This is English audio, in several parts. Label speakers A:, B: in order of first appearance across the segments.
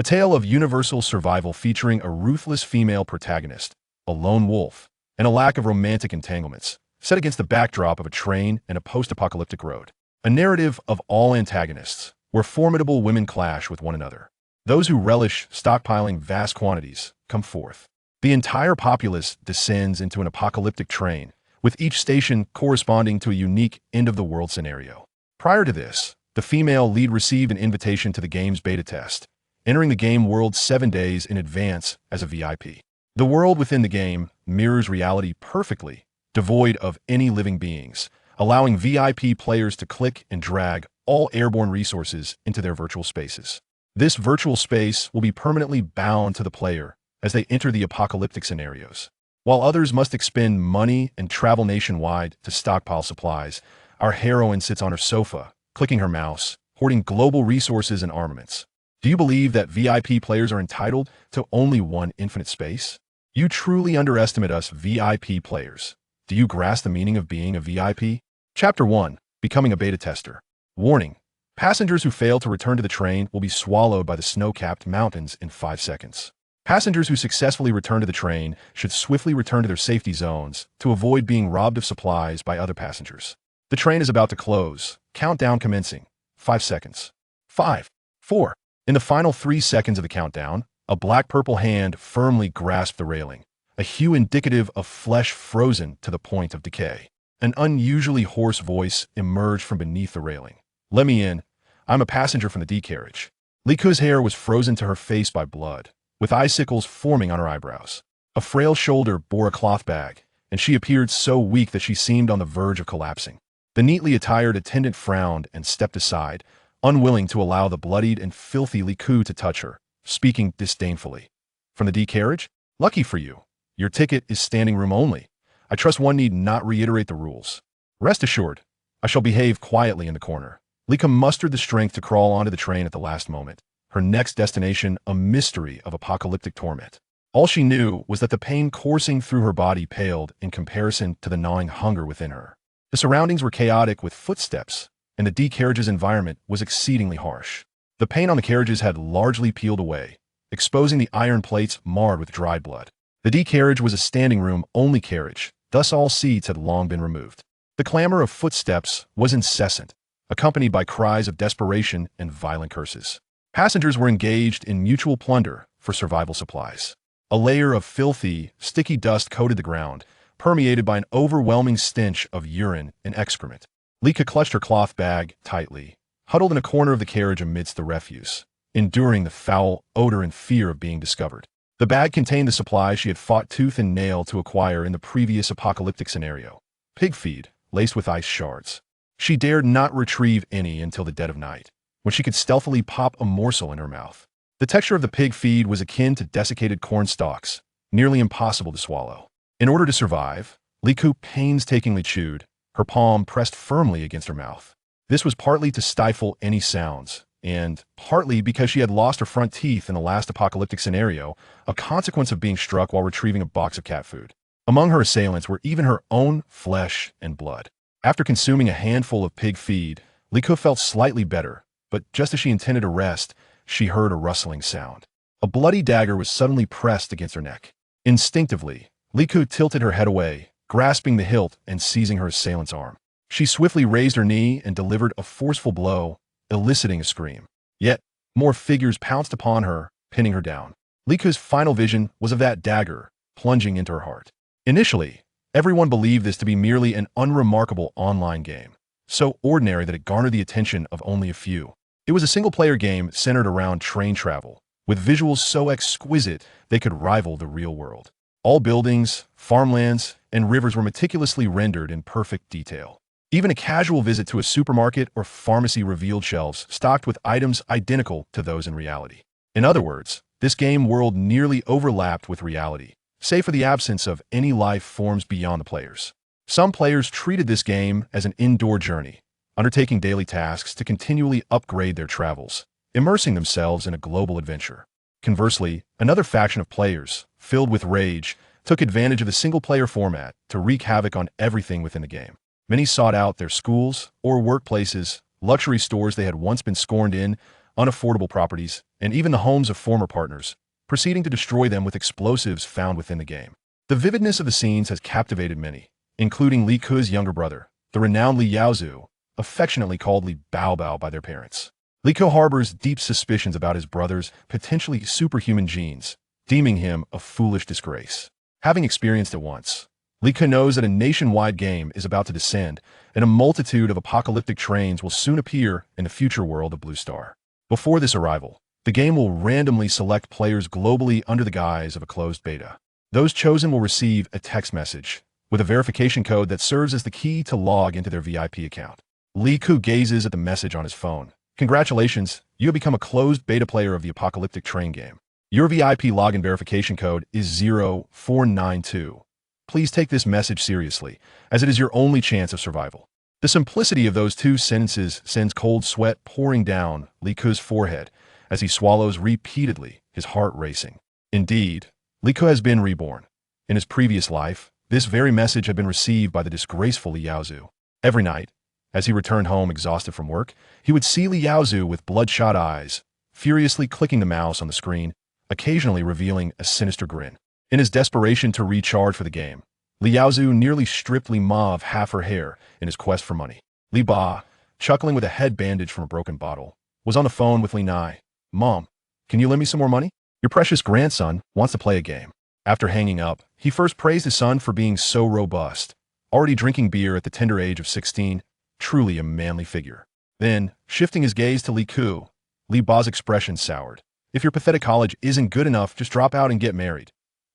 A: A tale of universal survival featuring a ruthless female protagonist, a lone wolf, and a lack of romantic entanglements, set against the backdrop of a train and a post-apocalyptic road. A narrative of all antagonists, where formidable women clash with one another. Those who relish stockpiling vast quantities come forth. The entire populace descends into an apocalyptic train, with each station corresponding to a unique end-of-the-world scenario. Prior to this, the female lead received an invitation to the game's beta test, entering the game world 7 days in advance as a VIP. The world within the game mirrors reality perfectly, devoid of any living beings, allowing VIP players to click and drag all airborne resources into their virtual spaces. This virtual space will be permanently bound to the player as they enter the apocalyptic scenarios. While others must expend money and travel nationwide to stockpile supplies, our heroine sits on her sofa, clicking her mouse, hoarding global resources and armaments. Do you believe that VIP players are entitled to only one infinite space? You truly underestimate us VIP players. Do you grasp the meaning of being a VIP? Chapter 1. Becoming a beta tester. Warning. Passengers who fail to return to the train will be swallowed by the snow-capped mountains in 5 seconds. Passengers who successfully return to the train should swiftly return to their safety zones to avoid being robbed of supplies by other passengers. The train is about to close. Countdown commencing. 5 seconds. 5. 4. In the final 3 seconds of the countdown, a black-purple hand firmly grasped the railing, a hue indicative of flesh frozen to the point of decay. An unusually hoarse voice emerged from beneath the railing. "Let me in. I'm a passenger from the D carriage." Liku's hair was frozen to her face by blood, with icicles forming on her eyebrows. A frail shoulder bore a cloth bag, and she appeared so weak that she seemed on the verge of collapsing. The neatly attired attendant frowned and stepped aside, unwilling to allow the bloodied and filthy Liku to touch her, speaking disdainfully. "From the D carriage? Lucky for you. Your ticket is standing room only. I trust one need not reiterate the rules. Rest assured, I shall behave quietly in the corner." Lika mustered the strength to crawl onto the train at the last moment, her next destination a mystery of apocalyptic torment. All she knew was that the pain coursing through her body paled in comparison to the gnawing hunger within her. The surroundings were chaotic with footsteps, and the D carriage's environment was exceedingly harsh. The paint on the carriages had largely peeled away, exposing the iron plates marred with dried blood. The D carriage was a standing room only carriage, thus all seats had long been removed. The clamor of footsteps was incessant, accompanied by cries of desperation and violent curses. Passengers were engaged in mutual plunder for survival supplies. A layer of filthy, sticky dust coated the ground, permeated by an overwhelming stench of urine and excrement. Lika clutched her cloth bag tightly, huddled in a corner of the carriage amidst the refuse, enduring the foul odor and fear of being discovered. The bag contained the supplies she had fought tooth and nail to acquire in the previous apocalyptic scenario. Pig feed, laced with ice shards. She dared not retrieve any until the dead of night, when she could stealthily pop a morsel in her mouth. The texture of the pig feed was akin to desiccated corn stalks, nearly impossible to swallow. In order to survive, Liku painstakingly chewed, her palm pressed firmly against her mouth. This was partly to stifle any sounds, and partly because she had lost her front teeth in the last apocalyptic scenario, a consequence of being struck while retrieving a box of cat food. Among her assailants were even her own flesh and blood. After consuming a handful of pig feed, Liku felt slightly better, but just as she intended to rest, she heard a rustling sound. A bloody dagger was suddenly pressed against her neck. Instinctively, Liku tilted her head away, grasping the hilt and seizing her assailant's arm. She swiftly raised her knee and delivered a forceful blow, eliciting a scream. Yet, more figures pounced upon her, pinning her down. Liku's final vision was of that dagger, plunging into her heart. Initially, everyone believed this to be merely an unremarkable online game, so ordinary that it garnered the attention of only a few. It was a single-player game centered around train travel, with visuals so exquisite they could rival the real world. All buildings, farmlands, and rivers were meticulously rendered in perfect detail. Even a casual visit to a supermarket or pharmacy revealed shelves stocked with items identical to those in reality. In other words, this game world nearly overlapped with reality, save for the absence of any life forms beyond the players. Some players treated this game as an indoor journey, undertaking daily tasks to continually upgrade their travels, immersing themselves in a global adventure. Conversely, another faction of players, filled with rage, took advantage of the single-player format to wreak havoc on everything within the game. Many sought out their schools or workplaces, luxury stores they had once been scorned in, unaffordable properties, and even the homes of former partners, proceeding to destroy them with explosives found within the game. The vividness of the scenes has captivated many, including Li Ke's younger brother, the renowned Li Yaozu, affectionately called Li Baobao by their parents. Li Ke harbors deep suspicions about his brother's potentially superhuman genes, deeming him a foolish disgrace. Having experienced it once, Li Ke knows that a nationwide game is about to descend, and a multitude of apocalyptic trains will soon appear in the future world of Blue Star. Before this arrival, the game will randomly select players globally under the guise of a closed beta. Those chosen will receive a text message with a verification code that serves as the key to log into their VIP account. Li Ke gazes at the message on his phone. Congratulations, you have become a closed beta player of the apocalyptic train game. Your VIP login verification code is 0492. Please take this message seriously, as it is your only chance of survival. The simplicity of those two sentences sends cold sweat pouring down Li Ke's forehead as he swallows repeatedly, his heart racing. Indeed, Li Ke has been reborn. In his previous life, this very message had been received by the disgraceful Li Yaozu. Every night, as he returned home exhausted from work, he would see Li Yaozu with bloodshot eyes, furiously clicking the mouse on the screen, occasionally revealing a sinister grin. In his desperation to recharge for the game, Li Yaozu nearly stripped Li Ma of half her hair in his quest for money. Li Ba, chuckling with a head bandage from a broken bottle, was on the phone with Li Nai. "Mom, can you lend me some more money? Your precious grandson wants to play a game." After hanging up, he first praised his son for being so robust, already drinking beer at the tender age of 16, truly a manly figure. Then, shifting his gaze to Li Ke, Li Ba's expression soured. "If your pathetic college isn't good enough, just drop out and get married.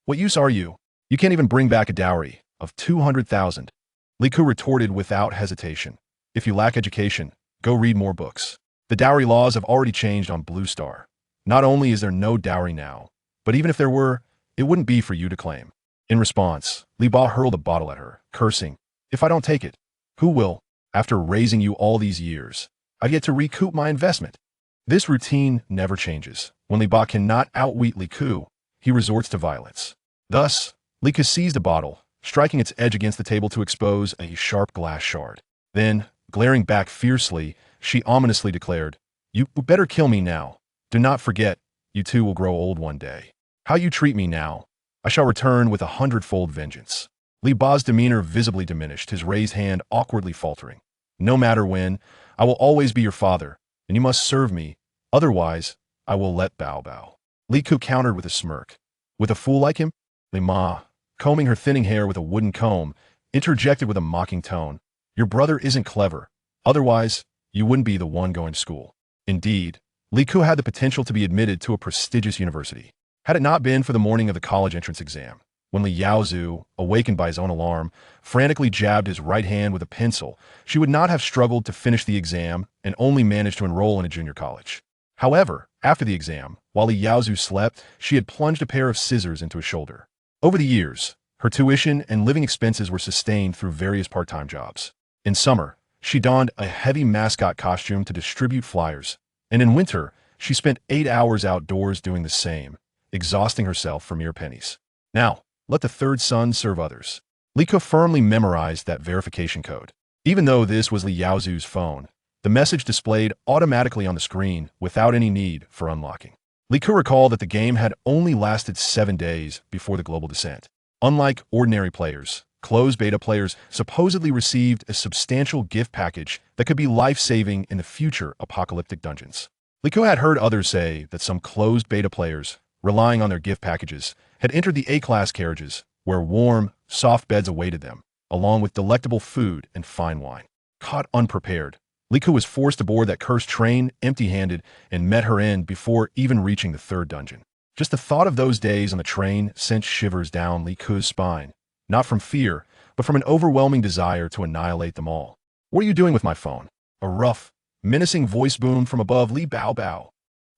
A: What use are you? You can't even bring back a dowry of 200,000. Li Ke retorted without hesitation. "If you lack education, go read more books. The dowry laws have already changed on Blue Star. Not only is there no dowry now, but even if there were, it wouldn't be for you to claim." In response, Li Ba hurled a bottle at her, cursing, "If I don't take it, who will? After raising you all these years, I've yet to recoup my investment." This routine never changes. When Li Ba cannot outwit Li Ke, he resorts to violence. Thus, Li Ke seized a bottle, striking its edge against the table to expose a sharp glass shard. Then, glaring back fiercely, she ominously declared, "You better kill me now. Do not forget, you too will grow old one day. How you treat me now, I shall return with 100-fold vengeance." Li Ba's demeanor visibly diminished, his raised hand awkwardly faltering. "No matter when, I will always be your father, and you must serve me. Otherwise, I will let Baobao." Li Ke countered with a smirk. "With a fool like him?" Li Ma, combing her thinning hair with a wooden comb, interjected with a mocking tone, "Your brother isn't clever. Otherwise, you wouldn't be the one going to school." Indeed, Li Ke had the potential to be admitted to a prestigious university. Had it not been for the morning of the college entrance exam, when Li Yaozu, awakened by his own alarm, frantically jabbed his right hand with a pencil, she would not have struggled to finish the exam and only managed to enroll in a junior college. However, after the exam, while Li Yaozu slept, she had plunged a pair of scissors into his shoulder. Over the years, her tuition and living expenses were sustained through various part-time jobs. In summer, she donned a heavy mascot costume to distribute flyers, and in winter, she spent 8 hours outdoors doing the same, exhausting herself for mere pennies. Now, let the third son serve others. Li Ke firmly memorized that verification code. Even though this was Li Yaozu's phone, the message displayed automatically on the screen without any need for unlocking. Li Ke recalled that the game had only lasted 7 days before the global descent. Unlike ordinary players, closed beta players supposedly received a substantial gift package that could be life-saving in the future apocalyptic dungeons. Li Ke had heard others say that some closed beta players, relying on their gift packages, had entered the A-class carriages, where warm, soft beds awaited them, along with delectable food and fine wine. Caught unprepared, Li Ke was forced aboard that cursed train empty-handed and met her end before even reaching the third dungeon. Just the thought of those days on the train sent shivers down Li Ke's spine, not from fear, but from an overwhelming desire to annihilate them all. "What are you doing with my phone?" A rough, menacing voice boomed from above Li Baobao.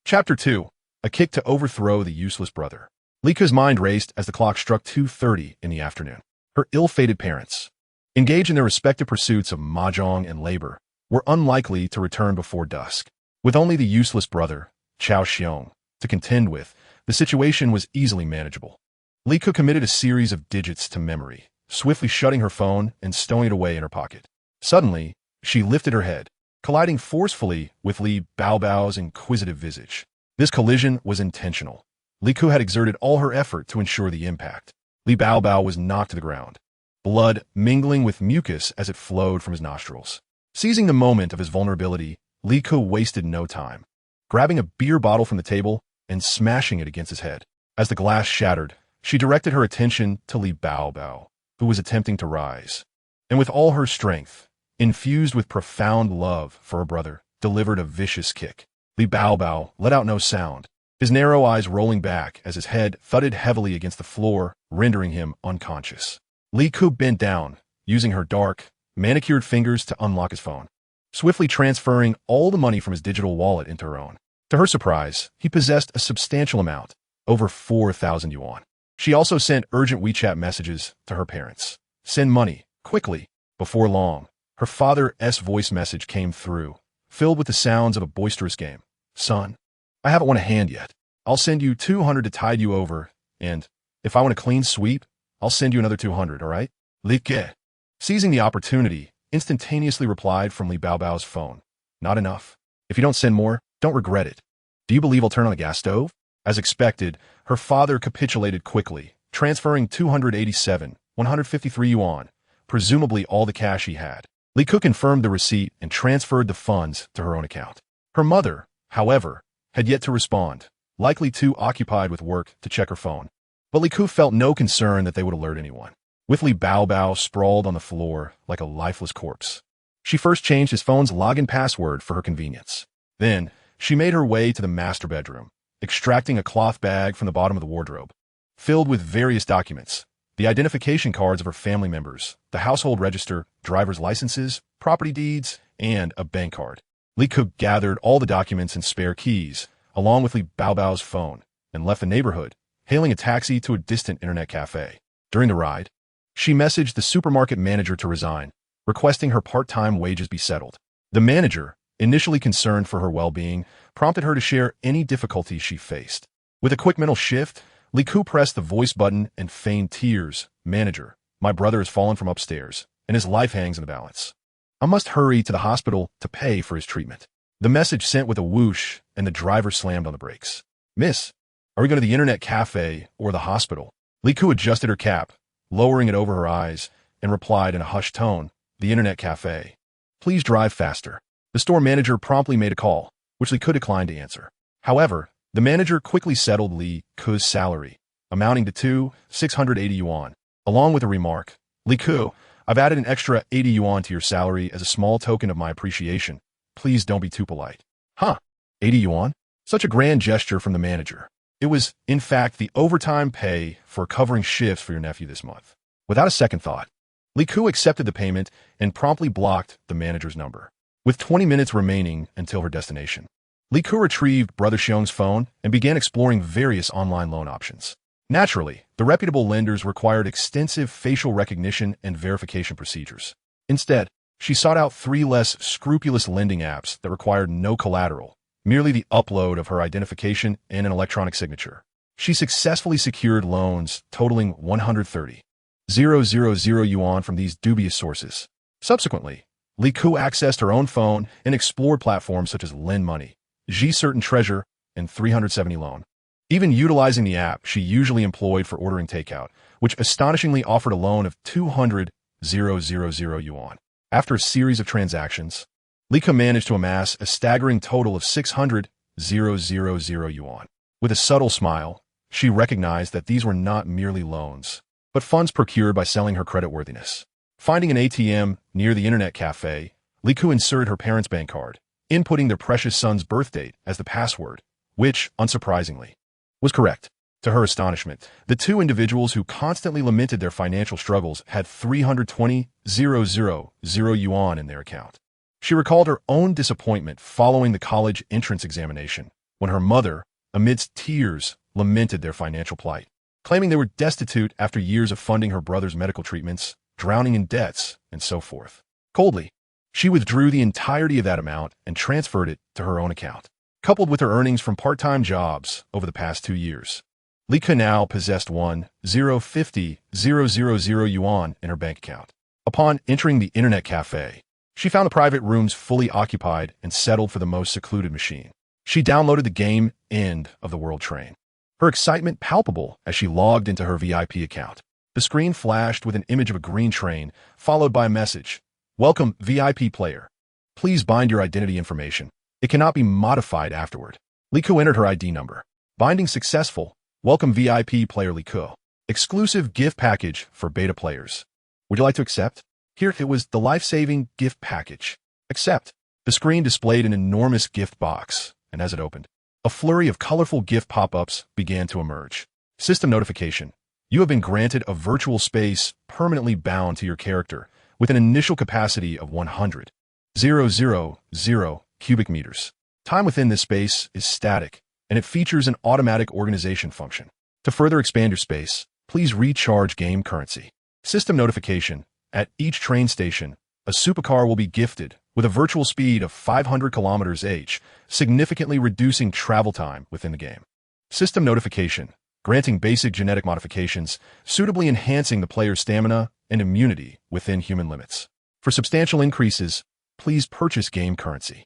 A: Chapter 2. A kick to overthrow the useless brother. Li Ke's mind raced as the clock struck 2:30 in the afternoon. Her ill-fated parents, engaged in their respective pursuits of mahjong and labor, were unlikely to return before dusk. With only the useless brother, Chao Xiong, to contend with, the situation was easily manageable. Li Ke committed a series of digits to memory, swiftly shutting her phone and stowing it away in her pocket. Suddenly, she lifted her head. colliding forcefully with Li Baobao's inquisitive visage. This collision was intentional. Li Ku had exerted all her effort to ensure the impact. Li Baobao was knocked to the ground, blood mingling with mucus as it flowed from his nostrils. Seizing the moment of his vulnerability, Li Ku wasted no time, grabbing a beer bottle from the table and smashing it against his head. As the glass shattered, she directed her attention to Li Baobao, who was attempting to rise, and with all her strength, infused with profound love for her brother, delivered a vicious kick. Li Baobao let out no sound, his narrow eyes rolling back as his head thudded heavily against the floor, rendering him unconscious. Li Ku bent down, using her dark, manicured fingers to unlock his phone, swiftly transferring all the money from his digital wallet into her own. To her surprise, he possessed a substantial amount, over 4,000 yuan. She also sent urgent WeChat messages to her parents. Send money, quickly. Before long, her father's voice message came through, filled with the sounds of a boisterous game. Son, I haven't won a hand yet. I'll send you 200 to tide you over, and if I want a clean sweep, I'll send you another 200, all right? Li Ke, seizing the opportunity, instantaneously replied from Li Baobao's phone. Not enough. If you don't send more, don't regret it. Do you believe I'll turn on the gas stove? As expected, her father capitulated quickly, transferring 153 yuan, presumably all the cash he had. Li Ku confirmed the receipt and transferred the funds to her own account. Her mother, however, had yet to respond, likely too occupied with work to check her phone. But Li Ku felt no concern that they would alert anyone. With Li Baobao sprawled on the floor like a lifeless corpse, she first changed his phone's login password for her convenience. Then, she made her way to the master bedroom, extracting a cloth bag from the bottom of the wardrobe, filled with various documents, the identification cards of her family members, the household register, driver's licenses, property deeds, and a bank card. Li Ku gathered all the documents and spare keys, along with Li Baobao's phone, and left the neighborhood, hailing a taxi to a distant internet cafe. During the ride, she messaged the supermarket manager to resign, requesting her part-time wages be settled. The manager, initially concerned for her well-being, prompted her to share any difficulties she faced. With a quick mental shift, Li Ku pressed the voice button and feigned tears. Manager, my brother has fallen from upstairs, and his life hangs in the balance. I must hurry to the hospital to pay for his treatment. The message sent with a whoosh, and the driver slammed on the brakes. Miss, are we going to the internet cafe or the hospital? Li Ku adjusted her cap, lowering it over her eyes, and replied in a hushed tone, the internet cafe. Please drive faster. The store manager promptly made a call, which Li Ku declined to answer. However, the manager quickly settled Li Ku's salary, amounting to 680 yuan, along with a remark, Li Ku, I've added an extra 80 yuan to your salary as a small token of my appreciation. Please don't be too polite. Huh, 80 yuan? Such a grand gesture from the manager. It was, in fact, the overtime pay for covering shifts for your nephew this month. Without a second thought, Li Ku accepted the payment and promptly blocked the manager's number. With 20 minutes remaining until her destination, Li Ku retrieved Brother Xiong's phone and began exploring various online loan options. Naturally, the reputable lenders required extensive facial recognition and verification procedures. Instead, she sought out 3 less scrupulous lending apps that required no collateral, merely the upload of her identification and an electronic signature. She successfully secured loans totaling 130,000 yuan from these dubious sources. Subsequently, Li Ku accessed her own phone and explored platforms such as Lend Money, Certain Treasure, and 370 Loan. Even utilizing the app she usually employed for ordering takeout, which astonishingly offered a loan of 200,000 yuan. After a series of transactions, Li Ku managed to amass a staggering total of 600,000 yuan. With a subtle smile, she recognized that these were not merely loans, but funds procured by selling her creditworthiness. Finding an ATM near the internet cafe, Li Ku inserted her parents' bank card, inputting their precious son's birth date as the password, which, unsurprisingly, was correct. To her astonishment, the two individuals who constantly lamented their financial struggles had 320,000 yuan in their account. She recalled her own disappointment following the college entrance examination, when her mother, amidst tears, lamented their financial plight, claiming they were destitute after years of funding her brother's medical treatments, drowning in debts, and so forth. Coldly, she withdrew the entirety of that amount and transferred it to her own account. Coupled with her earnings from part-time jobs over the past 2 years, Li Ku now possessed 1,050,000 yuan in her bank account. Upon entering the internet cafe, She found the private rooms fully occupied and settled for the most secluded machine. She downloaded the game End of the World Train. Her excitement palpable as she logged into her VIP account. The screen flashed with an image of a green train, followed by a message. Welcome, VIP player. Please bind your identity information. It cannot be modified afterward. Liku entered her ID number. Binding successful. Welcome, VIP player Liku. Exclusive gift package for beta players. Would you like to accept? Here it was the life-saving gift package. Accept. The screen displayed an enormous gift box, and as it opened, a flurry of colorful gift pop-ups began to emerge. System notification. You have been granted a virtual space permanently bound to your character with an initial capacity of 100,000 cubic meters. Time within this space is static, and it features an automatic organization function. To further expand your space, please recharge game currency. System notification. At each train station, a supercar will be gifted with a virtual speed of 500 km/h, significantly reducing travel time within the game. System notification. Granting basic genetic modifications, suitably enhancing the player's stamina and immunity within human limits. For substantial increases, please purchase game currency.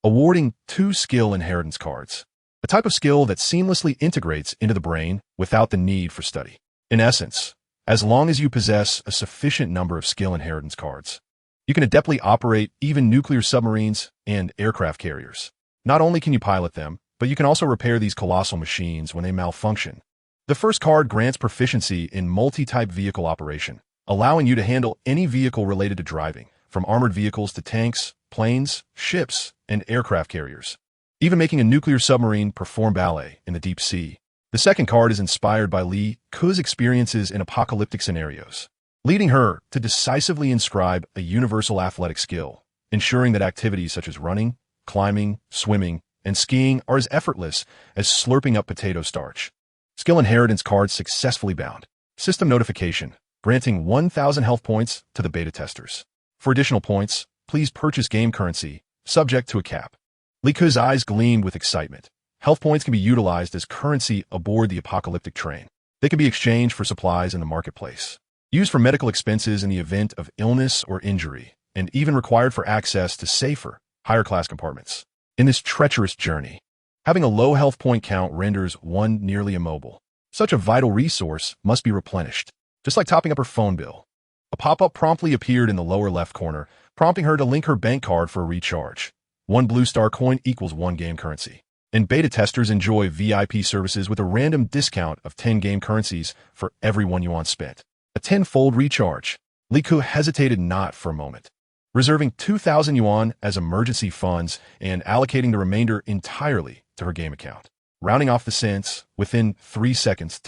A: Awarding 2 skill inheritance cards, a type of skill that seamlessly integrates into the brain without the need for study. In essence, as long as you possess a sufficient number of skill inheritance cards, you can adeptly operate even nuclear submarines and aircraft carriers. Not only can you pilot them, but you can also repair these colossal machines when they malfunction. The first card grants proficiency in multi-type vehicle operation, allowing you to handle any vehicle related to driving, from armored vehicles to tanks, planes, ships, and aircraft carriers. Even making a nuclear submarine perform ballet in the deep sea. The second card is inspired by Li Ku's experiences in apocalyptic scenarios, leading her to decisively inscribe a universal athletic skill, ensuring that activities such as running, climbing, swimming, and skiing are as effortless as slurping up potato starch. Skill inheritance cards successfully bound. System notification, granting 1,000 health points to the beta testers. For additional points, please purchase game currency, subject to a cap. Liku's eyes gleamed with excitement. Health points can be utilized as currency aboard the apocalyptic train. They can be exchanged for supplies in the marketplace, used for medical expenses in the event of illness or injury, and even required for access to safer, higher-class compartments. In this treacherous journey, having a low health point count renders one nearly immobile. Such a vital resource must be replenished, just like topping up her phone bill. A pop-up promptly appeared in the lower left corner, prompting her to link her bank card for a recharge. 1 blue star coin equals 1 game currency. And beta testers enjoy VIP services with a random discount of 10 game currencies for every 1 yuan spent. A 10-fold recharge. Liku hesitated not for a moment, reserving 2,000 yuan as emergency funds and allocating the remainder entirely to her game account. Rounding off the cents, within 3 seconds,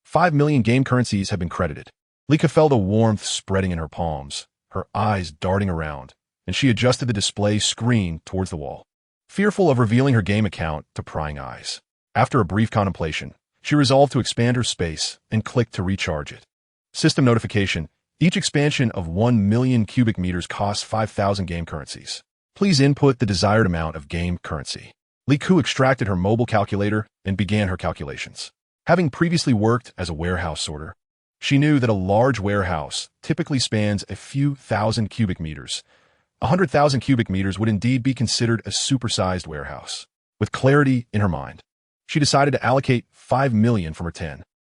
A: 5 million game currencies have been credited. Liku felt a warmth spreading in her palms, her eyes darting around, and she adjusted the display screen towards the wall, fearful of revealing her game account to prying eyes. After a brief contemplation, she resolved to expand her space and clicked to recharge it. System notification. Each expansion of 1 million cubic meters costs 5,000 game currencies. Please input the desired amount of game currency. Liku extracted her mobile calculator and began her calculations. Having previously worked as a warehouse sorter, she knew that a large warehouse typically spans a few thousand cubic meters. 100,000 cubic meters would indeed be considered a supersized warehouse. With clarity in her mind, she decided to allocate 5 million from her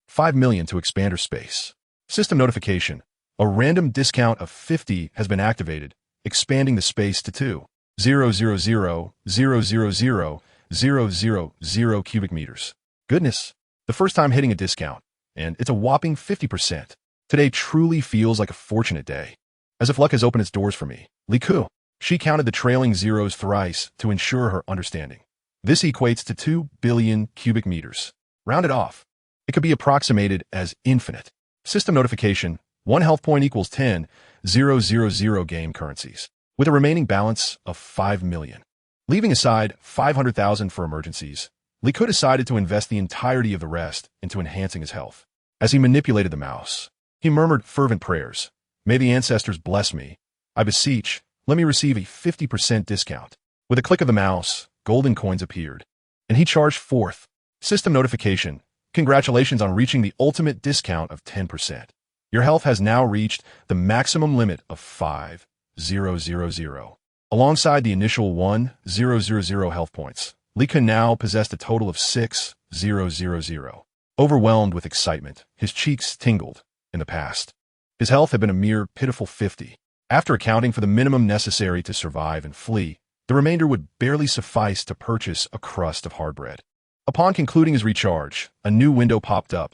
A: 5 million to expand her space. System notification. A random discount of 50 has been activated, expanding the space to 2,000,000,000 cubic meters. Goodness, the first time hitting a discount, and it's a whopping 50%. Today truly feels like a fortunate day, as if luck has opened its doors for me. Liku. She counted the trailing zeros thrice to ensure her understanding. This equates to 2 billion cubic meters. Rounded off, it could be approximated as infinite. System notification. 1 health point equals 10,000 game currencies, with a remaining balance of 5 million. Leaving aside 500,000 for emergencies, Liku decided to invest the entirety of the rest into enhancing his health. As he manipulated the mouse, he murmured fervent prayers. May the ancestors bless me. I beseech, let me receive a 50% discount. With a click of the mouse, golden coins appeared, and he charged forth. System notification. Congratulations on reaching the ultimate discount of 10%. Your health has now reached the maximum limit of 5 1,000. Alongside the initial 1,000 health points, Lee Kun now possessed a total of 6,000. Overwhelmed with excitement, his cheeks tingled. In the past, his health had been a mere pitiful 50. After accounting for the minimum necessary to survive and flee, the remainder would barely suffice to purchase a crust of hard bread. Upon concluding his recharge, a new window popped up.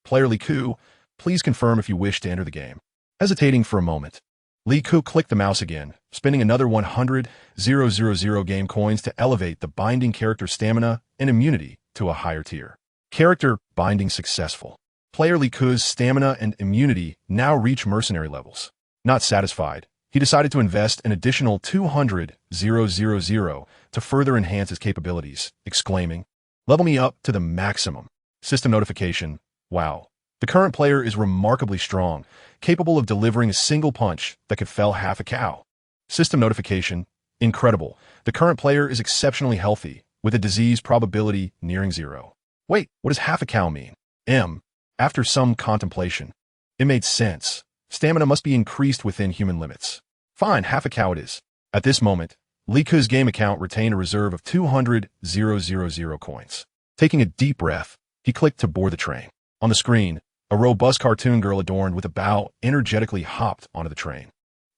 A: Player Lee Kun, please confirm if you wish to enter the game. Hesitating for a moment, Lee Kun clicked the mouse again, spending another 100,000 game coins to elevate the binding character stamina and immunity to a higher tier. Character binding successful. Player Lee Kun's stamina and immunity now reach mercenary levels. Not satisfied, he decided to invest an additional 200,000 to further enhance his capabilities, exclaiming, "Level me up to the maximum." System notification. Wow. The current player is remarkably strong, capable of delivering a single punch that could fell half a cow. System notification. Incredible. The current player is exceptionally healthy, with a disease probability nearing 0. Wait, what does half a cow mean? After some contemplation, it made sense. Stamina must be increased within human limits. Fine, half a cow it is. At this moment, Lee Kun's game account retained a reserve of 200,000 coins. Taking a deep breath, he clicked to board the train. On the screen, a robust cartoon girl adorned with a bow energetically hopped onto the train.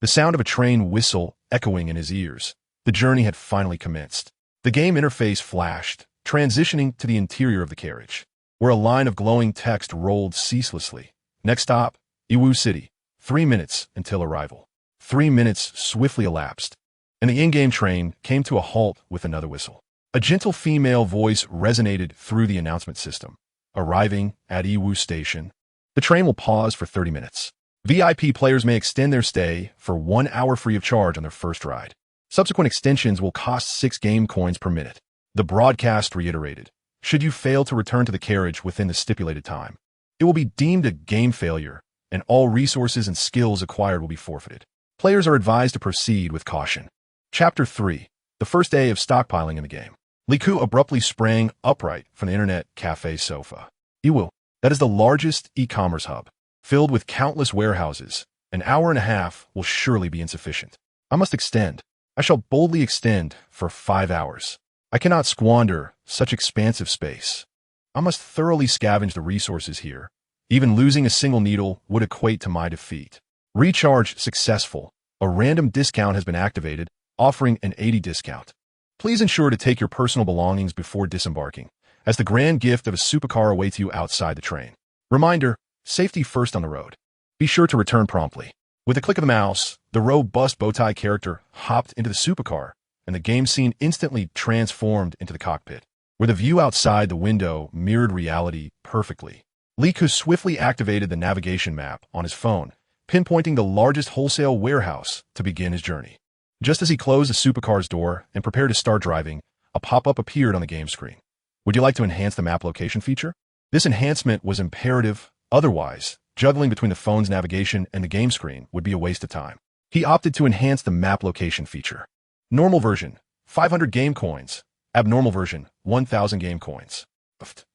A: The sound of a train whistle echoing in his ears. The journey had finally commenced. The game interface flashed, transitioning to the interior of the carriage, where a line of glowing text rolled ceaselessly. Next stop, Iwu City. 3 minutes until arrival. 3 minutes swiftly elapsed, and the in-game train came to a halt with another whistle. A gentle female voice resonated through the announcement system. Arriving at Iwu Station. The train will pause for 30 minutes. VIP players may extend their stay for 1 hour free of charge on their first ride. Subsequent extensions will cost 6 game coins per minute. The broadcast reiterated, should you fail to return to the carriage within the stipulated time, it will be deemed a game failure, and all resources and skills acquired will be forfeited. Players are advised to proceed with caution. Chapter 3. The first day of stockpiling in the game. Lee Kun abruptly sprang upright from the internet cafe sofa. Iwu, that is the largest e-commerce hub, filled with countless warehouses. An hour and a half will surely be insufficient. I must extend. I shall boldly extend for 5 hours. I cannot squander such expansive space. I must thoroughly scavenge the resources here. Even losing a single needle would equate to my defeat. Recharge successful. A random discount has been activated, offering an 80 discount. Please ensure to take your personal belongings before disembarking, as the grand gift of a supercar awaits you outside the train. Reminder, safety first on the road. Be sure to return promptly. With a click of the mouse, the robust bowtie character hopped into the supercar, and the game scene instantly transformed into the cockpit, where the view outside the window mirrored reality perfectly. Lee Kun swiftly activated the navigation map on his phone, pinpointing the largest wholesale warehouse to begin his journey. Just as he closed the supercar's door and prepared to start driving, a pop-up appeared on the game screen. Would you like to enhance the map location feature? This enhancement was imperative, otherwise, juggling between the phone's navigation and the game screen would be a waste of time. He opted to enhance the map location feature. Normal version, 500 game coins. Abnormal version, 1,000 game coins.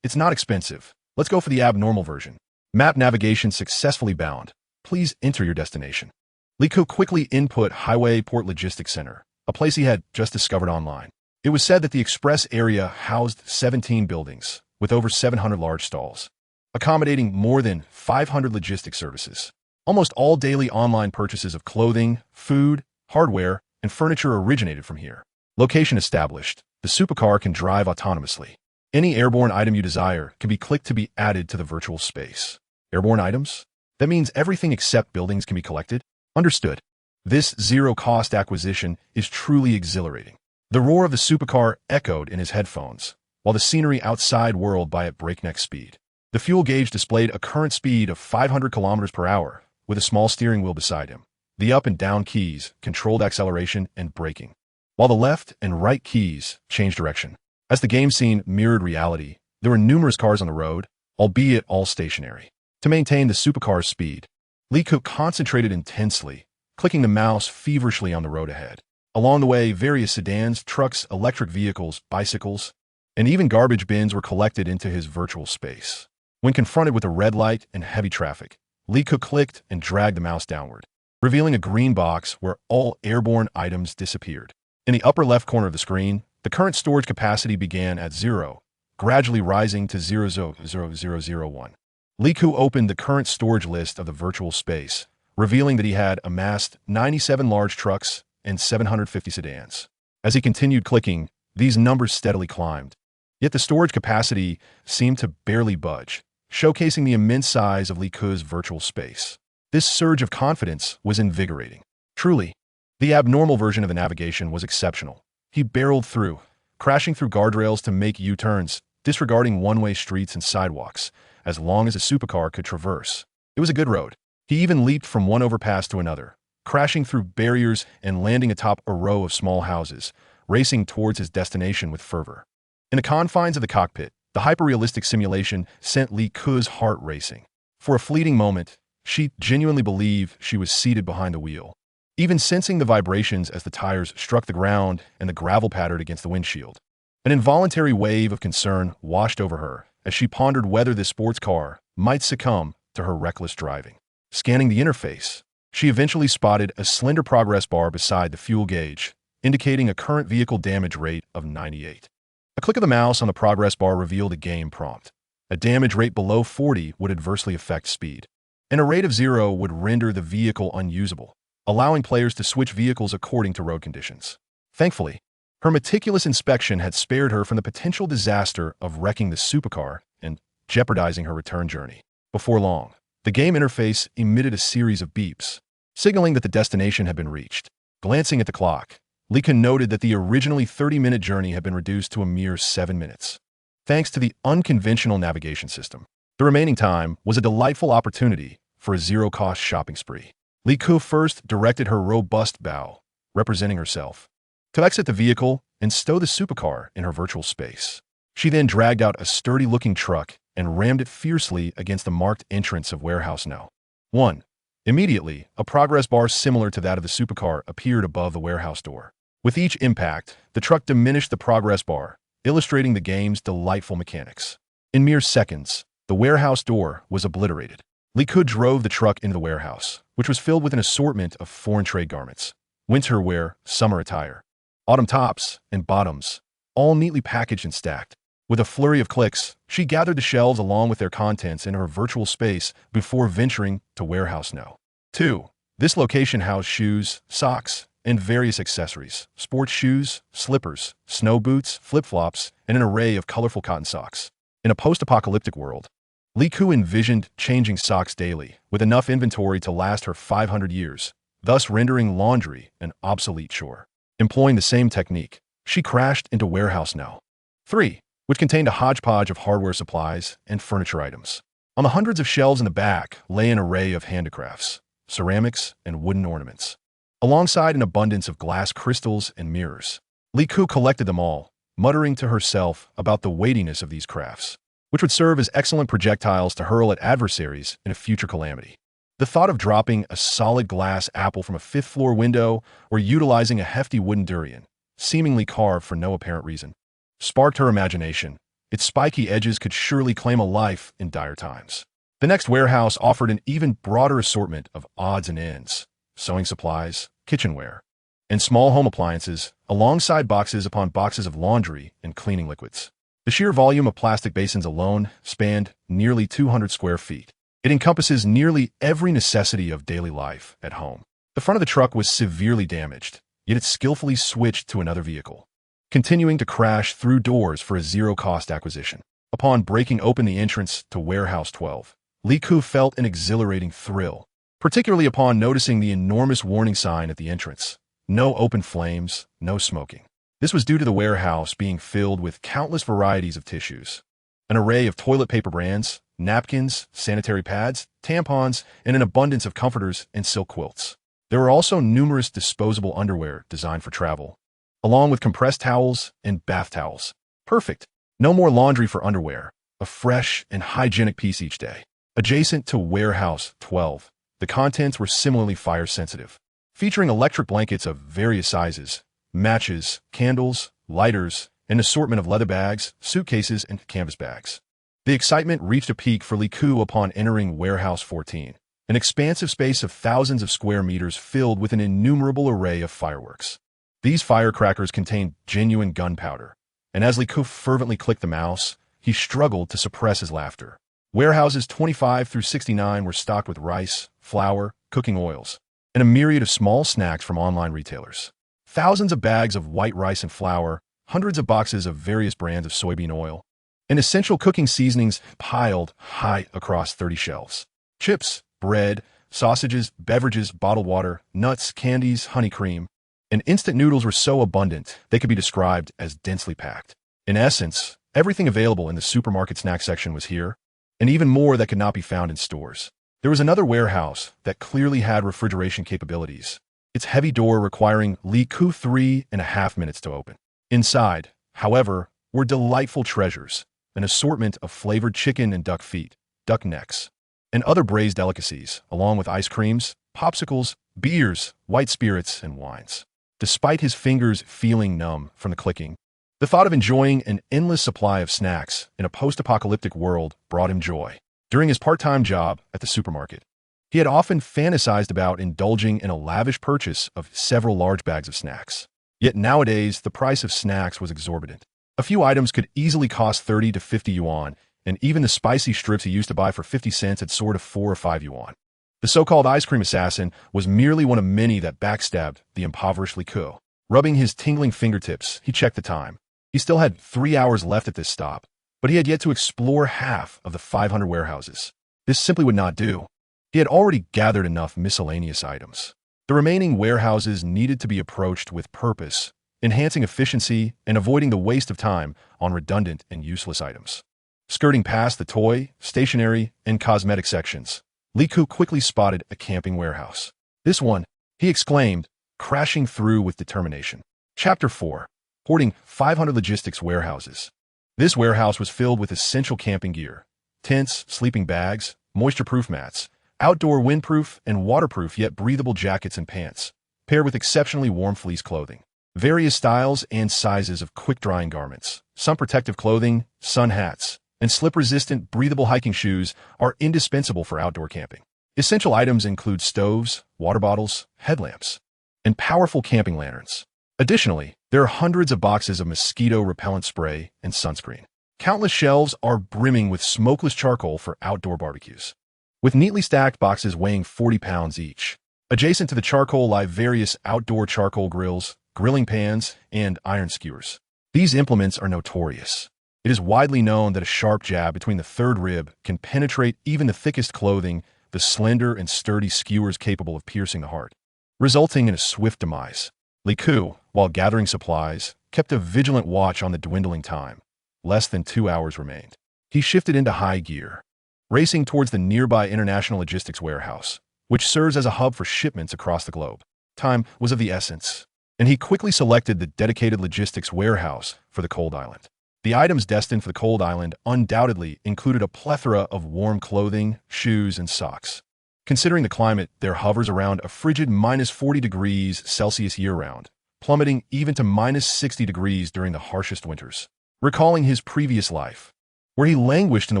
A: It's not expensive. Let's go for the abnormal version. Map navigation successfully bound. Please enter your destination. Lee Kun quickly input Highway Port Logistics Center, a place he had just discovered online. It was said that the express area housed 17 buildings, with over 700 large stalls, accommodating more than 500 logistics services. Almost all daily online purchases of clothing, food, hardware, and furniture originated from here. Location established. The supercar can drive autonomously. Any airborne item you desire can be clicked to be added to the virtual space. Airborne items? That means everything except buildings can be collected? Understood. This zero-cost acquisition is truly exhilarating. The roar of the supercar echoed in his headphones, while the scenery outside whirled by at breakneck speed. The fuel gauge displayed a current speed of 500 kilometers per hour, with a small steering wheel beside him. The up and down keys controlled acceleration and braking, while the left and right keys changed direction. As the game scene mirrored reality, there were numerous cars on the road, albeit all stationary. To maintain the supercar's speed, Lee Kun concentrated intensely, clicking the mouse feverishly on the road ahead. Along the way, various sedans, trucks, electric vehicles, bicycles, and even garbage bins were collected into his virtual space. When confronted with a red light and heavy traffic, Lee Kun clicked and dragged the mouse downward, revealing a green box where all airborne items disappeared. In the upper left corner of the screen, the current storage capacity began at 0, gradually rising to 0.00001. Li Ku opened the current storage list of the virtual space, revealing that he had amassed 97 large trucks and 750 sedans. As he continued clicking, these numbers steadily climbed. Yet the storage capacity seemed to barely budge, showcasing the immense size of Li Ku's virtual space. This surge of confidence was invigorating. Truly, the abnormal version of the navigation was exceptional. He barreled through, crashing through guardrails to make U-turns, disregarding one-way streets and sidewalks, as long as a supercar could traverse. It was a good road. He even leaped from one overpass to another, crashing through barriers and landing atop a row of small houses, racing towards his destination with fervor. In the confines of the cockpit, the hyper-realistic simulation sent Li Ku's heart racing. For a fleeting moment, she genuinely believed she was seated behind the wheel, even sensing the vibrations as the tires struck the ground and the gravel pattered against the windshield. An involuntary wave of concern washed over her as she pondered whether this sports car might succumb to her reckless driving. Scanning the interface, she eventually spotted a slender progress bar beside the fuel gauge, indicating a current vehicle damage rate of 98. A click of the mouse on the progress bar revealed a game prompt. A damage rate below 40 would adversely affect speed, and a rate of 0 would render the vehicle unusable, allowing players to switch vehicles according to road conditions. Thankfully, her meticulous inspection had spared her from the potential disaster of wrecking the supercar and jeopardizing her return journey. Before long, the game interface emitted a series of beeps, signaling that the destination had been reached. Glancing at the clock, Li Ku noted that the originally 30-minute journey had been reduced to a mere 7 minutes. Thanks to the unconventional navigation system, the remaining time was a delightful opportunity for a zero-cost shopping spree. Li Ku first directed her robust bow, representing herself, to exit the vehicle and stow the supercar in her virtual space. She then dragged out a sturdy-looking truck and rammed it fiercely against the marked entrance of Warehouse No. 1. Immediately, a progress bar similar to that of the supercar appeared above the warehouse door. With each impact, the truck diminished the progress bar, illustrating the game's delightful mechanics. In mere seconds, the warehouse door was obliterated. Li Ku drove the truck into the warehouse, which was filled with an assortment of foreign trade garments, winter wear, summer attire, autumn tops, and bottoms, all neatly packaged and stacked. With a flurry of clicks, she gathered the shelves along with their contents in her virtual space before venturing to Warehouse No. 2. This location housed shoes, socks, and various accessories, sports shoes, slippers, snow boots, flip-flops, and an array of colorful cotton socks. In a post-apocalyptic world, Li Ku envisioned changing socks daily, with enough inventory to last her 500 years, thus rendering laundry an obsolete chore. Employing the same technique, she crashed into Warehouse No. 3, which contained a hodgepodge of hardware supplies and furniture items. On the hundreds of shelves in the back lay an array of handicrafts, ceramics, and wooden ornaments, alongside an abundance of glass crystals and mirrors. Li Ku collected them all, muttering to herself about the weightiness of these crafts, which would serve as excellent projectiles to hurl at adversaries in a future calamity. The thought of dropping a solid glass apple from a fifth-floor window or utilizing a hefty wooden durian, seemingly carved for no apparent reason, sparked her imagination. Its spiky edges could surely claim a life in dire times. The next warehouse offered an even broader assortment of odds and ends, sewing supplies, kitchenware, and small home appliances, alongside boxes upon boxes of laundry and cleaning liquids. The sheer volume of plastic basins alone spanned nearly 200 square feet. It encompasses nearly every necessity of daily life at home. The front of the truck was severely damaged, yet it skillfully switched to another vehicle, continuing to crash through doors for a zero-cost acquisition. Upon breaking open the entrance to Warehouse 12, Li Ku felt an exhilarating thrill, particularly upon noticing the enormous warning sign at the entrance. No open flames, no smoking. This was due to the warehouse being filled with countless varieties of tissues, an array of toilet paper brands, napkins, sanitary pads, tampons, and an abundance of comforters and silk quilts. There were also numerous disposable underwear designed for travel, along with compressed towels and bath towels. Perfect. No more laundry for underwear, a fresh and hygienic piece each day. Adjacent to Warehouse 12, the contents were similarly fire-sensitive, featuring electric blankets of various sizes, matches, candles, lighters, an assortment of leather bags, suitcases, and canvas bags. The excitement reached a peak for Li Ku upon entering Warehouse 14. an expansive space of thousands of square meters filled with an innumerable array of fireworks. These firecrackers contained genuine gunpowder, and as Li Ku fervently clicked the mouse, he struggled to suppress his laughter. Warehouses 25 through 69 were stocked with rice, flour, cooking oils, and a myriad of small snacks from online retailers. Thousands of bags of white rice and flour, hundreds of boxes of various brands of soybean oil, and essential cooking seasonings piled high across 30 shelves. Chips, bread, sausages, beverages, bottled water, nuts, candies, honey cream, and instant noodles were so abundant they could be described as densely packed. In essence, everything available in the supermarket snack section was here, and even more that could not be found in stores. There was another warehouse that clearly had refrigeration capabilities, its heavy door requiring Li Ku 3.5 minutes to open. Inside, however, were delightful treasures, an assortment of flavored chicken and duck feet, duck necks, and other braised delicacies, along with ice creams, popsicles, beers, white spirits, and wines. Despite his fingers feeling numb from the clicking, the thought of enjoying an endless supply of snacks in a post-apocalyptic world brought him joy. During his part-time job at the supermarket, he had often fantasized about indulging in a lavish purchase of several large bags of snacks. Yet nowadays, the price of snacks was exorbitant. A few items could easily cost 30 to 50 yuan, and even the spicy strips he used to buy for 50 cents had soared to 4 or 5 yuan. The so-called ice cream assassin was merely one of many that backstabbed the impoverished Li Ku. Rubbing his tingling fingertips, he checked the time. He still had 3 hours left at this stop, but he had yet to explore half of the 500 warehouses. This simply would not do. He had already gathered enough miscellaneous items. The remaining warehouses needed to be approached with purpose, enhancing efficiency and avoiding the waste of time on redundant and useless items. Skirting past the toy, stationery, and cosmetic sections, Li Ku quickly spotted a camping warehouse. This one, he exclaimed, crashing through with determination. Chapter 4. Hoarding 500 logistics warehouses. This warehouse was filled with essential camping gear, tents, sleeping bags, moisture-proof mats, outdoor windproof and waterproof yet breathable jackets and pants, paired with exceptionally warm fleece clothing. Various styles and sizes of quick-drying garments, sun protective clothing, sun hats, and slip-resistant, breathable hiking shoes are indispensable for outdoor camping. Essential items include stoves, water bottles, headlamps, and powerful camping lanterns. Additionally, there are hundreds of boxes of mosquito-repellent spray and sunscreen. Countless shelves are brimming with smokeless charcoal for outdoor barbecues, with neatly stacked boxes weighing 40 pounds each. Adjacent to the charcoal lie various outdoor charcoal grills, grilling pans, and iron skewers. These implements are notorious. It is widely known that a sharp jab between the third rib can penetrate even the thickest clothing, the slender and sturdy skewers capable of piercing the heart, resulting in a swift demise. Li Ku, while gathering supplies, kept a vigilant watch on the dwindling time. Less than 2 hours remained. He shifted into high gear, racing towards the nearby International Logistics Warehouse, which serves as a hub for shipments across the globe. Time was of the essence, and he quickly selected the dedicated logistics warehouse for the cold island. The items destined for the cold island undoubtedly included a plethora of warm clothing, shoes, and socks. Considering the climate, there hovers around a frigid minus 40 degrees Celsius year-round, plummeting even to minus 60 degrees during the harshest winters. Recalling his previous life, where he languished in the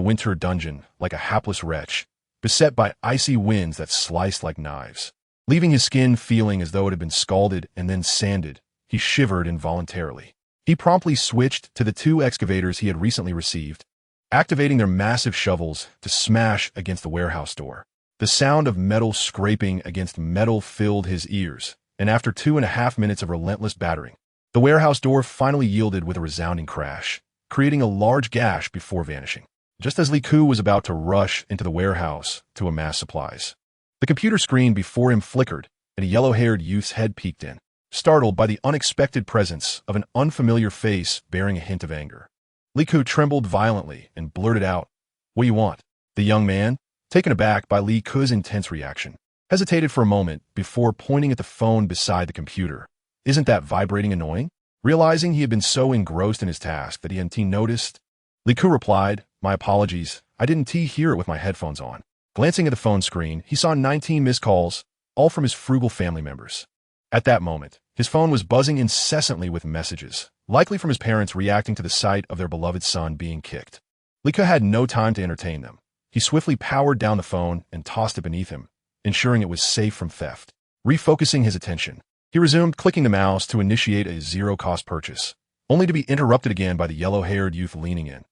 A: winter dungeon like a hapless wretch, beset by icy winds that sliced like knives. Leaving his skin feeling as though it had been scalded and then sanded, he shivered involuntarily. He promptly switched to the 2 excavators he had recently received, activating their massive shovels to smash against the warehouse door. The sound of metal scraping against metal filled his ears, and after 2.5 minutes of relentless battering, the warehouse door finally yielded with a resounding crash, creating a large gash before vanishing. Just as Li Ku was about to rush into the warehouse to amass supplies, the computer screen before him flickered, and a yellow-haired youth's head peeked in, startled by the unexpected presence of an unfamiliar face bearing a hint of anger. Li Ku trembled violently and blurted out, "What do you want?" The young man, taken aback by Li Ku's intense reaction, hesitated for a moment before pointing at the phone beside the computer. "Isn't that vibrating annoying?" Realizing he had been so engrossed in his task that he hadn't noticed, Li Ku replied, "My apologies, I didn't hear it with my headphones on." Glancing at the phone screen, he saw 19 missed calls, all from his frugal family members. At that moment, his phone was buzzing incessantly with messages, likely from his parents reacting to the sight of their beloved son being kicked. Li Ku had no time to entertain them. He swiftly powered down the phone and tossed it beneath him, ensuring it was safe from theft. Refocusing his attention, he resumed clicking the mouse to initiate a zero-cost purchase, only to be interrupted again by the yellow-haired youth leaning in.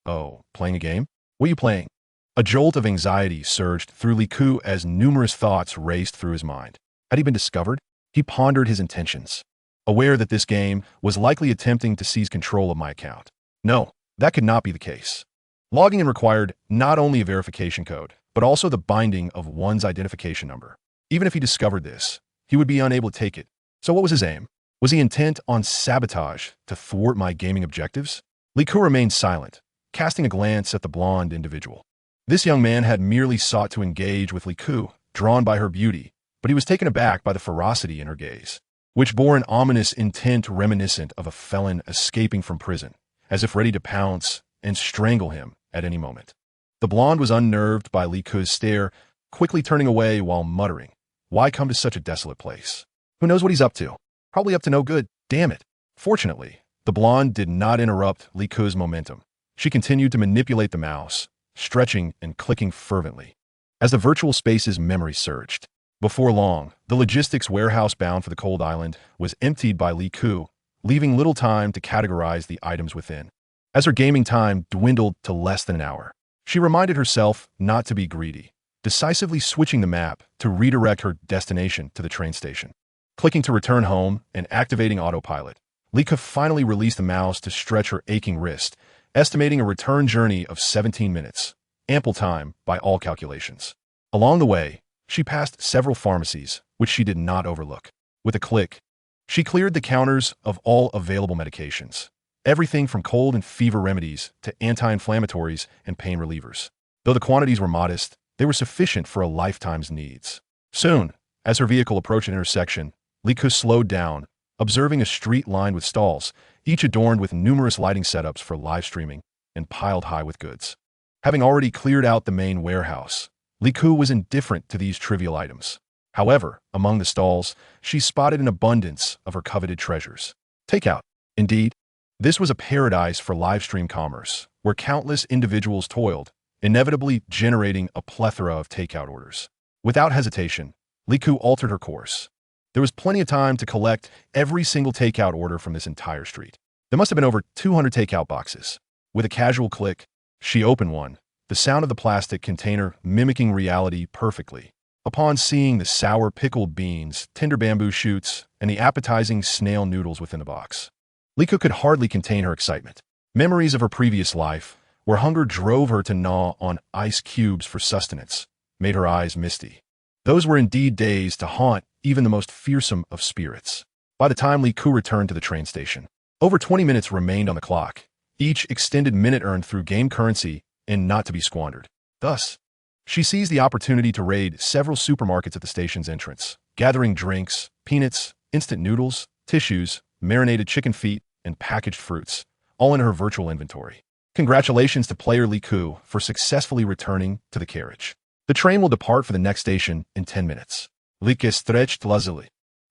A: "Oh, playing a game? What are you playing?" A jolt of anxiety surged through Li Ku as numerous thoughts raced through his mind. Had he been discovered? He pondered his intentions, aware that this game was likely attempting to seize control of my account. No, that could not be the case. Logging in required not only a verification code, but also the binding of one's identification number. Even if he discovered this, he would be unable to take it. So what was his aim? Was he intent on sabotage to thwart my gaming objectives? Li Ku remained silent, casting a glance at the blonde individual. This young man had merely sought to engage with Li Ku, drawn by her beauty, but he was taken aback by the ferocity in her gaze, which bore an ominous intent reminiscent of a felon escaping from prison, as if ready to pounce and strangle him at any moment. The blonde was unnerved by Li Ku's stare, quickly turning away while muttering, "Why come to such a desolate place? Who knows what he's up to? Probably up to no good, damn it." Fortunately, the blonde did not interrupt Li Ku's momentum. She continued to manipulate the mouse, stretching and clicking fervently. As the virtual space's memory surged, before long, the logistics warehouse bound for the cold island was emptied by Li Ku, leaving little time to categorize the items within. As her gaming time dwindled to less than an hour, she reminded herself not to be greedy, decisively switching the map to redirect her destination to the train station. Clicking to return home and activating autopilot, Li Ku finally released the mouse to stretch her aching wrist, estimating a return journey of 17 minutes, ample time by all calculations. Along the way, she passed several pharmacies, which she did not overlook. With a click, she cleared the counters of all available medications, everything from cold and fever remedies to anti-inflammatories and pain relievers. Though the quantities were modest, they were sufficient for a lifetime's needs. Soon, as her vehicle approached an intersection, Li Ku slowed down, observing a street lined with stalls, each adorned with numerous lighting setups for live streaming and piled high with goods. Having already cleared out the main warehouse, Li Ku was indifferent to these trivial items. However, among the stalls, she spotted an abundance of her coveted treasures. Takeout. Indeed, this was a paradise for live stream commerce, where countless individuals toiled, inevitably generating a plethora of takeout orders. Without hesitation, Li Ku altered her course. There was plenty of time to collect every single takeout order from this entire street. There must have been over 200 takeout boxes. With a casual click, she opened one, the sound of the plastic container mimicking reality perfectly. Upon seeing the sour pickled beans, tender bamboo shoots, and the appetizing snail noodles within the box, Li Ku could hardly contain her excitement. Memories of her previous life, where hunger drove her to gnaw on ice cubes for sustenance, made her eyes misty. Those were indeed days to haunt even the most fearsome of spirits. By the time Li Ku returned to the train station, over 20 minutes remained on the clock, each extended minute earned through game currency and not to be squandered. Thus, she seized the opportunity to raid several supermarkets at the station's entrance, gathering drinks, peanuts, instant noodles, tissues, marinated chicken feet, and packaged fruits, all in her virtual inventory. Congratulations to player Li Ku for successfully returning to the carriage. The train will depart for the next station in 10 minutes. Li Ku stretched lazily.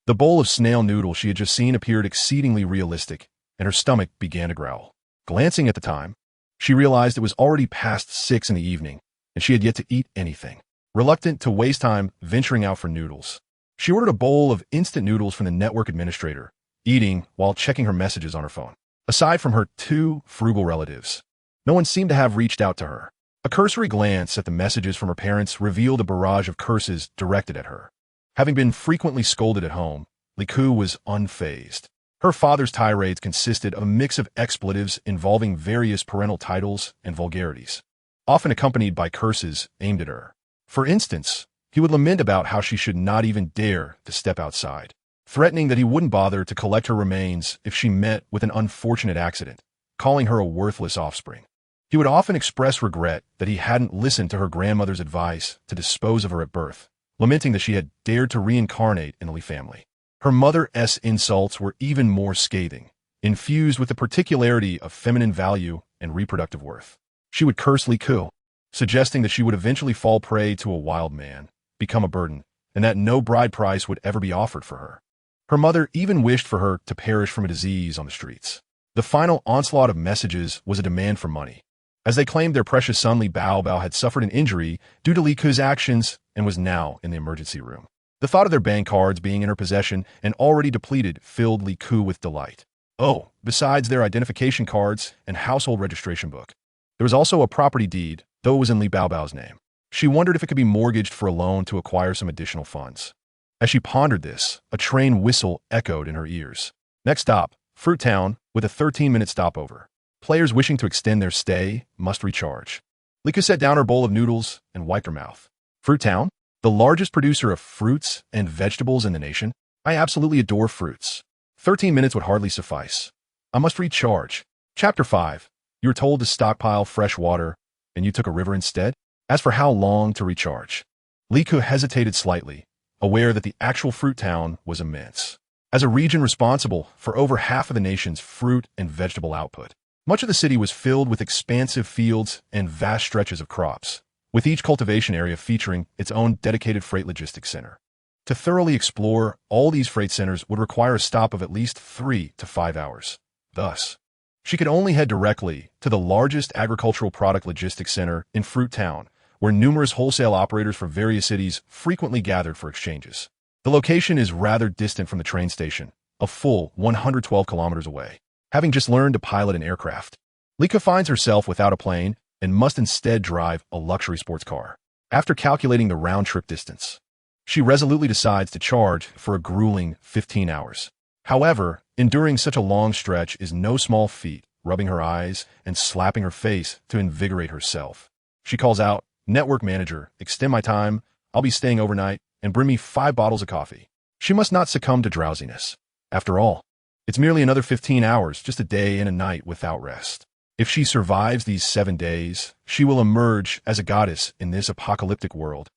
A: The bowl of snail noodle she had just seen appeared exceedingly realistic, and her stomach began to growl. Glancing at the time, she realized it was already past 6 in the evening, and she had yet to eat anything. Reluctant to waste time venturing out for noodles, she ordered a bowl of instant noodles from the network administrator, eating while checking her messages on her phone. Aside from her two frugal relatives, no one seemed to have reached out to her. A cursory glance at the messages from her parents revealed a barrage of curses directed at her. Having been frequently scolded at home, Li Ku was unfazed. Her father's tirades consisted of a mix of expletives involving various parental titles and vulgarities, often accompanied by curses aimed at her. For instance, he would lament about how she should not even dare to step outside, threatening that he wouldn't bother to collect her remains if she met with an unfortunate accident, calling her a worthless offspring. He would often express regret that he hadn't listened to her grandmother's advice to dispose of her at birth, lamenting that she had dared to reincarnate in the Li family. Her mother's insults were even more scathing, infused with the particularity of feminine value and reproductive worth. She would curse Li Ku, suggesting that she would eventually fall prey to a wild man, become a burden, and that no bride price would ever be offered for her. Her mother even wished for her to perish from a disease on the streets. The final onslaught of messages was a demand for money. as they claimed their precious son Li Baobao had suffered an injury due to Li Ke's actions and was now in the emergency room. The thought of their bank cards being in her possession and already depleted filled Li Ke with delight. Oh, besides their identification cards and household registration book, there was also a property deed, though it was in Li Baobao's name. She wondered if it could be mortgaged for a loan to acquire some additional funds. As she pondered this, a train whistle echoed in her ears. Next stop, Fruit Town, with a 13-minute stopover. Players wishing to extend their stay must recharge. Li Ke set down her bowl of noodles and wiped her mouth. Fruit Town? The largest producer of fruits and vegetables in the nation? I absolutely adore fruits. 13 minutes would hardly suffice. I must recharge. Chapter 5. You were told to stockpile fresh water, and you took a river instead? As for how long to recharge? Li Ke hesitated slightly, aware that the actual Fruit Town was immense. As a region responsible for over half of the nation's fruit and vegetable output, much of the city was filled with expansive fields and vast stretches of crops, with each cultivation area featuring its own dedicated freight logistics center. To thoroughly explore all these freight centers would require a stop of at least 3 to 5 hours. Thus, she could only head directly to the largest agricultural product logistics center in Fruit Town, where numerous wholesale operators from various cities frequently gathered for exchanges. The location is rather distant from the train station, a full 112 kilometers away. Having just learned to pilot an aircraft, Li Ke finds herself without a plane and must instead drive a luxury sports car. After calculating the round-trip distance, she resolutely decides to charge for a grueling 15 hours. However, enduring such a long stretch is no small feat, rubbing her eyes and slapping her face to invigorate herself. She calls out, "Network manager, extend my time. I'll be staying overnight, and bring me 5 bottles of coffee." She must not succumb to drowsiness. After all, it's merely another 15 hours, just a day and a night without rest. If she survives these 7 days, she will emerge as a goddess in this apocalyptic world.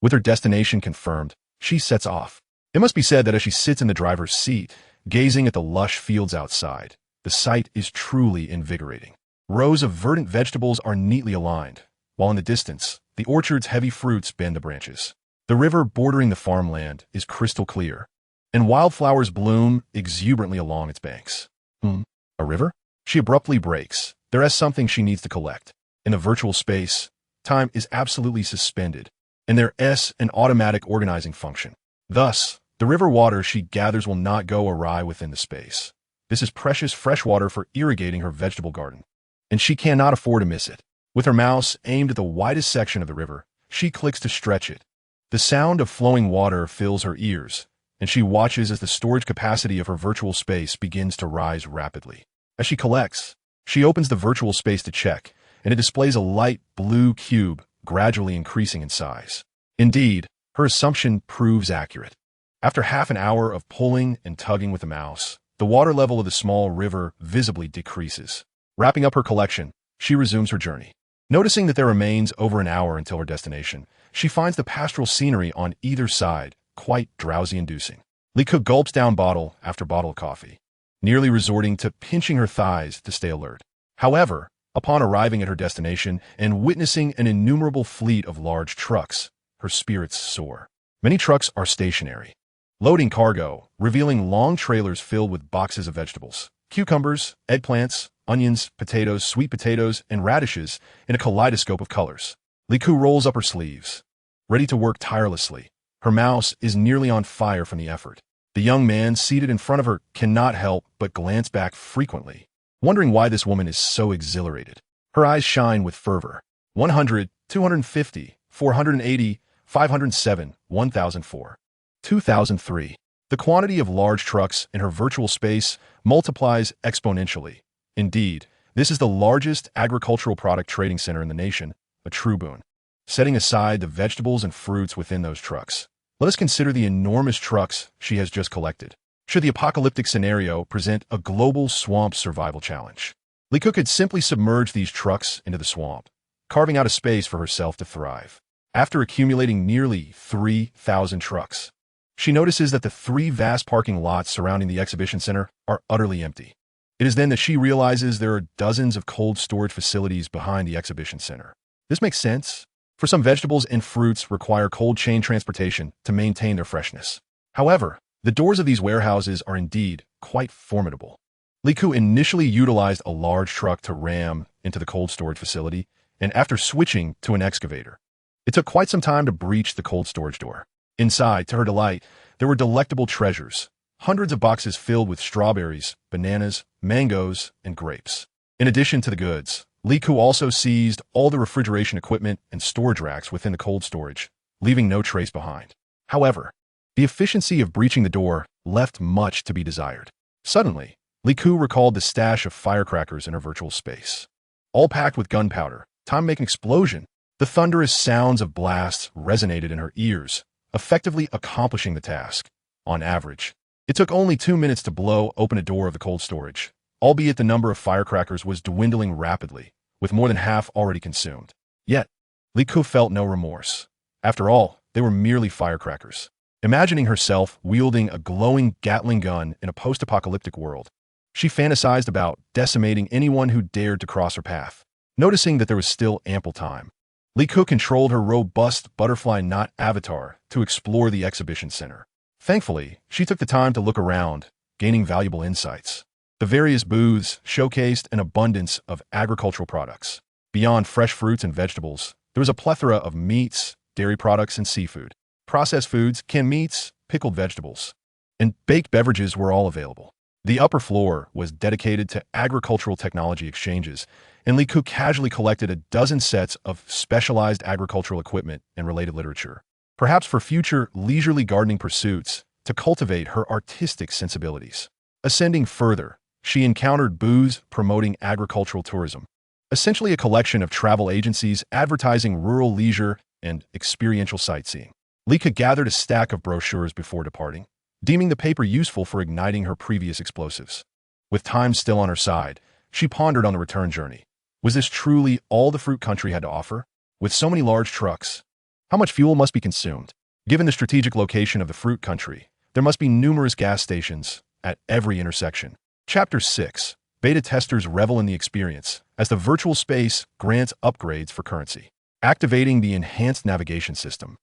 A: With her destination confirmed, she sets off. It must be said that as she sits in the driver's seat, gazing at the lush fields outside, the sight is truly invigorating. Rows of verdant vegetables are neatly aligned, while in the distance, the orchard's heavy fruits bend the branches. The river bordering the farmland is crystal clear, and wildflowers bloom exuberantly along its banks. A river? She abruptly breaks. There is something she needs to collect. In the virtual space, time is absolutely suspended, and there is an automatic organizing function. Thus, the river water she gathers will not go awry within the space. This is precious fresh water for irrigating her vegetable garden, and she cannot afford to miss it. With her mouse aimed at the widest section of the river, she clicks to stretch it. The sound of flowing water fills her ears, and she watches as the storage capacity of her virtual space begins to rise rapidly. As she collects, she opens the virtual space to check, and it displays a light blue cube gradually increasing in size. Indeed, her assumption proves accurate. After half an hour of pulling and tugging with the mouse, the water level of the small river visibly decreases. Wrapping up her collection, she resumes her journey. Noticing that there remains over an hour until her destination, she finds the pastoral scenery on either side quite drowsy-inducing. Li Ke gulps down bottle after bottle of coffee, nearly resorting to pinching her thighs to stay alert. However, upon arriving at her destination and witnessing an innumerable fleet of large trucks, her spirits soar. Many trucks are stationary, loading cargo, revealing long trailers filled with boxes of vegetables, cucumbers, eggplants, onions, potatoes, sweet potatoes, and radishes in a kaleidoscope of colors. Li Ke rolls up her sleeves, ready to work tirelessly. Her mouse is nearly on fire from the effort. The young man seated in front of her cannot help but glance back frequently, wondering why this woman is so exhilarated. Her eyes shine with fervor. 100, 250, 480, 507, 1004. 2003. The quantity of large trucks in her virtual space multiplies exponentially. Indeed, this is the largest agricultural product trading center in the nation, a true boon. Setting aside the vegetables and fruits within those trucks, let us consider the enormous trucks she has just collected. Should the apocalyptic scenario present a global swamp survival challenge, Li Ke could simply submerge these trucks into the swamp, carving out a space for herself to thrive. After accumulating nearly 3,000 trucks, she notices that the 3 vast parking lots surrounding the exhibition center are utterly empty. It is then that she realizes there are dozens of cold storage facilities behind the exhibition center. This makes sense, for some vegetables and fruits require cold chain transportation to maintain their freshness. However, the doors of these warehouses are indeed quite formidable. Li Ku initially utilized a large truck to ram into the cold storage facility, and after switching to an excavator, it took quite some time to breach the cold storage door. Inside, to her delight, there were delectable treasures, hundreds of boxes filled with strawberries, bananas, mangoes, and grapes. In addition to the goods, Li Ku also seized all the refrigeration equipment and storage racks within the cold storage, leaving no trace behind. However, the efficiency of breaching the door left much to be desired. Suddenly, Li Ku recalled the stash of firecrackers in her virtual space. All packed with gunpowder, time to make an explosion. The thunderous sounds of blasts resonated in her ears, effectively accomplishing the task. On average, it took only 2 minutes to blow open a door of the cold storage, albeit the number of firecrackers was dwindling rapidly, with more than half already consumed. Yet, Li Ku felt no remorse. After all, they were merely firecrackers. Imagining herself wielding a glowing Gatling gun in a post-apocalyptic world, she fantasized about decimating anyone who dared to cross her path. Noticing that there was still ample time, Li Ku controlled her robust butterfly knot avatar to explore the exhibition center. Thankfully, she took the time to look around, gaining valuable insights. The various booths showcased an abundance of agricultural products. Beyond fresh fruits and vegetables, there was a plethora of meats, dairy products, and seafood. Processed foods, canned meats, pickled vegetables, and baked beverages were all available. The upper floor was dedicated to agricultural technology exchanges, and Li Ku casually collected a dozen sets of specialized agricultural equipment and related literature, perhaps for future leisurely gardening pursuits to cultivate her artistic sensibilities. Ascending further, she encountered booths promoting agricultural tourism, essentially a collection of travel agencies advertising rural leisure and experiential sightseeing. Li Ku gathered a stack of brochures before departing, deeming the paper useful for igniting her previous explosives. With time still on her side, she pondered on the return journey. Was this truly all the fruit country had to offer? With so many large trucks, how much fuel must be consumed? Given the strategic location of the fruit country, there must be numerous gas stations at every intersection. Chapter 6. Beta testers revel in the experience as the virtual space grants upgrades for currency. Activating the enhanced navigation system,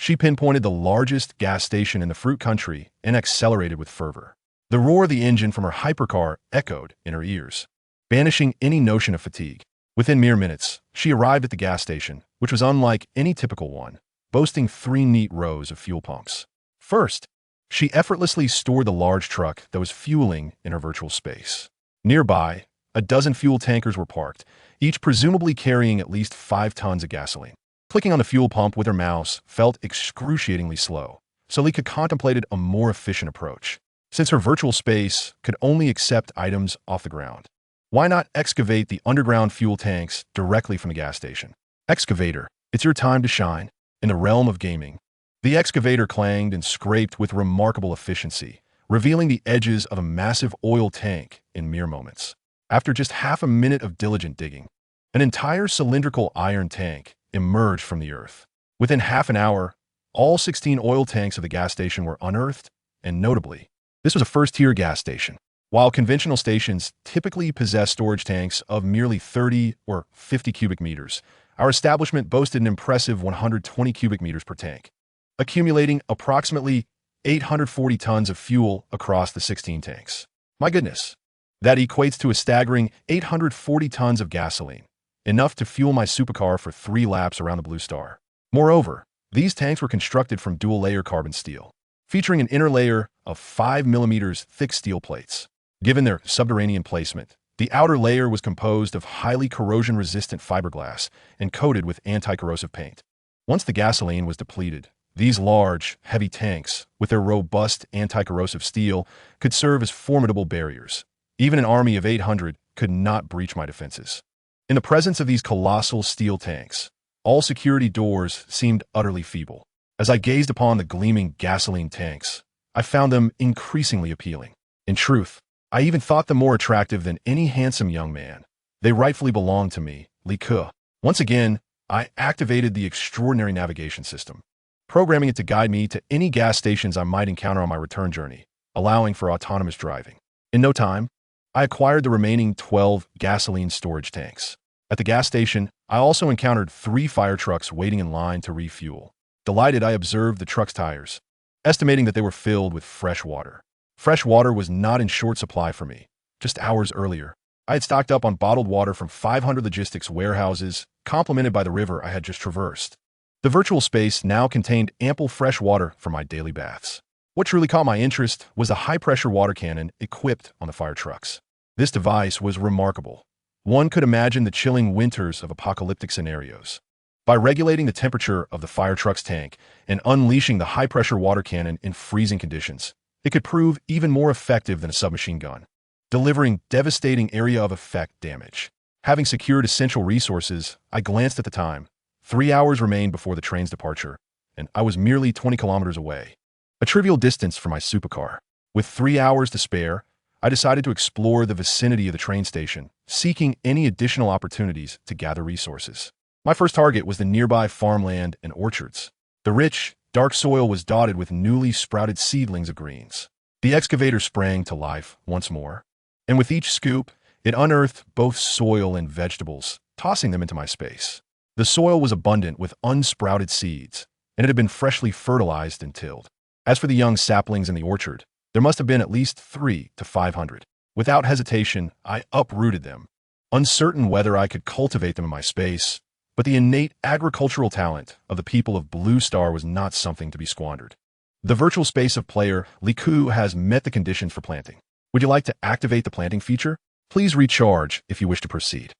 A: she pinpointed the largest gas station in the fruit country and accelerated with fervor. The roar of the engine from her hypercar echoed in her ears, banishing any notion of fatigue. Within mere minutes, she arrived at the gas station, which was unlike any typical one, boasting 3 neat rows of fuel pumps. First, she effortlessly stored the large truck that was fueling in her virtual space. Nearby, a dozen fuel tankers were parked, each presumably carrying at least 5 tons of gasoline. Clicking on the fuel pump with her mouse felt excruciatingly slow, so Li Ku contemplated a more efficient approach. Since her virtual space could only accept items off the ground, why not excavate the underground fuel tanks directly from the gas station? Excavator, it's your time to shine. In the realm of gaming, the excavator clanged and scraped with remarkable efficiency, revealing the edges of a massive oil tank in mere moments. After just half a minute of diligent digging, an entire cylindrical iron tank emerged from the earth. Within half an hour, all 16 oil tanks of the gas station were unearthed, and notably, this was a first-tier gas station. While conventional stations typically possess storage tanks of merely 30 or 50 cubic meters, our establishment boasted an impressive 120 cubic meters per tank, accumulating approximately 840 tons of fuel across the 16 tanks. My goodness, that equates to a staggering 840 tons of gasoline, enough to fuel my supercar for 3 laps around the Blue Star. Moreover, these tanks were constructed from dual-layer carbon steel, featuring an inner layer of 5 millimeters thick steel plates. Given their subterranean placement, the outer layer was composed of highly corrosion-resistant fiberglass and coated with anti-corrosive paint. Once the gasoline was depleted, these large, heavy tanks, with their robust anti-corrosive steel, could serve as formidable barriers. Even an army of 800 could not breach my defenses. In the presence of these colossal steel tanks, all security doors seemed utterly feeble. As I gazed upon the gleaming gasoline tanks, I found them increasingly appealing. In truth, I even thought them more attractive than any handsome young man. They rightfully belonged to me, Li Ku. Once again, I activated the extraordinary navigation system, programming it to guide me to any gas stations I might encounter on my return journey, allowing for autonomous driving. In no time, I acquired the remaining 12 gasoline storage tanks. At the gas station, I also encountered 3 fire trucks waiting in line to refuel. Delighted, I observed the truck's tires, estimating that they were filled with fresh water. Fresh water was not in short supply for me, Just hours earlier, I had stocked up on bottled water from 500 logistics warehouses, complemented by the river I had just traversed. The virtual space now contained ample fresh water for my daily baths. What truly caught my interest was the high-pressure water cannon equipped on the fire trucks. This device was remarkable. One could imagine the chilling winters of apocalyptic scenarios. By regulating the temperature of the fire truck's tank and unleashing the high-pressure water cannon in freezing conditions, it could prove even more effective than a submachine gun, delivering devastating area of effect damage. Having secured essential resources, I glanced at the time. 3 hours remained before the train's departure, and I was merely 20 kilometers away. A trivial distance for my supercar. With 3 hours to spare, I decided to explore the vicinity of the train station, seeking any additional opportunities to gather resources. My first target was the nearby farmland and orchards. The rich, dark soil was dotted with newly sprouted seedlings of greens. The excavator sprang to life once more, and with each scoop, it unearthed both soil and vegetables, tossing them into my space. The soil was abundant with unsprouted seeds, and it had been freshly fertilized and tilled. As for the young saplings in the orchard, there must have been at least 300 to 500. Without hesitation, I uprooted them, uncertain whether I could cultivate them in my space, but the innate agricultural talent of the people of Blue Star was not something to be squandered. The virtual space of player Liku has met the conditions for planting. Would you like to activate the planting feature? Please recharge if you wish to proceed.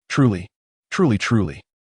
A: Truly.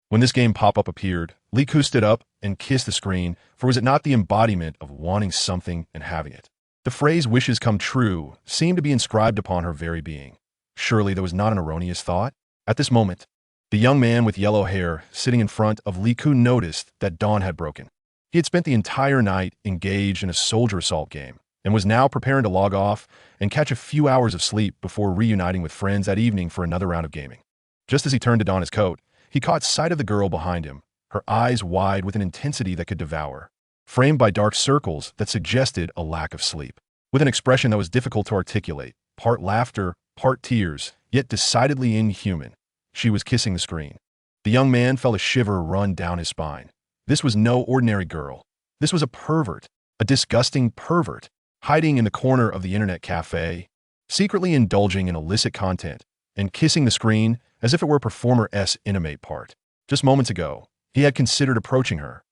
A: When this game pop-up appeared, Liku stood up and kissed the screen, for was it not the embodiment of wanting something and having it? The phrase wishes come true seemed to be inscribed upon her very being. Surely there was not an erroneous thought? At this moment, the young man with yellow hair sitting in front of Liku noticed that dawn had broken. He had spent the entire night engaged in a soldier assault game and was now preparing to log off and catch a few hours of sleep before reuniting with friends that evening for another round of gaming. Just as he turned to don his coat, he caught sight of the girl behind him, her eyes wide with an intensity that could devour, framed by dark circles that suggested a lack of sleep. With an expression that was difficult to articulate, part laughter, part tears, yet decidedly inhuman, she was kissing the screen. The young man felt a shiver run down his spine. This was no ordinary girl. This was a pervert, a disgusting pervert, hiding in the corner of the internet cafe, secretly indulging in illicit content, and kissing the screen as if it were a performer's intimate part. Just moments ago, he had considered approaching her,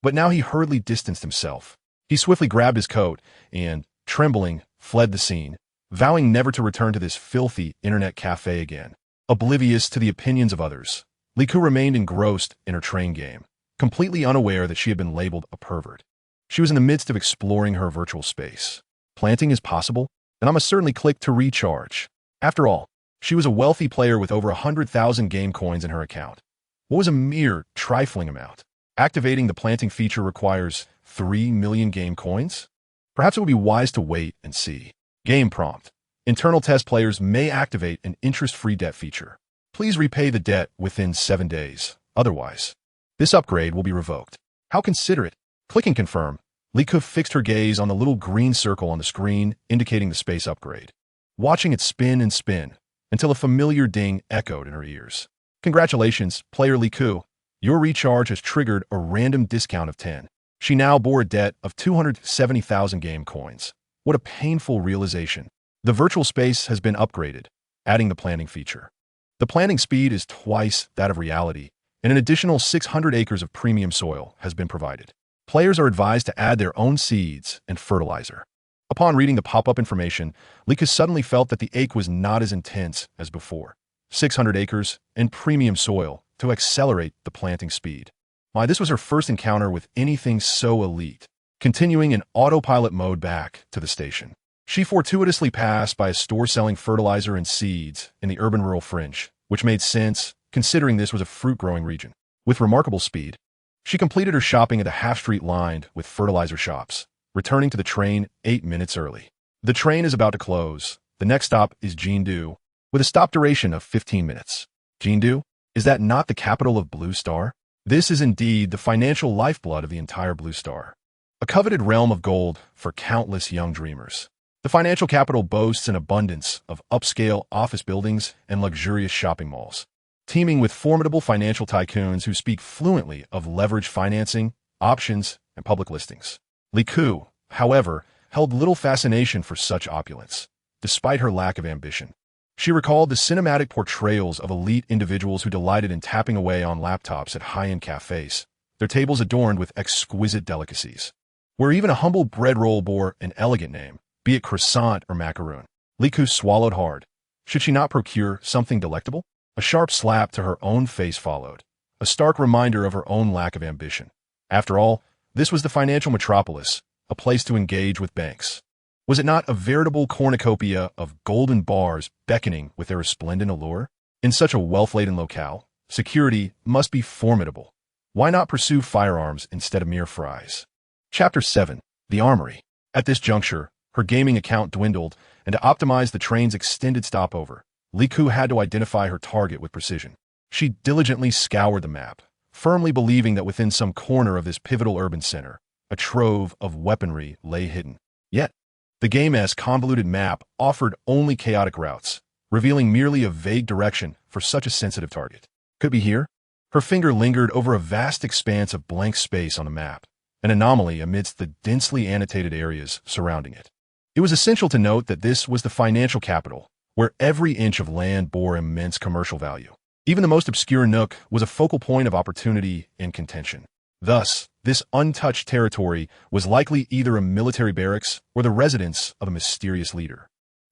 A: but now he hurriedly distanced himself. He swiftly grabbed his coat and, trembling, fled the scene, vowing never to return to this filthy internet cafe again. Oblivious to the opinions of others, Liku remained engrossed in her train game, completely unaware that she had been labeled a pervert. She was in the midst of exploring her virtual space. Planting is possible, and I must certainly click to recharge. After all, she was a wealthy player with over 100,000 game coins in her account. What was a mere trifling amount? Activating the planting feature requires 3 million game coins? Perhaps it would be wise to wait and see. Game prompt. Internal test players may activate an interest-free debt feature. Please repay the debt within 7 days. Otherwise, this upgrade will be revoked. How considerate. Clicking confirm, Liku fixed her gaze on the little green circle on the screen indicating the space upgrade, watching it spin and spin until a familiar ding echoed in her ears. Congratulations, player Liku. Your recharge has triggered a random discount of 10. She now bore a debt of 270,000 game coins. What a painful realization. The virtual space has been upgraded, adding the planting feature. The planting speed is twice that of reality, and an additional 600 acres of premium soil has been provided. Players are advised to add their own seeds and fertilizer. Upon reading the pop-up information, Liku suddenly felt that the ache was not as intense as before. 600 acres and premium soil to accelerate the planting speed. Why, this was her first encounter with anything so elite. Continuing in autopilot mode back to the station, she fortuitously passed by a store selling fertilizer and seeds in the urban-rural fringe, which made sense considering this was a fruit-growing region. With remarkable speed, she completed her shopping at a half-street lined with fertilizer shops, returning to the train 8 minutes early. The train is about to close. The next stop is Jindu, with a stop duration of 15 minutes. Jindu? Is that not the capital of Blue Star? This is indeed the financial lifeblood of the entire Blue Star, a coveted realm of gold for countless young dreamers. The financial capital boasts an abundance of upscale office buildings and luxurious shopping malls, teeming with formidable financial tycoons who speak fluently of leveraged financing, options, and public listings. Liku, however, held little fascination for such opulence, despite her lack of ambition. She recalled the cinematic portrayals of elite individuals who delighted in tapping away on laptops at high-end cafes, their tables adorned with exquisite delicacies, where even a humble bread roll bore an elegant name, be it croissant or macaroon. Liku swallowed hard. Should she not procure something delectable? A sharp slap to her own face followed, a stark reminder of her own lack of ambition. After all, this was the financial metropolis, a place to engage with banks. Was it not a veritable cornucopia of golden bars beckoning with their resplendent allure? In such a wealth-laden locale, security must be formidable. Why not pursue firearms instead of mere fries? Chapter 7. The Armory. At this juncture, her gaming account dwindled, and to optimize the train's extended stopover, Liku had to identify her target with precision. She diligently scoured the map, firmly believing that within some corner of this pivotal urban center, a trove of weaponry lay hidden. Yet, the game's convoluted map offered only chaotic routes, revealing merely a vague direction for such a sensitive target. Could it be here? Her finger lingered over a vast expanse of blank space on the map, an anomaly amidst the densely annotated areas surrounding it. It was essential to note that this was the financial capital, where every inch of land bore immense commercial value. Even the most obscure nook was a focal point of opportunity and contention. Thus, this untouched territory was likely either a military barracks or the residence of a mysterious leader.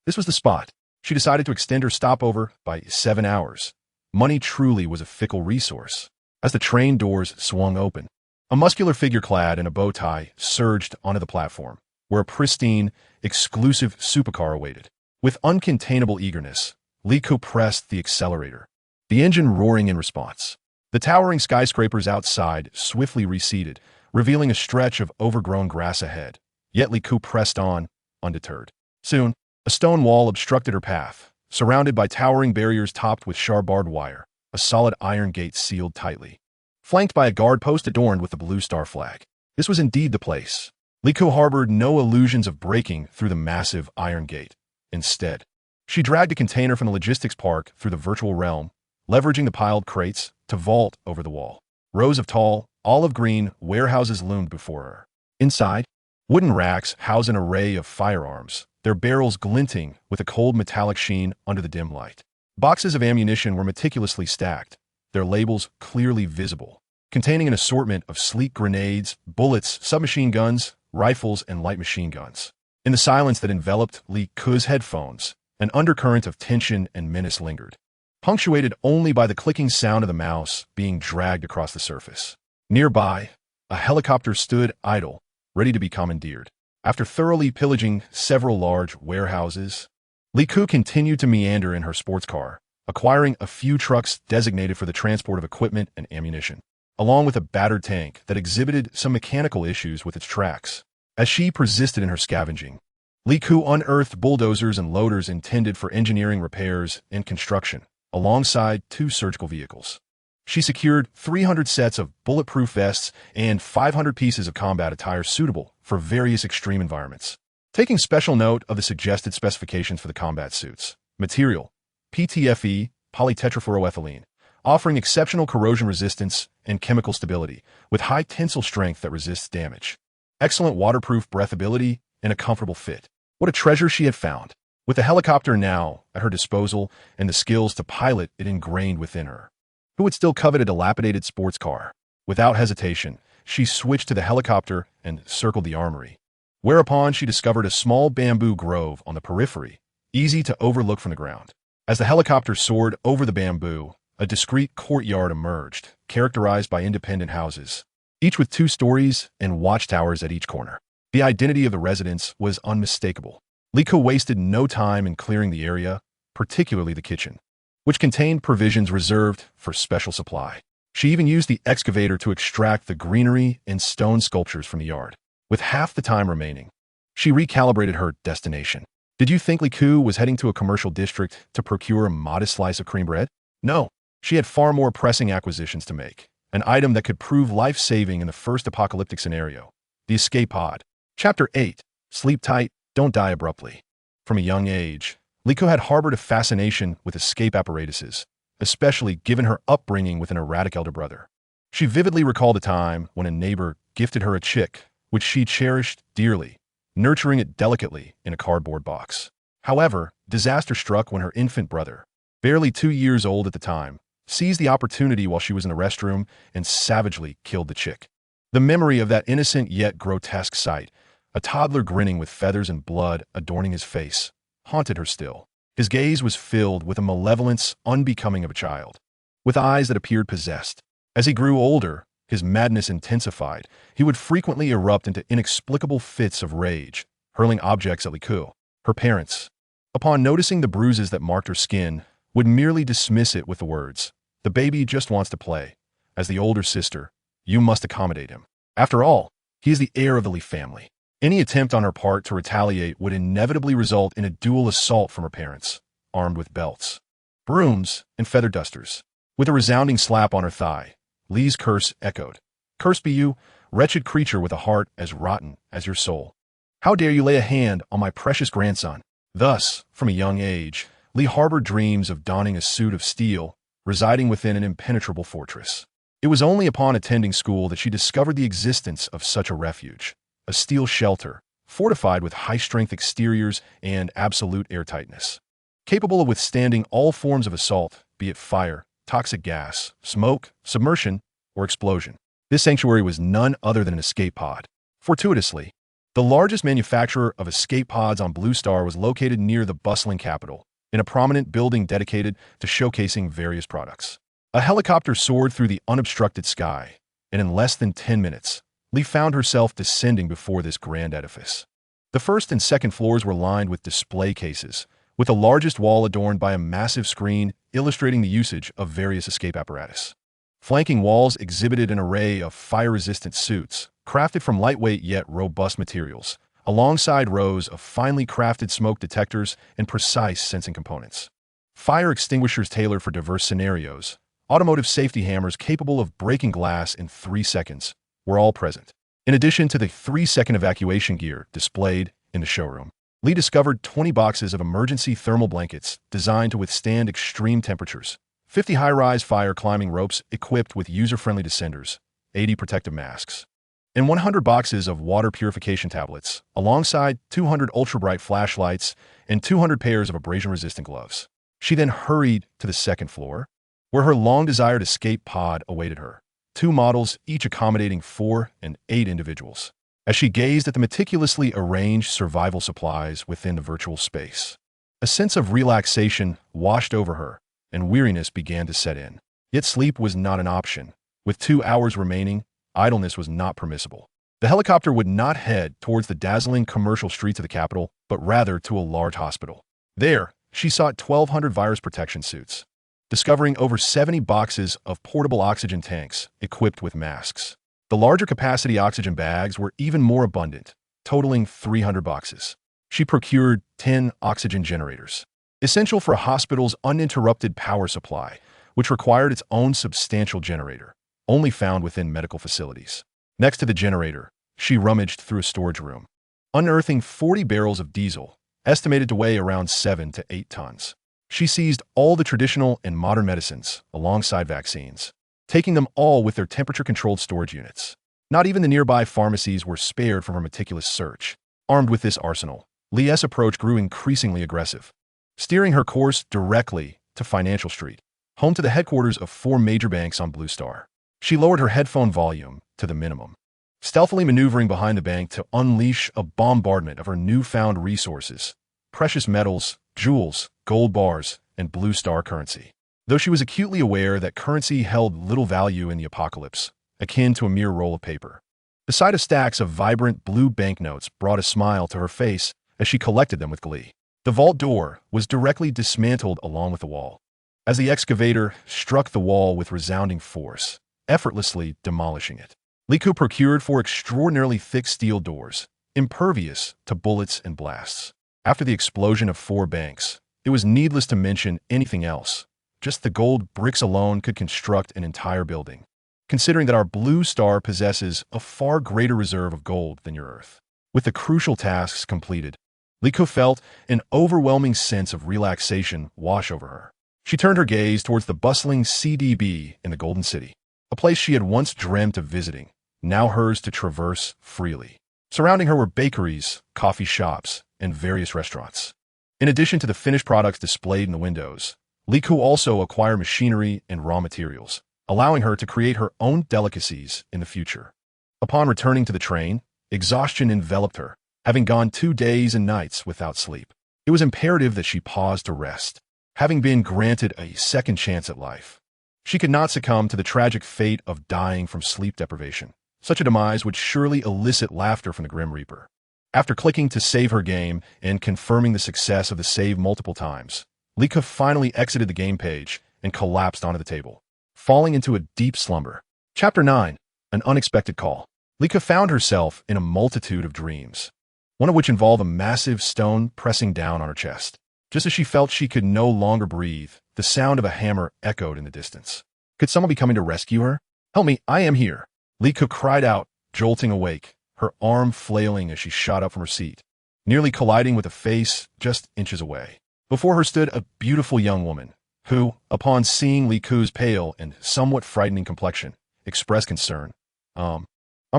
A: This was the spot. She decided to extend her stopover by 7 hours. Money truly was a fickle resource. As the train doors swung open, a muscular figure clad in a bow tie surged onto the platform, where a pristine, exclusive supercar awaited. With uncontainable eagerness, Liku pressed the accelerator, the engine roaring in response. The towering skyscrapers outside swiftly receded, revealing a stretch of overgrown grass ahead. Yet Liku pressed on, undeterred. Soon, a stone wall obstructed her path, surrounded by towering barriers topped with sharp barbed wire, a solid iron gate sealed tightly, flanked by a guard post adorned with the blue star flag. This was indeed the place. Liku harbored no illusions of breaking through the massive iron gate. Instead, she dragged a container from the logistics park through the virtual realm, leveraging the piled crates to vault over the wall. Rows of tall, olive-green warehouses loomed before her. Inside, wooden racks housed an array of firearms, their barrels glinting with a cold metallic sheen under the dim light. Boxes of ammunition were meticulously stacked, their labels clearly visible, containing an assortment of sleek grenades, bullets, submachine guns, rifles, and light machine guns. In the silence that enveloped Liku's headphones, an undercurrent of tension and menace lingered, punctuated only by the clicking sound of the mouse being dragged across the surface. Nearby, a helicopter stood idle, ready to be commandeered. After thoroughly pillaging several large warehouses, Liku continued to meander in her sports car, acquiring a few trucks designated for the transport of equipment and ammunition, along with a battered tank that exhibited some mechanical issues with its tracks. As she persisted in her scavenging, Liku unearthed bulldozers and loaders intended for engineering repairs and construction, alongside 2 surgical vehicles. She secured 300 sets of bulletproof vests and 500 pieces of combat attire suitable for various extreme environments. Taking special note of the suggested specifications for the combat suits. Material: PTFE, polytetrafluoroethylene, offering exceptional corrosion resistance and chemical stability, with high tensile strength that resists damage. Excellent waterproof breathability and a comfortable fit. What a treasure she had found! With the helicopter now at her disposal and the skills to pilot it ingrained within her, who would still covet a dilapidated sports car? Without hesitation, she switched to the helicopter and circled the armory, whereupon she discovered a small bamboo grove on the periphery, easy to overlook from the ground. As the helicopter soared over the bamboo, a discreet courtyard emerged, characterized by independent houses, each with 2 stories and watchtowers at each corner. The identity of the residence was unmistakable. Liku wasted no time in clearing the area, particularly the kitchen, which contained provisions reserved for special supply. She even used the excavator to extract the greenery and stone sculptures from the yard. With half the time remaining, she recalibrated her destination. Did you think Liku was heading to a commercial district to procure a modest slice of cream bread? No, she had far more pressing acquisitions to make, an item that could prove life-saving in the first apocalyptic scenario: the escape pod. Chapter 8. Sleep tight, don't die abruptly. From a young age, Liku had harbored a fascination with escape apparatuses, especially given her upbringing with an erratic elder brother. She vividly recalled a time when a neighbor gifted her a chick, which she cherished dearly, nurturing it delicately in a cardboard box. However, Disaster struck when her infant brother, barely 2 years old at the time, seized the opportunity while she was in the restroom and savagely killed the chick. The memory of that innocent yet grotesque sight, a toddler grinning with feathers and blood adorning his face, haunted her still. His gaze was filled with a malevolence unbecoming of a child, with eyes that appeared possessed. As he grew older, his madness intensified. He would frequently erupt into inexplicable fits of rage, hurling objects at Liku. Her parents, upon noticing the bruises that marked her skin, would merely dismiss it with the words, "The baby just wants to play." As the older sister, "You must accommodate him. After all, he is the heir of the Lee family." Any attempt on her part to retaliate would inevitably result in a dual assault from her parents, armed with belts, brooms, and feather dusters. With a resounding slap on her thigh, Lee's curse echoed. "Cursed be you, wretched creature with a heart as rotten as your soul. How dare you lay a hand on my precious grandson?" Thus, from a young age, Lee harbored dreams of donning a suit of steel, residing within an impenetrable fortress. It was only upon attending school that she discovered the existence of such a refuge, a steel shelter, fortified with high-strength exteriors and absolute airtightness, capable of withstanding all forms of assault, be it fire, toxic gas, smoke, submersion, or explosion. This sanctuary was none other than an escape pod. Fortuitously, the largest manufacturer of escape pods on Blue Star was located near the bustling capital, in a prominent building dedicated to showcasing various products. A helicopter soared through the unobstructed sky, and in less than 10 minutes, Lee found herself descending before this grand edifice. The first and second floors were lined with display cases, with the largest wall adorned by a massive screen illustrating the usage of various escape apparatus. Flanking walls exhibited an array of fire-resistant suits, crafted from lightweight yet robust materials, alongside rows of finely crafted smoke detectors and precise sensing components. Fire extinguishers tailored for diverse scenarios, automotive safety hammers capable of breaking glass in 3 seconds, were all present. In addition to the 3-second evacuation gear displayed in the showroom, Lee discovered 20 boxes of emergency thermal blankets designed to withstand extreme temperatures, 50 high-rise fire climbing ropes equipped with user-friendly descenders, 80 protective masks, and 100 boxes of water purification tablets, alongside 200 ultra-bright flashlights and 200 pairs of abrasion-resistant gloves. She then hurried to the second floor, where her long-desired escape pod awaited her. 2 models, each accommodating 4 and 8 individuals. As she gazed at the meticulously arranged survival supplies within the virtual space, a sense of relaxation washed over her, and weariness began to set in. Yet sleep was not an option. With 2 hours remaining, idleness was not permissible. The helicopter would not head towards the dazzling commercial streets of the capital, but rather to a large hospital. There, she sought 1,200 virus protection suits, discovering over 70 boxes of portable oxygen tanks equipped with masks. The larger capacity oxygen bags were even more abundant, totaling 300 boxes. She procured 10 oxygen generators, essential for a hospital's uninterrupted power supply, which required its own substantial generator, only found within medical facilities. Next to the generator, she rummaged through a storage room, unearthing 40 barrels of diesel, estimated to weigh around 7 to 8 tons. She seized all the traditional and modern medicines, alongside vaccines, taking them all with their temperature-controlled storage units. Not even the nearby pharmacies were spared from her meticulous search. Armed with this arsenal, Lee's approach grew increasingly aggressive, steering her course directly to Financial Street, home to the headquarters of 4 major banks on Blue Star. She lowered her headphone volume to the minimum, stealthily maneuvering behind the bank to unleash a bombardment of her newfound resources, precious metals, jewels, gold bars, and Blue Star currency. Though she was acutely aware that currency held little value in the apocalypse, akin to a mere roll of paper, the sight of stacks of vibrant blue banknotes brought a smile to her face as she collected them with glee. The vault door was directly dismantled along with the wall, as the excavator struck the wall with resounding force, effortlessly demolishing it. Liku procured 4 extraordinarily thick steel doors, impervious to bullets and blasts. After the explosion of 4 banks, it was needless to mention anything else. Just the gold bricks alone could construct an entire building, considering that our Blue Star possesses a far greater reserve of gold than your Earth. With the crucial tasks completed, Liku felt an overwhelming sense of relaxation wash over her. She turned her gaze towards the bustling CDB in the Golden City, a place she had once dreamt of visiting, now hers to traverse freely. Surrounding her were bakeries, coffee shops, and various restaurants. In addition to the finished products displayed in the windows, Li Ku also acquired machinery and raw materials, allowing her to create her own delicacies in the future. Upon returning to the train, exhaustion enveloped her, having gone 2 days and nights without sleep. It was imperative that she pause to rest, having been granted a second chance at life. She could not succumb to the tragic fate of dying from sleep deprivation. Such a demise would surely elicit laughter from the Grim Reaper. After clicking to save her game and confirming the success of the save multiple times, Lika finally exited the game page and collapsed onto the table, falling into a deep slumber. Chapter 9. An Unexpected Call. Lika found herself in a multitude of dreams, one of which involved a massive stone pressing down on her chest. Just as she felt she could no longer breathe, the sound of a hammer echoed in the distance. Could someone be coming to rescue her? Help me, I am here. Lika cried out, jolting awake, her arm flailing as she shot up from her seat, nearly colliding with a face just inches away. Before her stood a beautiful young woman, who, upon seeing Li Ku's pale and somewhat frightening complexion, expressed concern. I'm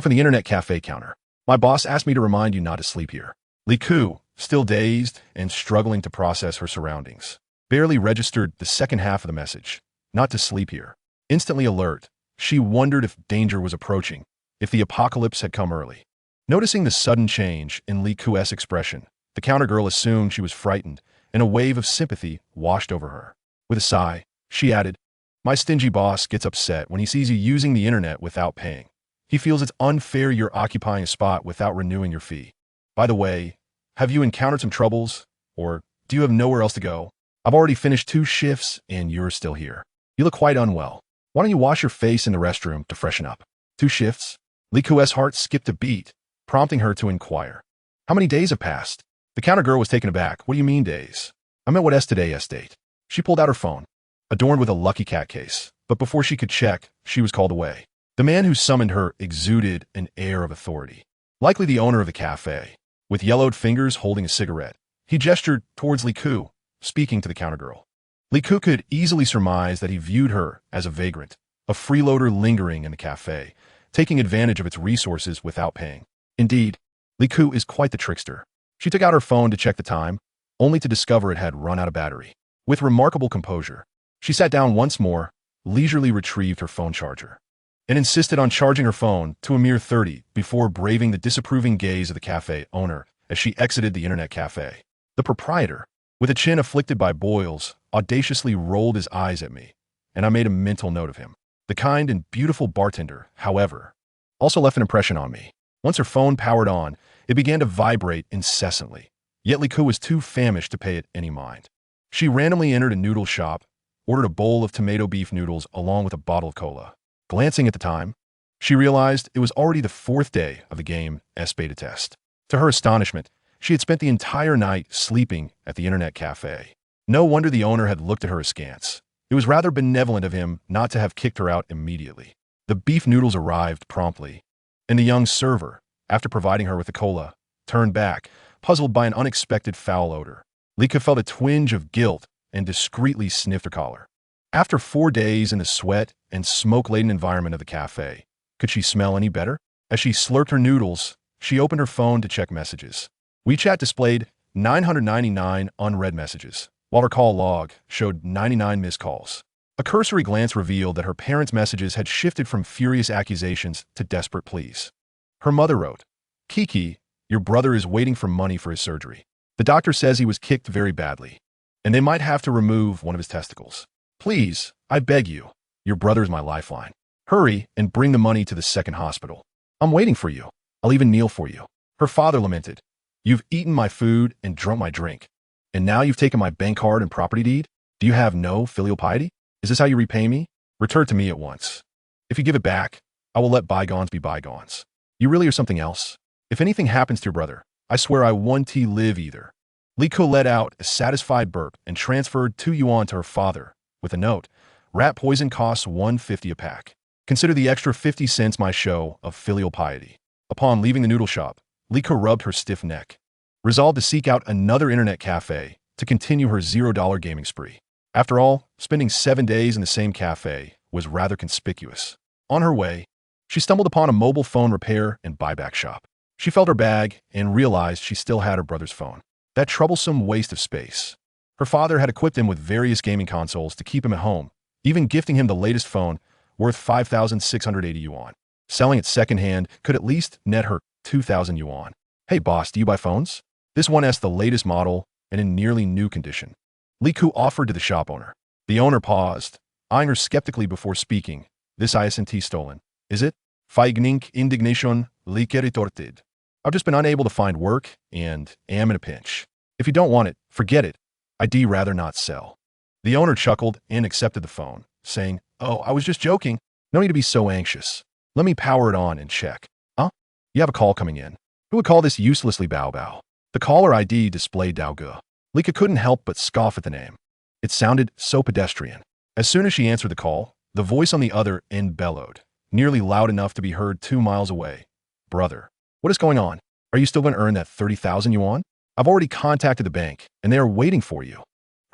A: from the internet cafe counter. My boss asked me to remind you not to sleep here. Li Ku, still dazed and struggling to process her surroundings, barely registered the second half of the message. Not to sleep here. Instantly alert, she wondered if danger was approaching, if the apocalypse had come early. Noticing the sudden change in Li Ku's expression, the counter girl assumed she was frightened, and a wave of sympathy washed over her. With a sigh, she added, "My stingy boss gets upset when he sees you using the internet without paying. He feels it's unfair you're occupying a spot without renewing your fee. By the way, have you encountered some troubles? Or do you have nowhere else to go? I've already finished 2 shifts and you're still here. You look quite unwell. Why don't you wash your face in the restroom to freshen up?" 2 shifts? Li Ku's heart skipped a beat, prompting her to inquire. How many days have passed? The counter girl was taken aback. What do you mean days? I meant what is today's date? She pulled out her phone, adorned with a Lucky Cat case, but before she could check, she was called away. The man who summoned her exuded an air of authority, likely the owner of the cafe. With yellowed fingers holding a cigarette, he gestured towards Li Ku, speaking to the counter girl. Li Ku could easily surmise that he viewed her as a vagrant, a freeloader lingering in the cafe, taking advantage of its resources without paying. Indeed, Li Ku is quite the trickster. She took out her phone to check the time, only to discover it had run out of battery. With remarkable composure, she sat down once more, leisurely retrieved her phone charger, and insisted on charging her phone to a mere 30 before braving the disapproving gaze of the cafe owner as she exited the internet cafe. The proprietor, with a chin afflicted by boils, audaciously rolled his eyes at me, and I made a mental note of him. The kind and beautiful bartender, however, also left an impression on me. Once her phone powered on, it began to vibrate incessantly, yet Li Ku was too famished to pay it any mind. She randomly entered a noodle shop, ordered a bowl of tomato beef noodles along with a bottle of cola. Glancing at the time, she realized it was already the 4th day of the game's beta test. To her astonishment, she had spent the entire night sleeping at the internet cafe. No wonder the owner had looked at her askance. It was rather benevolent of him not to have kicked her out immediately. The beef noodles arrived promptly, and the young server, after providing her with the cola, turned back, puzzled by an unexpected foul odor. Lika felt a twinge of guilt and discreetly sniffed her collar. After 4 days in the sweat and smoke-laden environment of the cafe, could she smell any better? As she slurped her noodles, she opened her phone to check messages. WeChat displayed 999 unread messages, while her call log showed 99 missed calls. A cursory glance revealed that her parents' messages had shifted from furious accusations to desperate pleas. Her mother wrote, "Kiki, your brother is waiting for money for his surgery. The doctor says he was kicked very badly, and they might have to remove one of his testicles. Please, I beg you. Your brother is my lifeline. Hurry and bring the money to the second hospital. I'm waiting for you. I'll even kneel for you." Her father lamented, "You've eaten my food and drunk my drink, and now you've taken my bank card and property deed? Do you have no filial piety? Is this how you repay me? Return to me at once. If you give it back, I will let bygones be bygones. You really are something else. If anything happens to your brother, I swear I won't live either." Li Ku let out a satisfied burp and transferred 2 yuan to her father, with a note, "Rat poison costs 150 a pack. Consider the extra 50 cents my show of filial piety." Upon leaving the noodle shop, Li Ku rubbed her stiff neck, resolved to seek out another internet cafe to continue her $0 gaming spree. After all, spending 7 days in the same cafe was rather conspicuous. On her way, she stumbled upon a mobile phone repair and buyback shop. She felt her bag and realized she still had her brother's phone. that troublesome waste of space. Her father had equipped him with various gaming consoles to keep him at home, even gifting him the latest phone worth 5,680 yuan. Selling it secondhand could at least net her 2,000 yuan. Hey boss, do you buy phones? This one has the latest model and in nearly new condition. Li Ku offered to the shop owner. The owner paused, eyeing her skeptically before speaking. This isn't stolen, is it? Feigning indignation, Li Ku retorted. I've just been unable to find work and am in a pinch. If you don't want it, forget it. I'd rather not sell. The owner chuckled and accepted the phone, saying, "Oh, I was just joking. No need to be so anxious. Let me power it on and check." Huh? You have a call coming in. Who would call this uselessly Bao Bao? The caller ID displayed Dao Ge. Li Ku couldn't help but scoff at the name. It sounded so pedestrian. As soon as she answered the call, the voice on the other end bellowed, nearly loud enough to be heard 2 miles away. "Brother, what is going on? Are you still going to earn that 30,000 yuan? I've already contacted the bank, and they are waiting for you.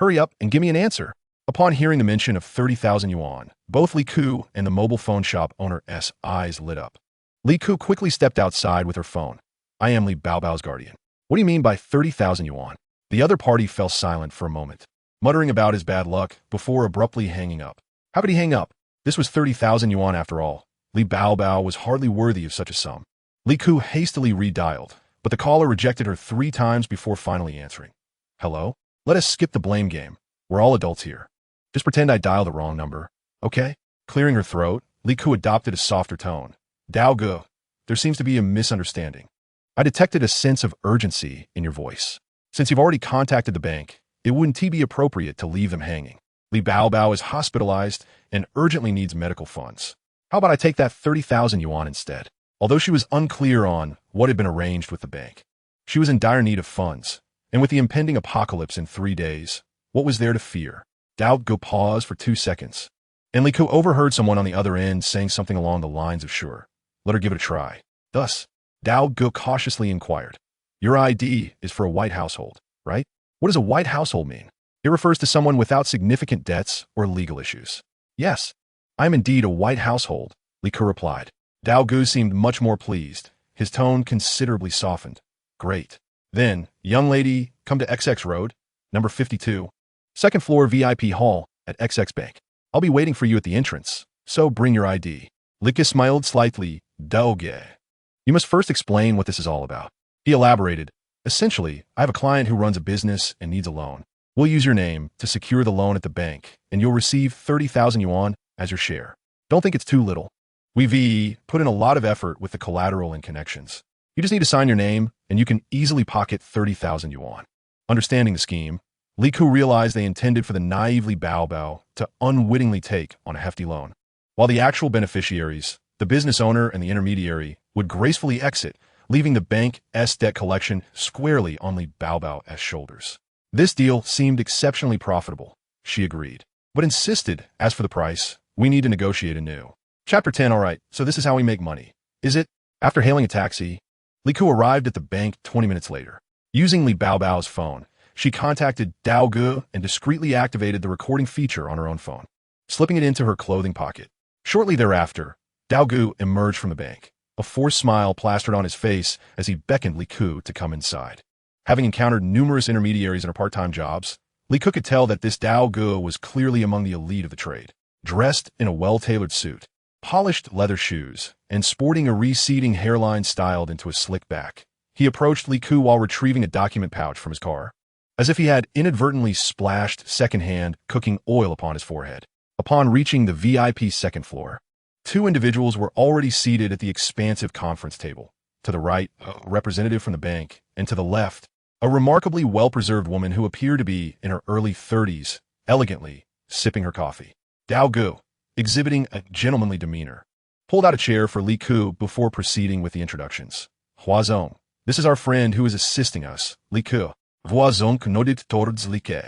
A: Hurry up and give me an answer." Upon hearing the mention of 30,000 yuan, both Li Ku and the mobile phone shop owner's eyes lit up. Li Ku quickly stepped outside with her phone. "I am Li Bao Bao's guardian. What do you mean by 30,000 yuan? The other party fell silent for a moment, muttering about his bad luck before abruptly hanging up. How could he hang up? This was 30,000 yuan after all. Li Bao Bao was hardly worthy of such a sum. Li Ku hastily redialed, but the caller rejected her 3 times before finally answering. "Hello? Let us skip the blame game. We're all adults here. Just pretend I dialed the wrong number, okay?" Clearing her throat, Li Ku adopted a softer tone. "Dao Ge, there seems to be a misunderstanding. I detected a sense of urgency in your voice. Since you've already contacted the bank, it wouldn't be appropriate to leave them hanging. Li Bao Bao is hospitalized and urgently needs medical funds. How about I take that 30,000 yuan instead?" Although she was unclear on what had been arranged with the bank, she was in dire need of funds, and with the impending apocalypse in 3 days, what was there to fear? Dao Ge paused for 2 seconds, and Li Ku overheard someone on the other end saying something along the lines of "Sure, let her give it a try." Thus, Dao Ge cautiously inquired, "Your ID is for a white household, right? What does a white household mean?" "It refers to someone without significant debts or legal issues." "Yes, I am indeed a white household," Li Ku replied. Dao Ge seemed much more pleased, his tone considerably softened. "Great. Then, young lady, come to XX Road, number 52, 2nd floor VIP hall at XX Bank. I'll be waiting for you at the entrance, so bring your ID." Li Ku smiled slightly. "Dao Ge, you must first explain what this is all about." He elaborated, "Essentially, I have a client who runs a business and needs a loan. We'll use your name to secure the loan at the bank, and you'll receive 30,000 yuan as your share. Don't think it's too little. We've put in a lot of effort with the collateral and connections. You just need to sign your name, and you can easily pocket 30,000 yuan." Understanding the scheme, Li Ku realized they intended for the naive Li Bao Bao to unwittingly take on a hefty loan, while the actual beneficiaries, the business owner and the intermediary, would gracefully exit, leaving the bank's debt collection squarely on Li Bao Bao's shoulders. This deal seemed exceptionally profitable, she agreed, but insisted, as for the price, we need to negotiate anew. Chapter 10. All right, so this is how we make money, is it? After hailing a taxi, Li Ku arrived at the bank 20 minutes later. Using Li Bao Bao's phone, she contacted Dao Ge and discreetly activated the recording feature on her own phone, slipping it into her clothing pocket. Shortly thereafter, Dao Ge emerged from the bank, a forced smile plastered on his face as he beckoned Li Ku to come inside. Having encountered numerous intermediaries in her part-time jobs, Li Ku could tell that this Dao Ge was clearly among the elite of the trade. Dressed in a well-tailored suit, polished leather shoes, and sporting a receding hairline styled into a slick back, he approached Li Ku while retrieving a document pouch from his car, as if he had inadvertently splashed second-hand cooking oil upon his forehead. Upon reaching the VIP 2nd floor, 2 individuals were already seated at the expansive conference table. To the right, a representative from the bank, and to the left, a remarkably well-preserved woman who appeared to be in her early 30s, elegantly sipping her coffee. Dao Ge, exhibiting a gentlemanly demeanor, pulled out a chair for Li Ku before proceeding with the introductions. "Huazong, this is our friend who is assisting us, Li Ku." Huazong nodded towards Li Ku,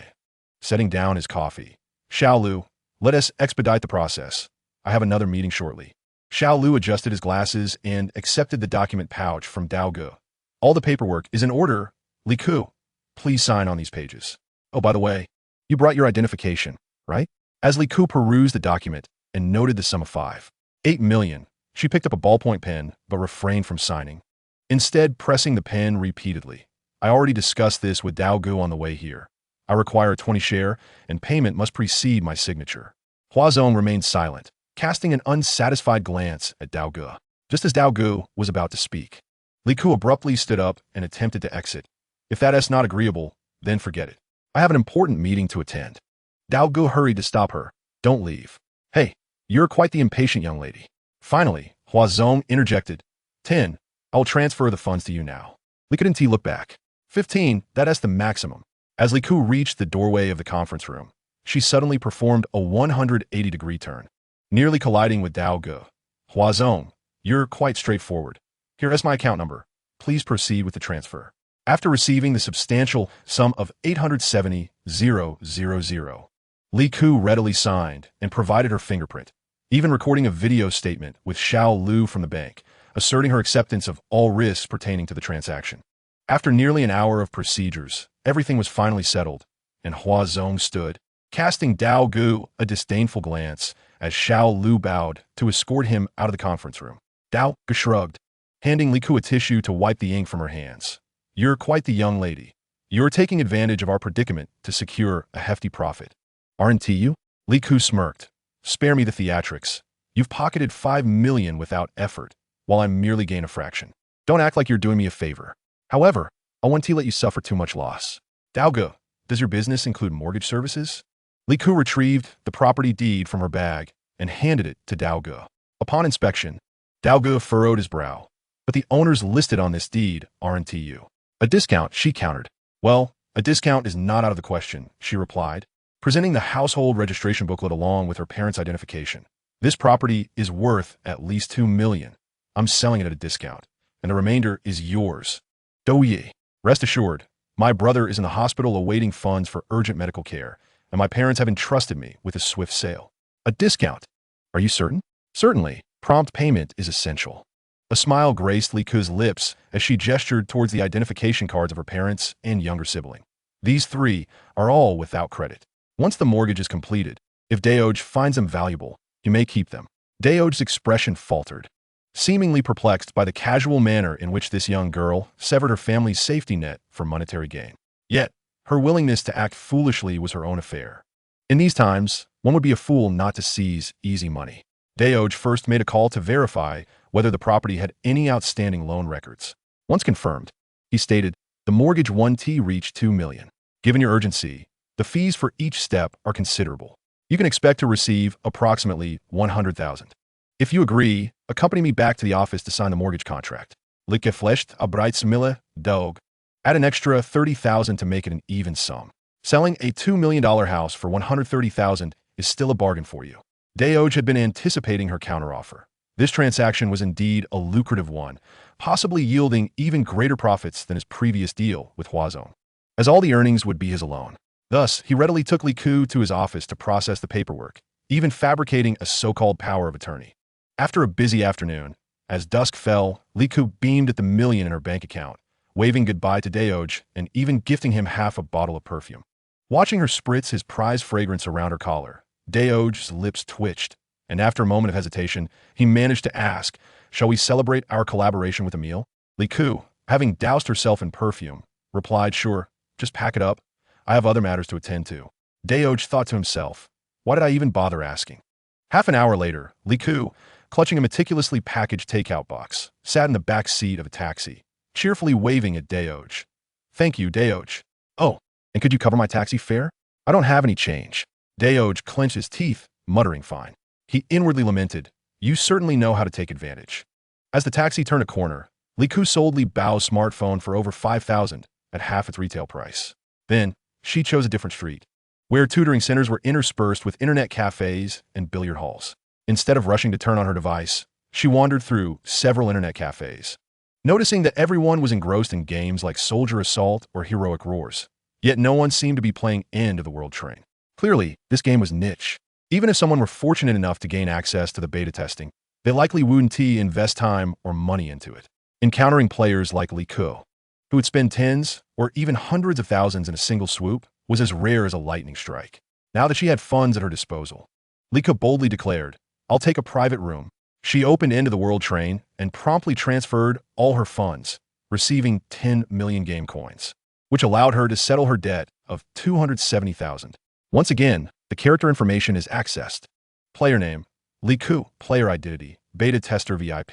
A: setting down his coffee. "Xiaolu, let us expedite the process. I have another meeting shortly." Xiaolu adjusted his glasses and accepted the document pouch from Dao Ge. "All the paperwork is in order, Li Ku. Please sign on these pages. Oh, by the way, you brought your identification, right?" As Li Ku perused the document and noted the sum of 5.8 million, she picked up a ballpoint pen but refrained from signing, instead pressing the pen repeatedly. I already discussed this with Dao Gu on the way here. I require a 20 share, and payment must precede my signature. Hua Zong remained silent, casting an unsatisfied glance at Dao Gu. Just as Dao Gu was about to speak, Li Ku abruptly stood up and attempted to exit. If that is not agreeable, then forget it. I have an important meeting to attend. Dao Gu hurried to stop her. Don't leave. Hey, you're quite the impatient young lady. Finally, Hua Zong interjected. 10. I will transfer the funds to you now. Li Ku looked back. 15. That's the maximum. As Li Ku reached the doorway of the conference room, she suddenly performed a 180-degree turn, nearly colliding with Dao Gu. Hua Zong, you're quite straightforward. Here is my account number. Please proceed with the transfer. After receiving the substantial sum of 870,000, Li Ku readily signed and provided her fingerprint, even recording a video statement with Xiao Lu from the bank, asserting her acceptance of all risks pertaining to the transaction. After nearly an hour of procedures, everything was finally settled, and Hua Zong stood, casting Dao Gu a disdainful glance as Xiao Lu bowed to escort him out of the conference room. Dao Gu shrugged, handing Li Ku a tissue to wipe the ink from her hands. You're quite the young lady. You're taking advantage of our predicament to secure a hefty profit. Aren't you? Li Ku smirked. Spare me the theatrics. You've pocketed 5 million without effort, while I merely gain a fraction. Don't act like you're doing me a favor. However, I won't let you suffer too much loss. Dao Gu, does your business include mortgage services? Li Ku retrieved the property deed from her bag and handed it to Dao Gu. Upon inspection, Dao Gu furrowed his brow. But the owners listed on this deed aren't you. A discount, she countered. Well, a discount is not out of the question, she replied, presenting the household registration booklet along with her parents' identification. This property is worth at least 2 million. I'm selling it at a discount, and the remainder is yours. Douyi, rest assured, my brother is in the hospital awaiting funds for urgent medical care, and my parents have entrusted me with a swift sale. A discount? Are you certain? Certainly, prompt payment is essential. A smile graced Li Ku's lips as she gestured towards the identification cards of her parents and younger sibling. These 3 are all without credit. Once the mortgage is completed, if Daoj finds them valuable, you may keep them. Daoj's expression faltered, seemingly perplexed by the casual manner in which this young girl severed her family's safety net for monetary gain. Yet, her willingness to act foolishly was her own affair. In these times, one would be a fool not to seize easy money. Daoj first made a call to verify whether the property had any outstanding loan records. Once confirmed, he stated, the mortgage 1T reached 2 million. Given your urgency, the fees for each step are considerable. You can expect to receive approximately 100,000. If you agree, accompany me back to the office to sign the mortgage contract. Like fleshed a bright simile, dog. Add an extra 30,000 to make it an even sum. Selling a $2 million house for 130,000 is still a bargain for you. Daoj had been anticipating her counteroffer. This transaction was indeed a lucrative one, possibly yielding even greater profits than his previous deal with Hua Zong, as all the earnings would be his alone. Thus, he readily took Li Ku to his office to process the paperwork, even fabricating a so-called power of attorney. After a busy afternoon, as dusk fell, Li Ku beamed at the million in her bank account, waving goodbye to Daoj and even gifting him half a bottle of perfume. Watching her spritz his prized fragrance around her collar, Daoj's lips twitched, and after a moment of hesitation, he managed to ask, shall we celebrate our collaboration with a meal? Li Ku, having doused herself in perfume, replied, sure, just pack it up. I have other matters to attend to. Daoj thought to himself, why did I even bother asking? Half an hour later, Li Ku, clutching a meticulously packaged takeout box, sat in the back seat of a taxi, cheerfully waving at Daoj. Thank you, Daoj. Oh, and could you cover my taxi fare? I don't have any change. Daoj clenched his teeth, muttering fine. He inwardly lamented, you certainly know how to take advantage. As the taxi turned a corner, Li Ku sold Li Bao's smartphone for over 5,000 at half its retail price. Then, she chose a different street, where tutoring centers were interspersed with internet cafes and billiard halls. Instead of rushing to turn on her device, she wandered through several internet cafes, noticing that everyone was engrossed in games like Soldier Assault or Heroic Roars, yet no one seemed to be playing End of the World Train. Clearly, this game was niche. Even if someone were fortunate enough to gain access to the beta testing, they likely wouldn't invest time or money into it. Encountering players like Li Ku, who would spend tens or even hundreds of thousands in a single swoop, was as rare as a lightning strike. Now that she had funds at her disposal, Li Ku boldly declared, I'll take a private room. She opened End of the World Train and promptly transferred all her funds, receiving 10 million game coins, which allowed her to settle her debt of 270,000. Once again, the character information is accessed. Player name, Liku. Player identity, beta tester VIP.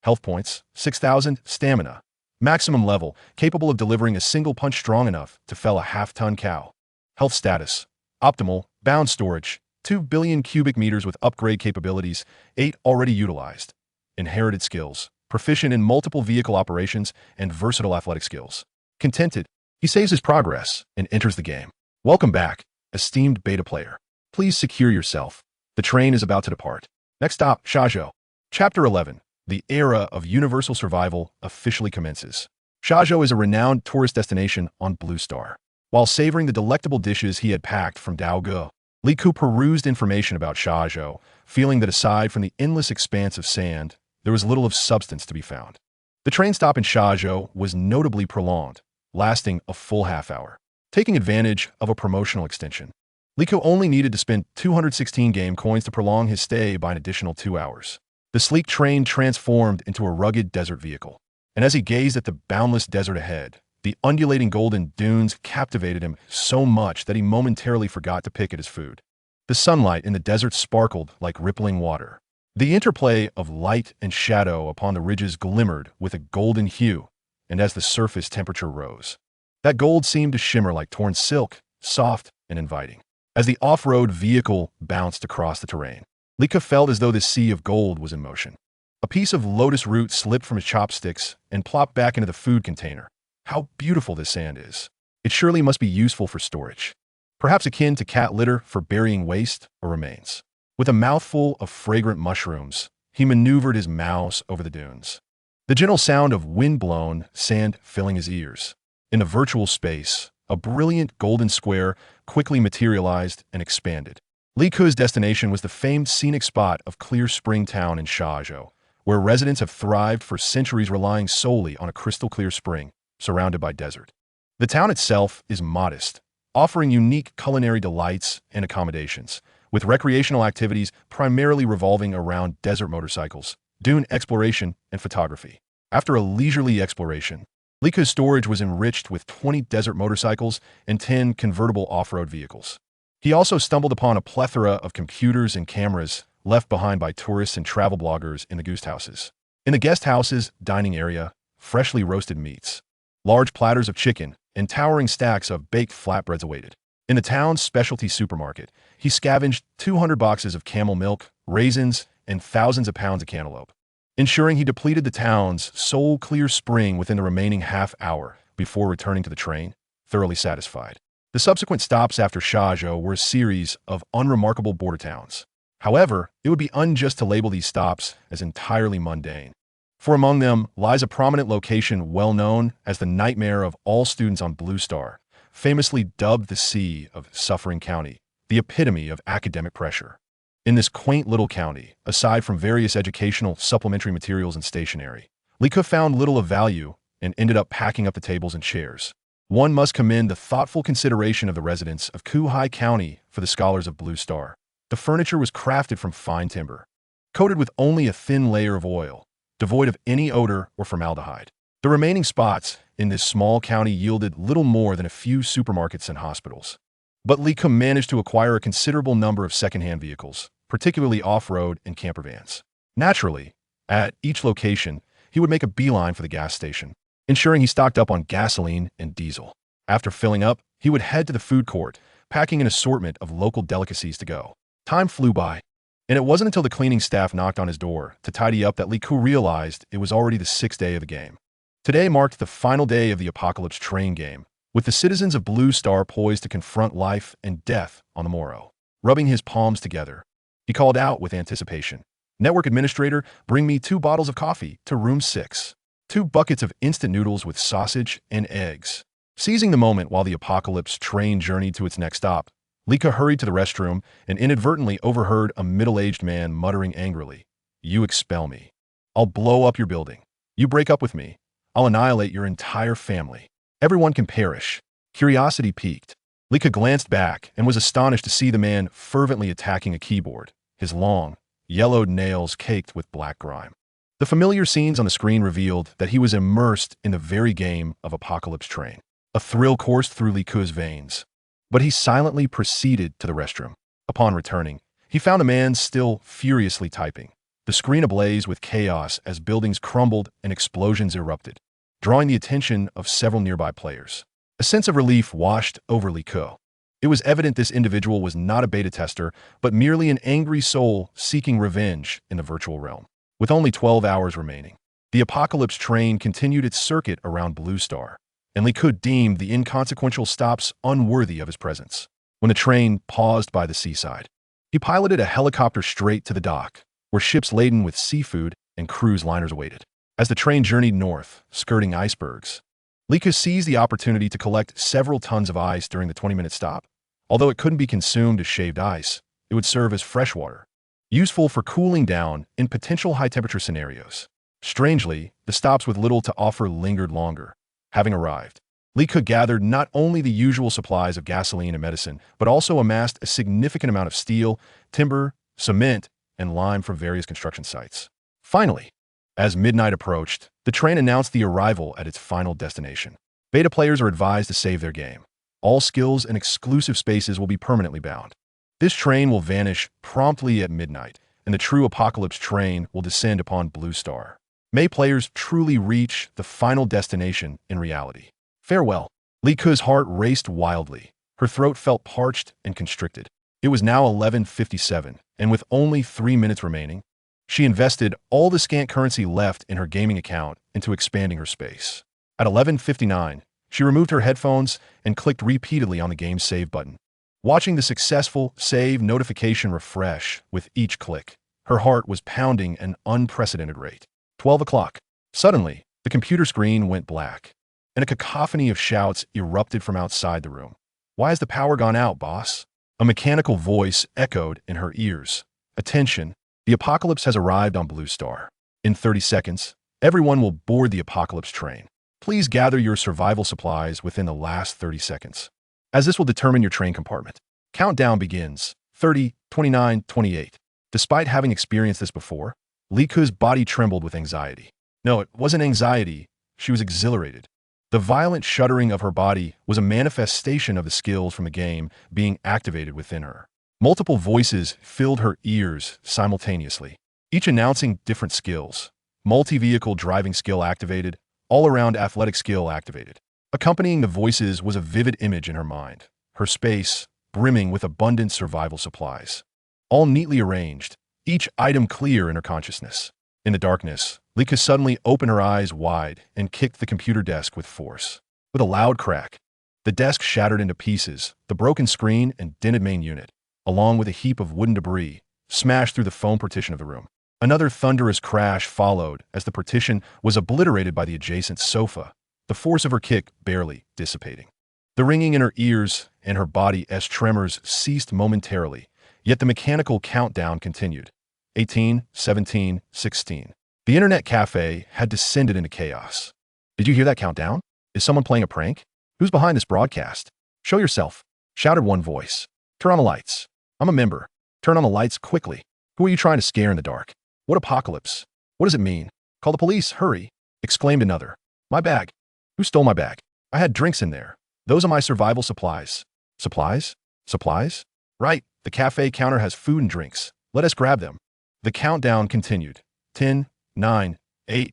A: Health points, 6,000. Stamina. Maximum level, capable of delivering a single punch strong enough to fell a half-ton cow. Health status, optimal. Bound storage, 2 billion cubic meters with upgrade capabilities, 8 already utilized. Inherited skills, proficient in multiple vehicle operations and versatile athletic skills. Contented, he saves his progress and enters the game. Welcome back, esteemed beta player. Please secure yourself. The train is about to depart. Next stop, Shazhou. Chapter 11. The era of universal survival officially commences. Shazhou is a renowned tourist destination on Blue Star. While savoring the delectable dishes he had packed from Daoge, Liku perused information about Shazhou, feeling that aside from the endless expanse of sand, there was little of substance to be found. The train stop in Shazhou was notably prolonged, lasting a full half hour. Taking advantage of a promotional extension, Liku only needed to spend 216 game coins to prolong his stay by an additional 2 hours. The sleek train transformed into a rugged desert vehicle, and as he gazed at the boundless desert ahead, the undulating golden dunes captivated him so much that he momentarily forgot to pick at his food. The sunlight in the desert sparkled like rippling water. The interplay of light and shadow upon the ridges glimmered with a golden hue, and as the surface temperature rose, that gold seemed to shimmer like torn silk, soft and inviting. As the off-road vehicle bounced across the terrain, Lika felt as though the sea of gold was in motion. A piece of lotus root slipped from his chopsticks and plopped back into the food container. How beautiful this sand is. It surely must be useful for storage. Perhaps akin to cat litter for burying waste or remains. With a mouthful of fragrant mushrooms, he maneuvered his mouse over the dunes. The gentle sound of wind-blown sand filling his ears. In the virtual space, a brilliant golden square quickly materialized and expanded. Liku's destination was the famed scenic spot of Clear Spring Town in Shazhou, where residents have thrived for centuries relying solely on a crystal-clear spring, surrounded by desert. The town itself is modest, offering unique culinary delights and accommodations, with recreational activities primarily revolving around desert motorcycles, dune exploration, and photography. After a leisurely exploration, Lika's storage was enriched with 20 desert motorcycles and 10 convertible off-road vehicles. He also stumbled upon a plethora of computers and cameras left behind by tourists and travel bloggers in the guest houses. In the guest house's dining area, freshly roasted meats, large platters of chicken, and towering stacks of baked flatbreads awaited. In the town's specialty supermarket, he scavenged 200 boxes of camel milk, raisins, and thousands of pounds of cantaloupe, ensuring he depleted the town's sole clear spring within the remaining half hour before returning to the train, thoroughly satisfied. The subsequent stops after Shazhou were a series of unremarkable border towns. However, it would be unjust to label these stops as entirely mundane. For among them lies a prominent location well known as the nightmare of all students on Blue Star, famously dubbed the Sea of Suffering County, the epitome of academic pressure. In this quaint little county, aside from various educational supplementary materials and stationery, Lika found little of value and ended up packing up the tables and chairs. One must commend the thoughtful consideration of the residents of Kuhai County for the scholars of Blue Star. The furniture was crafted from fine timber, coated with only a thin layer of oil, devoid of any odor or formaldehyde. The remaining spots in this small county yielded little more than a few supermarkets and hospitals. But Lika managed to acquire a considerable number of second-hand vehicles, particularly off-road and camper vans. Naturally, at each location, he would make a beeline for the gas station, ensuring he stocked up on gasoline and diesel. After filling up, he would head to the food court, packing an assortment of local delicacies to go. Time flew by, and it wasn't until the cleaning staff knocked on his door to tidy up that Liku realized it was already the 6th day of the game. Today marked the final day of the Apocalypse Train game, with the citizens of Blue Star poised to confront life and death on the morrow. Rubbing his palms together, he called out with anticipation, "Network administrator, bring me 2 bottles of coffee to room 6. 2 buckets of instant noodles with sausage and eggs." Seizing the moment while the Apocalypse Train journeyed to its next stop, Lika hurried to the restroom and inadvertently overheard a middle-aged man muttering angrily, "You expel me. I'll blow up your building. You break up with me. I'll annihilate your entire family. Everyone can perish." Curiosity piqued. Lika glanced back and was astonished to see the man fervently attacking a keyboard, his long, yellowed nails caked with black grime. The familiar scenes on the screen revealed that he was immersed in the very game of Apocalypse Train. A thrill coursed through Li Ke's veins, but he silently proceeded to the restroom. Upon returning, he found the man still furiously typing, the screen ablaze with chaos as buildings crumbled and explosions erupted, drawing the attention of several nearby players. A sense of relief washed over Li Ke. It was evident this individual was not a beta tester, but merely an angry soul seeking revenge in the virtual realm. With only 12 hours remaining, the Apocalypse Train continued its circuit around Blue Star, and Li Ke deemed the inconsequential stops unworthy of his presence. When the train paused by the seaside, he piloted a helicopter straight to the dock, where ships laden with seafood and cruise liners awaited. As the train journeyed north, skirting icebergs, Li Ke seized the opportunity to collect several tons of ice during the 20-minute stop. Although it couldn't be consumed as shaved ice, it would serve as fresh water, useful for cooling down in potential high-temperature scenarios. Strangely, the stops with little to offer lingered longer. Having arrived, Li Ke gathered not only the usual supplies of gasoline and medicine, but also amassed a significant amount of steel, timber, cement, and lime from various construction sites. Finally, as midnight approached, the train announced the arrival at its final destination. Beta players are advised to save their game. All skills and exclusive spaces will be permanently bound. This train will vanish promptly at midnight, and the true Apocalypse Train will descend upon Blue Star. May players truly reach the final destination in reality. Farewell. Li Ke's heart raced wildly. Her throat felt parched and constricted. It was now 11:57, and with only 3 minutes remaining, she invested all the scant currency left in her gaming account into expanding her space. At 11:59, she removed her headphones and clicked repeatedly on the game's save button. Watching the successful save notification refresh with each click, her heart was pounding an unprecedented rate. 12 o'clock. Suddenly, the computer screen went black, and a cacophony of shouts erupted from outside the room. "Why has the power gone out, boss?" A mechanical voice echoed in her ears. "Attention, the apocalypse has arrived on Blue Star. In 30 seconds, everyone will board the Apocalypse Train. Please gather your survival supplies within the last 30 seconds, as this will determine your train compartment. Countdown begins. 30, 29, 28. Despite having experienced this before, Li Ke's body trembled with anxiety. No, it wasn't anxiety. She was exhilarated. The violent shuddering of her body was a manifestation of the skills from the game being activated within her. Multiple voices filled her ears simultaneously, each announcing different skills. Multi-vehicle driving skill activated, all-around athletic skill activated. Accompanying the voices was a vivid image in her mind, her space brimming with abundant survival supplies. All neatly arranged, each item clear in her consciousness. In the darkness, Li Ke suddenly opened her eyes wide and kicked the computer desk with force. With a loud crack, the desk shattered into pieces, the broken screen and dented main unit, along with a heap of wooden debris, smashed through the foam partition of the room. Another thunderous crash followed as the partition was obliterated by the adjacent sofa, the force of her kick barely dissipating. The ringing in her ears and her body's tremors ceased momentarily, yet the mechanical countdown continued. 18, 17, 16. The internet cafe had descended into chaos. "Did you hear that countdown? Is someone playing a prank? Who's behind this broadcast? Show yourself," shouted one voice. "Turn on the lights. I'm a member. Turn on the lights quickly. Who are you trying to scare in the dark? What apocalypse? What does it mean? Call the police, hurry," exclaimed another. "My bag. Who stole my bag? I had drinks in there. Those are my survival supplies." "Supplies? Supplies? Right, the cafe counter has food and drinks. Let us grab them." The countdown continued. 10, 9, 8.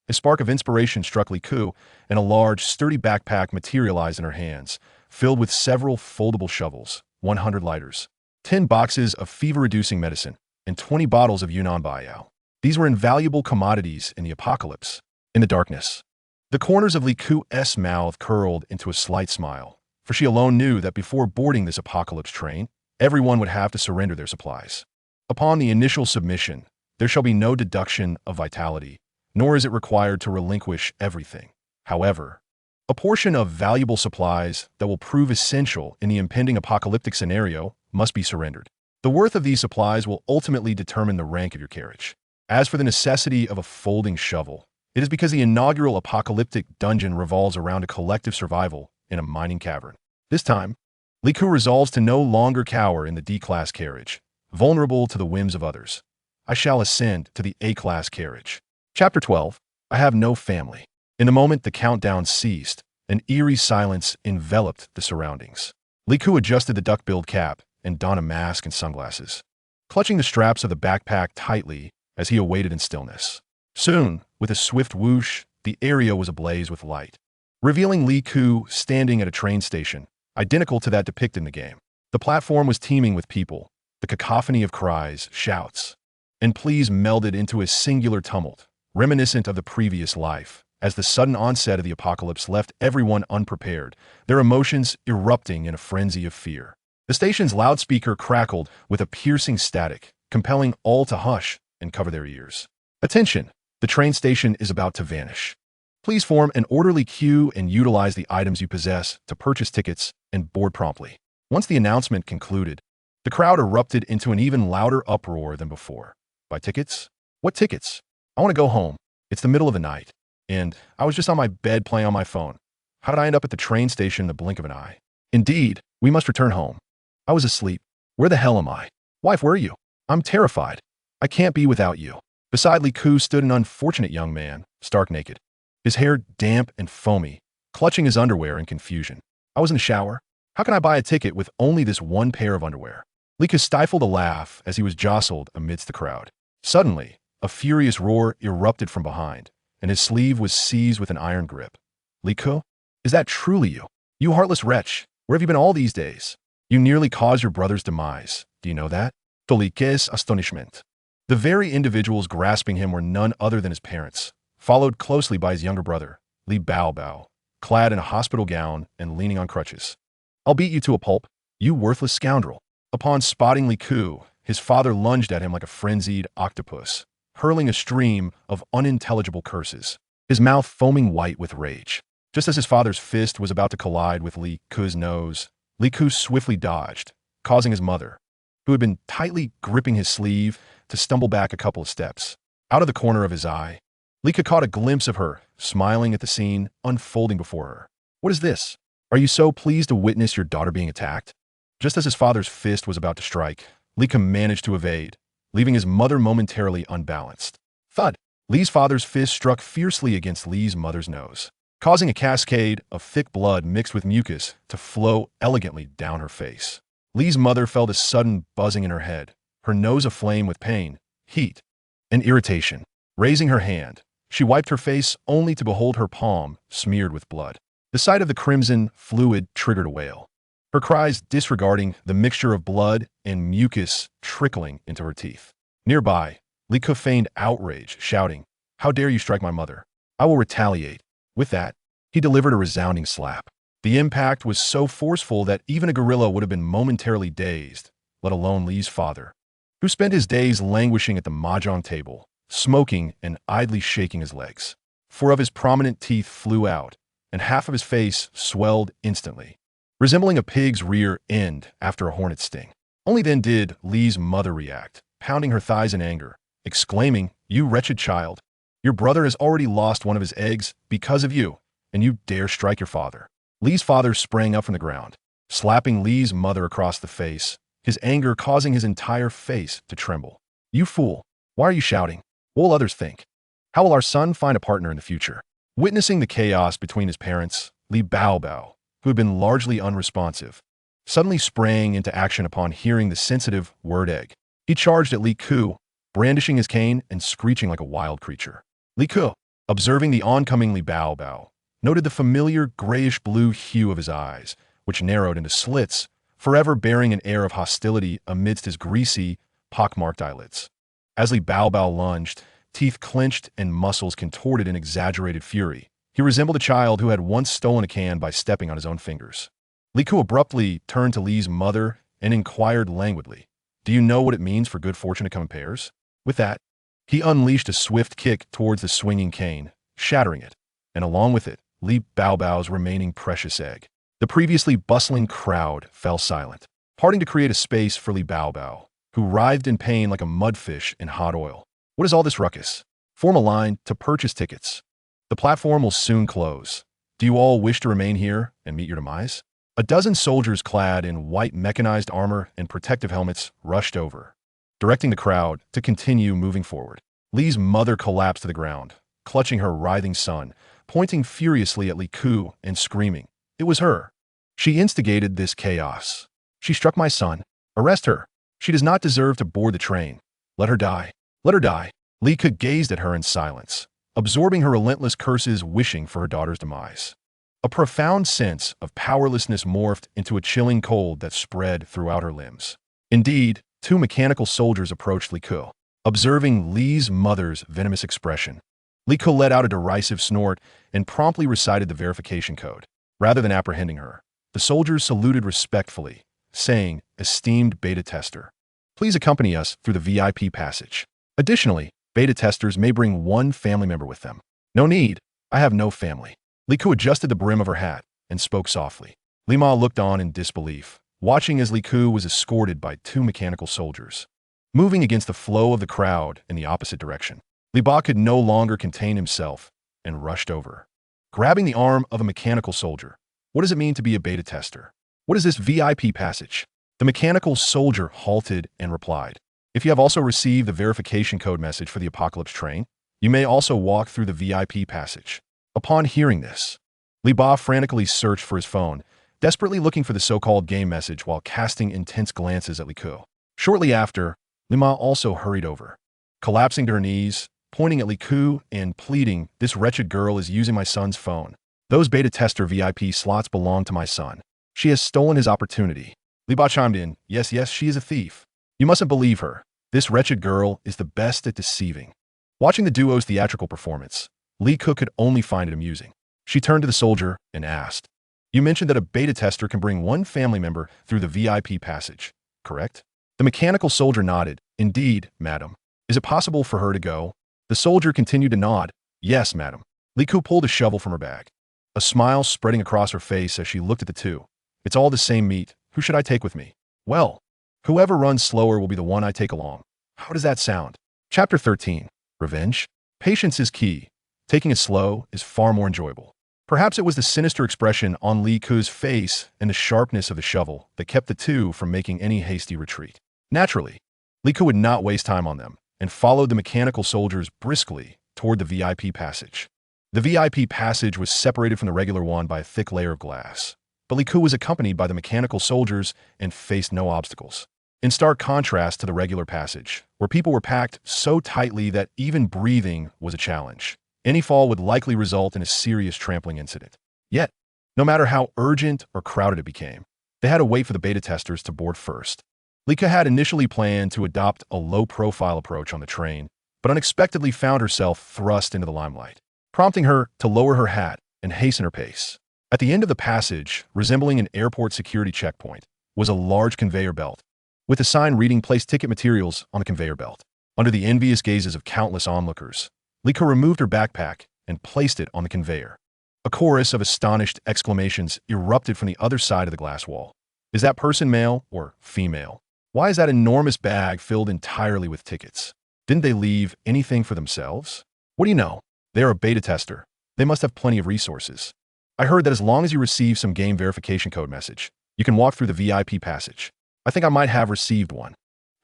A: A spark of inspiration struck Li Ke, and a large, sturdy backpack materialized in her hands, filled with several foldable shovels, 100 lighters, 10 boxes of fever-reducing medicine, and 20 bottles of Yunnan Baiyao. These were invaluable commodities in the apocalypse. In the darkness, the corners of Li Ke's mouth curled into a slight smile, for she alone knew that before boarding this apocalypse train, everyone would have to surrender their supplies. Upon the initial submission, there shall be no deduction of vitality, nor is it required to relinquish everything. However, a portion of valuable supplies that will prove essential in the impending apocalyptic scenario must be surrendered. The worth of these supplies will ultimately determine the rank of your carriage. As for the necessity of a folding shovel, it is because the inaugural apocalyptic dungeon revolves around a collective survival in a mining cavern. This time, Li Ke resolves to no longer cower in the D-class carriage, vulnerable to the whims of others. "I shall ascend to the A-class carriage." Chapter 12. I have no family. In the moment the countdown ceased, an eerie silence enveloped the surroundings. Li Ku adjusted the duck-billed cap and donned a mask and sunglasses, clutching the straps of the backpack tightly as he awaited in stillness. Soon, with a swift whoosh, the area was ablaze with light, revealing Li Ku standing at a train station, identical to that depicted in the game. The platform was teeming with people, the cacophony of cries, shouts, and pleas melded into a singular tumult, reminiscent of the previous life, as the sudden onset of the apocalypse left everyone unprepared, their emotions erupting in a frenzy of fear. The station's loudspeaker crackled with a piercing static, compelling all to hush and cover their ears. Attention! The train station is about to vanish. Please form an orderly queue and utilize the items you possess to purchase tickets and board promptly. Once the announcement concluded, the crowd erupted into an even louder uproar than before. Buy tickets? What tickets? I want to go home. It's the middle of the night, and I was just on my bed playing on my phone. How did I end up at the train station in the blink of an eye? Indeed, we must return home. I was asleep. Where the hell am I? Wife, where are you? I'm terrified. I can't be without you. Beside Li Ku stood an unfortunate young man, stark naked, his hair damp and foamy, clutching his underwear in confusion. I was in the shower. How can I buy a ticket with only this one pair of underwear? Li Ku stifled a laugh as he was jostled amidst the crowd. Suddenly, a furious roar erupted from behind, and his sleeve was seized with an iron grip. Li Ku? Is that truly you? You heartless wretch, where have you been all these days? You nearly caused your brother's demise. Do you know that? To Li Ku's astonishment. The very individuals grasping him were none other than his parents, followed closely by his younger brother, Li Baobao, clad in a hospital gown and leaning on crutches. I'll beat you to a pulp, you worthless scoundrel. Upon spotting Li Ku, his father lunged at him like a frenzied octopus, hurling a stream of unintelligible curses, his mouth foaming white with rage. Just as his father's fist was about to collide with Li Ku's nose, Li Ku swiftly dodged, causing his mother, who had been tightly gripping his sleeve, to stumble back a couple of steps. Out of the corner of his eye, Li Ku caught a glimpse of her, smiling at the scene unfolding before her. What is this? Are you so pleased to witness your daughter being attacked? Just as his father's fist was about to strike, Li Ku managed to evade, leaving his mother momentarily unbalanced. Thud! Li's father's fist struck fiercely against Li's mother's nose, causing a cascade of thick blood mixed with mucus to flow elegantly down her face. Li's mother felt a sudden buzzing in her head, her nose aflame with pain, heat, and irritation. Raising her hand, she wiped her face only to behold her palm smeared with blood. The sight of the crimson fluid triggered a wail, her cries disregarding the mixture of blood and mucus trickling into her teeth. Nearby, Li Ku feigned outrage, shouting, "How dare you strike my mother? I will retaliate." With that, he delivered a resounding slap. The impact was so forceful that even a gorilla would have been momentarily dazed, let alone Li's father, who spent his days languishing at the mahjong table, smoking and idly shaking his legs. 4 of his prominent teeth flew out, and half of his face swelled instantly, resembling a pig's rear end after a hornet sting. Only then did Li's mother react, pounding her thighs in anger, exclaiming, "You wretched child! Your brother has already lost one of his eggs because of you, and you dare strike your father." Li's father sprang up from the ground, slapping Li's mother across the face, his anger causing his entire face to tremble. "You fool! Why are you shouting? What will others think? How will our son find a partner in the future?" Witnessing the chaos between his parents, Li Baobao, who had been largely unresponsive, suddenly sprang into action upon hearing the sensitive word egg. He charged at Li Ku, brandishing his cane and screeching like a wild creature. Li Ku, observing the oncoming Li Baobao, noted the familiar grayish-blue hue of his eyes, which narrowed into slits, forever bearing an air of hostility amidst his greasy, pockmarked eyelids. As Li Baobao lunged, teeth clenched and muscles contorted in exaggerated fury, he resembled a child who had once stolen a can by stepping on his own fingers. Li Ku abruptly turned to Li's mother and inquired languidly, "Do you know what it means for good fortune to come in pairs?" With that, he unleashed a swift kick towards the swinging cane, shattering it, and along with it, Li Baobao's remaining precious egg. The previously bustling crowd fell silent, parting to create a space for Li Baobao, who writhed in pain like a mudfish in hot oil. "What is all this ruckus? Form a line to purchase tickets. The platform will soon close. Do you all wish to remain here and meet your demise?" A dozen soldiers clad in white mechanized armor and protective helmets rushed over, directing the crowd to continue moving forward. Li's mother collapsed to the ground, clutching her writhing son, pointing furiously at Li Ku and screaming, "It was her. She instigated this chaos. She struck my son. Arrest her. She does not deserve to board the train. Let her die. Let her die." Li Ku gazed at her in silence, absorbing her relentless curses, wishing for her daughter's demise. A profound sense of powerlessness morphed into a chilling cold that spread throughout her limbs. Indeed, two mechanical soldiers approached Li Ku. Observing Li's mother's venomous expression, Li Ku let out a derisive snort and promptly recited the verification code. Rather than apprehending her, the soldiers saluted respectfully, saying, "Esteemed beta tester, please accompany us through the VIP passage. Additionally, beta testers may bring one family member with them." "No need. I have no family." Li Ku adjusted the brim of her hat and spoke softly. Li Ma looked on in disbelief, watching as Li Ku was escorted by two mechanical soldiers. Moving against the flow of the crowd in the opposite direction, Li Ba could no longer contain himself and rushed over. Grabbing the arm of a mechanical soldier, "What does it mean to be a beta tester? What is this VIP passage?" The mechanical soldier halted and replied, "If you have also received the verification code message for the Apocalypse train, you may also walk through the VIP passage." Upon hearing this, Li Ba frantically searched for his phone, desperately looking for the so-called game message while casting intense glances at Li Ku. Shortly after, Li Ma also hurried over, collapsing to her knees, pointing at Li Ku and pleading, "This wretched girl is using my son's phone. Those beta tester VIP slots belong to my son. She has stolen his opportunity." Li Ba chimed in, Yes, she is a thief. You mustn't believe her. This wretched girl is the best at deceiving." Watching the duo's theatrical performance, Li Ku could only find it amusing. She turned to the soldier and asked, "You mentioned that a beta tester can bring one family member through the VIP passage, correct?" The mechanical soldier nodded. "Indeed, madam. Is it possible for her to go?" The soldier continued to nod. "Yes, madam." Li Ku pulled a shovel from her bag, a smile spreading across her face as she looked at the two. "It's all the same meat. Who should I take with me?" "Well, whoever runs slower will be the one I take along. How does that sound?" Chapter 13. Revenge. Patience is key. Taking it slow is far more enjoyable. Perhaps it was the sinister expression on Li Ku's face and the sharpness of the shovel that kept the two from making any hasty retreat. Naturally, Li Ku would not waste time on them and followed the mechanical soldiers briskly toward the VIP passage. The VIP passage was separated from the regular one by a thick layer of glass, but Li Ku was accompanied by the mechanical soldiers and faced no obstacles. In stark contrast to the regular passage, where people were packed so tightly that even breathing was a challenge, any fall would likely result in a serious trampling incident. Yet, no matter how urgent or crowded it became, they had to wait for the beta testers to board first. Li Ku had initially planned to adopt a low-profile approach on the train, but unexpectedly found herself thrust into the limelight, prompting her to lower her hat and hasten her pace. At the end of the passage, resembling an airport security checkpoint, was a large conveyor belt, with a sign reading "Place ticket materials" on the conveyor belt. Under the envious gazes of countless onlookers, Li Ku removed her backpack and placed it on the conveyor. A chorus of astonished exclamations erupted from the other side of the glass wall. "Is that person male or female? Why is that enormous bag filled entirely with tickets? Didn't they leave anything for themselves? What do you know? They are a beta tester. They must have plenty of resources. I heard that as long as you receive some game verification code message, you can walk through the VIP passage. I think I might have received one,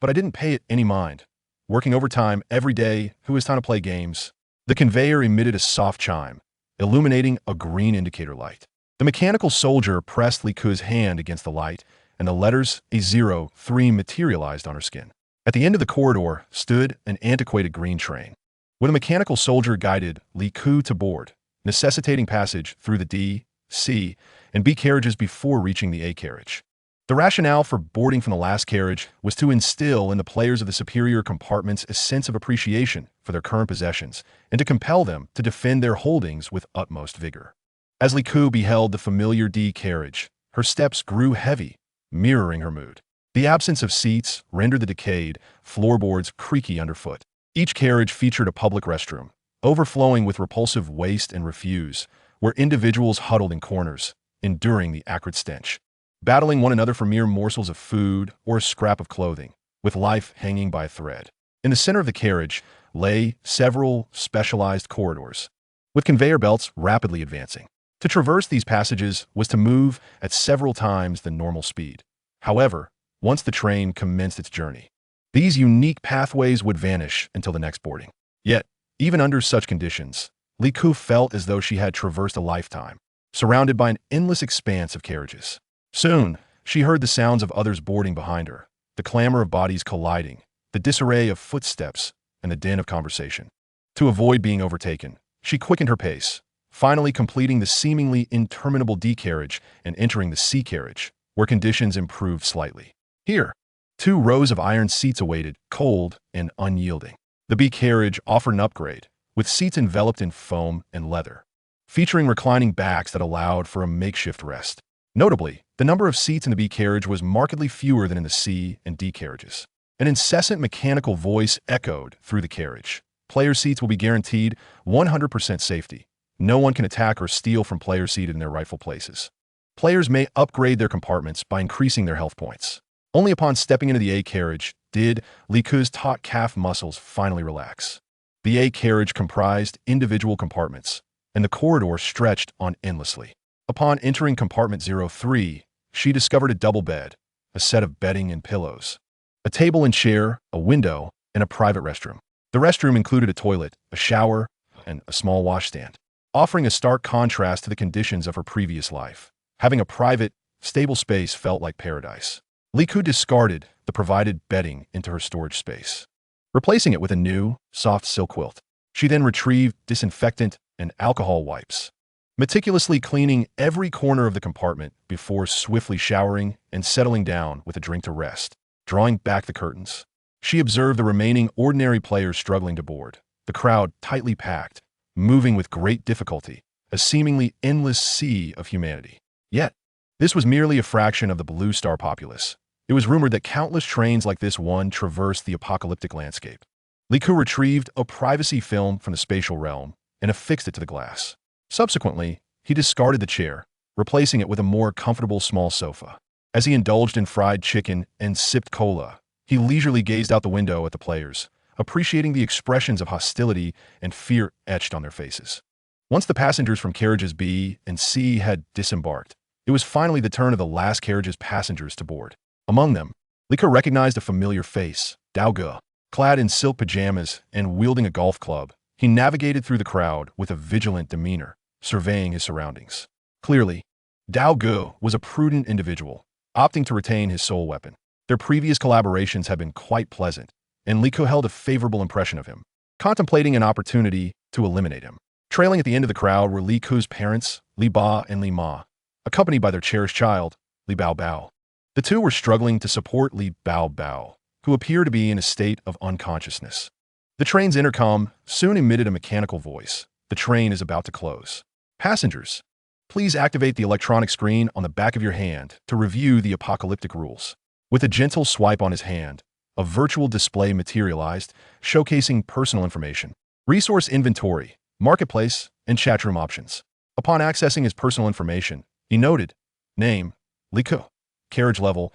A: but I didn't pay it any mind. Working overtime every day, who has time to play games?" The conveyor emitted a soft chime, illuminating a green indicator light. The mechanical soldier pressed Li Ku's hand against the light, and the letters A03 materialized on her skin. At the end of the corridor stood an antiquated green train, where the mechanical soldier guided Li Ku to board, necessitating passage through the D, C, and B carriages before reaching the A carriage. The rationale for boarding from the last carriage was to instill in the players of the superior compartments a sense of appreciation for their current possessions and to compel them to defend their holdings with utmost vigor. As Li Ku beheld the familiar D carriage, her steps grew heavy, mirroring her mood. The absence of seats rendered the decayed floorboards creaky underfoot. Each carriage featured a public restroom, overflowing with repulsive waste and refuse, where individuals huddled in corners, enduring the acrid stench, battling one another for mere morsels of food or a scrap of clothing, with life hanging by a thread. In the center of the carriage lay several specialized corridors, with conveyor belts rapidly advancing. To traverse these passages was to move at several times the normal speed. However, once the train commenced its journey, these unique pathways would vanish until the next boarding. Yet, even under such conditions, Li Ku felt as though she had traversed a lifetime, surrounded by an endless expanse of carriages. Soon, she heard the sounds of others boarding behind her, the clamor of bodies colliding, the disarray of footsteps, and the din of conversation. To avoid being overtaken, she quickened her pace, finally completing the seemingly interminable D carriage and entering the C carriage, where conditions improved slightly. Here, 2 rows of iron seats awaited, cold and unyielding. The B carriage offered an upgrade, with seats enveloped in foam and leather, featuring reclining backs that allowed for a makeshift rest. Notably, the number of seats in the B carriage was markedly fewer than in the C and D carriages. An incessant mechanical voice echoed through the carriage. Player seats will be guaranteed 100% safety. No one can attack or steal from players seated in their rightful places. Players may upgrade their compartments by increasing their health points. Only upon stepping into the A carriage did Li Ku's taut calf muscles finally relax. The A carriage comprised individual compartments, and the corridor stretched on endlessly. Upon entering compartment 03, she discovered a double bed, a set of bedding and pillows, a table and chair, a window, and a private restroom. The restroom included a toilet, a shower, and a small washstand, offering a stark contrast to the conditions of her previous life. Having a private, stable space felt like paradise. Li Ku discarded the provided bedding into her storage space, replacing it with a new, soft silk quilt. She then retrieved disinfectant and alcohol wipes, meticulously cleaning every corner of the compartment before swiftly showering and settling down with a drink to rest. Drawing back the curtains, she observed the remaining ordinary players struggling to board, the crowd tightly packed, moving with great difficulty, a seemingly endless sea of humanity. Yet, this was merely a fraction of the Blue Star populace. It was rumored that countless trains like this one traversed the apocalyptic landscape. Li Ku retrieved a privacy film from the spatial realm and affixed it to the glass. Subsequently, he discarded the chair, replacing it with a more comfortable small sofa. As he indulged in fried chicken and sipped cola, he leisurely gazed out the window at the players, appreciating the expressions of hostility and fear etched on their faces. Once the passengers from carriages B and C had disembarked, it was finally the turn of the last carriage's passengers to board. Among them, Li Ku recognized a familiar face, Dao Ge. Clad in silk pajamas and wielding a golf club, he navigated through the crowd with a vigilant demeanor, surveying his surroundings. Clearly, Dao Ge was a prudent individual, opting to retain his sole weapon. Their previous collaborations had been quite pleasant, and Li Ku held a favorable impression of him, contemplating an opportunity to eliminate him. Trailing at the end of the crowd were Li Ku's parents, Li Ba and Li Ma, accompanied by their cherished child, Li Bao Bao. The two were struggling to support Li Bao Bao, who appeared to be in a state of unconsciousness. The train's intercom soon emitted a mechanical voice. The train is about to close. Passengers, please activate the electronic screen on the back of your hand to review the apocalyptic rules. With a gentle swipe on his hand, a virtual display materialized, showcasing personal information, resource inventory, marketplace, and chat room options. Upon accessing his personal information, he noted, name, Li Ku, carriage level,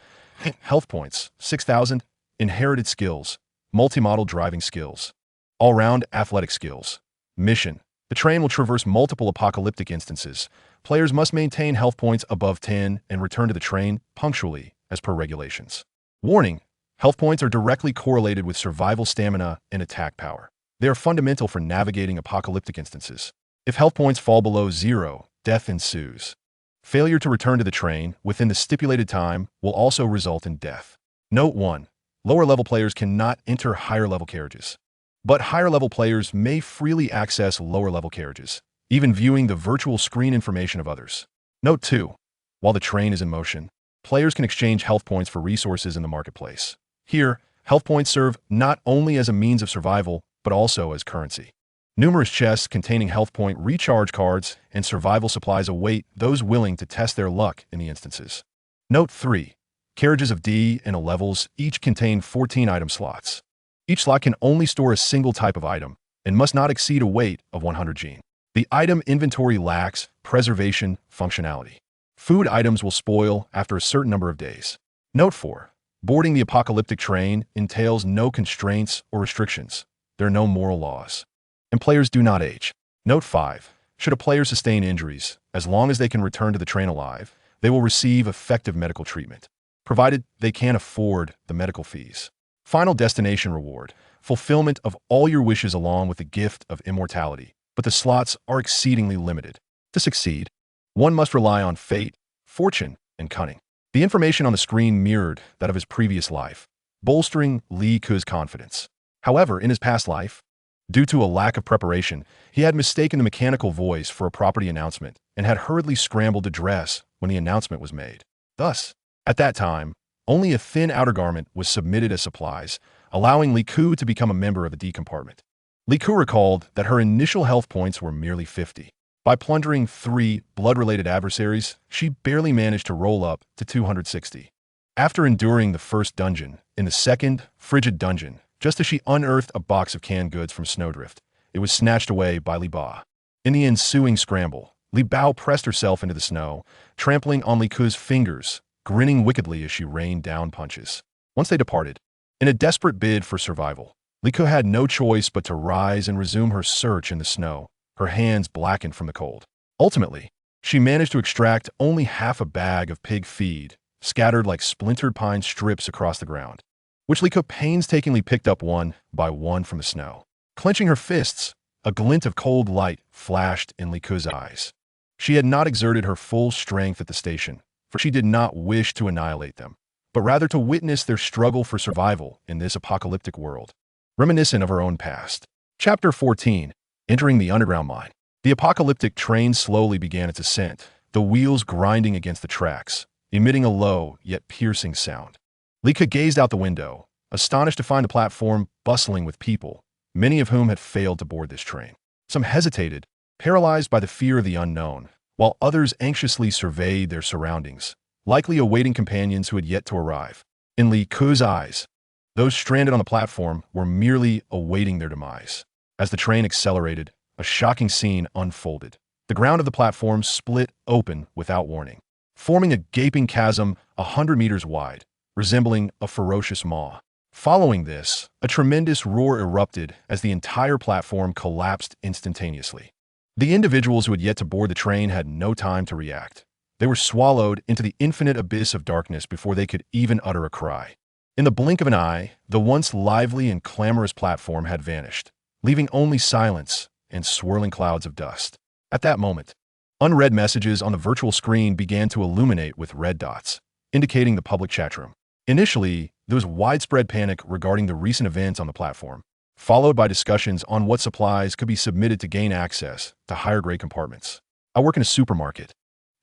A: health points, 6,000, inherited skills, multi-model driving skills, all-round athletic skills. Mission, the train will traverse multiple apocalyptic instances. Players must maintain health points above 10 and return to the train punctually as per regulations. Warning, health points are directly correlated with survival stamina and attack power. They are fundamental for navigating apocalyptic instances. If health points fall below 0, death ensues. Failure to return to the train within the stipulated time will also result in death. Note 1. Lower-level players cannot enter higher-level carriages, but higher-level players may freely access lower-level carriages, even viewing the virtual screen information of others. Note 2. While the train is in motion, players can exchange health points for resources in the marketplace. Here, health points serve not only as a means of survival, but also as currency. Numerous chests containing health point recharge cards and survival supplies await those willing to test their luck in the instances. Note 3. Carriages of D and A levels each contain 14 item slots. Each slot can only store a single type of item and must not exceed a weight of 100 G. The item inventory lacks preservation functionality. Food items will spoil after a certain number of days. Note 4. Boarding the apocalyptic train entails no constraints or restrictions. There are no moral laws, and players do not age. Note 5. Should a player sustain injuries, as long as they can return to the train alive, they will receive effective medical treatment, provided they can afford the medical fees. Final destination reward. Fulfillment of all your wishes along with the gift of immortality. But the slots are exceedingly limited. To succeed, one must rely on fate, fortune, and cunning. The information on the screen mirrored that of his previous life, bolstering Li Ke's confidence. However, in his past life, due to a lack of preparation, he had mistaken the mechanical voice for a property announcement and had hurriedly scrambled to dress when the announcement was made. Thus, at that time, only a thin outer garment was submitted as supplies, allowing Li Ke to become a member of the D compartment. Li Ke recalled that her initial health points were merely 50. By plundering 3 blood-related adversaries, she barely managed to roll up to 260. After enduring the first dungeon, in the second, frigid dungeon, just as she unearthed a box of canned goods from Snowdrift, it was snatched away by Li Ba. In the ensuing scramble, Li Bao pressed herself into the snow, trampling on Li Ke's fingers, grinning wickedly as she rained down punches. Once they departed, in a desperate bid for survival, Li Ke had no choice but to rise and resume her search in the snow, her hands blackened from the cold. Ultimately, she managed to extract only half a bag of pig feed, scattered like splintered pine strips across the ground, which Li Ke painstakingly picked up one by one from the snow. Clenching her fists, a glint of cold light flashed in Li Ke's eyes. She had not exerted her full strength at the station, for she did not wish to annihilate them, but rather to witness their struggle for survival in this apocalyptic world. Reminiscent of her own past. Chapter 14. Entering the underground mine. The apocalyptic train slowly began its ascent, the wheels grinding against the tracks, emitting a low yet piercing sound. Li Ke gazed out the window, astonished to find the platform bustling with people, many of whom had failed to board this train. Some hesitated, paralyzed by the fear of the unknown, while others anxiously surveyed their surroundings, likely awaiting companions who had yet to arrive. In Li Ke's eyes, those stranded on the platform were merely awaiting their demise. As the train accelerated, a shocking scene unfolded. The ground of the platform split open without warning, forming a gaping chasm 100 meters wide, resembling a ferocious maw. Following this, a tremendous roar erupted as the entire platform collapsed instantaneously. The individuals who had yet to board the train had no time to react. They were swallowed into the infinite abyss of darkness before they could even utter a cry. In the blink of an eye, the once lively and clamorous platform had vanished, leaving only silence and swirling clouds of dust. At that moment, unread messages on the virtual screen began to illuminate with red dots, indicating the public chat room. Initially, there was widespread panic regarding the recent events on the platform, followed by discussions on what supplies could be submitted to gain access to higher-grade compartments. I work in a supermarket,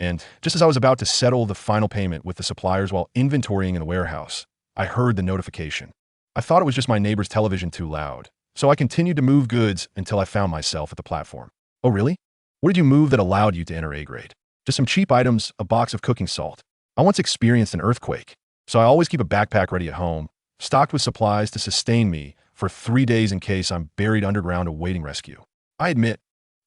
A: and just as I was about to settle the final payment with the suppliers while inventorying in the warehouse, I heard the notification. I thought it was just my neighbor's television too loud, so I continued to move goods until I found myself at the platform. Oh really? What did you move that allowed you to enter A-grade? Just some cheap items, a box of cooking salt. I once experienced an earthquake, so I always keep a backpack ready at home, stocked with supplies to sustain me for 3 days in case I'm buried underground awaiting rescue. I admit,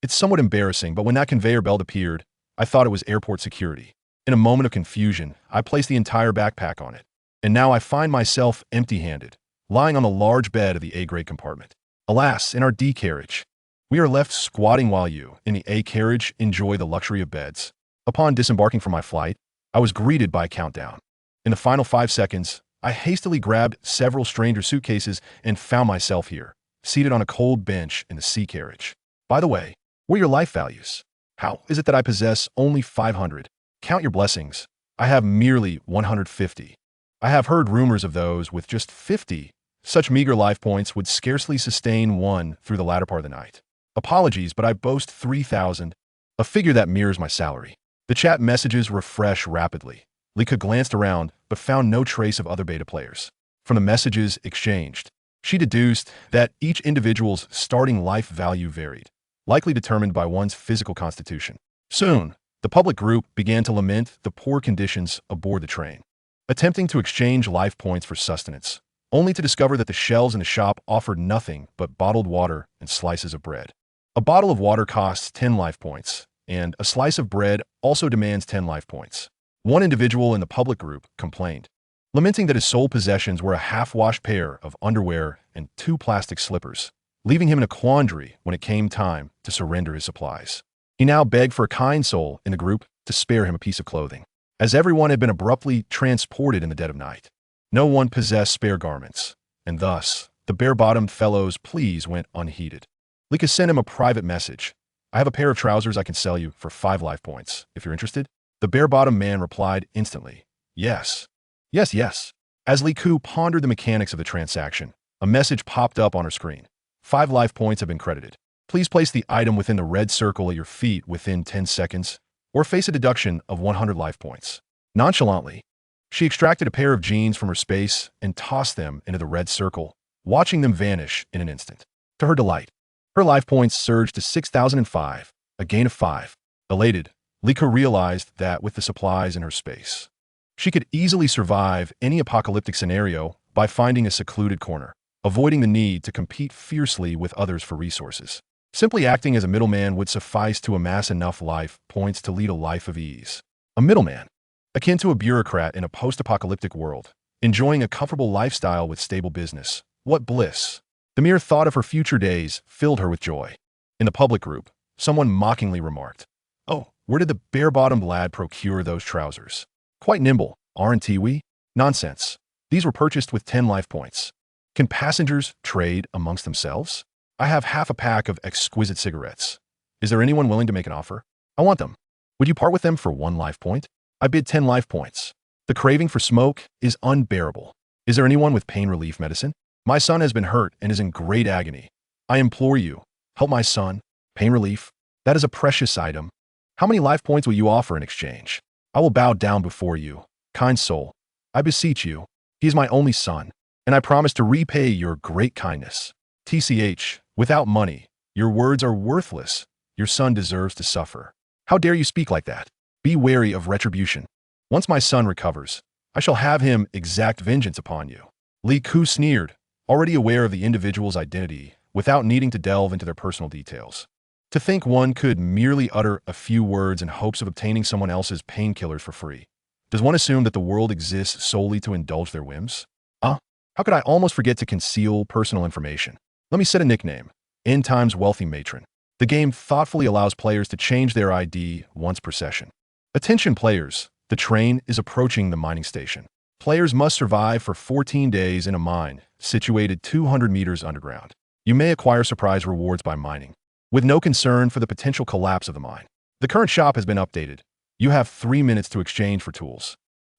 A: it's somewhat embarrassing, but when that conveyor belt appeared, I thought it was airport security. In a moment of confusion, I placed the entire backpack on it, and now I find myself empty-handed, lying on the large bed of the A-grade compartment. Alas, in our D carriage, we are left squatting while you, in the A carriage, enjoy the luxury of beds. Upon disembarking from my flight, I was greeted by a countdown. In the final 5 seconds, I hastily grabbed several stranger suitcases and found myself here, seated on a cold bench in the C carriage. By the way, what are your life values? How is it that I possess only 500? Count your blessings. I have merely 150. I have heard rumors of those with just 50. Such meager life points would scarcely sustain one through the latter part of the night. Apologies, but I boast 3,000, a figure that mirrors my salary. The chat messages refresh rapidly. Li Ke glanced around, but found no trace of other beta players. From the messages exchanged, she deduced that each individual's starting life value varied, likely determined by one's physical constitution. Soon, the public group began to lament the poor conditions aboard the train, attempting to exchange life points for sustenance, only to discover that the shelves in the shop offered nothing but bottled water and slices of bread. A bottle of water costs 10 life points, and a slice of bread also demands 10 life points. One individual in the public group complained, lamenting that his sole possessions were a half-washed pair of underwear and 2 plastic slippers, leaving him in a quandary when it came time to surrender his supplies. He now begged for a kind soul in the group to spare him a piece of clothing, as everyone had been abruptly transported in the dead of night. No one possessed spare garments, and thus, the bare-bottomed fellow's pleas went unheeded. Lee Ku sent him a private message. I have a pair of trousers I can sell you for 5 life points, if you're interested. The bare-bottomed man replied instantly, yes. Yes, yes. As Lee Ku pondered the mechanics of the transaction, a message popped up on her screen. 5 life points have been credited. Please place the item within the red circle at your feet within 10 seconds, or face a deduction of 100 life points. Nonchalantly, she extracted a pair of jeans from her space and tossed them into the red circle, watching them vanish in an instant. To her delight, her life points surged to 6,005, a gain of 5. Elated, Lee Ku realized that with the supplies in her space, she could easily survive any apocalyptic scenario by finding a secluded corner, avoiding the need to compete fiercely with others for resources. Simply acting as a middleman would suffice to amass enough life points to lead a life of ease. A middleman, akin to a bureaucrat in a post-apocalyptic world, enjoying a comfortable lifestyle with stable business. What bliss! The mere thought of her future days filled her with joy. In the public group, someone mockingly remarked, "Oh, where did the bare-bottomed lad procure those trousers? Quite nimble, aren't we?" Nonsense. These were purchased with 10 life points. Can passengers trade amongst themselves? I have half a pack of exquisite cigarettes. Is there anyone willing to make an offer? I want them. Would you part with them for 1 life point? I bid 10 life points. The craving for smoke is unbearable. Is there anyone with pain relief medicine? My son has been hurt and is in great agony. I implore you, help my son. Pain relief? That is a precious item. How many life points will you offer in exchange? I will bow down before you. Kind soul, I beseech you. He is my only son, and I promise to repay your great kindness. TCH, without money, your words are worthless. Your son deserves to suffer. How dare you speak like that? Be wary of retribution. Once my son recovers, I shall have him exact vengeance upon you. Lee Ku sneered, already aware of the individual's identity, without needing to delve into their personal details. To think one could merely utter a few words in hopes of obtaining someone else's painkillers for free. Does one assume that the world exists solely to indulge their whims? How could I almost forget to conceal personal information? Let me set a nickname. End Times Wealthy Matron. The game thoughtfully allows players to change their ID once per session. Attention players, the train is approaching the mining station. Players must survive for 14 days in a mine situated 200 meters underground. You may acquire surprise rewards by mining, with no concern for the potential collapse of the mine. The current shop has been updated. You have 3 minutes to exchange for tools.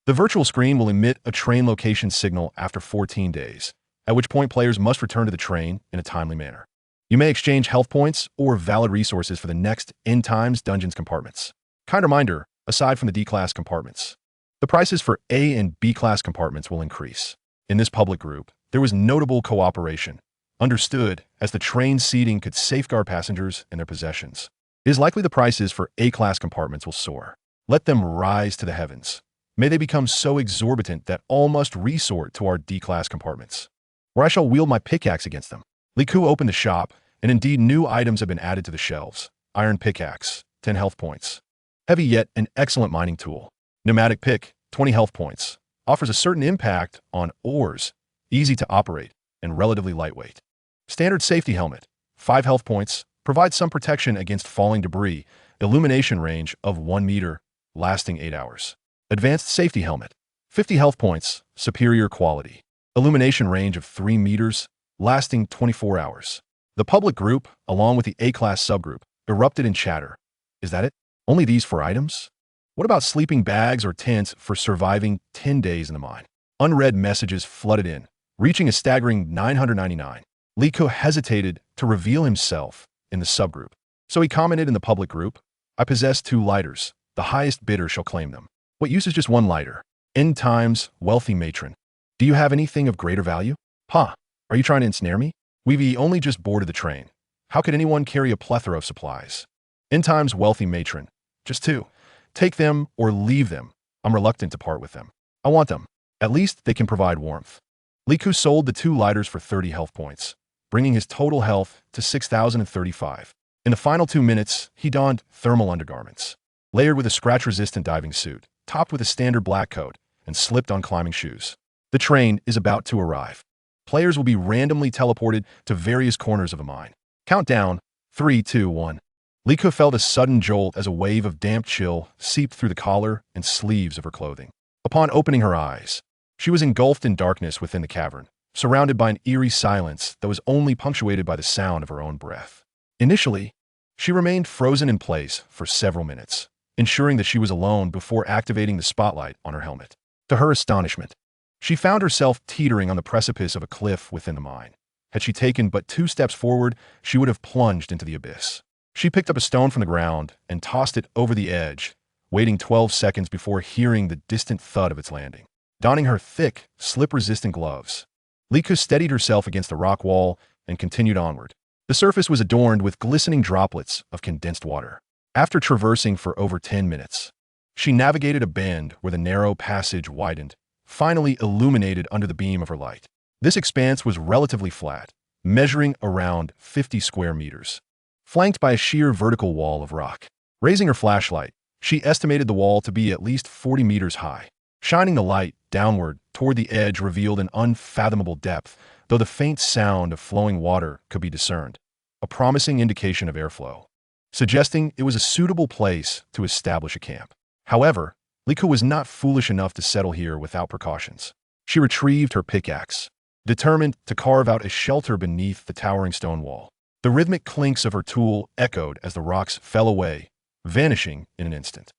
A: The virtual screen will emit a train location signal after 14 days, at which point players must return to the train in a timely manner. You may exchange health points or valid resources for the next End Times Dungeons compartments. Kind reminder, aside from the D-class compartments, the prices for A and B-class compartments will increase. In this public group, there was notable cooperation, understood as the train seating could safeguard passengers and their possessions. It is likely the prices for A-class compartments will soar. Let them rise to the heavens. May they become so exorbitant that all must resort to our D-class compartments, where I shall wield my pickaxe against them. Lee Ku opened the shop, and indeed new items have been added to the shelves. Iron pickaxe, 10 health points. Heavy yet an excellent mining tool. Pneumatic pick, 20 health points. Offers a certain impact on ores, easy to operate, and relatively lightweight. Standard safety helmet, 5 health points. Provides some protection against falling debris. Illumination range of 1 meter, lasting 8 hours. Advanced safety helmet, 50 health points, superior quality. Illumination range of 3 meters, lasting 24 hours. The public group, along with the A-class subgroup, erupted in chatter. Is that it? Only these 4 items? What about sleeping bags or tents for surviving 10 days in the mine? Unread messages flooded in, reaching a staggering 999. Lee Ku hesitated to reveal himself in the subgroup, so he commented in the public group, I possess 2 lighters. The highest bidder shall claim them. What use is just 1 lighter? End Times Wealthy Matron. Do you have anything of greater value? Are you trying to ensnare me? We've only just boarded the train. How could anyone carry a plethora of supplies? End Times Wealthy Matron. Just 2. Take them or leave them. I'm reluctant to part with them. I want them. At least they can provide warmth. Lee Ku sold the 2 lighters for 30 health points, bringing his total health to 6,035. In the final 2 minutes, he donned thermal undergarments, layered with a scratch-resistant diving suit, topped with a standard black coat, and slipped on climbing shoes. The train is about to arrive. Players will be randomly teleported to various corners of the mine. Countdown, 3, 2, 1. Lee Ku felt a sudden jolt as a wave of damp chill seeped through the collar and sleeves of her clothing. Upon opening her eyes, she was engulfed in darkness within the cavern, surrounded by an eerie silence that was only punctuated by the sound of her own breath. Initially, she remained frozen in place for several minutes, ensuring that she was alone before activating the spotlight on her helmet. To her astonishment, she found herself teetering on the precipice of a cliff within the mine. Had she taken but 2 steps forward, she would have plunged into the abyss. She picked up a stone from the ground and tossed it over the edge, waiting 12 seconds before hearing the distant thud of its landing. Donning her thick, slip-resistant gloves, Liku steadied herself against the rock wall and continued onward. The surface was adorned with glistening droplets of condensed water. After traversing for over 10 minutes, she navigated a bend where the narrow passage widened, finally illuminated under the beam of her light. This expanse was relatively flat, measuring around 50 square meters, flanked by a sheer vertical wall of rock. Raising her flashlight, she estimated the wall to be at least 40 meters high. Shining the light downward toward the edge revealed an unfathomable depth, though the faint sound of flowing water could be discerned, a promising indication of airflow, suggesting it was a suitable place to establish a camp. However, Liku was not foolish enough to settle here without precautions. She retrieved her pickaxe, determined to carve out a shelter beneath the towering stone wall. The rhythmic clinks of her tool echoed as the rocks fell away, vanishing in an instant.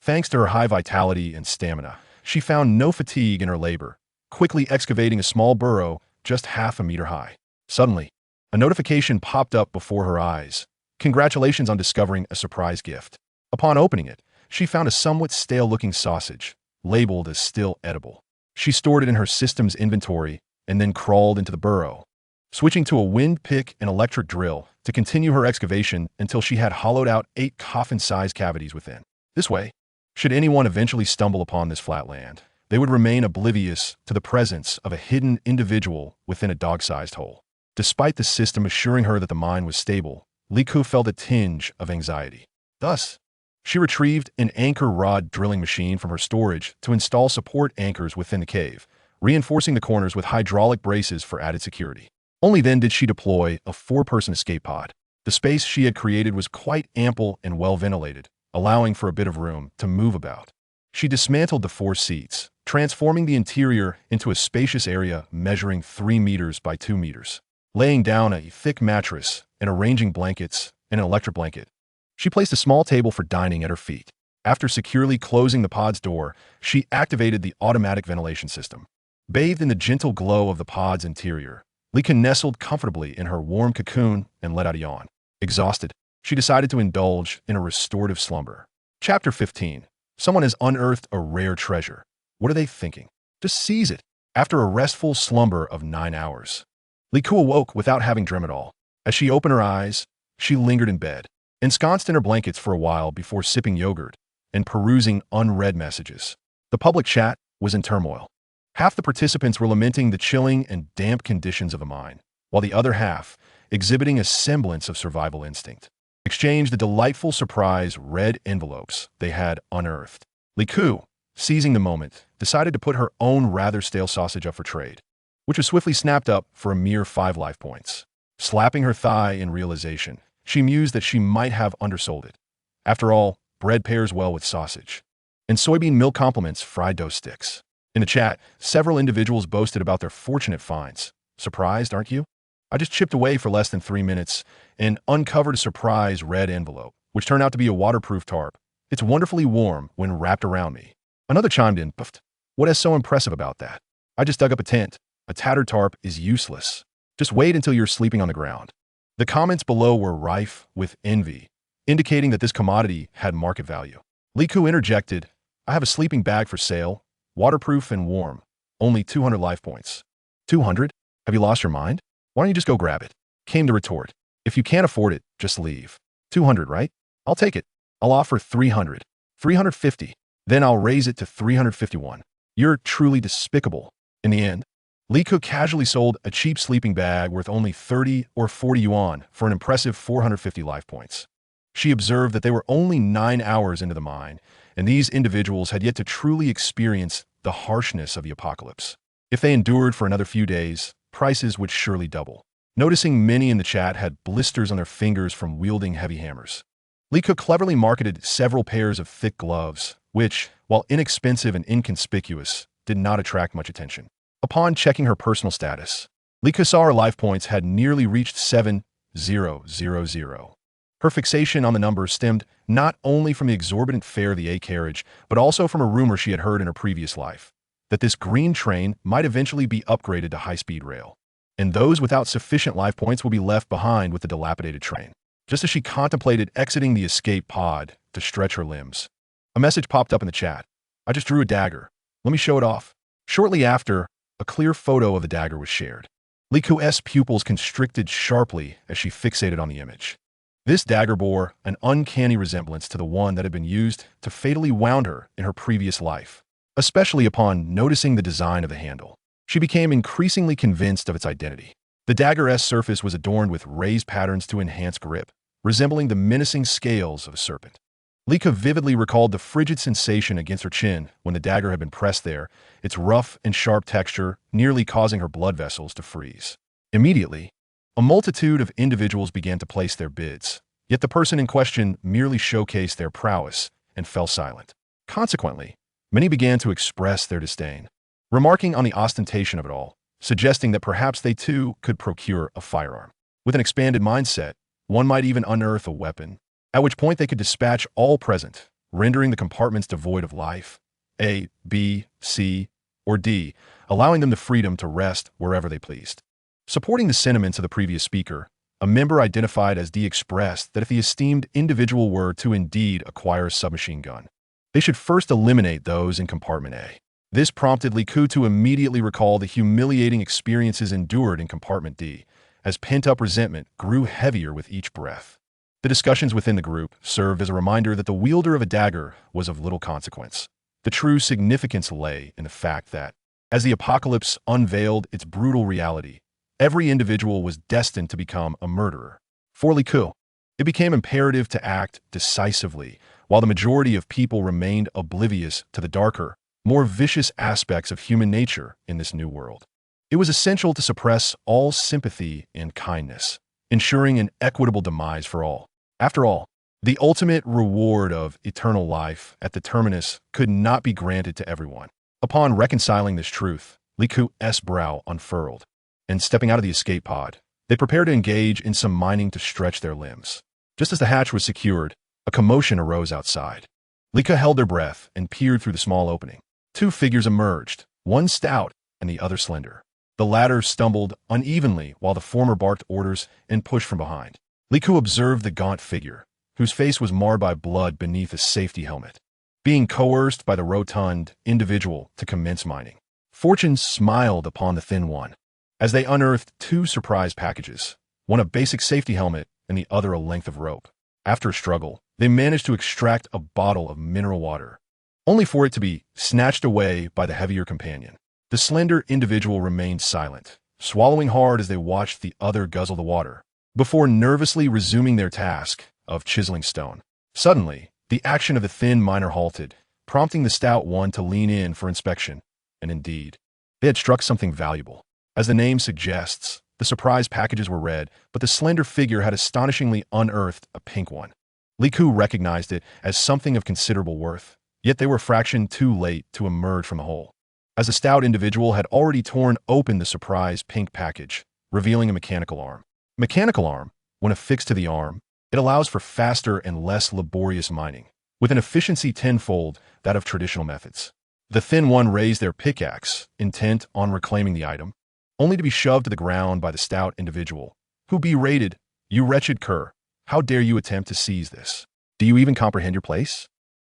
A: Thanks to her high vitality and stamina, she found no fatigue in her labor, quickly excavating a small burrow just half a meter high. Suddenly, a notification popped up before her eyes. Congratulations on discovering a surprise gift. Upon opening it, she found a somewhat stale-looking sausage, labeled as still edible. She stored it in her system's inventory and then crawled into the burrow, switching to a wind pick and electric drill to continue her excavation until she had hollowed out 8 coffin-sized cavities within. This way, should anyone eventually stumble upon this flat land, they would remain oblivious to the presence of a hidden individual within a dog-sized hole. Despite the system assuring her that the mine was stable, Liku felt a tinge of anxiety. Thus, she retrieved an anchor rod drilling machine from her storage to install support anchors within the cave, reinforcing the corners with hydraulic braces for added security. Only then did she deploy a 4-person escape pod. The space she had created was quite ample and well ventilated, allowing for a bit of room to move about. She dismantled the 4 seats, transforming the interior into a spacious area measuring 3 meters by 2 meters. Laying down a thick mattress and arranging blankets and an electric blanket, she placed a small table for dining at her feet. After securely closing the pod's door, she activated the automatic ventilation system. Bathed in the gentle glow of the pod's interior, Liku nestled comfortably in her warm cocoon and let out a yawn. Exhausted, she decided to indulge in a restorative slumber. Chapter 15. Someone has unearthed a rare treasure. What are they thinking? Just seize it. After a restful slumber of 9 hours, Liku awoke without having dreamt at all. As she opened her eyes, she lingered in bed, ensconced in her blankets for a while before sipping yogurt and perusing unread messages. The public chat was in turmoil. Half the participants were lamenting the chilling and damp conditions of the mine, while the other half, exhibiting a semblance of survival instinct, exchanged the delightful surprise red envelopes they had unearthed. Liku, seizing the moment, decided to put her own rather stale sausage up for trade, which was swiftly snapped up for a mere 5 life points. Slapping her thigh in realization, she mused that she might have undersold it. After all, bread pairs well with sausage, and soybean milk complements fried dough sticks. In the chat, several individuals boasted about their fortunate finds. Surprised, aren't you? I just chipped away for less than 3 minutes and uncovered a surprise red envelope, which turned out to be a waterproof tarp. It's wonderfully warm when wrapped around me. Another chimed in, puffed. What is so impressive about that? I just dug up a tent. A tattered tarp is useless. Just wait until you're sleeping on the ground. The comments below were rife with envy, indicating that this commodity had market value. Liku interjected, I have a sleeping bag for sale, waterproof and warm, only 200 life points. 200? Have you lost your mind? Why don't you just go grab it? Came the retort. If you can't afford it, just leave. 200, right? I'll take it. I'll offer 300. 350. Then I'll raise it to 351. You're truly despicable. In the end, Liku casually sold a cheap sleeping bag worth only 30 or 40 yuan for an impressive 450 life points. She observed that they were only 9 hours into the mine, and these individuals had yet to truly experience the harshness of the apocalypse. If they endured for another few days, prices would surely double. Noticing many in the chat had blisters on their fingers from wielding heavy hammers, Liku cleverly marketed several pairs of thick gloves, which, while inexpensive and inconspicuous, did not attract much attention. Upon checking her personal status, Lika saw her life points had nearly reached 7,000. Her fixation on the number stemmed not only from the exorbitant fare of the A carriage, but also from a rumor she had heard in her previous life, that this green train might eventually be upgraded to high-speed rail, and those without sufficient life points will be left behind with the dilapidated train. Just as she contemplated exiting the escape pod to stretch her limbs, a message popped up in the chat. "I just drew a dagger. Let me show it off." Shortly after, a clear photo of the dagger was shared. Liku's pupils constricted sharply as she fixated on the image. This dagger bore an uncanny resemblance to the one that had been used to fatally wound her in her previous life. Especially upon noticing the design of the handle, she became increasingly convinced of its identity. The dagger's surface was adorned with raised patterns to enhance grip, resembling the menacing scales of a serpent. Lika vividly recalled the frigid sensation against her chin when the dagger had been pressed there, its rough and sharp texture nearly causing her blood vessels to freeze. Immediately, a multitude of individuals began to place their bids, yet the person in question merely showcased their prowess and fell silent. Consequently, many began to express their disdain, remarking on the ostentation of it all, suggesting that perhaps they too could procure a firearm. With an expanded mindset, one might even unearth a weapon, at which point they could dispatch all present, rendering the compartments devoid of life, A, B, C, or D, allowing them the freedom to rest wherever they pleased. Supporting the sentiments of the previous speaker, a member identified as D expressed that if the esteemed individual were to indeed acquire a submachine gun, they should first eliminate those in compartment A. This prompted Liku to immediately recall the humiliating experiences endured in compartment D, as pent-up resentment grew heavier with each breath. The discussions within the group served as a reminder that the wielder of a dagger was of little consequence. The true significance lay in the fact that, as the apocalypse unveiled its brutal reality, every individual was destined to become a murderer. For Liku, it became imperative to act decisively, while the majority of people remained oblivious to the darker, more vicious aspects of human nature in this new world. It was essential to suppress all sympathy and kindness, ensuring an equitable demise for all. After all, the ultimate reward of eternal life at the terminus could not be granted to everyone. Upon reconciling this truth, Liku's brow unfurled, and stepping out of the escape pod, they prepared to engage in some mining to stretch their limbs. Just as the hatch was secured, a commotion arose outside. Lika held their breath and peered through the small opening. Two figures emerged, one stout and the other slender. The latter stumbled unevenly while the former barked orders and pushed from behind. Liku observed the gaunt figure, whose face was marred by blood beneath a safety helmet, being coerced by the rotund individual to commence mining. Fortune smiled upon the thin one, as they unearthed two surprise packages, one a basic safety helmet and the other a length of rope. After a struggle, they managed to extract a bottle of mineral water, only for it to be snatched away by the heavier companion. The slender individual remained silent, swallowing hard as they watched the other guzzle the water, before nervously resuming their task of chiseling stone. Suddenly, the action of the thin miner halted, prompting the stout one to lean in for inspection. And indeed, they had struck something valuable. As the name suggests, the surprise packages were red, but the slender figure had astonishingly unearthed a pink one. Liku recognized it as something of considerable worth, yet they were a fraction too late to emerge from the hole, as the stout individual had already torn open the surprise pink package, revealing a mechanical arm. Mechanical arm, when affixed to the arm, it allows for faster and less laborious mining, with an efficiency tenfold that of traditional methods. The thin one raised their pickaxe, intent on reclaiming the item, only to be shoved to the ground by the stout individual, who berated, "You wretched cur, how dare you attempt to seize this? Do you even comprehend your place?"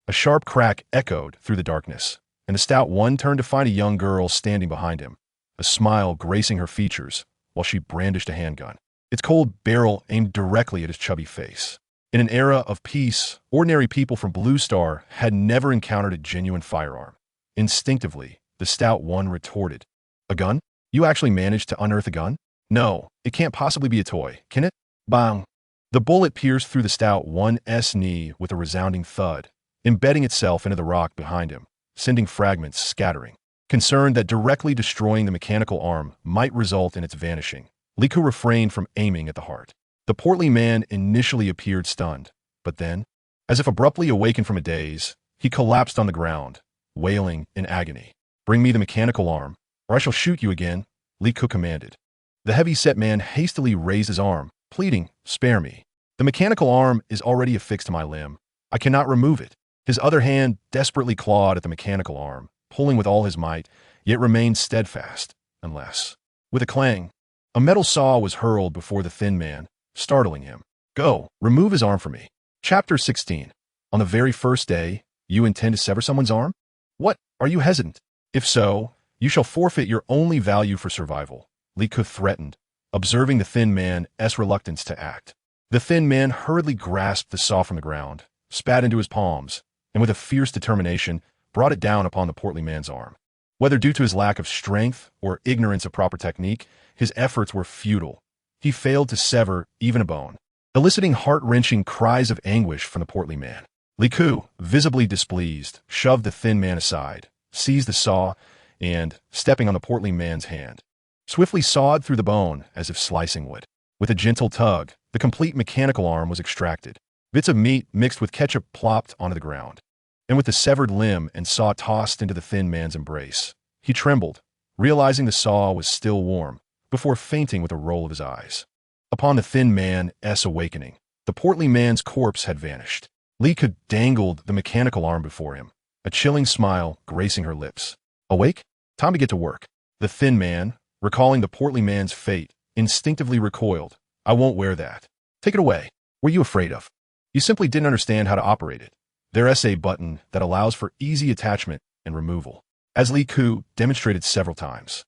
A: A sharp crack echoed through the darkness, and the stout one turned to find a young girl standing behind him, a smile gracing her features while she brandished a handgun, its cold barrel aimed directly at his chubby face. In an era of peace, ordinary people from Blue Star had never encountered a genuine firearm. Instinctively, the stout one retorted, "A gun? You actually managed to unearth a gun? No, it can't possibly be a toy, can it?" Bang! The bullet pierced through the stout one's knee with a resounding thud, embedding itself into the rock behind him, sending fragments scattering. Concerned that directly destroying the mechanical arm might result in its vanishing, Liku refrained from aiming at the heart. The portly man initially appeared stunned, but then, as if abruptly awakened from a daze, he collapsed on the ground, wailing in agony. "Bring me the mechanical arm, or I shall shoot you again, Li Ku commanded. The heavy-set man hastily raised his arm, pleading, "Spare me. The mechanical arm is already affixed to my limb. I cannot remove it." His other hand desperately clawed at the mechanical arm, pulling with all his might, yet remained steadfast, unless. With a clang, a metal saw was hurled before the thin man, startling him. "Go, remove his arm for me." Chapter 16. On the very first day, you intend to sever someone's arm? What? Are you hesitant? If so, you shall forfeit your only value for survival, Li Ku threatened, observing the thin man's reluctance to act. The thin man hurriedly grasped the saw from the ground, spat into his palms, and with a fierce determination, brought it down upon the portly man's arm. Whether due to his lack of strength or ignorance of proper technique, his efforts were futile. He failed to sever even a bone, eliciting heart-wrenching cries of anguish from the portly man. Li Ku, visibly displeased, shoved the thin man aside, seized the saw, and, stepping on the portly man's hand, swiftly sawed through the bone as if slicing wood. With a gentle tug, the complete mechanical arm was extracted. Bits of meat mixed with ketchup plopped onto the ground, and with the severed limb and saw tossed into the thin man's embrace, he trembled, realizing the saw was still warm, before fainting with a roll of his eyes. Upon the thin man's awakening, the portly man's corpse had vanished. Li Ku dangled the mechanical arm before him, a chilling smile gracing her lips. "Awake? Time to get to work." The thin man, recalling the portly man's fate, instinctively recoiled. "I won't wear that." "Take it away. What are you afraid of?" "You simply didn't understand how to operate it. There's a button that allows for easy attachment and removal," as Li Ku demonstrated several times.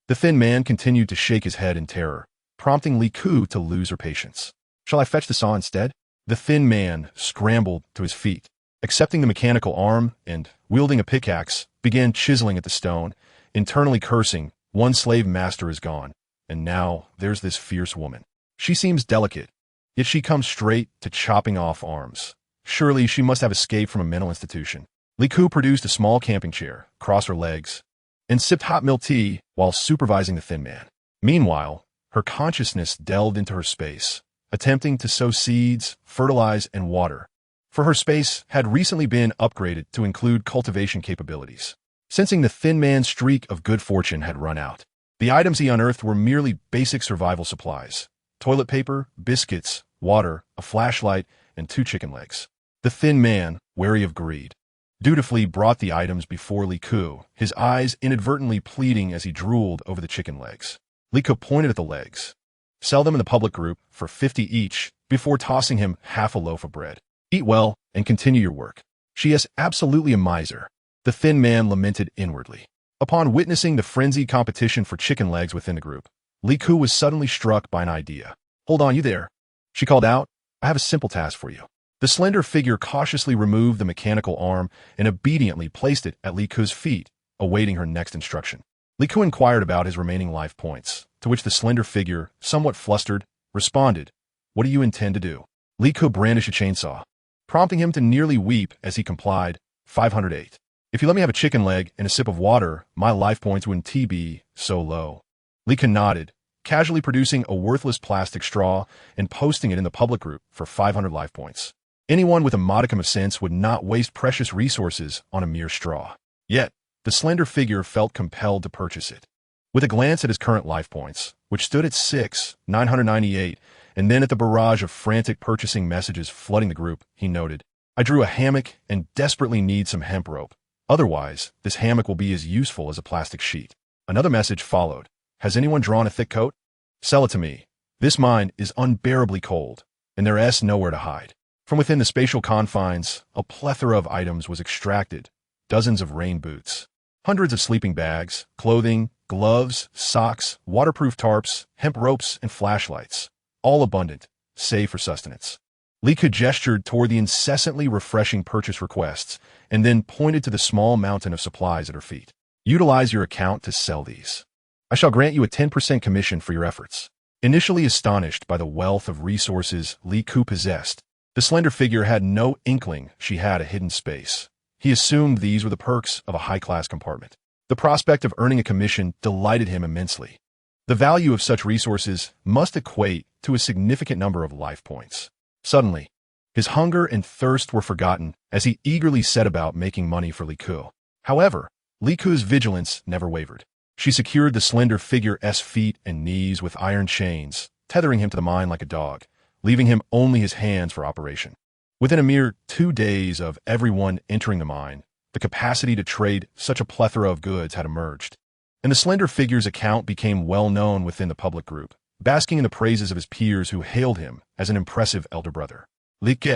A: The thin man continued to shake his head in terror, prompting Li Ku to lose her patience. "Shall I fetch the saw instead?" The thin man scrambled to his feet, accepting the mechanical arm, and, wielding a pickaxe, began chiseling at the stone, internally cursing, "One slave master is gone, and now there's this fierce woman. She seems delicate, yet she comes straight to chopping off arms. Surely she must have escaped from a mental institution." Li Ku produced a small camping chair, crossed her legs, and sipped hot milk tea while supervising the thin man. Meanwhile, her consciousness delved into her space, attempting to sow seeds, fertilize, and water, for her space had recently been upgraded to include cultivation capabilities. Sensing the thin man's streak of good fortune had run out, the items he unearthed were merely basic survival supplies: toilet paper, biscuits, water, a flashlight, and 2 chicken legs. The thin man, wary of greed, dutifully brought the items before Li Ku, his eyes inadvertently pleading as he drooled over the chicken legs. Li Ku pointed at the legs. "Sell them in the public group for 50 each before tossing him half a loaf of bread. Eat well and continue your work." "She is absolutely a miser," the thin man lamented inwardly. Upon witnessing the frenzied competition for chicken legs within the group, Li Ku was suddenly struck by an idea. "Hold on, you there," she called out. "I have a simple task for you." The slender figure cautiously removed the mechanical arm and obediently placed it at Li Ku's feet, awaiting her next instruction. Li Ku inquired about his remaining life points, to which the slender figure, somewhat flustered, responded, "What do you intend to do?" Li Ku brandished a chainsaw, prompting him to nearly weep as he complied. 508. "If you let me have a chicken leg and a sip of water, my life points wouldn't be so low." Li Ku nodded, casually producing a worthless plastic straw and posting it in the public group for 500 life points. Anyone with a modicum of sense would not waste precious resources on a mere straw. Yet, the slender figure felt compelled to purchase it. With a glance at his current life points, which stood at 6,998, and then at the barrage of frantic purchasing messages flooding the group, he noted, "I drew a hammock and desperately need some hemp rope. Otherwise, this hammock will be as useful as a plastic sheet." Another message followed. "Has anyone drawn a thick coat? Sell it to me. This mine is unbearably cold, and there's nowhere to hide." From within the spatial confines, a plethora of items was extracted. Dozens of rain boots, hundreds of sleeping bags, clothing, gloves, socks, waterproof tarps, hemp ropes, and flashlights, all abundant, save for sustenance. Li Ku gestured toward the incessantly refreshing purchase requests and then pointed to the small mountain of supplies at her feet. "Utilize your account to sell these. I shall grant you a 10% commission for your efforts." Initially astonished by the wealth of resources Li Ku possessed, the slender figure had no inkling she had a hidden space. He assumed these were the perks of a high-class compartment. The prospect of earning a commission delighted him immensely. The value of such resources must equate to a significant number of life points. Suddenly, his hunger and thirst were forgotten as he eagerly set about making money for Li Ku. However, Li Ku's vigilance never wavered. She secured the slender figure's feet and knees with iron chains, tethering him to the mine like a dog, leaving him only his hands for operation. Within a mere 2 days of everyone entering the mine, the capacity to trade such a plethora of goods had emerged, and the slender figure's account became well known within the public group, basking in the praises of his peers who hailed him as an impressive elder brother. Like,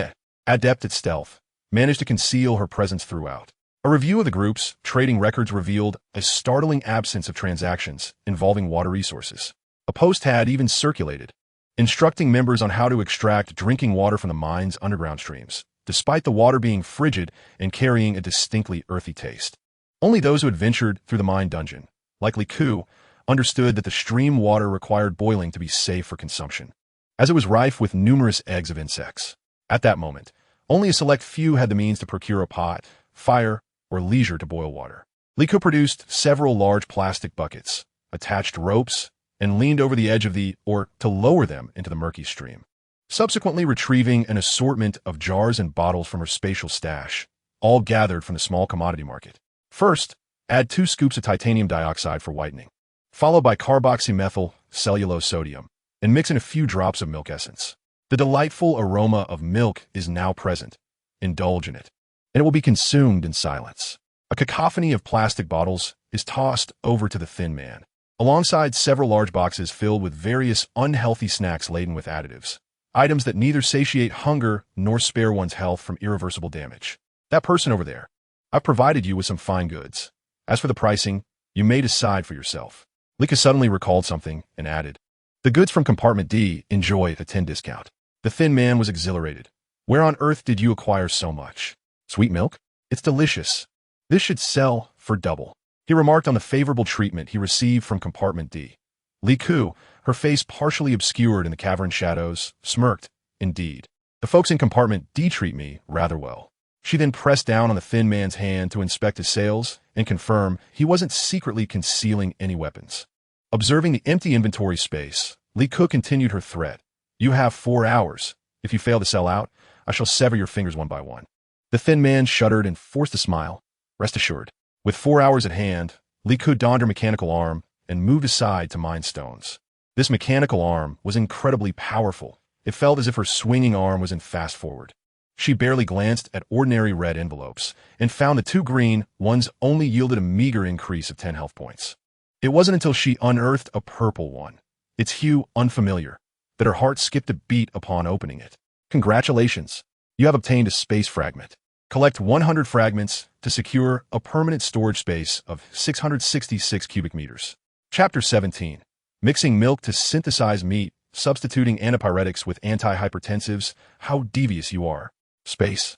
A: adept at stealth, managed to conceal her presence throughout. A review of the group's trading records revealed a startling absence of transactions involving water resources. A post had even circulated, instructing members on how to extract drinking water from the mine's underground streams, despite the water being frigid and carrying a distinctly earthy taste. Only those who had ventured through the mine dungeon, like Li Ku, understood that the stream water required boiling to be safe for consumption, as it was rife with numerous eggs of insects. At that moment, only a select few had the means to procure a pot, fire, or leisure to boil water. Li Ku produced several large plastic buckets, attached ropes, and leaned over the edge of to lower them into the murky stream, subsequently retrieving an assortment of jars and bottles from her spatial stash, all gathered from the small commodity market. First, add 2 scoops of titanium dioxide for whitening, followed by carboxymethyl cellulose sodium, and mix in a few drops of milk essence. The delightful aroma of milk is now present. Indulge in it, and it will be consumed in silence. A cacophony of plastic bottles is tossed over to the thin man, alongside several large boxes filled with various unhealthy snacks laden with additives, items that neither satiate hunger nor spare one's health from irreversible damage. That person over there, I've provided you with some fine goods. As for the pricing, you may decide for yourself. Lika suddenly recalled something and added, the goods from compartment D enjoy a 10 discount. The thin man was exhilarated. Where on earth did you acquire so much? Sweet milk? It's delicious. This should sell for double. He remarked on the favorable treatment he received from compartment D. Li Ku, her face partially obscured in the cavern shadows, smirked. Indeed, the folks in compartment D treat me rather well. She then pressed down on the thin man's hand to inspect his sales and confirm he wasn't secretly concealing any weapons. Observing the empty inventory space, Li Ku continued her threat. You have 4 hours. If you fail to sell out, I shall sever your fingers one by one. The thin man shuddered and forced a smile. Rest assured. With 4 hours at hand, Li Ku donned her mechanical arm and moved aside to mine stones. This mechanical arm was incredibly powerful. It felt as if her swinging arm was in fast forward. She barely glanced at ordinary red envelopes and found the 2 green ones only yielded a meager increase of 10 health points. It wasn't until she unearthed a purple one, its hue unfamiliar, that her heart skipped a beat upon opening it. Congratulations! You have obtained a space fragment. Collect 100 fragments to secure a permanent storage space of 666 cubic meters. Chapter 17. Mixing milk to synthesize meat, substituting antipyretics with antihypertensives. How devious you are. Space.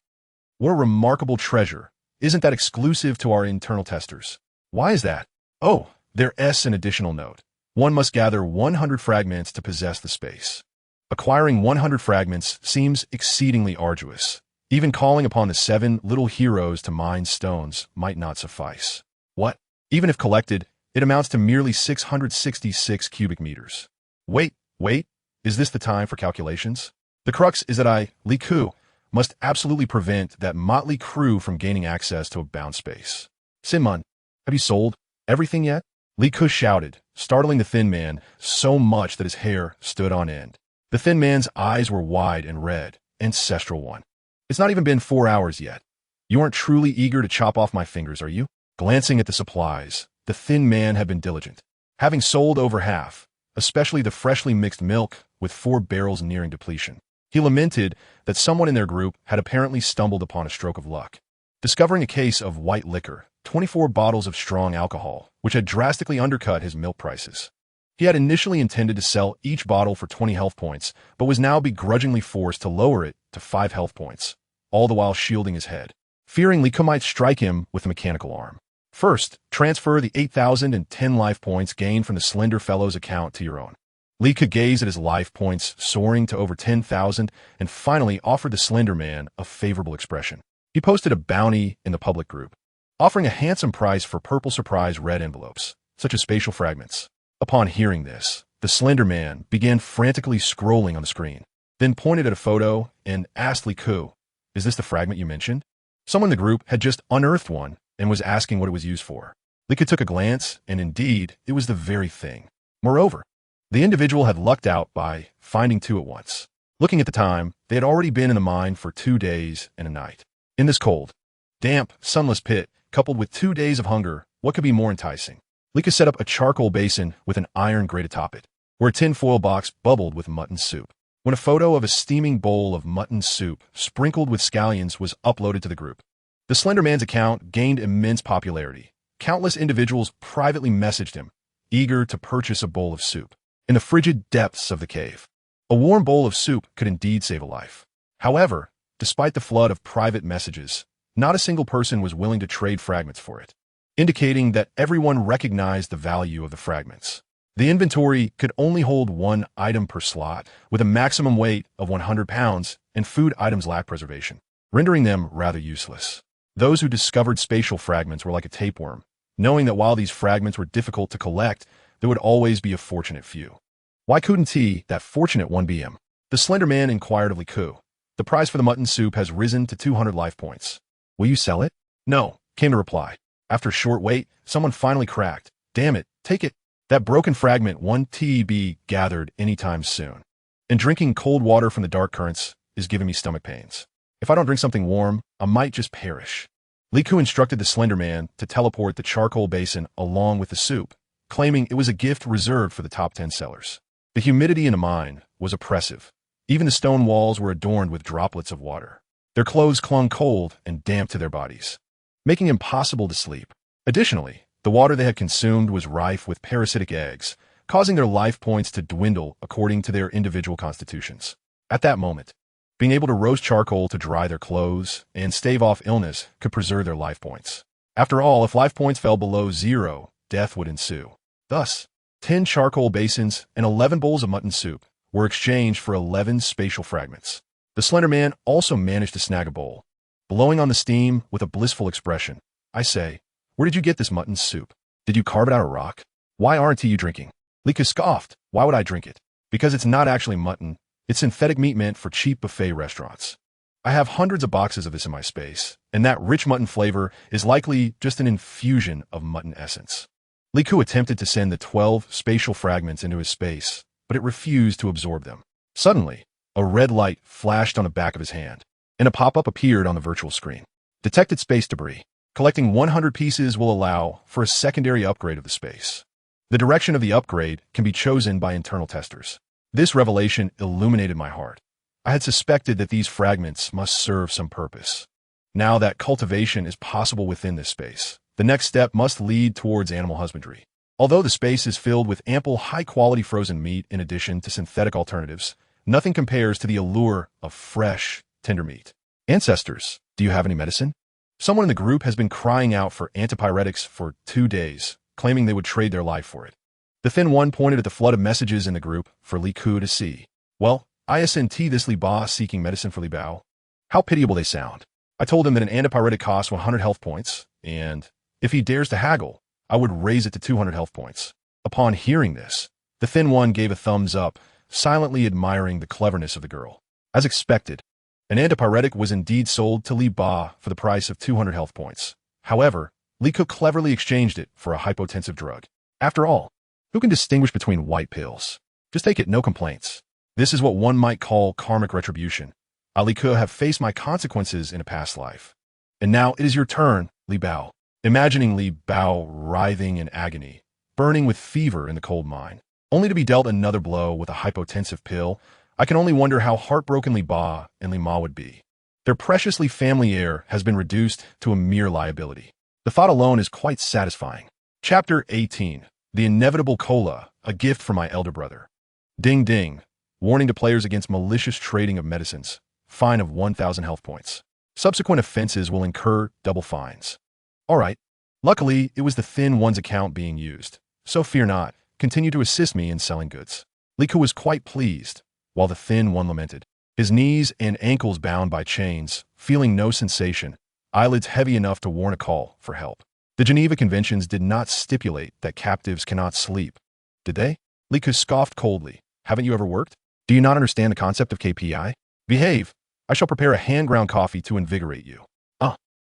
A: What a remarkable treasure. Isn't that exclusive to our internal testers? Why is that? Oh, there's an additional note. One must gather 100 fragments to possess the space. Acquiring 100 fragments seems exceedingly arduous. Even calling upon the 7 little heroes to mine stones might not suffice. What? Even if collected, it amounts to merely 666 cubic meters. Wait, is this the time for calculations? The crux is that I, Li Ku, must absolutely prevent that motley crew from gaining access to a bound space. Sinmun, have you sold everything yet? Li Ku shouted, startling the thin man so much that his hair stood on end. The thin man's eyes were wide and red, ancestral one. It's not even been 4 hours yet. You aren't truly eager to chop off my fingers, are you? Glancing at the supplies, the thin man had been diligent, having sold over half, especially the freshly mixed milk, with 4 barrels nearing depletion. He lamented that someone in their group had apparently stumbled upon a stroke of luck, discovering a case of white liquor, 24 bottles of strong alcohol, which had drastically undercut his milk prices. He had initially intended to sell each bottle for 20 health points, but was now begrudgingly forced to lower it to 5 health points, all the while shielding his head, fearing Li Ku might strike him with a mechanical arm. First, transfer the 8,010 life points gained from the slender fellow's account to your own. Li Ku gazed at his life points soaring to over 10,000 and finally offered the slender man a favorable expression. He posted a bounty in the public group, offering a handsome price for purple surprise red envelopes, such as spatial fragments. Upon hearing this, the slender man began frantically scrolling on the screen, then pointed at a photo and asked Li Ku, is this the fragment you mentioned? Someone in the group had just unearthed one and was asking what it was used for. Lika took a glance, and indeed, it was the very thing. Moreover, the individual had lucked out by finding two at once. Looking at the time, they had already been in the mine for 2 days and a night. In this cold, damp, sunless pit, coupled with 2 days of hunger, what could be more enticing? Lika set up a charcoal basin with an iron grate atop it, where a tin foil box bubbled with mutton soup. When a photo of a steaming bowl of mutton soup, sprinkled with scallions, was uploaded to the group, the Slender Man's account gained immense popularity. Countless individuals privately messaged him, eager to purchase a bowl of soup. In the frigid depths of the cave, a warm bowl of soup could indeed save a life. However, despite the flood of private messages, not a single person was willing to trade fragments for it, indicating that everyone recognized the value of the fragments. The inventory could only hold 1 item per slot, with a maximum weight of 100 pounds, and food items lacked preservation, rendering them rather useless. Those who discovered spatial fragments were like a tapeworm, knowing that while these fragments were difficult to collect, there would always be a fortunate few. Why couldn't he, that fortunate one, be him? The Slender Man inquired of Liku. The price for the mutton soup has risen to 200 life points. Will you sell it? No, came the reply. After a short wait, someone finally cracked. Damn it, take it. That broken fragment won't be gathered anytime soon. And drinking cold water from the dark currents is giving me stomach pains. If I don't drink something warm, I might just perish. Liku instructed the Slender Man to teleport the charcoal basin along with the soup, claiming it was a gift reserved for the top 10 sellers. The humidity in the mine was oppressive. Even the stone walls were adorned with droplets of water. Their clothes clung cold and damp to their bodies, making it impossible to sleep. Additionally, the water they had consumed was rife with parasitic eggs, causing their life points to dwindle according to their individual constitutions. At that moment, being able to roast charcoal to dry their clothes and stave off illness could preserve their life points. After all, if life points fell below 0, death would ensue. Thus, 10 charcoal basins and 11 bowls of mutton soup were exchanged for 11 spatial fragments. The Slender Man also managed to snag a bowl, blowing on the steam with a blissful expression. I say, where did you get this mutton soup? Did you carve it out of rock? Why aren't you drinking? Lika scoffed. Why would I drink it? Because it's not actually mutton. It's synthetic meat meant for cheap buffet restaurants. I have hundreds of boxes of this in my space, and that rich mutton flavor is likely just an infusion of mutton essence. Liku attempted to send the 12 spatial fragments into his space, but it refused to absorb them. Suddenly, a red light flashed on the back of his hand, and a pop-up appeared on the virtual screen. Detected space debris. Collecting 100 pieces will allow for a secondary upgrade of the space. The direction of the upgrade can be chosen by internal testers. This revelation illuminated my heart. I had suspected that these fragments must serve some purpose. Now that cultivation is possible within this space, the next step must lead towards animal husbandry. Although the space is filled with ample high-quality frozen meat in addition to synthetic alternatives, nothing compares to the allure of fresh, tender meat. Ancestors, do you have any medicine? Someone in the group has been crying out for antipyretics for 2 days, claiming they would trade their life for it. The thin one pointed at the flood of messages in the group for Li Ku to see. Well, ISNT this Li Ba seeking medicine for Li Bao. How pitiable they sound. I told him that an antipyretic costs 100 health points, and if he dares to haggle, I would raise it to 200 health points. Upon hearing this, the thin one gave a thumbs up, silently admiring the cleverness of the girl. As expected, an antipyretic was indeed sold to Li Ba for the price of 200 health points. However, Li Ku cleverly exchanged it for a hypotensive drug. After all, who can distinguish between white pills? Just take it, no complaints. This is what one might call karmic retribution. Li Ku have faced my consequences in a past life. And now it is your turn, Li Bao. Imagining Li Bao writhing in agony, burning with fever in the cold mine, only to be dealt another blow with a hypotensive pill, I can only wonder how heartbroken Li Ba and Li Ma would be. Their precious Li family heir has been reduced to a mere liability. The thought alone is quite satisfying. Chapter 18. The Inevitable Cola, a gift from my elder brother. Ding ding. Warning to players against malicious trading of medicines. Fine of 1,000 health points. Subsequent offenses will incur double fines. Alright. Luckily, it was the thin one's account being used. So fear not. Continue to assist me in selling goods. Li Ku was quite pleased, while the thin one lamented. His knees and ankles bound by chains, feeling no sensation, eyelids heavy enough to warn a call for help. The Geneva Conventions did not stipulate that captives cannot sleep, did they? Li Ku scoffed coldly. Haven't you ever worked? Do you not understand the concept of KPI? Behave. I shall prepare a hand-ground coffee to invigorate you.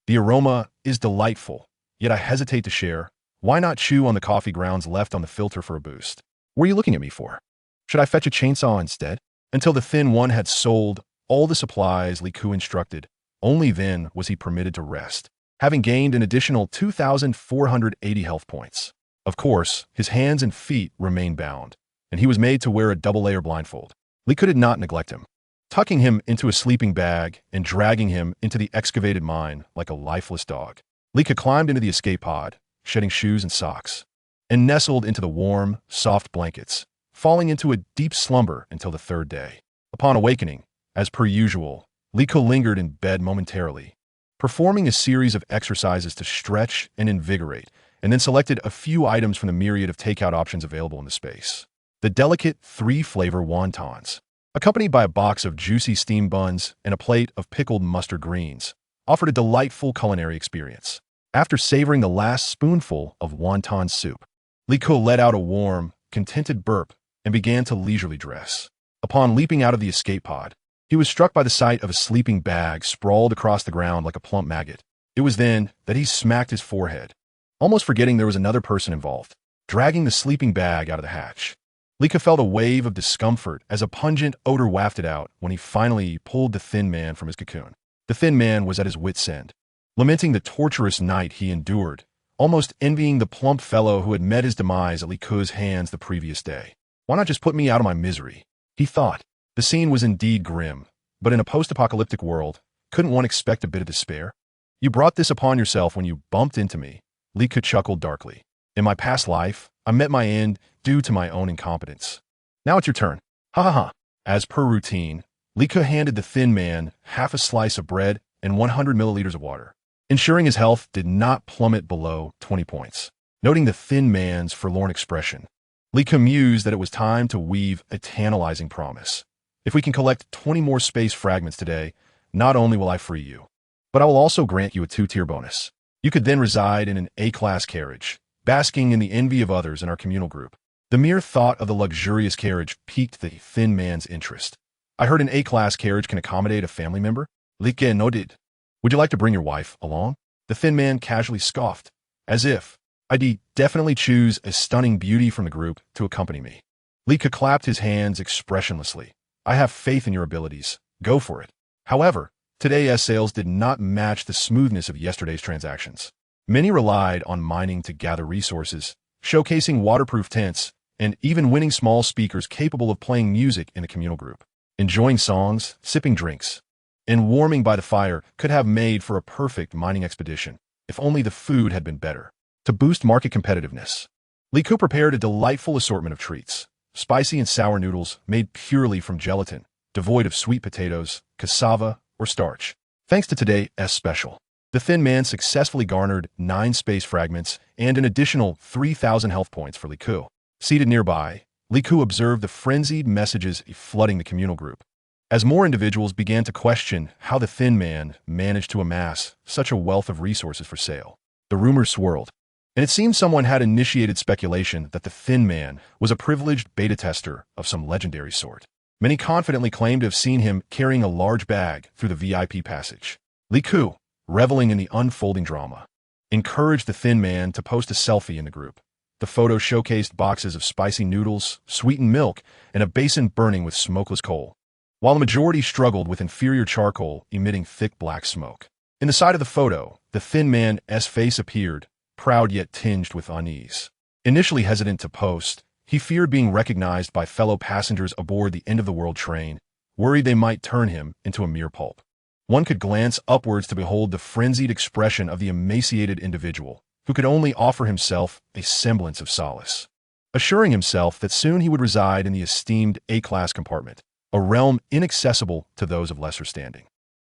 A: The aroma is delightful, yet I hesitate to share. Why not chew on the coffee grounds left on the filter for a boost? What are you looking at me for? Should I fetch a chainsaw instead? Until the thin one had sold all the supplies Li Ku instructed, only then was he permitted to rest, having gained an additional 2,480 health points. Of course, his hands and feet remained bound, and he was made to wear a double-layer blindfold. Li Ku did not neglect him, tucking him into a sleeping bag and dragging him into the excavated mine like a lifeless dog. Li Ku climbed into the escape pod, shedding shoes and socks, and nestled into the warm, soft blankets, falling into a deep slumber until the third day. Upon awakening, as per usual, Li Ku lingered in bed momentarily, performing a series of exercises to stretch and invigorate, and then selected a few items from the myriad of takeout options available in the space. The delicate three-flavor wontons, accompanied by a box of juicy steamed buns and a plate of pickled mustard greens, offered a delightful culinary experience. After savoring the last spoonful of wonton soup, Li Ku let out a warm, contented burp and began to leisurely dress. Upon leaping out of the escape pod, he was struck by the sight of a sleeping bag sprawled across the ground like a plump maggot. It was then that he smacked his forehead, almost forgetting there was another person involved, dragging the sleeping bag out of the hatch. Li Ku felt a wave of discomfort as a pungent odor wafted out when he finally pulled the thin man from his cocoon. The thin man was at his wit's end, lamenting the torturous night he endured, almost envying the plump fellow who had met his demise at Li Ku's hands the previous day. Why not just put me out of my misery? He thought. The scene was indeed grim, but in a post-apocalyptic world, couldn't one expect a bit of despair? You brought this upon yourself when you bumped into me, Li Ku chuckled darkly. In my past life, I met my end due to my own incompetence. Now it's your turn. Ha ha ha. As per routine, Li Ku handed the thin man half a slice of bread and 100 milliliters of water, ensuring his health did not plummet below 20 points. Noting the thin man's forlorn expression, Li Ku mused that it was time to weave a tantalizing promise. If we can collect 20 more space fragments today, not only will I free you, but I will also grant you a 2-tier bonus. You could then reside in an A-class carriage, basking in the envy of others in our communal group. The mere thought of the luxurious carriage piqued the thin man's interest. I heard an A-class carriage can accommodate a family member? Li Ku nodded. Would you like to bring your wife along? The thin man casually scoffed, as if, I'd definitely choose a stunning beauty from the group to accompany me. Li Ku clapped his hands expressionlessly. I have faith in your abilities. Go for it. However, today's sales did not match the smoothness of yesterday's transactions. Many relied on mining to gather resources, showcasing waterproof tents, and even winning small speakers capable of playing music in the communal group. Enjoying songs, sipping drinks, and warming by the fire could have made for a perfect mining expedition, if only the food had been better. To boost market competitiveness, Li Ku prepared a delightful assortment of treats. Spicy and sour noodles made purely from gelatin, devoid of sweet potatoes, cassava, or starch. Thanks to today's special, the thin man successfully garnered 9 space fragments and an additional 3,000 health points for Li Ku. Seated nearby, Li Ku observed the frenzied messages flooding the communal group. As more individuals began to question how the thin man managed to amass such a wealth of resources for sale, the rumors swirled, and it seemed someone had initiated speculation that the thin man was a privileged beta tester of some legendary sort. Many confidently claimed to have seen him carrying a large bag through the VIP passage. Li Ku, reveling in the unfolding drama, encouraged the thin man to post a selfie in the group. The photo showcased boxes of spicy noodles, sweetened milk, and a basin burning with smokeless coal, while the majority struggled with inferior charcoal emitting thick black smoke. In the side of the photo, the thin man's face appeared, proud yet tinged with unease. Initially hesitant to post, he feared being recognized by fellow passengers aboard the end-of-the-world train, worried they might turn him into a mere pulp. One could glance upwards to behold the frenzied expression of the emaciated individual, who could only offer himself a semblance of solace, assuring himself that soon he would reside in the esteemed A-class compartment, a realm inaccessible to those of lesser standing.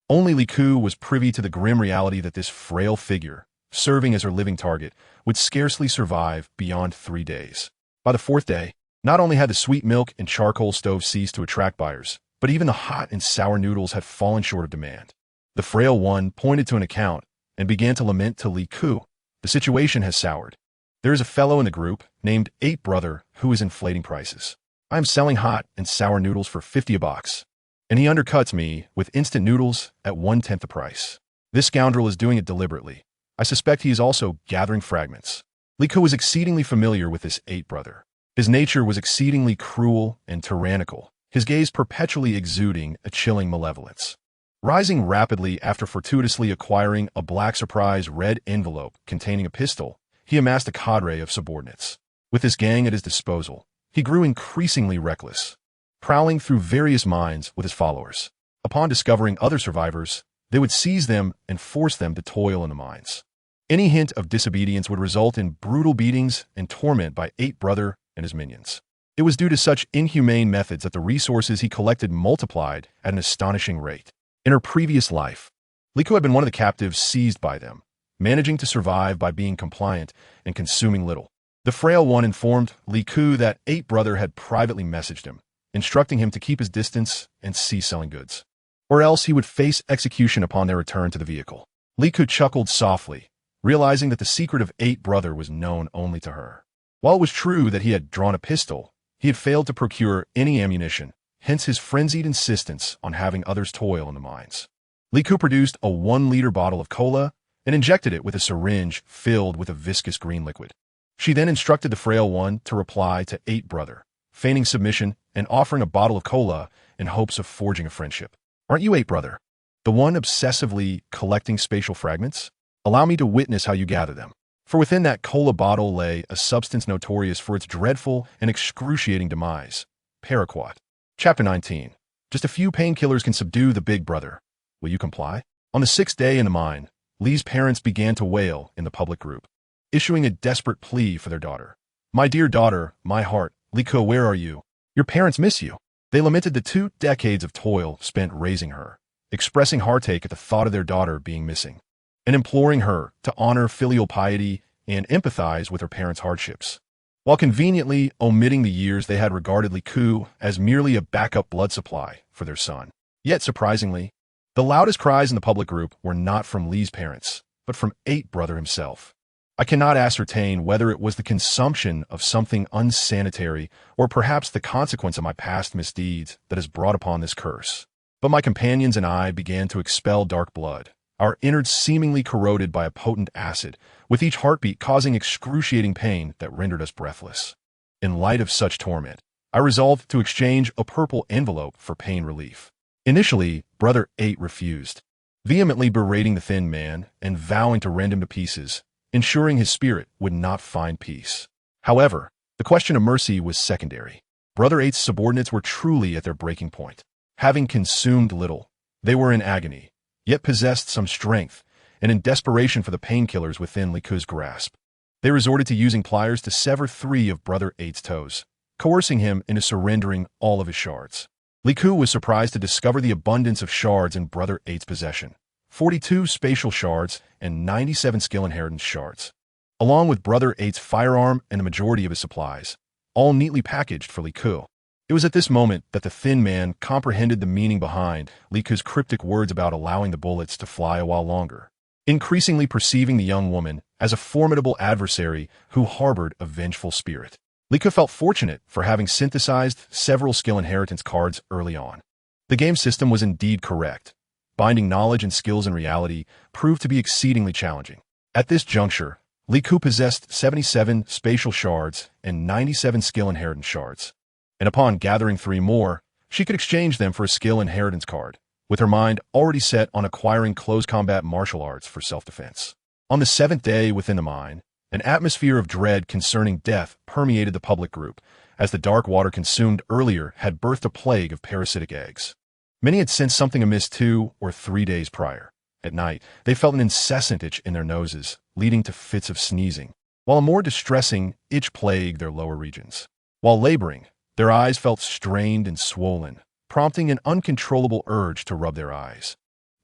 A: Only Li Ku was privy to the grim reality that this frail figure, serving as her living target, would scarcely survive beyond 3 days. By the 4th day, not only had the sweet milk and charcoal stove ceased to attract buyers, but even the hot and sour noodles had fallen short of demand. The frail one pointed to an account and began to lament to Li Ku. The situation has soured. There is a fellow in the group named 8 Brother who is inflating prices. I am selling hot and sour noodles for 50 a box, and he undercuts me with instant noodles at 1/10 the price. This scoundrel is doing it deliberately. I suspect he is also gathering fragments. Li Ku was exceedingly familiar with this eighth brother. His nature was exceedingly cruel and tyrannical, his gaze perpetually exuding a chilling malevolence. Rising rapidly after fortuitously acquiring a black surprise red envelope containing a pistol, he amassed a cadre of subordinates. With this gang at his disposal, he grew increasingly reckless, prowling through various mines with his followers. Upon discovering other survivors, they would seize them and force them to toil in the mines. Any hint of disobedience would result in brutal beatings and torment by eighth brother and his minions. It was due to such inhumane methods that the resources he collected multiplied at an astonishing rate. In her previous life, Li Ku had been one of the captives seized by them, managing to survive by being compliant and consuming little. The frail one informed Li Ku that eighth brother had privately messaged him, instructing him to keep his distance and cease selling goods, or else he would face execution upon their return to the vehicle. Li Ku chuckled softly, realizing that the secret of eighth brother was known only to her. While it was true that he had drawn a pistol, he had failed to procure any ammunition, hence his frenzied insistence on having others toil in the mines. Li Ku produced a 1-liter bottle of cola and injected it with a syringe filled with a viscous green liquid. She then instructed the frail one to reply to eighth brother, feigning submission and offering a bottle of cola in hopes of forging a friendship. Aren't you eighth brother? The one obsessively collecting spatial fragments? Allow me to witness how you gather them. For within that cola bottle lay a substance notorious for its dreadful and excruciating demise, paraquat. Chapter 19. Just a few painkillers can subdue the big brother. Will you comply? On the 6th day in the mine, Li's parents began to wail in the public group, issuing a desperate plea for their daughter. My dear daughter, my heart, Li Ku, where are you? Your parents miss you. They lamented the 2 decades of toil spent raising her, expressing heartache at the thought of their daughter being missing, and imploring her to honor filial piety and empathize with her parents' hardships, while conveniently omitting the years they had regarded Li Ku as merely a backup blood supply for their son. Yet, surprisingly, the loudest cries in the public group were not from Li's parents, but from eighth brother himself. I cannot ascertain whether it was the consumption of something unsanitary or perhaps the consequence of my past misdeeds that has brought upon this curse. But my companions and I began to expel dark blood, our innards seemingly corroded by a potent acid, with each heartbeat causing excruciating pain that rendered us breathless. In light of such torment, I resolved to exchange a purple envelope for pain relief. Initially, Brother 8 refused, vehemently berating the thin man and vowing to rend him to pieces, ensuring his spirit would not find peace. However, the question of mercy was secondary. Brother 8's subordinates were truly at their breaking point. Having consumed little, they were in agony, yet possessed some strength, and in desperation for the painkillers within Li Ku's grasp, they resorted to using pliers to sever 3 of Brother 8's toes, coercing him into surrendering all of his shards. Li Ku was surprised to discover the abundance of shards in Brother 8's possession, 42 spatial shards and 97 skill inheritance shards, along with Brother 8's firearm and the majority of his supplies, all neatly packaged for Li Ku. It was at this moment that the thin man comprehended the meaning behind Li Ku's cryptic words about allowing the bullets to fly a while longer, increasingly perceiving the young woman as a formidable adversary who harbored a vengeful spirit. Li Ku felt fortunate for having synthesized several skill inheritance cards early on. The game system was indeed correct. Binding knowledge and skills in reality proved to be exceedingly challenging. At this juncture, Li Ku possessed 77 spatial shards and 97 skill inheritance shards, and upon gathering 3 more, she could exchange them for a skill inheritance card, with her mind already set on acquiring close combat martial arts for self-defense. On the 7th day within the mine, an atmosphere of dread concerning death permeated the public group, as the dark water consumed earlier had birthed a plague of parasitic eggs. Many had sensed something amiss 2 or 3 days prior. At night, they felt an incessant itch in their noses, leading to fits of sneezing, while a more distressing itch plagued their lower regions. While laboring, their eyes felt strained and swollen, prompting an uncontrollable urge to rub their eyes,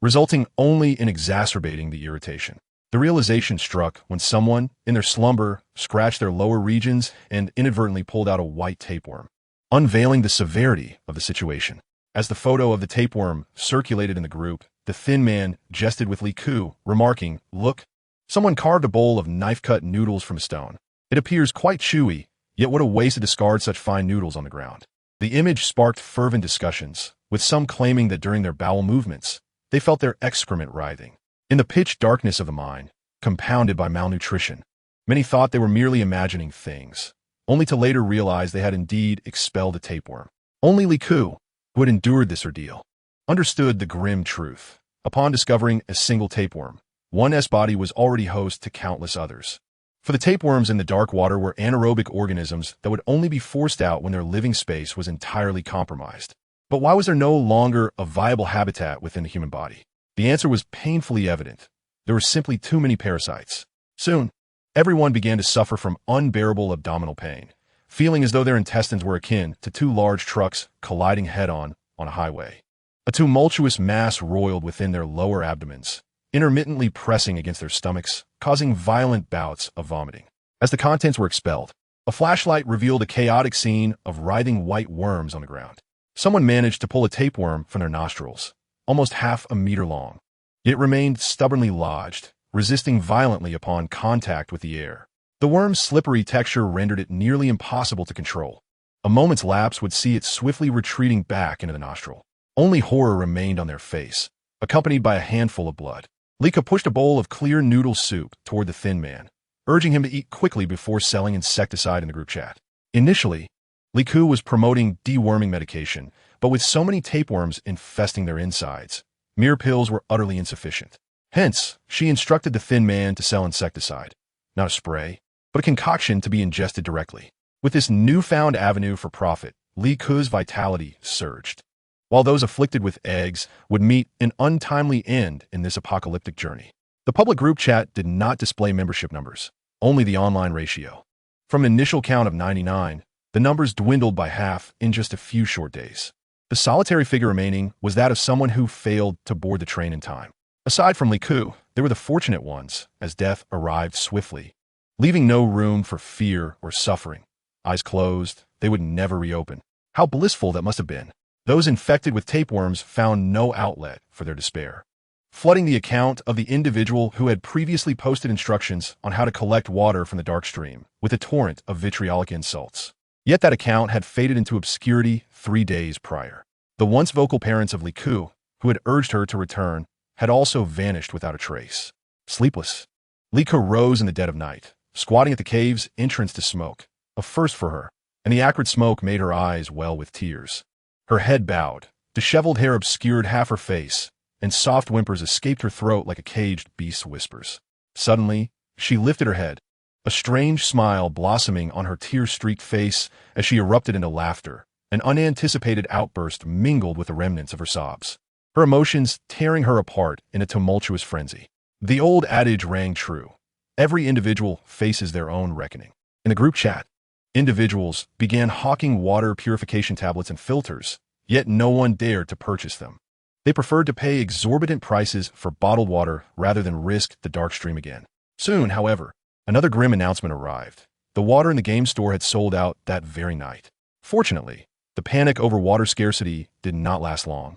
A: resulting only in exacerbating the irritation. The realization struck when someone, in their slumber, scratched their lower regions and inadvertently pulled out a white tapeworm, unveiling the severity of the situation. As the photo of the tapeworm circulated in the group, the thin man jested with Li Ku, remarking, "Look, someone carved a bowl of knife-cut noodles from stone. It appears quite chewy, yet what a waste to discard such fine noodles on the ground." The image sparked fervent discussions, with some claiming that during their bowel movements, they felt their excrement writhing. In the pitch darkness of the mine, compounded by malnutrition, Many thought they were merely imagining things, only to later realize they had indeed expelled a tapeworm. Only Li Ku, who had endured this ordeal, understood the grim truth. Upon discovering a single tapeworm, one's body was already host to countless others. For the tapeworms in the dark water were anaerobic organisms that would only be forced out when their living space was entirely compromised. But why was there no longer a viable habitat within the human body? The answer was painfully evident. There were simply too many parasites. Soon, everyone began to suffer from unbearable abdominal pain, feeling as though their intestines were akin to two large trucks colliding head-on on a highway. A tumultuous mass roiled within their lower abdomens, intermittently pressing against their stomachs, causing violent bouts of vomiting. As the contents were expelled, a flashlight revealed a chaotic scene of writhing white worms on the ground. Someone managed to pull a tapeworm from their nostrils, almost half a meter long. It remained stubbornly lodged, resisting violently upon contact with the air. The worm's slippery texture rendered it nearly impossible to control. A moment's lapse would see it swiftly retreating back into the nostril. Only horror remained on their face, accompanied by a handful of blood. Lika pushed a bowl of clear noodle soup toward the thin man, urging him to eat quickly before selling insecticide in the group chat. Initially, Li Ku was promoting deworming medication, but with so many tapeworms infesting their insides, mere pills were utterly insufficient. Hence, she instructed the thin man to sell insecticide, not a spray, but a concoction to be ingested directly. With this newfound avenue for profit, Li Ku's vitality surged. While those afflicted with eggs would meet an untimely end in this apocalyptic journey. The public group chat did not display membership numbers, only the online ratio. From an initial count of 99, the numbers dwindled by half in just a few short days. The solitary figure remaining was that of someone who failed to board the train in time. Aside from Li Ku, they were the fortunate ones, as death arrived swiftly, leaving no room for fear or suffering. Eyes closed, they would never reopen. How blissful that must have been. Those infected with tapeworms found no outlet for their despair, flooding the account of the individual who had previously posted instructions on how to collect water from the dark stream with a torrent of vitriolic insults. Yet that account had faded into obscurity 3 days prior. The once vocal parents of Li Ku, who had urged her to return, had also vanished without a trace. Sleepless, Li Ku rose in the dead of night, squatting at the cave's entrance to smoke, a first for her, and the acrid smoke made her eyes well with tears. Her head bowed, disheveled hair obscured half her face, and soft whimpers escaped her throat like a caged beast's whispers. Suddenly, she lifted her head, a strange smile blossoming on her tear-streaked face as she erupted into laughter, an unanticipated outburst mingled with the remnants of her sobs, her emotions tearing her apart in a tumultuous frenzy. The old adage rang true. Every individual faces their own reckoning. In the group chat, individuals began hawking water purification tablets and filters, yet no one dared to purchase them. They preferred to pay exorbitant prices for bottled water rather than risk the dark stream again. Soon, however, another grim announcement arrived. The water in the game store had sold out that very night. Fortunately, the panic over water scarcity did not last long.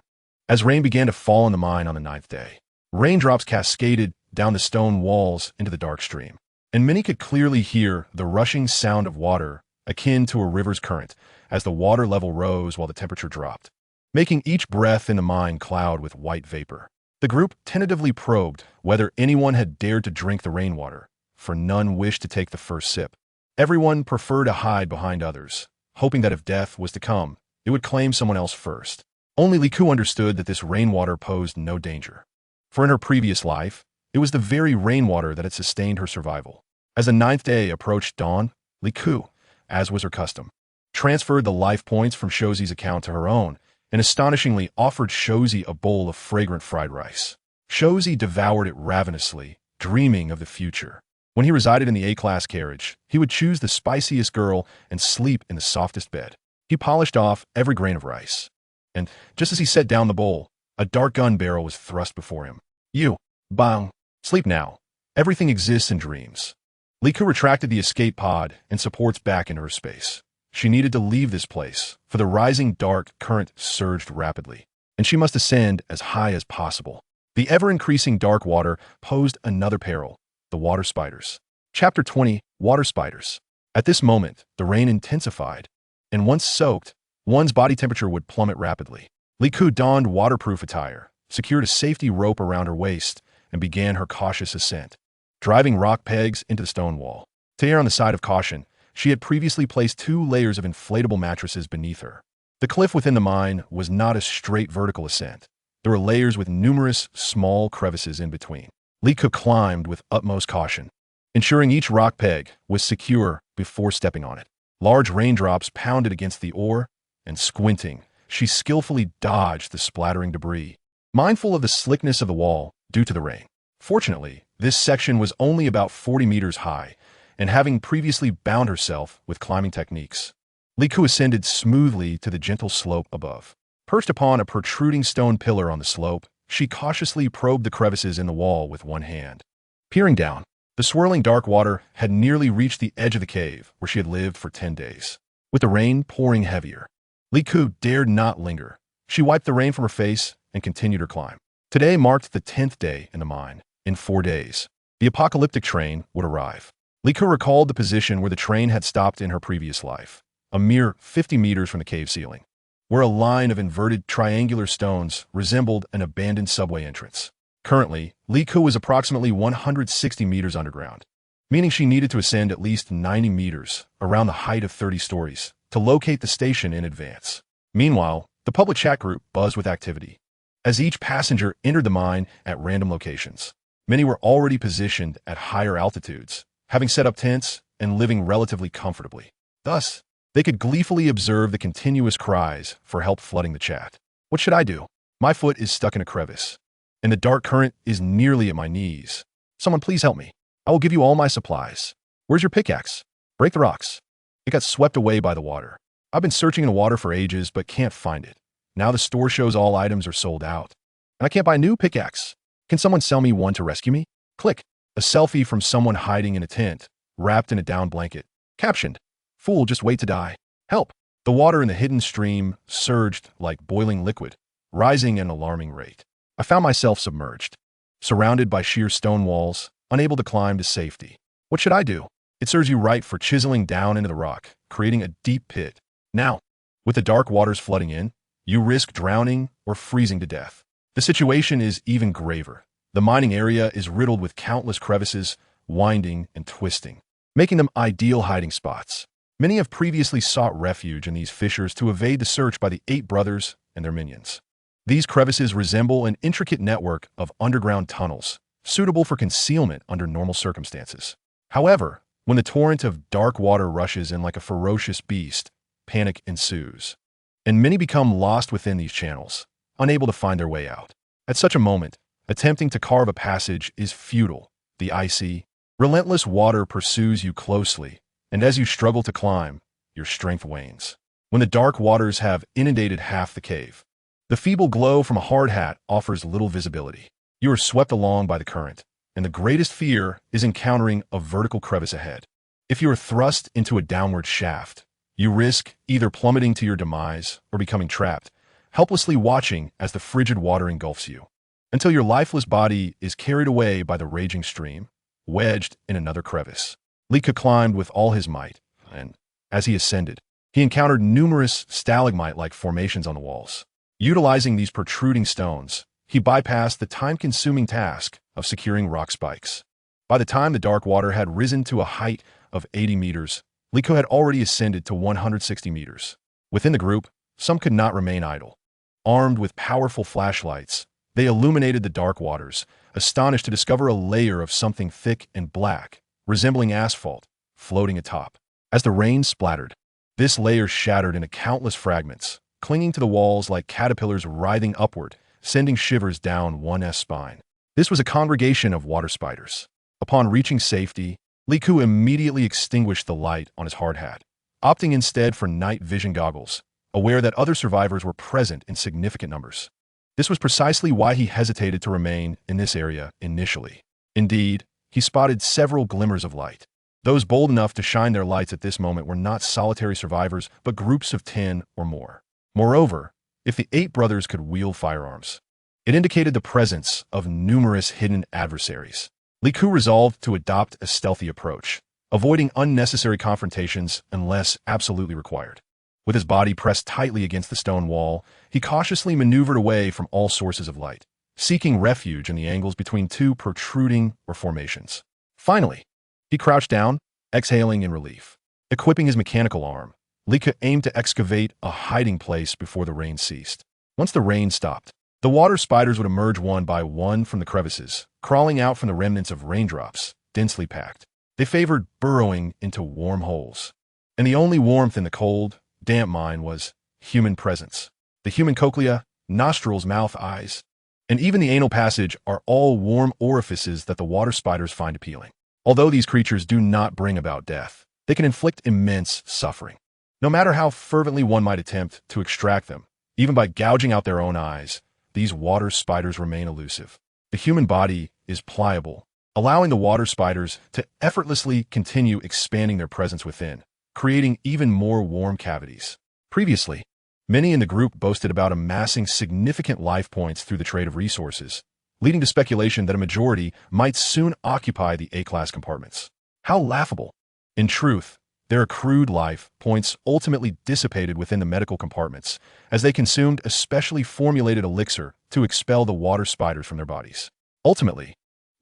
A: As rain began to fall in the mine on the 9th day, raindrops cascaded down the stone walls into the dark stream, and many could clearly hear the rushing sound of water akin to a river's current as the water level rose while the temperature dropped, making each breath in the mine cloud with white vapor. The group tentatively probed whether anyone had dared to drink the rainwater, for none wished to take the first sip. Everyone preferred to hide behind others, hoping that if death was to come, it would claim someone else first. Only Li Ku understood that this rainwater posed no danger, for in her previous life, it was the very rainwater that had sustained her survival. As the 9th day approached dawn, Li Ku, as was her custom, transferred the life points from Shozi's account to her own, and astonishingly offered Shozi a bowl of fragrant fried rice. Shozi devoured it ravenously, dreaming of the future. When he resided in the A-class carriage, he would choose the spiciest girl and sleep in the softest bed. He polished off every grain of rice. And, just as he set down the bowl, a dark gun barrel was thrust before him. You, bang, sleep now. Everything exists in dreams. Li Ku retracted the escape pod and supports back into her space. She needed to leave this place, for the rising dark current surged rapidly, and she must ascend as high as possible. The ever-increasing dark water posed another peril, the water spiders. Chapter 20, Water Spiders. At this moment, the rain intensified, and once soaked, one's body temperature would plummet rapidly. Li Ku donned waterproof attire, secured a safety rope around her waist, and began her cautious ascent, driving rock pegs into the stone wall. To err on the side of caution, she had previously placed 2 layers of inflatable mattresses beneath her. The cliff within the mine was not a straight vertical ascent. There were layers with numerous small crevices in between. Li Ke climbed with utmost caution, ensuring each rock peg was secure before stepping on it. Large raindrops pounded against the ore, and squinting, she skillfully dodged the splattering debris, mindful of the slickness of the wall due to the rain. Fortunately, this section was only about 40 meters high, and having previously bound herself with climbing techniques, Li Ke ascended smoothly to the gentle slope above. Perched upon a protruding stone pillar on the slope, she cautiously probed the crevices in the wall with one hand. Peering down, the swirling dark water had nearly reached the edge of the cave where she had lived for 10 days. With the rain pouring heavier, Li Ke dared not linger. She wiped the rain from her face and continued her climb. Today marked the 10th day in the mine. In 4 days, the apocalyptic train would arrive. Li Ke recalled the position where the train had stopped in her previous life, a mere 50 meters from the cave ceiling, where a line of inverted triangular stones resembled an abandoned subway entrance. Currently, Li Ke was approximately 160 meters underground, meaning she needed to ascend at least 90 meters, around the height of 30 stories, to locate the station in advance. Meanwhile, the public chat group buzzed with activity, as each passenger entered the mine at random locations. Many were already positioned at higher altitudes, having set up tents and living relatively comfortably. Thus, they could gleefully observe the continuous cries for help flooding the chat. What should I do? My foot is stuck in a crevice, and the dark current is nearly at my knees. Someone please help me. I will give you all my supplies. Where's your pickaxe? Break the rocks. It got swept away by the water. I've been searching in the water for ages, but can't find it. Now the store shows all items are sold out, and I can't buy a new pickaxe. Can someone sell me one to rescue me? Click. A selfie from someone hiding in a tent, wrapped in a down blanket. Captioned, "Fool, just wait to die. Help." The water in the hidden stream surged like boiling liquid, rising at an alarming rate. I found myself submerged, surrounded by sheer stone walls, unable to climb to safety. What should I do? It serves you right for chiseling down into the rock, creating a deep pit. Now, with the dark waters flooding in, you risk drowning or freezing to death. The situation is even graver. The mining area is riddled with countless crevices, winding and twisting, making them ideal hiding spots. Many have previously sought refuge in these fissures to evade the search by the 8 brothers and their minions. These crevices resemble an intricate network of underground tunnels, suitable for concealment under normal circumstances. However, when the torrent of dark water rushes in like a ferocious beast, panic ensues, and many become lost within these channels, unable to find their way out. At such a moment, attempting to carve a passage is futile. The icy, relentless water pursues you closely, and as you struggle to climb, your strength wanes. When the dark waters have inundated half the cave, the feeble glow from a hard hat offers little visibility. You are swept along by the current, and the greatest fear is encountering a vertical crevice ahead. If you are thrust into a downward shaft, you risk either plummeting to your demise or becoming trapped, helplessly watching as the frigid water engulfs you, until your lifeless body is carried away by the raging stream, wedged in another crevice. Li Ke climbed with all his might, and, as he ascended, he encountered numerous stalagmite-like formations on the walls. Utilizing these protruding stones, he bypassed the time-consuming task of securing rock spikes. By the time the dark water had risen to a height of 80 meters, Li Ke had already ascended to 160 meters. Within the group, some could not remain idle. Armed with powerful flashlights, they illuminated the dark waters, astonished to discover a layer of something thick and black, resembling asphalt, floating atop. As the rain splattered, this layer shattered into countless fragments, clinging to the walls like caterpillars writhing upward, sending shivers down one's spine. This was a congregation of water spiders. Upon reaching safety, Li Ke immediately extinguished the light on his hard hat, opting instead for night vision goggles, aware that other survivors were present in significant numbers. This was precisely why he hesitated to remain in this area initially. Indeed, he spotted several glimmers of light. Those bold enough to shine their lights at this moment were not solitary survivors, but groups of 10 or more. Moreover, if the 8 brothers could wield firearms, it indicated the presence of numerous hidden adversaries. Li Ke resolved to adopt a stealthy approach, avoiding unnecessary confrontations unless absolutely required. With his body pressed tightly against the stone wall, he cautiously maneuvered away from all sources of light, seeking refuge in the angles between 2 protruding formations. Finally, he crouched down exhaling in relief. Equipping his mechanical arm, Lika aimed to excavate a hiding place before the rain ceased. Once the rain stopped, the water spiders would emerge one by one from the crevices, crawling out from the remnants of raindrops, densely packed. They favored burrowing into warm holes. And the only warmth in the cold, damp mine was human presence. The human cochlea, nostrils, mouth, eyes, and even the anal passage are all warm orifices that the water spiders find appealing. Although these creatures do not bring about death, they can inflict immense suffering. No matter how fervently one might attempt to extract them, even by gouging out their own eyes, these water spiders remain elusive. The human body is pliable, allowing the water spiders to effortlessly continue expanding their presence within, creating even more warm cavities. Previously, many in the group boasted about amassing significant life points through the trade of resources, leading to speculation that a majority might soon occupy the A-class compartments. How laughable! In truth, their accrued life points ultimately dissipated within the medical compartments as they consumed a specially formulated elixir to expel the water spiders from their bodies. Ultimately,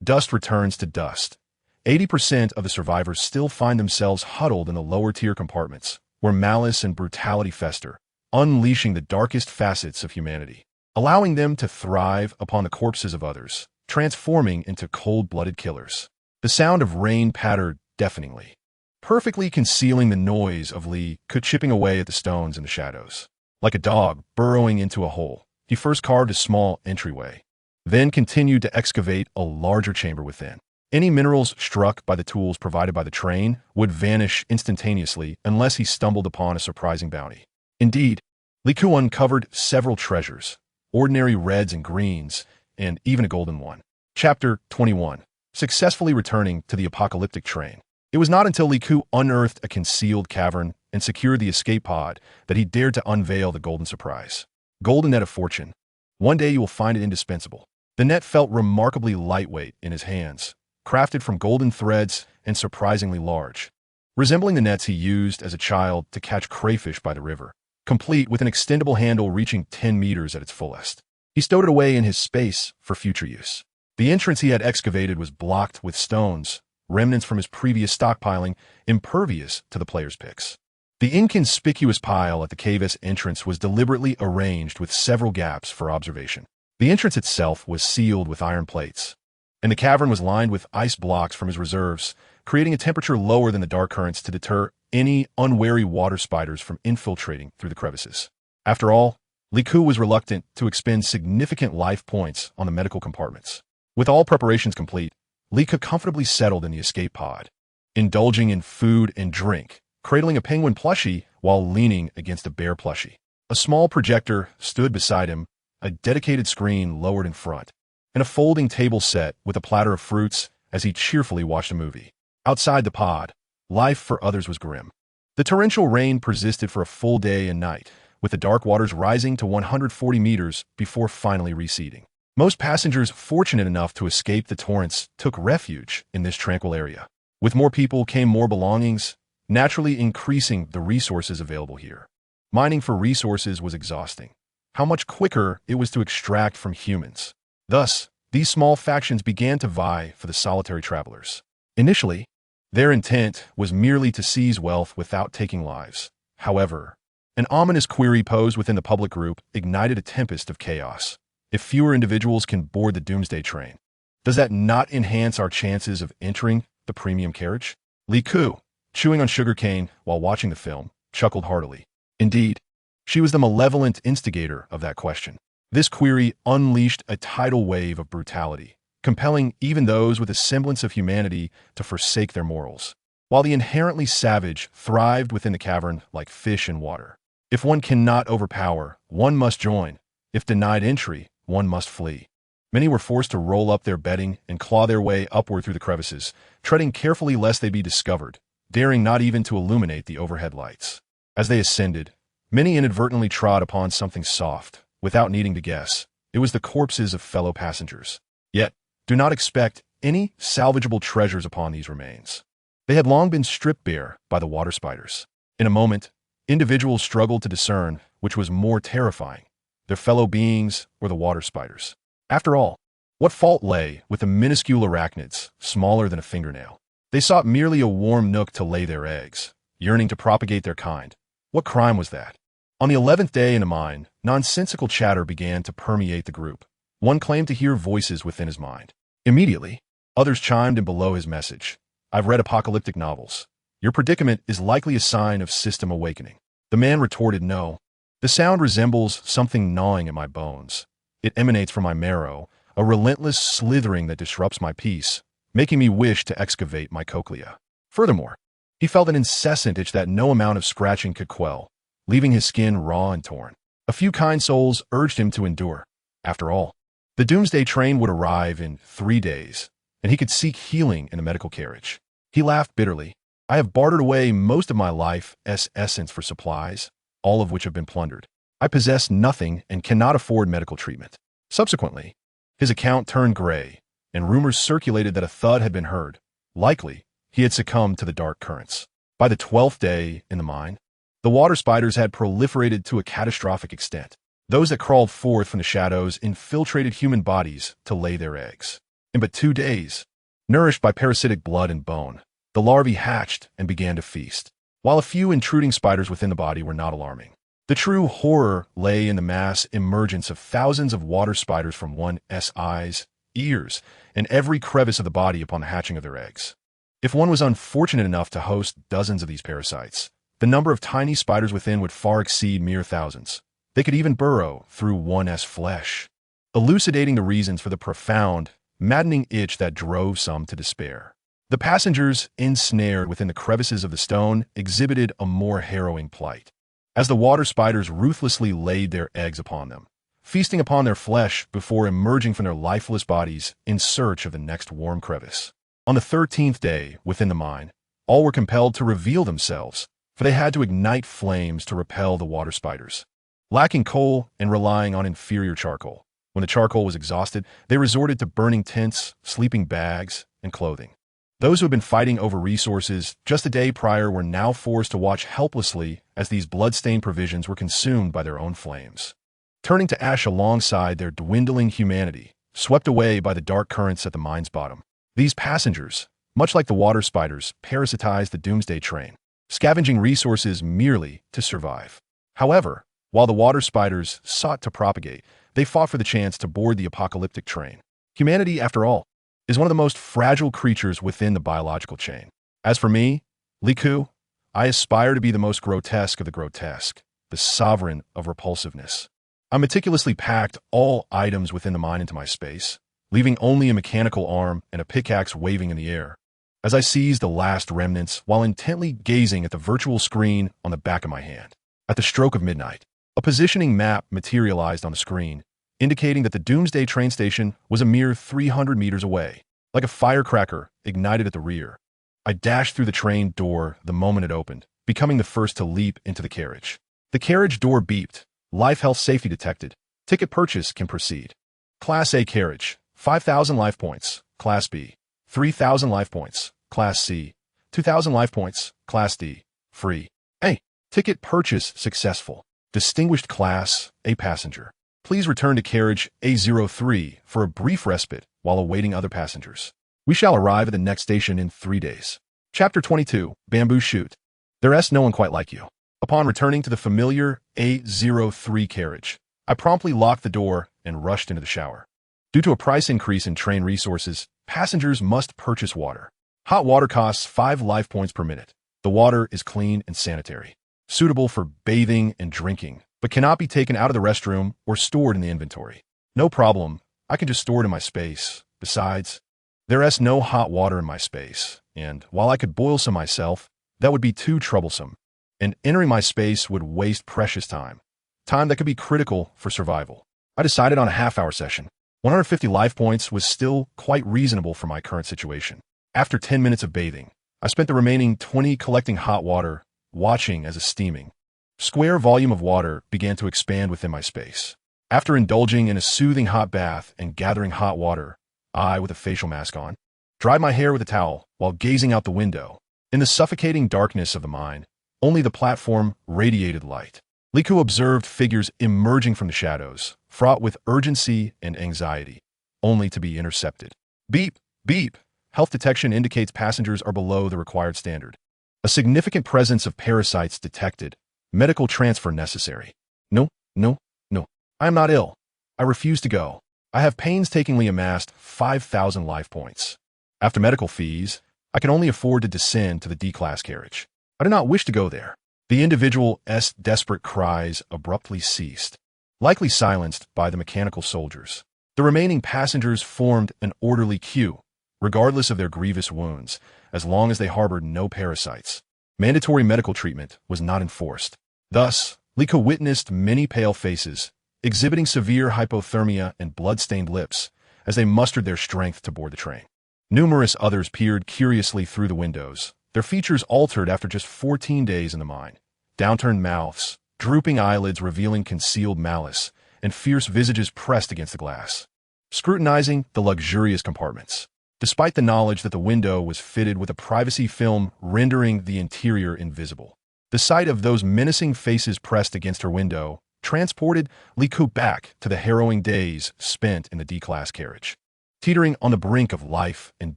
A: dust returns to dust. 80% of the survivors still find themselves huddled in the lower-tier compartments, where malice and brutality fester, unleashing the darkest facets of humanity, allowing them to thrive upon the corpses of others, transforming into cold-blooded killers. The sound of rain pattered deafeningly, perfectly concealing the noise of Lee chipping away at the stones in the shadows. Like a dog burrowing into a hole, he first carved a small entryway, then continued to excavate a larger chamber within. Any minerals struck by the tools provided by the train would vanish instantaneously unless he stumbled upon a surprising bounty. Indeed, Liku uncovered several treasures, ordinary reds and greens, and even a golden one. Chapter 21. Successfully returning to the apocalyptic train. It was not until Liku unearthed a concealed cavern and secured the escape pod that he dared to unveil the golden surprise. Golden net of fortune. One day you will find it indispensable. The net felt remarkably lightweight in his hands, crafted from golden threads and surprisingly large, resembling the nets he used as a child to catch crayfish by the river, complete with an extendable handle reaching 10 meters at its fullest. He stowed it away in his space for future use. The entrance he had excavated was blocked with stones, remnants from his previous stockpiling, impervious to the player's picks. The inconspicuous pile at the cave's entrance was deliberately arranged with several gaps for observation. The entrance itself was sealed with iron plates, and the cavern was lined with ice blocks from his reserves, creating a temperature lower than the dark currents to deter any unwary water spiders from infiltrating through the crevices. After all, Liku was reluctant to expend significant life points on the medical compartments. With all preparations complete, Liku comfortably settled in the escape pod, indulging in food and drink, cradling a penguin plushie while leaning against a bear plushie. A small projector stood beside him, a dedicated screen lowered in front, and a folding table set with a platter of fruits as he cheerfully watched a movie. Outside the pod, life for others was grim. The torrential rain persisted for a full day and night, with the dark waters rising to 140 meters before finally receding. Most passengers fortunate enough to escape the torrents took refuge in this tranquil area. With more people came more belongings, naturally increasing the resources available here. Mining for resources was exhausting. How much quicker it was to extract from humans. Thus, these small factions began to vie for the solitary travelers. Initially, their intent was merely to seize wealth without taking lives. However, an ominous query posed within the public group ignited a tempest of chaos. If fewer individuals can board the Doomsday train, does that not enhance our chances of entering the premium carriage? Liku, chewing on sugarcane while watching the film, chuckled heartily. Indeed, she was the malevolent instigator of that question. This query unleashed a tidal wave of brutality, compelling even those with a semblance of humanity to forsake their morals, while the inherently savage thrived within the cavern like fish in water. If one cannot overpower, one must join. If denied entry, one must flee. Many were forced to roll up their bedding and claw their way upward through the crevices, treading carefully lest they be discovered, daring not even to illuminate the overhead lights. As they ascended, many inadvertently trod upon something soft, without needing to guess. It was the corpses of fellow passengers. Yet, do not expect any salvageable treasures upon these remains. They had long been stripped bare by the water spiders. In a moment, individuals struggled to discern which was more terrifying, their fellow beings or the water spiders. After all, what fault lay with the minuscule arachnids, smaller than a fingernail? They sought merely a warm nook to lay their eggs, yearning to propagate their kind. What crime was that? On the 11th day in the mine, nonsensical chatter began to permeate the group. One claimed to hear voices within his mind. Immediately, others chimed in below his message. I've read apocalyptic novels. Your predicament is likely a sign of system awakening. The man retorted, no. The sound resembles something gnawing at my bones. It emanates from my marrow, a relentless slithering that disrupts my peace, making me wish to excavate my cochlea. Furthermore, he felt an incessant itch that no amount of scratching could quell, leaving his skin raw and torn. A few kind souls urged him to endure. After all, the Doomsday train would arrive in 3 days, and he could seek healing in a medical carriage. He laughed bitterly. I have bartered away most of my life's essence for supplies, all of which have been plundered. I possess nothing and cannot afford medical treatment. Subsequently, his account turned gray, and rumors circulated that a thud had been heard. Likely, he had succumbed to the dark currents. By the 12th day in the mine, the water spiders had proliferated to a catastrophic extent. Those that crawled forth from the shadows infiltrated human bodies to lay their eggs. In but 2 days, nourished by parasitic blood and bone, the larvae hatched and began to feast. While a few intruding spiders within the body were not alarming, the true horror lay in the mass emergence of thousands of water spiders from one's eyes, ears, and every crevice of the body upon the hatching of their eggs. If one was unfortunate enough to host dozens of these parasites, the number of tiny spiders within would far exceed mere thousands. They could even burrow through one's flesh, elucidating the reasons for the profound, maddening itch that drove some to despair. The passengers, ensnared within the crevices of the stone, exhibited a more harrowing plight, as the water spiders ruthlessly laid their eggs upon them, feasting upon their flesh before emerging from their lifeless bodies in search of the next warm crevice. On the 13th day, within the mine, all were compelled to reveal themselves, for they had to ignite flames to repel the water spiders. Lacking coal and relying on inferior charcoal, when the charcoal was exhausted, they resorted to burning tents, sleeping bags, and clothing. Those who had been fighting over resources just a day prior were now forced to watch helplessly as these blood-stained provisions were consumed by their own flames, turning to ash alongside their dwindling humanity, swept away by the dark currents at the mine's bottom. These passengers, much like the water spiders, parasitized the Doomsday train, scavenging resources merely to survive. However, while the water spiders sought to propagate, they fought for the chance to board the apocalyptic train. Humanity, after all, is one of the most fragile creatures within the biological chain. As for me, Liku, I aspire to be the most grotesque of the grotesque, the sovereign of repulsiveness. I meticulously packed all items within the mine into my space, leaving only a mechanical arm and a pickaxe waving in the air, as I seized the last remnants while intently gazing at the virtual screen on the back of my hand. At the stroke of midnight, a positioning map materialized on the screen, indicating that the Doomsday train station was a mere 300 meters away. Like a firecracker ignited at the rear, I dashed through the train door the moment it opened, becoming the first to leap into the carriage. The carriage door beeped. Life health safety detected. Ticket purchase can proceed. Class A carriage, 5,000 life points. Class B, 3,000 life points. Class C, 2,000 life points. Class D, free. A. Ticket purchase successful. Distinguished Class A passenger. Please return to carriage A03 for a brief respite while awaiting other passengers. We shall arrive at the next station in 3 days. Chapter 22, Bamboo Shoot. There's no one quite like you. Upon returning to the familiar A03 carriage, I promptly locked the door and rushed into the shower. Due to a price increase in train resources, passengers must purchase water. Hot water costs 5 life points per minute. The water is clean and sanitary, suitable for bathing and drinking, but cannot be taken out of the restroom or stored in the inventory. No problem, I can just store it in my space. Besides, there's no hot water in my space, and while I could boil some myself, that would be too troublesome, and entering my space would waste precious time that could be critical for survival. I decided on a half-hour session. 150 life points was still quite reasonable for my current situation. After 10 minutes of bathing, I spent the remaining 20 collecting hot water, watching as a steaming, square volume of water began to expand within my space. After indulging in a soothing hot bath and gathering hot water, I, with a facial mask on, dried my hair with a towel while gazing out the window. In the suffocating darkness of the mine, only the platform radiated light. Liku observed figures emerging from the shadows, fraught with urgency and anxiety, only to be intercepted. Beep, beep, Health detection indicates passengers are below the required standard. A significant presence of parasites detected. Medical transfer necessary. No, no, no. I am not ill. I refuse to go. I have painstakingly amassed 5,000 life points. After medical fees, I can only afford to descend to the D-class carriage. I do not wish to go there. The individual's desperate cries abruptly ceased, likely silenced by the mechanical soldiers. The remaining passengers formed an orderly queue, regardless of their grievous wounds, as long as they harbored no parasites. Mandatory medical treatment was not enforced. Thus, Liko witnessed many pale faces, exhibiting severe hypothermia and blood-stained lips, as they mustered their strength to board the train. Numerous others peered curiously through the windows, their features altered after just 14 days in the mine. Downturned mouths, drooping eyelids revealing concealed malice, and fierce visages pressed against the glass, scrutinizing the luxurious compartments. Despite the knowledge that the window was fitted with a privacy film rendering the interior invisible, the sight of those menacing faces pressed against her window transported Liko back to the harrowing days spent in the D-class carriage. Teetering on the brink of life and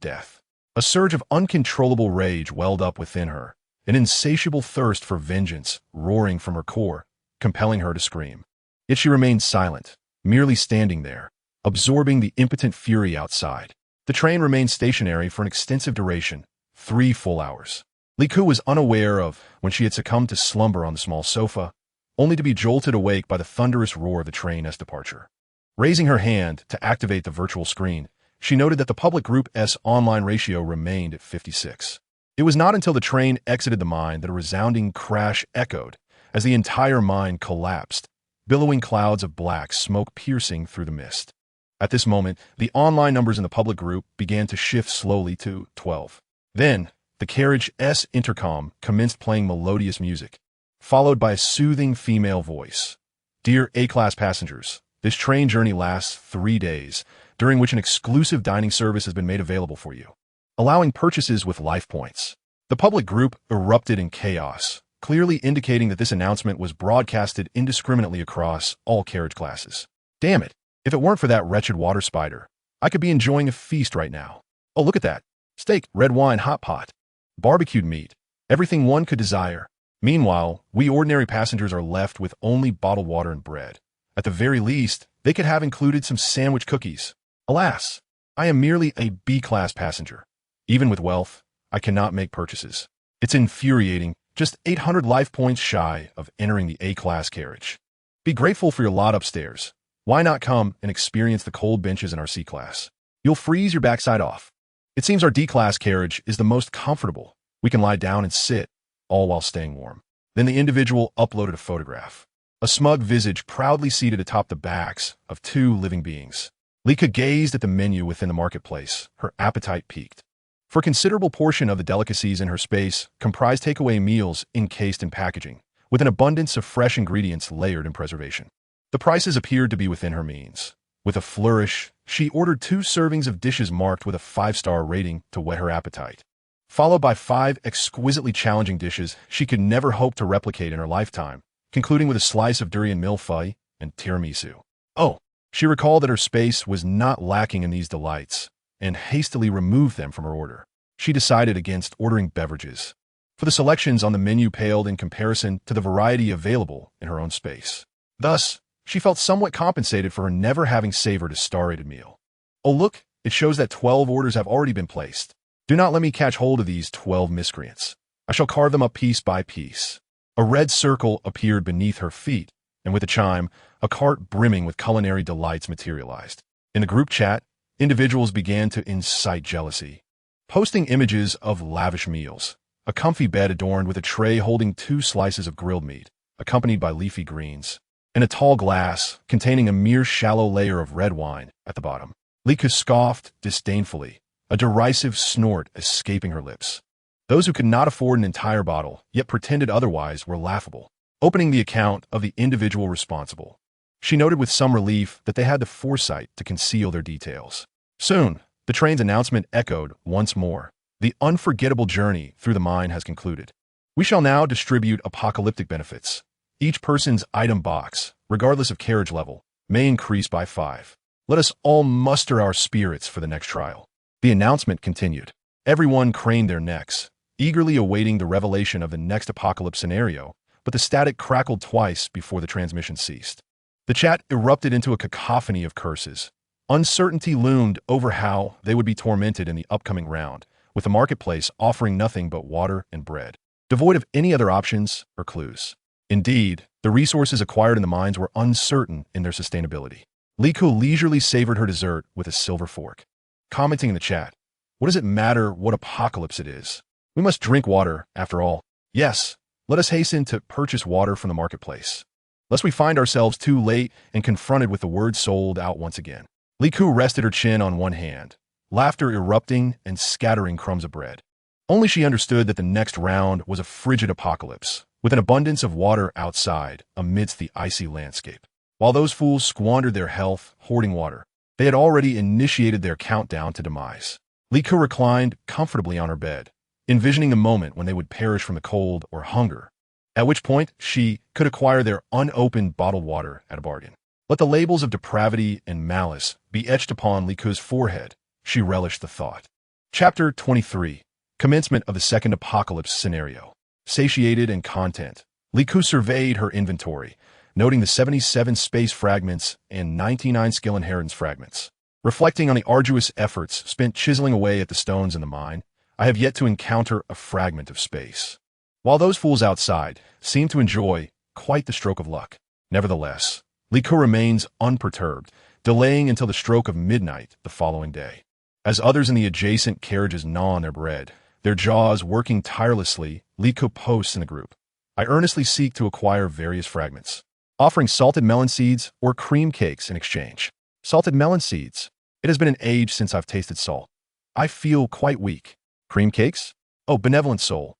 A: death, a surge of uncontrollable rage welled up within her, an insatiable thirst for vengeance roaring from her core, compelling her to scream. Yet she remained silent, merely standing there, absorbing the impotent fury outside. The train remained stationary for an extensive duration, 3 full hours. Liko was unaware of when she had succumbed to slumber on the small sofa, only to be jolted awake by the thunderous roar of the train's departure. Raising her hand to activate the virtual screen, she noted that the public group's online ratio remained at 56. It was not until the train exited the mine that a resounding crash echoed as the entire mine collapsed, billowing clouds of black smoke piercing through the mist. At this moment, the online numbers in the public group began to shift slowly to 12. Then, the carriage's intercom commenced playing melodious music, followed by a soothing female voice. Dear A-class passengers, this train journey lasts 3 days, during which an exclusive dining service has been made available for you, allowing purchases with life points. The public group erupted in chaos, clearly indicating that this announcement was broadcasted indiscriminately across all carriage classes. Damn it, if it weren't for that wretched water spider, I could be enjoying a feast right now. Oh, look at that. Steak, red wine, hot pot, barbecued meat, everything one could desire. Meanwhile, we ordinary passengers are left with only bottled water and bread. At the very least, they could have included some sandwich cookies. Alas, I am merely a B-class passenger. Even with wealth, I cannot make purchases. It's infuriating, just 800 life points shy of entering the A-class carriage. Be grateful for your lot upstairs. Why not come and experience the cold benches in our C-class? You'll freeze your backside off. It seems our D-class carriage is the most comfortable. We can lie down and sit, all while staying warm. Then the individual uploaded a photograph. A smug visage proudly seated atop the backs of 2 living beings. Liko gazed at the menu within the marketplace, her appetite piqued. For a considerable portion of the delicacies in her space comprised takeaway meals encased in packaging, with an abundance of fresh ingredients layered in preservation. The prices appeared to be within her means. With a flourish, she ordered 2 servings of dishes marked with a 5-star rating to whet her appetite, followed by 5 exquisitely challenging dishes she could never hope to replicate in her lifetime, concluding with a slice of durian millefeuille and tiramisu. Oh, she recalled that her space was not lacking in these delights, and hastily removed them from her order. She decided against ordering beverages, for the selections on the menu paled in comparison to the variety available in her own space. Thus, she felt somewhat compensated for her never having savored a star-rated meal. Oh look, it shows that 12 orders have already been placed. Do not let me catch hold of these 12 miscreants. I shall carve them up piece by piece. A red circle appeared beneath her feet, and with a chime, a cart brimming with culinary delights materialized. In the group chat, individuals began to incite jealousy, posting images of lavish meals, a comfy bed adorned with a tray holding 2 slices of grilled meat, accompanied by leafy greens, and a tall glass containing a mere shallow layer of red wine at the bottom. Liko scoffed disdainfully, a derisive snort escaping her lips. Those who could not afford an entire bottle, yet pretended otherwise, were laughable. Opening the account of the individual responsible, she noted with some relief that they had the foresight to conceal their details. Soon, the train's announcement echoed once more. The unforgettable journey through the mine has concluded. We shall now distribute apocalyptic benefits. Each person's item box, regardless of carriage level, may increase by 5. Let us all muster our spirits for the next trial. The announcement continued. Everyone craned their necks, eagerly awaiting the revelation of the next apocalypse scenario, but the static crackled twice before the transmission ceased. The chat erupted into a cacophony of curses. Uncertainty loomed over how they would be tormented in the upcoming round, with the marketplace offering nothing but water and bread, devoid of any other options or clues. Indeed, the resources acquired in the mines were uncertain in their sustainability. Liku leisurely savored her dessert with a silver fork, commenting in the chat, "What does it matter what apocalypse it is? We must drink water, after all. Yes, let us hasten to purchase water from the marketplace, lest we find ourselves too late and confronted with the word sold out once again." Liku rested her chin on one hand, laughter erupting and scattering crumbs of bread. Only she understood that the next round was a frigid apocalypse, with an abundance of water outside amidst the icy landscape. While those fools squandered their health hoarding water, they had already initiated their countdown to demise. Liku reclined comfortably on her bed, envisioning the moment when they would perish from the cold or hunger, at which point she could acquire their unopened bottled water at a bargain. Let the labels of depravity and malice be etched upon Liku's forehead. She relished the thought. Chapter 23. Commencement of the Second Apocalypse Scenario. Satiated in content, Liku surveyed her inventory, noting the 77 space fragments and 99 skill inheritance fragments. Reflecting on the arduous efforts spent chiseling away at the stones in the mine, I have yet to encounter a fragment of space. While those fools outside seem to enjoy quite the stroke of luck, nevertheless, Liku remains unperturbed, delaying until the stroke of midnight the following day. As others in the adjacent carriages gnaw on their bread, their jaws working tirelessly, Liku posts in the group. I earnestly seek to acquire various fragments, offering salted melon seeds or cream cakes in exchange. Salted melon seeds. It has been an age since I've tasted salt. I feel quite weak. Cream cakes? Oh, benevolent soul.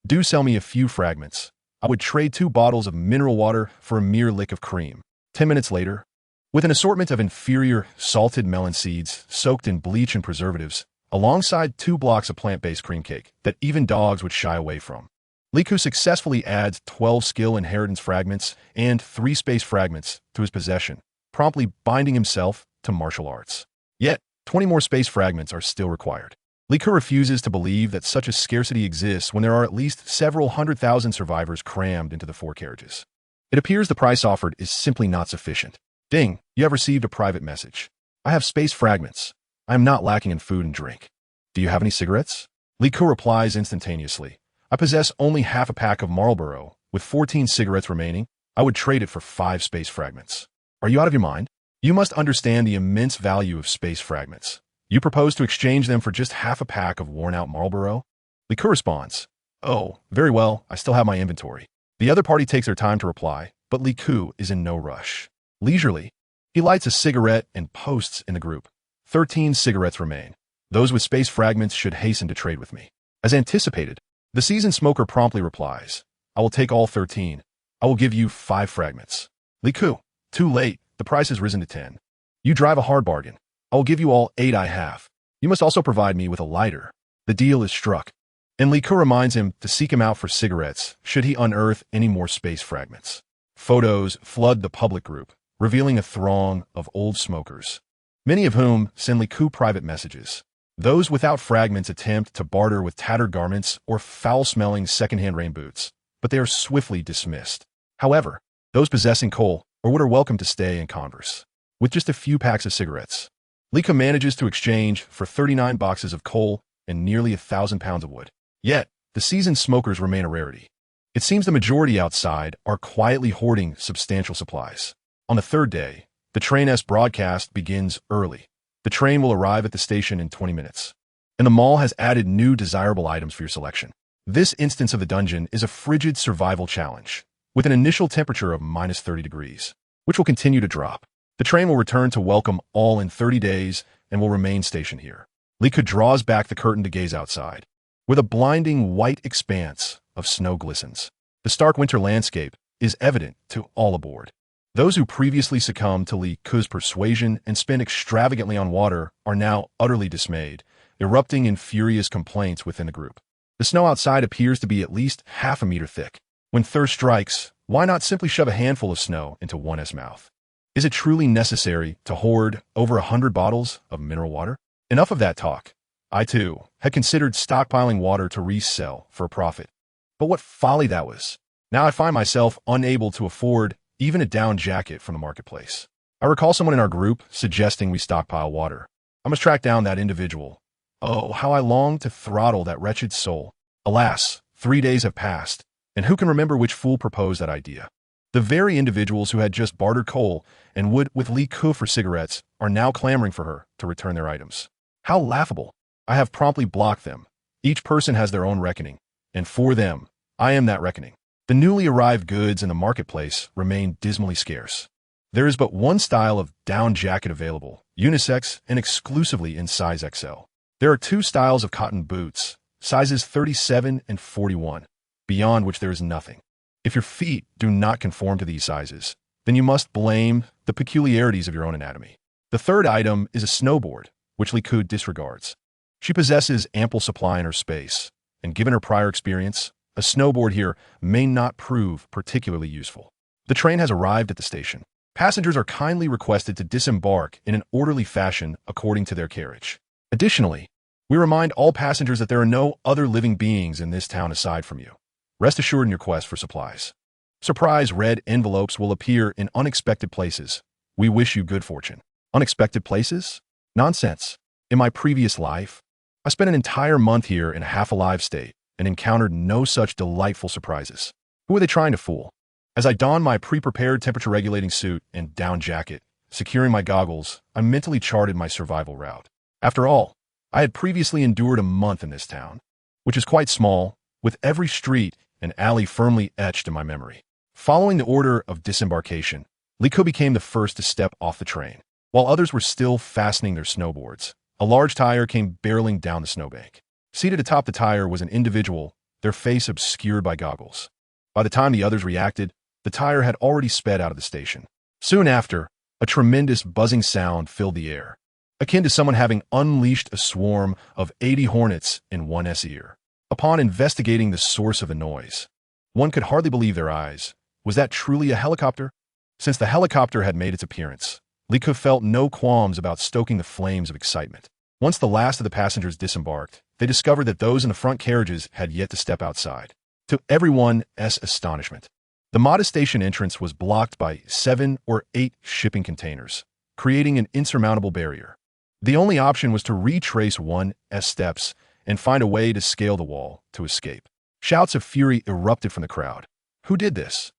A: Do sell me a few fragments. I would trade 2 bottles of mineral water for a mere lick of cream. 10 minutes later, with an assortment of inferior salted melon seeds soaked in bleach and preservatives, alongside 2 blocks of plant-based cream cake that even dogs would shy away from, Liku successfully adds 12 skill inheritance fragments and 3 space fragments to his possession, promptly binding himself to martial arts. Yet, 20 more space fragments are still required. Liku refuses to believe that such a scarcity exists when there are at least several 100,000 survivors crammed into the 4 carriages. It appears the price offered is simply not sufficient. Ding, you have received a private message. I have space fragments. I am not lacking in food and drink. Do you have any cigarettes? Liku replies instantaneously. I possess only half a pack of Marlboro, with 14 cigarettes remaining. I would trade it for 5 space fragments. Are you out of your mind? You must understand the immense value of space fragments. You propose to exchange them for just half a pack of worn-out Marlboro? Liku responds, "Oh, very well, I still have my inventory." The other party takes their time to reply, but Liku is in no rush. Leisurely, he lights a cigarette and posts in the group. 13 cigarettes remain. Those with space fragments should hasten to trade with me. As anticipated, the seasoned smoker promptly replies, "I will take all 13. I will give you 5 fragments." Liku, too late, the price has risen to 10. You drive a hard bargain. I will give you all 8 I have. You must also provide me with a lighter. The deal is struck. And Liku reminds him to seek him out for cigarettes should he unearth any more space fragments. Photos flood the public group, revealing a throng of old smokers, many of whom send Liku private messages. Those without fragments attempt to barter with tattered garments or foul-smelling second-hand rain boots, but they are swiftly dismissed. However, those possessing coal or wood are welcome to stay and converse. With just a few packs of cigarettes, Liku manages to exchange for 39 boxes of coal and nearly 1,000 pounds of wood. Yet, the seasoned smokers remain a rarity. It seems the majority outside are quietly hoarding substantial supplies. On the 3rd day, the train S broadcast begins early. The train will arrive at the station in 20 minutes. And the mall has added new desirable items for your selection. This instance of the dungeon is a frigid survival challenge, with an initial temperature of minus 30 degrees, which will continue to drop. The train will return to welcome all in 30 days and will remain stationed here. Liku draws back the curtain to gaze outside, where the blinding white expanse of snow glistens. The stark winter landscape is evident to all aboard. Those who previously succumbed to Liku's persuasion and spent extravagantly on water are now utterly dismayed, erupting in furious complaints within the group. The snow outside appears to be at least half a meter thick. When thirst strikes, why not simply shove a handful of snow into one's mouth? Is it truly necessary to hoard over 100 bottles of mineral water? Enough of that talk. I, too, had considered stockpiling water to resell for a profit. But what folly that was. Now I find myself unable to afford even a down jacket from the marketplace. I recall someone in our group suggesting we stockpile water. I must track down that individual. Oh, how I long to throttle that wretched soul. Alas, 3 days have passed, and who can remember which fool proposed that idea? The very individuals who had just bartered coal and wood with Li Ku for cigarettes are now clamoring for her to return their items. How laughable. I have promptly blocked them. Each person has their own reckoning, and for them, I am that reckoning. The newly arrived goods in the marketplace remain dismally scarce. There is but one style of down jacket available, unisex and exclusively in size XL. There are 2 styles of cotton boots, sizes 37 and 41, beyond which there is nothing. If your feet do not conform to these sizes, then you must blame the peculiarities of your own anatomy. The third item is a snowboard, which Li Ku disregards. She possesses ample supply in her space, and given her prior experience, a snowboard here may not prove particularly useful. The train has arrived at the station. Passengers are kindly requested to disembark in an orderly fashion according to their carriage. Additionally, we remind all passengers that there are no other living beings in this town aside from you. Rest assured in your quest for supplies. Surprise red envelopes will appear in unexpected places. We wish you good fortune. Unexpected places? Nonsense. In my previous life, I spent an entire month here in a half-alive state and encountered no such delightful surprises. Who are they trying to fool? As I donned my pre-prepared temperature-regulating suit and down jacket, securing my goggles, I mentally charted my survival route. After all, I had previously endured a month in this town, which is quite small, with every street and alley firmly etched in my memory. Following the order of disembarkation, Li Ku became the first to step off the train. While others were still fastening their snowboards, a large tire came barreling down the snowbank. Seated atop the tire was an individual, their face obscured by goggles. By the time the others reacted, the tire had already sped out of the station. Soon after, a tremendous buzzing sound filled the air, akin to someone having unleashed a swarm of 80 hornets in one ear. Upon investigating the source of the noise, one could hardly believe their eyes. Was that truly a helicopter? Since the helicopter had made its appearance, Li Ku felt no qualms about stoking the flames of excitement. Once the last of the passengers disembarked, they discovered that those in the front carriages had yet to step outside. To everyone's astonishment, the modest station entrance was blocked by 7 or 8 shipping containers, creating an insurmountable barrier. The only option was to retrace one's steps and find a way to scale the wall to escape. Shouts of fury erupted from the crowd. Who did this?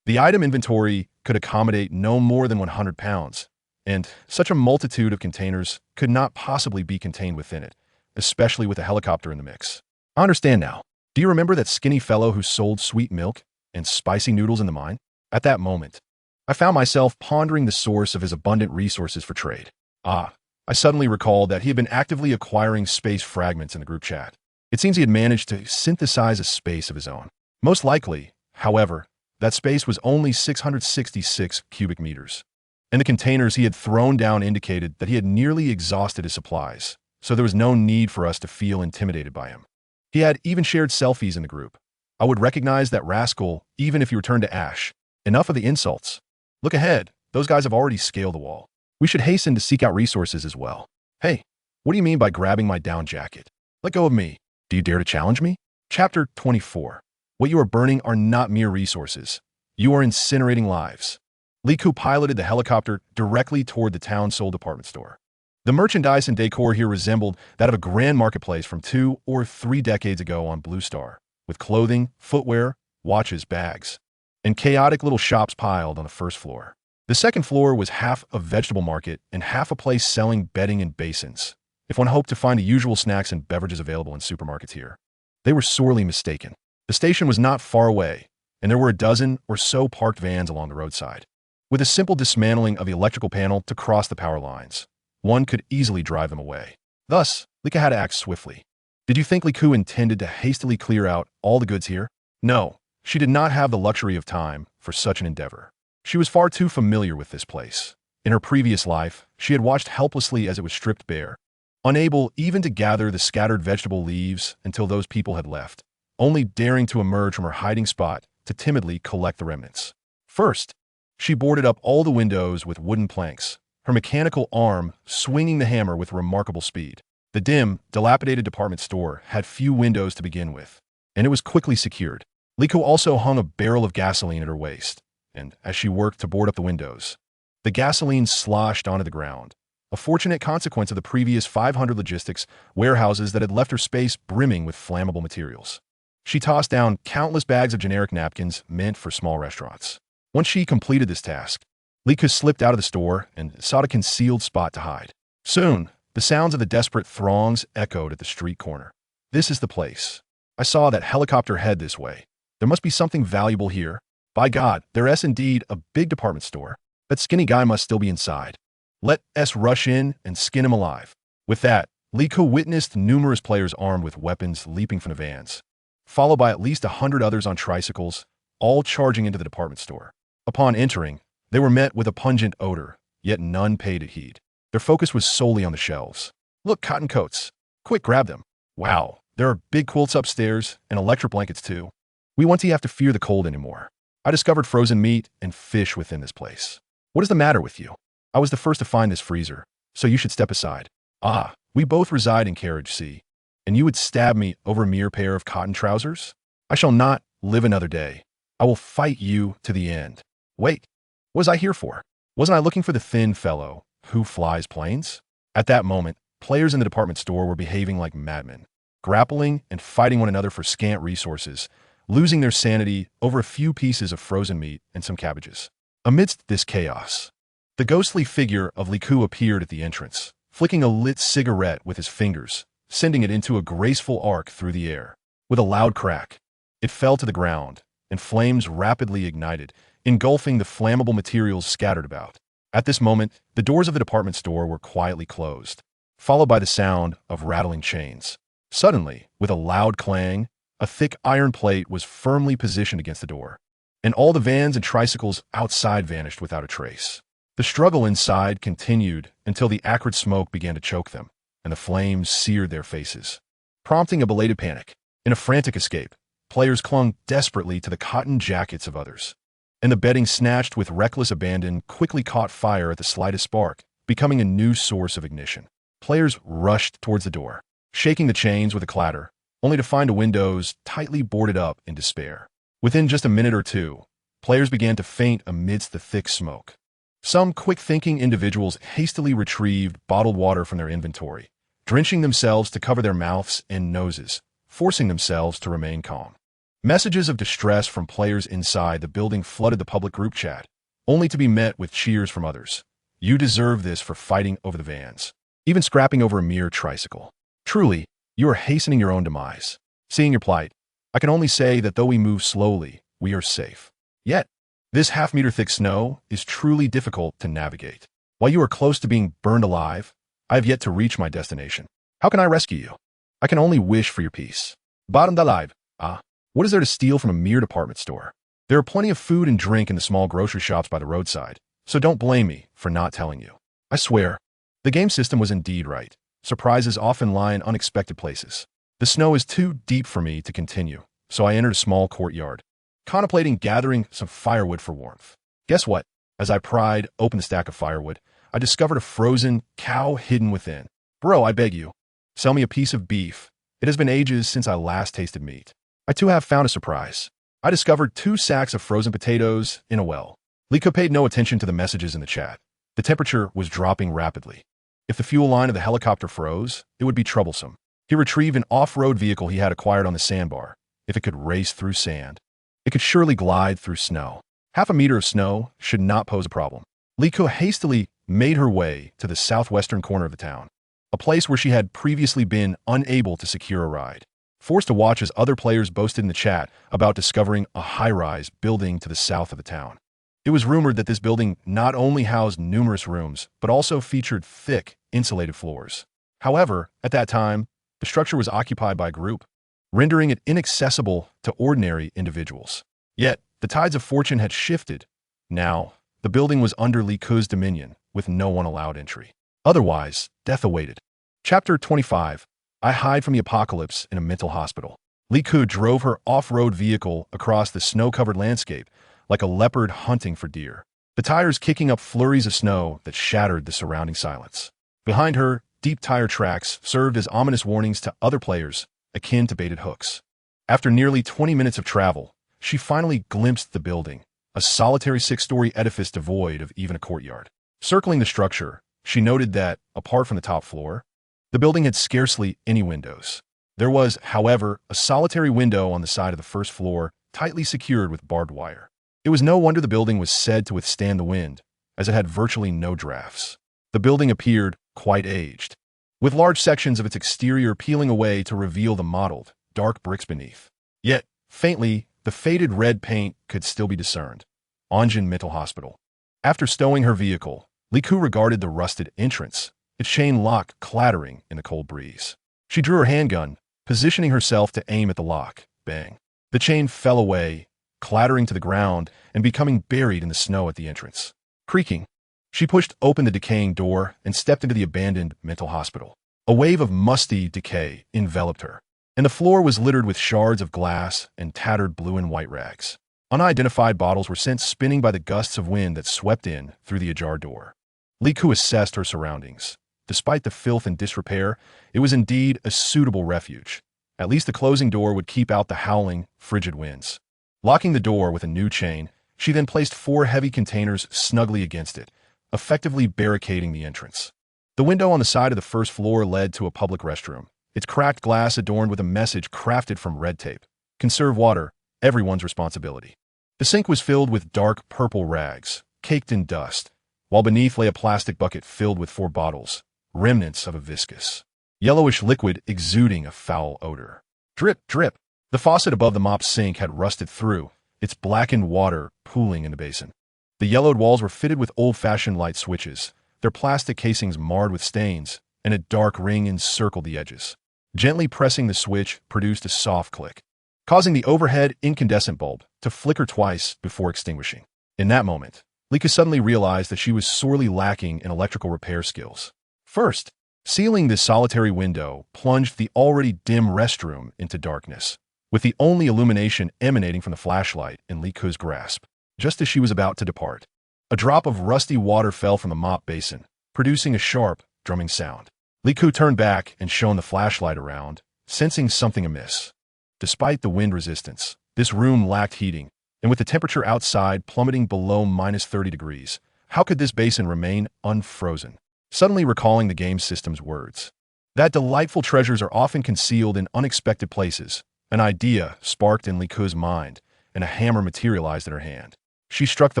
A: The item inventory could accommodate no more than 100 pounds, and such a multitude of containers could not possibly be contained within it, especially with a helicopter in the mix. I understand now. Do you remember that skinny fellow who sold sweet milk and spicy noodles in the mine? At that moment, I found myself pondering the source of his abundant resources for trade. I suddenly recalled that he had been actively acquiring space fragments in the group chat. It seems he had managed to synthesize a space of his own. Most likely, however, that space was only 666 cubic meters, and the containers he had thrown down indicated that he had nearly exhausted his supplies, so there was no need for us to feel intimidated by him. He had even shared selfies in the group. I would recognize that rascal even if he returned to ash. Enough of the insults. Look ahead, those guys have already scaled the wall. We should hasten to seek out resources as well. Hey, what do you mean by grabbing my down jacket? Let go of me. Do you dare to challenge me? Chapter 24. What you are burning are not mere resources. You are incinerating lives. Li Ku piloted the helicopter directly toward the town sold department store. The merchandise and decor here resembled that of a grand marketplace from 2 or 3 decades ago on Blue Star, with clothing, footwear, watches, bags, and chaotic little shops piled on the first floor. The second floor was half a vegetable market and half a place selling bedding and basins, if one hoped to find the usual snacks and beverages available in supermarkets here. They were sorely mistaken. The station was not far away, and there were a dozen or so parked vans along the roadside. With a simple dismantling of the electrical panel to cross the power lines, one could easily drive them away. Thus, Li Ku had to act swiftly. Did you think Li Ku intended to hastily clear out all the goods here? No, she did not have the luxury of time for such an endeavor. She was far too familiar with this place. In her previous life, she had watched helplessly as it was stripped bare, unable even to gather the scattered vegetable leaves until those people had left, only daring to emerge from her hiding spot to timidly collect the remnants. First, she boarded up all the windows with wooden planks, her mechanical arm swinging the hammer with remarkable speed. The dim, dilapidated department store had few windows to begin with, and it was quickly secured. Liko also hung a barrel of gasoline at her waist, and as she worked to board up the windows, the gasoline sloshed onto the ground, a fortunate consequence of the previous 500 logistics warehouses that had left her space brimming with flammable materials. She tossed down countless bags of generic napkins meant for small restaurants. Once she completed this task, Liko slipped out of the store and sought a concealed spot to hide. Soon, the sounds of the desperate throngs echoed at the street corner. "This is the place. I saw that helicopter head this way. There must be something valuable here. By God, there is indeed a big department store. That skinny guy must still be inside. Let us rush in and skin him alive." With that, Liko witnessed numerous players armed with weapons leaping from the vans, followed by at least 100 others on tricycles, all charging into the department store. Upon entering, they were met with a pungent odor, yet none paid it heed. Their focus was solely on the shelves. "Look, cotton coats. Quick, grab them. Wow, there are big quilts upstairs and electric blankets too. We won't have to fear the cold anymore. I discovered frozen meat and fish within this place. What is the matter with you? I was the first to find this freezer, so you should step aside. Ah, we both reside in carriage C, and you would stab me over a mere pair of cotton trousers? I shall not live another day. I will fight you to the end. Wait, what was I here for? Wasn't I looking for the thin fellow who flies planes?" At that moment, players in the department store were behaving like madmen, grappling and fighting one another for scant resources, losing their sanity over a few pieces of frozen meat and some cabbages. Amidst this chaos, the ghostly figure of Liku appeared at the entrance, flicking a lit cigarette with his fingers, sending it into a graceful arc through the air. With a loud crack, it fell to the ground, and flames rapidly ignited, engulfing the flammable materials scattered about. At this moment, the doors of the department store were quietly closed, followed by the sound of rattling chains. Suddenly, with a loud clang, a thick iron plate was firmly positioned against the door, and all the vans and tricycles outside vanished without a trace. The struggle inside continued until the acrid smoke began to choke them, and the flames seared their faces, prompting a belated panic. In a frantic escape, players clung desperately to the cotton jackets of others, and the bedding snatched with reckless abandon quickly caught fire at the slightest spark, becoming a new source of ignition. Players rushed towards the door, shaking the chains with a clatter, only to find the windows tightly boarded up in despair. Within just a minute or two, players began to faint amidst the thick smoke. Some quick-thinking individuals hastily retrieved bottled water from their inventory, drenching themselves to cover their mouths and noses, forcing themselves to remain calm. Messages of distress from players inside the building flooded the public group chat, only to be met with cheers from others. "You deserve this for fighting over the vans, even scrapping over a mere tricycle. Truly, you are hastening your own demise. Seeing your plight, I can only say that though we move slowly, we are safe. Yet, this half-meter thick snow is truly difficult to navigate. While you are close to being burned alive, I have yet to reach my destination. How can I rescue you? I can only wish for your peace. Bottom alive. Ah, what is there to steal from a mere department store? There are plenty of food and drink in the small grocery shops by the roadside, so don't blame me for not telling you. I swear, the game system was indeed right. Surprises often lie in unexpected places. The snow is too deep for me to continue, so I entered a small courtyard, contemplating gathering some firewood for warmth. Guess what? As I pried open the stack of firewood, I discovered a frozen cow hidden within. Bro, I beg you, sell me a piece of beef. It has been ages since I last tasted meat. I too have found a surprise. I discovered 2 sacks of frozen potatoes in a well. Liko paid no attention to the messages in the chat. The temperature was dropping rapidly. If the fuel line of the helicopter froze, it would be troublesome. He retrieved an off-road vehicle he had acquired on the sandbar. If it could race through sand, it could surely glide through snow. Half a meter of snow should not pose a problem. Liko hastily made her way to the southwestern corner of the town, a place where she had previously been unable to secure a ride. Forced to watch as other players boasted in the chat about discovering a high-rise building to the south of the town. It was rumored that this building not only housed numerous rooms, but also featured thick, insulated floors. However, at that time, the structure was occupied by a group, rendering it inaccessible to ordinary individuals. Yet, the tides of fortune had shifted. Now, the building was under Liku's dominion, with no one allowed entry. Otherwise, death awaited. Chapter 25. I hide from the apocalypse in a mental hospital. Liku drove her off-road vehicle across the snow-covered landscape, like a leopard hunting for deer, the tires kicking up flurries of snow that shattered the surrounding silence. Behind her, deep tire tracks served as ominous warnings to other players, akin to baited hooks. After nearly 20 minutes of travel, she finally glimpsed the building, a solitary six-story edifice devoid of even a courtyard. Circling the structure, she noted that, apart from the top floor, the building had scarcely any windows. There was, however, a solitary window on the side of the first floor, tightly secured with barbed wire. It was no wonder the building was said to withstand the wind, as it had virtually no drafts. The building appeared quite aged, with large sections of its exterior peeling away to reveal the mottled, dark bricks beneath. Yet, faintly, the faded red paint could still be discerned. Onjin Mental Hospital. After stowing her vehicle, Liku regarded the rusted entrance, its chain lock clattering in the cold breeze. She drew her handgun, positioning herself to aim at the lock. Bang. The chain fell away, clattering to the ground and becoming buried in the snow at the entrance. Creaking, she pushed open the decaying door and stepped into the abandoned mental hospital. A wave of musty decay enveloped her, and the floor was littered with shards of glass and tattered blue and white rags. Unidentified bottles were sent spinning by the gusts of wind that swept in through the ajar door. Liku assessed her surroundings. Despite the filth and disrepair, it was indeed a suitable refuge. At least the closing door would keep out the howling, frigid winds. Locking the door with a new chain, she then placed 4 heavy containers snugly against it, effectively barricading the entrance. The window on the side of the first floor led to a public restroom, its cracked glass adorned with a message crafted from red tape. Conserve water, everyone's responsibility. The sink was filled with dark purple rags, caked in dust, while beneath lay a plastic bucket filled with 4 bottles, remnants of a viscous, yellowish liquid exuding a foul odor. Drip, drip. The faucet above the mop sink had rusted through, its blackened water pooling in the basin. The yellowed walls were fitted with old-fashioned light switches, their plastic casings marred with stains, and a dark ring encircled the edges. Gently pressing the switch produced a soft click, causing the overhead incandescent bulb to flicker twice before extinguishing. In that moment, Lika suddenly realized that she was sorely lacking in electrical repair skills. First, sealing this solitary window plunged the already dim restroom into darkness, with the only illumination emanating from the flashlight in Liku's grasp. Just as she was about to depart, a drop of rusty water fell from the mop basin, producing a sharp, drumming sound. Liku turned back and shone the flashlight around, sensing something amiss. Despite the wind resistance, this room lacked heating, and with the temperature outside plummeting below -30 degrees, how could this basin remain unfrozen? Suddenly recalling the game system's words, that delightful treasures are often concealed in unexpected places, an idea sparked in Liku's mind, and a hammer materialized in her hand. She struck the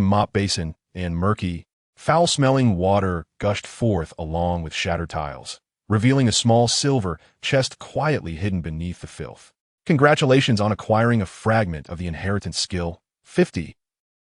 A: mop basin, and murky, foul-smelling water gushed forth along with shattered tiles, revealing a small silver chest quietly hidden beneath the filth. Congratulations on acquiring a fragment of the inheritance skill, 50.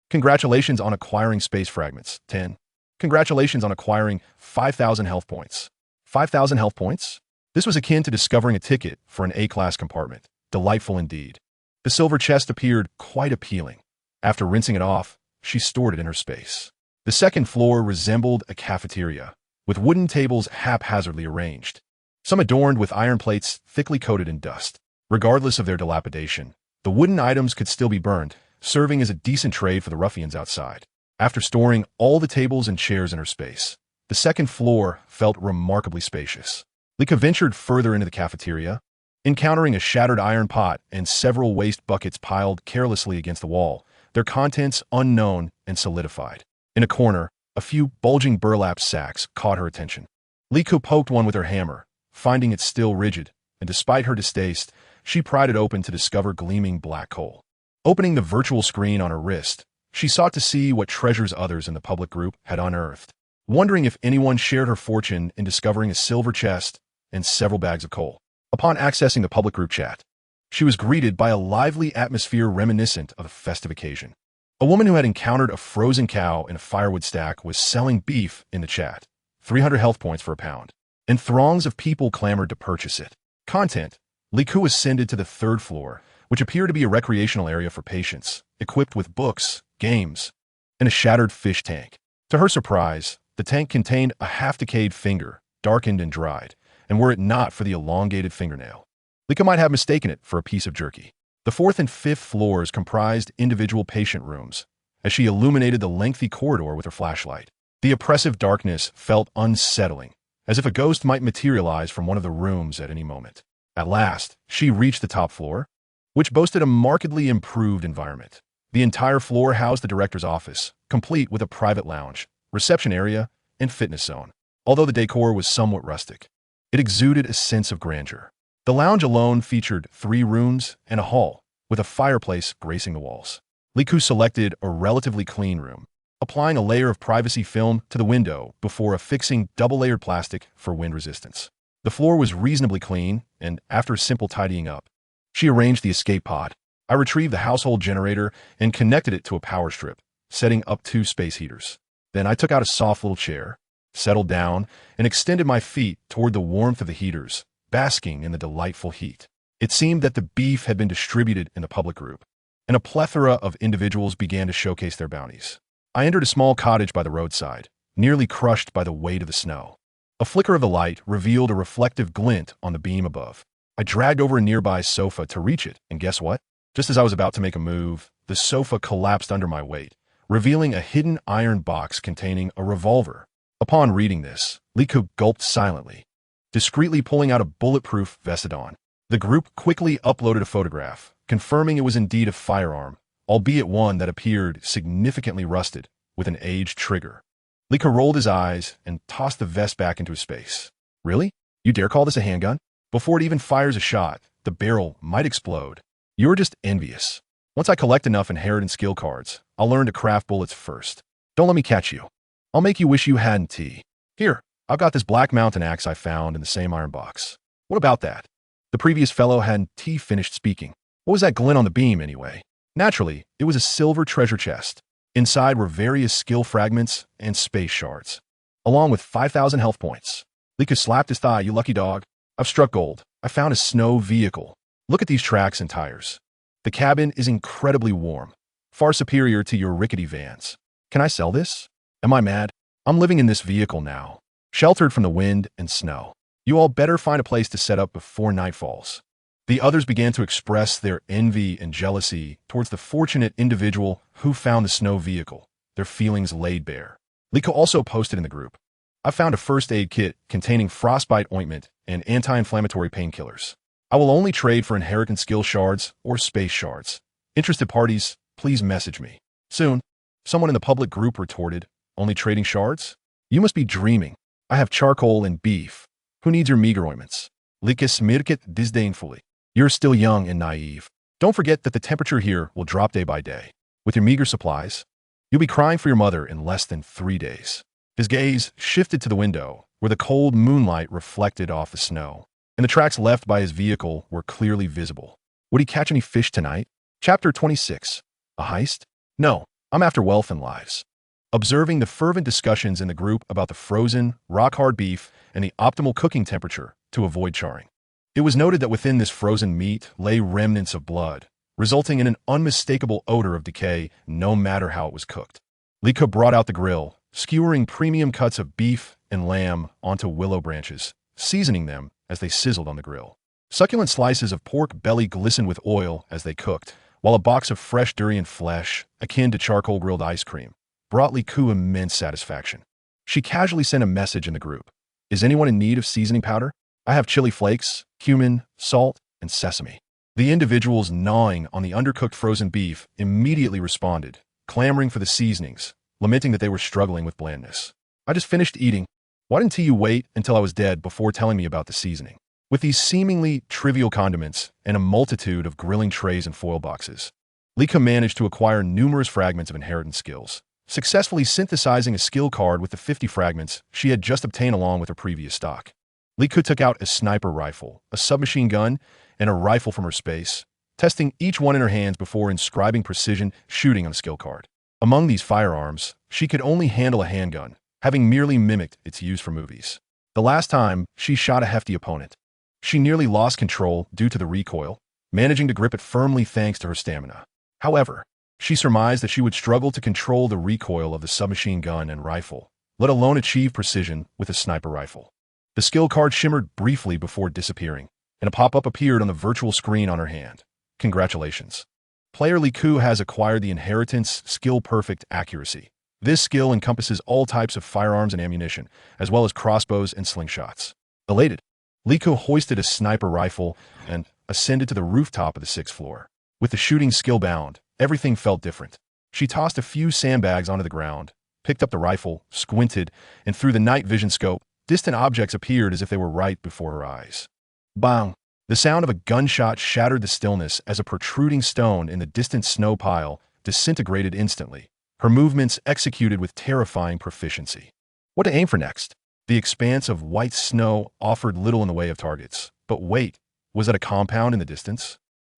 A: Congratulations on acquiring space fragments, 10. Congratulations on acquiring 5,000 health points. 5,000 health points? This was akin to discovering a ticket for an A-class compartment. Delightful indeed. The silver chest appeared quite appealing. After rinsing it off, she stored it in her space. The second floor resembled a cafeteria, with wooden tables haphazardly arranged, some adorned with iron plates thickly coated in dust. Regardless of their dilapidation, the wooden items could still be burned, serving as a decent trade for the ruffians outside. After storing all the tables and chairs in her space, the second floor felt remarkably spacious. Lika ventured further into the cafeteria, encountering a shattered iron pot and several waste buckets piled carelessly against the wall, their contents unknown and solidified. In a corner, a few bulging burlap sacks caught her attention. Liku poked one with her hammer, finding it still rigid, and despite her distaste, she pried it open to discover gleaming black coal. Opening the virtual screen on her wrist, she sought to see what treasures others in the public group had unearthed, wondering if anyone shared her fortune in discovering a silver chest and several bags of coal. Upon accessing the public group chat, she was greeted by a lively atmosphere reminiscent of a festive occasion. A woman who had encountered a frozen cow in a firewood stack was selling beef in the chat, 300 health points for a pound, and throngs of people clamored to purchase it. Content: Liku ascended to the third floor, which appeared to be a recreational area for patients, equipped with books, games, and a shattered fish tank. To her surprise, the tank contained a half-decayed finger, darkened and dried, and were it not for the elongated fingernail, Lika might have mistaken it for a piece of jerky. The fourth and fifth floors comprised individual patient rooms, as she illuminated the lengthy corridor with her flashlight. The oppressive darkness felt unsettling, as if a ghost might materialize from one of the rooms at any moment. At last, she reached the top floor, which boasted a markedly improved environment. The entire floor housed the director's office, complete with a private lounge, reception area, and fitness zone. Although the decor was somewhat rustic, it exuded a sense of grandeur. The lounge alone featured 3 rooms and a hall, with a fireplace gracing the walls. Liku selected a relatively clean room, applying a layer of privacy film to the window before affixing double-layered plastic for wind resistance. The floor was reasonably clean, and after a simple tidying up, she arranged the escape pod. I retrieved the household generator and connected it to a power strip, setting up 2 space heaters. Then I took out a soft little chair, settled down, and extended my feet toward the warmth of the heaters, basking in the delightful heat. It seemed that the beef had been distributed in the public group, and a plethora of individuals began to showcase their bounties. I entered a small cottage by the roadside, nearly crushed by the weight of the snow. A flicker of the light revealed a reflective glint on the beam above. I dragged over a nearby sofa to reach it, and guess what? Just as I was about to make a move, the sofa collapsed under my weight, revealing a hidden iron box containing a revolver. Upon reading this, Liku gulped silently, discreetly pulling out a bulletproof Vestodon. The group quickly uploaded a photograph, confirming it was indeed a firearm, albeit one that appeared significantly rusted, with an aged trigger. Liku rolled his eyes and tossed the vest back into his space. Really? You dare call this a handgun? Before it even fires a shot, the barrel might explode. You're just envious. Once I collect enough inheritance skill cards, I'll learn to craft bullets first. Don't let me catch you. I'll make you wish you hadn't. Here, I've got this Black Mountain axe I found in the same iron box. What about that? The previous fellow hadn't finished speaking. What was that glint on the beam, anyway? Naturally, it was a silver treasure chest. Inside were various skill fragments and space shards, along with 5,000 health points. Liku slapped his thigh. You lucky dog. I've struck gold. I found a snow vehicle. Look at these tracks and tires. The cabin is incredibly warm, far superior to your rickety vans. Can I sell this? Am I mad? I'm living in this vehicle now, sheltered from the wind and snow. You all better find a place to set up before night falls. The others began to express their envy and jealousy towards the fortunate individual who found the snow vehicle, their feelings laid bare. Liku also posted in the group, I found a first aid kit containing frostbite ointment and anti-inflammatory painkillers. I will only trade for inheritance skill shards or space shards. Interested parties, please message me. Soon, someone in the public group retorted, only trading shards? You must be dreaming. I have charcoal and beef. Who needs your meager ointments? Liku smirked disdainfully. You're still young and naive. Don't forget that the temperature here will drop day by day. With your meager supplies, you'll be crying for your mother in less than 3 days. His gaze shifted to the window, where the cold moonlight reflected off the snow, and the tracks left by his vehicle were clearly visible. Would he catch any fish tonight? Chapter 26. A heist? No, I'm after wealth and lives. Observing the fervent discussions in the group about the frozen, rock-hard beef and the optimal cooking temperature to avoid charring. It was noted that within this frozen meat lay remnants of blood, resulting in an unmistakable odor of decay no matter how it was cooked. Liku brought out the grill, skewering premium cuts of beef and lamb onto willow branches, seasoning them as they sizzled on the grill. Succulent slices of pork belly glistened with oil as they cooked, while a box of fresh durian flesh, akin to charcoal grilled ice cream, brought Liku immense satisfaction. She casually sent a message in the group. Is anyone in need of seasoning powder? I have chili flakes, cumin, salt, and sesame. The individuals gnawing on the undercooked frozen beef immediately responded, clamoring for the seasonings, lamenting that they were struggling with blandness. I just finished eating. Why didn't you wait until I was dead before telling me about the seasoning? With these seemingly trivial condiments and a multitude of grilling trays and foil boxes, Liku managed to acquire numerous fragments of inheritance skills, successfully synthesizing a skill card with the 50 fragments she had just obtained along with her previous stock. Liku took out a sniper rifle, a submachine gun, and a rifle from her space, testing each one in her hands before inscribing precision shooting on a skill card. Among these firearms, she could only handle a handgun, having merely mimicked its use for movies. The last time she shot a hefty opponent, she nearly lost control due to the recoil, managing to grip it firmly thanks to her stamina. However, she surmised that she would struggle to control the recoil of the submachine gun and rifle, let alone achieve precision with a sniper rifle. The skill card shimmered briefly before disappearing, and a pop-up appeared on the virtual screen on her hand. Congratulations. Player Liku has acquired the Inheritance Skill Perfect Accuracy, This skill encompasses all types of firearms and ammunition, as well as crossbows and slingshots. Elated, Liko hoisted a sniper rifle and ascended to the rooftop of the 6th floor. With the shooting skill bound, everything felt different. She tossed a few sandbags onto the ground, picked up the rifle, squinted, and through the night vision scope, distant objects appeared as if they were right before her eyes. Bang! The sound of a gunshot shattered the stillness as a protruding stone in the distant snow pile disintegrated instantly, her movements executed with terrifying proficiency. What to aim for next? The expanse of white snow offered little in the way of targets. But wait, was that a compound in the distance?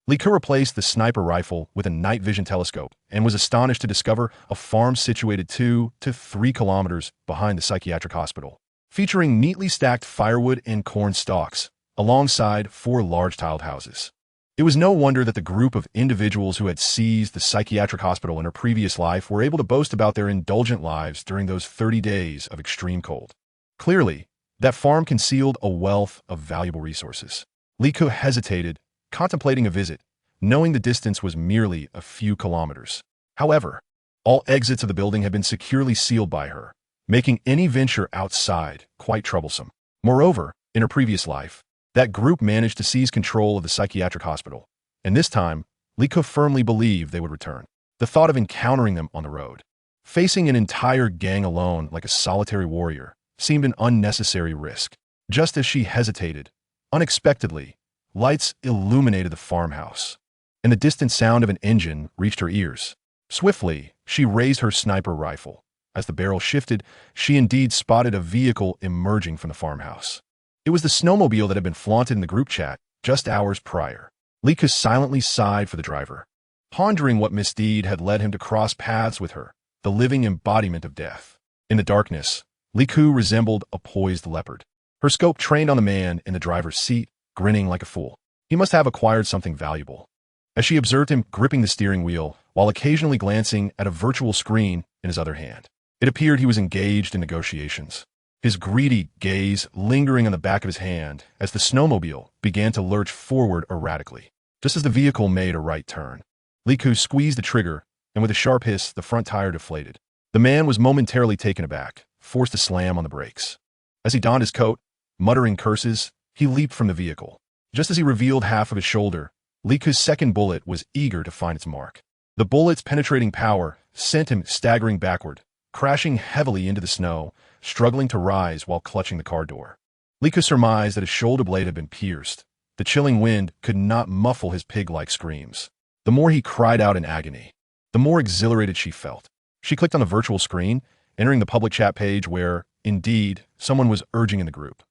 A: Liko replaced the sniper rifle with a night vision telescope and was astonished to discover a farm situated 2 to 3 kilometers behind the psychiatric hospital, featuring neatly stacked firewood and corn stalks, alongside 4 large tiled houses. It was no wonder that the group of individuals who had seized the psychiatric hospital in her previous life were able to boast about their indulgent lives during those 30 days of extreme cold. Clearly, that farm concealed a wealth of valuable resources. Liko hesitated, contemplating a visit, knowing the distance was merely a few kilometers. However, all exits of the building had been securely sealed by her, making any venture outside quite troublesome. Moreover, in her previous life, that group managed to seize control of the psychiatric hospital, and this time, Liko firmly believed they would return. The thought of encountering them on the road, facing an entire gang alone like a solitary warrior, seemed an unnecessary risk. Just as she hesitated, unexpectedly, lights illuminated the farmhouse, and the distant sound of an engine reached her ears. Swiftly, she raised her sniper rifle. As the barrel shifted, she indeed spotted a vehicle emerging from the farmhouse. It was the snowmobile that had been flaunted in the group chat just hours prior. Liko silently sighed for the driver, pondering what misdeed had led him to cross paths with her, the living embodiment of death. In the darkness, Liko resembled a poised leopard, her scope trained on the man in the driver's seat, grinning like a fool. He must have acquired something valuable. As she observed him gripping the steering wheel, while occasionally glancing at a virtual screen in his other hand, it appeared he was engaged in negotiations, his greedy gaze lingering on the back of his hand as the snowmobile began to lurch forward erratically. Just as the vehicle made a right turn, Liko squeezed the trigger, and with a sharp hiss, the front tire deflated. The man was momentarily taken aback, forced to slam on the brakes. As he donned his coat, muttering curses, he leaped from the vehicle. Just as he revealed half of his shoulder, Liko's second bullet was eager to find its mark. The bullet's penetrating power sent him staggering backward, crashing heavily into the snow, struggling to rise while clutching the car door. Liko surmised that his shoulder blade had been pierced. The chilling wind could not muffle his pig-like screams. The more he cried out in agony, the more exhilarated she felt. She clicked on the virtual screen, entering the public chat page where, indeed, someone was urging in the group.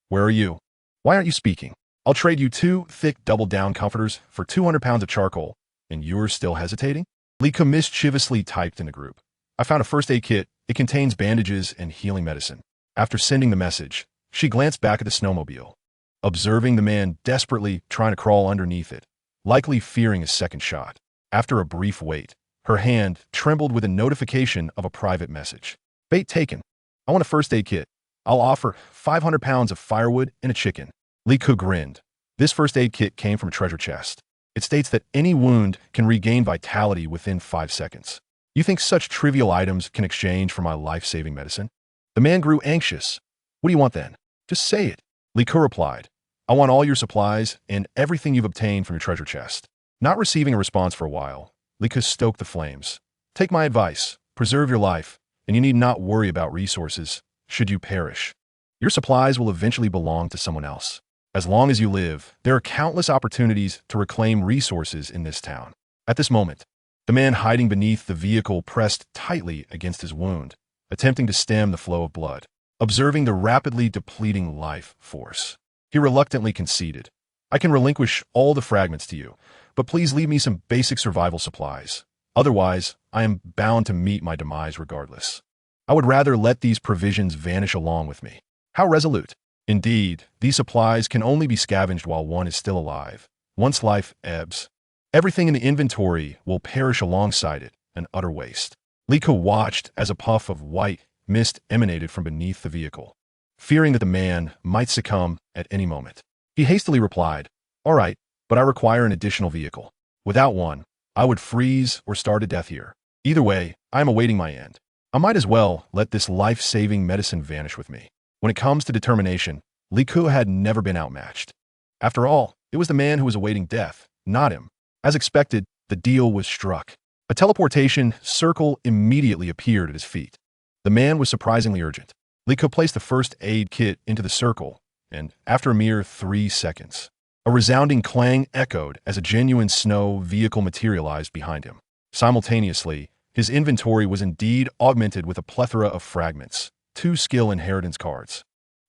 A: "Where are you? Why aren't you speaking? I'll trade you 2 thick double-down comforters for 200 pounds of charcoal, and you're still hesitating?" Liko mischievously typed in the group. "I found a first aid kit. It contains bandages and healing medicine." After sending the message, she glanced back at the snowmobile, observing the man desperately trying to crawl underneath it, likely fearing a second shot. After a brief wait, her hand trembled with a notification of a private message. "Bait taken. I want a first aid kit. I'll offer 500 pounds of firewood and a chicken." Liko grinned. This first aid kit came from a treasure chest. It states that any wound can regain vitality within 5 seconds. "You think such trivial items can exchange for my life-saving medicine?" The man grew anxious. "What do you want then? Just say it." Liko replied, "I want all your supplies and everything you've obtained from your treasure chest." Not receiving a response for a while, Liko stoked the flames. "Take my advice, preserve your life, and you need not worry about resources should you perish. Your supplies will eventually belong to someone else. As long as you live, there are countless opportunities to reclaim resources in this town." At this moment, the man hiding beneath the vehicle pressed tightly against his wound, attempting to stem the flow of blood. Observing the rapidly depleting life force, he reluctantly conceded, "I can relinquish all the fragments to you, but please leave me some basic survival supplies. Otherwise, I am bound to meet my demise regardless. I would rather let these provisions vanish along with me." How resolute. Indeed, these supplies can only be scavenged while one is still alive. Once life ebbs, everything in the inventory will perish alongside it, an utter waste. Liko watched as a puff of white mist emanated from beneath the vehicle, fearing that the man might succumb at any moment. He hastily replied, "All right, but I require an additional vehicle. Without one, I would freeze or starve to death here. Either way, I am awaiting my end." I might as well let this life-saving medicine vanish with me. When it comes to determination, Li Ku had never been outmatched. After all, it was the man who was awaiting death, not him. As expected, the deal was struck. A teleportation circle immediately appeared at his feet. The man was surprisingly urgent. Li Ku placed the first aid kit into the circle, and after a mere 3 seconds, a resounding clang echoed as a genuine snow vehicle materialized behind him. Simultaneously, his inventory was indeed augmented with a plethora of fragments, 2 skill inheritance cards,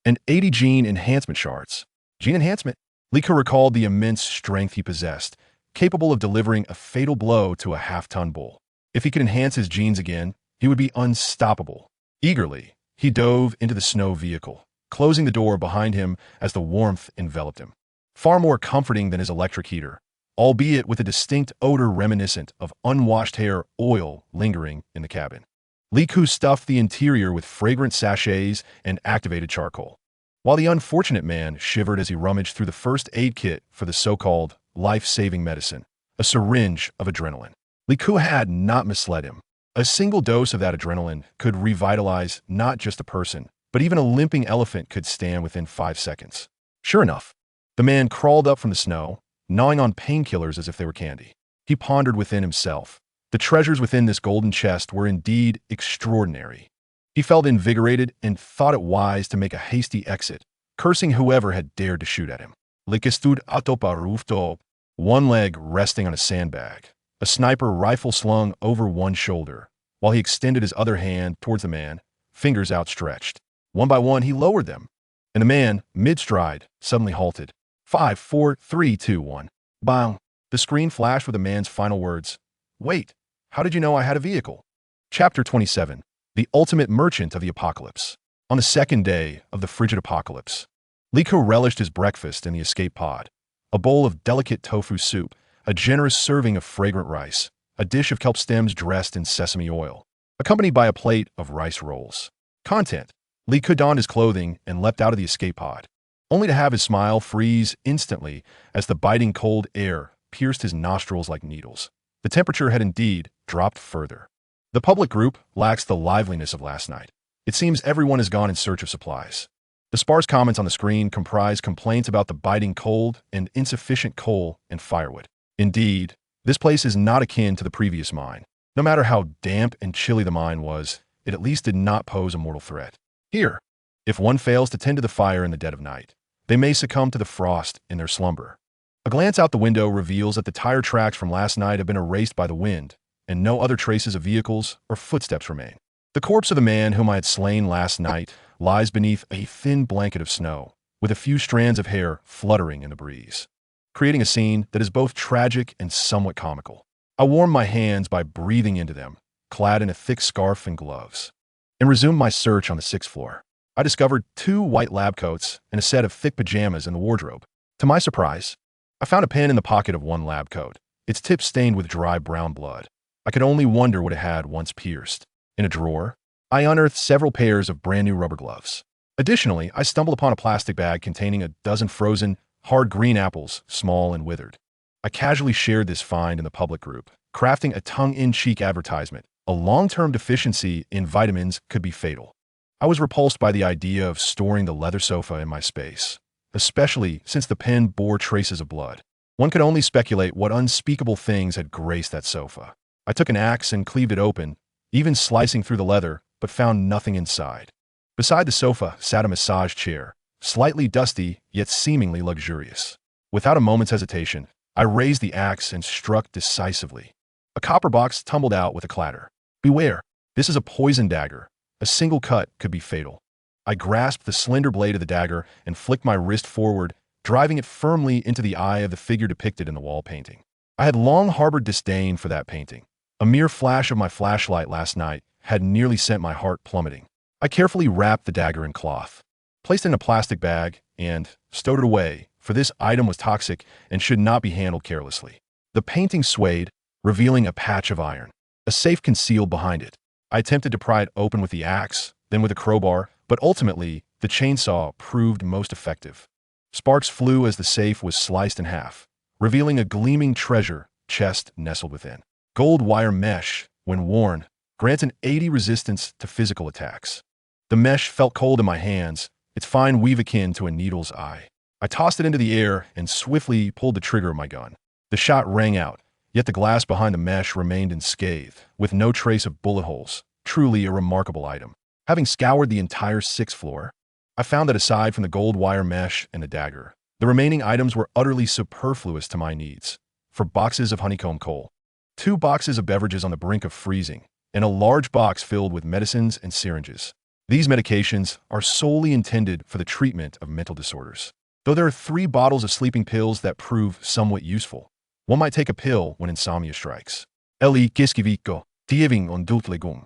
A: and 80 gene enhancement shards. Gene enhancement? Li Ku recalled the immense strength he possessed, capable of delivering a fatal blow to a half-ton bull. If he could enhance his genes again, he would be unstoppable. Eagerly, he dove into the snow vehicle, closing the door behind him as the warmth enveloped him. Far more comforting than his electric heater, albeit with a distinct odor reminiscent of unwashed hair oil lingering in the cabin. Li Ku stuffed the interior with fragrant sachets and activated charcoal, while the unfortunate man shivered as he rummaged through the first aid kit for the so-called life-saving medicine, a syringe of adrenaline. Li Ku had not misled him. A single dose of that adrenaline could revitalize not just a person, but even a limping elephant could stand within 5 seconds. Sure enough, the man crawled up from the snow, gnawing on painkillers as if they were candy. He pondered within himself. The treasures within this golden chest were indeed extraordinary. He felt invigorated and thought it wise to make a hasty exit, cursing whoever had dared to shoot at him. Like stood atop a rooftop, one leg resting on a sandbag, a sniper rifle slung over one shoulder, while he extended his other hand towards the man, fingers outstretched. One by one, he lowered them, and the man, mid-stride, suddenly halted. 5, 4, 3, 2, 1. Bang! The screen flashed with the man's final words. Wait, how did you know I had a vehicle? Chapter 27. The Ultimate Merchant of the Apocalypse. On the second day of the frigid apocalypse, Li Ku relished his breakfast in the escape pod. A bowl of delicate tofu soup, a generous serving of fragrant rice, a dish of kelp stems dressed in sesame oil, accompanied by a plate of rice rolls. Content. Li Ku donned his clothing and leapt out of the escape pod, only to have his smile freeze instantly as the biting cold air pierced his nostrils like needles. The temperature had indeed dropped further. The public group lacks the liveliness of last night. It seems everyone has gone in search of supplies. The sparse comments on the screen comprise complaints about the biting cold and insufficient coal and firewood. Indeed, this place is not akin to the previous mine. No matter how damp and chilly the mine was, it at least did not pose a mortal threat. Here, if one fails to tend to the fire in the dead of night, they may succumb to the frost in their slumber. A glance out the window reveals that the tire tracks from last night have been erased by the wind, and no other traces of vehicles or footsteps remain. The corpse of the man whom I had slain last night lies beneath a thin blanket of snow, with a few strands of hair fluttering in the breeze, creating a scene that is both tragic and somewhat comical. I warmed my hands by breathing into them, clad in a thick scarf and gloves, and resumed my search on the 6th floor. I discovered 2 white lab coats and a set of thick pajamas in the wardrobe. To my surprise, I found a pen in the pocket of one lab coat, its tip stained with dry brown blood. I could only wonder what it had once pierced. In a drawer, I unearthed several pairs of brand new rubber gloves. Additionally, I stumbled upon a plastic bag containing a dozen frozen, hard green apples, small and withered. I casually shared this find in the public group, crafting a tongue-in-cheek advertisement. A long-term deficiency in vitamins could be fatal. I was repulsed by the idea of storing the leather sofa in my space, especially since the pen bore traces of blood. One could only speculate what unspeakable things had graced that sofa. I took an axe and cleaved it open, even slicing through the leather, but found nothing inside. Beside the sofa sat a massage chair, slightly dusty yet seemingly luxurious. Without a moment's hesitation, I raised the axe and struck decisively. A copper box tumbled out with a clatter. Beware, this is a poison dagger. A single cut could be fatal. I grasped the slender blade of the dagger and flicked my wrist forward, driving it firmly into the eye of the figure depicted in the wall painting. I had long harbored disdain for that painting. A mere flash of my flashlight last night had nearly sent my heart plummeting. I carefully wrapped the dagger in cloth, placed it in a plastic bag, and stowed it away, for this item was toxic and should not be handled carelessly. The painting swayed, revealing a patch of iron, a safe concealed behind it. I attempted to pry it open with the axe, then with a crowbar, but ultimately, the chainsaw proved most effective. Sparks flew as the safe was sliced in half, revealing a gleaming treasure chest nestled within. Gold wire mesh, when worn, grants an 80 resistance to physical attacks. The mesh felt cold in my hands, its fine weave akin to a needle's eye. I tossed it into the air and swiftly pulled the trigger of my gun. The shot rang out, yet the glass behind the mesh remained unscathed, with no trace of bullet holes. Truly a remarkable item. Having scoured the entire 6th floor, I found that aside from the gold wire mesh and the dagger, the remaining items were utterly superfluous to my needs. For boxes of honeycomb coal, 2 boxes of beverages on the brink of freezing, and a large box filled with medicines and syringes. These medications are solely intended for the treatment of mental disorders. Though there are 3 bottles of sleeping pills that prove somewhat useful, one might take a pill when insomnia strikes. Eli Kiskivico, Tieving on Dultlegum,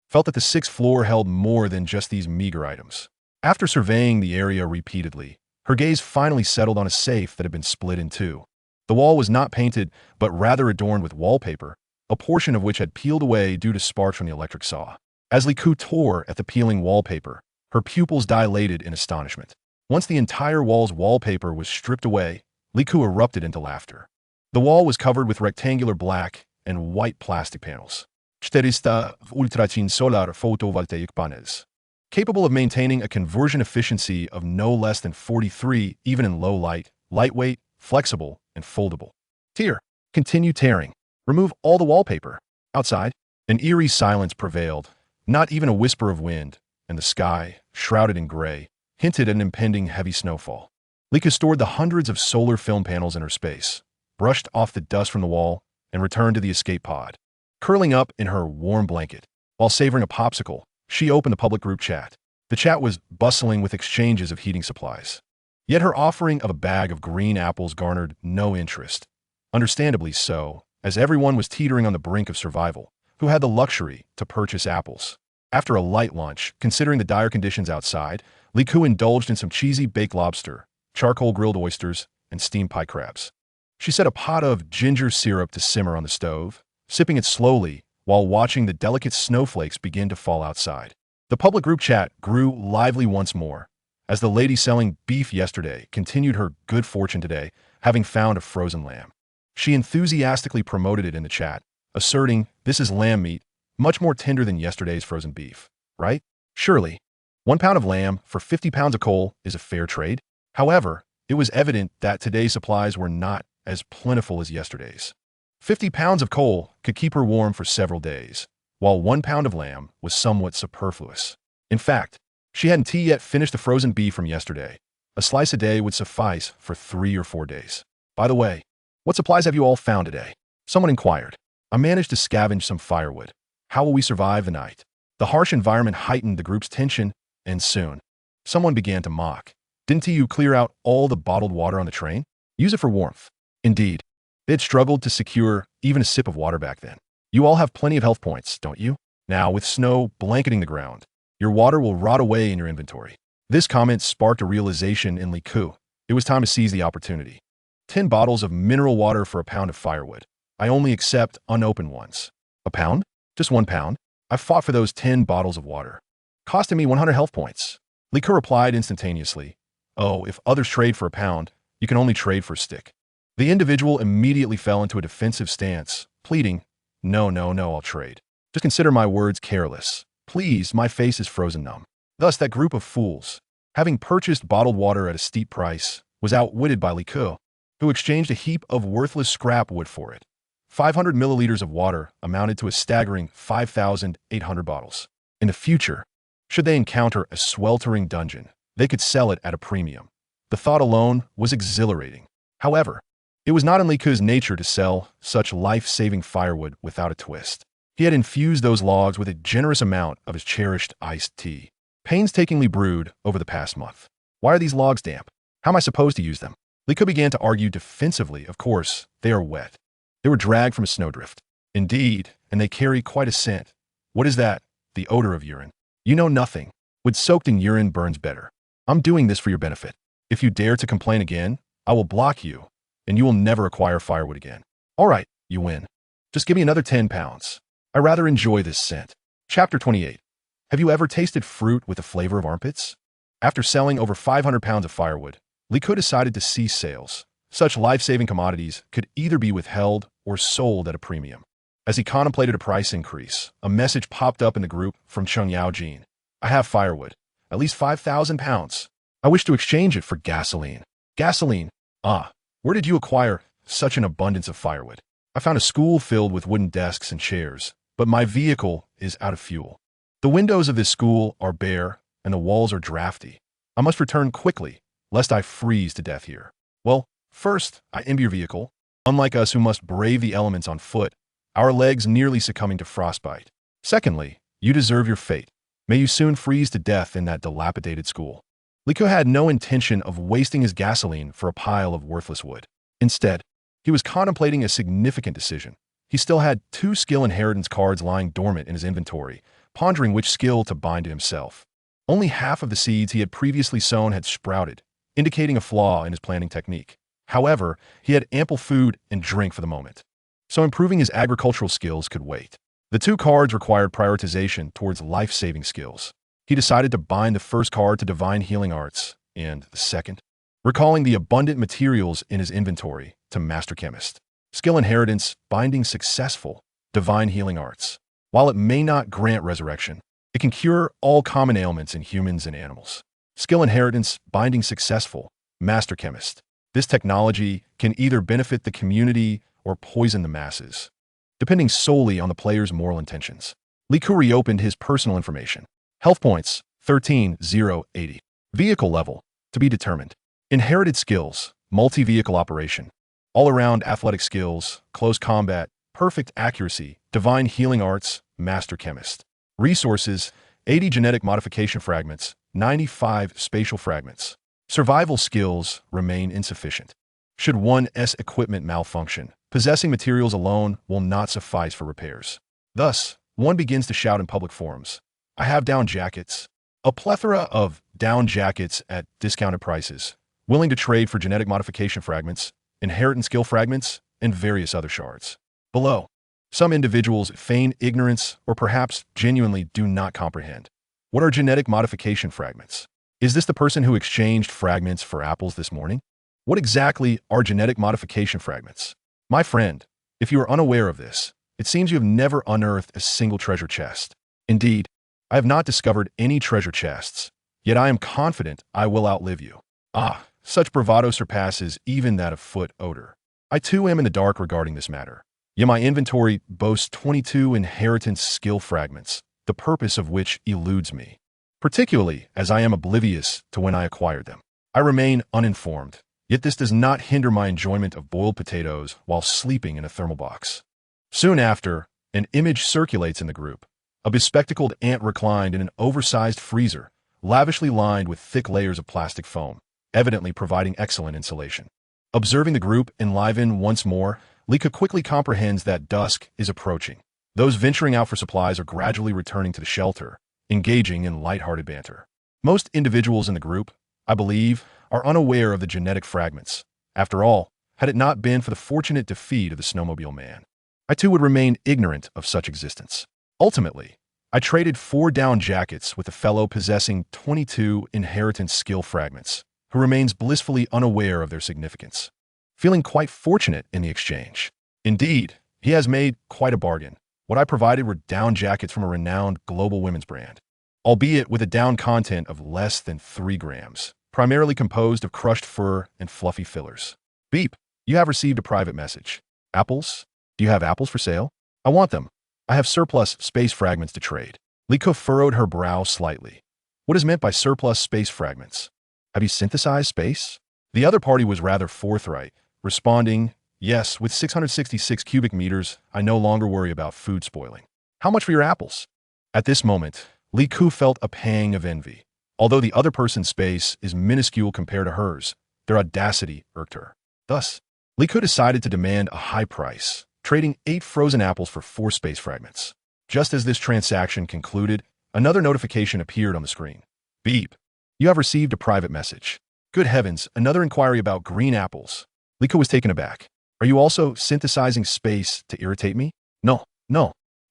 A: felt that the 6th floor held more than just these meager items. After surveying the area repeatedly, her gaze finally settled on a safe that had been split in 2. The wall was not painted, but rather adorned with wallpaper, a portion of which had peeled away due to sparks from the electric saw. As Liku tore at the peeling wallpaper, her pupils dilated in astonishment. Once the entire wall's wallpaper was stripped away, Liku erupted into laughter. The wall was covered with rectangular black and white plastic panels. 400 ultrachin solar photovoltaic panels, capable of maintaining a conversion efficiency of no less than 43 even in low light, lightweight, flexible, and foldable. Tear. Continue tearing. Remove all the wallpaper. Outside, an eerie silence prevailed, not even a whisper of wind, and the sky, shrouded in gray, hinted at an impending heavy snowfall. Lika stored the hundreds of solar film panels in her space, brushed off the dust from the wall, and returned to the escape pod. Curling up in her warm blanket, while savoring a popsicle, she opened the public group chat. The chat was bustling with exchanges of heating supplies. Yet her offering of a bag of green apples garnered no interest. Understandably so, as everyone was teetering on the brink of survival, who had the luxury to purchase apples. After a light lunch, considering the dire conditions outside, Liku indulged in some cheesy baked lobster, charcoal grilled oysters, and steamed pie crabs. She set a pot of ginger syrup to simmer on the stove, sipping it slowly while watching the delicate snowflakes begin to fall outside. The public group chat grew lively once more, as the lady selling beef yesterday continued her good fortune today, having found a frozen lamb. She enthusiastically promoted it in the chat, asserting, "This is lamb meat, much more tender than yesterday's frozen beef, right? Surely, 1 pound of lamb for 50 pounds of coal is a fair trade." However, it was evident that today's supplies were not as plentiful as yesterday's. 50 pounds of coal could keep her warm for several days, while 1 pound of lamb was somewhat superfluous. In fact, she hadn't yet finished the frozen beef from yesterday. A slice a day would suffice for 3 or 4 days. By the way, what supplies have you all found today? Someone inquired. I managed to scavenge some firewood. How will we survive the night? The harsh environment heightened the group's tension, and soon, someone began to mock. Didn't you clear out all the bottled water on the train? Use it for warmth. Indeed, they had struggled to secure even a sip of water back then. You all have plenty of health points, don't you? Now, with snow blanketing the ground, your water will rot away in your inventory. This comment sparked a realization in Liku. It was time to seize the opportunity. 10 bottles of mineral water for a pound of firewood. I only accept unopened ones. A pound? Just 1 pound? I fought for those 10 bottles of water. Costing me 100 health points. Liku replied instantaneously. Oh, if others trade for a pound, you can only trade for a stick. The individual immediately fell into a defensive stance, pleading, No, I'll trade. Just consider my words careless. Please, my face is frozen numb. Thus, that group of fools, having purchased bottled water at a steep price, was outwitted by Liku, who exchanged a heap of worthless scrap wood for it. 500 milliliters of water amounted to a staggering 5,800 bottles. In the future, should they encounter a sweltering dungeon, they could sell it at a premium. The thought alone was exhilarating. However, it was not in Liku's nature to sell such life-saving firewood without a twist. He had infused those logs with a generous amount of his cherished iced tea, painstakingly brewed over the past month. Why are these logs damp? How am I supposed to use them? Liku began to argue defensively. Of course, they are wet. They were dragged from a snowdrift. Indeed, and they carry quite a scent. What is that? The odor of urine. You know nothing. Wood soaked in urine burns better. I'm doing this for your benefit. If you dare to complain again, I will block you, and you will never acquire firewood again. All right, you win. Just give me another 10 pounds. I rather enjoy this scent. Chapter 28. Have you ever tasted fruit with the flavor of armpits? After selling over 500 pounds of firewood, Liku decided to cease sales. Such life-saving commodities could either be withheld or sold at a premium. As he contemplated a price increase, a message popped up in the group from Chung Yao Jin. I have firewood. At least 5,000 pounds. I wish to exchange it for gasoline. Gasoline? Ah, where did you acquire such an abundance of firewood? I found a school filled with wooden desks and chairs, but my vehicle is out of fuel. The windows of this school are bare, and the walls are drafty. I must return quickly, lest I freeze to death here. Well, first, I envy your vehicle. Unlike us who must brave the elements on foot, our legs nearly succumbing to frostbite. Secondly, you deserve your fate. May you soon freeze to death in that dilapidated school. Li Ke had no intention of wasting his gasoline for a pile of worthless wood. Instead, he was contemplating a significant decision. He still had 2 skill inheritance cards lying dormant in his inventory, pondering which skill to bind to himself. Only half of the seeds he had previously sown had sprouted, indicating a flaw in his planting technique. However, he had ample food and drink for the moment, so improving his agricultural skills could wait. The 2 cards required prioritization towards life-saving skills. He decided to bind the first card to Divine Healing Arts, and the second, recalling the abundant materials in his inventory, to Master Chemist. Skill Inheritance, Binding Successful, Divine Healing Arts. While it may not grant resurrection, it can cure all common ailments in humans and animals. Skill Inheritance, Binding Successful, Master Chemist. This technology can either benefit the community or poison the masses, depending solely on the player's moral intentions. Li Ke reopened his personal information. Health points, 13,080. Vehicle level, to be determined. Inherited skills, multi-vehicle operation. All-around athletic skills, close combat, perfect accuracy, divine healing arts, master chemist. Resources, 80 genetic modification fragments, 95 spatial fragments. Survival skills remain insufficient. Should one's equipment malfunction, possessing materials alone will not suffice for repairs. Thus, one begins to shout in public forums, I have down jackets. A plethora of down jackets at discounted prices, willing to trade for genetic modification fragments, inheritance skill fragments, and various other shards. Below, some individuals feign ignorance or perhaps genuinely do not comprehend. What are genetic modification fragments? Is this the person who exchanged fragments for apples this morning? What exactly are genetic modification fragments? My friend, if you are unaware of this, it seems you have never unearthed a single treasure chest. Indeed, I have not discovered any treasure chests, yet I am confident I will outlive you. Ah, such bravado surpasses even that of foot odor. I too am in the dark regarding this matter, yet my inventory boasts 22 inheritance skill fragments, the purpose of which eludes me, particularly as I am oblivious to when I acquired them. I remain uninformed, yet this does not hinder my enjoyment of boiled potatoes while sleeping in a thermal box. Soon after, an image circulates in the group. A bespectacled ant reclined in an oversized freezer, lavishly lined with thick layers of plastic foam, evidently providing excellent insulation. Observing the group enliven once more, Li Ke quickly comprehends that dusk is approaching. Those venturing out for supplies are gradually returning to the shelter, engaging in lighthearted banter. Most individuals in the group, I believe, are unaware of the genetic fragments. After all, had it not been for the fortunate defeat of the snowmobile man, I too would remain ignorant of such existence. Ultimately, I traded 4 down jackets with a fellow possessing 22 inheritance skill fragments, who remains blissfully unaware of their significance, feeling quite fortunate in the exchange. Indeed, he has made quite a bargain. What I provided were down jackets from a renowned global women's brand, albeit with a down content of less than 3 grams, primarily composed of crushed fur and fluffy fillers. Beep, you have received a private message. Apples? Do you have apples for sale? I want them. I have surplus space fragments to trade. Li Ke furrowed her brow slightly. What is meant by surplus space fragments? Have you synthesized space? The other party was rather forthright, responding, yes, with 666 cubic meters, I no longer worry about food spoiling. How much for your apples? At this moment, Li Ke felt a pang of envy. Although the other person's space is minuscule compared to hers, their audacity irked her. Thus, Li Ke decided to demand a high price, trading 8 frozen apples for 4 space fragments. Just as this transaction concluded, another notification appeared on the screen. Beep. You have received a private message. Good heavens, another inquiry about green apples. Li Ke was taken aback. Are you also synthesizing space to irritate me? No.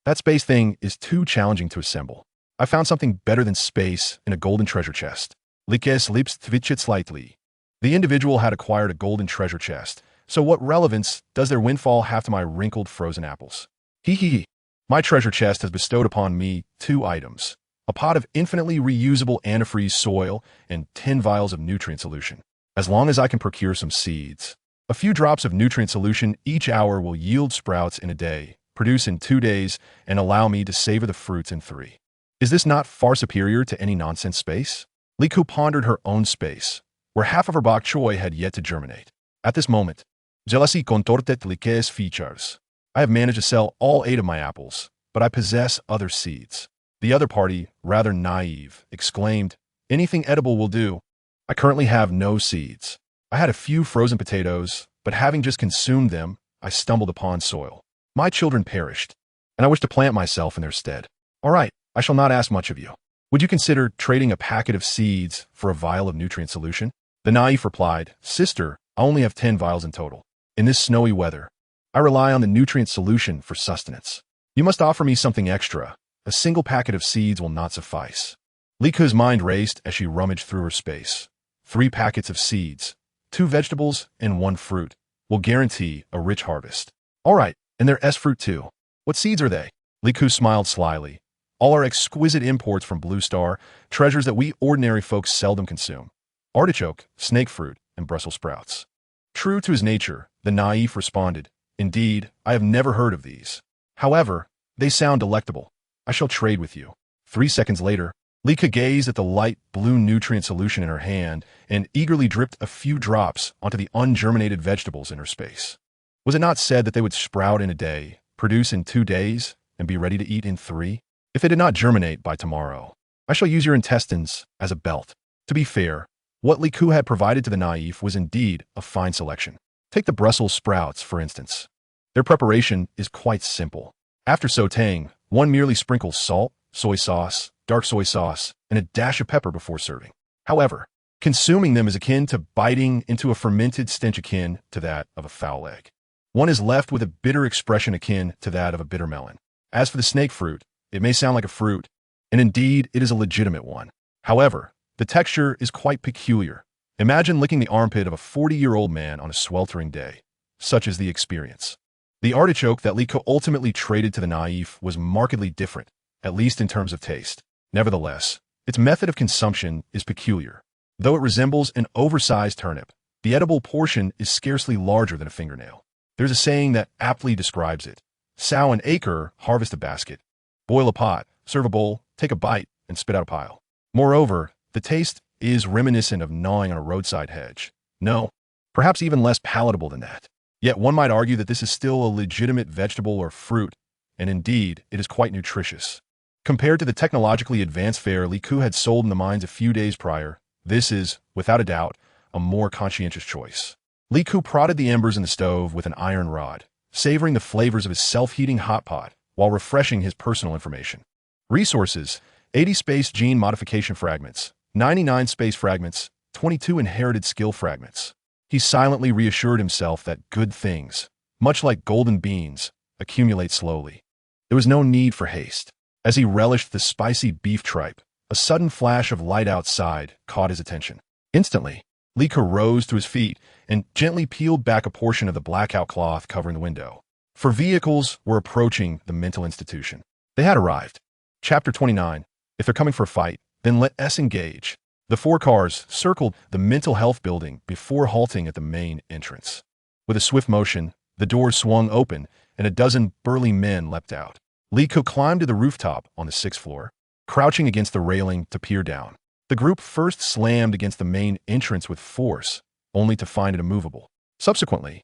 A: That space thing is too challenging to assemble. I found something better than space in a golden treasure chest. Li Ke's lips twitched slightly. The individual had acquired a golden treasure chest, so what relevance does their windfall have to my wrinkled frozen apples? Hee hee hee. My treasure chest has bestowed upon me 2 items. A pot of infinitely reusable antifreeze soil and 10 vials of nutrient solution. As long as I can procure some seeds. A few drops of nutrient solution each hour will yield sprouts in a day, produce in 2 days, and allow me to savor the fruits in 3. Is this not far superior to any nonsense space? Liku pondered her own space, where half of her bok choy had yet to germinate. At this moment, jealousy contortet liques features. I have managed to sell all 8 of my apples, but I possess other seeds. The other party, rather naive, exclaimed, anything edible will do. I currently have no seeds. I had a few frozen potatoes, but having just consumed them, I stumbled upon soil. My children perished, and I wish to plant myself in their stead. All right, I shall not ask much of you. Would you consider trading a packet of seeds for a vial of nutrient solution? The naive replied, Sister, I only have 10 vials in total. In this snowy weather, I rely on the nutrient solution for sustenance. You must offer me something extra. A single packet of seeds will not suffice. Liku's mind raced as she rummaged through her space. 3 packets of seeds, 2 vegetables, and 1 fruit will guarantee a rich harvest. All right, and there's fruit too. What seeds are they? Liku smiled slyly. All are exquisite imports from Blue Star, treasures that we ordinary folks seldom consume. Artichoke, snake fruit, and Brussels sprouts. True to his nature, the naïve responded, Indeed, I have never heard of these. However, they sound delectable. I shall trade with you. 3 seconds later, Lika gazed at the light blue nutrient solution in her hand and eagerly dripped a few drops onto the ungerminated vegetables in her space. Was it not said that they would sprout in a day, produce in 2 days, and be ready to eat in 3? If they did not germinate by tomorrow, I shall use your intestines as a belt. To be fair, what Liku had provided to the naïve was indeed a fine selection. Take the Brussels sprouts, for instance. Their preparation is quite simple. After sautéing, one merely sprinkles salt, soy sauce, dark soy sauce, and a dash of pepper before serving. However, consuming them is akin to biting into a fermented stench akin to that of a foul egg. One is left with a bitter expression akin to that of a bitter melon. As for the snake fruit, it may sound like a fruit, and indeed it is a legitimate one. However, the texture is quite peculiar. Imagine licking the armpit of a 40-year-old man on a sweltering day. Such is the experience. The artichoke that Liko ultimately traded to the naïve was markedly different, at least in terms of taste. Nevertheless, its method of consumption is peculiar. Though it resembles an oversized turnip, the edible portion is scarcely larger than a fingernail. There's a saying that aptly describes it. Sow an acre, harvest a basket. Boil a pot, serve a bowl, take a bite, and spit out a pile. Moreover, the taste is reminiscent of gnawing on a roadside hedge. No, perhaps even less palatable than that. Yet one might argue that this is still a legitimate vegetable or fruit, and indeed, it is quite nutritious. Compared to the technologically advanced fare Liku had sold in the mines a few days prior, this is, without a doubt, a more conscientious choice. Liku prodded the embers in the stove with an iron rod, savoring the flavors of his self-heating hot pot while refreshing his personal information. Resources: 80 space gene modification fragments, 99 space fragments, 22 inherited skill fragments. He silently reassured himself that good things, much like golden beans, accumulate slowly. There was no need for haste. As he relished the spicy beef tripe, a sudden flash of light outside caught his attention. Instantly, Lika rose to his feet and gently peeled back a portion of the blackout cloth covering the window. For vehicles were approaching the mental institution. They had arrived. Chapter 29. If they're coming for a fight, then let us engage. The 4 cars circled the mental health building before halting at the main entrance. With a swift motion, the doors swung open and a dozen burly men leapt out. Liko climbed to the rooftop on the 6th floor, crouching against the railing to peer down. The group first slammed against the main entrance with force, only to find it immovable. Subsequently,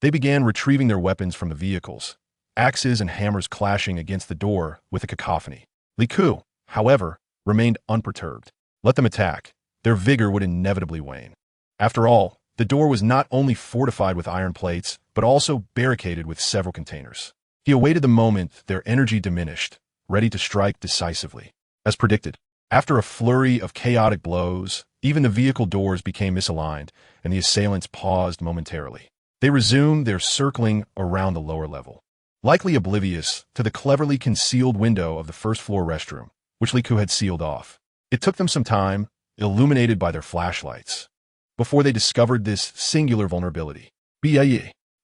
A: they began retrieving their weapons from the vehicles, axes and hammers clashing against the door with a cacophony. Liku, however, remained unperturbed. Let them attack. Their vigor would inevitably wane. After all, the door was not only fortified with iron plates, but also barricaded with several containers. He awaited the moment their energy diminished, ready to strike decisively. As predicted, after a flurry of chaotic blows, even the vehicle doors became misaligned, and the assailants paused momentarily. They resumed their circling around the lower level, likely oblivious to the cleverly concealed window of the first-floor restroom, which Liku had sealed off. It took them some time, illuminated by their flashlights, before they discovered this singular vulnerability.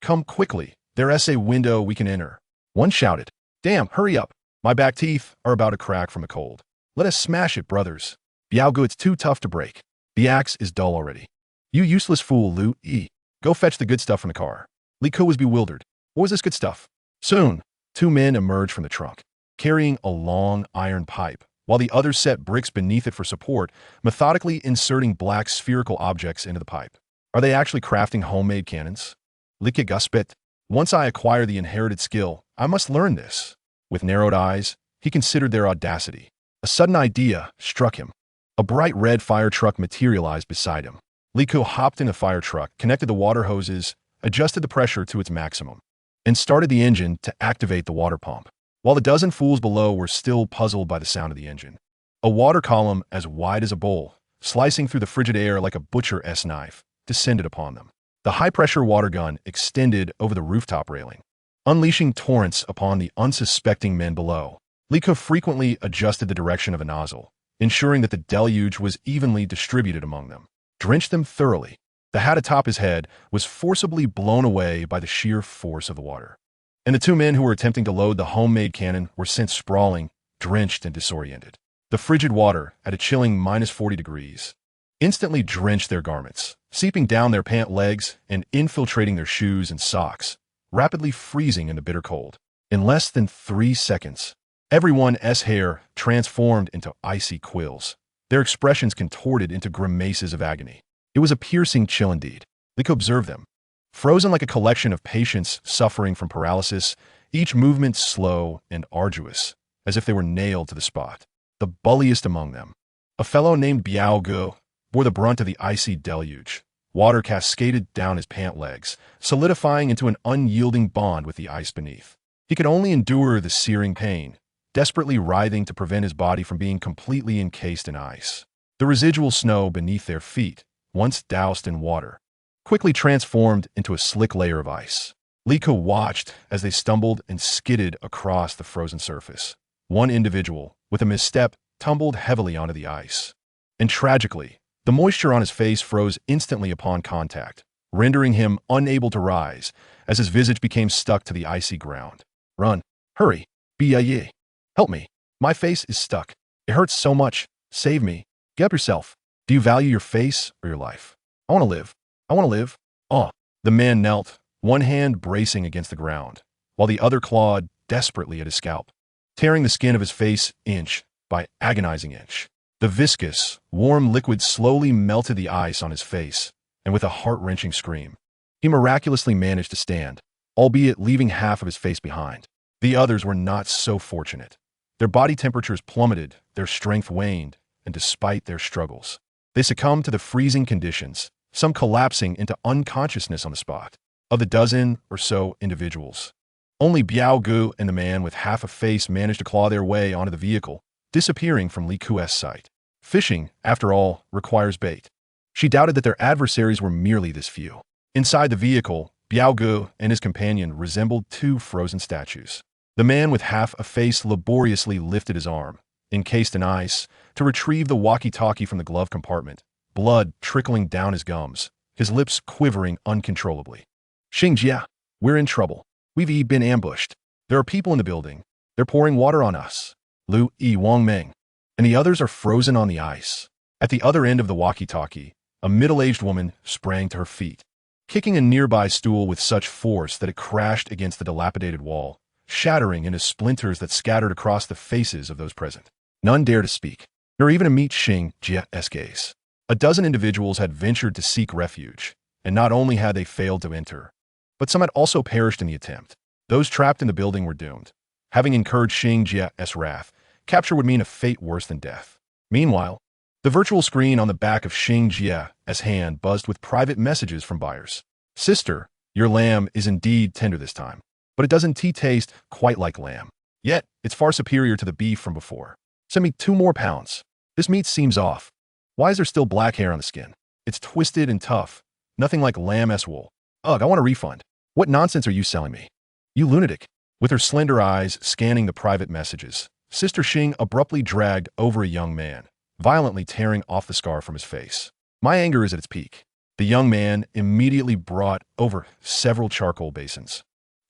A: "Come quickly, there is a window we can enter," one shouted. Damn, hurry up. My back teeth are about to crack from the cold. Let us smash it, brothers. Biaogu, it's too tough to break. The axe is dull already. You useless fool, Lu Yi. Go fetch the good stuff from the car. Li Ku was bewildered. What was this good stuff? Soon, two men emerged from the trunk, carrying a long iron pipe, while the others set bricks beneath it for support, methodically inserting black spherical objects into the pipe. Are they actually crafting homemade cannons? Li Ke guspet. Once I acquire the inherited skill, I must learn this. With narrowed eyes, he considered their audacity. A sudden idea struck him. A bright red fire truck materialized beside him. Li Ku hopped in the fire truck, connected the water hoses, adjusted the pressure to its maximum, and started the engine to activate the water pump, while the dozen fools below were still puzzled by the sound of the engine. A water column as wide as a bowl, slicing through the frigid air like a butcher's knife, descended upon them. The high-pressure water gun extended over the rooftop railing, unleashing torrents upon the unsuspecting men below. Li Ku frequently adjusted the direction of a nozzle, ensuring that the deluge was evenly distributed among them. Drenched them thoroughly. The hat atop his head was forcibly blown away by the sheer force of the water. And the two men who were attempting to load the homemade cannon were sent sprawling, drenched and disoriented. The frigid water, at a chilling -40 degrees, instantly drenched their garments, seeping down their pant legs and infiltrating their shoes and socks, rapidly freezing in the bitter cold. In less than 3 seconds, everyone's hair transformed into icy quills, their expressions contorted into grimaces of agony. It was a piercing chill indeed. Li Ku observed them, frozen like a collection of patients suffering from paralysis, each movement slow and arduous, as if they were nailed to the spot. The bulliest among them, a fellow named Biaogu, bore the brunt of the icy deluge. Water cascaded down his pant legs, solidifying into an unyielding bond with the ice beneath. He could only endure the searing pain, desperately writhing to prevent his body from being completely encased in ice. The residual snow beneath their feet, once doused in water, quickly transformed into a slick layer of ice. Li Ku watched as they stumbled and skidded across the frozen surface. One individual, with a misstep, tumbled heavily onto the ice. And tragically, the moisture on his face froze instantly upon contact, rendering him unable to rise as his visage became stuck to the icy ground. Run! Hurry! Biaye! Help me! My face is stuck. It hurts so much. Save me. Get up yourself. Do you value your face or your life? I want to live. I want to live. Oh. The man knelt, one hand bracing against the ground, while the other clawed desperately at his scalp, tearing the skin of his face inch by agonizing inch. The viscous, warm liquid slowly melted the ice on his face, and with a heart-wrenching scream, he miraculously managed to stand, albeit leaving half of his face behind. The others were not so fortunate. Their body temperatures plummeted, their strength waned, and despite their struggles, they succumbed to the freezing conditions, some collapsing into unconsciousness on the spot. Of the dozen or so individuals, only Biaogu and the man with half a face managed to claw their way onto the vehicle, disappearing from Li Ku's sight. Fishing, after all, requires bait. She doubted that their adversaries were merely this few. Inside the vehicle, Biaogu and his companion resembled two frozen statues. The man with half a face laboriously lifted his arm, encased in ice, to retrieve the walkie-talkie from the glove compartment, blood trickling down his gums, his lips quivering uncontrollably. Xingjia, we're in trouble. We've been ambushed. There are people in the building. They're pouring water on us. Lu Yi Wangmeng. And the others are frozen on the ice. At the other end of the walkie-talkie, a middle-aged woman sprang to her feet, kicking a nearby stool with such force that it crashed against the dilapidated wall, shattering into splinters that scattered across the faces of those present. None dared to speak, nor even to meet Xingjia's gaze. A dozen individuals had ventured to seek refuge, and not only had they failed to enter, but some had also perished in the attempt. Those trapped in the building were doomed. Having incurred Xingjia's wrath, capture would mean a fate worse than death. Meanwhile, the virtual screen on the back of Xingjia's hand buzzed with private messages from buyers. Sister, your lamb is indeed tender this time, but it doesn't taste quite like lamb. Yet, it's far superior to the beef from before. Send me 2 more pounds. This meat seems off. Why is there still black hair on the skin? It's twisted and tough. Nothing like lamb's wool. Ugh, I want a refund. What nonsense are you selling me? You lunatic. With her slender eyes scanning the private messages, Sister Xing abruptly dragged over a young man, violently tearing off the scar from his face. My anger is at its peak. The young man immediately brought over several charcoal basins.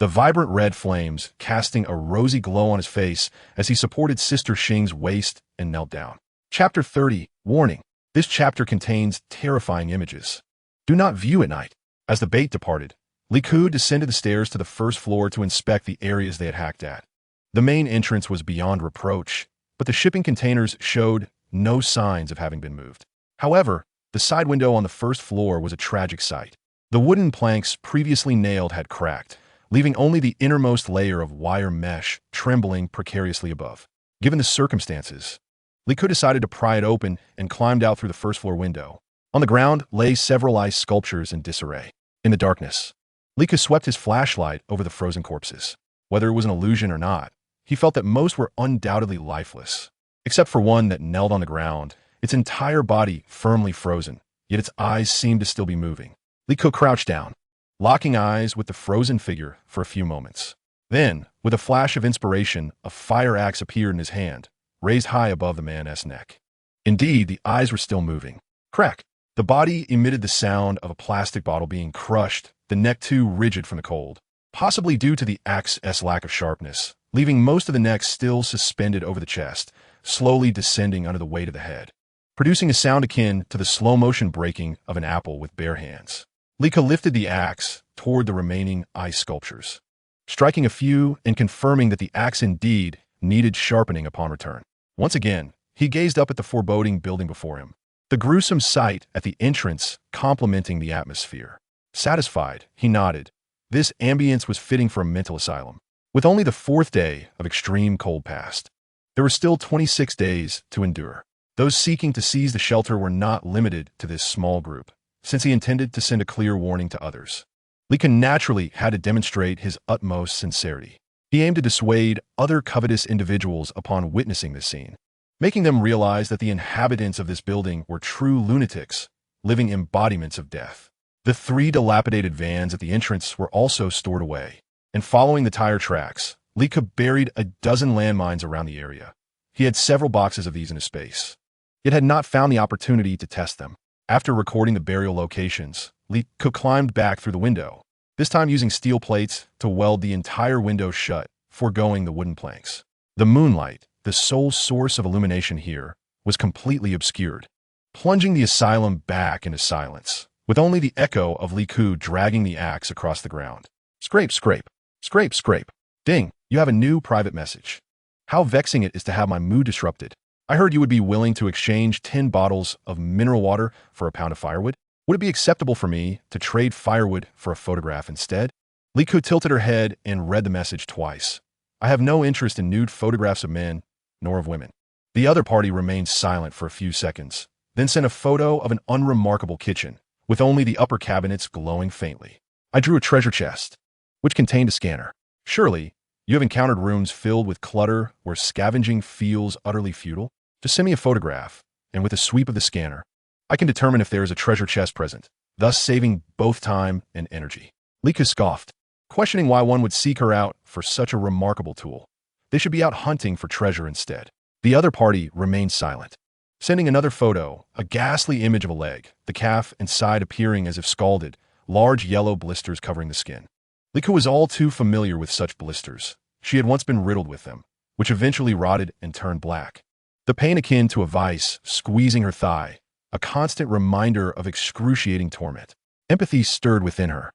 A: the vibrant red flames casting a rosy glow on his face as he supported Sister Xing's waist and knelt down. Chapter 30. Warning. This chapter contains terrifying images. Do not view at night. As the bait departed, Li Ku descended the stairs to the first floor to inspect the areas they had hacked at. The main entrance was beyond reproach, but the shipping containers showed no signs of having been moved. However, the side window on the first floor was a tragic sight. The wooden planks previously nailed had cracked, leaving only the innermost layer of wire mesh trembling precariously above. Given the circumstances, Li Ku decided to pry it open and climbed out through the first floor window. On the ground lay several ice sculptures in disarray. In the darkness, Li Ku swept his flashlight over the frozen corpses. Whether it was an illusion or not, he felt that most were undoubtedly lifeless, except for one that knelt on the ground, its entire body firmly frozen, yet its eyes seemed to still be moving. Li Ku crouched down, locking eyes with the frozen figure for a few moments. Then, with a flash of inspiration, a fire axe appeared in his hand, raised high above the man's neck. Indeed, the eyes were still moving. Crack! The body emitted the sound of a plastic bottle being crushed, the neck too rigid from the cold, possibly due to the axe's lack of sharpness, leaving most of the neck still suspended over the chest, slowly descending under the weight of the head, producing a sound akin to the slow-motion breaking of an apple with bare hands. Li Ku lifted the axe toward the remaining ice sculptures, striking a few and confirming that the axe indeed needed sharpening upon return. Once again, he gazed up at the foreboding building before him, the gruesome sight at the entrance complementing the atmosphere. Satisfied, he nodded. This ambience was fitting for a mental asylum. With only the fourth day of extreme cold past, there were still 26 days to endure. Those seeking to seize the shelter were not limited to this small group, since he intended to send a clear warning to others. Li Ku naturally had to demonstrate his utmost sincerity. He aimed to dissuade other covetous individuals upon witnessing this scene, making them realize that the inhabitants of this building were true lunatics, living embodiments of death. The 3 dilapidated vans at the entrance were also stored away, and following the tire tracks, Li Ku buried a dozen landmines around the area. He had several boxes of these in his space, yet had not found the opportunity to test them. After recording the burial locations, Li Ku climbed back through the window, this time using steel plates to weld the entire window shut, foregoing the wooden planks. The moonlight, the sole source of illumination here, was completely obscured, plunging the asylum back into silence, with only the echo of Li Ku dragging the axe across the ground. Scrape, scrape, scrape, scrape. Ding, you have a new private message. How vexing it is to have my mood disrupted. I heard you would be willing to exchange 10 bottles of mineral water for a pound of firewood. Would it be acceptable for me to trade firewood for a photograph instead? Li Ku tilted her head and read the message twice. I have no interest in nude photographs of men, nor of women. The other party remained silent for a few seconds, then sent a photo of an unremarkable kitchen, with only the upper cabinets glowing faintly. I drew a treasure chest, which contained a scanner. Surely, you have encountered rooms filled with clutter where scavenging feels utterly futile? Just send me a photograph, and with a sweep of the scanner, I can determine if there is a treasure chest present, thus saving both time and energy. Li Ku scoffed, questioning why one would seek her out for such a remarkable tool. They should be out hunting for treasure instead. The other party remained silent, sending another photo, a ghastly image of a leg, the calf and side appearing as if scalded, large yellow blisters covering the skin. Li Ku was all too familiar with such blisters. She had once been riddled with them, which eventually rotted and turned black. The pain akin to a vice squeezing her thigh, a constant reminder of excruciating torment. Empathy stirred within her.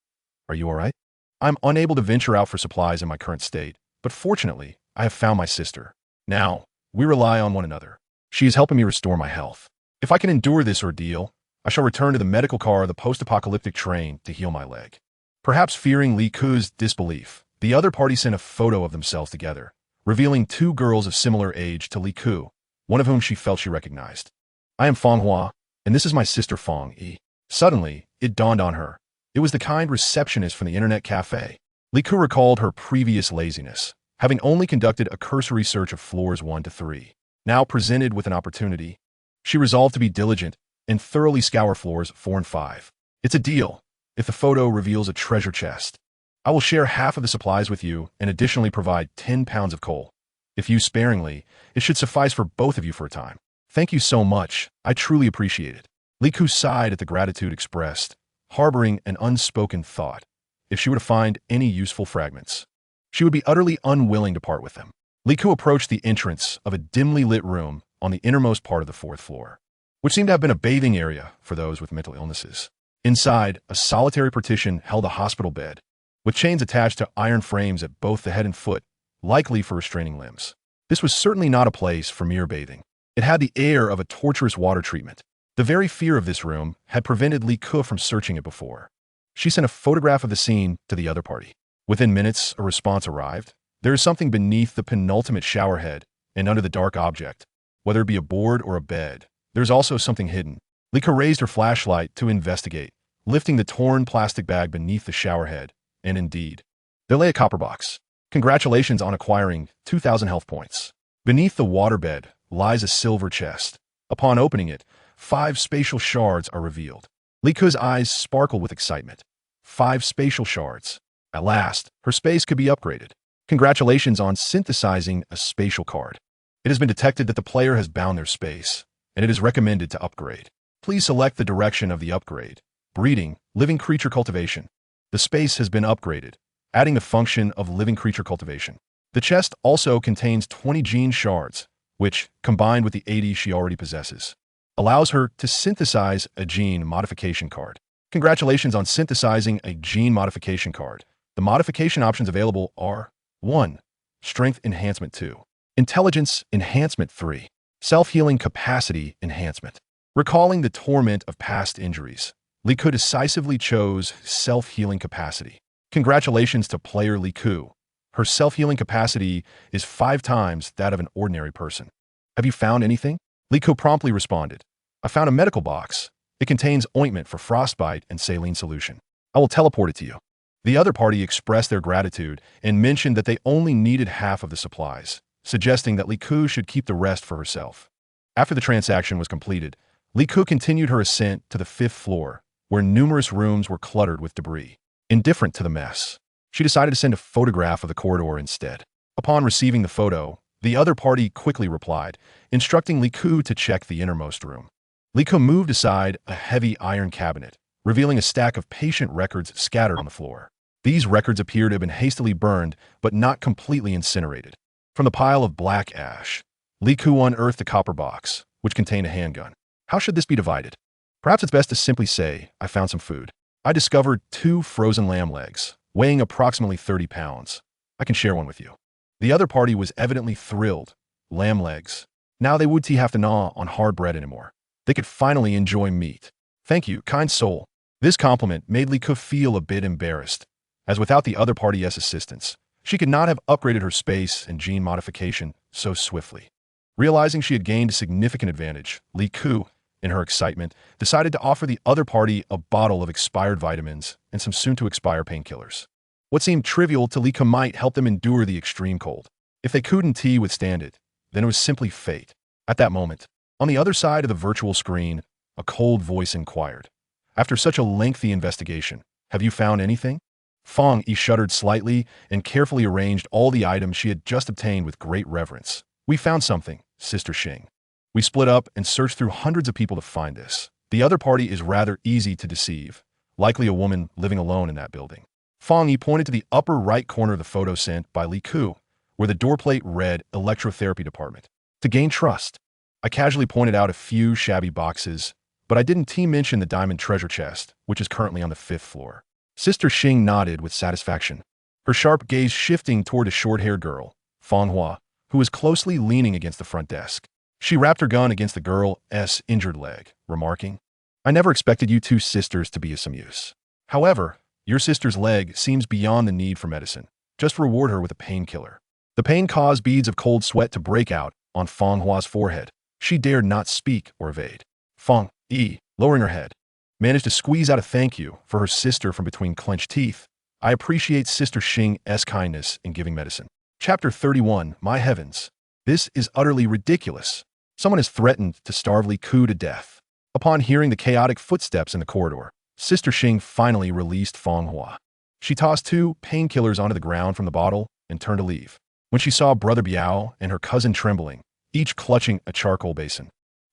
A: Are you all right? I'm unable to venture out for supplies in my current state, but fortunately, I have found my sister. Now, we rely on one another. She is helping me restore my health. If I can endure this ordeal, I shall return to the medical car of the post-apocalyptic train to heal my leg. Perhaps fearing Li Ku's disbelief, the other party sent a photo of themselves together, revealing 2 girls of similar age to Li Ku, one of whom she felt she recognized. I am Fong Hua, and this is my sister Fong Yi. Suddenly, it dawned on her. It was the kind receptionist from the internet cafe. Li Ku recalled her previous laziness, having only conducted a cursory search of floors 1 to 3. Now presented with an opportunity, she resolved to be diligent and thoroughly scour floors 4 and 5. It's a deal. If the photo reveals a treasure chest, I will share half of the supplies with you and additionally provide 10 pounds of coal. If used sparingly, it should suffice for both of you for a time. Thank you so much. I truly appreciate it. Li Ku sighed at the gratitude expressed, harboring an unspoken thought. if she were to find any useful fragments. She would be utterly unwilling to part with them. Li Ku approached the entrance of a dimly lit room on the innermost part of the fourth floor, which seemed to have been a bathing area for those with mental illnesses. Inside, a solitary partition held a hospital bed, with chains attached to iron frames at both the head and foot, likely for restraining limbs. This was certainly not a place for mere bathing. It had the air of a torturous water treatment. The very fear of this room had prevented Li Ku from searching it before. She sent a photograph of the scene to the other party. Within minutes, a response arrived. There is something beneath the penultimate shower head and under the dark object. Whether it be a board or a bed, there is also something hidden. Li Ku raised her flashlight to investigate, lifting the torn plastic bag beneath the shower head, and indeed, there lay a copper box. Congratulations on acquiring 2,000 health points. Beneath the waterbed lies a silver chest. Upon opening it, 5 spatial shards are revealed. Li Ku's eyes sparkled with excitement. 5 spatial shards. At last, her space could be upgraded. Congratulations on synthesizing a spatial card. It has been detected that the player has bound their space, and it is recommended to upgrade. Please select the direction of the upgrade. Breeding, living creature cultivation. The space has been upgraded, adding the function of living creature cultivation. The chest also contains 20 gene shards, which, combined with the 80 she already possesses, allows her to synthesize a gene modification card. Congratulations on synthesizing a gene modification card. The modification options available are 1. Strength Enhancement 2. Intelligence Enhancement 3. Self-healing capacity enhancement. Recalling the torment of past injuries, Li Ku decisively chose self-healing capacity. Congratulations to player Li Ku. Her self-healing capacity is 5 times that of an ordinary person. Have you found anything? Li Ku promptly responded. I found a medical box. It contains ointment for frostbite and saline solution. I will teleport it to you. The other party expressed their gratitude and mentioned that they only needed half of the supplies, suggesting that Li Ku should keep the rest for herself. After the transaction was completed, Li Ku continued her ascent to the 5th floor, where numerous rooms were cluttered with debris. Indifferent to the mess, she decided to send a photograph of the corridor instead. Upon receiving the photo, the other party quickly replied, instructing Li Ku to check the innermost room. Li Ku moved aside a heavy iron cabinet, revealing a stack of patient records scattered on the floor. These records appear to have been hastily burned, but not completely incinerated. From the pile of black ash, Li Ku unearthed a copper box, which contained a handgun. How should this be divided? Perhaps it's best to simply say, I found some food. I discovered 2 frozen lamb legs, weighing approximately 30 pounds. I can share one with you. The other party was evidently thrilled. Lamb legs. Now they wouldn't have to gnaw on hard bread anymore. They could finally enjoy meat. Thank you, kind soul. This compliment made Li Ku feel a bit embarrassed, as without the other party's assistance, she could not have upgraded her space and gene modification so swiftly. Realizing she had gained a significant advantage, Li Ku, in her excitement, decided to offer the other party a bottle of expired vitamins and some soon-to-expire painkillers. What seemed trivial to Li Ku might help them endure the extreme cold. If they couldn't withstand it, then it was simply fate. At that moment, on the other side of the virtual screen, a cold voice inquired. After such a lengthy investigation, have you found anything? Fong Yi shuddered slightly and carefully arranged all the items she had just obtained with great reverence. We found something, Sister Xing. We split up and searched through hundreds of people to find this. The other party is rather easy to deceive, likely a woman living alone in that building. Fong Yi pointed to the upper right corner of the photo sent by Li Ku, where the doorplate read Electrotherapy Department. To gain trust, I casually pointed out a few shabby boxes, but I didn't mention the diamond treasure chest, which is currently on the 5th floor. Sister Xing nodded with satisfaction, her sharp gaze shifting toward a short-haired girl, Fang Hua, who was closely leaning against the front desk. She rapped her gun against the girl's injured leg, remarking, I never expected you 2 sisters to be of some use. However, your sister's leg seems beyond the need for medicine. Just reward her with a painkiller. The pain caused beads of cold sweat to break out on Fang Hua's forehead. She dared not speak or evade. Fang Yi, lowering her head, managed to squeeze out a thank you for her sister from between clenched teeth. I appreciate Sister Xing's kindness in giving medicine. Chapter 31, My Heavens. This is utterly ridiculous. Someone has threatened to starve Li Ku to death. Upon hearing the chaotic footsteps in the corridor, Sister Xing finally released Fang Hua. She tossed 2 painkillers onto the ground from the bottle and turned to leave. When she saw Brother Biao and her cousin trembling, each clutching a charcoal basin,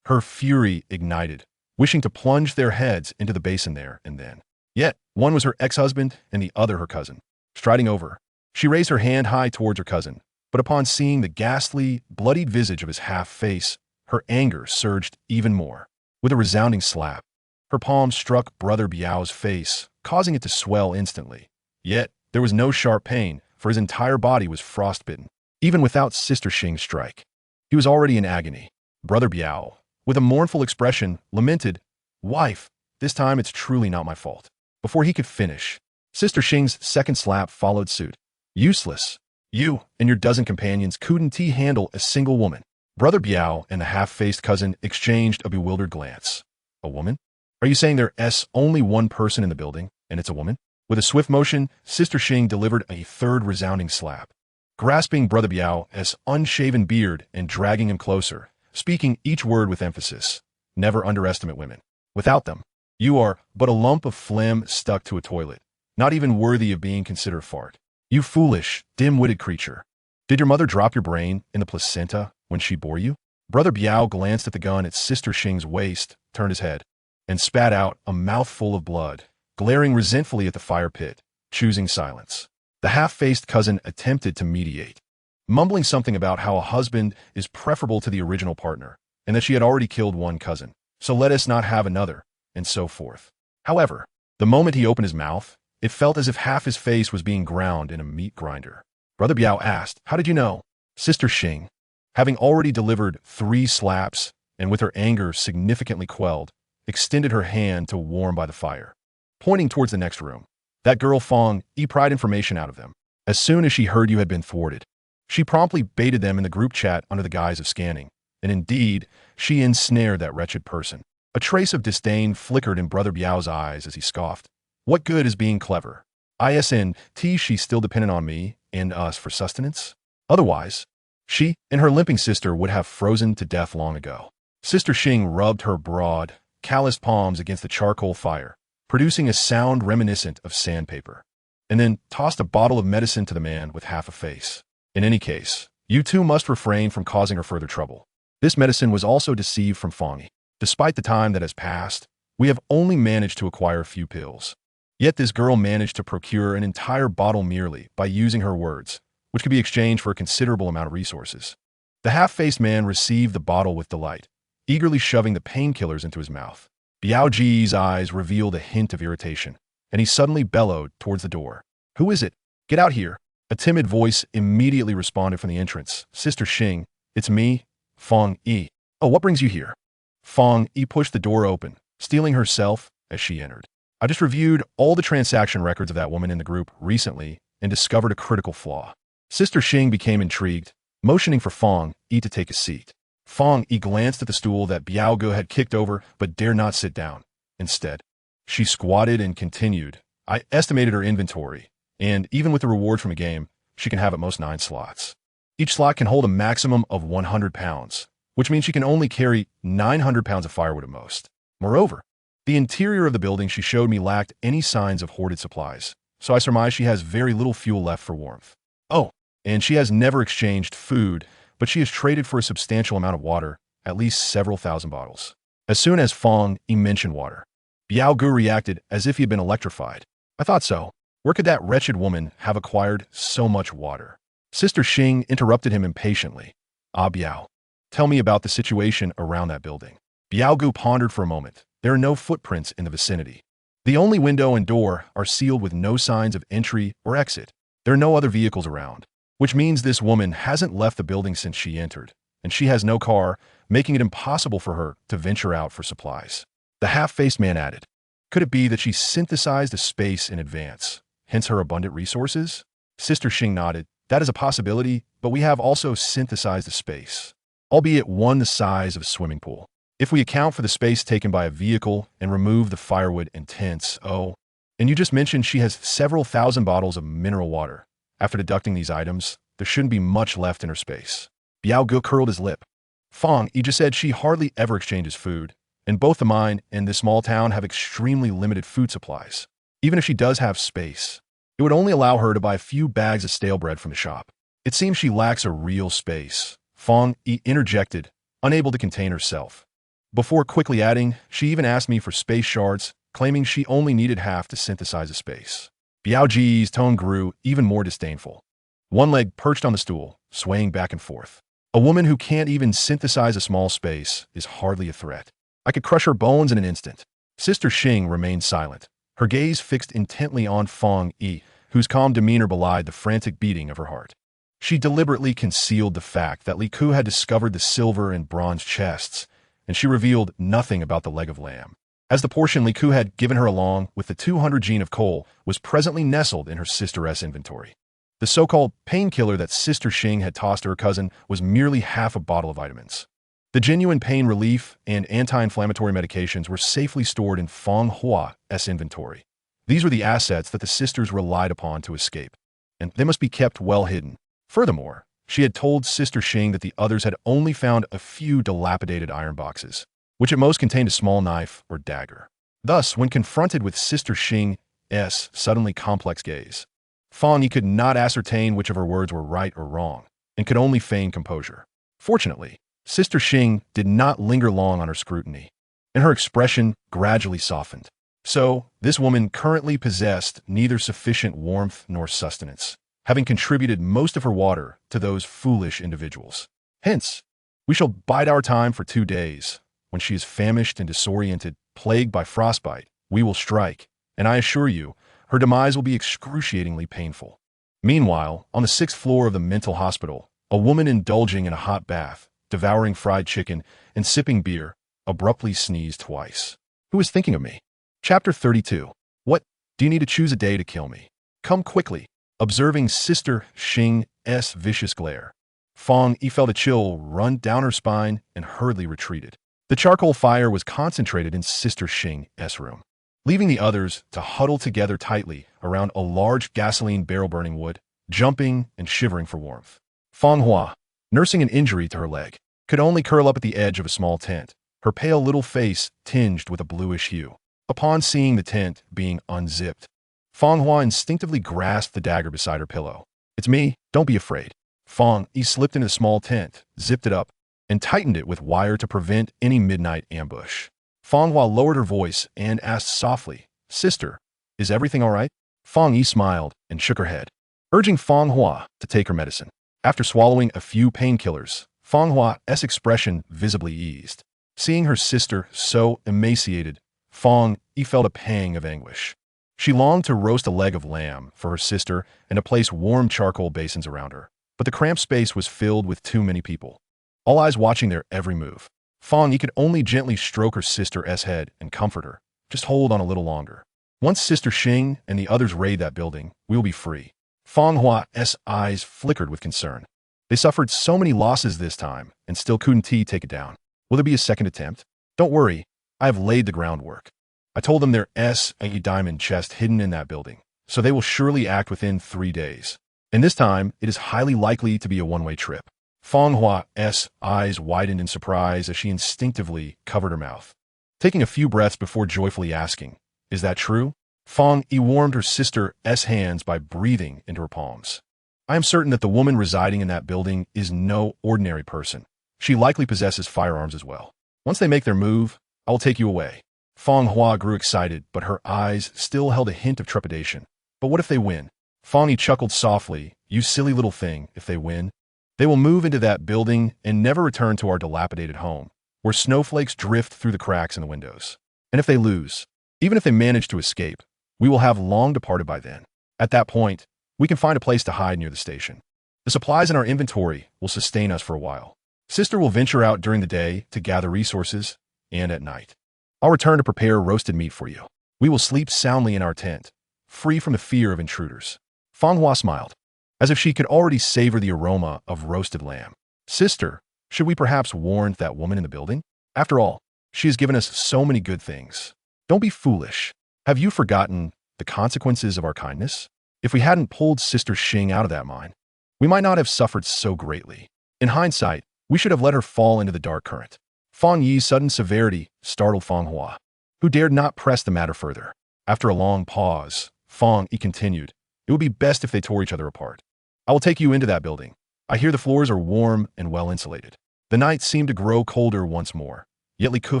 A: her fury ignited, wishing to plunge their heads into the basin there and then. Yet, One was her ex-husband and the other her cousin. Striding over, she raised her hand high towards her cousin, but upon seeing the ghastly, bloodied visage of his half-face, her anger surged even more. With a resounding slap, her palm struck Brother Biao's face, causing it to swell instantly. Yet, there was no sharp pain, for his entire body was frostbitten. Even without Sister Xing's strike, he was already in agony. Brother Biao, with a mournful expression, lamented, "Wife, this time it's truly not my fault." Before he could finish, Sister Xing's second slap followed suit. "Useless. You and your dozen companions couldn't handle a single woman." Brother Biao and the half-faced cousin exchanged a bewildered glance. "A woman? Are you saying there's only one person in the building, and it's a woman?" With a swift motion, Sister Xing delivered a third resounding slap, grasping Brother Biao's unshaven beard and dragging him closer, speaking each word with emphasis. "Never underestimate women. Without them, you are but a lump of phlegm stuck to a toilet, not even worthy of being considered a fart. You foolish, dim-witted creature. Did your mother drop your brain in the placenta when she bore you?" Brother Biao glanced at the gun at Sister Xing's waist, turned his head, and spat out a mouthful of blood, glaring resentfully at the fire pit, choosing silence. The half-faced cousin attempted to mediate, mumbling something about how a husband is preferable to the original partner, and that she had already killed one cousin, so let us not have another, and so forth. However, the moment he opened his mouth, it felt as if half his face was being ground in a meat grinder. Brother Biao asked, "How did you know?" Sister Xing, having already delivered 3 slaps, and with her anger significantly quelled, extended her hand to warm by the fire, pointing towards the next room. "That girl Fong pried information out of them. As soon as she heard you had been thwarted, she promptly baited them in the group chat under the guise of scanning, and indeed, she ensnared that wretched person." A trace of disdain flickered in Brother Biao's eyes as he scoffed. "What good is being clever? Isn't she still dependent on me and us for sustenance? Otherwise, she and her limping sister would have frozen to death long ago." Sister Xing rubbed her broad, calloused palms against the charcoal fire, producing a sound reminiscent of sandpaper, and then tossed a bottle of medicine to the man with half a face. "In any case, you two must refrain from causing her further trouble." This medicine was also deceived from Fong. "Despite the time that has passed, we have only managed to acquire a few pills. Yet this girl managed to procure an entire bottle merely by using her words, which could be exchanged for a considerable amount of resources." The half-faced man received the bottle with delight, eagerly shoving the painkillers into his mouth. Biao Ji's eyes revealed a hint of irritation, and he suddenly bellowed towards the door. "Who is it? Get out here." A timid voice immediately responded from the entrance. "Sister Xing, it's me, Fong Yi." "Oh, what brings you here?" Fong Yi pushed the door open, steeling herself as she entered. "I just reviewed all the transaction records of that woman in the group recently and discovered a critical flaw." Sister Xing became intrigued, motioning for Fong Yi to take a seat. Fong Yi glanced at the stool that Biao Ge had kicked over but dared not sit down. Instead, she squatted and continued. "I estimated her inventory, and even with the rewards from a game, she can have at most 9 slots. Each slot can hold a maximum of 100 pounds, which means she can only carry 900 pounds of firewood at most. Moreover, the interior of the building she showed me lacked any signs of hoarded supplies, so I surmise she has very little fuel left for warmth. Oh, and she has never exchanged food, but she has traded for a substantial amount of water, at least several thousand bottles." As soon as Fong Yi mentioned water, Biao Ge reacted as if he had been electrified. "I thought so. Where could that wretched woman have acquired so much water?" Sister Xing interrupted him impatiently. "Ah, Biao, tell me about the situation around that building." Biao Ge pondered for a moment. There are no footprints in the vicinity. The only window and door are sealed with no signs of entry or exit. There are no other vehicles around, which means this woman hasn't left the building since she entered, and she has no car, making it impossible for her to venture out for supplies. The half-faced man added, "Could it be that she synthesized a space in advance, hence her abundant resources?" Sister Xing nodded. "That is a possibility, but we have also synthesized a space, albeit one the size of a swimming pool. If we account for the space taken by a vehicle and remove the firewood and tents, and you just mentioned she has several thousand bottles of mineral water. After deducting these items, there shouldn't be much left in her space." Biao Ge curled his lip. "Fong Yi just said she hardly ever exchanges food, and both the mine and this small town have extremely limited food supplies. Even if she does have space, it would only allow her to buy a few bags of stale bread from the shop. It seems she lacks a real space." Fong Yi interjected, unable to contain herself, before quickly adding, "She even asked me for space shards claiming she only needed half to synthesize a space. Biao Ji's tone grew even more disdainful. One leg perched on the stool, swaying back and forth. A woman who can't even synthesize a small space is hardly a threat. I could crush her bones in an instant. Sister Xing remained silent, her gaze fixed intently on Fang Yi, whose calm demeanor belied the frantic beating of her heart. She deliberately concealed the fact that Li Ku had discovered the silver and bronze chests, and she revealed nothing about the leg of lamb, as the portion Li Ku had given her along with the 200 gene of coal was presently nestled in her sister's inventory. The so-called painkiller that Sister Xing had tossed to her cousin was merely half a bottle of vitamins. The genuine pain relief and anti-inflammatory medications were safely stored in Fang Hua's inventory. These were the assets that the sisters relied upon to escape, and they must be kept well hidden. Furthermore, she had told Sister Xing that the others had only found a few dilapidated iron boxes, which at most contained a small knife or dagger. Thus, when confronted with Sister Xing's suddenly complex gaze, Fang Yi could not ascertain which of her words were right or wrong, and could only feign composure. Fortunately, Sister Xing did not linger long on her scrutiny, and her expression gradually softened. So, this woman currently possessed neither sufficient warmth nor sustenance, having contributed most of her water to those foolish individuals. Hence, we shall bide our time for 2 days. When she is famished and disoriented, plagued by frostbite, we will strike, and I assure you, her demise will be excruciatingly painful. Meanwhile, on the 6th floor of the mental hospital, a woman indulging in a hot bath, devouring fried chicken, and sipping beer, abruptly sneezed twice. Who is thinking of me? Chapter 32. What? Do you need to choose a day to kill me? Come quickly. Observing Sister Xing's vicious glare, Fang Yi felt a chill run down her spine and hurriedly retreated. The charcoal fire was concentrated in Sister Xing's room, leaving the others to huddle together tightly around a large gasoline barrel burning wood, jumping and shivering for warmth. Fang Hua, nursing an injury to her leg, could only curl up at the edge of a small tent, her pale little face tinged with a bluish hue. Upon seeing the tent being unzipped, Fang Hua instinctively grasped the dagger beside her pillow. It's me, don't be afraid. Fang Yi slipped into the small tent, zipped it up, and tightened it with wire to prevent any midnight ambush. Fang Hua lowered her voice and asked softly, Sister, is everything all right? Fang Yi smiled and shook her head, urging Fang Hua to take her medicine. After swallowing a few painkillers, Fang Hua's expression visibly eased. Seeing her sister so emaciated, Fang Yi felt a pang of anguish. She longed to roast a leg of lamb for her sister and to place warm charcoal basins around her, but the cramped space was filled with too many people, all eyes watching their every move. Fang Yi could only gently stroke her sister's head and comfort her. Just hold on a little longer. Once Sister Xing and the others raid that building, we will be free. Fang Hua's eyes flickered with concern. They suffered so many losses this time, and still couldn't take it down. Will there be a second attempt? Don't worry, I have laid the groundwork. I told them there's a diamond chest hidden in that building, so they will surely act within 3 days. And this time, it is highly likely to be a one-way trip. Fang Hua's eyes widened in surprise as she instinctively covered her mouth, taking a few breaths before joyfully asking, Is that true? Fang Yi warmed her sister's hands by breathing into her palms. I am certain that the woman residing in that building is no ordinary person. She likely possesses firearms as well. Once they make their move, I will take you away. Fang Hua grew excited, but her eyes still held a hint of trepidation. But what if they win? Fang Yi chuckled softly. You silly little thing, if they win, they will move into that building and never return to our dilapidated home, where snowflakes drift through the cracks in the windows. And if they lose, even if they manage to escape, we will have long departed by then. At that point, we can find a place to hide near the station. The supplies in our inventory will sustain us for a while. Sister will venture out during the day to gather resources, and at night, I'll return to prepare roasted meat for you. We will sleep soundly in our tent, free from the fear of intruders. Fang Hua smiled, as if she could already savor the aroma of roasted lamb. Sister, should we perhaps warn that woman in the building? After all, she has given us so many good things. Don't be foolish. Have you forgotten the consequences of our kindness? If we hadn't pulled Sister Xing out of that mine, we might not have suffered so greatly. In hindsight, we should have let her fall into the dark current. Fang Yi's sudden severity startled Fang Hua, who dared not press the matter further. After a long pause, Fang Yi continued, It would be best if they tore each other apart. I will take you into that building. I hear the floors are warm and well insulated. The night seemed to grow colder once more, yet Li Ku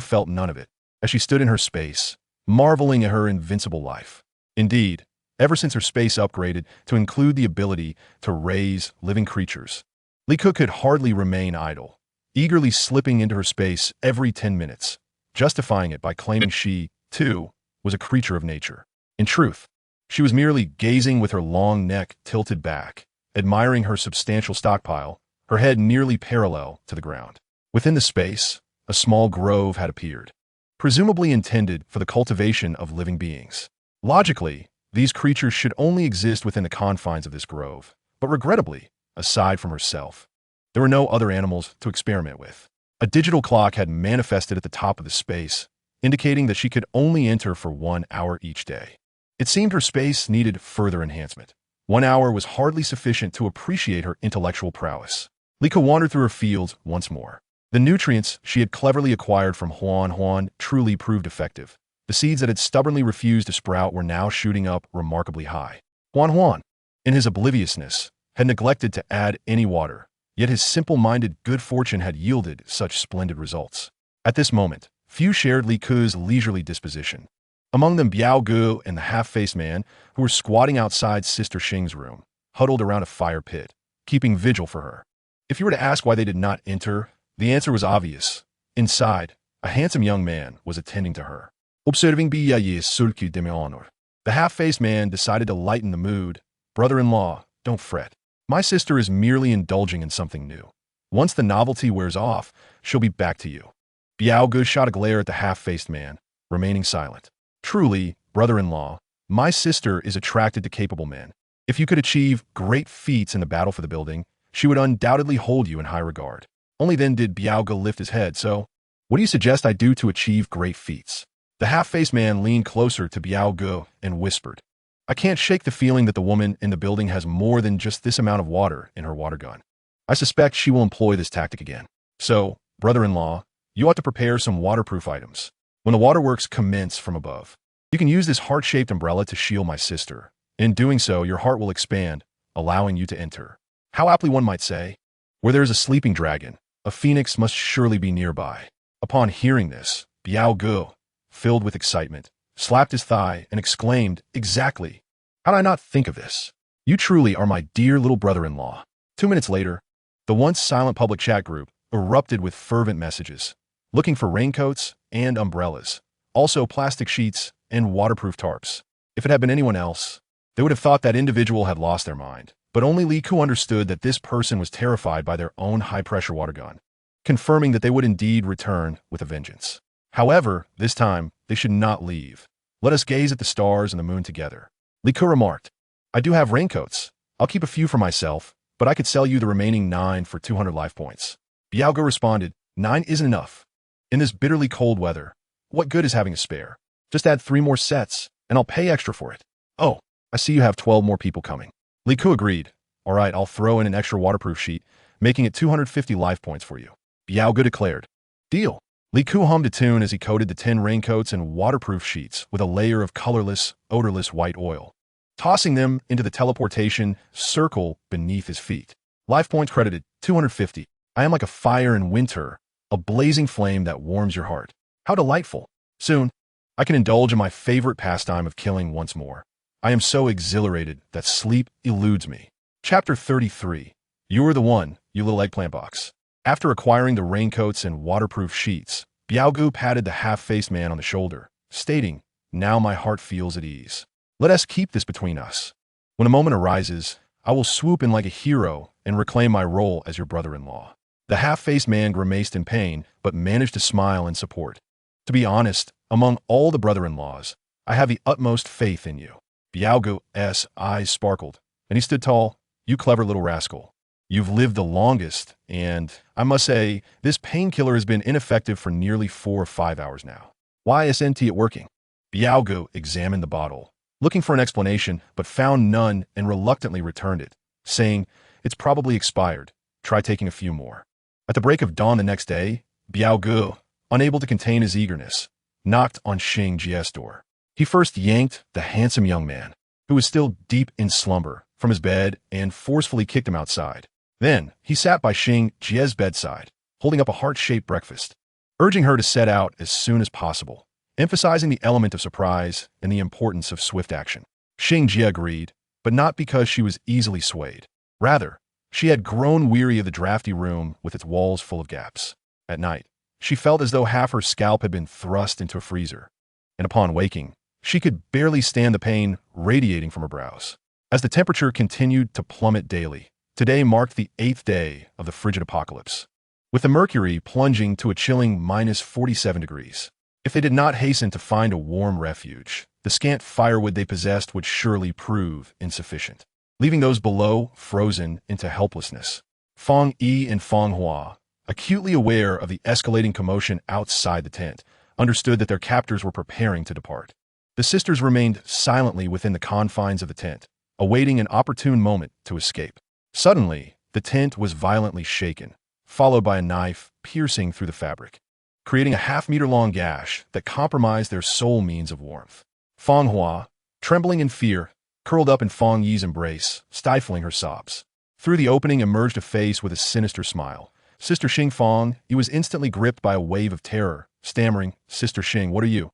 A: felt none of it. As she stood in her space, marveling at her invincible life. Indeed, ever since her space upgraded to include the ability to raise living creatures, Li Ke could hardly remain idle, eagerly slipping into her space every 10 minutes, justifying it by claiming she, too, was a creature of nature. In truth, she was merely gazing with her long neck tilted back, admiring her substantial stockpile, her head nearly parallel to the ground. Within the space, a small grove had appeared, presumably intended for the cultivation of living beings. Logically, these creatures should only exist within the confines of this grove, but regrettably, aside from herself, there were no other animals to experiment with. A digital clock had manifested at the top of the space, indicating that she could only enter for 1 hour each day. It seemed her space needed further enhancement. 1 hour was hardly sufficient to appreciate her intellectual prowess. Li Ke wandered through her fields once more. The nutrients she had cleverly acquired from Huan truly proved effective. The seeds that had stubbornly refused to sprout were now shooting up remarkably high. Huan, in his obliviousness, had neglected to add any water, yet his simple-minded good fortune had yielded such splendid results. At this moment, few shared Li Ke's leisurely disposition. Among them Biao Gu and the half-faced man, who were squatting outside Sister Xing's room, huddled around a fire pit, keeping vigil for her. If you were to ask why they did not enter, the answer was obvious. Inside, a handsome young man was attending to her. Observing Biaye's sulky de honor, the half-faced man decided to lighten the mood. Brother-in-law, don't fret. My sister is merely indulging in something new. Once the novelty wears off, she'll be back to you. Biao Gu shot a glare at the half-faced man, remaining silent. Truly, brother-in-law, my sister is attracted to capable men. If you could achieve great feats in the battle for the building, she would undoubtedly hold you in high regard. Only then did Biao Gu lift his head. So, what do you suggest I do to achieve great feats? The half-faced man leaned closer to Biao Gu and whispered, I can't shake the feeling that the woman in the building has more than just this amount of water in her water gun. I suspect she will employ this tactic again. So, brother-in-law, you ought to prepare some waterproof items. When the waterworks commence from above, you can use this heart-shaped umbrella to shield my sister. In doing so, your heart will expand, allowing you to enter. How aptly one might say, where there is a sleeping dragon, a phoenix must surely be nearby. Upon hearing this, Biao Gu, filled with excitement, slapped his thigh and exclaimed, Exactly. How did I not think of this? You truly are my dear little brother-in-law. 2 minutes later, the once silent public chat group erupted with fervent messages, looking for raincoats and umbrellas, also plastic sheets and waterproof tarps. If it had been anyone else, they would have thought that individual had lost their mind. But only Li Ke understood that this person was terrified by their own high-pressure water gun, confirming that they would indeed return with a vengeance. However, this time, they should not leave. Let us gaze at the stars and the moon together. Li Ke remarked, I do have raincoats. I'll keep a few for myself, but I could sell you the remaining 9 for 200 life points. Biao Gu responded, 9 isn't enough. In this bitterly cold weather, what good is having a spare? Just add 3 more sets, and I'll pay extra for it. Oh, I see you have 12 more people coming. Li Ke agreed. All right, I'll throw in an extra waterproof sheet, making it 250 life points for you. Biao Gu declared. Deal. Li Ke hummed a tune as he coated the 10 raincoats and waterproof sheets with a layer of colorless, odorless white oil, tossing them into the teleportation circle beneath his feet. Life points credited, 250. I am like a fire in winter, a blazing flame that warms your heart. How delightful. Soon, I can indulge in my favorite pastime of killing once more. I am so exhilarated that sleep eludes me. Chapter 33. You are the one, you little eggplant box. After acquiring the raincoats and waterproof sheets, Biao Gu patted the half-faced man on the shoulder, stating, Now my heart feels at ease. Let us keep this between us. When a moment arises, I will swoop in like a hero and reclaim my role as your brother-in-law. The half-faced man grimaced in pain, but managed to smile in support. To be honest, among all the brother-in-laws, I have the utmost faith in you. Biao Gu's eyes sparkled, and he stood tall. You clever little rascal. You've lived the longest, and, I must say, this painkiller has been ineffective for nearly 4 or 5 hours now. Why isn't it working? Biao Gu examined the bottle, looking for an explanation, but found none and reluctantly returned it, saying, It's probably expired. Try taking a few more. At the break of dawn the next day, Biao Gu, unable to contain his eagerness, knocked on Xing Jie's door. He first yanked the handsome young man, who was still deep in slumber, from his bed and forcefully kicked him outside. Then, he sat by Xing Jie's bedside, holding up a heart-shaped breakfast. Urging her to set out as soon as possible, emphasizing the element of surprise and the importance of swift action. Xing Jie agreed, but not because she was easily swayed. Rather, she had grown weary of the drafty room with its walls full of gaps. At night, she felt as though half her scalp had been thrust into a freezer, and upon waking, she could barely stand the pain radiating from her brows. As the temperature continued to plummet daily, today marked the 8th day of the frigid apocalypse, with the mercury plunging to a chilling -47 degrees. If they did not hasten to find a warm refuge, the scant firewood they possessed would surely prove insufficient, leaving those below frozen into helplessness. Fang Yi and Fang Hua, acutely aware of the escalating commotion outside the tent, understood that their captors were preparing to depart. The sisters remained silently within the confines of the tent, awaiting an opportune moment to escape. Suddenly, the tent was violently shaken, followed by a knife piercing through the fabric, creating a half-meter-long gash that compromised their sole means of warmth. Fang Hua, trembling in fear, curled up in Fang Yi's embrace, stifling her sobs. Through the opening emerged a face with a sinister smile. Sister Xing Fang Yi was instantly gripped by a wave of terror, stammering, "Sister Xing, what are you?"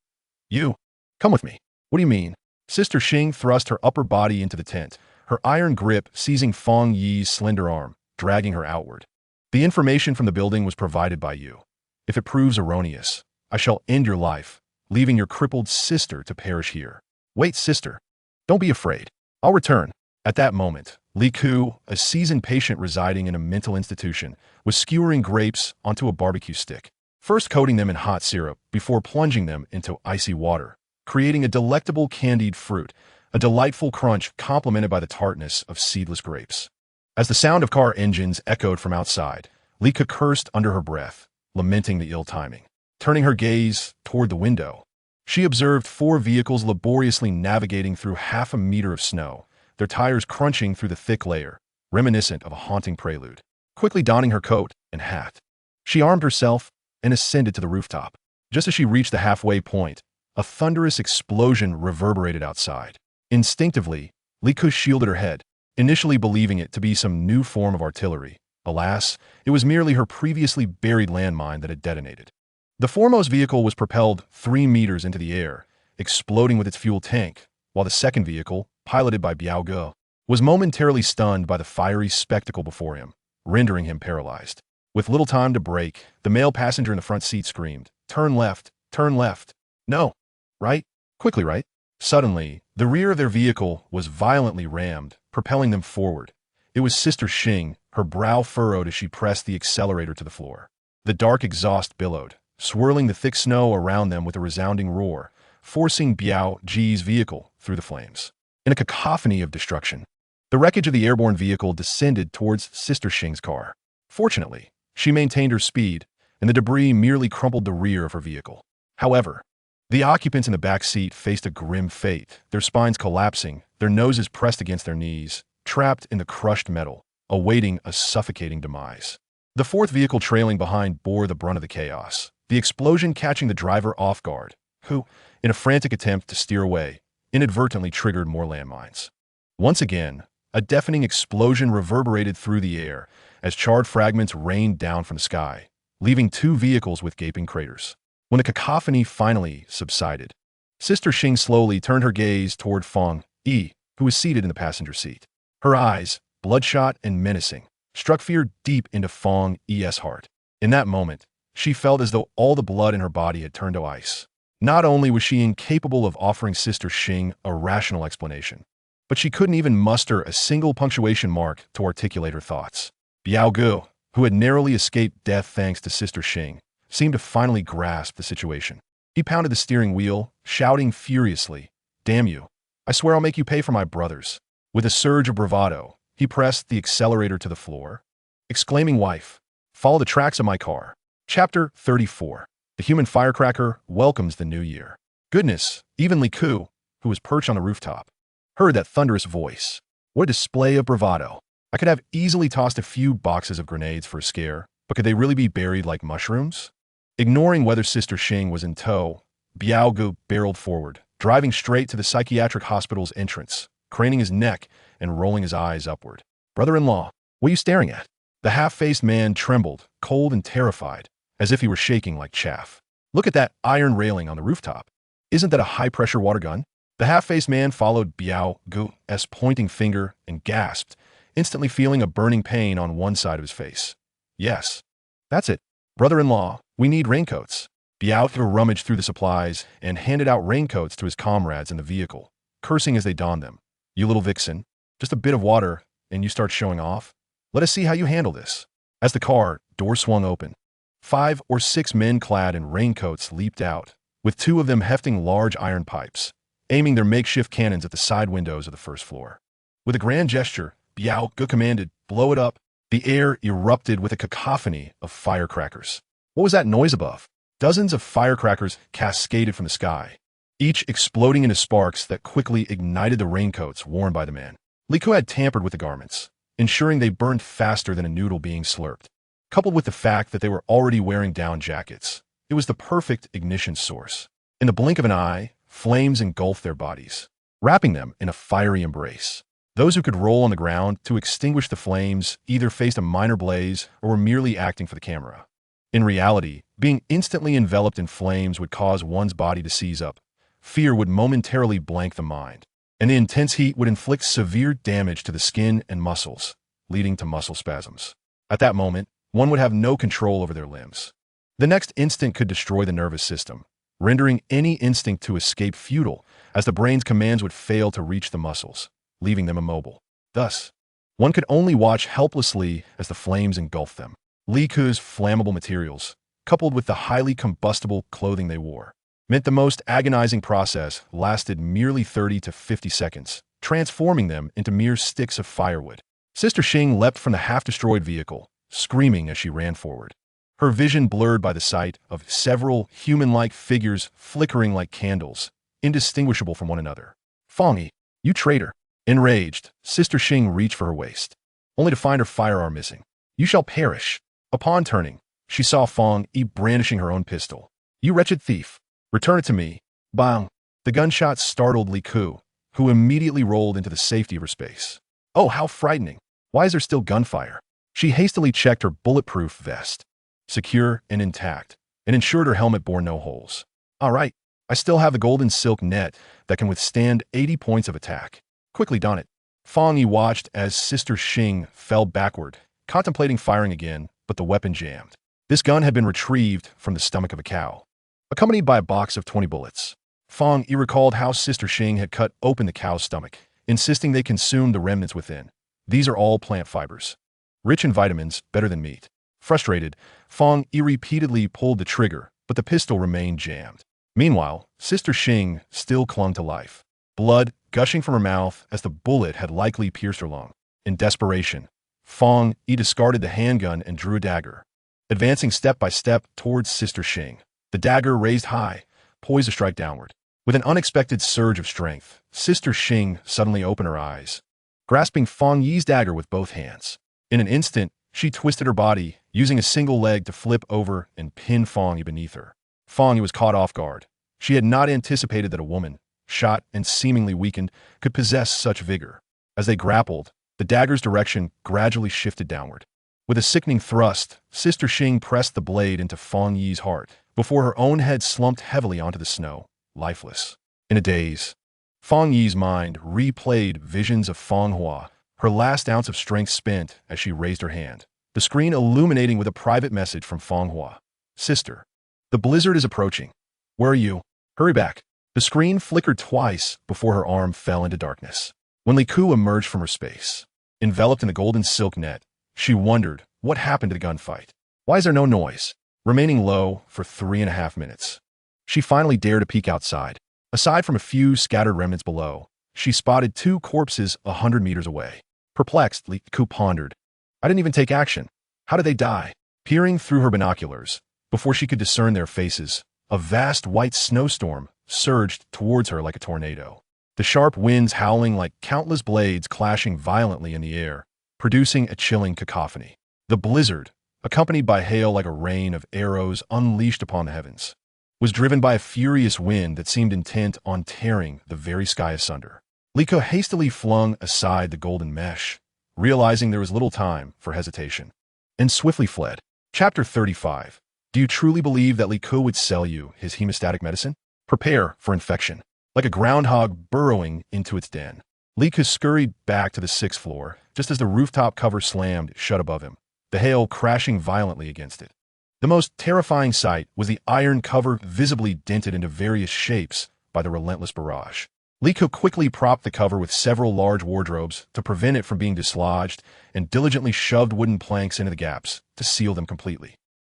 A: "You? Come with me." "What do you mean?" Sister Xing thrust her upper body into the tent, her iron grip seizing Fang Yi's slender arm, dragging her outward. "The information from the building was provided by you. If it proves erroneous, I shall end your life, leaving your crippled sister to perish here." "Wait, sister. Don't be afraid. I'll return." At that moment, Li Ku, a seasoned patient residing in a mental institution, was skewering grapes onto a barbecue stick, first coating them in hot syrup before plunging them into icy water, creating a delectable candied fruit, a delightful crunch complemented by the tartness of seedless grapes. As the sound of car engines echoed from outside, Li Ku cursed under her breath, lamenting the ill timing. Turning her gaze toward the window, she observed 4 vehicles laboriously navigating through half a meter of snow, their tires crunching through the thick layer, reminiscent of a haunting prelude. Quickly donning her coat and hat, she armed herself and ascended to the rooftop. Just as she reached the halfway point, a thunderous explosion reverberated outside. Instinctively, Li Ku shielded her head, initially believing it to be some new form of artillery. Alas, it was merely her previously buried landmine that had detonated. The foremost vehicle was propelled 3 meters into the air, exploding with its fuel tank, while the second vehicle, piloted by Biao Ge, was momentarily stunned by the fiery spectacle before him, rendering him paralyzed. With little time to brake, the male passenger in the front seat screamed, "Turn left, turn left." "No, right, quickly right." Suddenly, the rear of their vehicle was violently rammed, propelling them forward. It was Sister Xing, her brow furrowed as she pressed the accelerator to the floor. The dark exhaust billowed, swirling the thick snow around them with a resounding roar, forcing Biao Ji's vehicle through the flames. In a cacophony of destruction, the wreckage of the airborne vehicle descended towards Sister Xing's car. Fortunately, she maintained her speed, and the debris merely crumpled the rear of her vehicle. However, the occupants in the back seat faced a grim fate, their spines collapsing, their noses pressed against their knees, trapped in the crushed metal, awaiting a suffocating demise. The fourth vehicle trailing behind bore the brunt of the chaos, the explosion catching the driver off guard, who, in a frantic attempt to steer away, inadvertently triggered more landmines. Once again, a deafening explosion reverberated through the air as charred fragments rained down from the sky, leaving 2 vehicles with gaping craters. When the cacophony finally subsided, Sister Xing slowly turned her gaze toward Fang Yi, who was seated in the passenger seat. Her eyes, bloodshot and menacing, struck fear deep into Fang Yi's heart. In that moment, she felt as though all the blood in her body had turned to ice. Not only was she incapable of offering Sister Xing a rational explanation, but she couldn't even muster a single punctuation mark to articulate her thoughts. Biao Ge, who had narrowly escaped death thanks to Sister Xing, seemed to finally grasp the situation. He pounded the steering wheel, shouting furiously, "Damn you! I swear I'll make you pay for my brothers." With a surge of bravado, he pressed the accelerator to the floor, exclaiming, "Wife, follow the tracks of my car." Chapter 34. The human firecracker welcomes the new year. Goodness, even Li Ku, who was perched on the rooftop, heard that thunderous voice. What a display of bravado. I could have easily tossed a few boxes of grenades for a scare, but could they really be buried like mushrooms? Ignoring whether Sister Xing was in tow, Biao Ge barreled forward, driving straight to the psychiatric hospital's entrance, craning his neck and rolling his eyes upward. "Brother-in-law, what are you staring at?" The half-faced man trembled, cold and terrified, as if he were shaking like chaff. "Look at that iron railing on the rooftop." Isn't that a high-pressure water gun? The half-faced man followed Biao Gu's pointing finger and gasped, instantly feeling a burning pain on one side of his face. Yes. That's it. Brother-in-law, we need raincoats. Biao rummaged through the supplies and handed out raincoats to his comrades in the vehicle, cursing as they donned them. You little vixen, just a bit of water, and you start showing off? Let us see how you handle this. As the car door swung open, 5 or 6 men clad in raincoats leaped out, with 2 of them hefting large iron pipes, aiming their makeshift cannons at the side windows of the first floor. With a grand gesture, Biao Gu commanded, blow it up. The air erupted with a cacophony of firecrackers. What was that noise above? Dozens of firecrackers cascaded from the sky, each exploding into sparks that quickly ignited the raincoats worn by the man. Li Ku had tampered with the garments, ensuring they burned faster than a noodle being slurped. Coupled with the fact that they were already wearing down jackets, it was the perfect ignition source. In the blink of an eye, flames engulfed their bodies, wrapping them in a fiery embrace. Those who could roll on the ground to extinguish the flames either faced a minor blaze or were merely acting for the camera. In reality, being instantly enveloped in flames would cause one's body to seize up. Fear would momentarily blank the mind, and the intense heat would inflict severe damage to the skin and muscles, leading to muscle spasms. At that moment, one would have no control over their limbs. The next instant could destroy the nervous system, rendering any instinct to escape futile, as the brain's commands would fail to reach the muscles, leaving them immobile. Thus, one could only watch helplessly as the flames engulfed them. Li Ku's flammable materials, coupled with the highly combustible clothing they wore, meant the most agonizing process lasted merely 30 to 50 seconds, transforming them into mere sticks of firewood. Sister Xing leapt from the half-destroyed vehicle, screaming as she ran forward, her vision blurred by the sight of several human-like figures flickering like candles, indistinguishable from one another. Fong Yi, you traitor! Enraged, Sister Xing reached for her waist, only to find her firearm missing. You shall perish. Upon turning, she saw Fong Yi brandishing her own pistol. You wretched thief! Return it to me. Bang! The gunshot startled Li Ku, who immediately rolled into the safety of her space. Oh, how frightening! Why is there still gunfire? She hastily checked her bulletproof vest, secure and intact, and ensured her helmet bore no holes. All right, I still have the golden silk net that can withstand 80 points of attack. Quickly don it. Fong Yi watched as Sister Xing fell backward, contemplating firing again, but the weapon jammed. This gun had been retrieved from the stomach of a cow, accompanied by a box of 20 bullets. Fong Yi recalled how Sister Xing had cut open the cow's stomach, insisting they consume the remnants within. These are all plant fibers, rich in vitamins, better than meat. Frustrated, Fong Yi repeatedly pulled the trigger, but the pistol remained jammed. Meanwhile, Sister Xing still clung to life, blood gushing from her mouth as the bullet had likely pierced her lung. In desperation, Fong Yi discarded the handgun and drew a dagger, advancing step by step towards Sister Xing. The dagger raised high, poised to strike downward. With an unexpected surge of strength, Sister Xing suddenly opened her eyes, grasping Fong Yi's dagger with both hands. In an instant, she twisted her body, using a single leg to flip over and pin Fong Yi beneath her. Fong Yi was caught off guard. She had not anticipated that a woman, shot and seemingly weakened, could possess such vigor. As they grappled, the dagger's direction gradually shifted downward. With a sickening thrust, Sister Xing pressed the blade into Fong Yi's heart, before her own head slumped heavily onto the snow, lifeless. In a daze, Fong Yi's mind replayed visions of Fong Hua, her last ounce of strength spent as she raised her hand, the screen illuminating with a private message from Fong Hua. Sister, the blizzard is approaching. Where are you? Hurry back. The screen flickered twice before her arm fell into darkness. When Li Ku emerged from her space, enveloped in the golden silk net, she wondered what happened to the gunfight. Why is there no noise? Remaining low for 3.5 minutes, she finally dared to peek outside. Aside from a few scattered remnants below, she spotted 2 corpses 100 meters away. Perplexed, Li Ku pondered. I didn't even take action. How did they die? Peering through her binoculars, before she could discern their faces, a vast white snowstorm surged towards her like a tornado. The sharp winds howling like countless blades clashing violently in the air, producing a chilling cacophony. The blizzard, accompanied by hail like a rain of arrows unleashed upon the heavens, was driven by a furious wind that seemed intent on tearing the very sky asunder. Li Ku hastily flung aside the golden mesh, realizing there was little time for hesitation, and swiftly fled. Chapter 35. Do you truly believe that Li Ku would sell you his hemostatic medicine? Prepare for infection. Like a groundhog burrowing into its den, Lee scurried back to the sixth floor, just as the rooftop cover slammed shut above him, the hail crashing violently against it. The most terrifying sight was the iron cover visibly dented into various shapes by the relentless barrage. Lee quickly propped the cover with several large wardrobes to prevent it from being dislodged and diligently shoved wooden planks into the gaps to seal them completely.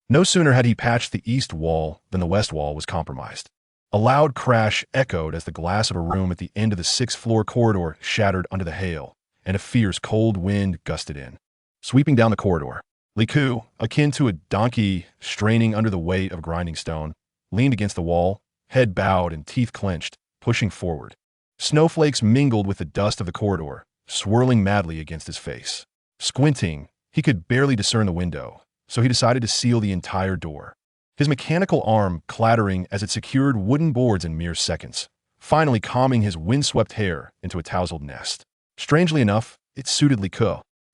A: No sooner had he patched the east wall than the west wall was compromised. A loud crash echoed as the glass of a room at the end of the sixth-floor corridor shattered under the hail, and a fierce, cold wind gusted in. Sweeping down the corridor, Lee, akin to a donkey straining under the weight of grinding stone, leaned against the wall, head bowed and teeth clenched, pushing forward. Snowflakes mingled with the dust of the corridor, swirling madly against his face. Squinting, he could barely discern the window, so he decided to seal the entire door. His mechanical arm clattering as it secured wooden boards in mere seconds, finally calming his windswept hair into a tousled nest. Strangely enough, it suited Lee,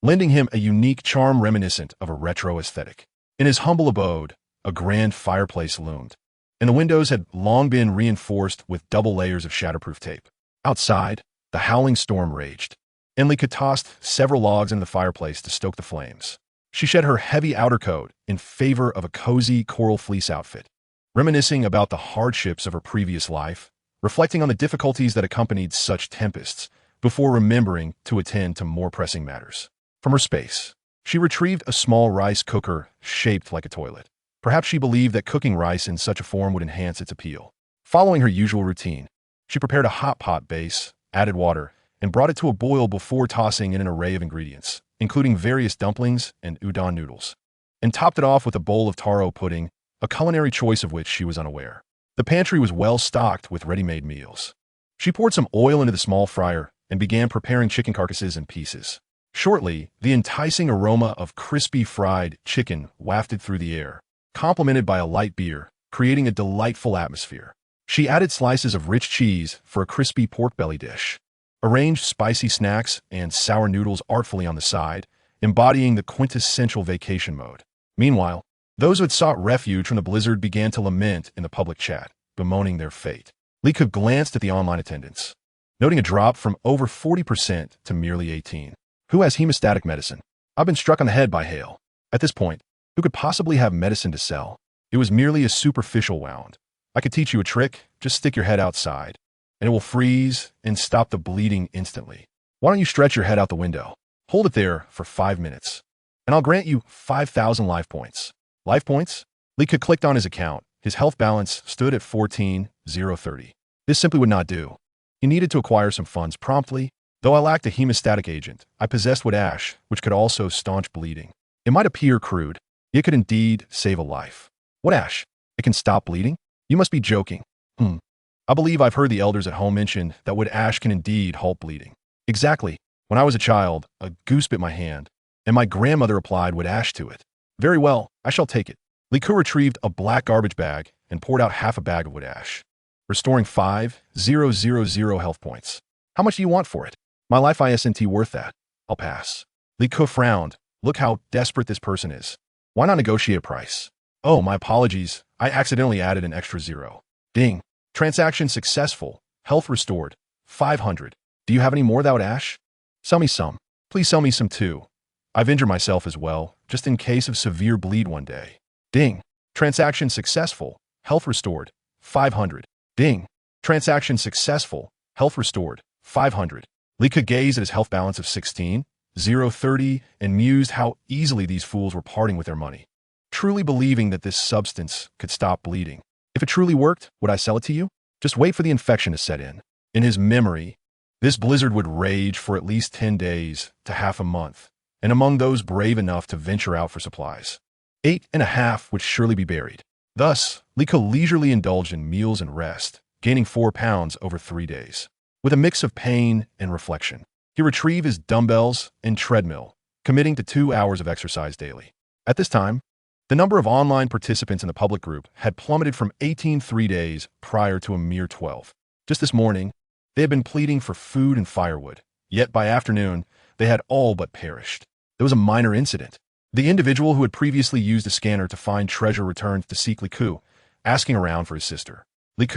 A: lending him a unique charm reminiscent of a retro aesthetic. In his humble abode, a grand fireplace loomed, and the windows had long been reinforced with double layers of shatterproof tape. Outside, the howling storm raged, and Lee tossed several logs into the fireplace to stoke the flames. She shed her heavy outer coat in favor of a cozy coral fleece outfit, reminiscing about the hardships of her previous life, reflecting on the difficulties that accompanied such tempests, before remembering to attend to more pressing matters. From her space, she retrieved a small rice cooker shaped like a toilet. Perhaps she believed that cooking rice in such a form would enhance its appeal. Following her usual routine, she prepared a hot pot base, added water, and brought it to a boil before tossing in an array of ingredients, including various dumplings and udon noodles, and topped it off with a bowl of taro pudding, a culinary choice of which she was unaware. The pantry was well stocked with ready-made meals. She poured some oil into the small fryer and began preparing chicken carcasses in pieces. Shortly, the enticing aroma of crispy fried chicken wafted through the air, complemented by a light beer, creating a delightful atmosphere. She added slices of rich cheese for a crispy pork belly dish, arranged spicy snacks and sour noodles artfully on the side, embodying the quintessential vacation mode. Meanwhile, those who had sought refuge from the blizzard began to lament in the public chat, bemoaning their fate. Lee glanced at the online attendance, noting a drop from over 40% to merely 18%. Who has hemostatic medicine? I've been struck on the head by hail. At this point, who could possibly have medicine to sell? It was merely a superficial wound. I could teach you a trick. Just stick your head outside, and it will freeze and stop the bleeding instantly. Why don't you stretch your head out the window? Hold it there for 5 minutes, and I'll grant you 5,000 life points. Life points? Lee clicked on his account. His health balance stood at 14,030. This simply would not do. He needed to acquire some funds promptly. Though I lacked a hemostatic agent, I possessed wood ash, which could also staunch bleeding. It might appear crude, yet it could indeed save a life. Wood ash? It can stop bleeding? You must be joking. I believe I've heard the elders at home mention that wood ash can indeed halt bleeding. Exactly. When I was a child, a goose bit my hand, and my grandmother applied wood ash to it. Very well, I shall take it. Lee retrieved a black garbage bag and poured out half a bag of wood ash, restoring 5,000 health points. How much do you want for it? My life isn't worth that. I'll pass. Lee frowned. Look how desperate this person is. Why not negotiate a price? Oh, my apologies. I accidentally added an extra 0. Ding. Transaction successful. Health restored. 500. Do you have any more without ash? Sell me some. Please sell me some too. I've injured myself as well, just in case of severe bleed one day. Ding. Transaction successful. Health restored. 500. Ding. Transaction successful. Health restored. 500. Lee gazed at his health balance of 16,030 and mused how easily these fools were parting with their money, truly believing that this substance could stop bleeding. If it truly worked, would I sell it to you? Just wait for the infection to set in. In his memory, this blizzard would rage for at least 10 days to half a month, and among those brave enough to venture out for supplies, 8.5 would surely be buried. Thus, Lee leisurely indulged in meals and rest, gaining 4 pounds over 3 days. With a mix of pain and reflection, he retrieved his dumbbells and treadmill, committing to 2 hours of exercise daily. At this time, the number of online participants in the public group had plummeted from 18 3 days prior to a mere 12. Just this morning, they had been pleading for food and firewood, yet by afternoon, they had all but perished. There was a minor incident. The individual who had previously used a scanner to find treasure returned to seek Lee, asking around for his sister. Lee,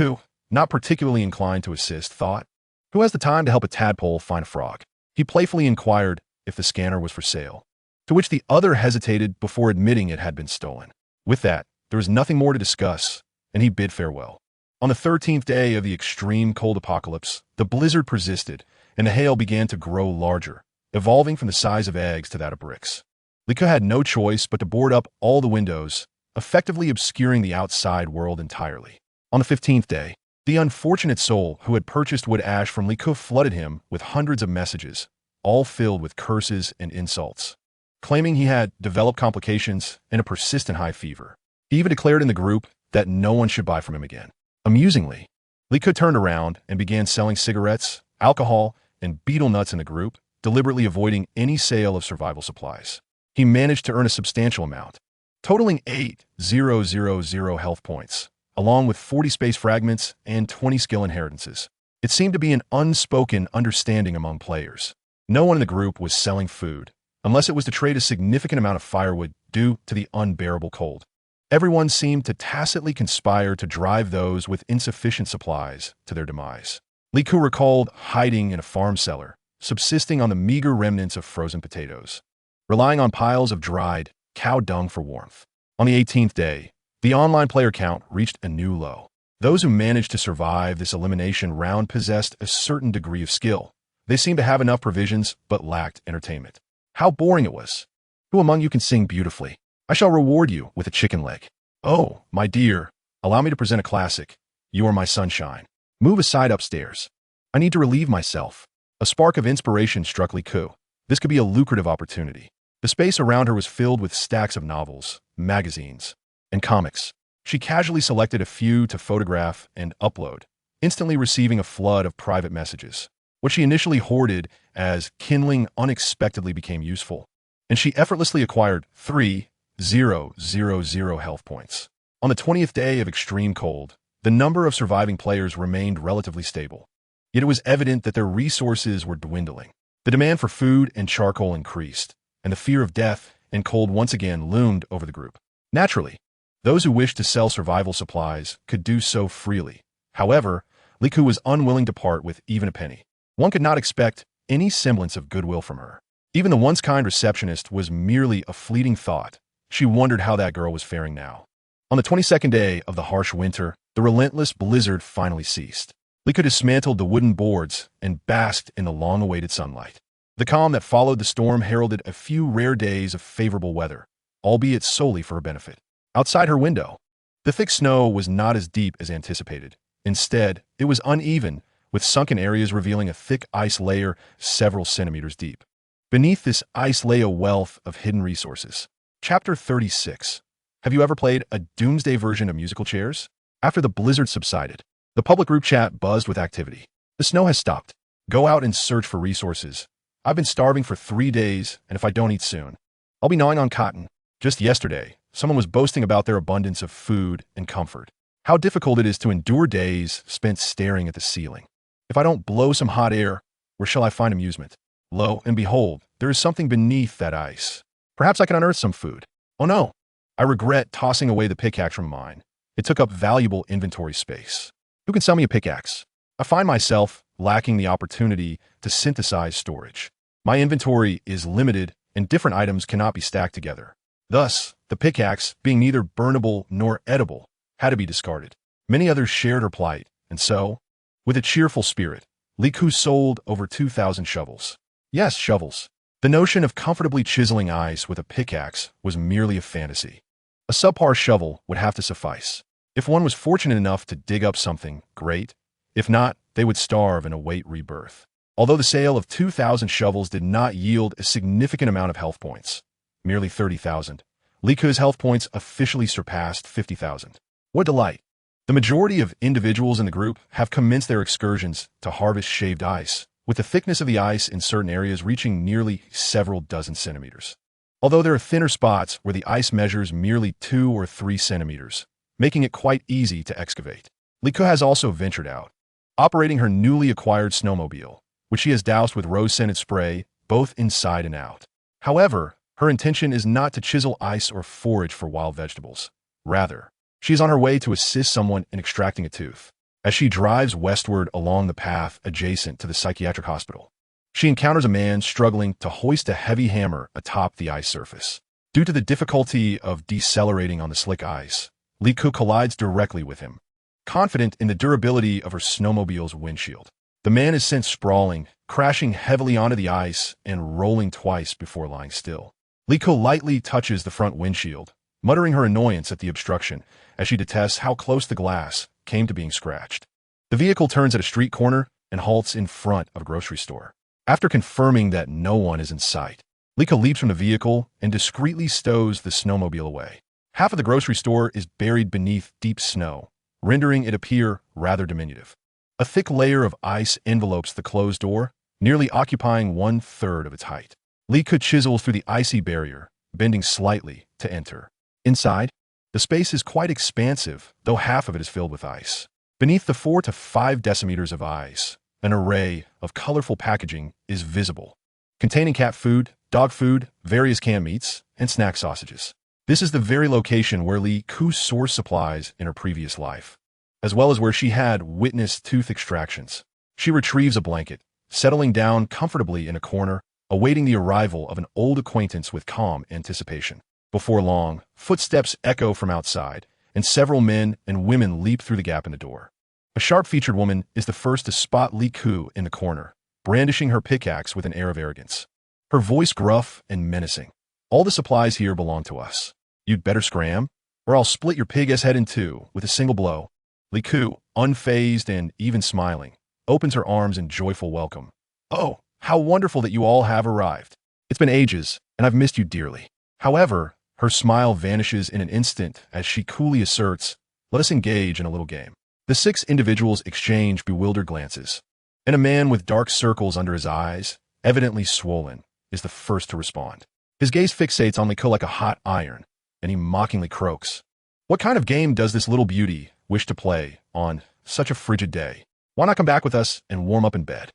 A: not particularly inclined to assist, thought, "Who has the time to help a tadpole find a frog?" He playfully inquired if the scanner was for sale, to which the other hesitated before admitting it had been stolen. With that, there was nothing more to discuss, and he bid farewell. On the 13th day of the extreme cold apocalypse, the blizzard persisted, and the hail began to grow larger, evolving from the size of eggs to that of bricks. Liko had no choice but to board up all the windows, effectively obscuring the outside world entirely. On the 15th day, the unfortunate soul who had purchased wood ash from Liko flooded him with hundreds of messages, all filled with curses and insults, claiming he had developed complications and a persistent high fever. He even declared in the group that no one should buy from him again. Amusingly, Liko turned around and began selling cigarettes, alcohol, and beetle nuts in the group, deliberately avoiding any sale of survival supplies. He managed to earn a substantial amount, totaling 8,000 health points, along with 40 space fragments and 20 skill inheritances. It seemed to be an unspoken understanding among players. No one in the group was selling food, unless it was to trade a significant amount of firewood due to the unbearable cold. Everyone seemed to tacitly conspire to drive those with insufficient supplies to their demise. Liku recalled hiding in a farm cellar, subsisting on the meager remnants of frozen potatoes, relying on piles of dried cow dung for warmth. On the 18th day, the online player count reached a new low. Those who managed to survive this elimination round possessed a certain degree of skill. They seemed to have enough provisions, but lacked entertainment. How boring it was. Who among you can sing beautifully? I shall reward you with a chicken leg. Oh, my dear, allow me to present a classic. You are my sunshine. Move aside upstairs. I need to relieve myself. A spark of inspiration struck Liku. This could be a lucrative opportunity. The space around her was filled with stacks of novels, magazines, and comics. She casually selected a few to photograph and upload, instantly receiving a flood of private messages. What she initially hoarded as kindling unexpectedly became useful, and she effortlessly acquired 3,000 health points. On the 20th day of extreme cold, the number of surviving players remained relatively stable. Yet it was evident that their resources were dwindling. The demand for food and charcoal increased, and the fear of death and cold once again loomed over the group. Naturally, those who wished to sell survival supplies could do so freely. However, Liku was unwilling to part with even a penny. One could not expect any semblance of goodwill from her. Even the once kind receptionist was merely a fleeting thought. She wondered how that girl was faring now. On the 22nd day of the harsh winter, the relentless blizzard finally ceased. Liku dismantled the wooden boards and basked in the long-awaited sunlight. The calm that followed the storm heralded a few rare days of favorable weather, albeit solely for her benefit. Outside her window, the thick snow was not as deep as anticipated. Instead, it was uneven, with sunken areas revealing a thick ice layer several centimeters deep. Beneath this ice lay a wealth of hidden resources. Chapter 36. Have you ever played a Doomsday version of musical chairs? After the blizzard subsided, the public group chat buzzed with activity. The snow has stopped. Go out and search for resources. I've been starving for 3 days, and if I don't eat soon, I'll be gnawing on cotton. Just yesterday, someone was boasting about their abundance of food and comfort. How difficult it is to endure days spent staring at the ceiling. If I don't blow some hot air, where shall I find amusement? Lo and behold, there is something beneath that ice. Perhaps I can unearth some food. Oh no, I regret tossing away the pickaxe from mine. It took up valuable inventory space. Who can sell me a pickaxe? I find myself lacking the opportunity to synthesize storage. My inventory is limited and different items cannot be stacked together. Thus, the pickaxe, being neither burnable nor edible, had to be discarded. Many others shared her plight, and so, with a cheerful spirit, Liku sold over 2,000 shovels. Yes, shovels. The notion of comfortably chiseling ice with a pickaxe was merely a fantasy. A subpar shovel would have to suffice. If one was fortunate enough to dig up something, great. If not, they would starve and await rebirth. Although the sale of 2,000 shovels did not yield a significant amount of health points, merely 30,000, Liku's health points officially surpassed 50,000. What delight! The majority of individuals in the group have commenced their excursions to harvest shaved ice, with the thickness of the ice in certain areas reaching nearly several dozen centimeters. Although there are thinner spots where the ice measures merely 2 or 3 centimeters, making it quite easy to excavate. Liku has also ventured out, operating her newly acquired snowmobile, which she has doused with rose-scented spray, both inside and out. However, her intention is not to chisel ice or forage for wild vegetables. Rather, she is on her way to assist someone in extracting a tooth. as she drives westward along the path adjacent to the psychiatric hospital. She encounters a man struggling to hoist a heavy hammer atop the ice surface. Due to the difficulty of decelerating on the slick ice, Liku collides directly with him. Confident in the durability of her snowmobile's windshield, the man is sent sprawling, crashing heavily onto the ice and rolling twice before lying still. Liku lightly touches the front windshield, muttering her annoyance at the obstruction as she detests how close the glass came to being scratched. The vehicle turns at a street corner and halts in front of a grocery store. After confirming that no one is in sight, Liku leaps from the vehicle and discreetly stows the snowmobile away. Half of the grocery store is buried beneath deep snow, rendering it appear rather diminutive. A thick layer of ice envelopes the closed door, nearly occupying 1/3 of its height. Liku chisels through the icy barrier, bending slightly to enter. Inside, the space is quite expansive, though half of it is filled with ice. Beneath the 4 to 5 decimeters of ice, an array of colorful packaging is visible, containing cat food, dog food, various canned meats, and snack sausages. This is the very location where Liku sourced supplies in her previous life, as well as where she had witnessed tooth extractions. She retrieves a blanket, settling down comfortably in a corner, awaiting the arrival of an old acquaintance with calm anticipation. Before long, footsteps echo from outside, and several men and women leap through the gap in the door. A sharp-featured woman is the first to spot Liku in the corner, brandishing her pickaxe with an air of arrogance. Her voice gruff and menacing. "All the supplies here belong to us. You'd better scram, or I'll split your pig-ass head in two with a single blow." Liku, unfazed and even smiling, opens her arms in joyful welcome. "Oh, how wonderful that you all have arrived. It's been ages, and I've missed you dearly." However, her smile vanishes in an instant as she coolly asserts, "Let us engage in a little game." The 6 individuals exchange bewildered glances, and a man with dark circles under his eyes, evidently swollen, is the first to respond. His gaze fixates on Liku like a hot iron, and he mockingly croaks, "What kind of game does this little beauty wish to play on such a frigid day? Why not come back with us and warm up in bed?"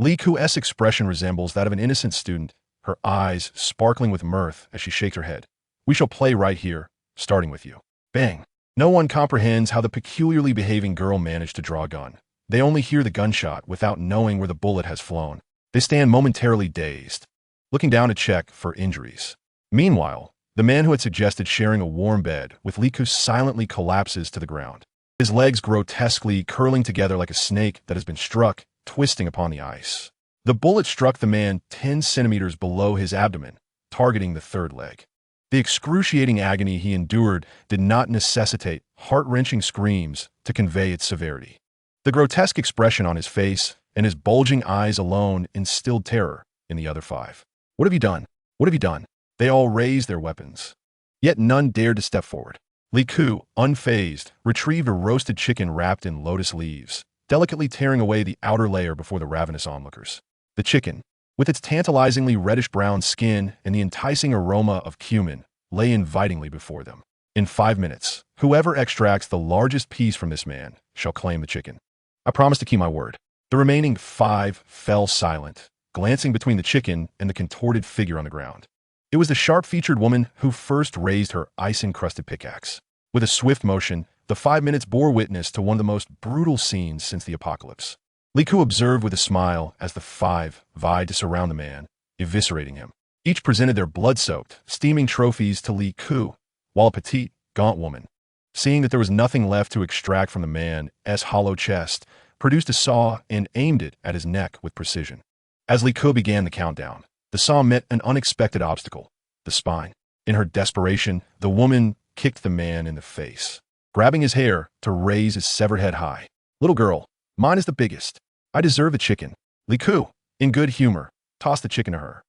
A: Liku's expression resembles that of an innocent student, her eyes sparkling with mirth as she shakes her head. "We shall play right here, starting with you." Bang! No one comprehends how the peculiarly behaving girl managed to draw a gun. They only hear the gunshot without knowing where the bullet has flown. They stand momentarily dazed, looking down to check for injuries. Meanwhile, the man who had suggested sharing a warm bed with Liku silently collapses to the ground, his legs grotesquely curling together like a snake that has been struck, twisting upon the ice. The bullet struck the man 10 centimeters below his abdomen, targeting the 3rd leg. The excruciating agony he endured did not necessitate heart-wrenching screams to convey its severity. The grotesque expression on his face and his bulging eyes alone instilled terror in the other 5. "What have you done? What have you done?" They all raised their weapons. Yet none dared to step forward. Liku, unfazed, retrieved a roasted chicken wrapped in lotus leaves, delicately tearing away the outer layer before the ravenous onlookers. The chicken, with its tantalizingly reddish-brown skin and the enticing aroma of cumin, lay invitingly before them. In 5 minutes, whoever extracts the largest piece from this man shall claim the chicken. I promise to keep my word. The remaining 5 fell silent, glancing between the chicken and the contorted figure on the ground. It was the sharp-featured woman who first raised her ice-encrusted pickaxe. With a swift motion, the 5 minutes bore witness to one of the most brutal scenes since the apocalypse. Liku observed with a smile as the 5 vied to surround the man, eviscerating him. Each presented their blood-soaked, steaming trophies to Liku, while a petite, gaunt woman, seeing that there was nothing left to extract from the man's hollow chest, produced a saw and aimed it at his neck with precision. As Liku began the countdown, the saw met an unexpected obstacle, the spine. In her desperation, the woman kicked the man in the face, grabbing his hair to raise his severed head high. "Little girl, mine is the biggest. I deserve the chicken." Liku, in good humor, tossed the chicken to her.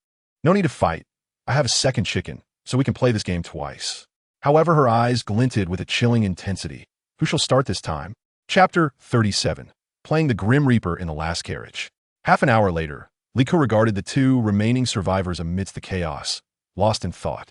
A: "No need to fight. I have a second chicken, so we can play this game twice." However, her eyes glinted with a chilling intensity. Who shall start this time? Chapter 37. Playing the Grim Reaper in the Last Carriage. Half an hour later, Liku regarded the 2 remaining survivors amidst the chaos, lost in thought.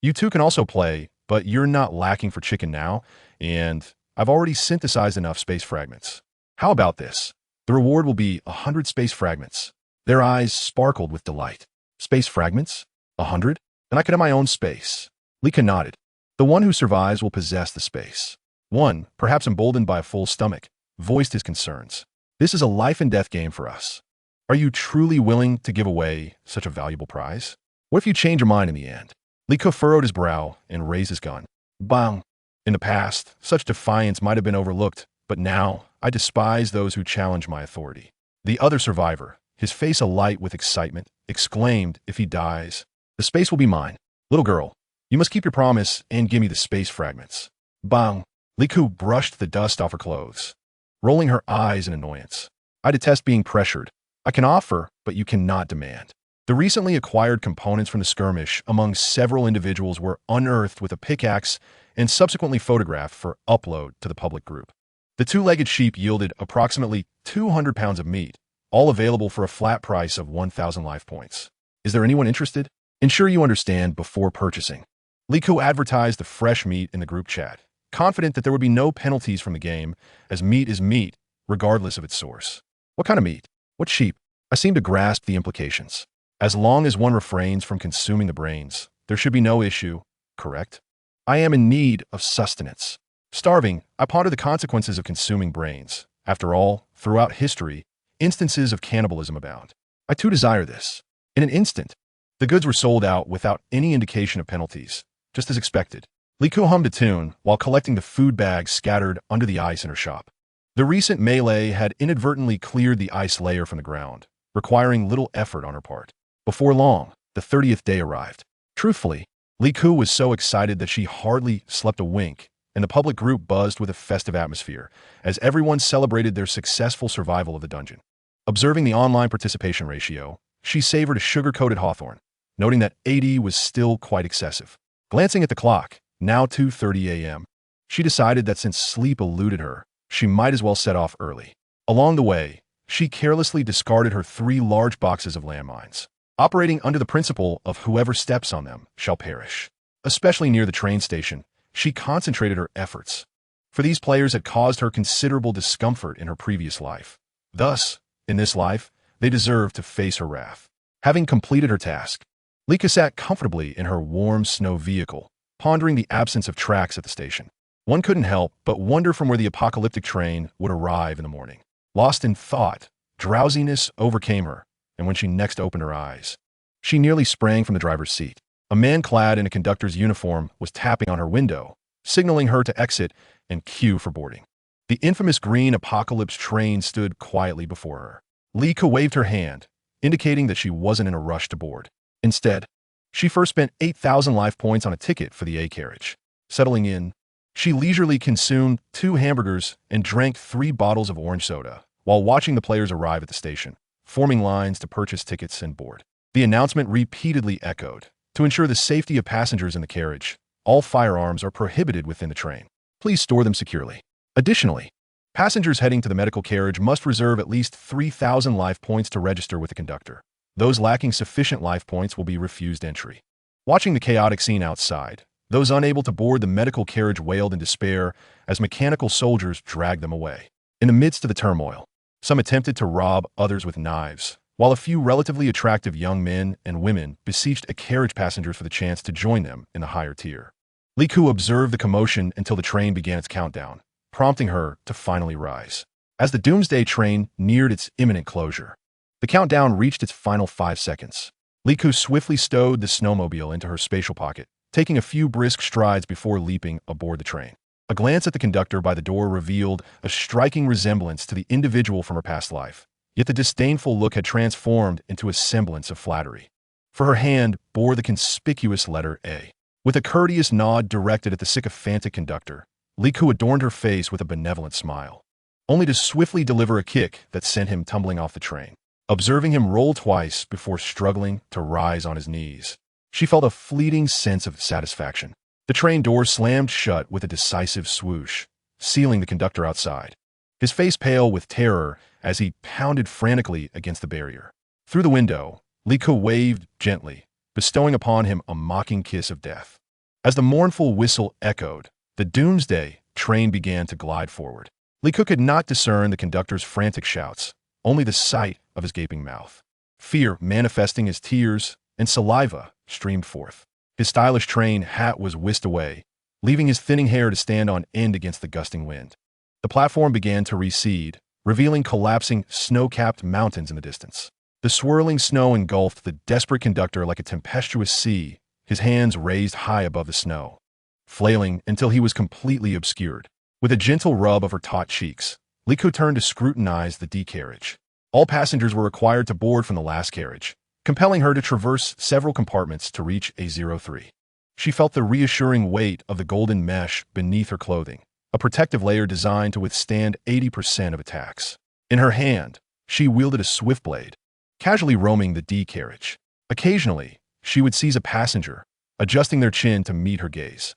A: "You 2 can also play, but you're not lacking for chicken now, and I've already synthesized enough space fragments. How about this? The reward will be 100 space fragments." Their eyes sparkled with delight. "Space fragments? 100? And I could have my own space." Liku nodded. "The one who survives will possess the space. 1, perhaps emboldened by a full stomach, voiced his concerns. This is a life-and-death game for us. Are you truly willing to give away such a valuable prize? What if you change your mind in the end? Li Ke furrowed his brow and raised his gun. Bang! In the past, such defiance might have been overlooked, but now I despise those who challenge my authority. The other survivor, his face alight with excitement, exclaimed, if he dies, the space will be mine. Little girl, you must keep your promise and give me the space fragments. Bang! Li Ke brushed the dust off her clothes, rolling her eyes in annoyance. I detest being pressured. I can offer, but you cannot demand. The recently acquired components from the skirmish among several individuals were unearthed with a pickaxe and subsequently photographed for upload to the public group. The two-legged sheep yielded approximately 200 pounds of meat, all available for a flat price of 1,000 life points. Is there anyone interested? Ensure you understand before purchasing. Li Ke advertised the fresh meat in the group chat, confident that there would be no penalties from the game, as meat is meat, regardless of its source. What kind of meat? What sheep? I seem to grasp the implications. As long as one refrains from consuming the brains, there should be no issue, correct? I am in need of sustenance. Starving, I ponder the consequences of consuming brains. After all, throughout history, instances of cannibalism abound. I too desire this. In an instant, the goods were sold out without any indication of penalties, just as expected. Li Ke hummed a tune while collecting the food bags scattered under the ice in her shop. The recent melee had inadvertently cleared the ice layer from the ground, requiring little effort on her part. Before long, the 30th day arrived. Truthfully, Li Ke was so excited that she hardly slept a wink, and the public group buzzed with a festive atmosphere as everyone celebrated their successful survival of the dungeon. Observing the online participation ratio, she savored a sugar-coated hawthorn, noting that 80 was still quite excessive. Glancing at the clock, now 2:30 a.m., she decided that since sleep eluded her, she might as well set off early. Along the way, she carelessly discarded her 3 large boxes of landmines, operating under the principle of whoever steps on them shall perish. Especially near the train station, she concentrated her efforts, for these players had caused her considerable discomfort in her previous life. Thus, in this life, they deserved to face her wrath. Having completed her task, Li Ke sat comfortably in her warm snow vehicle, pondering the absence of tracks at the station. One couldn't help but wonder from where the apocalyptic train would arrive in the morning. Lost in thought, drowsiness overcame her, and when she next opened her eyes, she nearly sprang from the driver's seat. A man clad in a conductor's uniform was tapping on her window, signaling her to exit and queue for boarding. The infamous green apocalypse train stood quietly before her. Li Ke waved her hand, indicating that she wasn't in a rush to board. Instead, she first spent 8,000 life points on a ticket for the A carriage. Settling in, she leisurely consumed 2 hamburgers and drank 3 bottles of orange soda while watching the players arrive at the station, forming lines to purchase tickets and board. The announcement repeatedly echoed. To ensure the safety of passengers in the carriage, all firearms are prohibited within the train. Please store them securely. Additionally, passengers heading to the medical carriage must reserve at least 3,000 life points to register with the conductor. Those lacking sufficient life points will be refused entry. Watching the chaotic scene outside, those unable to board the medical carriage wailed in despair as mechanical soldiers dragged them away. In the midst of the turmoil, some attempted to rob others with knives, while a few relatively attractive young men and women beseeched carriage passengers for the chance to join them in the higher tier. Li Ke observed the commotion until the train began its countdown, prompting her to finally rise. As the Doomsday train neared its imminent closure, the countdown reached its final 5 seconds. Li Ke swiftly stowed the snowmobile into her spatial pocket, taking a few brisk strides before leaping aboard the train. A glance at the conductor by the door revealed a striking resemblance to the individual from her past life. Yet the disdainful look had transformed into a semblance of flattery. For her hand bore the conspicuous letter A. With a courteous nod directed at the sycophantic conductor, Li Ke adorned her face with a benevolent smile, only to swiftly deliver a kick that sent him tumbling off the train. Observing him roll twice before struggling to rise on his knees, she felt a fleeting sense of satisfaction. The train door slammed shut with a decisive swoosh, sealing the conductor outside, his face pale with terror as he pounded frantically against the barrier. Through the window, Li Ke waved gently, bestowing upon him a mocking kiss of death. As the mournful whistle echoed, the Doomsday train began to glide forward. Li Ke could not discern the conductor's frantic shouts, only the sight of his gaping mouth. Fear manifesting as tears and saliva streamed forth. His stylish train hat was whisked away, leaving his thinning hair to stand on end against the gusting wind. The platform began to recede, revealing collapsing, snow-capped mountains in the distance. The swirling snow engulfed the desperate conductor like a tempestuous sea, his hands raised high above the snow, flailing until he was completely obscured. With a gentle rub of her taut cheeks, Liku turned to scrutinize the D carriage. All passengers were required to board from the last carriage, compelling her to traverse several compartments to reach A03. She felt the reassuring weight of the golden mesh beneath her clothing, a protective layer designed to withstand 80% of attacks. In her hand, she wielded a swift blade, casually roaming the D carriage. Occasionally, she would seize a passenger, adjusting their chin to meet her gaze.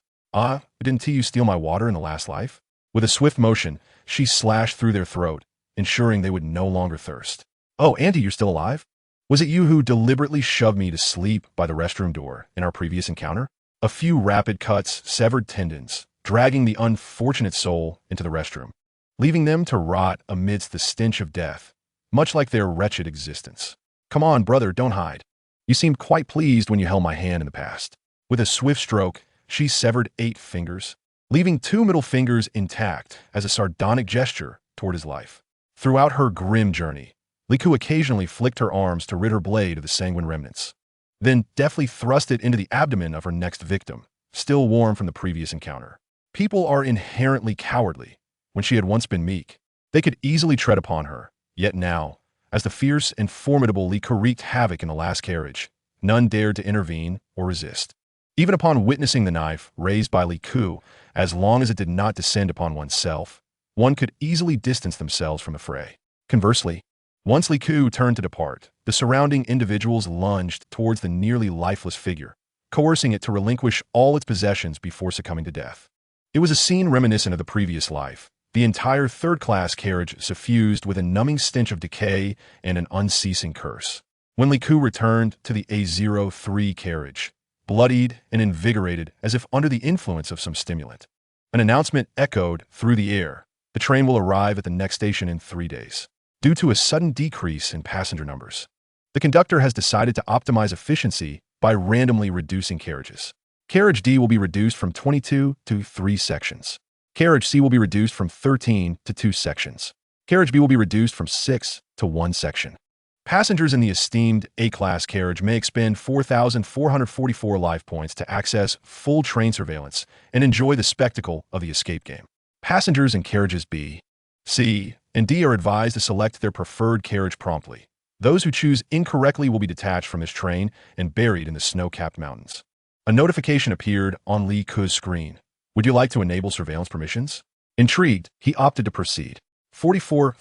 A: Didn't you steal my water in the last life? With a swift motion, she slashed through their throat, ensuring they would no longer thirst. Oh, Auntie, you're still alive? Was it you who deliberately shoved me to sleep by the restroom door in our previous encounter? A few rapid cuts severed tendons, dragging the unfortunate soul into the restroom, leaving them to rot amidst the stench of death, much like their wretched existence. Come on, brother, don't hide. You seemed quite pleased when you held my hand in the past. With a swift stroke, she severed 8 fingers, leaving 2 middle fingers intact as a sardonic gesture toward his life. Throughout her grim journey, Liku occasionally flicked her arms to rid her blade of the sanguine remnants, then deftly thrust it into the abdomen of her next victim, still warm from the previous encounter. People are inherently cowardly. When she had once been meek, they could easily tread upon her, yet now, as the fierce and formidable Liku wreaked havoc in the last carriage, none dared to intervene or resist. Even upon witnessing the knife raised by Liku, as long as it did not descend upon oneself, one could easily distance themselves from the fray. Conversely, once Liku turned to depart, the surrounding individuals lunged towards the nearly lifeless figure, coercing it to relinquish all its possessions before succumbing to death. It was a scene reminiscent of the previous life, the entire third-class carriage suffused with a numbing stench of decay and an unceasing curse. When Liku returned to the A03 carriage, bloodied and invigorated as if under the influence of some stimulant, an announcement echoed through the air. The train will arrive at the next station in 3 days. Due to a sudden decrease in passenger numbers, the conductor has decided to optimize efficiency by randomly reducing carriages. Carriage D will be reduced from 22 to 3 sections. Carriage C will be reduced from 13 to 2 sections. Carriage B will be reduced from 6 to 1 section. Passengers in the esteemed A-class carriage may expend 4,444 life points to access full train surveillance and enjoy the spectacle of the escape game. Passengers in carriages B, C, and D are advised to select their preferred carriage promptly. Those who choose incorrectly will be detached from this train and buried in the snow-capped mountains. A notification appeared on Li Ku's screen. Would you like to enable surveillance permissions? Intrigued, he opted to proceed. 44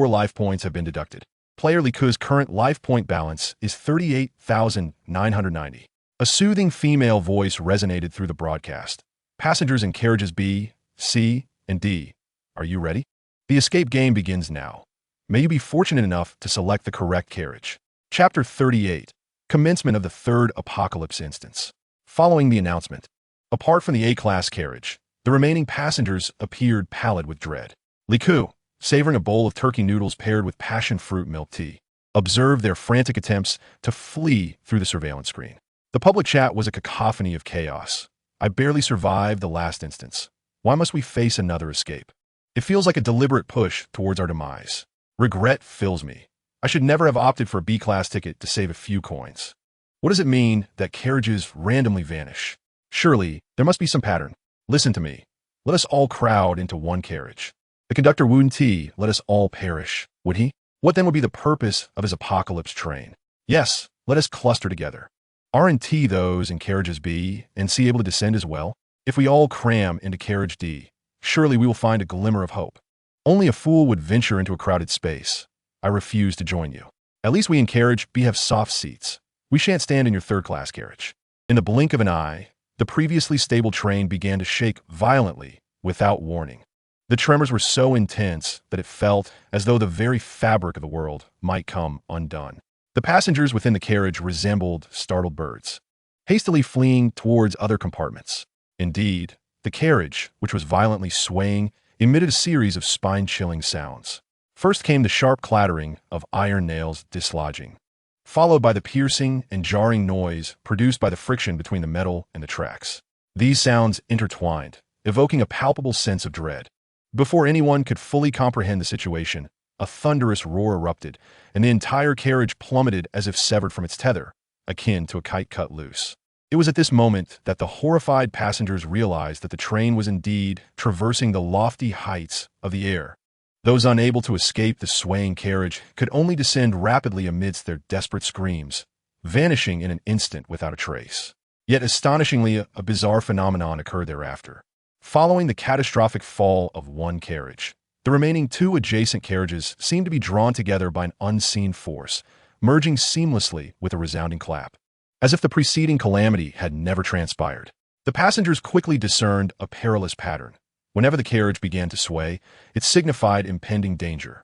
A: life points have been deducted. Player Li Ku's current life point balance is 38,990. A soothing female voice resonated through the broadcast. Passengers in carriages B, C, and D, are you ready? The escape game begins now. May you be fortunate enough to select the correct carriage. Chapter 38. Commencement of the Third Apocalypse Instance. Following the announcement, apart from the A-class carriage, the remaining passengers appeared pallid with dread. Liku, savoring a bowl of turkey noodles paired with passion fruit milk tea, observed their frantic attempts to flee through the surveillance screen. The public chat was a cacophony of chaos. I barely survived the last instance. Why must we face another escape? It feels like a deliberate push towards our demise. Regret fills me. I should never have opted for a B-class ticket to save a few coins. What does it mean that carriages randomly vanish? Surely, there must be some pattern. Listen to me. Let us all crowd into one carriage. The conductor wouldn't let us all perish, would he? What then would be the purpose of his apocalypse train? Yes, let us cluster together. Aren't those in carriages B and C able to descend as well? If we all cram into carriage D, surely we will find a glimmer of hope. Only a fool would venture into a crowded space. I refuse to join you. At least we in carriage B have soft seats. We shan't stand in your third-class carriage. In the blink of an eye, the previously stable train began to shake violently without warning. The tremors were so intense that it felt as though the very fabric of the world might come undone. The passengers within the carriage resembled startled birds, hastily fleeing towards other compartments. Indeed, the carriage, which was violently swaying, emitted a series of spine-chilling sounds. First came the sharp clattering of iron nails dislodging, followed by the piercing and jarring noise produced by the friction between the metal and the tracks. These sounds intertwined, evoking a palpable sense of dread. Before anyone could fully comprehend the situation, a thunderous roar erupted, and the entire carriage plummeted as if severed from its tether, akin to a kite cut loose. It was at this moment that the horrified passengers realized that the train was indeed traversing the lofty heights of the air. Those unable to escape the swaying carriage could only descend rapidly amidst their desperate screams, vanishing in an instant without a trace. Yet astonishingly, a bizarre phenomenon occurred thereafter. Following the catastrophic fall of one carriage, the remaining two adjacent carriages seemed to be drawn together by an unseen force, merging seamlessly with a resounding clap, as if the preceding calamity had never transpired. The passengers quickly discerned a perilous pattern. Whenever the carriage began to sway, it signified impending danger,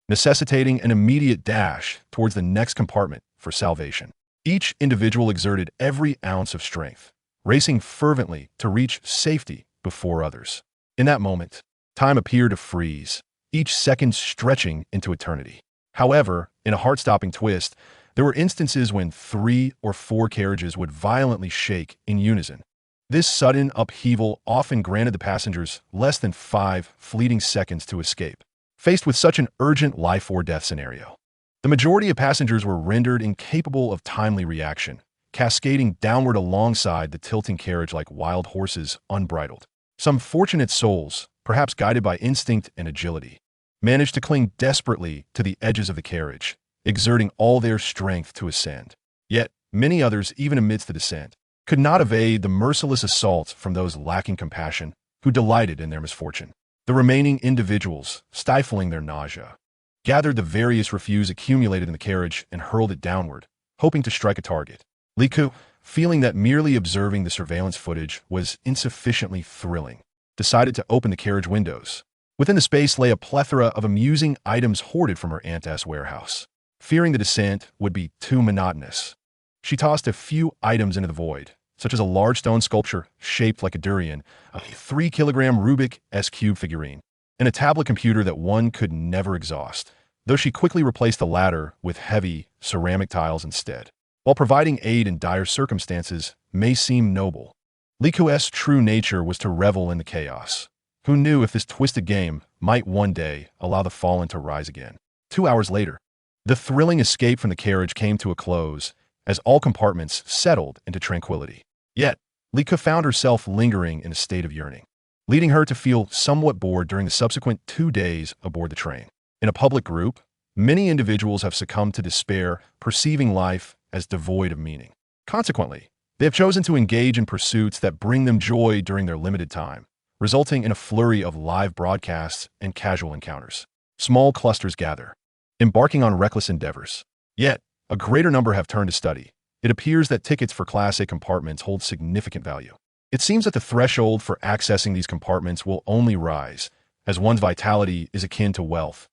A: necessitating an immediate dash towards the next compartment for salvation. Each individual exerted every ounce of strength, racing fervently to reach safety before others. In that moment, time appeared to freeze, each second stretching into eternity. However, in a heart-stopping twist, there were instances when 3 or 4 carriages would violently shake in unison. This sudden upheaval often granted the passengers less than 5 fleeting seconds to escape. Faced with such an urgent life-or-death scenario, the majority of passengers were rendered incapable of timely reaction, cascading downward alongside the tilting carriage like wild horses unbridled. Some fortunate souls, perhaps guided by instinct and agility, managed to cling desperately to the edges of the carriage, exerting all their strength to ascend. Yet, many others, even amidst the descent, could not evade the merciless assaults from those lacking compassion who delighted in their misfortune. The remaining individuals, stifling their nausea, gathered the various refuse accumulated in the carriage and hurled it downward, hoping to strike a target. Liku, feeling that merely observing the surveillance footage was insufficiently thrilling, decided to open the carriage windows. Within the space lay a plethora of amusing items hoarded from her aunt's warehouse. Fearing the descent would be too monotonous, she tossed a few items into the void, such as a large stone sculpture shaped like a durian, a 3-kilogram Rubik S-cube figurine, and a tablet computer that one could never exhaust, though she quickly replaced the latter with heavy ceramic tiles instead. While providing aid in dire circumstances may seem noble, Liku's true nature was to revel in the chaos. Who knew if this twisted game might one day allow the fallen to rise again? 2 hours later, the thrilling escape from the carriage came to a close as all compartments settled into tranquility. Yet, Liku found herself lingering in a state of yearning, leading her to feel somewhat bored during the subsequent 2 days aboard the train. In a public group, many individuals have succumbed to despair, perceiving life as devoid of meaning. Consequently, they have chosen to engage in pursuits that bring them joy during their limited time, resulting in a flurry of live broadcasts and casual encounters. Small clusters gather, embarking on reckless endeavors. Yet, a greater number have turned to study. It appears that tickets for Class A compartments hold significant value. It seems that the threshold for accessing these compartments will only rise, as one's vitality is akin to wealth,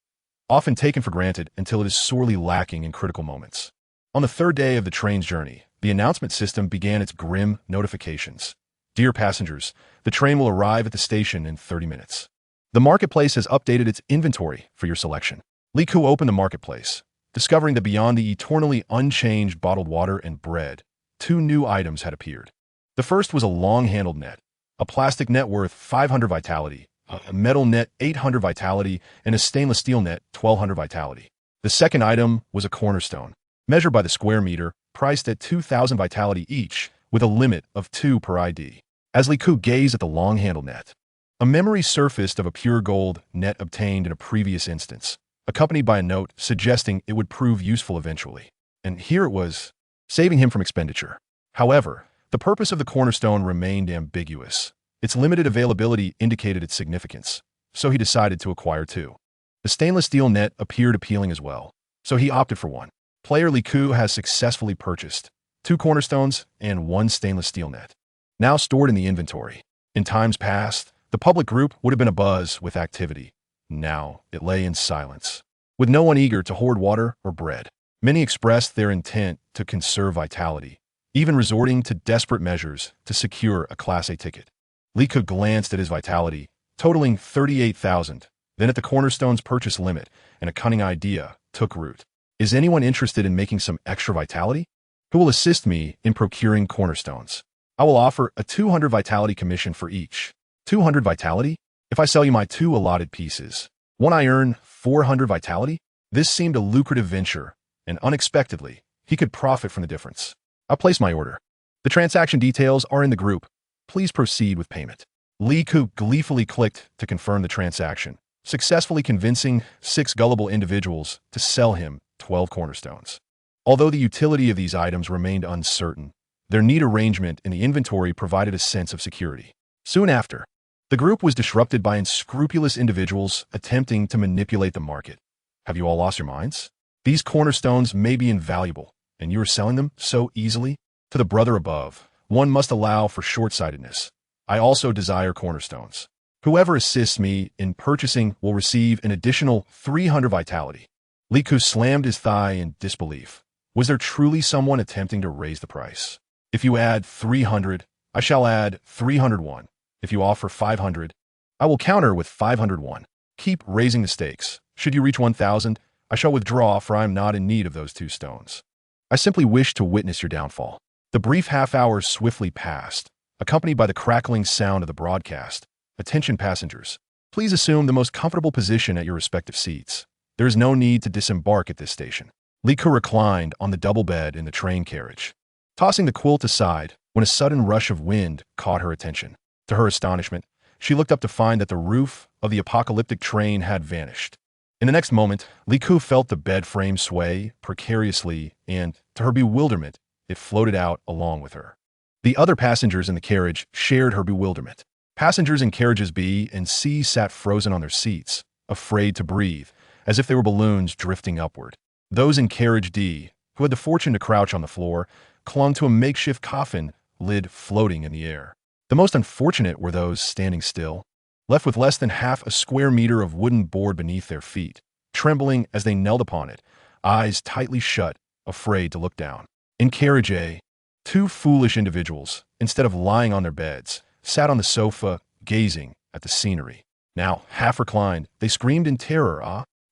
A: often taken for granted until it is sorely lacking in critical moments. On the 3rd day of the train's journey, the announcement system began its grim notifications. Dear passengers, the train will arrive at the station in 30 minutes. The marketplace has updated its inventory for your selection. Liku opened the marketplace, discovering that beyond the eternally unchanged bottled water and bread, 2 new items had appeared. The first was a long-handled net, a plastic net worth 500 vitality, a metal net 800 vitality, and a stainless steel net 1200 vitality. The second item was a cornerstone, measured by the square meter, priced at 2,000 vitality each, with a limit of 2 per ID. As Liku gazed at the long-handled net, a memory surfaced of a pure gold net obtained in a previous instance, accompanied by a note suggesting it would prove useful eventually. And here it was, saving him from expenditure. However, the purpose of the cornerstone remained ambiguous. Its limited availability indicated its significance, so he decided to acquire 2. The stainless steel net appeared appealing as well, so he opted for one. Player Liku has successfully purchased 2 cornerstones and 1 stainless steel net, now stored in the inventory. In times past, the public group would have been abuzz with activity. Now, it lay in silence, with no one eager to hoard water or bread. Many expressed their intent to conserve vitality, even resorting to desperate measures to secure a Class A ticket. Liku glanced at his vitality, totaling 38,000, then at the cornerstone's purchase limit, and a cunning idea took root. Is anyone interested in making some extra vitality? Who will assist me in procuring cornerstones? I will offer a 200 vitality commission for each. 200 vitality? If I sell you my 2 allotted pieces, one I earn 400 vitality? This seemed a lucrative venture, and unexpectedly, he could profit from the difference. I placed my order. The transaction details are in the group. Please proceed with payment. Li Ku gleefully clicked to confirm the transaction, successfully convincing 6 gullible individuals to sell him 12 cornerstones. Although the utility of these items remained uncertain, their neat arrangement in the inventory provided a sense of security. Soon after, the group was disrupted by unscrupulous individuals attempting to manipulate the market. Have you all lost your minds? These cornerstones may be invaluable, and you are selling them so easily? To the brother above, one must allow for short-sightedness. I also desire cornerstones. Whoever assists me in purchasing will receive an additional 300 vitality. Li Ku slammed his thigh in disbelief. Was there truly someone attempting to raise the price? If you add 300, I shall add 301. If you offer 500, I will counter with 501. Keep raising the stakes. Should you reach 1,000, I shall withdraw, for I am not in need of those 2 stones. I simply wish to witness your downfall. The brief half-hour swiftly passed, accompanied by the crackling sound of the broadcast. Attention passengers, please assume the most comfortable position at your respective seats. There is no need to disembark at this station. Li Ku reclined on the double bed in the train carriage, tossing the quilt aside when a sudden rush of wind caught her attention. To her astonishment, she looked up to find that the roof of the apocalyptic train had vanished. In the next moment, Li Ku felt the bed frame sway precariously, and, to her bewilderment, it floated out along with her. The other passengers in the carriage shared her bewilderment. Passengers in carriages B and C sat frozen on their seats, afraid to breathe, as if they were balloons drifting upward. Those in carriage D, who had the fortune to crouch on the floor, clung to a makeshift coffin lid floating in the air. The most unfortunate were those standing still, left with less than half a square meter of wooden board beneath their feet, trembling as they knelt upon it, eyes tightly shut, afraid to look down. In carriage A, 2 foolish individuals, instead of lying on their beds, sat on the sofa, gazing at the scenery. Now, half reclined, they screamed in terror,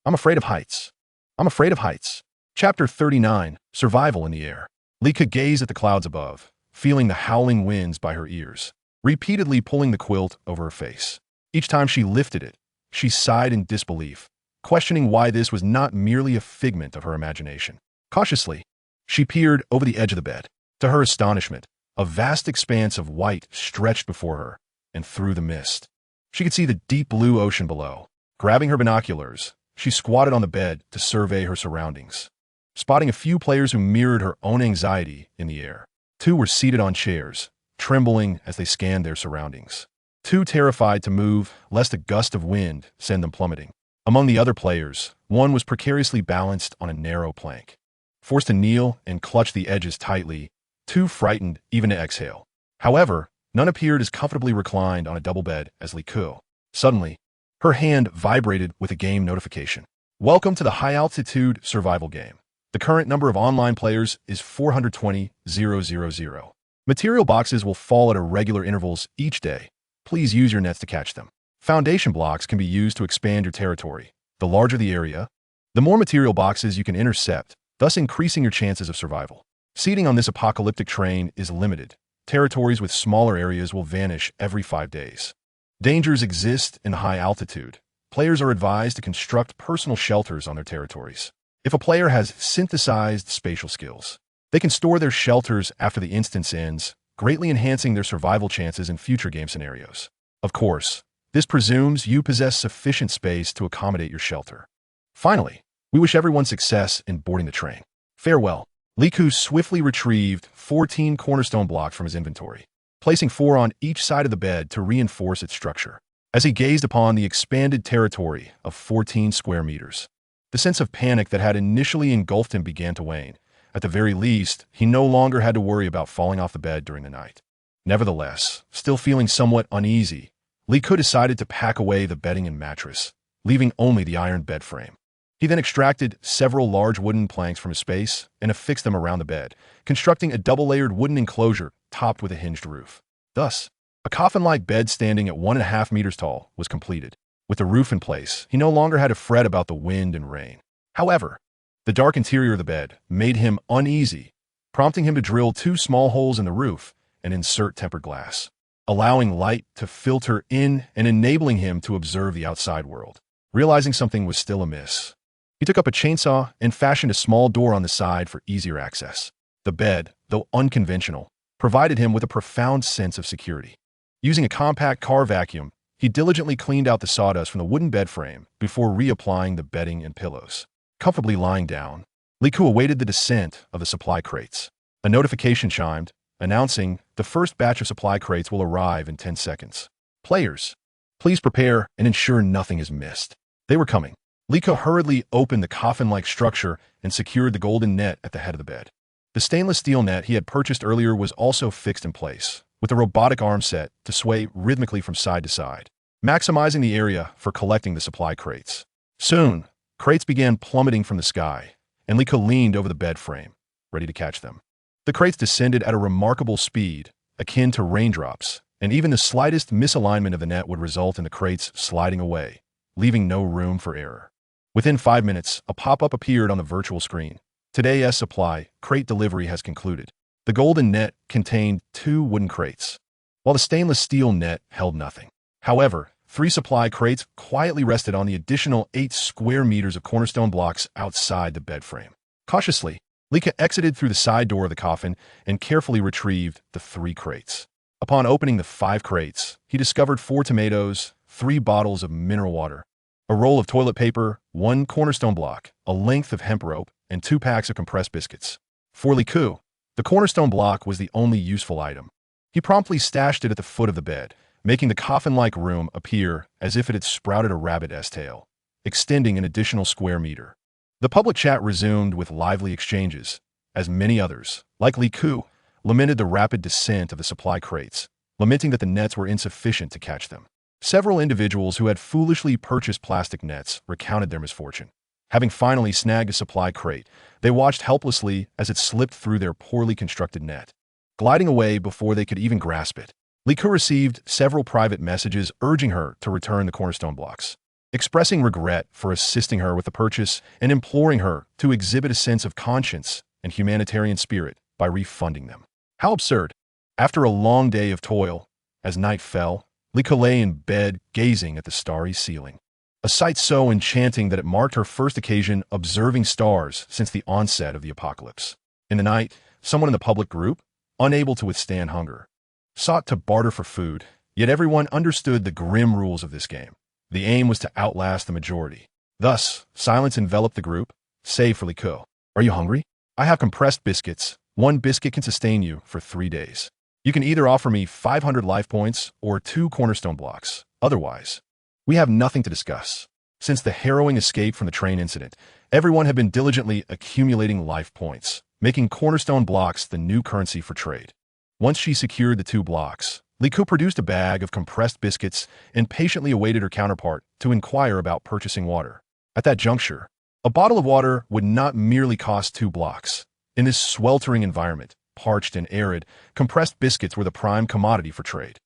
A: I'm afraid of heights. I'm afraid of heights. Chapter 39, Survival in the Air. Li Ku gazed at the clouds above, feeling the howling winds by her ears, repeatedly pulling the quilt over her face. Each time she lifted it, she sighed in disbelief, questioning why this was not merely a figment of her imagination. Cautiously, she peered over the edge of the bed. To her astonishment, a vast expanse of white stretched before her, and through the mist, she could see the deep blue ocean below. Grabbing her binoculars, she squatted on the bed to survey her surroundings, spotting a few players who mirrored her own anxiety in the air. 2 were seated on chairs, trembling as they scanned their surroundings, too terrified to move lest a gust of wind send them plummeting. Among the other players, one was precariously balanced on a narrow plank, forced to kneel and clutch the edges tightly, too frightened even to exhale. However, none appeared as comfortably reclined on a double bed as Li Ku. Suddenly, her hand vibrated with a game notification. Welcome to the high-altitude survival game. The current number of online players is 420,000. Material boxes will fall at irregular intervals each day. Please use your nets to catch them. Foundation blocks can be used to expand your territory. The larger the area, the more material boxes you can intercept, thus increasing your chances of survival. Seating on this apocalyptic train is limited. Territories with smaller areas will vanish every 5 days. Dangers exist in high altitude. Players are advised to construct personal shelters on their territories. If a player has synthesized spatial skills, they can store their shelters after the instance ends, greatly enhancing their survival chances in future game scenarios. Of course, this presumes you possess sufficient space to accommodate your shelter. Finally, we wish everyone success in boarding the train. Farewell. Li Ku swiftly retrieved 14 cornerstone blocks from his inventory, placing 4 on each side of the bed to reinforce its structure. As he gazed upon the expanded territory of 14 square meters, the sense of panic that had initially engulfed him began to wane. At the very least, he no longer had to worry about falling off the bed during the night. Nevertheless, still feeling somewhat uneasy, Li Ku decided to pack away the bedding and mattress, leaving only the iron bed frame. He then extracted several large wooden planks from his space and affixed them around the bed, constructing a double-layered wooden enclosure topped with a hinged roof. Thus, a coffin-like bed standing at 1.5 meters tall was completed. With the roof in place, he no longer had to fret about the wind and rain. However, the dark interior of the bed made him uneasy, prompting him to drill 2 small holes in the roof and insert tempered glass. allowing light to filter in and enabling him to observe the outside world. Realizing something was still amiss, he took up a chainsaw and fashioned a small door on the side for easier access. The bed, though unconventional, provided him with a profound sense of security. Using a compact car vacuum, he diligently cleaned out the sawdust from the wooden bed frame before reapplying the bedding and pillows. Comfortably lying down, Liku awaited the descent of the supply crates. A notification chimed, announcing the first batch of supply crates will arrive in 10 seconds. Players, please prepare and ensure nothing is missed. They were coming. Liku hurriedly opened the coffin-like structure and secured the golden net at the head of the bed. The stainless steel net he had purchased earlier was also fixed in place, with a robotic arm set to sway rhythmically from side to side, maximizing the area for collecting the supply crates. Soon, crates began plummeting from the sky, and Liku leaned over the bed frame, ready to catch them. The crates descended at a remarkable speed, akin to raindrops, and even the slightest misalignment of the net would result in the crates sliding away, leaving no room for error. Within 5 minutes, a pop-up appeared on the virtual screen. Today's supply crate delivery has concluded. The golden net contained 2 wooden crates, while the stainless steel net held nothing. However, 3 supply crates quietly rested on the additional 8 square meters of cornerstone blocks outside the bed frame. Cautiously, Liku exited through the side door of the coffin and carefully retrieved the 3 crates. Upon opening the 5 crates, he discovered 4 tomatoes, 3 bottles of mineral water, a roll of toilet paper, 1 cornerstone block, a length of hemp rope, and 2 packs of compressed biscuits. For Liku, the cornerstone block was the only useful item. He promptly stashed it at the foot of the bed, making the coffin-like room appear as if it had sprouted a rabbit's tail, extending an additional square meter. The public chat resumed with lively exchanges, as many others, like Liku, lamented the rapid descent of the supply crates, lamenting that the nets were insufficient to catch them. Several individuals who had foolishly purchased plastic nets recounted their misfortune. Having finally snagged a supply crate, they watched helplessly as it slipped through their poorly constructed net, gliding away before they could even grasp it. Liku received several private messages urging her to return the cornerstone blocks, expressing regret for assisting her with the purchase and imploring her to exhibit a sense of conscience and humanitarian spirit by refunding them. How absurd! After a long day of toil, as night fell, Liku lay in bed gazing at the starry ceiling, a sight so enchanting that it marked her first occasion observing stars since the onset of the apocalypse. In the night, someone in the public group, unable to withstand hunger, sought to barter for food, yet everyone understood the grim rules of this game. The aim was to outlast the majority. Thus, silence enveloped the group, save for Liku. Are you hungry? I have compressed biscuits. 1 biscuit can sustain you for 3 days. You can either offer me 500 life points or 2 cornerstone blocks. Otherwise, we have nothing to discuss. Since the harrowing escape from the train incident, everyone had been diligently accumulating life points, making cornerstone blocks the new currency for trade. Once she secured the 2 blocks, Liku produced a bag of compressed biscuits and patiently awaited her counterpart to inquire about purchasing water. At that juncture, a bottle of water would not merely cost 2 blocks. In this sweltering environment, parched and arid, compressed biscuits were the prime commodity for trade.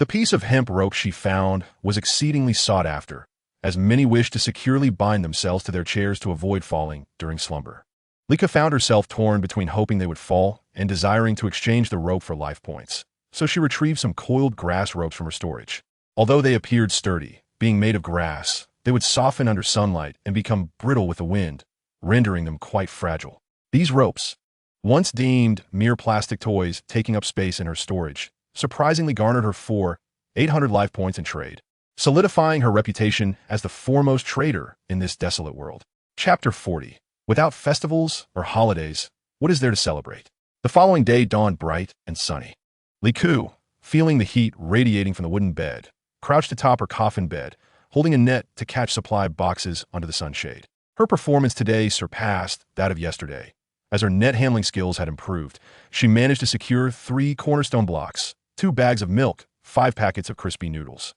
A: The piece of hemp rope she found was exceedingly sought after, as many wished to securely bind themselves to their chairs to avoid falling during slumber. Liku found herself torn between hoping they would fall and desiring to exchange the rope for life points, so she retrieved some coiled grass ropes from her storage. Although they appeared sturdy, being made of grass, they would soften under sunlight and become brittle with the wind, rendering them quite fragile. These ropes, once deemed mere plastic toys taking up space in her storage, surprisingly garnered her 800 life points in trade, solidifying her reputation as the foremost trader in this desolate world. Chapter 40. Without festivals or holidays, what is there to celebrate? The following day dawned bright and sunny. Liku, feeling the heat radiating from the wooden bed, crouched atop her coffin bed, holding a net to catch supply boxes under the sunshade. Her performance today surpassed that of yesterday. As her net handling skills had improved, she managed to secure 3 cornerstone blocks, 2 bags of milk, 5 packets of crispy noodles,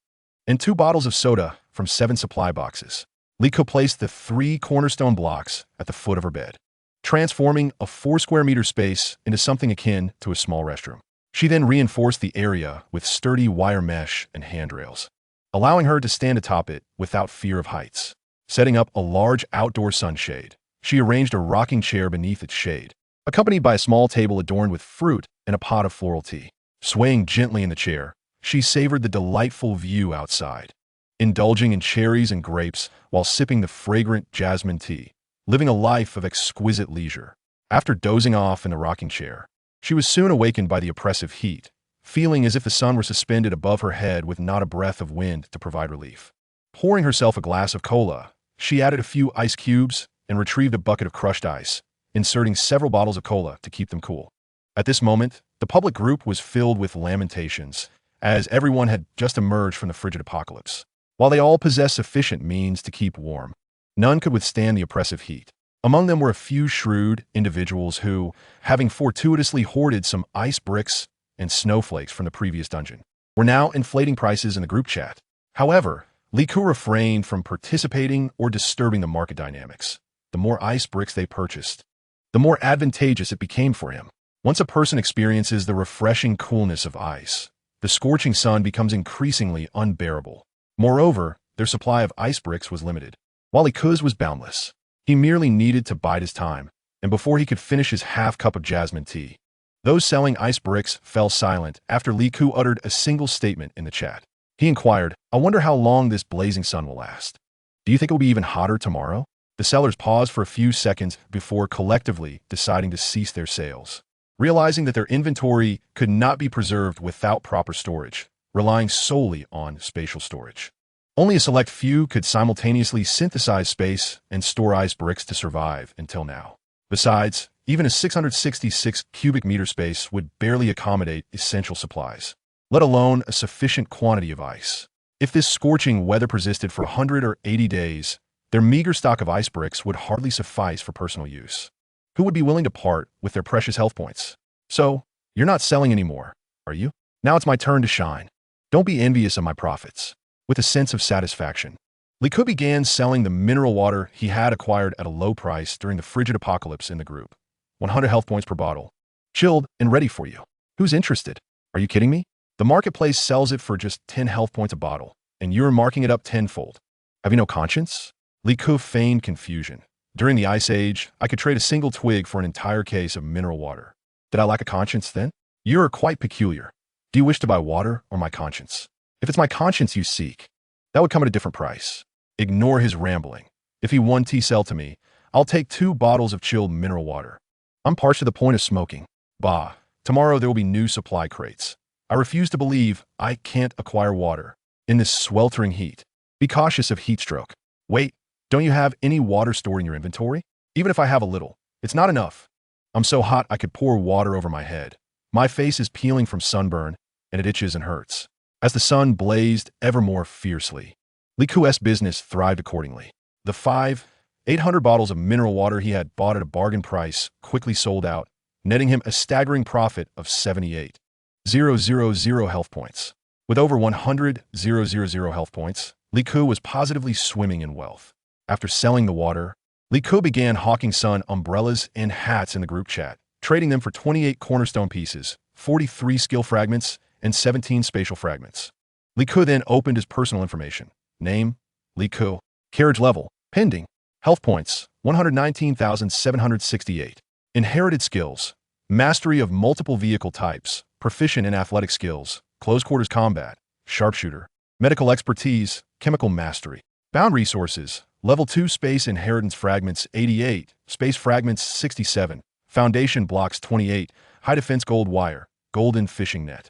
A: and 2 bottles of soda from 7 supply boxes. Liku placed the 3 cornerstone blocks at the foot of her bed, transforming a 4 square meter space into something akin to a small restroom. She then reinforced the area with sturdy wire mesh and handrails, allowing her to stand atop it without fear of heights. Setting up a large outdoor sunshade, she arranged a rocking chair beneath its shade, accompanied by a small table adorned with fruit and a pot of floral tea. Swaying gently in the chair, she savored the delightful view outside, indulging in cherries and grapes while sipping the fragrant jasmine tea, living a life of exquisite leisure. After dozing off in the rocking chair, she was soon awakened by the oppressive heat, feeling as if the sun were suspended above her head with not a breath of wind to provide relief. Pouring herself a glass of cola, she added a few ice cubes and retrieved a bucket of crushed ice, inserting several bottles of cola to keep them cool. At this moment, the public group was filled with lamentations, as everyone had just emerged from the frigid apocalypse. While they all possessed sufficient means to keep warm, none could withstand the oppressive heat. Among them were a few shrewd individuals who, having fortuitously hoarded some ice bricks and snowflakes from the previous dungeon, were now inflating prices in the group chat. However, Li Ku refrained from participating or disturbing the market dynamics. The more ice bricks they purchased, the more advantageous it became for him. Once a person experiences the refreshing coolness of ice, the scorching sun becomes increasingly unbearable. Moreover, their supply of ice bricks was limited, while Li Ku's was boundless. He merely needed to bide his time, and before he could finish his half cup of jasmine tea, those selling ice bricks fell silent after Li Ku uttered a single statement in the chat. He inquired, "I wonder how long this blazing sun will last. Do you think it will be even hotter tomorrow?" The sellers paused for a few seconds before collectively deciding to cease their sales, realizing that their inventory could not be preserved without proper storage, relying solely on spatial storage. Only a select few could simultaneously synthesize space and store ice bricks to survive until now. Besides, even a 666 cubic meter space would barely accommodate essential supplies, let alone a sufficient quantity of ice. If this scorching weather persisted for 180 days, their meager stock of ice bricks would hardly suffice for personal use. Who would be willing to part with their precious health points? So, you're not selling anymore, are you? Now it's my turn to shine. Don't be envious of my profits. With a sense of satisfaction, Li Ku began selling the mineral water he had acquired at a low price during the frigid apocalypse in the group. 100 health points per bottle. Chilled and ready for you. Who's interested? Are you kidding me? The marketplace sells it for just 10 health points a bottle, and you're marking it up tenfold. Have you no conscience? Li Ku feigned confusion. During the Ice Age, I could trade a single twig for an entire case of mineral water. Did I lack a conscience then? You are quite peculiar. Do you wish to buy water or my conscience? If it's my conscience you seek, that would come at a different price. Ignore his rambling. If he won T-cell to me, I'll take 2 bottles of chilled mineral water. I'm parched to the point of smoking. Bah, tomorrow there will be new supply crates. I refuse to believe I can't acquire water in this sweltering heat. Be cautious of heat stroke. Wait, don't you have any water stored in your inventory? Even if I have a little, it's not enough. I'm so hot I could pour water over my head. My face is peeling from sunburn, and it itches and hurts. As the sun blazed ever more fiercely, Li Ku's business thrived accordingly. The 800 bottles of mineral water he had bought at a bargain price quickly sold out, netting him a staggering profit of 78,000 health points. With over 100,000 health points, Li Ku was positively swimming in wealth. After selling the water, Li Ku began hawking sun umbrellas and hats in the group chat, trading them for 28 cornerstone pieces, 43 skill fragments, and 17 spatial fragments. Li Ku then opened his personal information. Name, Li Ku. Carriage level, pending. Health points, 119,768. Inherited skills, mastery of multiple vehicle types, proficient in athletic skills, close quarters combat, sharpshooter, medical expertise, chemical mastery. Bound resources, level 2 space inheritance fragments 88, space fragments 67, foundation blocks 28, high defense gold wire, golden fishing net.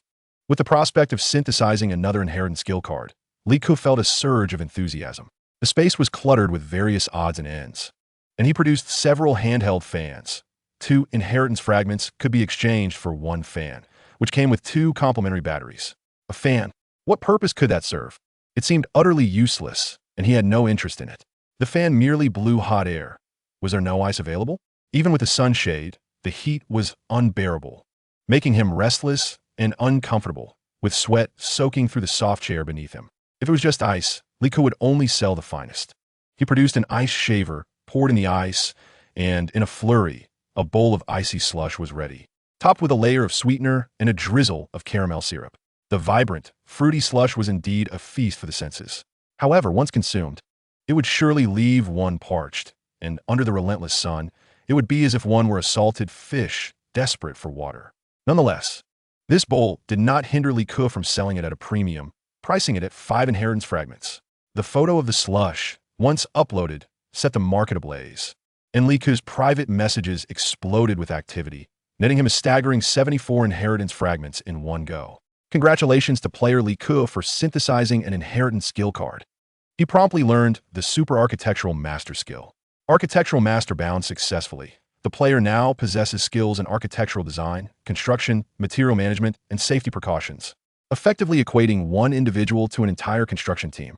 A: With the prospect of synthesizing another inheritance skill card, Li Ku felt a surge of enthusiasm. The space was cluttered with various odds and ends, and he produced several handheld fans. 2 inheritance fragments could be exchanged for 1 fan, which came with 2 complementary batteries. A fan? What purpose could that serve? It seemed utterly useless, and he had no interest in it. The fan merely blew hot air. Was there no ice available? Even with the sunshade, the heat was unbearable, making him restless and uncomfortable, with sweat soaking through the soft chair beneath him. If it was just ice, Li Ku would only sell the finest. He produced an ice shaver, poured in the ice, and in a flurry, a bowl of icy slush was ready, topped with a layer of sweetener and a drizzle of caramel syrup. The vibrant, fruity slush was indeed a feast for the senses. However, once consumed, it would surely leave one parched, and under the relentless sun, it would be as if one were a salted fish desperate for water. Nonetheless, This bowl did not hinder Li Ke from selling it at a premium, pricing it at 5 inheritance fragments. The photo of the slush, once uploaded, set the market ablaze, and Li Ke's private messages exploded with activity, netting him a staggering 74 inheritance fragments in one go. Congratulations to player Li Ke for synthesizing an inheritance skill card. He promptly learned the Super Architectural Master skill. Architectural Master bound successfully. The player now possesses skills in architectural design, construction, material management, and safety precautions, effectively equating one individual to an entire construction team.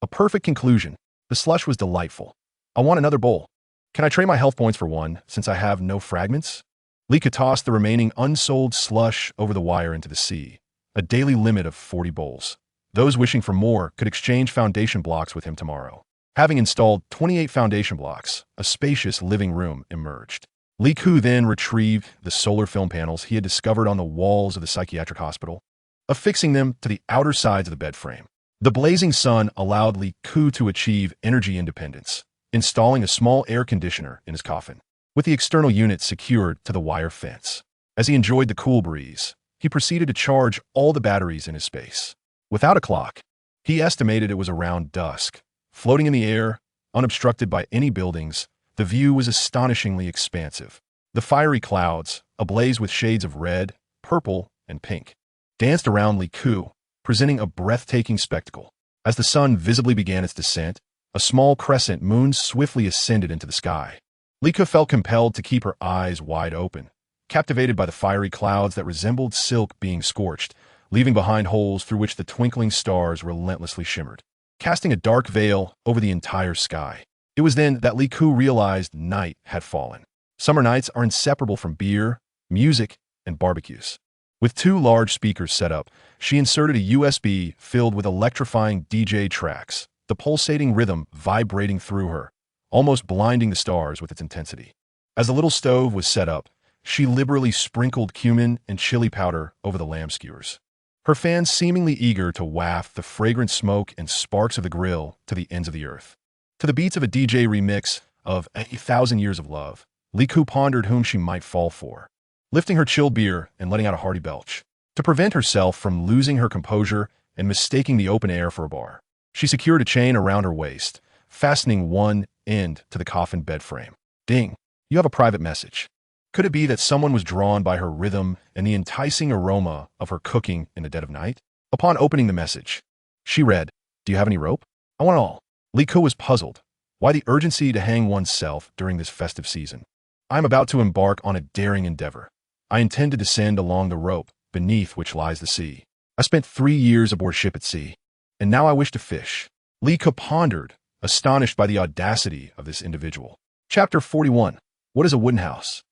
A: A perfect conclusion. The slush was delightful. I want another bowl. Can I trade my health points for one, since I have no fragments? Li Ke tossed the remaining unsold slush over the wire into the sea, a daily limit of 40 bowls. Those wishing for more could exchange foundation blocks with him tomorrow. Having installed 28 foundation blocks, a spacious living room emerged. Li Ke then retrieved the solar film panels he had discovered on the walls of the psychiatric hospital, affixing them to the outer sides of the bed frame. The blazing sun allowed Li Ke to achieve energy independence, installing a small air conditioner in his coffin, with the external unit secured to the wire fence. As he enjoyed the cool breeze, he proceeded to charge all the batteries in his space. Without a clock, he estimated it was around dusk. Floating in the air, unobstructed by any buildings, the view was astonishingly expansive. The fiery clouds, ablaze with shades of red, purple, and pink, danced around Li Ke, presenting a breathtaking spectacle. As the sun visibly began its descent, a small crescent moon swiftly ascended into the sky. Li Ke felt compelled to keep her eyes wide open, captivated by the fiery clouds that resembled silk being scorched, leaving behind holes through which the twinkling stars relentlessly shimmered, casting a dark veil over the entire sky. It was then that Li Ke realized night had fallen. Summer nights are inseparable from beer, music, and barbecues. With 2 large speakers set up, she inserted a USB filled with electrifying DJ tracks, the pulsating rhythm vibrating through her, almost blinding the stars with its intensity. As the little stove was set up, she liberally sprinkled cumin and chili powder over the lamb skewers, her fans seemingly eager to waft the fragrant smoke and sparks of the grill to the ends of the earth. To the beats of a DJ remix of 1,000 Years of Love, Li Ke pondered whom she might fall for, lifting her chilled beer and letting out a hearty belch. To prevent herself from losing her composure and mistaking the open air for a bar, she secured a chain around her waist, fastening one end to the coffin bed frame. Ding! You have a private message. Could it be that someone was drawn by her rhythm and the enticing aroma of her cooking in the dead of night? Upon opening the message, she read, "Do you have any rope? I want it all." Li Ke was puzzled. Why the urgency to hang oneself during this festive season? I am about to embark on a daring endeavor. I intend to descend along the rope beneath which lies the sea. I spent 3 years aboard ship at sea, and now I wish to fish. Li Ke pondered, astonished by the audacity of this individual. Chapter 41. What is a wooden house?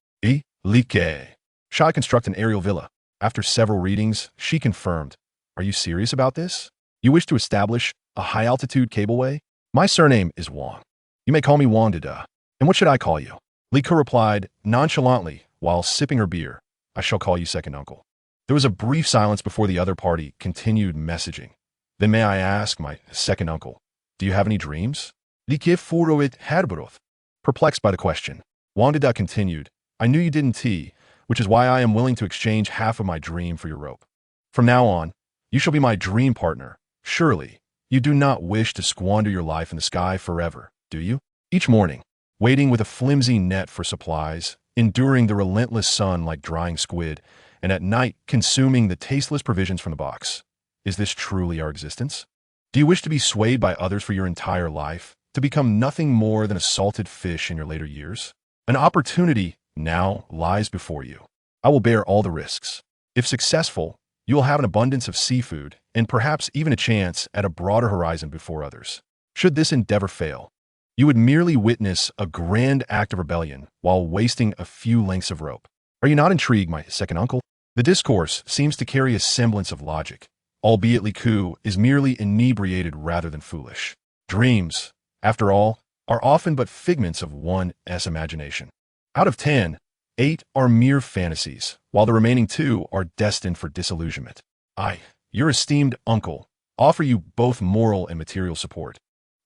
A: Li Ke. Shall I construct an aerial villa? After several readings, she confirmed. Are you serious about this? You wish to establish a high-altitude cableway? My surname is Wang. You may call me Wang Dada. And what should I call you? Li Ke replied nonchalantly while sipping her beer. I shall call you second uncle. There was a brief silence before the other party continued messaging. Then may I ask, my second uncle, do you have any dreams? Li Ke furoit herbroth. Perplexed by the question, Wang Dada continued, I knew you didn't tea, which is why I am willing to exchange half of my dream for your rope. From now on, you shall be my dream partner. Surely, you do not wish to squander your life in the sky forever, do you? Each morning, waiting with a flimsy net for supplies, enduring the relentless sun like drying squid, and at night consuming the tasteless provisions from the box. Is this truly our existence? Do you wish to be swayed by others for your entire life, to become nothing more than a salted fish in your later years? An opportunity now lies before you. I will bear all the risks. If successful, you will have an abundance of seafood and perhaps even a chance at a broader horizon before others. Should this endeavor fail, you would merely witness a grand act of rebellion while wasting a few lengths of rope. Are you not intrigued, my second uncle? The discourse seems to carry a semblance of logic, albeit Li Ke is merely inebriated rather than foolish. Dreams, after all, are often but figments of one's imagination. Out of 10, 8 are mere fantasies, while the remaining 2 are destined for disillusionment. I, your esteemed uncle, offer you both moral and material support.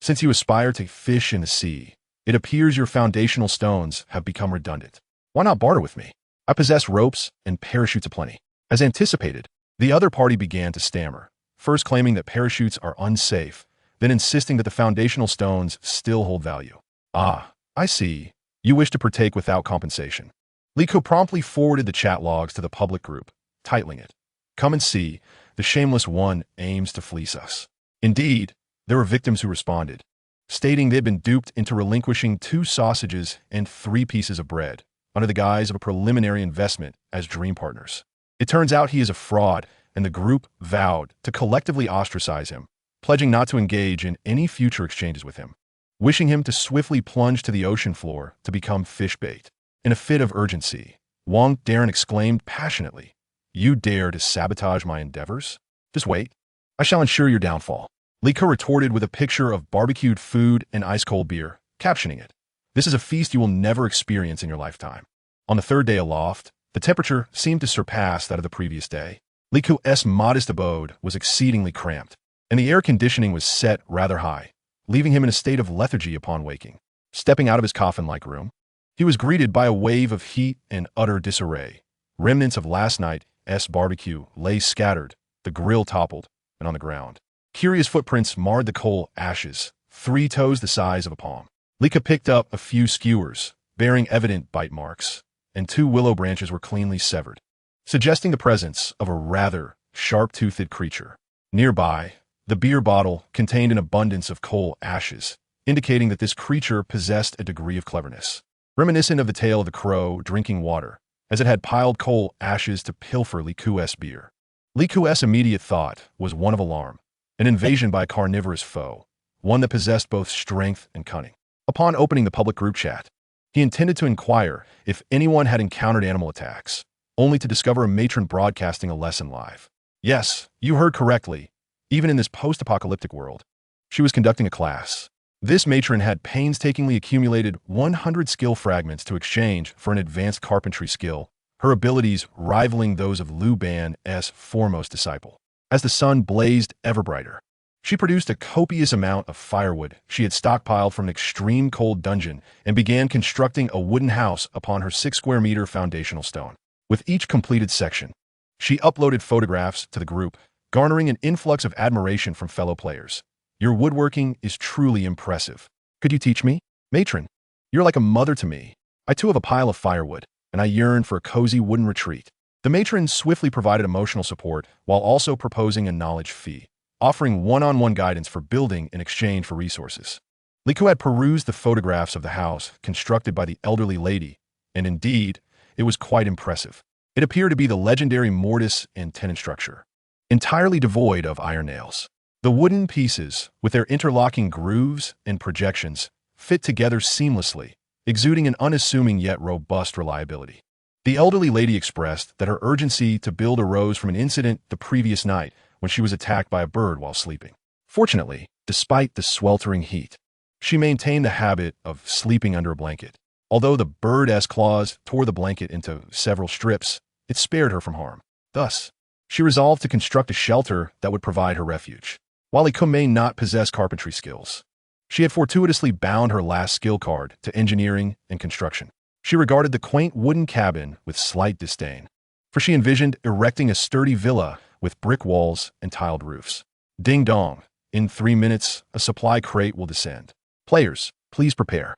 A: Since you aspire to fish in the sea, it appears your foundational stones have become redundant. Why not barter with me? I possess ropes and parachutes aplenty. As anticipated, the other party began to stammer, first claiming that parachutes are unsafe, then insisting that the foundational stones still hold value. Ah, I see. You wish to partake without compensation. Liko promptly forwarded the chat logs to the public group, titling it, "Come and see, the shameless one aims to fleece us." Indeed, there were victims who responded, stating they'd been duped into relinquishing 2 sausages and 3 pieces of bread under the guise of a preliminary investment as dream partners. It turns out he is a fraud, and the group vowed to collectively ostracize him, pledging not to engage in any future exchanges with him, wishing him to swiftly plunge to the ocean floor to become fish bait. In a fit of urgency, Wang Darren exclaimed passionately, "You dare to sabotage my endeavors? Just wait. I shall ensure your downfall." Liko retorted with a picture of barbecued food and ice-cold beer, captioning it, "This is a feast you will never experience in your lifetime." On the 3rd day aloft, the temperature seemed to surpass that of the previous day. Liku's modest abode was exceedingly cramped, and the air conditioning was set rather high, leaving him in a state of lethargy upon waking. Stepping out of his coffin-like room, he was greeted by a wave of heat and utter disarray. Remnants of last night's barbecue lay scattered, the grill toppled, and on the ground. Curious footprints marred the coal ashes, 3 toes the size of a palm. Lika picked up a few skewers, bearing evident bite marks, and 2 willow branches were cleanly severed, suggesting the presence of a rather sharp-toothed creature. Nearby, the beer bottle contained an abundance of coal ashes, indicating that this creature possessed a degree of cleverness, reminiscent of the tale of the crow drinking water, as it had piled coal ashes to pilfer Liku's beer. Liku's immediate thought was one of alarm, an invasion by a carnivorous foe, one that possessed both strength and cunning. Upon opening the public group chat, he intended to inquire if anyone had encountered animal attacks, only to discover a matron broadcasting a lesson live. Yes, you heard correctly. Even in this post-apocalyptic world, she was conducting a class. This matron had painstakingly accumulated 100 skill fragments to exchange for an advanced carpentry skill, her abilities rivaling those of Liu Ban's foremost disciple. As the sun blazed ever brighter, she produced a copious amount of firewood she had stockpiled from an extreme cold dungeon and began constructing a wooden house upon her 6-square-meter foundational stone. With each completed section, she uploaded photographs to the group, garnering an influx of admiration from fellow players. "Your woodworking is truly impressive. Could you teach me? Matron, you're like a mother to me. I too have a pile of firewood, and I yearn for a cozy wooden retreat." The matron swiftly provided emotional support while also proposing a knowledge fee, offering one-on-one guidance for building in exchange for resources. Liku had perused the photographs of the house constructed by the elderly lady, and indeed, it was quite impressive. It appeared to be the legendary mortise and tenon structure, entirely devoid of iron nails. The wooden pieces, with their interlocking grooves and projections, fit together seamlessly, exuding an unassuming yet robust reliability. The elderly lady expressed that her urgency to build arose from an incident the previous night when she was attacked by a bird while sleeping. Fortunately, despite the sweltering heat, she maintained the habit of sleeping under a blanket. Although the bird's claws tore the blanket into several strips, it spared her from harm. Thus, she resolved to construct a shelter that would provide her refuge. While Iko may not possess carpentry skills, she had fortuitously bound her last skill card to engineering and construction. She regarded the quaint wooden cabin with slight disdain, for she envisioned erecting a sturdy villa with brick walls and tiled roofs. Ding dong. In 3 minutes, a supply crate will descend. Players, please prepare.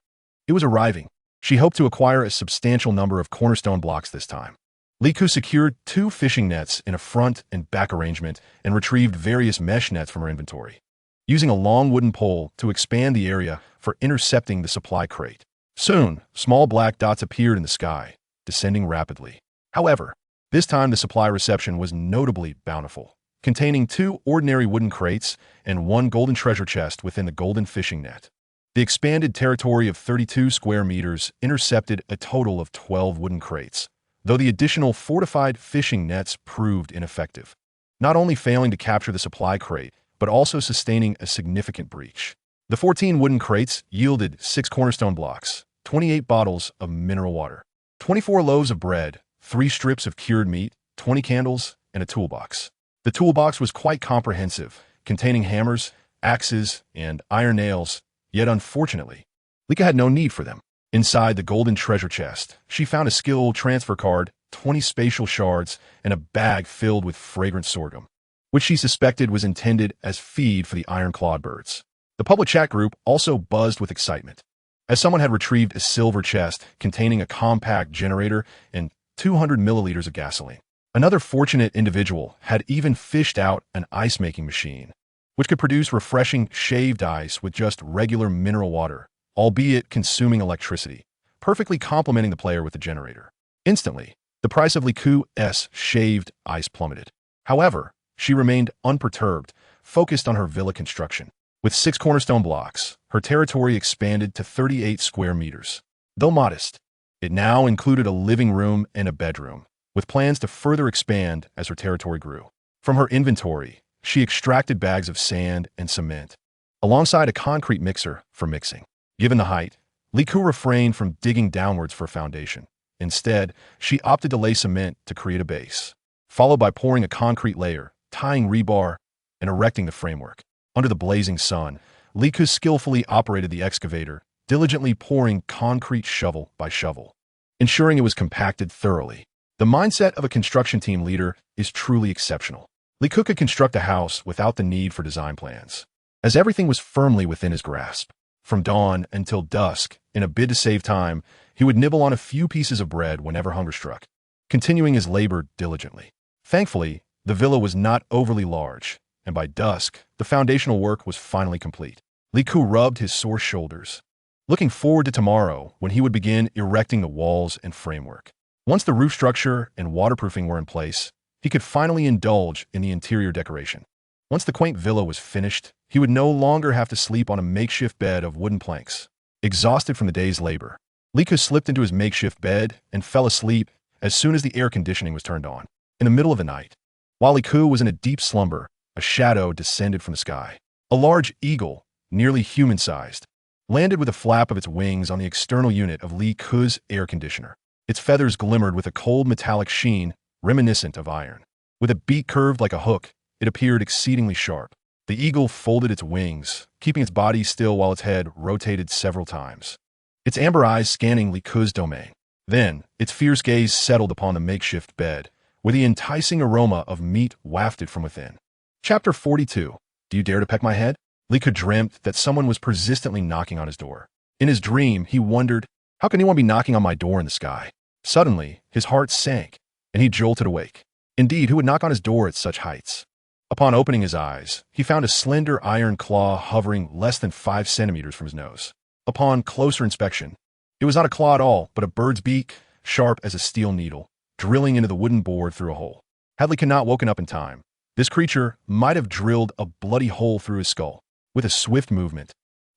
A: It was arriving. She hoped to acquire a substantial number of cornerstone blocks this time. Liku secured 2 fishing nets in a front and back arrangement and retrieved various mesh nets from her inventory, using a long wooden pole to expand the area for intercepting the supply crate. Soon, small black dots appeared in the sky, descending rapidly. However, this time the supply reception was notably bountiful, containing 2 ordinary wooden crates and 1 golden treasure chest within the golden fishing net. The expanded territory of 32 square meters intercepted a total of 12 wooden crates, though the additional fortified fishing nets proved ineffective, not only failing to capture the supply crate, but also sustaining a significant breach. The 14 wooden crates yielded 6 cornerstone blocks, 28 bottles of mineral water, 24 loaves of bread, 3 strips of cured meat, 20 candles, and a toolbox. The toolbox was quite comprehensive, containing hammers, axes, and iron nails, yet unfortunately, Lika had no need for them. Inside the golden treasure chest, she found a skill transfer card 20 spatial shards and a bag filled with fragrant sorghum, which she suspected was intended as feed for the iron-clawed birds. The public chat group also buzzed with excitement, as someone had retrieved a silver chest containing a compact generator and 200 milliliters of gasoline. Another fortunate individual had even fished out an ice-making machine, which could produce refreshing shaved ice with just regular mineral water, albeit consuming electricity, perfectly complementing the player with the generator. Instantly, the price of Liku's shaved ice plummeted. However, she remained unperturbed, focused on her villa construction. With 6 cornerstone blocks, her territory expanded to 38 square meters. Though modest, it now included a living room and a bedroom, with plans to further expand as her territory grew. From her inventory, she extracted bags of sand and cement, alongside a concrete mixer for mixing. Given the height, Liku refrained from digging downwards for a foundation. Instead, she opted to lay cement to create a base, followed by pouring a concrete layer, tying rebar, and erecting the framework. Under the blazing sun, Liku skillfully operated the excavator, diligently pouring concrete shovel by shovel, ensuring it was compacted thoroughly. The mindset of a construction team leader is truly exceptional. Liku could construct a house without the need for design plans, as everything was firmly within his grasp. From dawn until dusk, in a bid to save time, he would nibble on a few pieces of bread whenever hunger struck, continuing his labor diligently. Thankfully, the villa was not overly large, and by dusk, the foundational work was finally complete. Liku rubbed his sore shoulders, looking forward to tomorrow when he would begin erecting the walls and framework. Once the roof structure and waterproofing were in place, he could finally indulge in the interior decoration. Once the quaint villa was finished, he would no longer have to sleep on a makeshift bed of wooden planks. Exhausted from the day's labor, Liku slipped into his makeshift bed and fell asleep as soon as the air conditioning was turned on. In the middle of the night, while Liku was in a deep slumber, a shadow descended from the sky. A large eagle, nearly human-sized, landed with a flap of its wings on the external unit of Liku's air conditioner. Its feathers glimmered with a cold metallic sheen reminiscent of iron. With a beak curved like a hook, it appeared exceedingly sharp. The eagle folded its wings, keeping its body still while its head rotated several times, its amber eyes scanning Liku's domain. Then, its fierce gaze settled upon the makeshift bed, where the enticing aroma of meat wafted from within. Chapter 42. Do you dare to peck my head? Liku dreamt that someone was persistently knocking on his door. In his dream, he wondered, how can anyone be knocking on my door in the sky? Suddenly, his heart sank, and he jolted awake. Indeed, who would knock on his door at such heights? Upon opening his eyes, he found a slender iron claw hovering less than 5 centimeters from his nose. Upon closer inspection, it was not a claw at all, but a bird's beak, sharp as a steel needle, drilling into the wooden board through a hole. Had Liku not woken up in time, this creature might have drilled a bloody hole through his skull. With a swift movement,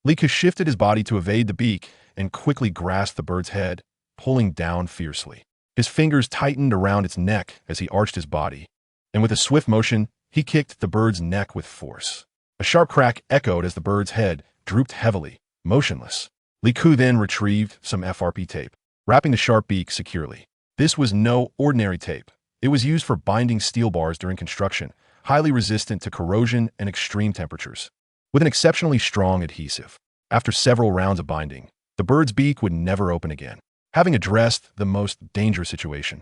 A: Liku shifted his body to evade the beak and quickly grasped the bird's head, pulling down fiercely. His fingers tightened around its neck as he arched his body, and with a swift motion, he kicked the bird's neck with force. A sharp crack echoed as the bird's head drooped heavily, motionless. Liku then retrieved some FRP tape, wrapping the sharp beak securely. This was no ordinary tape. It was used for binding steel bars during construction, highly resistant to corrosion and extreme temperatures, with an exceptionally strong adhesive. After several rounds of binding, the bird's beak would never open again. Having addressed the most dangerous situation,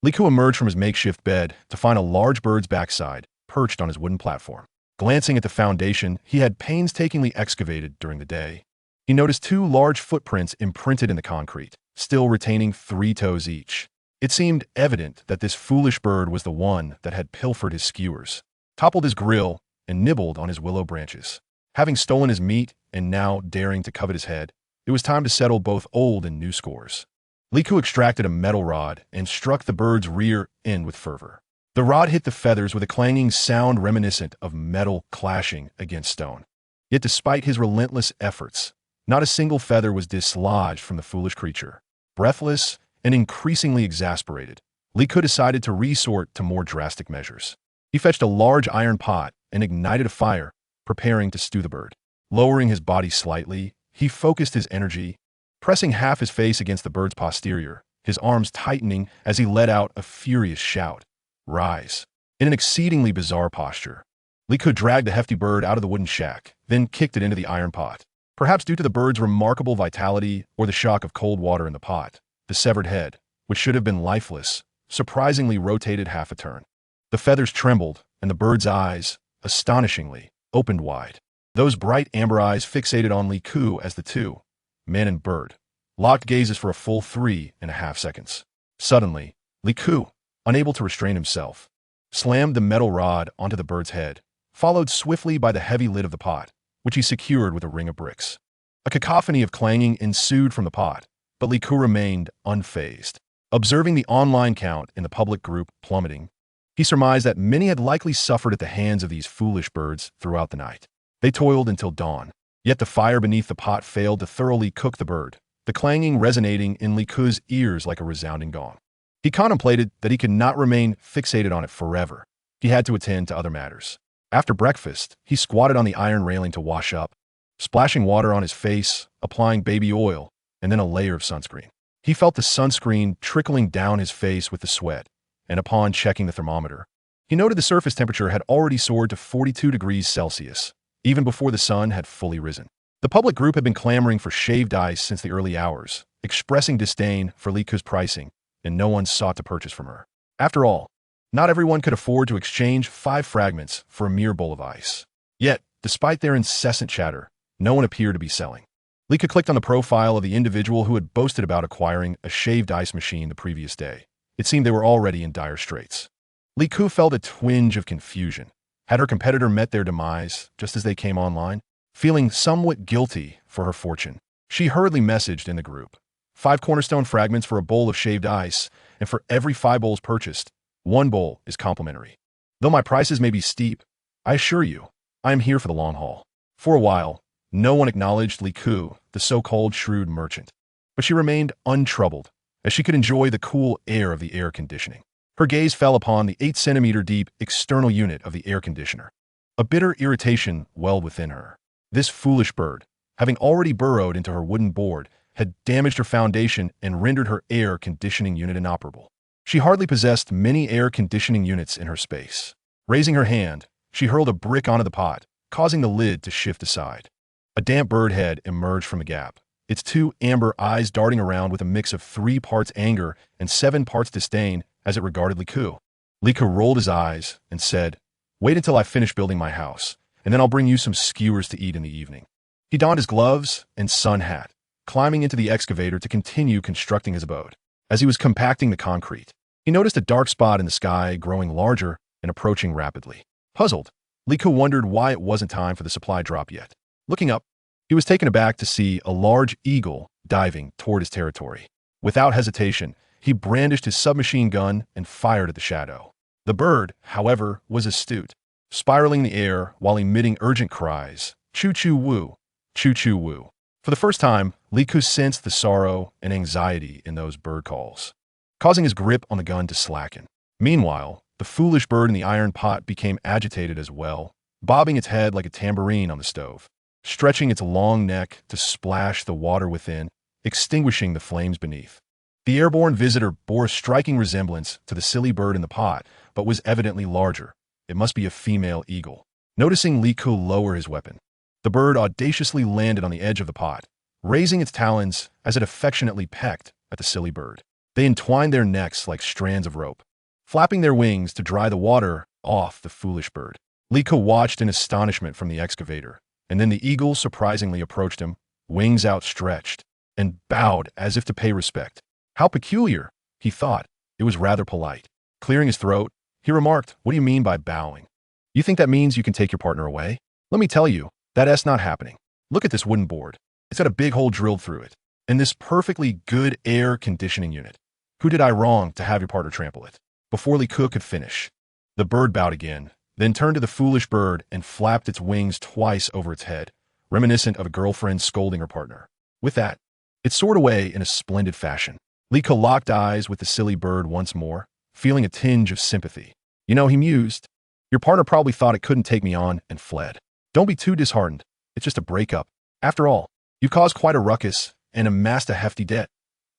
A: Liku emerged from his makeshift bed to find a large bird's backside perched on his wooden platform. Glancing at the foundation he had painstakingly excavated during the day, he noticed 2 large footprints imprinted in the concrete, still retaining 3 toes each. It seemed evident that this foolish bird was the one that had pilfered his skewers, toppled his grill, and nibbled on his willow branches. Having stolen his meat and now daring to covet his head, it was time to settle both old and new scores. Liku extracted a metal rod and struck the bird's rear end with fervor. The rod hit the feathers with a clanging sound reminiscent of metal clashing against stone. Yet despite his relentless efforts, not a single feather was dislodged from the foolish creature. Breathless and increasingly exasperated, Liku decided to resort to more drastic measures. He fetched a large iron pot and ignited a fire, preparing to stew the bird. Lowering his body slightly, he focused his energy, pressing half his face against the bird's posterior, his arms tightening as he let out a furious shout. Rise. In an exceedingly bizarre posture, Liku dragged the hefty bird out of the wooden shack, then kicked it into the iron pot. Perhaps due to the bird's remarkable vitality or the shock of cold water in the pot, the severed head, which should have been lifeless, surprisingly rotated half a turn. The feathers trembled, and the bird's eyes, astonishingly, opened wide. Those bright amber eyes fixated on Li Ku as the two, man and bird, locked gazes for a full 3.5 seconds. Suddenly, Li Ku, unable to restrain himself, slammed the metal rod onto the bird's head, followed swiftly by the heavy lid of the pot, which he secured with a ring of bricks. A cacophony of clanging ensued from the pot, but Li Ku remained unfazed. Observing the online count in the public group plummeting, he surmised that many had likely suffered at the hands of these foolish birds throughout the night. They toiled until dawn, yet the fire beneath the pot failed to thoroughly cook the bird, the clanging resonating in Li Ku's ears like a resounding gong. He contemplated that he could not remain fixated on it forever. He had to attend to other matters. After breakfast, he squatted on the iron railing to wash up, splashing water on his face, applying baby oil, and then a layer of sunscreen. He felt the sunscreen trickling down his face with the sweat, and upon checking the thermometer, he noted the surface temperature had already soared to 42 degrees Celsius, even before the sun had fully risen. The public group had been clamoring for shaved ice since the early hours, expressing disdain for Li Ku's pricing, and no one sought to purchase from her. After all, not everyone could afford to exchange 5 fragments for a mere bowl of ice. Yet, despite their incessant chatter, no one appeared to be selling. Li Ku clicked on the profile of the individual who had boasted about acquiring a shaved ice machine the previous day. It seemed they were already in dire straits. Li Ku felt a twinge of confusion. Had her competitor met their demise just as they came online? Feeling somewhat guilty for her fortune, she hurriedly messaged in the group. 5 cornerstone fragments for a bowl of shaved ice, and for every 5 bowls purchased, 1 bowl is complimentary. Though my prices may be steep, I assure you, I am here for the long haul. For a while, no one acknowledged Li Ku, the so-called shrewd merchant, but she remained untroubled, as she could enjoy the cool air of the air conditioning. Her gaze fell upon the 8-centimeter deep external unit of the air conditioner. A bitter irritation welled within her. This foolish bird, having already burrowed into her wooden board, had damaged her foundation and rendered her air conditioning unit inoperable. She hardly possessed many air conditioning units in her space. Raising her hand, she hurled a brick onto the pot, causing the lid to shift aside. A damp bird head emerged from the gap, its 2 amber eyes darting around with a mix of 3 parts anger and 7 parts disdain as it regarded Li Ku. Li Ku rolled his eyes and said, "Wait until I finish building my house, and then I'll bring you some skewers to eat in the evening." He donned his gloves and sun hat, climbing into the excavator to continue constructing his abode. As he was compacting the concrete, he noticed a dark spot in the sky growing larger and approaching rapidly. Puzzled, Li Ku wondered why it wasn't time for the supply drop yet. Looking up, he was taken aback to see a large eagle diving toward his territory. Without hesitation, he brandished his submachine gun and fired at the shadow. The bird, however, was astute, spiraling in the air while emitting urgent cries, "Choo-choo-woo, choo-choo-woo." For the first time, Li Ku sensed the sorrow and anxiety in those bird calls, causing his grip on the gun to slacken. Meanwhile, the foolish bird in the iron pot became agitated as well, bobbing its head like a tambourine on the stove, stretching its long neck to splash the water within, extinguishing the flames beneath. The airborne visitor bore a striking resemblance to the silly bird in the pot, but was evidently larger. It must be a female eagle. Noticing Li Ku lower his weapon, the bird audaciously landed on the edge of the pot, raising its talons as it affectionately pecked at the silly bird. They entwined their necks like strands of rope, flapping their wings to dry the water off the foolish bird. Li Ku watched in astonishment from the excavator, and then the eagle surprisingly approached him, wings outstretched, and bowed as if to pay respect. How peculiar, he thought. It was rather polite. Clearing his throat, he remarked, "What do you mean by bowing? You think that means you can take your partner away? Let me tell you, that's not happening. Look at this wooden board. It's got a big hole drilled through it. And this perfectly good air conditioning unit. Who did I wrong to have your partner trample it?" Before Li Ku could finish, the bird bowed again, then turned to the foolish bird and flapped its wings twice over its head, reminiscent of a girlfriend scolding her partner. With that, it soared away in a splendid fashion. Li Ku locked eyes with the silly bird once more, feeling a tinge of sympathy. "You know," he mused, "your partner probably thought it couldn't take me on and fled. Don't be too disheartened. It's just a breakup. After all, you've caused quite a ruckus and amassed a hefty debt.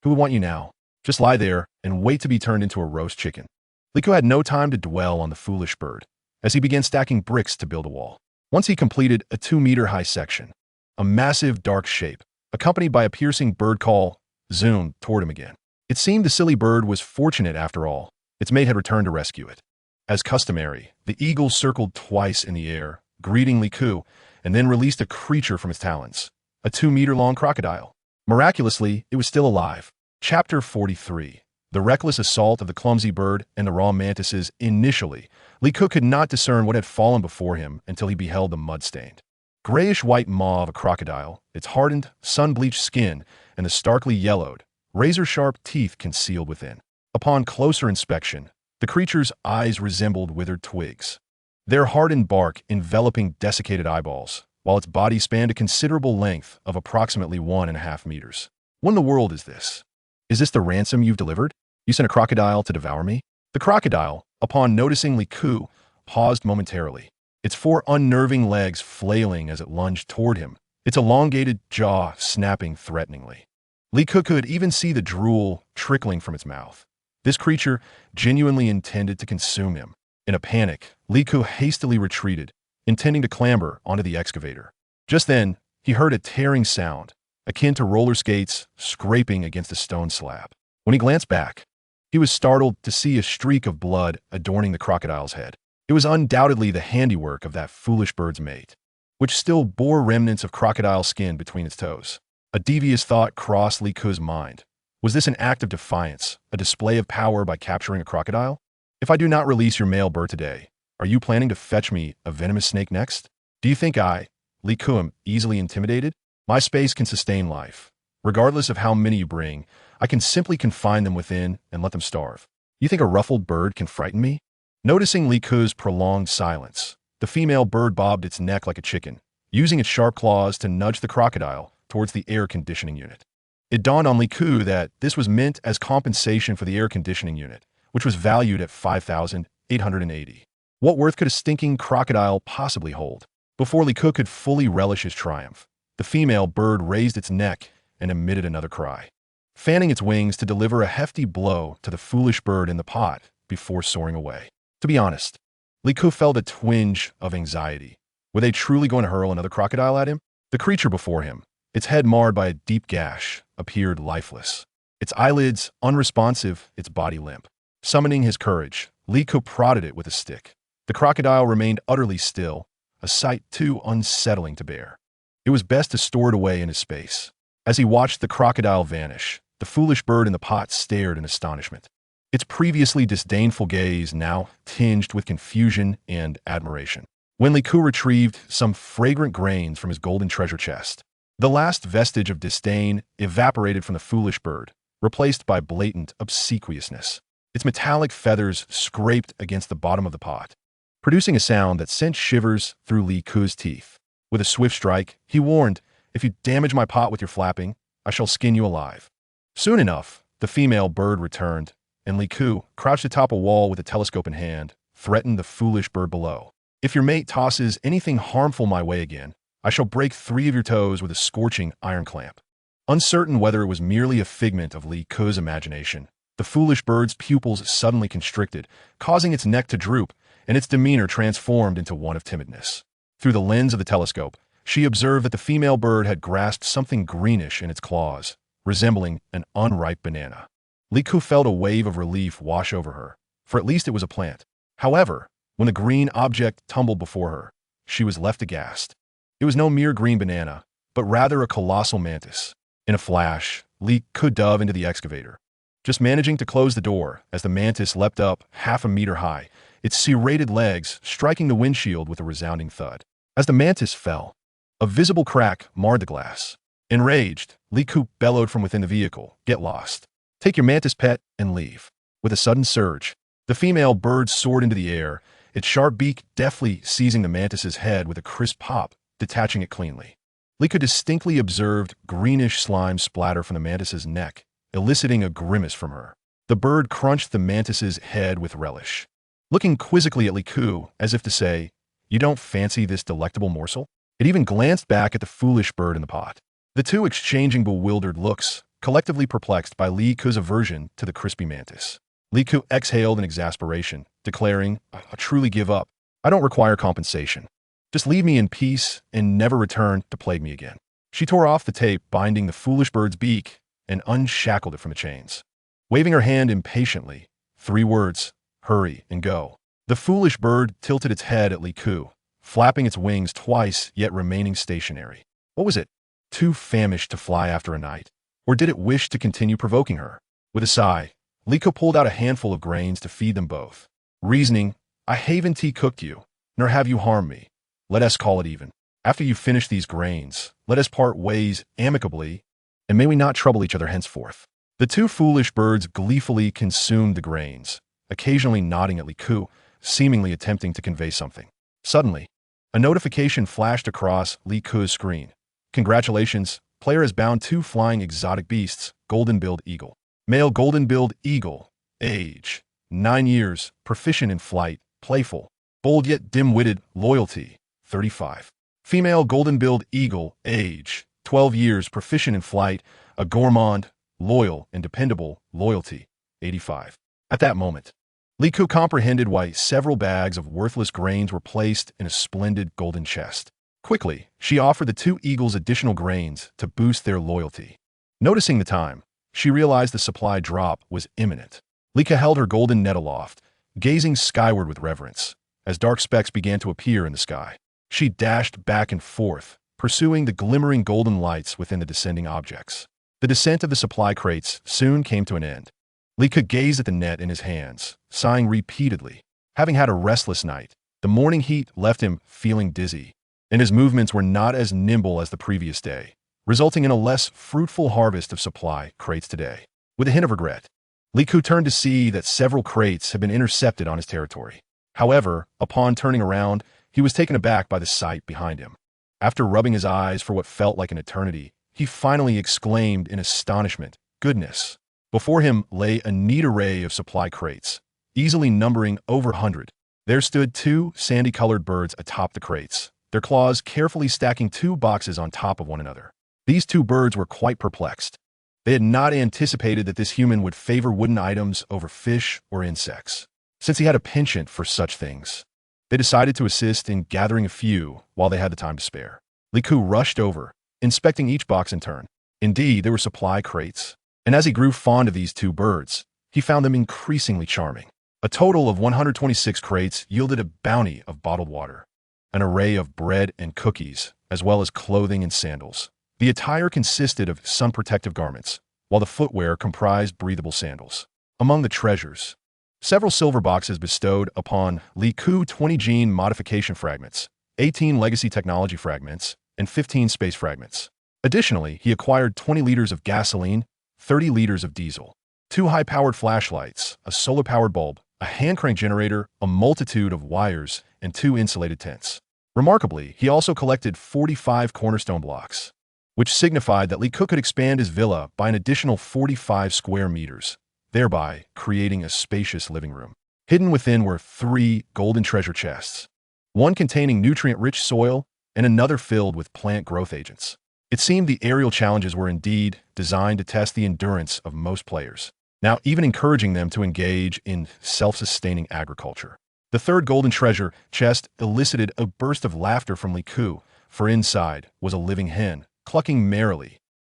A: Who would want you now? Just lie there and wait to be turned into a roast chicken." Li Ku had no time to dwell on the foolish bird, as he began stacking bricks to build a wall. Once he completed a 2-meter-high section, a massive dark shape, accompanied by a piercing bird call, zoomed toward him again. It seemed the silly bird was fortunate after all, Its mate had returned to rescue it. As customary, the eagle circled twice in the air, greeting Li Ku, and then released a creature from his talons, a 2-meter-long crocodile. Miraculously, it was still alive. Chapter 43. The reckless assault of the clumsy bird and the raw mantises. Initially, Li Ku could not discern what had fallen before him until he beheld the mud-stained, grayish-white maw of a crocodile, its hardened, sun-bleached skin, and the starkly yellowed, razor-sharp teeth concealed within. Upon closer inspection, the creature's eyes resembled withered twigs, their hardened bark enveloping desiccated eyeballs, while its body spanned a considerable length of approximately 1.5 meters. What in the world is this? Is this the ransom you've delivered? You sent a crocodile to devour me? The crocodile, upon noticing Li Ku, paused momentarily, its 4 unnerving legs flailing as it lunged toward him, its elongated jaw snapping threateningly. Li Ku could even see the drool trickling from its mouth. This creature genuinely intended to consume him. In a panic, Li Ku hastily retreated, intending to clamber onto the excavator. Just then, he heard a tearing sound, akin to roller skates scraping against a stone slab. When he glanced back, he was startled to see a streak of blood adorning the crocodile's head. It was undoubtedly the handiwork of that foolish bird's mate, which still bore remnants of crocodile skin between its toes. A devious thought crossed Li Ku's mind. Was this an act of defiance, a display of power by capturing a crocodile? If I do not release your male bird today, are you planning to fetch me a venomous snake next? Do you think I, Li Ku, am easily intimidated? My space can sustain life. Regardless of how many you bring, I can simply confine them within and let them starve. You think a ruffled bird can frighten me? Noticing Li Ku's prolonged silence, the female bird bobbed its neck like a chicken, using its sharp claws to nudge the crocodile towards the air conditioning unit. It dawned on Li Ku that this was meant as compensation for the air conditioning unit, which was valued at 5,880. What worth could a stinking crocodile possibly hold? Before Li Ku could fully relish his triumph, the female bird raised its neck and emitted another cry, fanning its wings to deliver a hefty blow to the foolish bird in the pot before soaring away. To be honest, Li Ku felt a twinge of anxiety. Were they truly going to hurl another crocodile at him? The creature before him, its head marred by a deep gash, appeared lifeless, its eyelids unresponsive, its body limp. Summoning his courage, Li Ku prodded it with a stick. The crocodile remained utterly still, a sight too unsettling to bear. It was best to store it away in his space. As he watched the crocodile vanish, the foolish bird in the pot stared in astonishment, its previously disdainful gaze now tinged with confusion and admiration. When Li Ku retrieved some fragrant grains from his golden treasure chest, the last vestige of disdain evaporated from the foolish bird, replaced by blatant obsequiousness. Its metallic feathers scraped against the bottom of the pot, producing a sound that sent shivers through Li Ku's teeth. With a swift strike, he warned, "If you damage my pot with your flapping, I shall skin you alive." Soon enough, the female bird returned, and Li Ku, crouched atop a wall with a telescope in hand, threatened the foolish bird below. "If your mate tosses anything harmful my way again, I shall break 3 of your toes with a scorching iron clamp." Uncertain whether it was merely a figment of Li Ku's imagination, the foolish bird's pupils suddenly constricted, causing its neck to droop, and its demeanor transformed into one of timidness. Through the lens of the telescope, she observed that the female bird had grasped something greenish in its claws, resembling an unripe banana. Li Ku felt a wave of relief wash over her, for at least it was a plant. However, when the green object tumbled before her, she was left aghast. It was no mere green banana, but rather a colossal mantis. In a flash, Li Ku dove into the excavator, just managing to close the door as the mantis leapt up 1/2 meter high, its serrated legs striking the windshield with a resounding thud. As the mantis fell, a visible crack marred the glass. Enraged, Li Ku bellowed from within the vehicle, "Get lost. Take your mantis pet and leave." With a sudden surge, the female bird soared into the air, its sharp beak deftly seizing the mantis's head with a crisp pop, detaching it cleanly. Li Ku distinctly observed greenish slime splatter from the mantis's neck, eliciting a grimace from her. The bird crunched the mantis's head with relish, looking quizzically at Li Ku as if to say, "You don't fancy this delectable morsel?" It even glanced back at the foolish bird in the pot, the two exchanging bewildered looks, collectively perplexed by Li Ku's aversion to the crispy mantis. Li Ku exhaled in exasperation, declaring, "I truly give up. I don't require compensation. Just leave me in peace and never return to plague me again." She tore off the tape binding the foolish bird's beak and unshackled it from the chains. Waving her hand impatiently, 3 words: hurry and go. The foolish bird tilted its head at Li Ku, flapping its wings twice yet remaining stationary. What was it? Too famished to fly after a night? Or did it wish to continue provoking her? With a sigh, Li Ku pulled out a handful of grains to feed them both, reasoning, I haven't cooked you, nor have you harmed me. Let us call it even. After you finish these grains, let us part ways amicably, and may we not trouble each other henceforth. The 2 foolish birds gleefully consumed the grains, occasionally nodding at Li Ku, seemingly attempting to convey something. Suddenly, a notification flashed across Li Ku's screen. Congratulations, player has bound 2 flying exotic beasts, golden-billed eagle. Male golden-billed eagle, age, 9 years, proficient in flight, playful, bold yet dim-witted, loyalty, 35. Female golden-billed eagle, age, 12 years, proficient in flight, a gourmand, loyal and dependable, loyalty, 85. At that moment, Li Ku comprehended why several bags of worthless grains were placed in a splendid golden chest. Quickly, she offered the 2 eagles additional grains to boost their loyalty. Noticing the time, she realized the supply drop was imminent. Li Ku held her golden net aloft, gazing skyward with reverence. As dark specks began to appear in the sky, she dashed back and forth, pursuing the glimmering golden lights within the descending objects. The descent of the supply crates soon came to an end. Li Ku gazed at the net in his hands, sighing repeatedly. Having had a restless night, the morning heat left him feeling dizzy, and his movements were not as nimble as the previous day, resulting in a less fruitful harvest of supply crates today. With a hint of regret, Li Ku turned to see that several crates had been intercepted on his territory. However, upon turning around, he was taken aback by the sight behind him. After rubbing his eyes for what felt like an eternity, he finally exclaimed in astonishment, "Goodness!" Before him lay a neat array of supply crates, easily numbering over 100. There stood 2 sandy-colored birds atop the crates, their claws carefully stacking 2 boxes on top of one another. These 2 birds were quite perplexed. They had not anticipated that this human would favor wooden items over fish or insects. Since he had a penchant for such things, they decided to assist in gathering a few while they had the time to spare. Li Ku rushed over, inspecting each box in turn. Indeed, there were supply crates, and as he grew fond of these 2 birds, he found them increasingly charming. A total of 126 crates yielded a bounty of bottled water, an array of bread and cookies, as well as clothing and sandals. The attire consisted of sun-protective garments, while the footwear comprised breathable sandals. Among the treasures, several silver boxes bestowed upon Li Ku 20 gene modification fragments, 18 legacy technology fragments, and 15 space fragments. Additionally, he acquired 20 liters of gasoline, 30 liters of diesel, 2 high-powered flashlights, a solar-powered bulb, a hand crank generator, a multitude of wires, and 2 insulated tents. Remarkably, he also collected 45 cornerstone blocks, which signified that Li Ku could expand his villa by an additional 45 square meters, thereby creating a spacious living room. Hidden within were 3 golden treasure chests, one containing nutrient-rich soil and another filled with plant growth agents. It seemed the aerial challenges were indeed designed to test the endurance of most players, now even encouraging them to engage in self-sustaining agriculture. The 3rd golden treasure chest elicited a burst of laughter from Li Ku, for inside was a living hen, clucking merrily.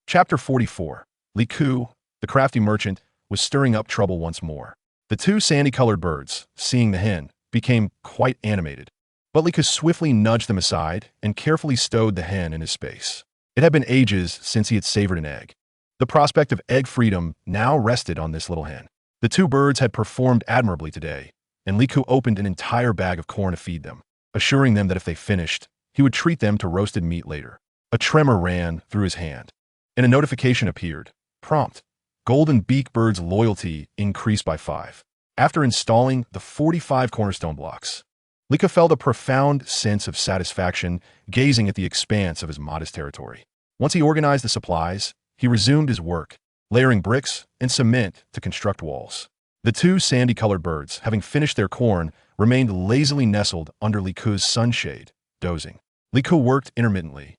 A: Chapter 44. Li Ku, the crafty merchant, was stirring up trouble once more. The 2 sandy-colored birds, seeing the hen, became quite animated, but Li Ku swiftly nudged them aside and carefully stowed the hen in his space. It had been ages since he had savored an egg. The prospect of egg freedom now rested on this little hen. The 2 birds had performed admirably today, and Li Ku opened an entire bag of corn to feed them, assuring them that if they finished, he would treat them to roasted meat later. A tremor ran through his hand, and a notification appeared. Prompt. Golden beak bird's loyalty increased by 5. After installing the 45 cornerstone blocks, Li Ku felt a profound sense of satisfaction gazing at the expanse of his modest territory. Once he organized the supplies, he resumed his work, layering bricks and cement to construct walls. The 2 sandy-colored birds, having finished their corn, remained lazily nestled under Li Ku's sunshade, dozing. Li Ku worked intermittently,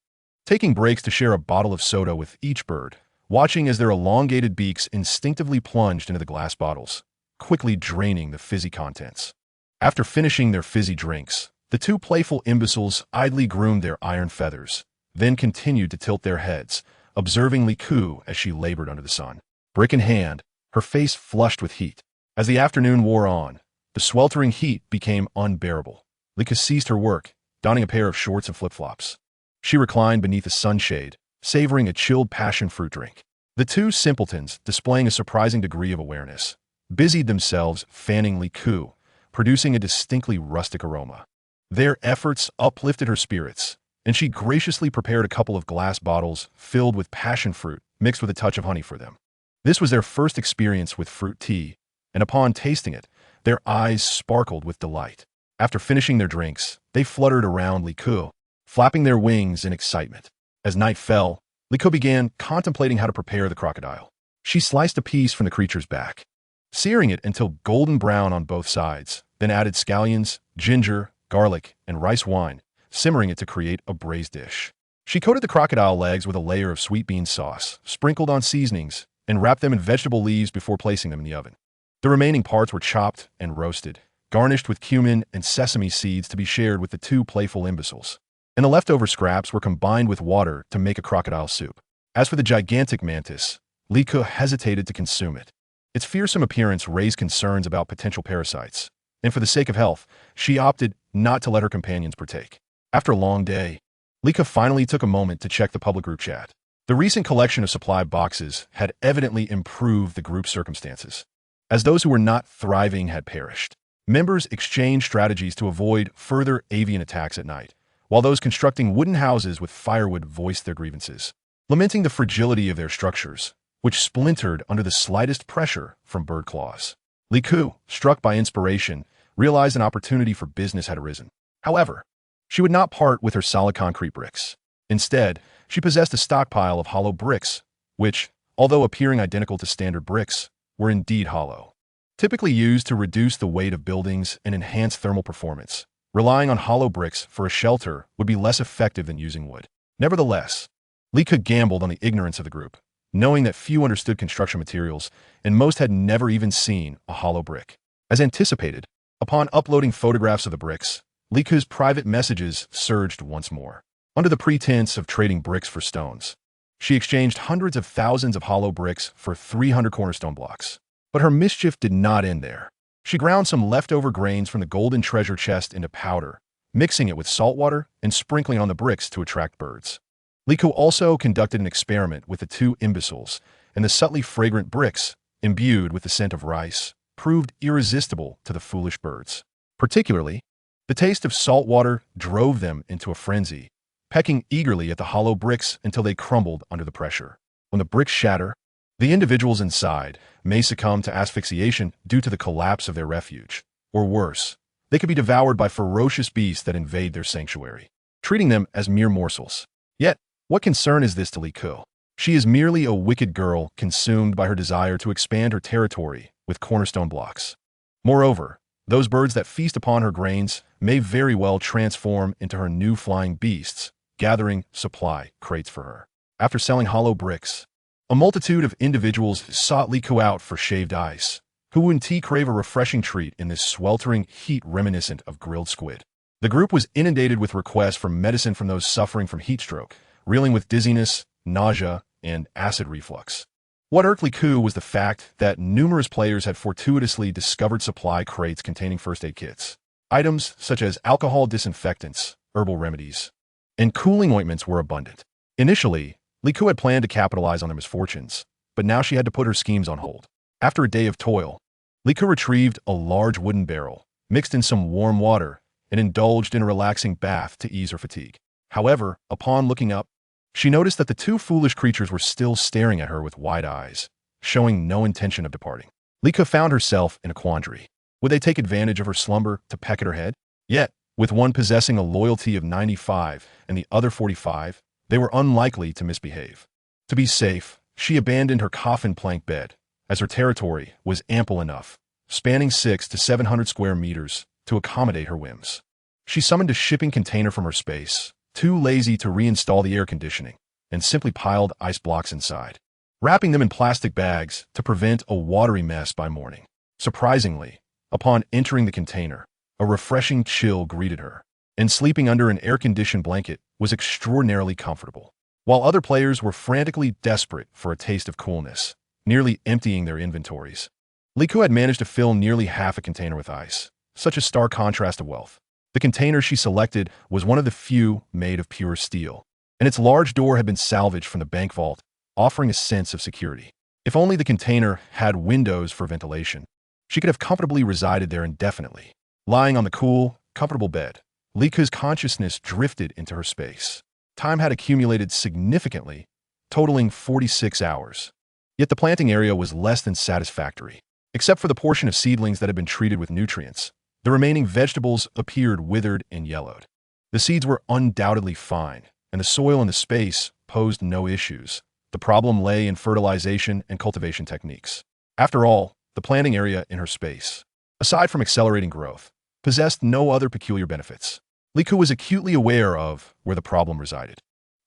A: taking breaks to share a bottle of soda with each bird, watching as their elongated beaks instinctively plunged into the glass bottles, quickly draining the fizzy contents. After finishing their fizzy drinks, the 2 playful imbeciles idly groomed their iron feathers, then continued to tilt their heads, observing Li Ku as she labored under the sun. Brick in hand, her face flushed with heat, As the afternoon wore on, the sweltering heat became unbearable. Lika ceased her work, donning a pair of shorts and flip-flops. She reclined beneath a sunshade, savoring a chilled passion fruit drink. The two simpletons, displaying a surprising degree of awareness, busied themselves fanning Liku, producing a distinctly rustic aroma. Their efforts uplifted her spirits, and she graciously prepared a couple of glass bottles filled with passion fruit mixed with a touch of honey for them. This was their first experience with fruit tea, and upon tasting it, their eyes sparkled with delight. After finishing their drinks, they fluttered around Liku, flapping their wings in excitement. As night fell, Liku began contemplating how to prepare the crocodile. She sliced a piece from the creature's back, searing it until golden brown on both sides, then added scallions, ginger, garlic, and rice wine, simmering it to create a braised dish. She coated the crocodile legs with a layer of sweet bean sauce, sprinkled on seasonings, and wrapped them in vegetable leaves before placing them in the oven. The remaining parts were chopped and roasted, garnished with cumin and sesame seeds to be shared with the two playful imbeciles. And the leftover scraps were combined with water to make a crocodile soup. As for the gigantic mantis, Liku hesitated to consume it. Its fearsome appearance raised concerns about potential parasites, and for the sake of health, she opted not to let her companions partake. After a long day, Liku finally took a moment to check the public group chat. The recent collection of supply boxes had evidently improved the group's circumstances, as those who were not thriving had perished. Members exchanged strategies to avoid further avian attacks at night, while those constructing wooden houses with firewood voiced their grievances, lamenting the fragility of their structures, which splintered under the slightest pressure from bird claws. Liku, struck by inspiration, realized an opportunity for business had arisen. However, she would not part with her solid concrete bricks. Instead, she possessed a stockpile of hollow bricks, which, although appearing identical to standard bricks, were indeed hollow. Typically used to reduce the weight of buildings and enhance thermal performance, relying on hollow bricks for a shelter would be less effective than using wood. Nevertheless, Liku gambled on the ignorance of the group, knowing that few understood construction materials and most had never even seen a hollow brick. As anticipated, upon uploading photographs of the bricks, Liku's private messages surged once more. Under the pretense of trading bricks for stones, she exchanged hundreds of thousands of hollow bricks for 300 cornerstone blocks. But her mischief did not end there. She ground some leftover grains from the golden treasure chest into powder, mixing it with salt water and sprinkling on the bricks to attract birds. Liku also conducted an experiment with the two imbeciles, and the subtly fragrant bricks, imbued with the scent of rice, proved irresistible to the foolish birds. Particularly, the taste of salt water drove them into a frenzy, pecking eagerly at the hollow bricks until they crumbled under the pressure. When the bricks shatter, the individuals inside may succumb to asphyxiation due to the collapse of their refuge. Or worse, they could be devoured by ferocious beasts that invade their sanctuary, treating them as mere morsels. Yet, what concern is this to Liku? She is merely a wicked girl consumed by her desire to expand her territory with cornerstone blocks. Moreover, those birds that feast upon her grains may very well transform into her new flying beasts, gathering supply crates for her. After selling hollow bricks, a multitude of individuals sought Liku out for shaved ice, who would indeed crave a refreshing treat in this sweltering heat reminiscent of grilled squid. The group was inundated with requests for medicine from those suffering from heat stroke, reeling with dizziness, nausea, and acid reflux. What irked Liku was the fact that numerous players had fortuitously discovered supply crates containing first aid kits. Items such as alcohol disinfectants, herbal remedies, and cooling ointments were abundant. Initially, Liku had planned to capitalize on their misfortunes, but now she had to put her schemes on hold. After a day of toil, Liku retrieved a large wooden barrel, mixed in some warm water, and indulged in a relaxing bath to ease her fatigue. However, upon looking up, she noticed that the two foolish creatures were still staring at her with wide eyes, showing no intention of departing. Liku found herself in a quandary. Would they take advantage of her slumber to peck at her head? Yet, with one possessing a loyalty of 95 and the other 45, they were unlikely to misbehave. To be safe, she abandoned her coffin plank bed, as her territory was ample enough, spanning 600 to 700 square meters, to accommodate her whims. She summoned a shipping container from her space, too lazy to reinstall the air conditioning, and simply piled ice blocks inside, wrapping them in plastic bags to prevent a watery mess by morning. Surprisingly, upon entering the container, a refreshing chill greeted her, and sleeping under an air-conditioned blanket was extraordinarily comfortable. While other players were frantically desperate for a taste of coolness, nearly emptying their inventories, Li Ku had managed to fill nearly half a container with ice, such a stark contrast of wealth. The container she selected was one of the few made of pure steel, and its large door had been salvaged from the bank vault, offering a sense of security. If only the container had windows for ventilation, she could have comfortably resided there indefinitely. Lying on the cool, comfortable bed, Li Ku's consciousness drifted into her space. Time had accumulated significantly, totaling 46 hours. Yet the planting area was less than satisfactory. Except for the portion of seedlings that had been treated with nutrients, the remaining vegetables appeared withered and yellowed. The seeds were undoubtedly fine, and the soil in the space posed no issues. The problem lay in fertilization and cultivation techniques. After all, the planting area in her space, aside from accelerating growth, possessed no other peculiar benefits. Li Ku was acutely aware of where the problem resided.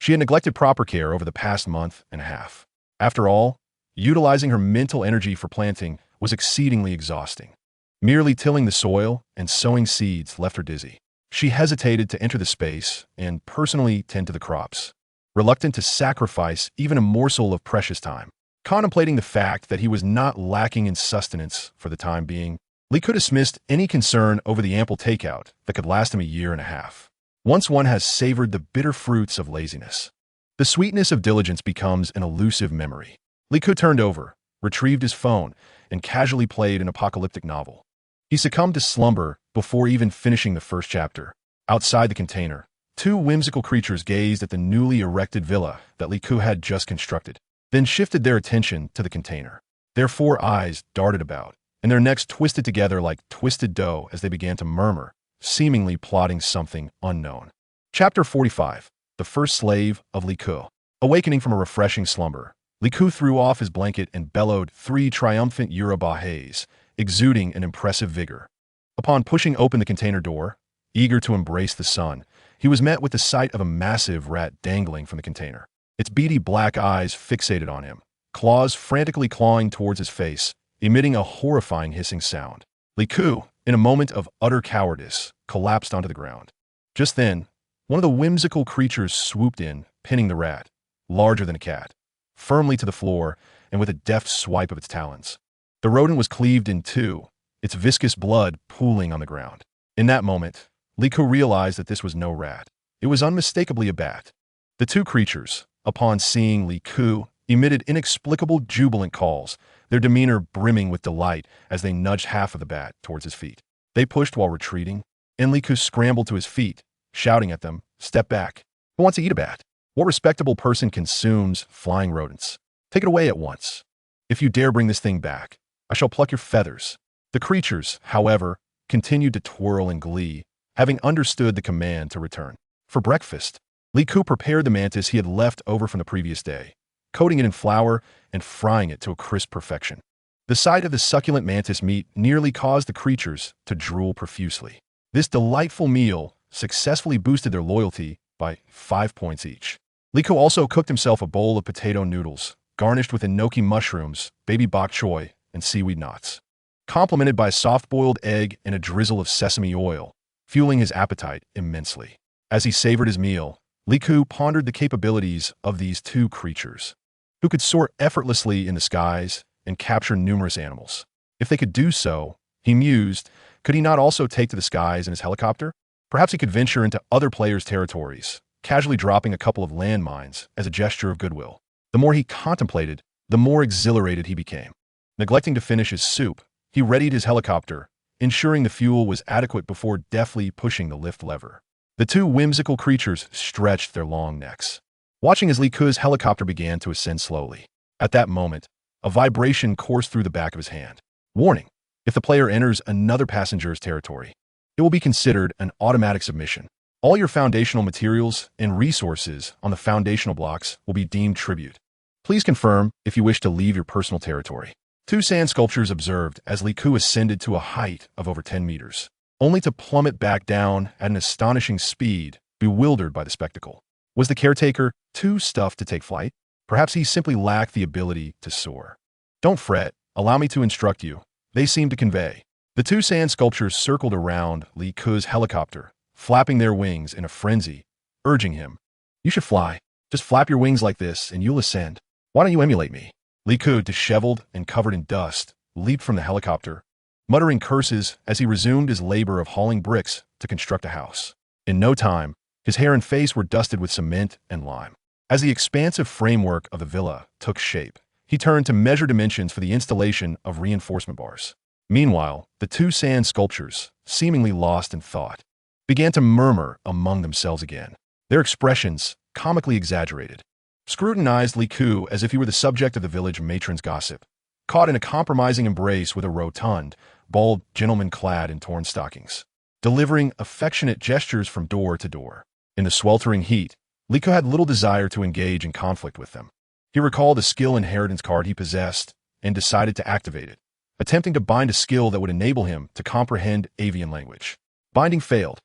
A: She had neglected proper care over the past month and a half. After all, utilizing her mental energy for planting was exceedingly exhausting. Merely tilling the soil and sowing seeds left her dizzy. She hesitated to enter the space and personally tend to the crops, reluctant to sacrifice even a morsel of precious time. Contemplating the fact that he was not lacking in sustenance for the time being, Li Ku dismissed any concern over the ample takeout that could last him a year and a half. Once one has savored the bitter fruits of laziness, the sweetness of diligence becomes an elusive memory. Li Ku turned over, retrieved his phone, and casually played an apocalyptic novel. He succumbed to slumber before even finishing the first chapter. Outside the container, two whimsical creatures gazed at the newly erected villa that Li Ku had just constructed, then shifted their attention to the container. Their four eyes darted about, and their necks twisted together like twisted dough as they began to murmur, seemingly plotting something unknown. Chapter 45. The First Slave of Li Ku. Awakening from a refreshing slumber, Li Ku threw off his blanket and bellowed 3 triumphant Yoruba-hays, exuding an impressive vigor. Upon pushing open the container door, eager to embrace the sun, he was met with the sight of a massive rat dangling from the container. Its beady black eyes fixated on him, claws frantically clawing towards his face, emitting a horrifying hissing sound. Li Ku, in a moment of utter cowardice, collapsed onto the ground. Just then, one of the whimsical creatures swooped in, pinning the rat, larger than a cat, firmly to the floor and with a deft swipe of its talons. The rodent was cleaved in two, its viscous blood pooling on the ground. In that moment, Li Ku realized that this was no rat. It was unmistakably a bat. The two creatures, upon seeing Li Ku, emitted inexplicable jubilant calls, their demeanor brimming with delight as they nudged half of the bat towards his feet. They pushed while retreating, and Li Ku scrambled to his feet, shouting at them, "Step back. Who wants to eat a bat? What respectable person consumes flying rodents? Take it away at once. If you dare bring this thing back, I shall pluck your feathers." The creatures, however, continued to twirl in glee, having understood the command to return. For breakfast, Li Ku prepared the mantis he had left over from the previous day, coating it in flour and frying it to a crisp perfection. The sight of the succulent mantis meat nearly caused the creatures to drool profusely. This delightful meal successfully boosted their loyalty by 5 points each. Li Ku also cooked himself a bowl of potato noodles, garnished with enoki mushrooms, baby bok choy, and seaweed knots, complemented by a soft-boiled egg and a drizzle of sesame oil, fueling his appetite immensely. As he savored his meal, Li Ku pondered the capabilities of these two creatures, who could soar effortlessly in the skies and capture numerous animals. If they could do so, he mused, could he not also take to the skies in his helicopter? Perhaps he could venture into other players' territories, casually dropping a couple of landmines as a gesture of goodwill. The more he contemplated, the more exhilarated he became. Neglecting to finish his soup, he readied his helicopter, ensuring the fuel was adequate before deftly pushing the lift lever. The two whimsical creatures stretched their long necks, watching as Li Ku's helicopter began to ascend slowly. At that moment, a vibration coursed through the back of his hand. Warning: if the player enters another passenger's territory, it will be considered an automatic submission. All your foundational materials and resources on the foundational blocks will be deemed tribute. Please confirm if you wish to leave your personal territory. Two sand sculptures observed as Li Ku ascended to a height of over 10 meters, only to plummet back down at an astonishing speed, bewildered by the spectacle. Was the caretaker too stuffed to take flight? Perhaps he simply lacked the ability to soar. "Don't fret, allow me to instruct you," they seemed to convey. The two sand sculptures circled around Li Ku's helicopter, flapping their wings in a frenzy, urging him, "You should fly. Just flap your wings like this and you'll ascend. Why don't you emulate me?" Li Ku, disheveled and covered in dust, leaped from the helicopter, muttering curses as he resumed his labor of hauling bricks to construct a house. In no time, his hair and face were dusted with cement and lime. As the expansive framework of the villa took shape, he turned to measure dimensions for the installation of reinforcement bars. Meanwhile, the two sand sculptures, seemingly lost in thought, began to murmur among themselves again, their expressions comically exaggerated. Scrutinized Li Ku as if he were the subject of the village matron's gossip, caught in a compromising embrace with a rotund, bald gentleman clad in torn stockings, delivering affectionate gestures from door to door. In the sweltering heat, Li Ku had little desire to engage in conflict with them. He recalled a skill inheritance card he possessed and decided to activate it, attempting to bind a skill that would enable him to comprehend avian language. Binding failed.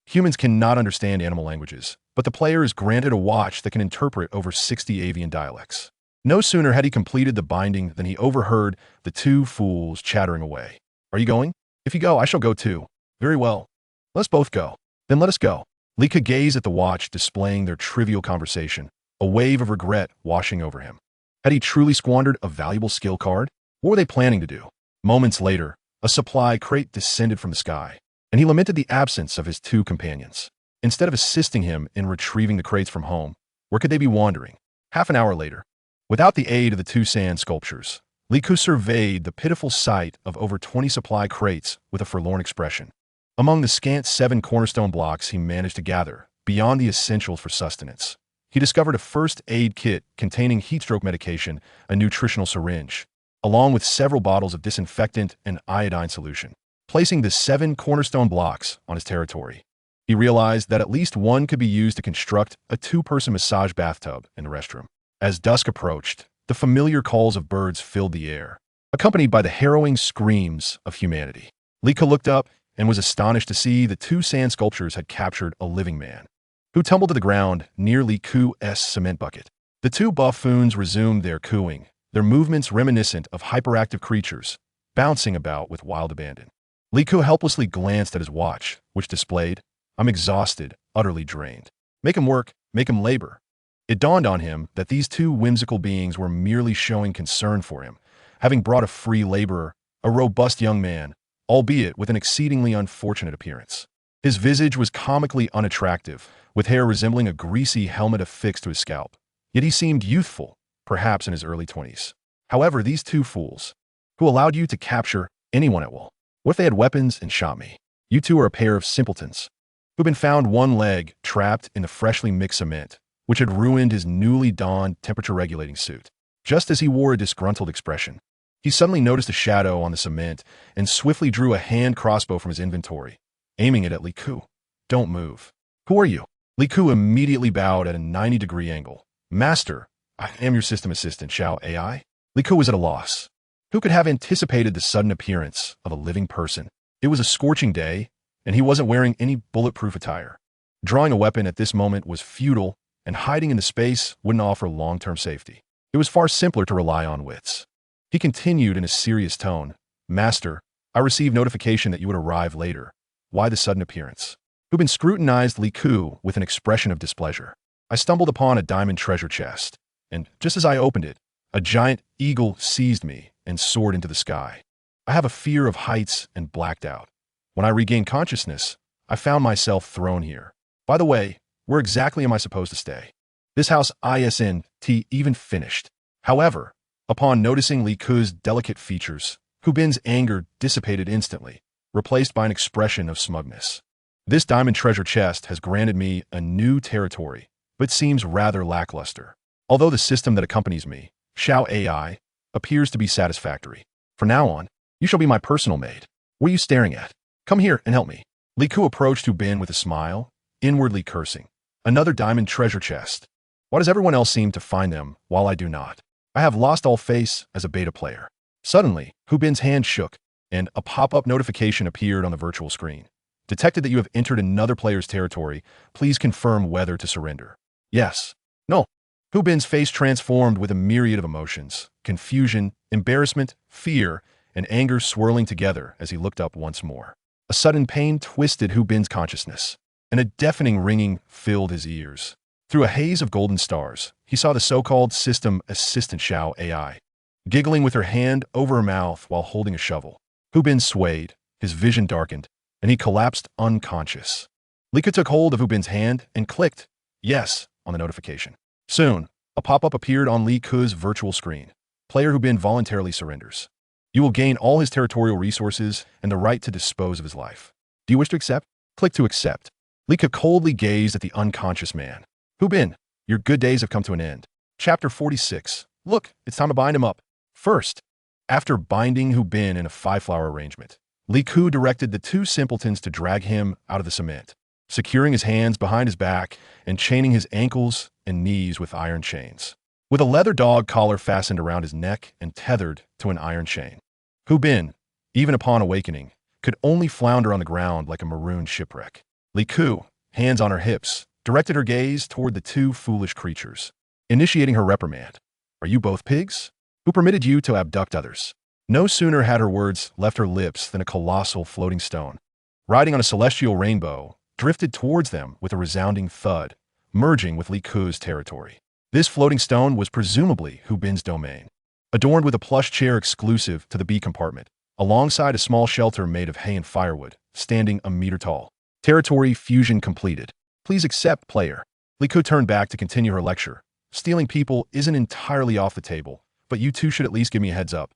A: Humans cannot understand animal languages, but the player is granted a watch that can interpret over 60 avian dialects. No sooner had he completed the binding than he overheard the two fools chattering away. Are you going? If you go, I shall go too. Very well. Let's both go. Then let us go. Li Ku gazed at the watch displaying their trivial conversation, a wave of regret washing over him. Had he truly squandered a valuable skill card? What were they planning to do? Moments later, a supply crate descended from the sky, and he lamented the absence of his two companions. Instead of assisting him in retrieving the crates from home, where could they be wandering? Half an hour later, without the aid of the two sand sculptures, Li Ku surveyed the pitiful sight of over 20 supply crates with a forlorn expression. Among the scant 7 cornerstone blocks he managed to gather, beyond the essentials for sustenance, he discovered a first aid kit containing heatstroke medication, a nutritional syringe, along with several bottles of disinfectant and iodine solution. Placing the 7 cornerstone blocks on his territory, he realized that at least one could be used to construct a 2-person massage bathtub in the restroom. As dusk approached, the familiar calls of birds filled the air, accompanied by the harrowing screams of humanity. Li Ku looked up and was astonished to see the two sand sculptures had captured a living man, who tumbled to the ground near Li Ku's cement bucket. The two buffoons resumed their cooing, their movements reminiscent of hyperactive creatures, bouncing about with wild abandon. Li Ku helplessly glanced at his watch, which displayed, "I'm exhausted, utterly drained. Make him work, make him labor." It dawned on him that these two whimsical beings were merely showing concern for him, having brought a free laborer, a robust young man, albeit with an exceedingly unfortunate appearance. His visage was comically unattractive, with hair resembling a greasy helmet affixed to his scalp. Yet he seemed youthful, perhaps in his early 20s. However, these two fools, who allowed you to capture anyone at will, what if they had weapons and shot me? You two are a pair of simpletons, who've been found one leg trapped in the freshly mixed cement, which had ruined his newly donned temperature-regulating suit. Just as he wore a disgruntled expression, he suddenly noticed a shadow on the cement and swiftly drew a hand crossbow from his inventory, aiming it at Li Ku. "Don't move." "Who are you?" Li Ku immediately bowed at a 90-degree angle. "Master, I am your system assistant, Xiao AI." Li Ku was at a loss. Who could have anticipated the sudden appearance of a living person? It was a scorching day, and he wasn't wearing any bulletproof attire. Drawing a weapon at this moment was futile, and hiding in the space wouldn't offer long-term safety. It was far simpler to rely on wits. He continued in a serious tone, "Master, I received notification that you would arrive later. Why the sudden appearance?" Hubin scrutinized Li Ku with an expression of displeasure. "I stumbled upon a diamond treasure chest, and just as I opened it, a giant eagle seized me and soared into the sky. I have a fear of heights and blacked out. When I regained consciousness, I found myself thrown here. By the way, where exactly am I supposed to stay? This house isn't even finished." However, upon noticing Li Ku's delicate features, Hubin's anger dissipated instantly, replaced by an expression of smugness. "This diamond treasure chest has granted me a new territory, but seems rather lackluster. Although the system that accompanies me, Xiao AI, appears to be satisfactory. From now on, you shall be my personal maid. What are you staring at? Come here and help me." Li Ku approached Hubin with a smile, inwardly cursing. "Another diamond treasure chest. Why does everyone else seem to find them while I do not? I have lost all faith as a beta player." Suddenly, Hubin's hand shook, and a pop-up notification appeared on the virtual screen. "Detected that you have entered another player's territory. Please confirm whether to surrender." "Yes." "No." Hubin's face transformed with a myriad of emotions, confusion, embarrassment, fear, and anger swirling together as he looked up once more. A sudden pain twisted Hubin's consciousness, and a deafening ringing filled his ears. Through a haze of golden stars, he saw the so-called system assistant Xiao AI. giggling with her hand over her mouth while holding a shovel. Hu Bin swayed, his vision darkened, and he collapsed unconscious. Li Ke took hold of Hu Bin's hand and clicked yes on the notification. Soon, a pop-up appeared on Li Ke's virtual screen. Player Hu Bin voluntarily surrenders. You will gain all his territorial resources and the right to dispose of his life. Do you wish to accept? Click to accept. Li Ke coldly gazed at the unconscious man. Hu Bin, your good days have come to an end. Chapter 46. Look, it's time to bind him up. First, after binding Hu Bin in a 5-flower arrangement, Li Ke directed the two simpletons to drag him out of the cement, securing his hands behind his back and chaining his ankles and knees with iron chains. With a leather dog collar fastened around his neck and tethered to an iron chain, Hu Bin, even upon awakening, could only flounder on the ground like a marooned shipwreck. Li Ke, hands on her hips, directed her gaze toward the two foolish creatures, initiating her reprimand. Are you both pigs? Who permitted you to abduct others? No sooner had her words left her lips than a colossal floating stone, riding on a celestial rainbow, drifted towards them with a resounding thud, merging with Li Ke's territory. This floating stone was presumably Hu Bin's domain, adorned with a plush chair exclusive to the B compartment, alongside a small shelter made of hay and firewood, standing a meter tall. Territory fusion completed. Please accept, player. Li Ke turned back to continue her lecture. Stealing people isn't entirely off the table, but you two should at least give me a heads up.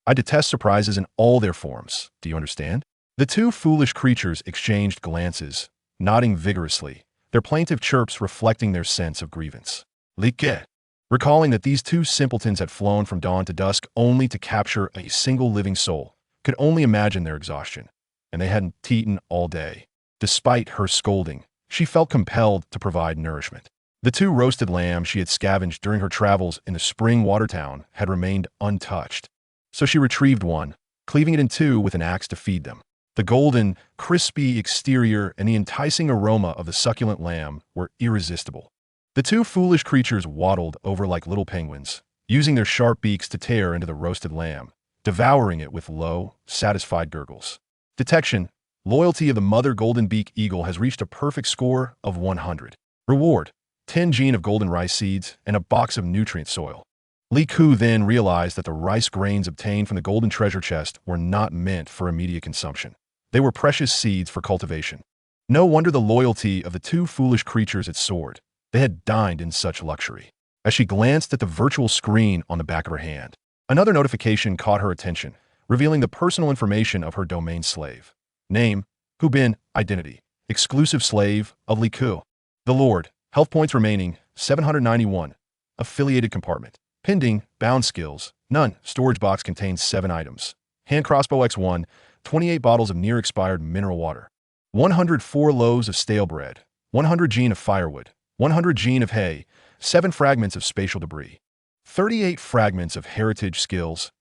A: I detest surprises in all their forms. Do you understand? The two foolish creatures exchanged glances, nodding vigorously, their plaintive chirps reflecting their sense of grievance. Li Ke, recalling that these two simpletons had flown from dawn to dusk only to capture a single living soul, could only imagine their exhaustion, and they hadn't eaten all day. Despite her scolding, she felt compelled to provide nourishment. The two roasted lambs she had scavenged during her travels in the spring water town had remained untouched, so she retrieved one, cleaving it in two with an axe to feed them. The golden, crispy exterior and the enticing aroma of the succulent lamb were irresistible. The two foolish creatures waddled over like little penguins, using their sharp beaks to tear into the roasted lamb, devouring it with low, satisfied gurgles. Detection. Loyalty of the mother golden beak eagle has reached a perfect score of 100. Reward. 10 gene of golden rice seeds and a box of nutrient soil. Li Ke then realized that the rice grains obtained from the golden treasure chest were not meant for immediate consumption. They were precious seeds for cultivation. No wonder the loyalty of the two foolish creatures had soared. They had dined in such luxury. As she glanced at the virtual screen on the back of her hand, another notification caught her attention, revealing the personal information of her domain slave. Name, Hu Bin. Identity, exclusive slave of Li Ke. The Lord, health points remaining, 791. Affiliated compartment. Pending, bound skills, none. Storage box contains 7 items. Hand crossbow X1, 28 bottles of near-expired mineral water. 104 loaves of stale bread. 100 gene of firewood. 100 gene of hay. 7 fragments of spatial debris. 38 fragments of heritage skills.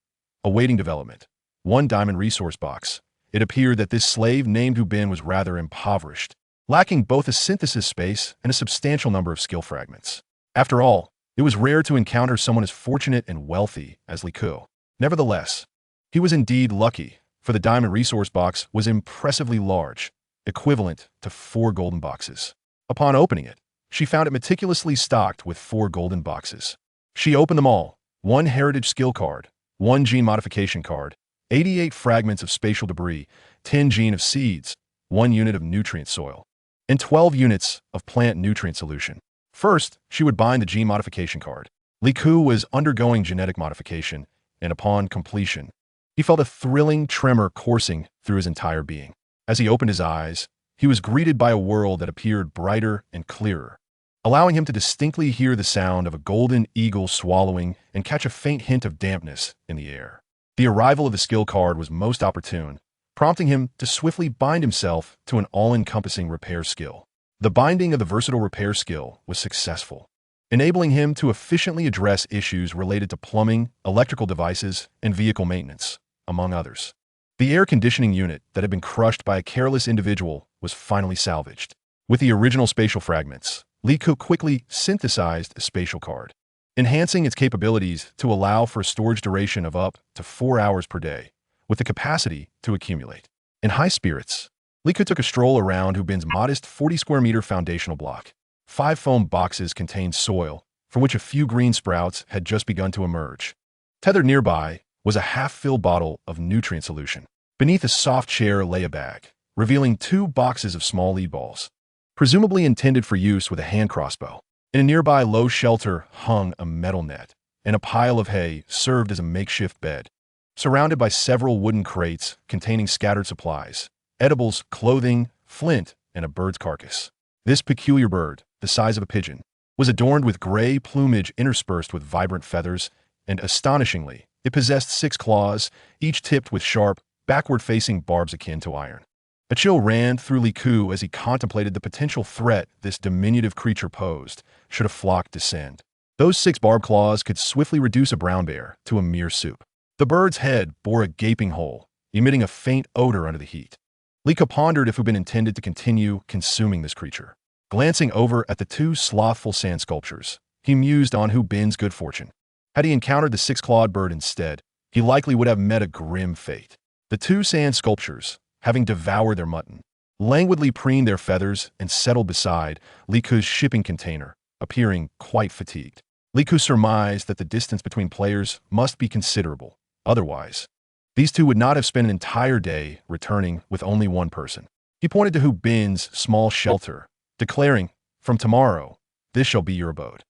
A: Awaiting development. 1 diamond resource box. It appeared that this slave named Hu Bin was rather impoverished, lacking both a synthesis space and a substantial number of skill fragments. After all, it was rare to encounter someone as fortunate and wealthy as Li Ke. Nevertheless, he was indeed lucky, for the diamond resource box was impressively large, equivalent to 4 golden boxes. Upon opening it, she found it meticulously stocked with 4 golden boxes. She opened them all, 1 heritage skill card, 1 gene modification card, 88 fragments of spatial debris, 10 gene of seeds, 1 unit of nutrient soil, and 12 units of plant nutrient solution. First, she would bind the gene modification card. Li Ke was undergoing genetic modification, and upon completion, he felt a thrilling tremor coursing through his entire being. As he opened his eyes, he was greeted by a world that appeared brighter and clearer, allowing him to distinctly hear the sound of a golden eagle swallowing and catch a faint hint of dampness in the air. The arrival of the skill card was most opportune, prompting him to swiftly bind himself to an all-encompassing repair skill. The binding of the versatile repair skill was successful, enabling him to efficiently address issues related to plumbing, electrical devices, and vehicle maintenance, among others. The air conditioning unit that had been crushed by a careless individual was finally salvaged. With the original spatial fragments, Li Ke quickly synthesized a spatial card, enhancing its capabilities to allow for a storage duration of up to 4 hours per day, with the capacity to accumulate. In high spirits, Li Ke took a stroll around Hu Bin's modest 40-square-meter foundational block. 5 foam boxes contained soil, from which a few green sprouts had just begun to emerge. Tethered nearby was a half-filled bottle of nutrient solution. Beneath a soft chair lay a bag, revealing 2 boxes of small lead balls, presumably intended for use with a hand crossbow. In a nearby low shelter hung a metal net, and a pile of hay served as a makeshift bed, surrounded by several wooden crates containing scattered supplies, edibles, clothing, flint, and a bird's carcass. This peculiar bird, the size of a pigeon, was adorned with gray plumage interspersed with vibrant feathers, and astonishingly, it possessed 6 claws, each tipped with sharp, backward-facing barbs akin to iron. A chill ran through Li Ku as he contemplated the potential threat this diminutive creature posed should a flock descend. Those 6 barbed claws could swiftly reduce a brown bear to a mere soup. The bird's head bore a gaping hole, emitting a faint odor under the heat. Li Ku pondered if Hubin intended to continue consuming this creature. Glancing over at the 2 slothful sand sculptures, he mused on Hubin's good fortune. Had he encountered the 6-clawed bird instead, he likely would have met a grim fate. The 2 sand sculptures, having devoured their mutton, languidly preened their feathers and settled beside Li Ku's shipping container, appearing quite fatigued. Li Ku surmised that the distance between players must be considerable. Otherwise, these 2 would not have spent an entire day returning with only one person. He pointed to Hubin's small shelter, declaring, "From tomorrow, this shall be your abode.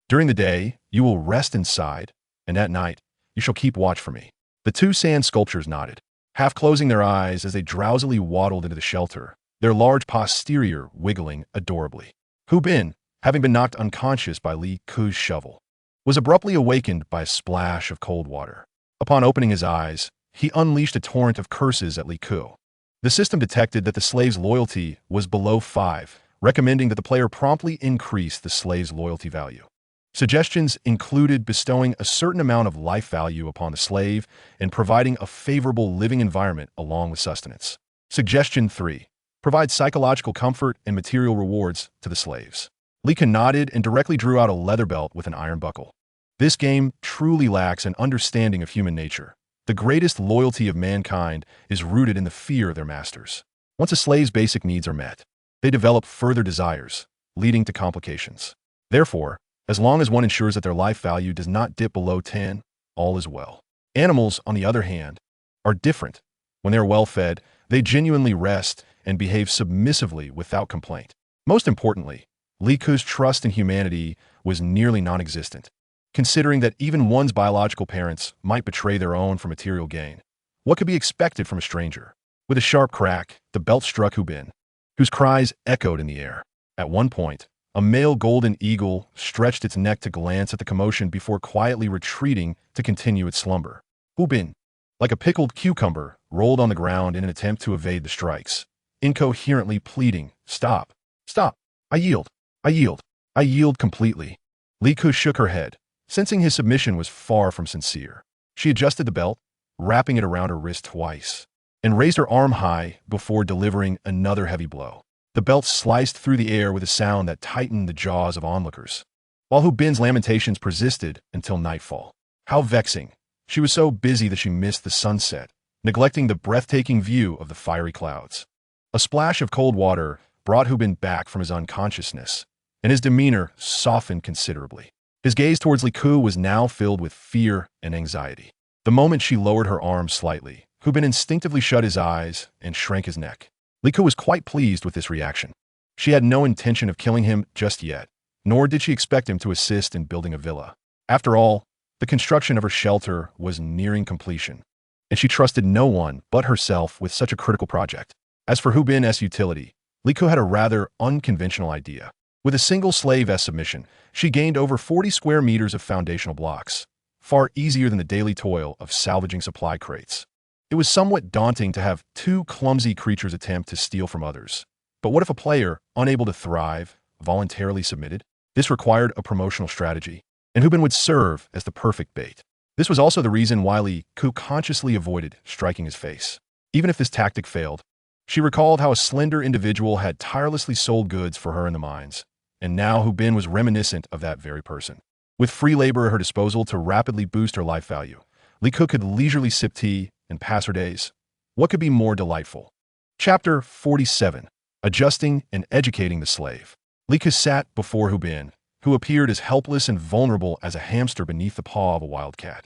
A: During the day, you will rest inside, and at night, you shall keep watch for me." The 2 sand sculptures nodded, half closing their eyes as they drowsily waddled into the shelter, their large posterior wiggling adorably. Hubin, having been knocked unconscious by Li Ku's shovel, was abruptly awakened by a splash of cold water. Upon opening his eyes, he unleashed a torrent of curses at Li Ku. The system detected that the slave's loyalty was below 5, recommending that the player promptly increase the slave's loyalty value. Suggestions included bestowing a certain amount of life value upon the slave and providing a favorable living environment along with sustenance. Suggestion 3. Provide psychological comfort and material rewards to the slaves. Li Ku nodded and directly drew out a leather belt with an iron buckle. This game truly lacks an understanding of human nature. The greatest loyalty of mankind is rooted in the fear of their masters. Once a slave's basic needs are met, they develop further desires, leading to complications. Therefore, as long as one ensures that their life value does not dip below 10, all is well. Animals, on the other hand, are different. When they are well fed, they genuinely rest and behave submissively without complaint. Most importantly, Li Ku's trust in humanity was nearly non-existent. Considering that even one's biological parents might betray their own for material gain, what could be expected from a stranger? With a sharp crack, the belt struck Hubin, whose cries echoed in the air. At one point, a male golden eagle stretched its neck to glance at the commotion before quietly retreating to continue its slumber. Hubin, like a pickled cucumber, rolled on the ground in an attempt to evade the strikes, incoherently pleading, "Stop! Stop! I yield! I yield! I yield completely." Li Ku shook her head, sensing his submission was far from sincere. She adjusted the belt, wrapping it around her wrist twice, and raised her arm high before delivering another heavy blow. The belt sliced through the air with a sound that tightened the jaws of onlookers, while Hubin's lamentations persisted until nightfall. How vexing! She was so busy that she missed the sunset, neglecting the breathtaking view of the fiery clouds. A splash of cold water brought Hubin back from his unconsciousness, and his demeanor softened considerably. His gaze towards Li Ku was now filled with fear and anxiety. The moment she lowered her arm slightly, Hubin instinctively shut his eyes and shrank his neck. Li Ku was quite pleased with this reaction. She had no intention of killing him just yet, nor did she expect him to assist in building a villa. After all, the construction of her shelter was nearing completion, and she trusted no one but herself with such a critical project. As for Hubin's utility, Li Ku had a rather unconventional idea. With a single slave's submission, she gained over 40 square meters of foundational blocks, far easier than the daily toil of salvaging supply crates. It was somewhat daunting to have 2 clumsy creatures attempt to steal from others. But what if a player, unable to thrive, voluntarily submitted? This required a promotional strategy, and Hubin would serve as the perfect bait. This was also the reason why Li Ku consciously avoided striking his face. Even if this tactic failed, she recalled how a slender individual had tirelessly sold goods for her in the mines, and now Hubin was reminiscent of that very person. With free labor at her disposal to rapidly boost her life value, Li Ku could leisurely sip tea and pass her days. What could be more delightful? Chapter 47. Adjusting and Educating the Slave. Li Ku sat before Hubin, who appeared as helpless and vulnerable as a hamster beneath the paw of a wildcat.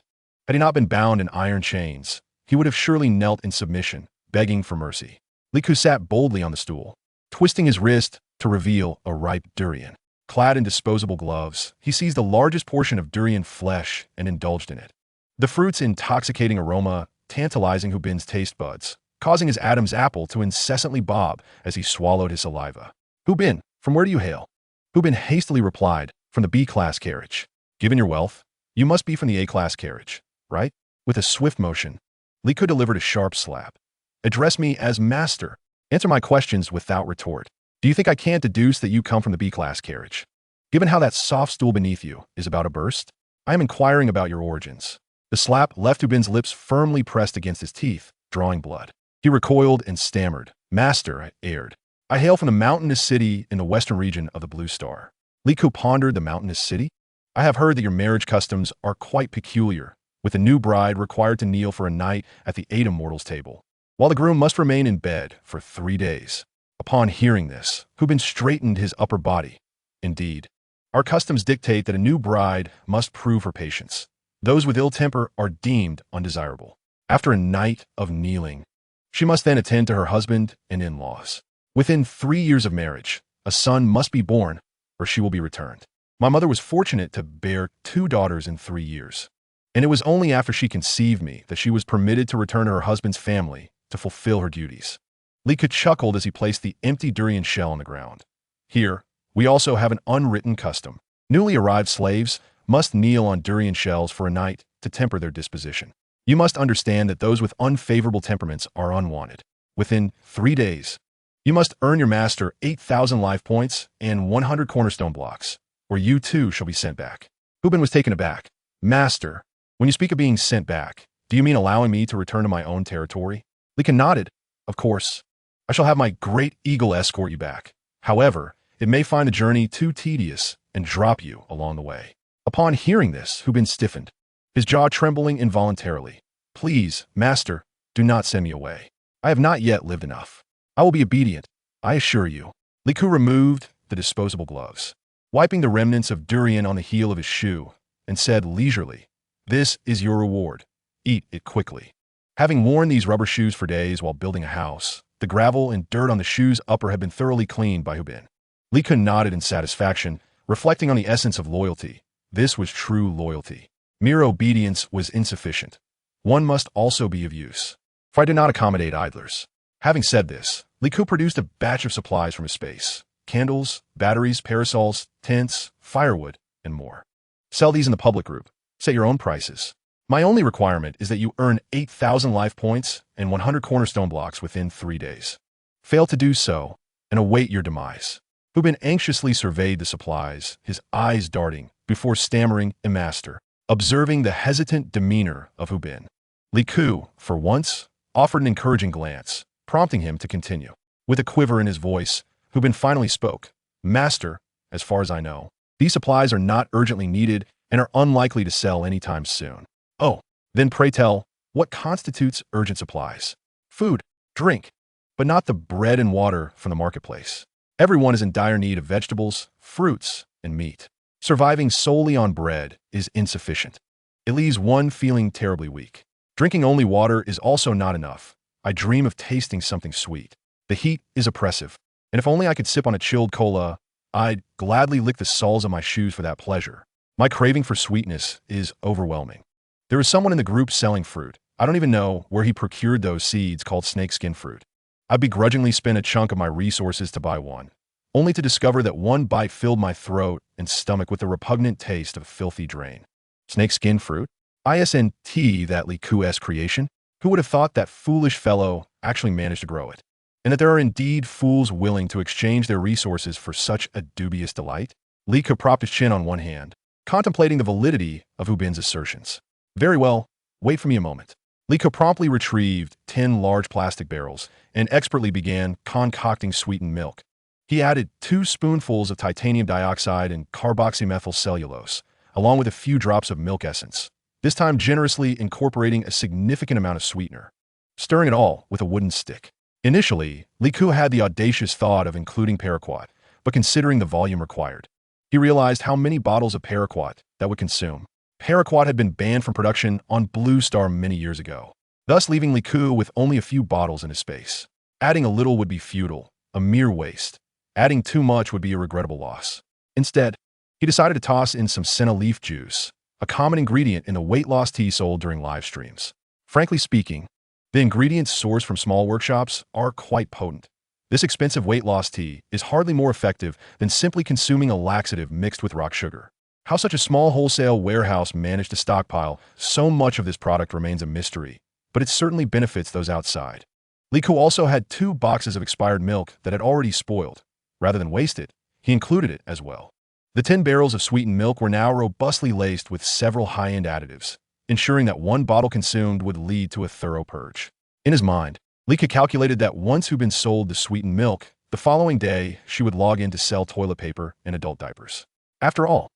A: Had he not been bound in iron chains, he would have surely knelt in submission, begging for mercy. Li Ku sat boldly on the stool, twisting his wrist to reveal a ripe durian. Clad in disposable gloves, he seized the largest portion of durian flesh and indulged in it. The fruit's intoxicating aroma tantalizing Hu Bin's taste buds, causing his Adam's apple to incessantly bob as he swallowed his saliva. Hu Bin, from where do you hail? Hu Bin hastily replied, from the B-class carriage. Given your wealth, you must be from the A-class carriage, right? With a swift motion, Li Ku delivered a sharp slap. Address me as master. Answer my questions without retort. Do you think I can't deduce that you come from the B-class carriage? Given how that soft stool beneath you is about to burst, I am inquiring about your origins. The slap left Hu Bin's lips firmly pressed against his teeth, drawing blood. He recoiled and stammered. Master, I erred. I hail from the mountainous city in the western region of the Blue Star. Li Ku pondered the mountainous city. I have heard that your marriage customs are quite peculiar, with the new bride required to kneel for a night at the eight immortals' table, while the groom must remain in bed for 3 days. Upon hearing this, Hu Bin straightened his upper body. Indeed, our customs dictate that a new bride must prove her patience. Those with ill temper are deemed undesirable. After a night of kneeling, she must then attend to her husband and in-laws. Within 3 years of marriage, a son must be born, or she will be returned. My mother was fortunate to bear 2 daughters in 3 years, and it was only after she conceived me that she was permitted to return to her husband's family to fulfill her duties. Li Ku chuckled as he placed the empty durian shell on the ground. Here, we also have an unwritten custom. Newly arrived slaves must kneel on durian shells for a night to temper their disposition. You must understand that those with unfavorable temperaments are unwanted. Within 3 days, you must earn your master 8,000 life points and 100 cornerstone blocks, or you too shall be sent back. Hu Bin was taken aback. Master, when you speak of being sent back, do you mean allowing me to return to my own territory? Li Ku nodded. Of course. I shall have my great eagle escort you back. However, it may find the journey too tedious and drop you along the way. Upon hearing this, Hu Bin stiffened, his jaw trembling involuntarily. Please, master, do not send me away. I have not yet lived enough. I will be obedient, I assure you. Li Ku removed the disposable gloves, wiping the remnants of durian on the heel of his shoe, and said leisurely, This is your reward. Eat it quickly. Having worn these rubber shoes for days while building a house, the gravel and dirt on the shoe's upper had been thoroughly cleaned by Hu Bin. Li Ku nodded in satisfaction, reflecting on the essence of loyalty. This was true loyalty. Mere obedience was insufficient. One must also be of use. For I did not accommodate idlers. Having said this, Li Ku produced a batch of supplies from his space. Candles, batteries, parasols, tents, firewood, and more. Sell these in the public group. Set your own prices. My only requirement is that you earn 8,000 life points and 100 cornerstone blocks within 3 days. Fail to do so, and await your demise. Hu Bin anxiously surveyed the supplies, his eyes darting, before stammering, master, observing the hesitant demeanor of Hu Bin. Li Ku, for once, offered an encouraging glance, prompting him to continue. With a quiver in his voice, Hu Bin finally spoke. Master, as far as I know, these supplies are not urgently needed and are unlikely to sell anytime soon. Oh, then pray tell, what constitutes urgent supplies? Food, drink, but not the bread and water from the marketplace. Everyone is in dire need of vegetables, fruits, and meat. Surviving solely on bread is insufficient. It leaves one feeling terribly weak. Drinking only water is also not enough. I dream of tasting something sweet. The heat is oppressive, and if only I could sip on a chilled cola, I'd gladly lick the soles of my shoes for that pleasure. My craving for sweetness is overwhelming. There is someone in the group selling fruit. I don't even know where he procured those seeds called snakeskin fruit. I begrudgingly spent a chunk of my resources to buy one, only to discover that one bite filled my throat and stomach with the repugnant taste of a filthy drain. Snakeskin fruit? ISNT, that Li Ku's creation? Who would have thought that foolish fellow actually managed to grow it? And that there are indeed fools willing to exchange their resources for such a dubious delight? Li Ku propped his chin on one hand, contemplating the validity of Hu Bin's assertions. Very well, wait for me a moment. Li Ku promptly retrieved 10 large plastic barrels and expertly began concocting sweetened milk. He added 2 spoonfuls of titanium dioxide and carboxymethyl cellulose, along with a few drops of milk essence, this time generously incorporating a significant amount of sweetener, stirring it all with a wooden stick. Initially, Li Ku had the audacious thought of including paraquat, but considering the volume required, he realized how many bottles of paraquat that would consume. Paraquat had been banned from production on Blue Star many years ago, thus leaving Li Ku with only a few bottles in his space. Adding a little would be futile, a mere waste. Adding too much would be a regrettable loss. Instead, he decided to toss in some senna leaf juice, a common ingredient in the weight loss tea sold during live streams. Frankly speaking, the ingredients sourced from small workshops are quite potent. This expensive weight loss tea is hardly more effective than simply consuming a laxative mixed with rock sugar. How such a small wholesale warehouse managed to stockpile so much of this product remains a mystery, but it certainly benefits those outside. Li Ku also had 2 boxes of expired milk that had already spoiled. Rather than waste it, he included it as well. The 10 barrels of sweetened milk were now robustly laced with several high-end additives, ensuring that one bottle consumed would lead to a thorough purge. In his mind, Li Ku calculated that once he'd been sold the sweetened milk, the following day she would log in to sell toilet paper and adult diapers. After all,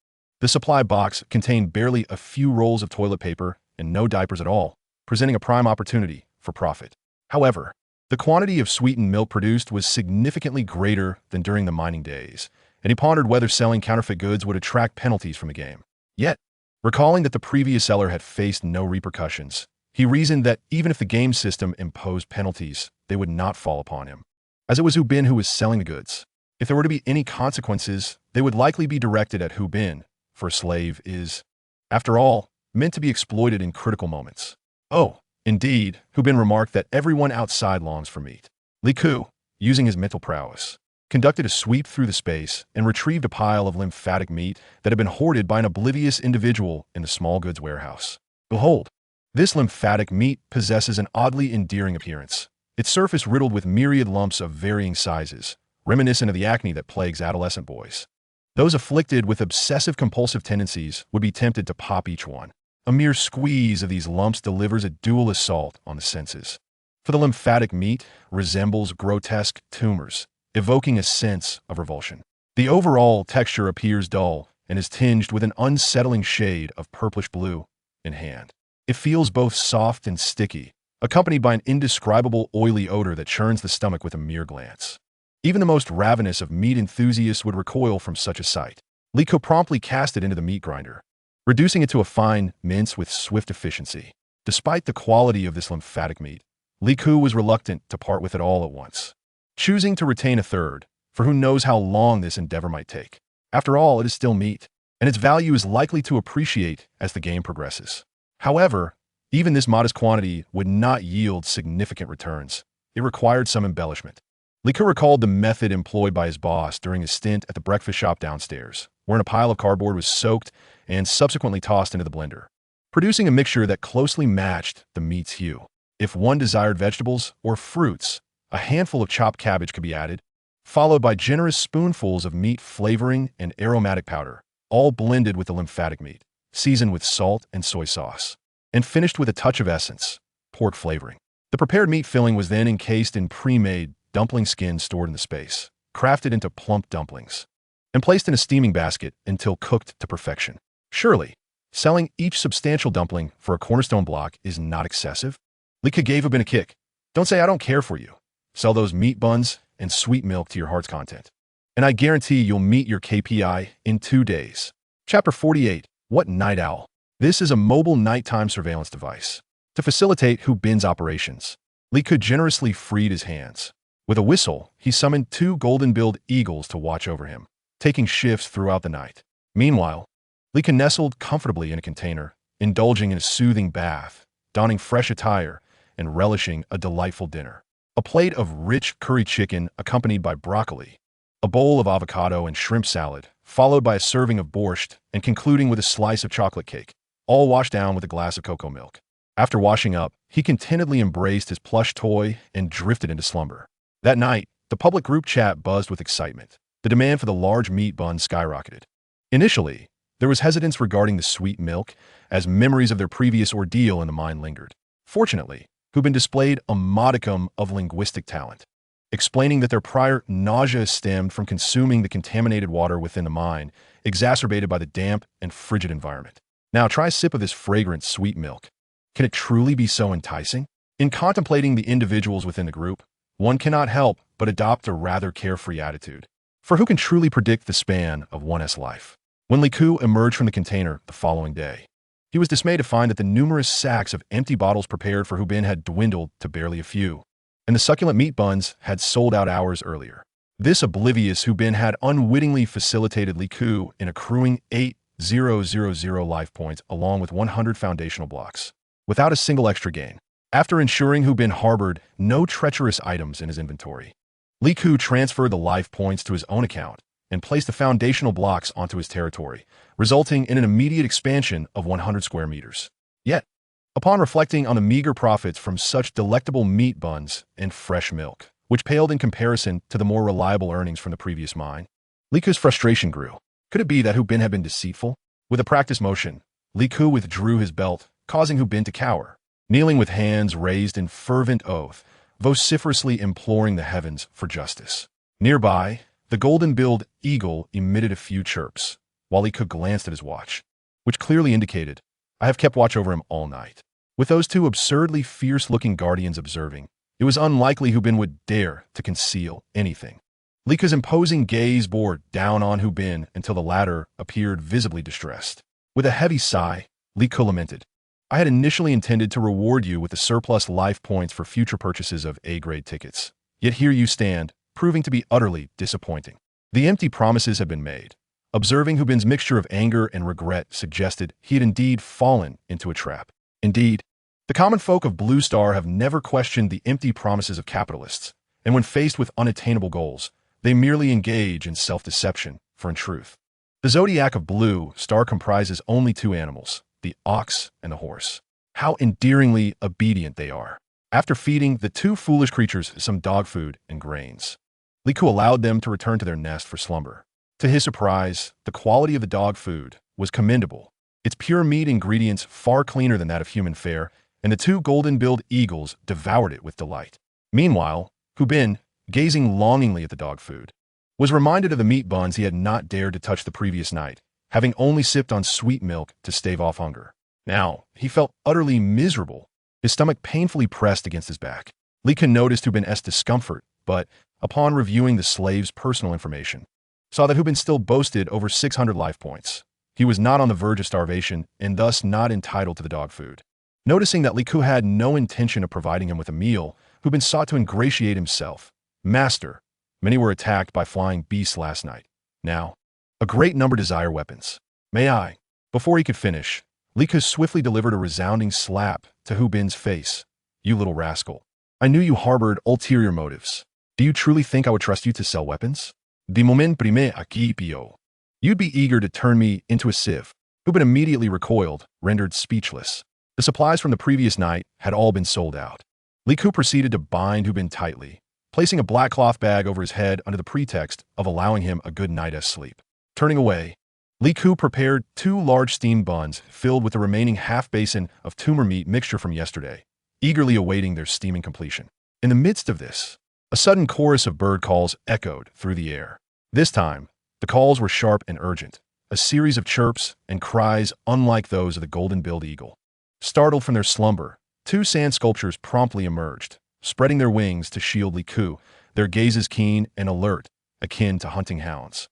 A: the supply box contained barely a few rolls of toilet paper and no diapers at all, presenting a prime opportunity for profit. However, the quantity of sweetened milk produced was significantly greater than during the mining days, and he pondered whether selling counterfeit goods would attract penalties from the game. Yet, recalling that the previous seller had faced no repercussions, he reasoned that even if the game system imposed penalties, they would not fall upon him, as it was Hu Bin who was selling the goods. If there were to be any consequences, they would likely be directed at Hu Bin, for a slave is, after all, meant to be exploited in critical moments. Oh, indeed, Hu Bin remarked that everyone outside longs for meat. Li Ku, using his mental prowess, conducted a sweep through the space and retrieved a pile of lymphatic meat that had been hoarded by an oblivious individual in the small goods warehouse. Behold, this lymphatic meat possesses an oddly endearing appearance, its surface riddled with myriad lumps of varying sizes, reminiscent of the acne that plagues adolescent boys. Those afflicted with obsessive-compulsive tendencies would be tempted to pop each one. A mere squeeze of these lumps delivers a dual assault on the senses. For the lymphatic meat resembles grotesque tumors, evoking a sense of revulsion. The overall texture appears dull and is tinged with an unsettling shade of purplish blue in hand. It feels both soft and sticky, accompanied by an indescribable oily odor that churns the stomach with a mere glance. Even the most ravenous of meat enthusiasts would recoil from such a sight. Li Ku promptly cast it into the meat grinder, reducing it to a fine mince with swift efficiency. Despite the quality of this lymphatic meat, Li Ku was reluctant to part with it all at once, choosing to retain a third, for who knows how long this endeavor might take. After all, it is still meat, and its value is likely to appreciate as the game progresses. However, even this modest quantity would not yield significant returns. It required some embellishment. Li Ku recalled the method employed by his boss during his stint at the breakfast shop downstairs, wherein a pile of cardboard was soaked and subsequently tossed into the blender, producing a mixture that closely matched the meat's hue. If one desired vegetables or fruits, a handful of chopped cabbage could be added, followed by generous spoonfuls of meat flavoring and aromatic powder, all blended with the lymphatic meat, seasoned with salt and soy sauce, and finished with a touch of essence, pork flavoring. The prepared meat filling was then encased in pre-made dumpling skin stored in the space, crafted into plump dumplings, and placed in a steaming basket until cooked to perfection. Surely, selling each substantial dumpling for a cornerstone block is not excessive? Li Ku gave Hu Bin a kick. Don't say I don't care for you. Sell those meat buns and sweet milk to your heart's content, and I guarantee you'll meet your KPI in 2 days. Chapter 48. What Night Owl? This is a mobile nighttime surveillance device. To facilitate Hu Bin's operations, Li Ku generously freed his hands. With a whistle, he summoned 2 golden-billed eagles to watch over him, taking shifts throughout the night. Meanwhile, Li Ku nestled comfortably in a container, indulging in a soothing bath, donning fresh attire, and relishing a delightful dinner. A plate of rich curry chicken accompanied by broccoli, a bowl of avocado and shrimp salad, followed by a serving of borscht and concluding with a slice of chocolate cake, all washed down with a glass of cocoa milk. After washing up, he contentedly embraced his plush toy and drifted into slumber. That night, the public group chat buzzed with excitement. The demand for the large meat bun skyrocketed. Initially, there was hesitance regarding the sweet milk, as memories of their previous ordeal in the mind lingered. Fortunately, Hu Bin displayed a modicum of linguistic talent, explaining that their prior nausea stemmed from consuming the contaminated water within the mine, exacerbated by the damp and frigid environment. Now try a sip of this fragrant sweet milk. Can it truly be so enticing? In contemplating the individuals within the group, one cannot help but adopt a rather carefree attitude. For who can truly predict the span of one's life? When Li Ku emerged from the container the following day, He was dismayed to find that the numerous sacks of empty bottles prepared for Hubin had dwindled to barely a few, and the succulent meat buns had sold out hours earlier. This oblivious Hubin had unwittingly facilitated Li Ku in accruing 8,000 life points along with 100 foundational blocks, without a single extra gain. After ensuring Hubin harbored no treacherous items in his inventory, Li Ku transferred the life points to his own account and placed the foundational blocks onto his territory, resulting in an immediate expansion of 100 square meters. Yet, upon reflecting on the meager profits from such delectable meat buns and fresh milk, which paled in comparison to the more reliable earnings from the previous mine, Li Ku's frustration grew. Could it be that Hubin had been deceitful? With a practiced motion, Li Ku withdrew his belt, causing Hubin to cower, kneeling with hands raised in fervent oath, vociferously imploring the heavens for justice. Nearby, the golden-billed eagle emitted a few chirps, while Li Ku glanced at his watch, which clearly indicated, "I have kept watch over him all night." With those two absurdly fierce-looking guardians observing, it was unlikely Hubin would dare to conceal anything. Li Ku's imposing gaze bore down on Hubin until the latter appeared visibly distressed. With a heavy sigh, Li Ku lamented, "I had initially intended to reward you with the surplus life points for future purchases of A-grade tickets. Yet here you stand, proving to be utterly disappointing." The empty promises had been made. Observing Hubin's mixture of anger and regret suggested he had indeed fallen into a trap. Indeed, the common folk of Blue Star have never questioned the empty promises of capitalists, and when faced with unattainable goals, they merely engage in self-deception, for in truth, the zodiac of Blue Star comprises only two animals, the ox and the horse. How endearingly obedient they are. After feeding the two foolish creatures some dog food and grains, Li Ku allowed them to return to their nest for slumber. To his surprise, the quality of the dog food was commendable, its pure meat ingredients far cleaner than that of human fare, and the two golden-billed eagles devoured it with delight. Meanwhile, Hubin, gazing longingly at the dog food, was reminded of the meat buns he had not dared to touch the previous night, having only sipped on sweet milk to stave off hunger. Now, he felt utterly miserable, his stomach painfully pressed against his back. Li Ku noticed Hubin's discomfort, but, upon reviewing the slave's personal information, saw that Hubin still boasted over 600 life points. He was not on the verge of starvation and thus not entitled to the dog food. Noticing that Li Ku had no intention of providing him with a meal, Hubin sought to ingratiate himself. "Master, many were attacked by flying beasts last night. Now, a great number desire weapons. May I?" Before he could finish, Li Ku swiftly delivered a resounding slap to Hubin's face. "You little rascal. I knew you harbored ulterior motives. Do you truly think I would trust you to sell weapons? De moment prime aquí pio. You'd be eager to turn me into a sieve." Hubin immediately recoiled, rendered speechless. The supplies from the previous night had all been sold out. Li Ku proceeded to bind Hubin tightly, placing a black cloth bag over his head under the pretext of allowing him a good night's sleep. Turning away, Li Ku prepared 2 large steamed buns filled with the remaining half-basin of tumor meat mixture from yesterday, eagerly awaiting their steaming completion. In the midst of this, a sudden chorus of bird calls echoed through the air. This time, the calls were sharp and urgent, a series of chirps and cries unlike those of the golden-billed eagle. Startled from their slumber, 2 sand sculptures promptly emerged, spreading their wings to shield Li Ku, their gazes keen and alert, akin to hunting hounds.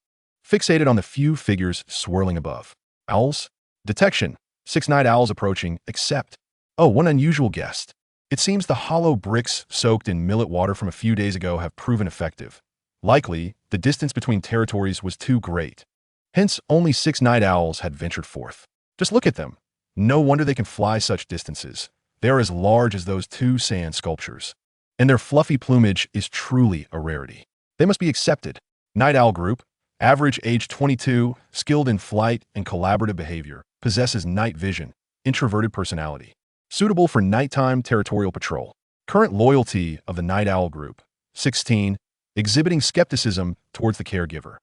A: Fixated on the few figures swirling above. Owls? Detection. 6 night owls approaching, except, oh, one unusual guest. It seems the hollow bricks soaked in millet water from a few days ago have proven effective. Likely, the distance between territories was too great. Hence, only 6 night owls had ventured forth. Just look at them. No wonder they can fly such distances. They are as large as those 2 sand sculptures. And their fluffy plumage is truly a rarity. They must be accepted. Night owl group, average age 22, skilled in flight and collaborative behavior, possesses night vision, introverted personality. Suitable for nighttime territorial patrol. Current loyalty of the night owl group, 16, exhibiting skepticism towards the caregiver.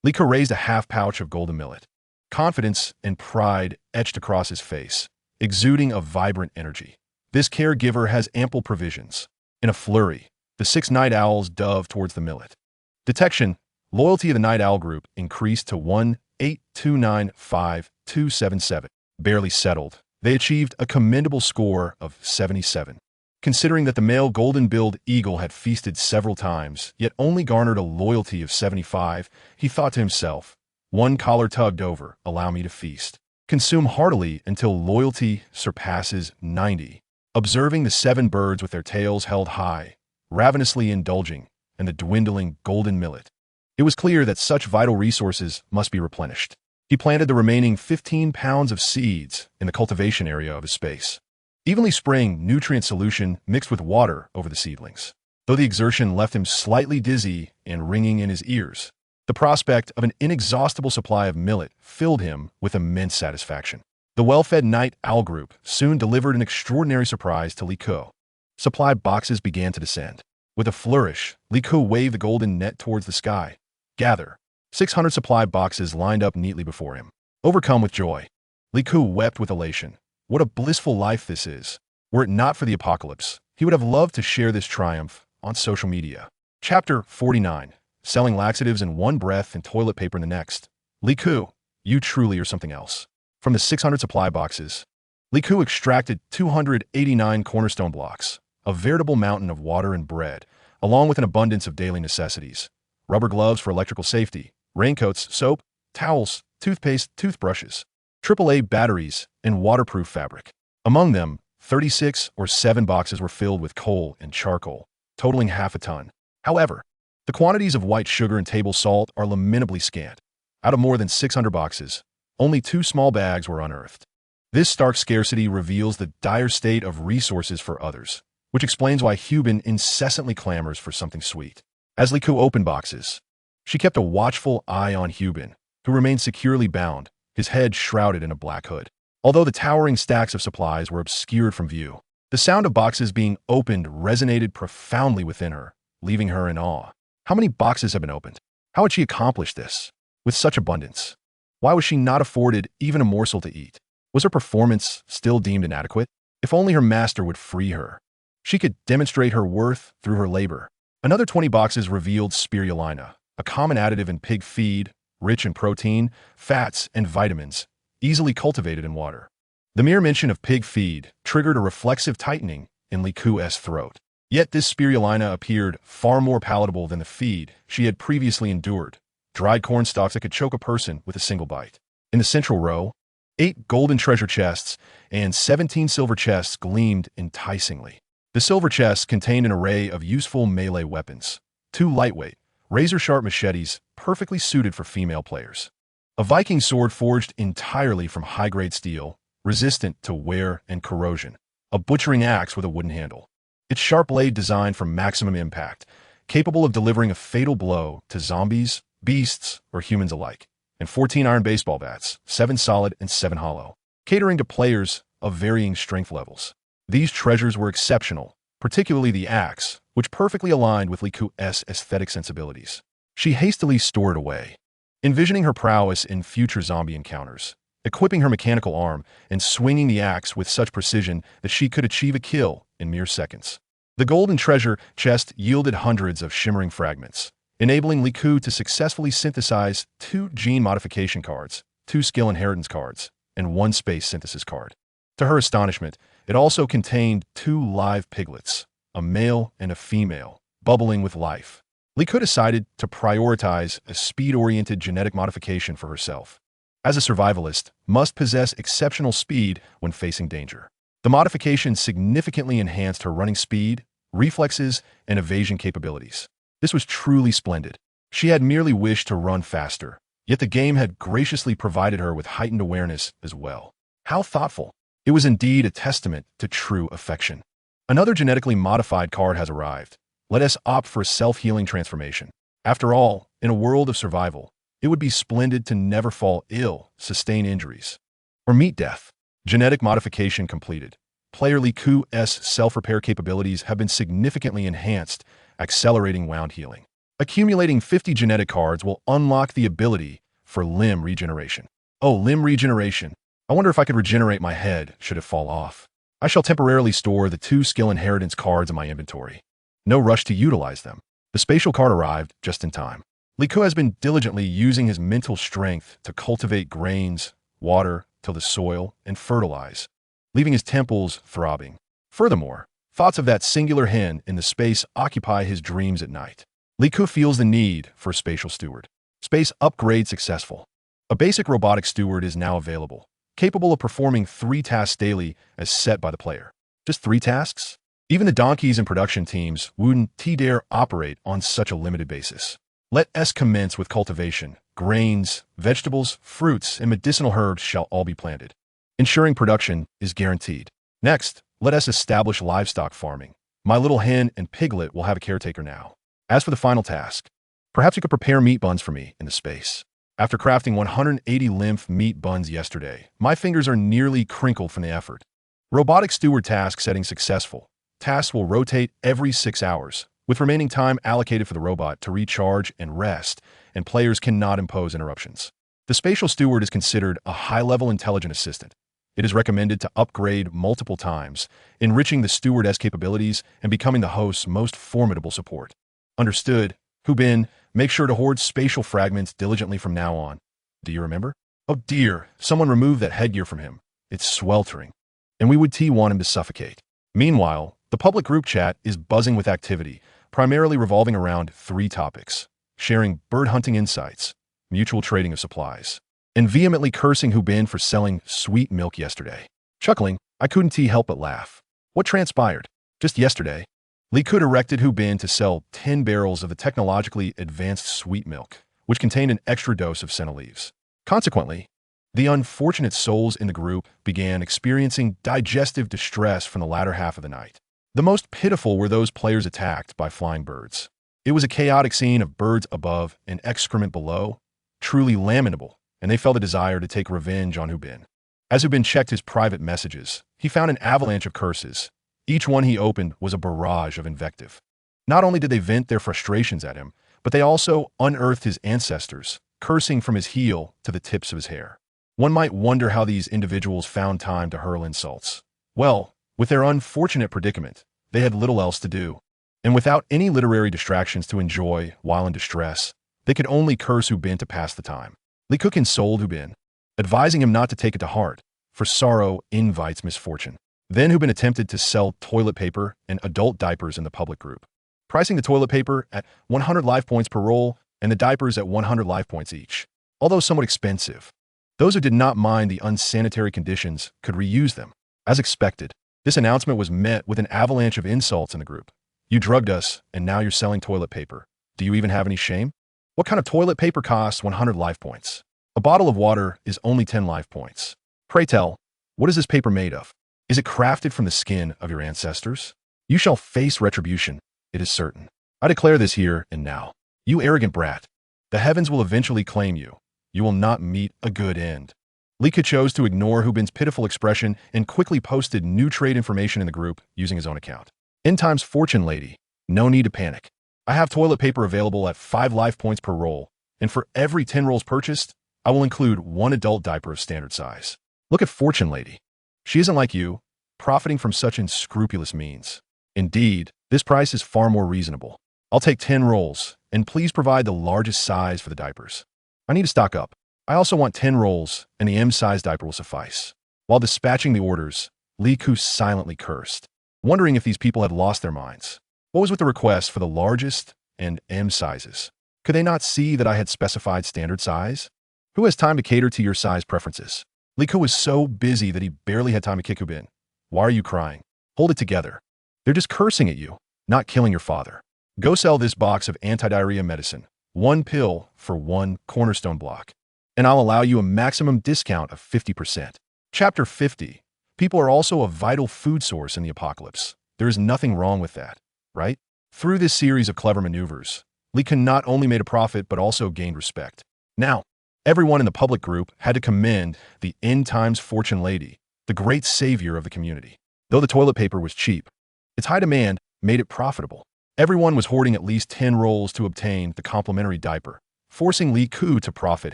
A: Li Ku raised a half pouch of golden millet. Confidence and pride etched across his face, exuding a vibrant energy. This caregiver has ample provisions. In a flurry, the 6 night owls dove towards the millet. Detection. Loyalty of the night owl group increased to 1,829,5,277. Barely settled, they achieved a commendable score of 77. Considering that the male golden-billed eagle had feasted several times, yet only garnered a loyalty of 75, he thought to himself, "One collar tugged over, allow me to feast." Consume heartily until loyalty surpasses 90. Observing the 7 birds with their tails held high, ravenously indulging in the dwindling golden millet. It was clear that such vital resources must be replenished. He planted the remaining 15 pounds of seeds in the cultivation area of his space, evenly spraying nutrient solution mixed with water over the seedlings. Though the exertion left him slightly dizzy and ringing in his ears, the prospect of an inexhaustible supply of millet filled him with immense satisfaction. The well-fed night owl group soon delivered an extraordinary surprise to Li Ke. Supply boxes began to descend. With a flourish, Li Ke waved the golden net towards the sky. Gather. 600 supply boxes lined up neatly before him. Overcome with joy, Li Ke wept with elation. What a blissful life this is. Were it not for the apocalypse, he would have loved to share this triumph on social media. Chapter 49. Selling laxatives in one breath and toilet paper in the next. Li Ke, you truly are something else. From the 600 supply boxes, Li Ke extracted 289 cornerstone blocks, a veritable mountain of water and bread, along with an abundance of daily necessities. Rubber gloves for electrical safety, raincoats, soap, towels, toothpaste, toothbrushes, AAA batteries, and waterproof fabric. Among them, 36 or 7 boxes were filled with coal and charcoal, totaling half a ton. However, the quantities of white sugar and table salt are lamentably scant. Out of more than 600 boxes, only 2 small bags were unearthed. This stark scarcity reveals the dire state of resources for others, which explains why Hubin incessantly clamors for something sweet. As Li Ke opened boxes, she kept a watchful eye on Hubin, who remained securely bound, his head shrouded in a black hood. Although the towering stacks of supplies were obscured from view, the sound of boxes being opened resonated profoundly within her, leaving her in awe. How many boxes had been opened? How had she accomplished this? With such abundance? Why was she not afforded even a morsel to eat? Was her performance still deemed inadequate? If only her master would free her. She could demonstrate her worth through her labor. Another 20 boxes revealed spirulina, a common additive in pig feed, rich in protein, fats, and vitamins, easily cultivated in water. The mere mention of pig feed triggered a reflexive tightening in Li Ke's throat. Yet this spirulina appeared far more palatable than the feed she had previously endured, dried corn stalks that could choke a person with a single bite. In the central row, 8 golden treasure chests and 17 silver chests gleamed enticingly. The silver chests contained an array of useful melee weapons, 2 lightweight, razor-sharp machetes perfectly suited for female players, a Viking sword forged entirely from high-grade steel, resistant to wear and corrosion, a butchering axe with a wooden handle, its sharp blade designed for maximum impact, capable of delivering a fatal blow to zombies, beasts, or humans alike, and 14 iron baseball bats, 7 solid and 7 hollow, catering to players of varying strength levels. These treasures were exceptional, particularly the axe, which perfectly aligned with Li Ke's aesthetic sensibilities. She hastily stored it away, envisioning her prowess in future zombie encounters, equipping her mechanical arm and swinging the axe with such precision that she could achieve a kill in mere seconds. The golden treasure chest yielded hundreds of shimmering fragments, enabling Li Ke to successfully synthesize 2 gene modification cards, 2 skill inheritance cards, and 1 space synthesis card. To her astonishment, it also contained 2 live piglets, a male and a female, bubbling with life. Li Ke decided to prioritize a speed-oriented genetic modification for herself. As a survivalist, must possess exceptional speed when facing danger. The modification significantly enhanced her running speed, reflexes, and evasion capabilities. This was truly splendid. She had merely wished to run faster, yet the game had graciously provided her with heightened awareness as well. How thoughtful! It was indeed a testament to true affection. Another genetically modified card has arrived. Let us opt for a self-healing transformation. After all, in a world of survival, it would be splendid to never fall ill, sustain injuries, or meet death. Genetic modification completed. Player Li Ke's self-repair capabilities have been significantly enhanced, accelerating wound healing. Accumulating 50 genetic cards will unlock the ability for limb regeneration. Oh, limb regeneration. I wonder if I could regenerate my head should it fall off. I shall temporarily store the 2 skill inheritance cards in my inventory. No rush to utilize them. The spatial card arrived just in time. Li Ke has been diligently using his mental strength to cultivate grains, water, till the soil, and fertilize, leaving his temples throbbing. Furthermore, thoughts of that singular hen in the space occupy his dreams at night. Li Ke feels the need for a spatial steward. Space upgrade successful. A basic robotic steward is now available. capable of performing 3 tasks daily as set by the player. Just 3 tasks? Even the donkeys and production teams wouldn't dare operate on such a limited basis. Let us commence with cultivation. Grains, vegetables, fruits, and medicinal herbs shall all be planted, ensuring production is guaranteed. Next, let us establish livestock farming. My little hen and piglet will have a caretaker now. As for the final task, perhaps you could prepare meat buns for me in the space. After crafting 180 lymph meat buns yesterday, my fingers are nearly crinkled from the effort. Robotic steward task setting successful. Tasks will rotate every 6 hours, with remaining time allocated for the robot to recharge and rest, and players cannot impose interruptions. The spatial steward is considered a high-level intelligent assistant. It is recommended to upgrade multiple times, enriching the stewardess capabilities and becoming the host's most formidable support. Understood. Hubin, make sure to hoard spatial fragments diligently from now on. Do you remember? Oh dear, someone removed that headgear from him. It's sweltering. And we would want him to suffocate. Meanwhile, the public group chat is buzzing with activity, primarily revolving around 3 topics: sharing bird hunting insights, mutual trading of supplies, and vehemently cursing Hubin for selling sweet milk yesterday. Chuckling, I couldn't help but laugh. What transpired? Just yesterday, Likud directed Hubin to sell 10 barrels of the technologically advanced sweet milk, which contained an extra dose of senna leaves. Consequently, the unfortunate souls in the group began experiencing digestive distress from the latter half of the night. The most pitiful were those players attacked by flying birds. It was a chaotic scene of birds above and excrement below, truly lamentable, and they felt a desire to take revenge on Hubin. As Hubin checked his private messages, he found an avalanche of curses. Each one he opened was a barrage of invective. Not only did they vent their frustrations at him, but they also unearthed his ancestors, cursing from his heel to the tips of his hair. One might wonder how these individuals found time to hurl insults. Well, with their unfortunate predicament, they had little else to do. And without any literary distractions to enjoy while in distress, they could only curse Hubin to pass the time. Likud consoled Hubin, advising him not to take it to heart, for sorrow invites misfortune. Then Hubin attempted to sell toilet paper and adult diapers in the public group, pricing the toilet paper at 100 life points per roll and the diapers at 100 life points each. Although somewhat expensive, those who did not mind the unsanitary conditions could reuse them. As expected, this announcement was met with an avalanche of insults in the group. You drugged us, and now you're selling toilet paper. Do you even have any shame? What kind of toilet paper costs 100 life points? A bottle of water is only 10 life points. Pray tell, what is this paper made of? Is it crafted from the skin of your ancestors? You shall face retribution, it is certain. I declare this here and now. You arrogant brat. The heavens will eventually claim you. You will not meet a good end. Likud chose to ignore Hubin's pitiful expression and quickly posted new trade information in the group using his own account. End times fortune lady. No need to panic. I have toilet paper available at 5 life points per roll, and for every 10 rolls purchased, I will include 1 adult diaper of standard size. Look at fortune lady. She isn't like you, profiting from such unscrupulous means. Indeed, this price is far more reasonable. I'll take 10 rolls, and please provide the largest size for the diapers. I need to stock up. I also want 10 rolls, and the M-size diaper will suffice. While dispatching the orders, Likud silently cursed, wondering if these people had lost their minds. What was with the request for the largest and M sizes? Could they not see that I had specified standard size? Who has time to cater to your size preferences? Likud was so busy that he barely had time to kick Hubin. Why are you crying? Hold it together. They're just cursing at you, not killing your father. Go sell this box of anti-diarrhea medicine, 1 pill for 1 cornerstone block, and I'll allow you a maximum discount of 50%. Chapter 50. People are also a vital food source in the apocalypse. There is nothing wrong with that, right? Through this series of clever maneuvers, Likud not only made a profit but also gained respect. Now, everyone in the public group had to commend the end times fortune lady, the great savior of the community. Though the toilet paper was cheap, its high demand made it profitable. Everyone was hoarding at least 10 rolls to obtain the complimentary diaper, forcing Likud to profit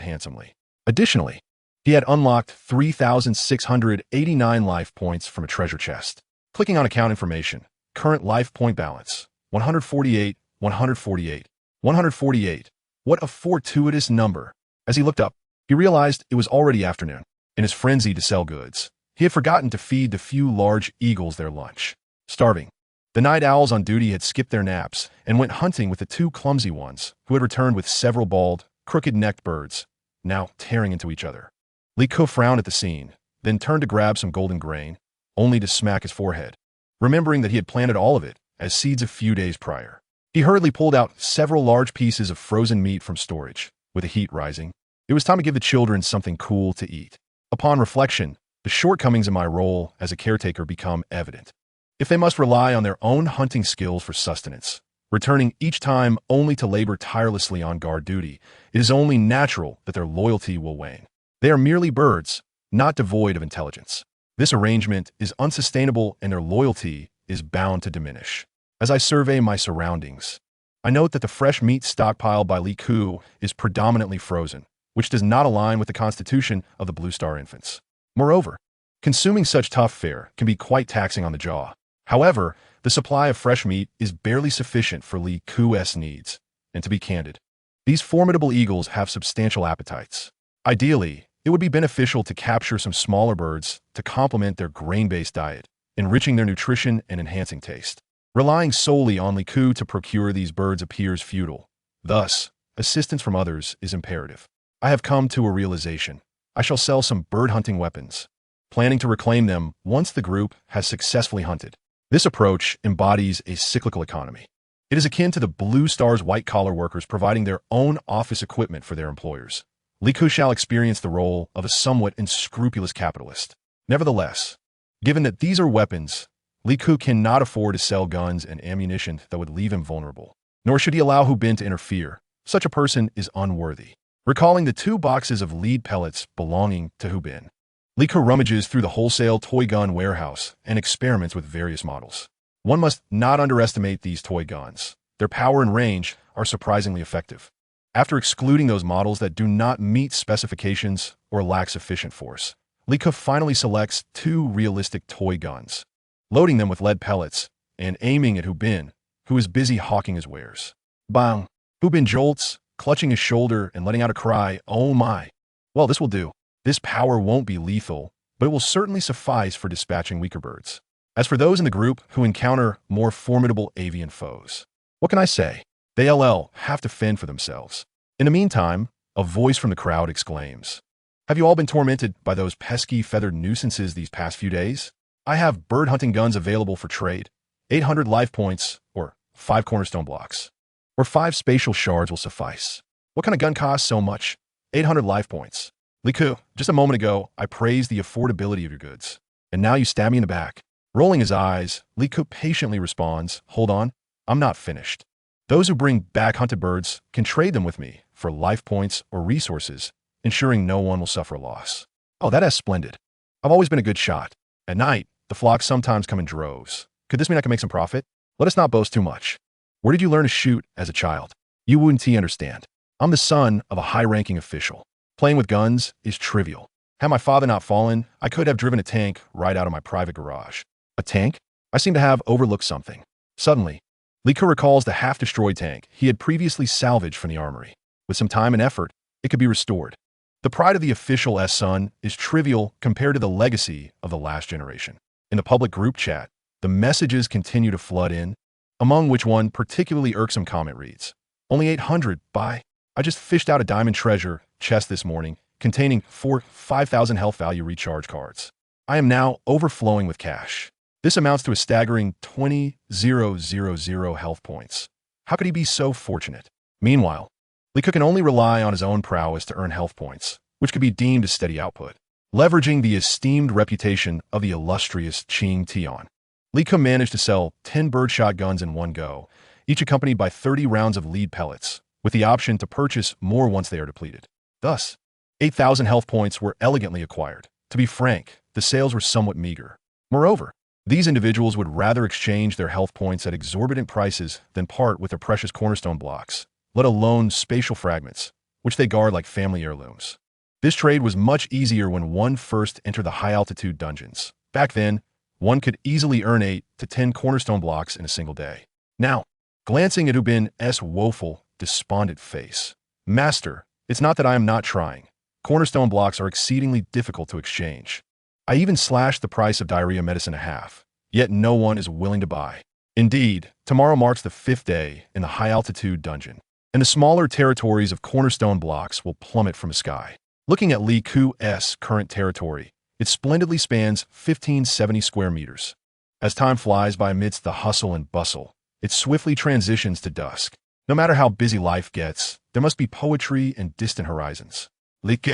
A: handsomely. Additionally, he had unlocked 3,689 life points from a treasure chest. Clicking on account information, current life point balance, 148, 148, 148. What a fortuitous number. As he looked up, he realized it was already afternoon. In his frenzy to sell goods, he had forgotten to feed the few large eagles their lunch. Starving, the night owls on duty had skipped their naps and went hunting with the 2 clumsy ones who had returned with several bald, crooked-necked birds, now tearing into each other. Likud frowned at the scene, then turned to grab some golden grain, only to smack his forehead, remembering that he had planted all of it as seeds a few days prior. He hurriedly pulled out several large pieces of frozen meat from storage. With the heat rising, it was time to give the children something cool to eat. Upon reflection, the shortcomings in my role as a caretaker become evident. If they must rely on their own hunting skills for sustenance, returning each time only to labor tirelessly on guard duty, it is only natural that their loyalty will wane. They are merely birds, not devoid of intelligence. This arrangement is unsustainable and their loyalty is bound to diminish. As I survey my surroundings, I note that the fresh meat stockpile by Li Ku is predominantly frozen, which does not align with the constitution of the Blue Star infants. Moreover, consuming such tough fare can be quite taxing on the jaw. However, the supply of fresh meat is barely sufficient for Li Ku's needs, and to be candid, these formidable eagles have substantial appetites. Ideally, it would be beneficial to capture some smaller birds to complement their grain-based diet, enriching their nutrition and enhancing taste. Relying solely on Li Ku to procure these birds appears futile. Thus, assistance from others is imperative. I have come to a realization. I shall sell some bird hunting weapons, planning to reclaim them once the group has successfully hunted. This approach embodies a cyclical economy. It is akin to the Blue Star's white-collar workers providing their own office equipment for their employers. Li Ku shall experience the role of a somewhat unscrupulous capitalist. Nevertheless, given that these are weapons, Li Ku cannot afford to sell guns and ammunition that would leave him vulnerable. Nor should he allow Hu Bin to interfere. Such a person is unworthy. Recalling the 2 boxes of lead pellets belonging to Hu Bin, Li Ku rummages through the wholesale toy gun warehouse and experiments with various models. One must not underestimate these toy guns. Their power and range are surprisingly effective. After excluding those models that do not meet specifications or lack sufficient force, Li Ku finally selects 2 realistic toy guns, loading them with lead pellets and aiming at Hu Bin, who is busy hawking his wares. Bang! Hu Bin jolts, clutching his shoulder and letting out a cry, "Oh my!" Well, this will do. This power won't be lethal, but it will certainly suffice for dispatching weaker birds. As for those in the group who encounter more formidable avian foes, what can I say? They have to fend for themselves. In the meantime, a voice from the crowd exclaims, "Have you all been tormented by those pesky feathered nuisances these past few days? I have bird hunting guns available for trade. 800 life points, or 5 cornerstone blocks. Or 5 spatial shards will suffice. What kind of gun costs so much? 800 life points. Li Ku, just a moment ago, I praised the affordability of your goods. And now you stab me in the back." Rolling his eyes, Li Ku patiently responds, "Hold on, I'm not finished. Those who bring back hunted birds can trade them with me for life points or resources, ensuring no one will suffer a loss." "Oh, that is splendid. I've always been a good shot. At night, the flocks sometimes come in droves. Could this mean I can make some profit? Let us not boast too much. Where did you learn to shoot as a child? You wouldn't understand. I'm the son of a high-ranking official. Playing with guns is trivial. Had my father not fallen, I could have driven a tank right out of my private garage." "A tank?" I seem to have overlooked something. Suddenly, Li Ku recalls the half-destroyed tank he had previously salvaged from the armory. With some time and effort, it could be restored. The pride of the official's son is trivial compared to the legacy of the last generation. In the public group chat, the messages continue to flood in, among which one particularly irksome comment reads, "Only 800 buy. I just fished out a diamond treasure chest this morning containing 4 5,000 health value recharge cards. I am now overflowing with cash. This amounts to a staggering 20,000 health points. How could he be so fortunate?" Meanwhile, Li Ku can only rely on his own prowess to earn health points, which could be deemed a steady output. Leveraging the esteemed reputation of the illustrious Qing Tian, Li Ku managed to sell 10 birdshot guns in one go, each accompanied by 30 rounds of lead pellets, with the option to purchase more once they are depleted. Thus, 8,000 health points were elegantly acquired. To be frank, the sales were somewhat meager. Moreover, these individuals would rather exchange their health points at exorbitant prices than part with their precious cornerstone blocks, let alone spatial fragments, which they guard like family heirlooms. This trade was much easier when one first entered the high-altitude dungeons. Back then, one could easily earn 8 to 10 cornerstone blocks in a single day. Now, glancing at Hu Bin's woeful, despondent face, "Master, it's not that I am not trying. Cornerstone blocks are exceedingly difficult to exchange. I even slashed the price of diarrhea medicine in half, yet no one is willing to buy. Indeed, tomorrow marks the 5th day in the high-altitude dungeon, and the smaller territories of cornerstone blocks will plummet from the sky." Looking at Li Ku's current territory, It splendidly spans 1570 square meters. As time flies by amidst the hustle and bustle, it swiftly transitions to dusk. No matter how busy life gets, there must be poetry and distant horizons. Like,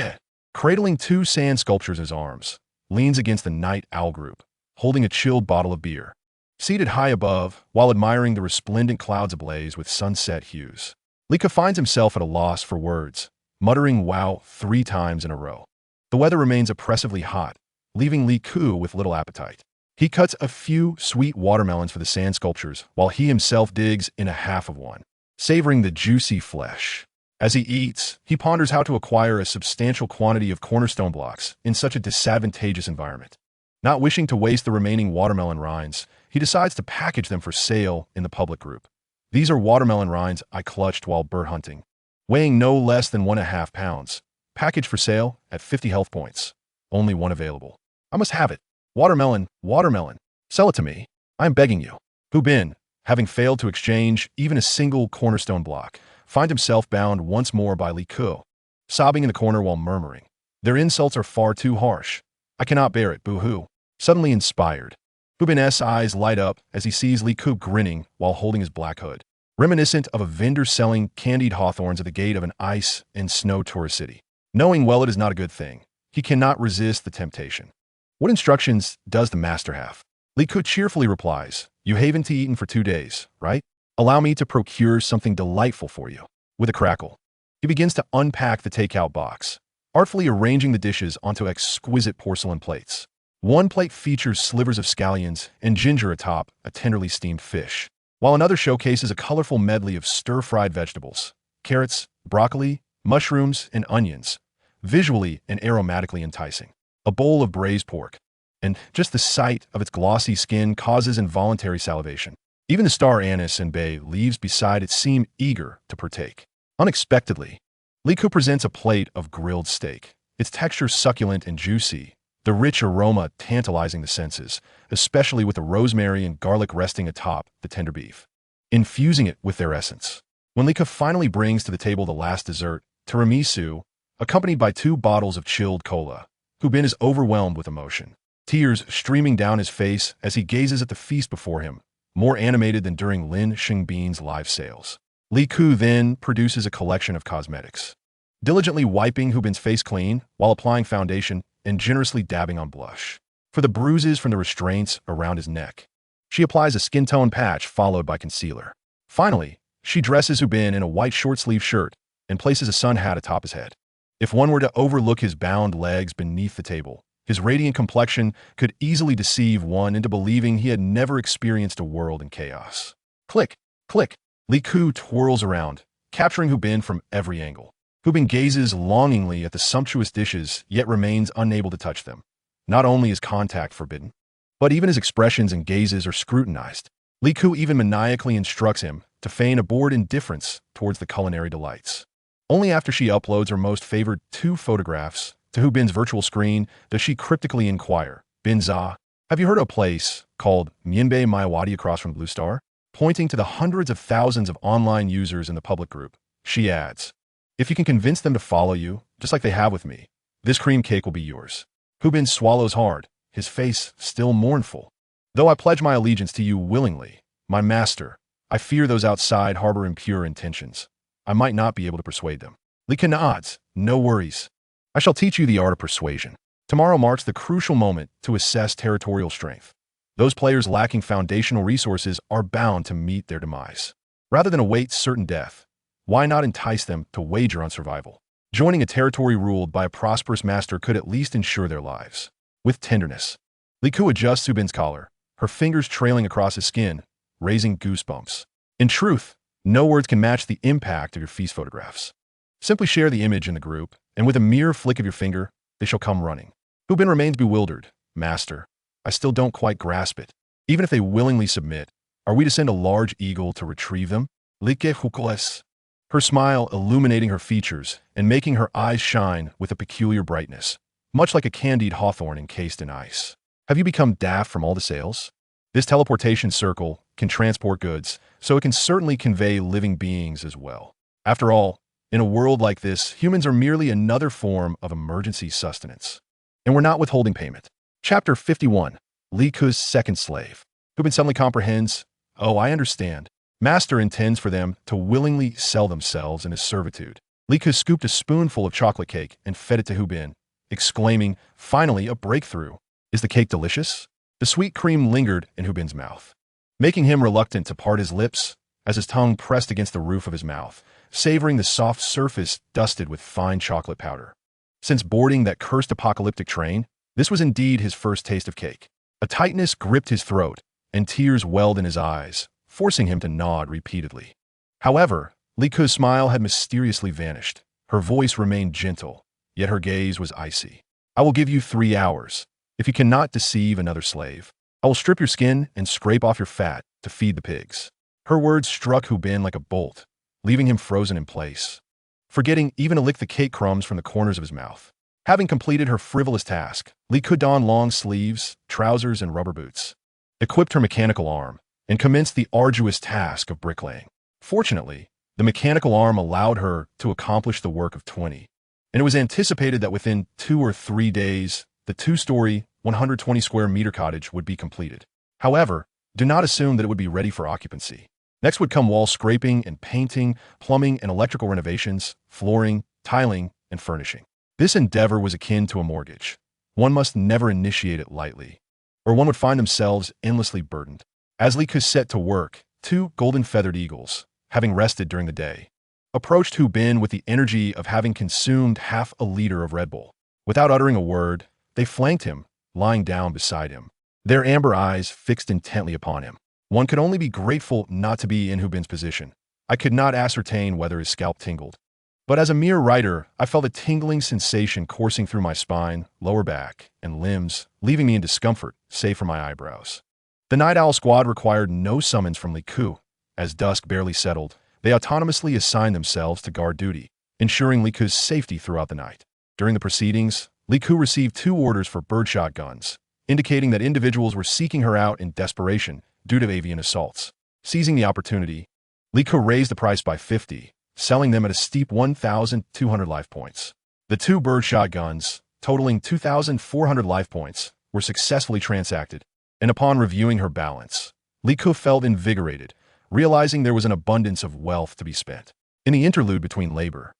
A: cradling two sand sculptures in his arms, leans against the night owl group, holding a chilled bottle of beer. Seated high above, while admiring the resplendent clouds ablaze with sunset hues, Lika finds himself at a loss for words, muttering wow 3 times in a row. The weather remains oppressively hot, leaving Li Ku with little appetite. He cuts a few sweet watermelons for the sand sculptures, while he himself digs in a half of one, savoring the juicy flesh. As he eats, he ponders how to acquire a substantial quantity of cornerstone blocks in such a disadvantageous environment. Not wishing to waste the remaining watermelon rinds, he decides to package them for sale in the public group. These are watermelon rinds I clutched while bird hunting, weighing no less than 1.5 pounds. Package for sale at 50 health points. Only one available. I must have it. Watermelon, watermelon. Sell it to me. I am begging you. Hu Bin, having failed to exchange even a single cornerstone block, finds himself bound once more by Li Ku, sobbing in the corner while murmuring, "Their insults are far too harsh. I cannot bear it, boo-hoo." Suddenly inspired, Hu Bin's eyes light up as he sees Li Ku grinning while holding his black hood, reminiscent of a vendor selling candied hawthorns at the gate of an ice and snow tourist city. Knowing well it is not a good thing, he cannot resist the temptation. What instructions does the master have? Li Ku cheerfully replies, "You haven't eaten for 2 days, right? Allow me to procure something delightful for you." With a crackle, he begins to unpack the takeout box, artfully arranging the dishes onto exquisite porcelain plates. One plate features slivers of scallions and ginger atop a tenderly steamed fish, while another showcases a colorful medley of stir-fried vegetables, carrots, broccoli, mushrooms, and onions, visually and aromatically enticing. A bowl of braised pork, and just the sight of its glossy skin causes involuntary salivation. Even the star anise and bay leaves beside it seem eager to partake. Unexpectedly, Li Ku presents a plate of grilled steak, its texture succulent and juicy, the rich aroma tantalizing the senses, especially with the rosemary and garlic resting atop the tender beef, infusing it with their essence. When Li Ku finally brings to the table the last dessert, tiramisu, accompanied by 2 bottles of chilled cola, Hu Bin is overwhelmed with emotion, tears streaming down his face as he gazes at the feast before him, more animated than during Lin Xingbin's live sales. Li Ku then produces a collection of cosmetics, diligently wiping Hu Bin's face clean while applying foundation and generously dabbing on blush. For the bruises from the restraints around his neck, she applies a skin tone patch followed by concealer. Finally, she dresses Hu Bin in a white short-sleeved shirt and places a sun hat atop his head. If one were to overlook his bound legs beneath the table, his radiant complexion could easily deceive one into believing he had never experienced a world in chaos. Click, click. Li Ku twirls around, capturing Hu Bin from every angle. Hu Bin gazes longingly at the sumptuous dishes, yet remains unable to touch them. Not only is contact forbidden, but even his expressions and gazes are scrutinized. Li Ku even maniacally instructs him to feign a bored indifference towards the culinary delights. Only after she uploads her most favored 2 photographs to Hu Bin's virtual screen does she cryptically inquire, "Bin Za, have you heard of a place called Mianbei Maiwadi across from Blue Star?" Pointing to the hundreds of thousands of online users in the public group, she adds, "If you can convince them to follow you, just like they have with me, this cream cake will be yours." Hu Bin swallows hard, his face still mournful. "Though I pledge my allegiance to you willingly, my master, I fear those outside harbor impure intentions. I might not be able to persuade them." Li Ku nods, "No worries. I shall teach you the art of persuasion." Tomorrow marks the crucial moment to assess territorial strength. Those players lacking foundational resources are bound to meet their demise. Rather than await certain death, why not entice them to wager on survival? Joining a territory ruled by a prosperous master could at least ensure their lives. With tenderness, Li Ku adjusts Hu Bin's collar, her fingers trailing across his skin, raising goosebumps. In truth, no words can match the impact of your feast photographs. Simply share the image in the group, and with a mere flick of your finger, they shall come running. Hu Bin remains bewildered. "Master, I still don't quite grasp it. Even if they willingly submit, are we to send a large eagle to retrieve them?" Like Hukules, her smile illuminating her features and making her eyes shine with a peculiar brightness, much like a candied hawthorn encased in ice. "Have you become daft from all the sales? This teleportation circle can transport goods, so it can certainly convey living beings as well. After all, in a world like this, humans are merely another form of emergency sustenance." and were not withholding payment. Chapter 51. Li Ku's second slave. Hubin suddenly comprehends, "Oh, I understand. Master intends for them to willingly sell themselves in his servitude." Li Ku scooped a spoonful of chocolate cake and fed it to Hubin, exclaiming, "Finally, a breakthrough. Is the cake delicious?" The sweet cream lingered in Hubin's mouth, making him reluctant to part his lips as his tongue pressed against the roof of his mouth, savoring the soft surface dusted with fine chocolate powder. Since boarding that cursed apocalyptic train, this was indeed his first taste of cake. A tightness gripped his throat, and tears welled in his eyes, forcing him to nod repeatedly. However, Li Ku's smile had mysteriously vanished. Her voice remained gentle, yet her gaze was icy. "I will give you 3 hours. If you cannot deceive another slave, I will strip your skin and scrape off your fat to feed the pigs." Her words struck Hubin like a bolt, leaving him frozen in place, forgetting even to lick the cake crumbs from the corners of his mouth. Having completed her frivolous task, Li Ku donned long sleeves, trousers, and rubber boots, equipped her mechanical arm, and commenced the arduous task of bricklaying. Fortunately, the mechanical arm allowed her to accomplish the work of 20, and it was anticipated that within 2 or 3 days, the 2-story, 120-square-meter cottage would be completed. However, do not assume that it would be ready for occupancy. Next would come wall scraping and painting, plumbing and electrical renovations, flooring, tiling, and furnishing. This endeavor was akin to a mortgage. One must never initiate it lightly, or one would find themselves endlessly burdened. As Li Ku set to work, 2 golden-feathered eagles, having rested during the day, approached Hubin with the energy of having consumed half a liter of Red Bull. Without uttering a word, they flanked him, lying down beside him, their amber eyes fixed intently upon him. One could only be grateful not to be in Hubin's position. I could not ascertain whether his scalp tingled, but as a mere writer, I felt a tingling sensation coursing through my spine, lower back, and limbs, leaving me in discomfort, save for my eyebrows. The Night Owl Squad required no summons from Li Ku. As dusk barely settled, they autonomously assigned themselves to guard duty, ensuring Li Ku's safety throughout the night. During the proceedings, Li Ku received 2 orders for birdshot guns, indicating that individuals were seeking her out in desperation due to avian assaults. Seizing the opportunity, Li Ku raised the price by 50, selling them at a steep 1,200 life points. The 2 birdshot guns, totaling 2,400 life points, were successfully transacted, and upon reviewing her balance, Li Ku felt invigorated, realizing there was an abundance of wealth to be spent. In the interlude between labor,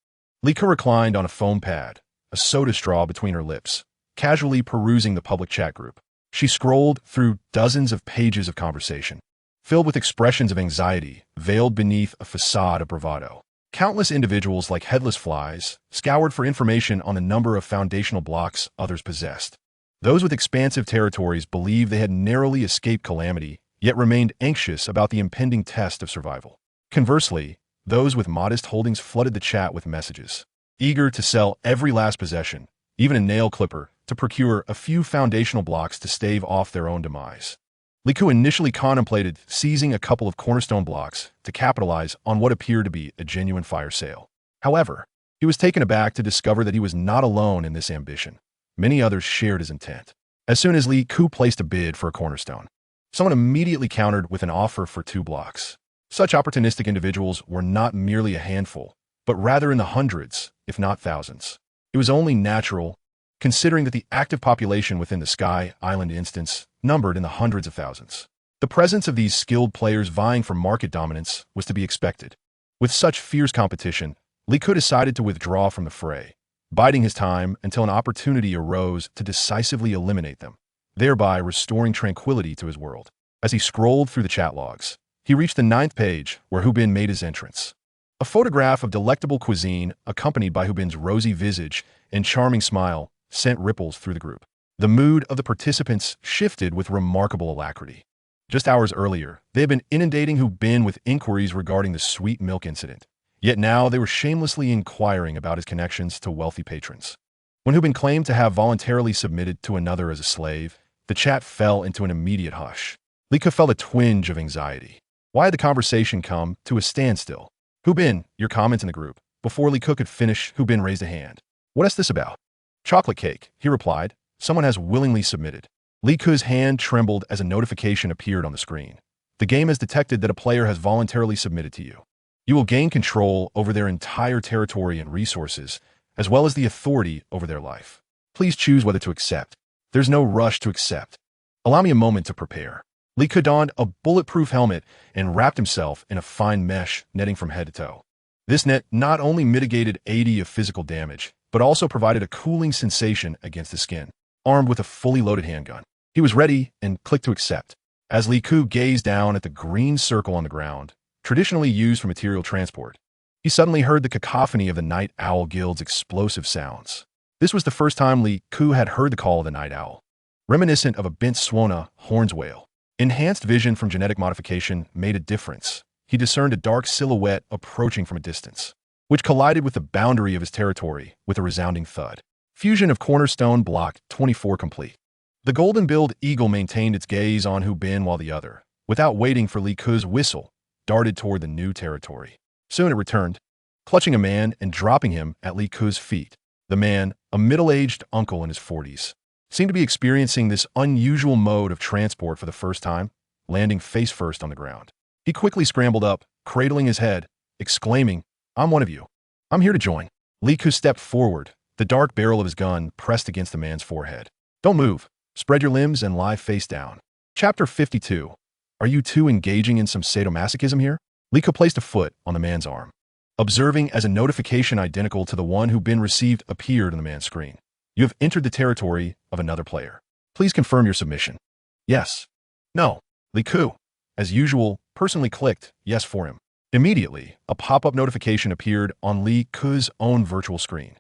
A: Li Ku reclined on a foam pad, a soda straw between her lips, casually perusing the public chat group. She scrolled through dozens of pages of conversation, filled with expressions of anxiety, veiled beneath a facade of bravado. Countless individuals like headless flies scoured for information on the number of foundational blocks others possessed. Those with expansive territories believed they had narrowly escaped calamity, yet remained anxious about the impending test of survival. Conversely, those with modest holdings flooded the chat with messages, eager to sell every last possession, even a nail clipper, to procure a few foundational blocks to stave off their own demise. Li Ku initially contemplated seizing a couple of cornerstone blocks to capitalize on what appeared to be a genuine fire sale. However, he was taken aback to discover that he was not alone in this ambition. Many others shared his intent. As soon as Li Ku placed a bid for a cornerstone, someone immediately countered with an offer for 2 blocks. Such opportunistic individuals were not merely a handful, but rather in the hundreds, if not thousands. It was only natural, considering that the active population within the Sky Island instance numbered in the hundreds of thousands. The presence of these skilled players vying for market dominance was to be expected. With such fierce competition, Li Ku decided to withdraw from the fray, biding his time until an opportunity arose to decisively eliminate them, thereby restoring tranquility to his world. As he scrolled through the chat logs, he reached the 9th page where Hubin made his entrance. A photograph of delectable cuisine, accompanied by Hubin's rosy visage and charming smile, sent ripples through the group. The mood of the participants shifted with remarkable alacrity. Just hours earlier, they had been inundating Hubin with inquiries regarding the sweet milk incident. Yet now they were shamelessly inquiring about his connections to wealthy patrons. When Hubin claimed to have voluntarily submitted to another as a slave, the chat fell into an immediate hush. Li Ku felt a twinge of anxiety. Why had the conversation come to a standstill? "Hubin, your comments in the group." Before Li Ku could finish, Hubin raised a hand. "What is this about?" "Chocolate cake," he replied. "Someone has willingly submitted." Li Ku's hand trembled as a notification appeared on the screen. "The game has detected that a player has voluntarily submitted to you. You will gain control over their entire territory and resources, as well as the authority over their life. Please choose whether to accept. There's no rush to accept. Allow me a moment to prepare. Li Ke donned a bulletproof helmet and wrapped himself in a fine mesh netting from head to toe. This net not only mitigated 80 of physical damage, but also provided a cooling sensation against the skin. Armed with a fully loaded handgun, he was ready and clicked to accept. As Li Ke gazed down at the green circle on the ground, traditionally used for material transport, he suddenly heard the cacophony of the Night Owl Guild's explosive sounds. This was the first time Li Ke had heard the call of the night owl. Reminiscent of a bent Swona horns whale. Enhanced vision from genetic modification made a difference. He discerned a dark silhouette approaching from a distance, which collided with the boundary of his territory with a resounding thud. Fusion of Cornerstone Block 24 complete. The golden-billed eagle maintained its gaze on Hu Bin while the other, without waiting for Li Ke's whistle, darted toward the new territory. Soon it returned, clutching a man and dropping him at Li Ke's feet. The man, a middle-aged uncle in his 40s, seemed to be experiencing this unusual mode of transport for the first time, landing face-first on the ground. He quickly scrambled up, cradling his head, exclaiming, "I'm one of you. I'm here to join." Li Ke stepped forward, the dark barrel of his gun pressed against the man's forehead. "Don't move. Spread your limbs and lie face down." Chapter 52. Are you two engaging in some sadomasochism here? Li Ke placed a foot on the man's arm, observing as a notification identical to the one Hu Bin received appeared on the man's screen. You have entered the territory of another player. Please confirm your submission. Yes. No. Li Ke, as usual, personally clicked yes for him. Immediately, a pop-up notification appeared on Li Ke's own virtual screen.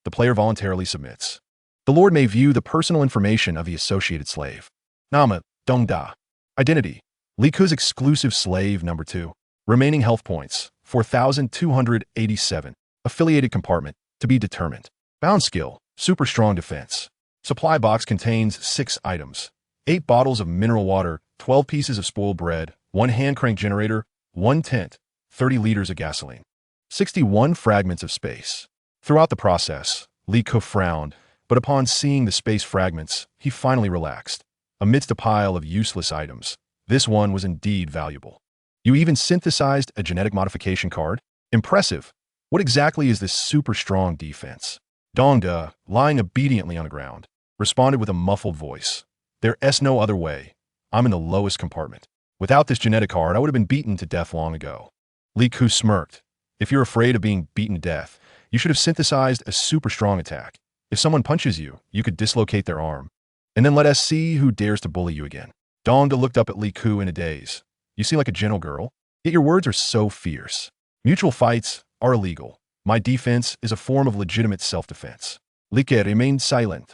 A: The player voluntarily submits. The Lord may view the personal information of the associated slave. Nama, Dong Da. Identity. Li Ke's exclusive slave number 2. Remaining health points, 4,287. Affiliated compartment, to be determined. Bound skill, super strong defense. Supply box contains 6 items. 8 bottles of mineral water, 12 pieces of spoiled bread, 1 hand crank generator, 1 tent, 30 liters of gasoline. 61 fragments of space. Throughout the process, Li Ke frowned, but upon seeing the space fragments, he finally relaxed. Amidst a pile of useless items, this one was indeed valuable. You even synthesized a genetic modification card? Impressive. What exactly is this super strong defense? Dong Da, lying obediently on the ground, responded with a muffled voice. There's no other way. I'm in the lowest compartment. Without this genetic card, I would have been beaten to death long ago. Li Ke smirked. If you're afraid of being beaten to death, you should have synthesized a super strong attack. If someone punches you, you could dislocate their arm. And then let us see who dares to bully you again. Dong Da looked up at Li Ke in a daze. You seem like a gentle girl, yet your words are so fierce. Mutual fights are illegal. My defense is a form of legitimate self-defense. Li Ke remained silent,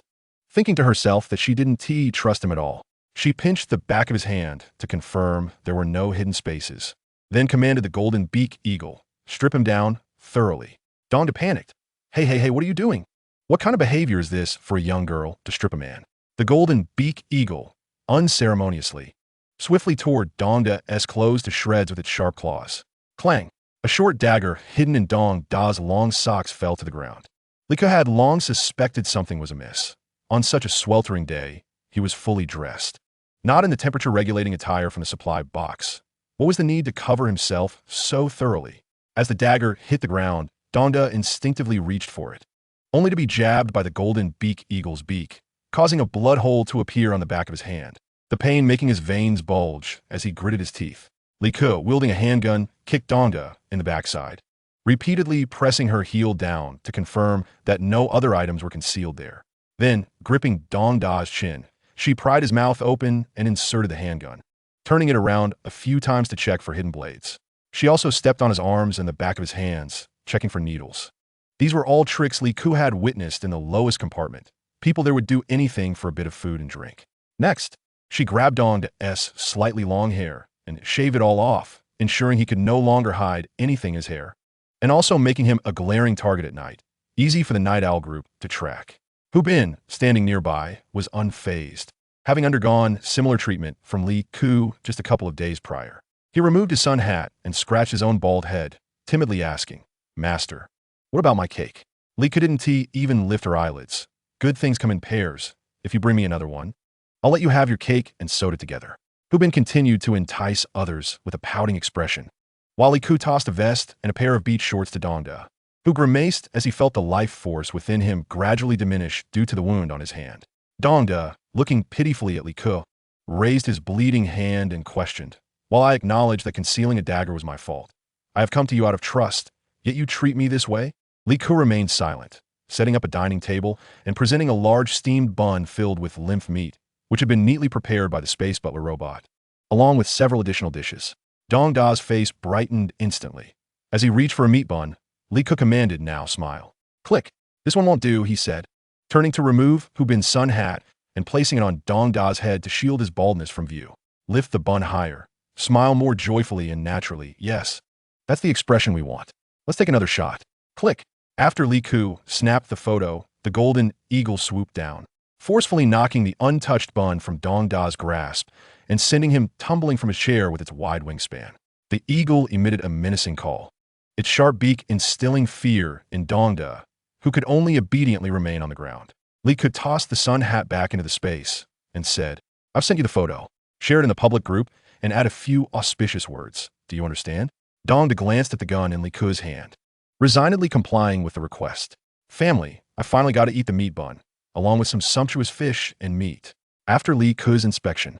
A: thinking to herself that she didn't trust him at all. She pinched the back of his hand to confirm there were no hidden spaces, then commanded the golden beak eagle, strip him down thoroughly. Dong Da panicked. Hey, what are you doing? What kind of behavior is this for a young girl to strip a man? The golden beak eagle, unceremoniously, swiftly tore Dong Da's clothes to shreds with its sharp claws. Clang! A short dagger hidden in Dong Da's long socks fell to the ground. Li Ke had long suspected something was amiss. On such a sweltering day, he was fully dressed. Not in the temperature-regulating attire from the supply box. What was the need to cover himself so thoroughly? As the dagger hit the ground, Dong Da instinctively reached for it, only to be jabbed by the golden beak eagle's beak, causing a blood hole to appear on the back of his hand, the pain making his veins bulge as he gritted his teeth. Li Ke, wielding a handgun, kicked Dong Da in the backside, repeatedly pressing her heel down to confirm that no other items were concealed there. Then, gripping Dong Da's chin, she pried his mouth open and inserted the handgun, turning it around a few times to check for hidden blades. She also stepped on his arms and the back of his hands, checking for needles. These were all tricks Li Ke had witnessed in the lowest compartment. People there would do anything for a bit of food and drink. Next, she grabbed Dong Da's slightly long hair and shaved it all off, ensuring he could no longer hide anything in his hair, and also making him a glaring target at night, easy for the Night Owl group to track. Hu Bin, standing nearby, was unfazed, having undergone similar treatment from Li Ke just a couple of days prior. He removed his sun hat and scratched his own bald head, timidly asking, "Master, what about my cake?" Li Ke didn't even lift her eyelids. "Good things come in pairs. If you bring me another one, I'll let you have your cake and soda together." Hu Bin continued to entice others with a pouting expression, while Li Ke tossed a vest and a pair of beach shorts to Dong Da. who grimaced as he felt the life force within him gradually diminish due to the wound on his hand. Dongda, looking pitifully at Li Ke, raised his bleeding hand and questioned, "While I acknowledge that concealing a dagger was my fault, I have come to you out of trust, yet you treat me this way?" Li Ke remained silent, setting up a dining table and presenting a large steamed bun filled with lymph meat, which had been neatly prepared by the space butler robot, along with several additional dishes. Dongda's face brightened instantly. As he reached for a meat bun, Li Ke commanded, "Now smile." "Click. This one won't do," he said, turning to remove Hubin's sun hat and placing it on Dongda's head to shield his baldness from view. "Lift the bun higher. Smile more joyfully and naturally. Yes, that's the expression we want. Let's take another shot." Click. After Li Ke snapped the photo, the golden eagle swooped down, forcefully knocking the untouched bun from Dongda's grasp and sending him tumbling from his chair with its wide wingspan. The eagle emitted a menacing call, its sharp beak instilling fear in Dongda, who could only obediently remain on the ground. Li Ke tossed the sun hat back into the space and said, "I've sent you the photo. Share it in the public group and add a few auspicious words. Do you understand?" Dongda glanced at the gun in Li Ke's hand, resignedly complying with the request. "Family, I finally got to eat the meat bun, along with some sumptuous fish and meat." After Li Ke's inspection,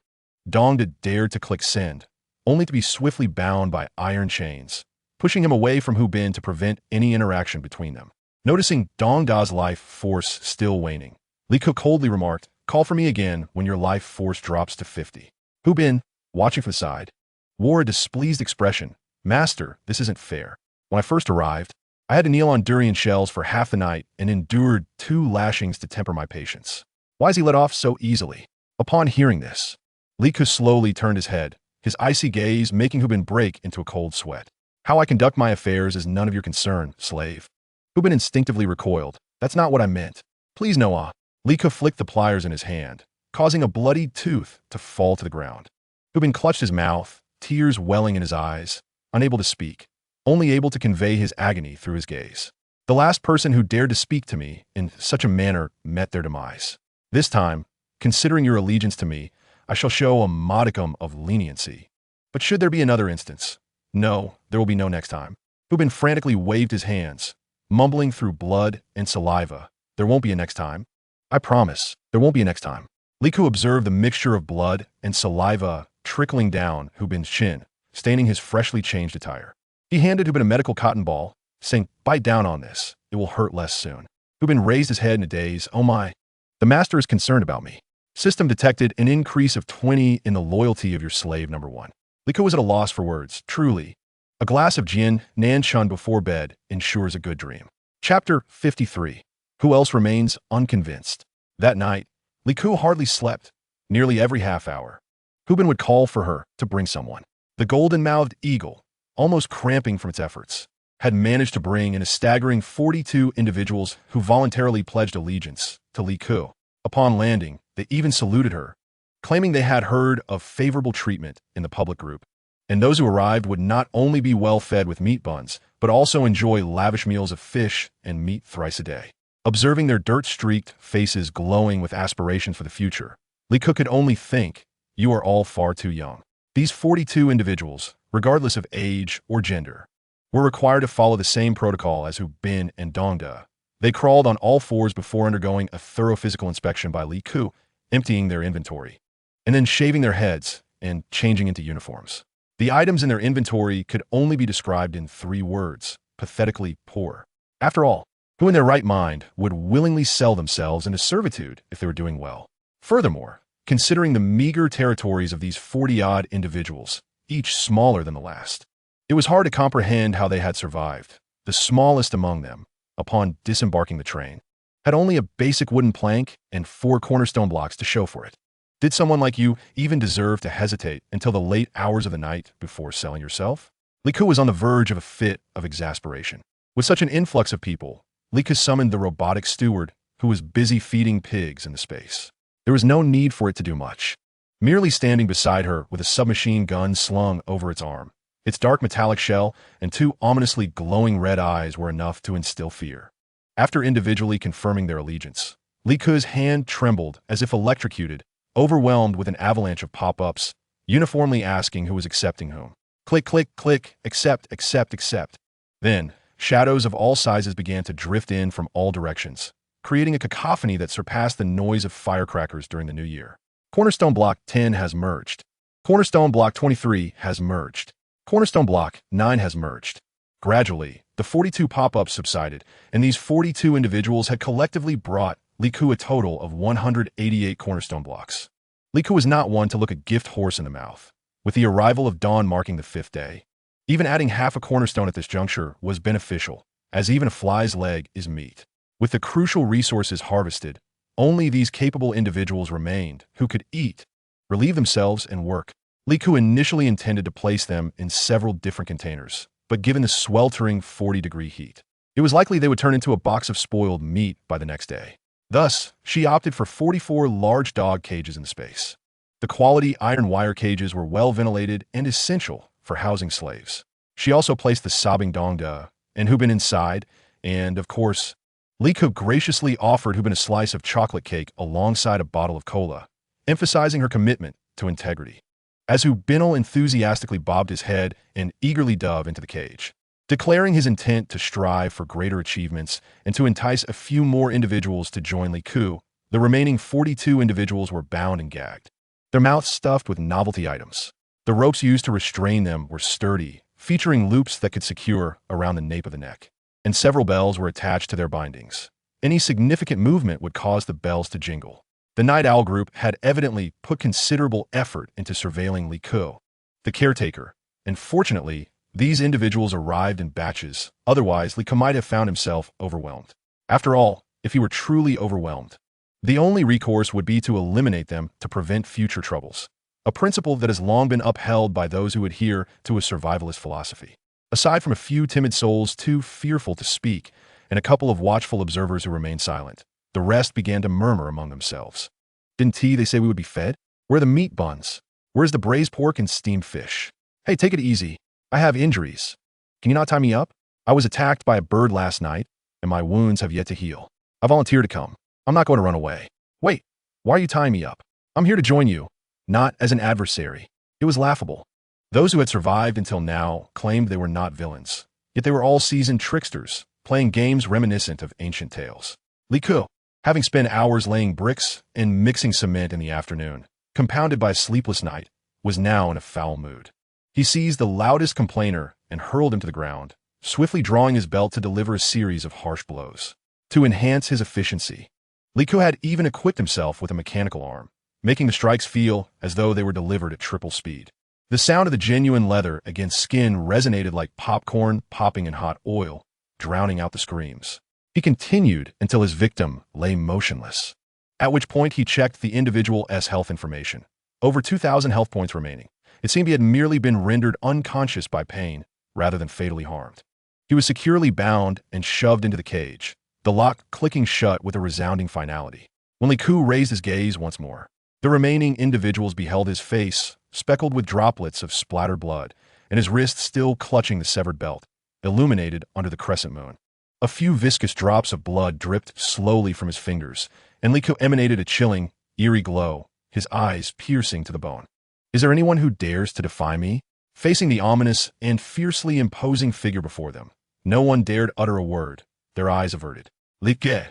A: Dongda dared to click send, only to be swiftly bound by iron chains, pushing him away from Hu Bin to prevent any interaction between them. Noticing Dongda's life force still waning, Li Ke coldly remarked, "Call for me again when your life force drops to 50. Hu Bin, watching from the side, wore a displeased expression. "Master, this isn't fair. When I first arrived, I had to kneel on durian shells for half the night and endured 2 lashings to temper my patience. Why is he let off so easily?" Upon hearing this, Li Ke slowly turned his head, his icy gaze making Hu Bin break into a cold sweat. "How I conduct my affairs is none of your concern, slave." Hu Bin instinctively recoiled. "That's not what I meant. Please, Noah." Li Ke flicked the pliers in his hand, causing a bloodied tooth to fall to the ground. Hu Bin clutched his mouth, tears welling in his eyes, unable to speak, only able to convey his agony through his gaze. "The last person who dared to speak to me in such a manner met their demise. This time, considering your allegiance to me, I shall show a modicum of leniency. But should there be another instance? No, there will be no next time." Hu Bin frantically waved his hands, mumbling through blood and saliva, "There won't be a next time. I promise, there won't be a next time." Li Ke observed the mixture of blood and saliva trickling down Hu Bin's chin, staining his freshly changed attire. He handed Hu Bin a medical cotton ball, saying, "Bite down on this. It will hurt less soon." Hu Bin raised his head in a daze. "Oh my. The master is concerned about me. System detected an increase of 20 in the loyalty of your slave number 1. Li Ke was at a loss for words. Truly, a glass of Jin Nanchun before bed ensures a good dream. Chapter 53. Who else remains unconvinced? That night, Li Ke hardly slept. Nearly every half hour, Hu Bin would call for her to bring someone. The golden-mouthed eagle, almost cramping from its efforts, had managed to bring in a staggering 42 individuals who voluntarily pledged allegiance to Li Ke. Upon landing, they even saluted her, claiming they had heard of favorable treatment in the public group, and those who arrived would not only be well fed with meat buns, but also enjoy lavish meals of fish and meat thrice a day. Observing their dirt-streaked faces glowing with aspirations for the future, Li Ke could only think, "You are all far too young." These 42 individuals, regardless of age or gender, were required to follow the same protocol as Hu Bin and Dongda. They crawled on all fours before undergoing a thorough physical inspection by Li Ke, emptying their inventory, and then shaving their heads and changing into uniforms. The items in their inventory could only be described in 3 words: pathetically poor. After all, who in their right mind would willingly sell themselves into servitude if they were doing well? Furthermore, considering the meager territories of these 40-odd individuals, each smaller than the last, it was hard to comprehend how they had survived. The smallest among them, upon disembarking the train, had only a basic wooden plank and 4 cornerstone blocks to show for it. Did someone like you even deserve to hesitate until the late hours of the night before selling yourself? Li Ke was on the verge of a fit of exasperation. With such an influx of people, Li Ke summoned the robotic steward, who was busy feeding pigs in the space. There was no need for it to do much. Merely standing beside her with a submachine gun slung over its arm, its dark metallic shell and 2 ominously glowing red eyes were enough to instill fear. After individually confirming their allegiance, Li Ke's hand trembled as if electrocuted, overwhelmed with an avalanche of pop-ups, uniformly asking who was accepting whom. Click, click, click, accept, accept, accept. Then, Shadows of all sizes began to drift in from all directions, creating a cacophony that surpassed the noise of firecrackers during the new year. Cornerstone Block 10 has merged. Cornerstone Block 23 has merged. Cornerstone Block 9 has merged. Gradually, the 42 pop-ups subsided, and these 42 individuals had collectively brought Liku a total of 188 cornerstone blocks. Liku was not one to look a gift horse in the mouth, with the arrival of dawn marking the 5th day. Even adding half a cornerstone at this juncture was beneficial, as even a fly's leg is meat. With the crucial resources harvested, only these capable individuals remained who could eat, relieve themselves, and work. Liku initially intended to place them in several different containers, but given the sweltering 40-degree heat, it was likely they would turn into a box of spoiled meat by the next day. Thus, she opted for 44 large dog cages in the space. The quality iron wire cages were well ventilated and essential for housing slaves. She also placed the sobbing Dongda and Hubin inside, and, of course, Liku graciously offered Hubin a slice of chocolate cake alongside a bottle of cola, emphasizing her commitment to integrity. As Hubinal enthusiastically bobbed his head and eagerly dove into the cage, declaring his intent to strive for greater achievements and to entice a few more individuals to join Liku, the remaining 42 individuals were bound and gagged, their mouths stuffed with novelty items. The ropes used to restrain them were sturdy, featuring loops that could secure around the nape of the neck, and several bells were attached to their bindings. Any significant movement would cause the bells to jingle. The Night Owl group had evidently put considerable effort into surveilling Liku, the caretaker, and fortunately, these individuals arrived in batches, otherwise Liku might have found himself overwhelmed. After all, if he were truly overwhelmed, the only recourse would be to eliminate them to prevent future troubles, a principle that has long been upheld by those who adhere to a survivalist philosophy. Aside from a few timid souls too fearful to speak, and a couple of watchful observers who remained silent, the rest began to murmur among themselves. Didn't they say we would be fed? Where are the meat buns? Where's the braised pork and steamed fish? Hey, take it easy. I have injuries. Can you not tie me up? I was attacked by a bird last night, and my wounds have yet to heal. I volunteer to come. I'm not going to run away. Wait, why are you tying me up? I'm here to join you, not as an adversary. It was laughable. Those who had survived until now claimed they were not villains, yet they were all seasoned tricksters, playing games reminiscent of ancient tales. Liku, having spent hours laying bricks and mixing cement in the afternoon, compounded by a sleepless night, was now in a foul mood. He seized the loudest complainer and hurled him to the ground, swiftly drawing his belt to deliver a series of harsh blows. To enhance his efficiency, Liku had even equipped himself with a mechanical arm, making the strikes feel as though they were delivered at triple speed. The sound of the genuine leather against skin resonated like popcorn popping in hot oil, drowning out the screams. He continued until his victim lay motionless, at which point he checked the individual's health information. Over 2,000 health points remaining. It seemed he had merely been rendered unconscious by pain, rather than fatally harmed. He was securely bound and shoved into the cage, the lock clicking shut with a resounding finality. When Liku raised his gaze once more, the remaining individuals beheld his face, speckled with droplets of splattered blood, and his wrist still clutching the severed belt, illuminated under the crescent moon. A few viscous drops of blood dripped slowly from his fingers, and Liku emanated a chilling, eerie glow, his eyes piercing to the bone. Is there anyone who dares to defy me? Facing the ominous and fiercely imposing figure before them, no one dared utter a word, their eyes averted. Liku,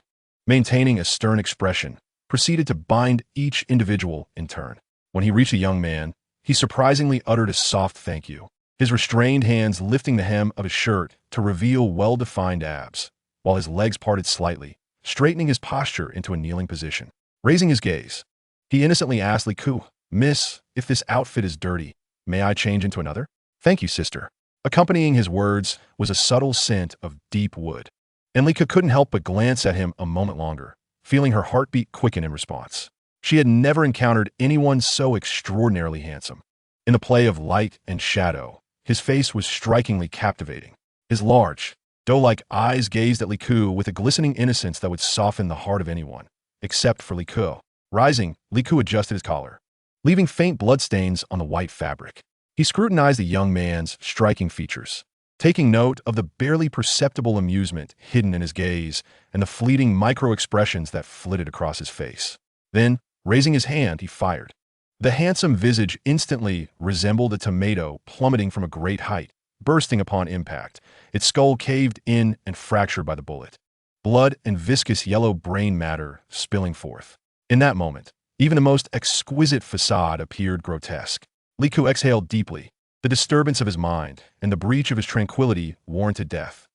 A: maintaining a stern expression, proceeded to bind each individual in turn. When he reached a young man, he surprisingly uttered a soft thank you, his restrained hands lifting the hem of his shirt to reveal well-defined abs, while his legs parted slightly, straightening his posture into a kneeling position. Raising his gaze, he innocently asked Liku, "Miss, if this outfit is dirty, may I change into another?" "Thank you, sister." Accompanying his words was a subtle scent of deep wood, and Liku couldn't help but glance at him a moment longer, feeling her heartbeat quicken in response. She had never encountered anyone so extraordinarily handsome. In the play of light and shadow, his face was strikingly captivating. His large, doe-like eyes gazed at Liku with a glistening innocence that would soften the heart of anyone, except for Liku. Rising, Liku adjusted his collar, leaving faint bloodstains on the white fabric. He scrutinized the young man's striking features, taking note of the barely perceptible amusement hidden in his gaze and the fleeting micro-expressions that flitted across his face. Then, raising his hand, he fired. The handsome visage instantly resembled a tomato plummeting from a great height, bursting upon impact, its skull caved in and fractured by the bullet. Blood and viscous yellow brain matter spilling forth. In that moment, even the most exquisite facade appeared grotesque. Liku exhaled deeply. The disturbance of his mind and the breach of his tranquility warranted death.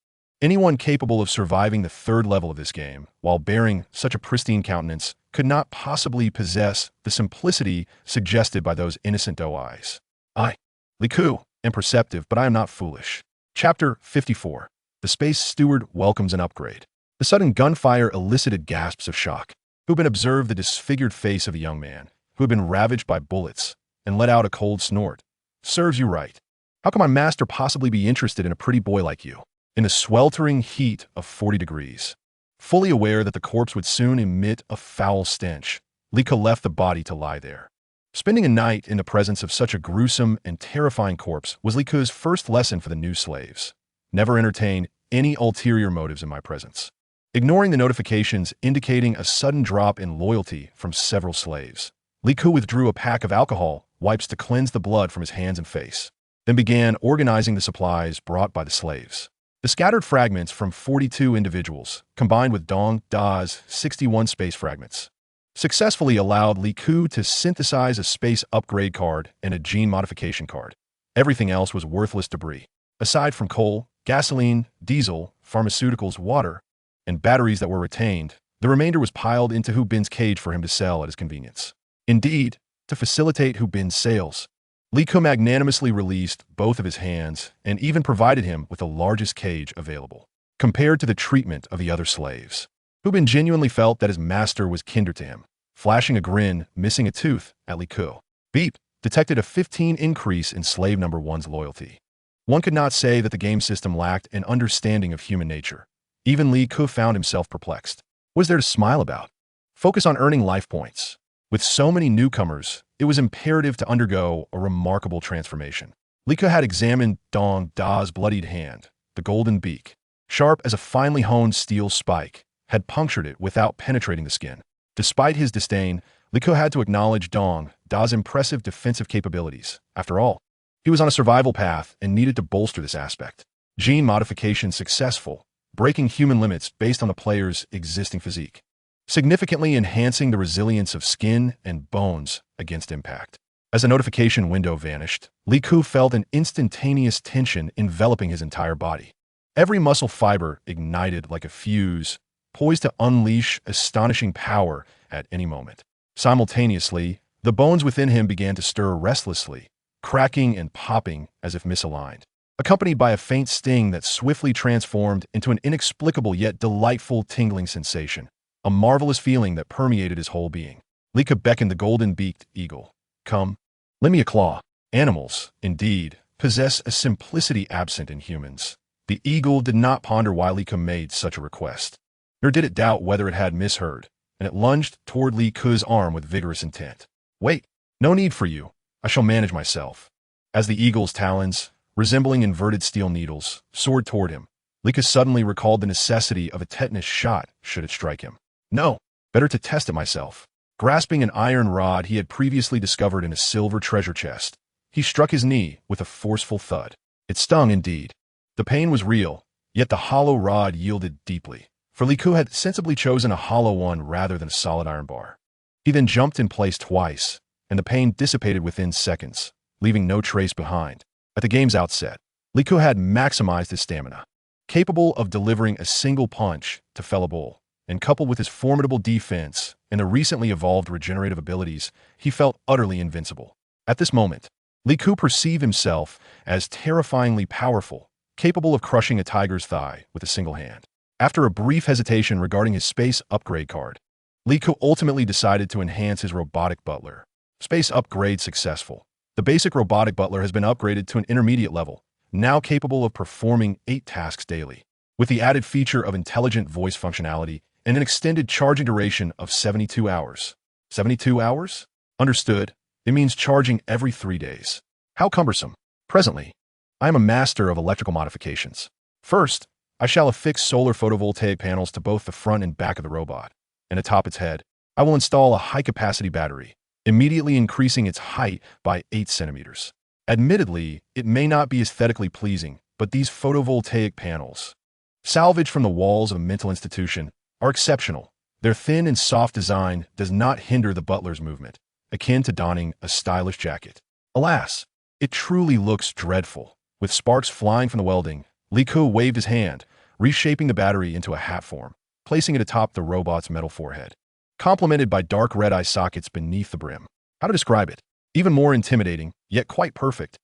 A: Anyone capable of surviving the third level of this game, while bearing such a pristine countenance, could not possibly possess the simplicity suggested by those innocent doe eyes. I, Liku, am perceptive, but I am not foolish. Chapter 54. The Space Steward welcomes an upgrade. The sudden gunfire elicited gasps of shock. Hubin observed the disfigured face of a young man who had been ravaged by bullets and let out a cold snort. Serves you right. How can my master possibly be interested in a pretty boy like you? In the sweltering heat of 40 degrees. Fully aware that the corpse would soon emit a foul stench, Lika left the body to lie there. Spending a night in the presence of such a gruesome and terrifying corpse was Liku's first lesson for the new slaves. Never entertain any ulterior motives in my presence. Ignoring the notifications indicating a sudden drop in loyalty from several slaves, Liku withdrew a pack of alcohol wipes to cleanse the blood from his hands and face, then began organizing the supplies brought by the slaves. The scattered fragments from 42 individuals, combined with Dong Da's 61 space fragments, successfully allowed Liku to synthesize a space upgrade card and a gene modification card. Everything else was worthless debris. Aside from coal, gasoline, diesel, pharmaceuticals, water, and batteries that were retained, the remainder was piled into Hu Bin's cage for him to sell at his convenience. Indeed, to facilitate Hu Bin's sales, Liku magnanimously released both of his hands and even provided him with the largest cage available. Compared to the treatment of the other slaves, Hu Bin genuinely felt that his master was kinder to him, flashing a grin, missing a tooth at Liku. Beep detected a 15 increase in slave number 1's loyalty. One could not say that the game system lacked an understanding of human nature. Even Liku found himself perplexed. What is there to smile about? Focus on earning life points. With so many newcomers, it was imperative to undergo a remarkable transformation. Liku had examined Dong Da's bloodied hand. The golden beak, sharp as a finely honed steel spike, had punctured it without penetrating the skin. Despite his disdain, Liku had to acknowledge Dong Da's impressive defensive capabilities. After all, he was on a survival path and needed to bolster this aspect. Gene modification successful, breaking human limits based on the player's existing physique, significantly enhancing the resilience of skin and bones against impact. As the notification window vanished, Liku felt an instantaneous tension enveloping his entire body. Every muscle fiber ignited like a fuse, poised to unleash astonishing power at any moment. Simultaneously, the bones within him began to stir restlessly, cracking and popping as if misaligned, accompanied by a faint sting that swiftly transformed into an inexplicable yet delightful tingling sensation, a marvelous feeling that permeated his whole being. Liku beckoned the golden-beaked eagle. Come, lend me a claw. Animals, indeed, possess a simplicity absent in humans. The eagle did not ponder why Liku made such a request, nor did it doubt whether it had misheard, and it lunged toward Liku's arm with vigorous intent. Wait, no need for you. I shall manage myself. As the eagle's talons, resembling inverted steel needles, soared toward him, Liku suddenly recalled the necessity of a tetanus shot should it strike him. No, better to test it myself. Grasping an iron rod he had previously discovered in a silver treasure chest, he struck his knee with a forceful thud. It stung indeed. The pain was real, yet the hollow rod yielded deeply, for Liku had sensibly chosen a hollow one rather than a solid iron bar. He then jumped in place twice, and the pain dissipated within seconds, leaving no trace behind. At the game's outset, Liku had maximized his stamina, capable of delivering a single punch to fell a bull, and coupled with his formidable defense and the recently evolved regenerative abilities, he felt utterly invincible. At this moment, Liku perceived himself as terrifyingly powerful, capable of crushing a tiger's thigh with a single hand. After a brief hesitation regarding his space upgrade card, Liku ultimately decided to enhance his robotic butler. Space upgrade successful. The basic robotic butler has been upgraded to an intermediate level, now capable of performing 8 tasks daily, with the added feature of intelligent voice functionality and an extended charging duration of 72 hours. 72 hours? Understood. It means charging every 3 days. How cumbersome. Presently, I am a master of electrical modifications. First, I shall affix solar photovoltaic panels to both the front and back of the robot, and atop its head, I will install a high-capacity battery, immediately increasing its height by 8 centimeters. Admittedly, it may not be aesthetically pleasing, but these photovoltaic panels, salvaged from the walls of a mental institution, are exceptional. Their thin and soft design does not hinder the butler's movement, akin to donning a stylish jacket. Alas, it truly looks dreadful. With sparks flying from the welding, Li Ku waved his hand, reshaping the battery into a hat form, placing it atop the robot's metal forehead, complemented by dark red eye sockets beneath the brim. How to describe it? Even more intimidating, yet quite perfect.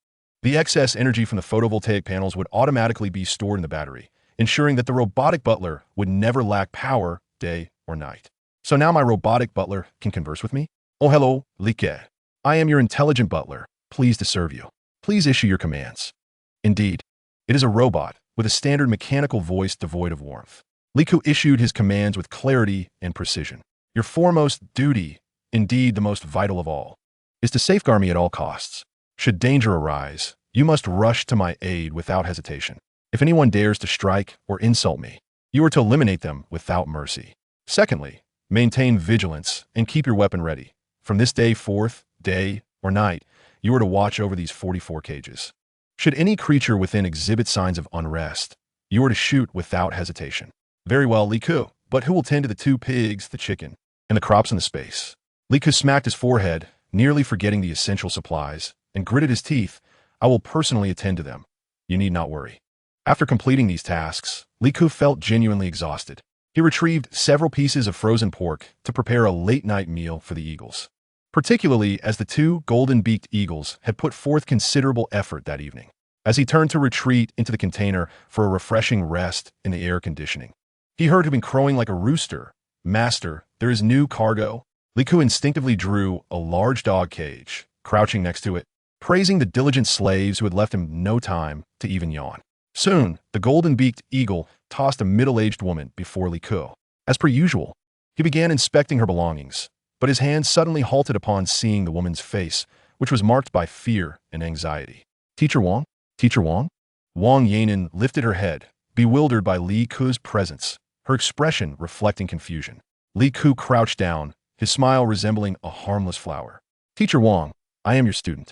A: The excess energy from the photovoltaic panels would automatically be stored in the battery, ensuring that the robotic butler would never lack power, day or night. So now my robotic butler can converse with me? Oh, hello, Li Ke. I am your intelligent butler, pleased to serve you. Please issue your commands. Indeed, it is a robot with a standard mechanical voice devoid of warmth. Li Ku issued his commands with clarity and precision. Your foremost duty, indeed the most vital of all, is to safeguard me at all costs. Should danger arise, you must rush to my aid without hesitation. If anyone dares to strike or insult me, you are to eliminate them without mercy. Secondly, maintain vigilance and keep your weapon ready. From this day forth, day or night, you are to watch over these 44 cages. Should any creature within exhibit signs of unrest, you are to shoot without hesitation. Very well, Li Ku, but who will tend to the 2 pigs, the chicken, and the crops in the space? Li Ku smacked his forehead, nearly forgetting the essential supplies, and gritted his teeth. I will personally attend to them. You need not worry. After completing these tasks, Li Ku felt genuinely exhausted. He retrieved several pieces of frozen pork to prepare a late-night meal for the eagles, particularly as the 2 golden-beaked eagles had put forth considerable effort that evening. As he turned to retreat into the container for a refreshing rest in the air conditioning, he heard him crowing like a rooster. Master, there is new cargo. Li Ku instinctively drew a large dog cage, crouching next to it, praising the diligent slaves who had left him no time to even yawn. Soon, the golden-beaked eagle tossed a middle-aged woman before Li Ku. As per usual, he began inspecting her belongings, but his hand suddenly halted upon seeing the woman's face, which was marked by fear and anxiety. Teacher Wang? Teacher Wang? Wang Yanan lifted her head, bewildered by Li Ku's presence, her expression reflecting confusion. Li Ku crouched down, his smile resembling a harmless flower. Teacher Wang, I am your student.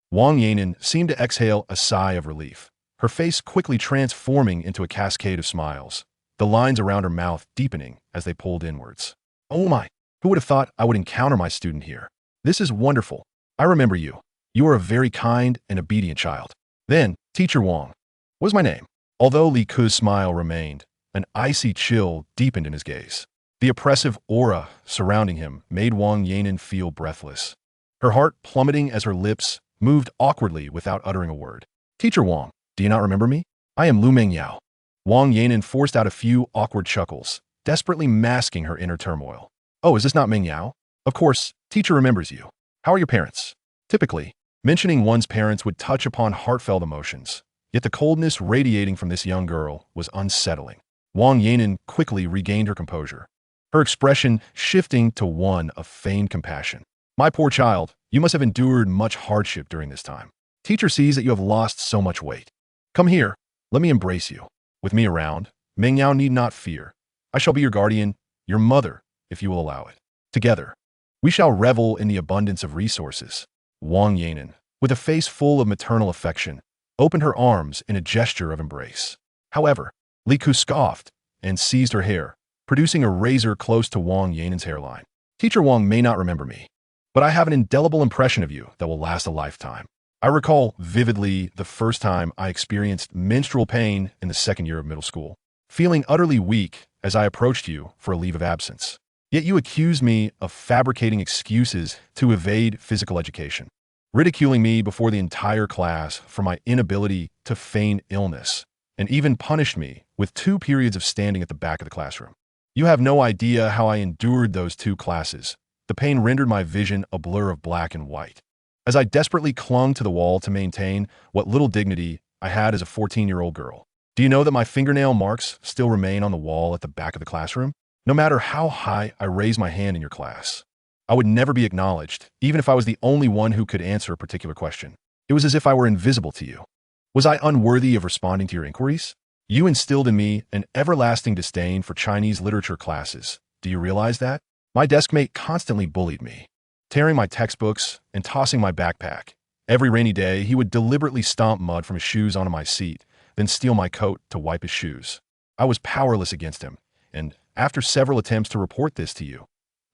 A: Wang Yanan seemed to exhale a sigh of relief, her face quickly transforming into a cascade of smiles, the lines around her mouth deepening as they pulled inwards. Oh my, who would have thought I would encounter my student here? This is wonderful. I remember you. You are a very kind and obedient child. Then, Teacher Wang, what is my name? Although Li Ku's smile remained, an icy chill deepened in his gaze. The oppressive aura surrounding him made Wang Yanan feel breathless, her heart plummeting as her lips moved awkwardly without uttering a word. Teacher Wang, do you not remember me? I am Lu Mengyao. Wang Yanan forced out a few awkward chuckles, desperately masking her inner turmoil. Oh, is this not Mengyao? Of course, teacher remembers you. How are your parents? Typically, mentioning one's parents would touch upon heartfelt emotions, yet the coldness radiating from this young girl was unsettling. Wang Yanan quickly regained her composure, her expression shifting to one of feigned compassion. My poor child, you must have endured much hardship during this time. Teacher sees that you have lost so much weight. Come here, let me embrace you. With me around, Mengyao need not fear. I shall be your guardian, your mother, if you will allow it. Together, we shall revel in the abundance of resources. Wang Yanan, with a face full of maternal affection, opened her arms in a gesture of embrace. However, Li Ku scoffed and seized her hair, producing a razor close to Wang Yanan's hairline. Teacher Wang may not remember me, but I have an indelible impression of you that will last a lifetime. I recall vividly the first time I experienced menstrual pain in the 2nd year of middle school, feeling utterly weak as I approached you for a leave of absence. Yet you accused me of fabricating excuses to evade physical education, ridiculing me before the entire class for my inability to feign illness, and even punished me with 2 periods of standing at the back of the classroom. You have no idea how I endured those 2 classes. The pain rendered my vision a blur of black and white, as I desperately clung to the wall to maintain what little dignity I had as a 14-year-old girl. Do you know that my fingernail marks still remain on the wall at the back of the classroom? No matter how high I raise my hand in your class, I would never be acknowledged, even if I was the only one who could answer a particular question. It was as if I were invisible to you. Was I unworthy of responding to your inquiries? You instilled in me an everlasting disdain for Chinese literature classes. Do you realize that? My desk mate constantly bullied me, tearing my textbooks and tossing my backpack, Every rainy day, he would deliberately stomp mud from his shoes onto my seat, then steal my coat to wipe his shoes. I was powerless against him, and after several attempts to report this to you,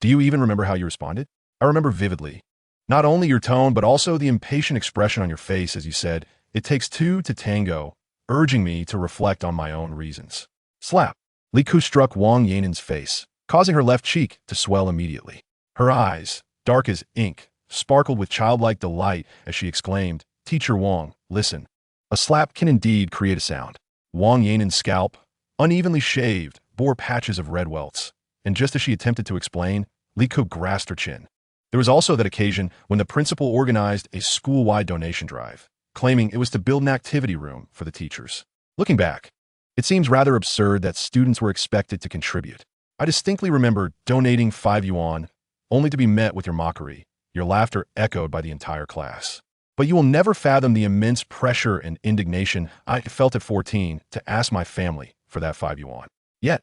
A: do you even remember how you responded? I remember vividly. Not only your tone, but also the impatient expression on your face as you said, "It takes two to tango," urging me to reflect on my own reasons. Slap. Li Ku struck Wang Yanen's face, causing her left cheek to swell immediately. Her eyes, dark as ink, sparkled with childlike delight as she exclaimed, "Teacher Wang, listen. A slap can indeed create a sound." Wang Yanen's scalp, unevenly shaved, bore patches of red welts, and just as she attempted to explain, Li Ku grasped her chin. There was also that occasion when the principal organized a school-wide donation drive, claiming it was to build an activity room for the teachers. Looking back, it seems rather absurd that students were expected to contribute. I distinctly remember donating 5 yuan, only to be met with your mockery, your laughter echoed by the entire class. But you will never fathom the immense pressure and indignation I felt at 14 to ask my family for that 5 yuan. Yet,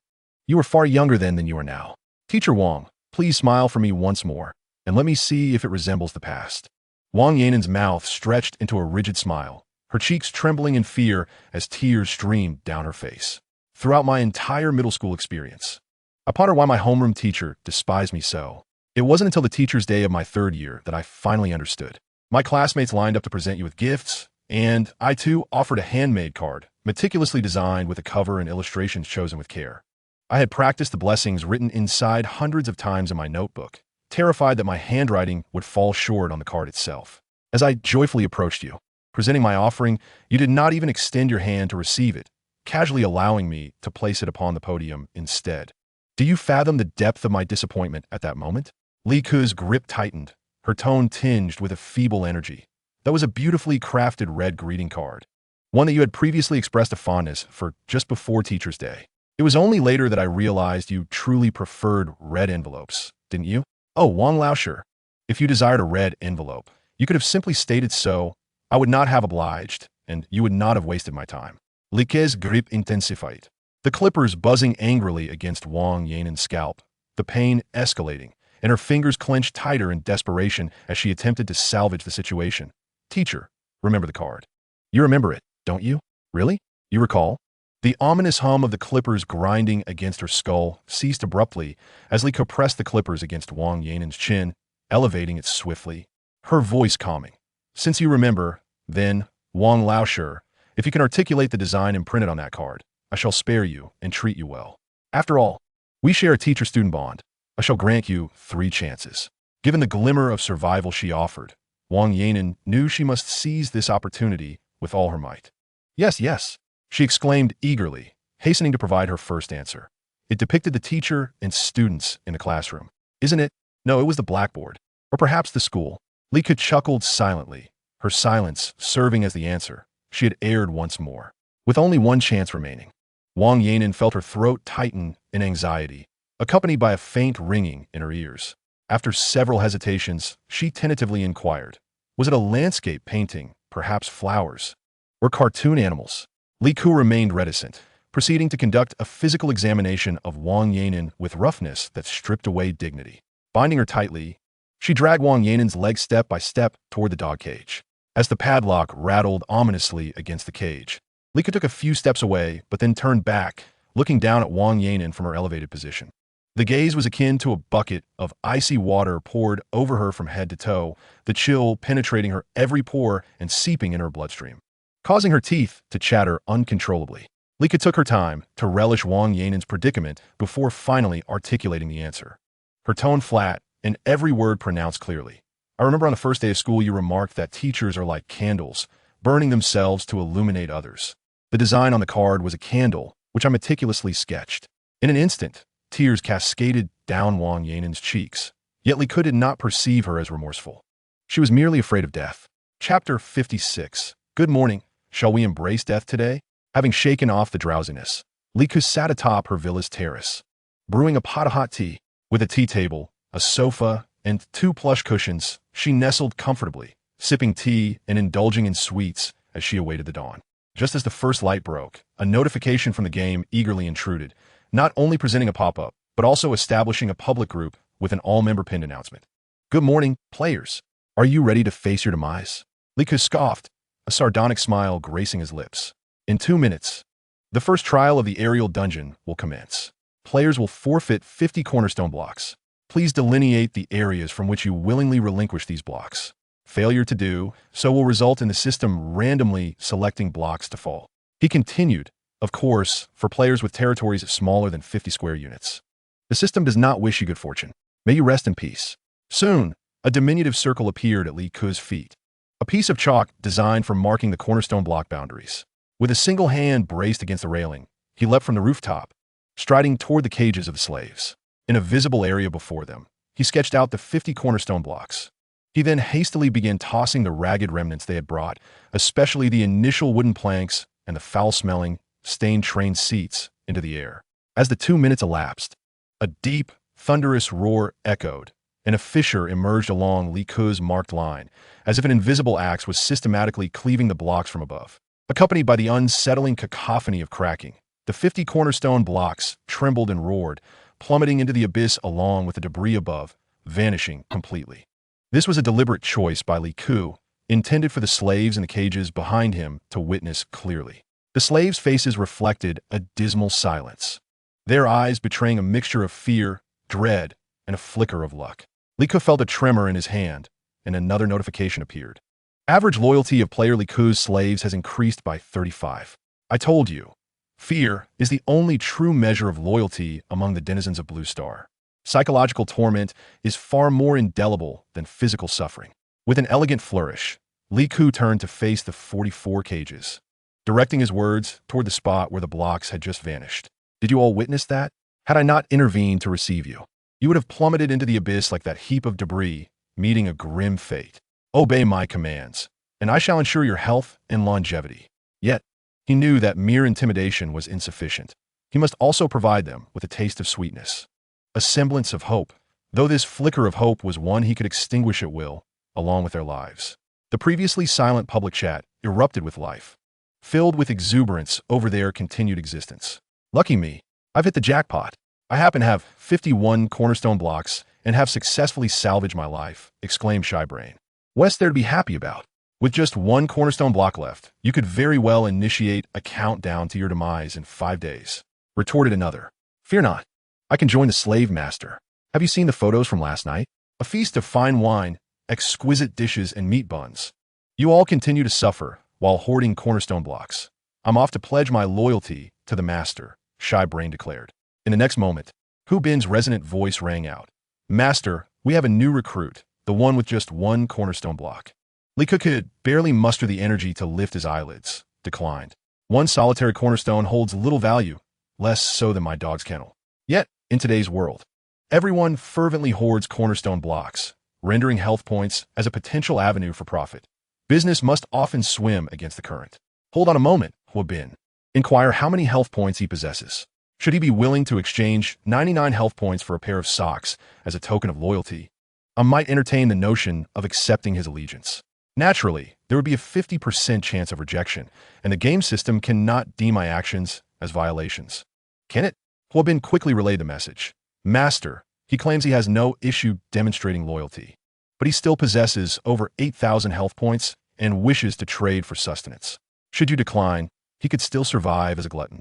A: you were far younger then than you are now. Teacher Wang, please smile for me once more, and let me see if it resembles the past. Wang Yanen's mouth stretched into a rigid smile, her cheeks trembling in fear as tears streamed down her face. Throughout my entire middle school experience, I pondered why my homeroom teacher despised me so. It wasn't until the teacher's day of my 3rd year that I finally understood. My classmates lined up to present you with gifts, and I too offered a handmade card, meticulously designed with a cover and illustrations chosen with care. I had practiced the blessings written inside hundreds of times in my notebook, terrified that my handwriting would fall short on the card itself. As I joyfully approached you, presenting my offering, you did not even extend your hand to receive it, casually allowing me to place it upon the podium instead. Do you fathom the depth of my disappointment at that moment? Li Ku's grip tightened, her tone tinged with a feeble energy. That was a beautifully crafted red greeting card, one that you had previously expressed a fondness for just before Teacher's Day. It was only later that I realized you truly preferred red envelopes, didn't you? Oh, Wang Laosher, if you desired a red envelope, you could have simply stated so. I would not have obliged, and you would not have wasted my time. Li Ku's grip intensified, the clippers buzzing angrily against Wang Yanen's scalp, the pain escalating, and her fingers clenched tighter in desperation as she attempted to salvage the situation. Teacher, remember the card. You remember it, don't you? Really? You recall? The ominous hum of the clippers grinding against her skull ceased abruptly as Li Ku pressed the clippers against Wang Yanen's chin, elevating it swiftly, her voice calming. Since you remember, then, Wang Laosher, if you can articulate the design imprinted on that card, I shall spare you and treat you well. After all, we share a teacher-student bond. I shall grant you 3 chances. Given the glimmer of survival she offered, Wang Yanen knew she must seize this opportunity with all her might. Yes, yes, she exclaimed eagerly, hastening to provide her first answer. It depicted the teacher and students in the classroom. Isn't it? No, it was the blackboard. Or perhaps the school. Li Ku chuckled silently, her silence serving as the answer. She had erred once more. With only one chance remaining, Wang Yanen felt her throat tighten in anxiety, accompanied by a faint ringing in her ears. After several hesitations, she tentatively inquired, was it a landscape painting, perhaps flowers, or cartoon animals? Li Ku remained reticent, proceeding to conduct a physical examination of Wang Yanen with roughness that stripped away dignity. Binding her tightly, she dragged Wang Yanen's leg step by step toward the dog cage. As the padlock rattled ominously against the cage, Li Ku took a few steps away, but then turned back, looking down at Wang Yanen from her elevated position. The gaze was akin to a bucket of icy water poured over her from head to toe, the chill penetrating her every pore and seeping in her bloodstream, causing her teeth to chatter uncontrollably. Li Ku took her time to relish Wang Yanen's predicament before finally articulating the answer. Her tone flat and every word pronounced clearly. I remember on the first day of school you remarked that teachers are like candles, burning themselves to illuminate others. The design on the card was a candle, which I meticulously sketched. In an instant, tears cascaded down Wang Yanen's cheeks, yet Li Ku did not perceive her as remorseful. She was merely afraid of death. Chapter 56. Good morning. Shall we embrace death today? Having shaken off the drowsiness, Li Ku sat atop her villa's terrace, brewing a pot of hot tea. With a tea table, a sofa, and 2 plush cushions, she nestled comfortably, sipping tea and indulging in sweets as she awaited the dawn. Just as the first light broke, a notification from the game eagerly intruded, not only presenting a pop-up, but also establishing a public group with an all-member pinned announcement. Good morning, players. Are you ready to face your demise? Li Ku scoffed, a sardonic smile gracing his lips. In 2 minutes, the first trial of the aerial dungeon will commence. Players will forfeit 50 cornerstone blocks. Please delineate the areas from which you willingly relinquish these blocks. Failure to do so will result in the system randomly selecting blocks to fall. He continued, of course, for players with territories smaller than 50 square units. The system does not wish you good fortune. May you rest in peace. Soon, a diminutive circle appeared at Li Ku's feet. A piece of chalk designed for marking the cornerstone block boundaries. With a single hand braced against the railing, he leapt from the rooftop, striding toward the cages of the slaves. In a visible area before them, he sketched out the 50 cornerstone blocks. He then hastily began tossing the ragged remnants they had brought, especially the initial wooden planks and the foul-smelling, stained train seats, into the air. As the 2 minutes elapsed, a deep, thunderous roar echoed, and a fissure emerged along Li Ku's marked line, as if an invisible axe was systematically cleaving the blocks from above. Accompanied by the unsettling cacophony of cracking, the 50 cornerstone blocks trembled and roared, plummeting into the abyss along with the debris above, vanishing completely. This was a deliberate choice by Li Ku, intended for the slaves in the cages behind him to witness clearly. The slaves' faces reflected a dismal silence, their eyes betraying a mixture of fear, dread, and a flicker of luck. Li Ku felt a tremor in his hand, and another notification appeared. Average loyalty of player Li Ku's slaves has increased by 35. I told you, fear is the only true measure of loyalty among the denizens of Blue Star. Psychological torment is far more indelible than physical suffering. With an elegant flourish, Li Ku turned to face the 44 cages, directing his words toward the spot where the blocks had just vanished. Did you all witness that? Had I not intervened to receive you, you would have plummeted into the abyss like that heap of debris, meeting a grim fate. Obey my commands, and I shall ensure your health and longevity. Yet, he knew that mere intimidation was insufficient. He must also provide them with a taste of sweetness, a semblance of hope, though this flicker of hope was one he could extinguish at will, along with their lives. The previously silent public chat erupted with life, filled with exuberance over their continued existence. Lucky me, I've hit the jackpot. I happen to have 51 cornerstone blocks and have successfully salvaged my life, exclaimed Shybrain. What's there to be happy about? With just 1 cornerstone block left, you could very well initiate a countdown to your demise in 5 days, retorted another. Fear not. I can join the slave master. Have you seen the photos from last night? A feast of fine wine, exquisite dishes, and meat buns. You all continue to suffer while hoarding cornerstone blocks. I'm off to pledge my loyalty to the master, Shybrain declared. In the next moment, Hu Bin's resonant voice rang out. Master, we have a new recruit, the one with just 1 cornerstone block. Li Ku could barely muster the energy to lift his eyelids, declined. 1 solitary cornerstone holds little value, less so than my dog's kennel. Yet, in today's world, everyone fervently hoards cornerstone blocks, rendering health points as a potential avenue for profit. Business must often swim against the current. Hold on a moment, Hu Bin. Inquire how many health points he possesses. Should he be willing to exchange 99 health points for a pair of socks as a token of loyalty, I might entertain the notion of accepting his allegiance. Naturally, there would be a 50% chance of rejection, and the game system cannot deem my actions as violations. Can it? Hu Bin quickly relayed the message. Master, he claims he has no issue demonstrating loyalty, but he still possesses over 8,000 health points and wishes to trade for sustenance. Should you decline, he could still survive as a glutton.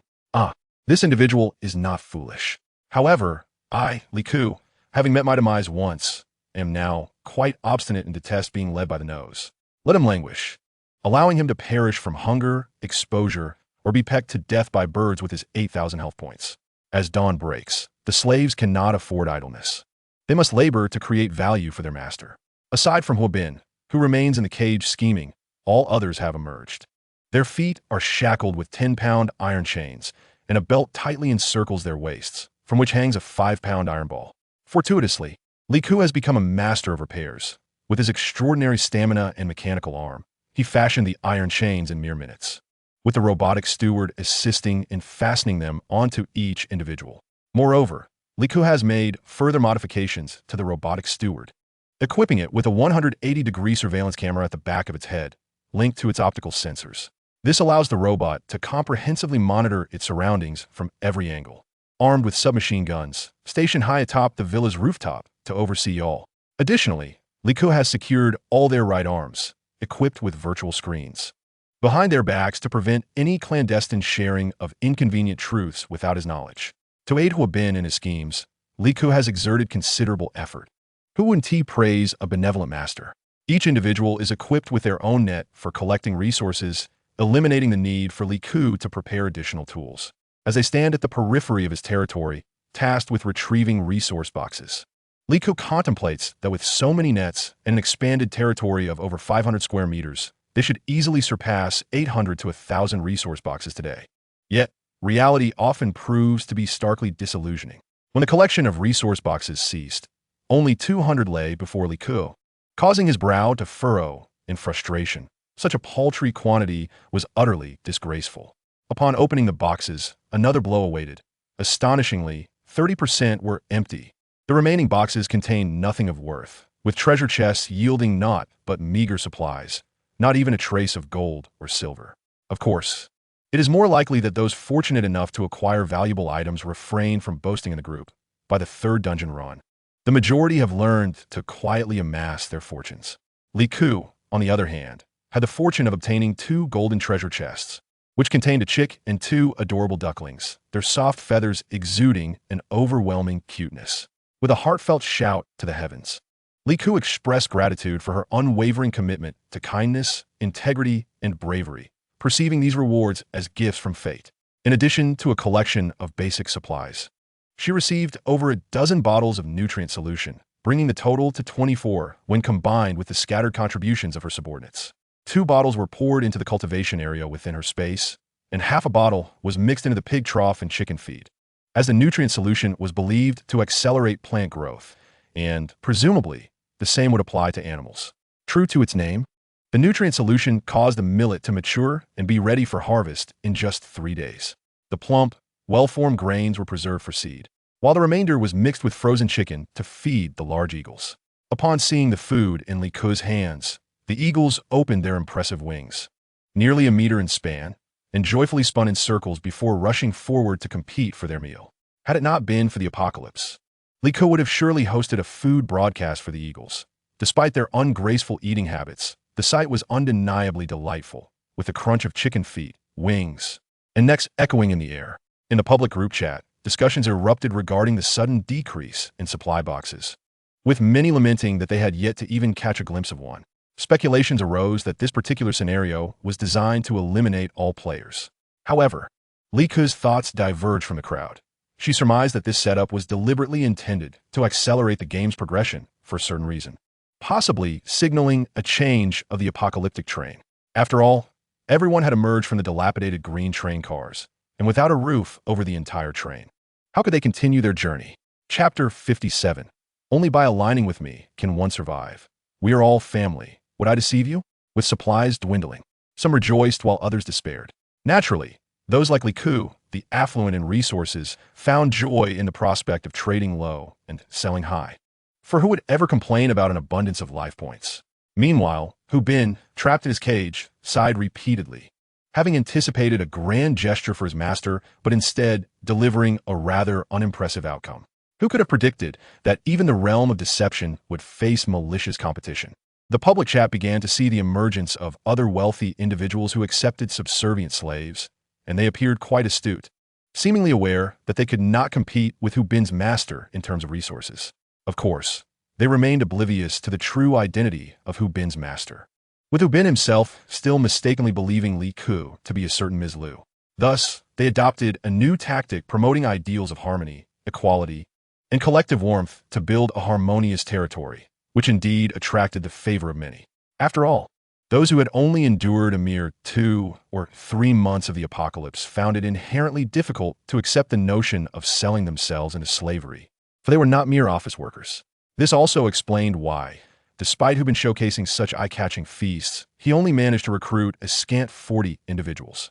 A: This individual is not foolish. However, I, Li Ku, having met my demise once, am now quite obstinate and detest being led by the nose. Let him languish, allowing him to perish from hunger, exposure, or be pecked to death by birds with his 8,000 health points. As dawn breaks, the slaves cannot afford idleness. They must labor to create value for their master. Aside from Hu Bin, who remains in the cage scheming, all others have emerged. Their feet are shackled with 10-pound iron chains, and a belt tightly encircles their waists, from which hangs a 5-pound iron ball. Fortuitously, Li Ku has become a master of repairs. With his extraordinary stamina and mechanical arm, he fashioned the iron chains in mere minutes, with the robotic steward assisting in fastening them onto each individual. Moreover, Li Ku has made further modifications to the robotic steward, equipping it with a 180-degree surveillance camera at the back of its head, linked to its optical sensors. This allows the robot to comprehensively monitor its surroundings from every angle. Armed with submachine guns, stationed high atop the villa's rooftop to oversee all. Additionally, Li Ku has secured all their right arms, equipped with virtual screens behind their backs to prevent any clandestine sharing of inconvenient truths without his knowledge. To aid Hua Bin in his schemes, Li Ku has exerted considerable effort. Hu and Ti praise a benevolent master. Each individual is equipped with their own net for collecting resources, eliminating the need for Li Ku to prepare additional tools. As they stand at the periphery of his territory, tasked with retrieving resource boxes, Li Ku contemplates that with so many nets and an expanded territory of over 500 square meters, they should easily surpass 800 to 1,000 resource boxes today. Yet, reality often proves to be starkly disillusioning. When the collection of resource boxes ceased, only 200 lay before Li Ku, causing his brow to furrow in frustration. Such a paltry quantity was utterly disgraceful. Upon opening the boxes, another blow awaited. Astonishingly, 30% were empty. The remaining boxes contained nothing of worth, with treasure chests yielding naught but meager supplies, not even a trace of gold or silver. Of course, it is more likely that those fortunate enough to acquire valuable items refrain from boasting in the group. By the third dungeon run, the majority have learned to quietly amass their fortunes. Li Ku, on the other hand, had the fortune of obtaining 2 golden treasure chests, which contained a chick and 2 adorable ducklings, their soft feathers exuding an overwhelming cuteness. With a heartfelt shout to the heavens, Li Ku expressed gratitude for her unwavering commitment to kindness, integrity, and bravery, perceiving these rewards as gifts from fate. In addition to a collection of basic supplies, she received over a dozen bottles of nutrient solution, bringing the total to 24 when combined with the scattered contributions of her subordinates. 2 bottles were poured into the cultivation area within her space, and half a bottle was mixed into the pig trough and chicken feed, as the nutrient solution was believed to accelerate plant growth, and, presumably, the same would apply to animals. True to its name, the nutrient solution caused the millet to mature and be ready for harvest in just 3 days. The plump, well-formed grains were preserved for seed, while the remainder was mixed with frozen chicken to feed the large eagles. Upon seeing the food in Li Ku's hands, the eagles opened their impressive wings, nearly a meter in span, and joyfully spun in circles before rushing forward to compete for their meal. Had it not been for the apocalypse, Li Ku would have surely hosted a food broadcast for the eagles. Despite their ungraceful eating habits, the sight was undeniably delightful, with the crunch of chicken feet, wings, and necks echoing in the air. In the public group chat, discussions erupted regarding the sudden decrease in supply boxes, with many lamenting that they had yet to even catch a glimpse of one. Speculations arose that this particular scenario was designed to eliminate all players. However, Li Ku's thoughts diverged from the crowd. She surmised that this setup was deliberately intended to accelerate the game's progression for a certain reason, possibly signaling a change of the apocalyptic train. After all, everyone had emerged from the dilapidated green train cars, and without a roof over the entire train. How could they continue their journey? Chapter 57. Only by aligning with me can one survive. We are all family. Would I deceive you? With supplies dwindling, some rejoiced while others despaired. Naturally, those like Li Ku, the affluent in resources, found joy in the prospect of trading low and selling high. For who would ever complain about an abundance of life points? Meanwhile, Hu Bin, trapped in his cage, sighed repeatedly, having anticipated a grand gesture for his master, but instead delivering a rather unimpressive outcome. Who could have predicted that even the realm of deception would face malicious competition? The public chat began to see the emergence of other wealthy individuals who accepted subservient slaves, and they appeared quite astute, seemingly aware that they could not compete with Hu Bin's master in terms of resources. Of course, they remained oblivious to the true identity of Hu Bin's master, with Hu Bin himself still mistakenly believing Li Ku to be a certain Ms. Lu. Thus, they adopted a new tactic promoting ideals of harmony, equality, and collective warmth to build a harmonious territory, which indeed attracted the favor of many. After all, those who had only endured a mere 2 or 3 months of the apocalypse found it inherently difficult to accept the notion of selling themselves into slavery, for they were not mere office workers. This also explained why, despite Hu Bin showcasing such eye-catching feasts, he only managed to recruit a scant 40 individuals.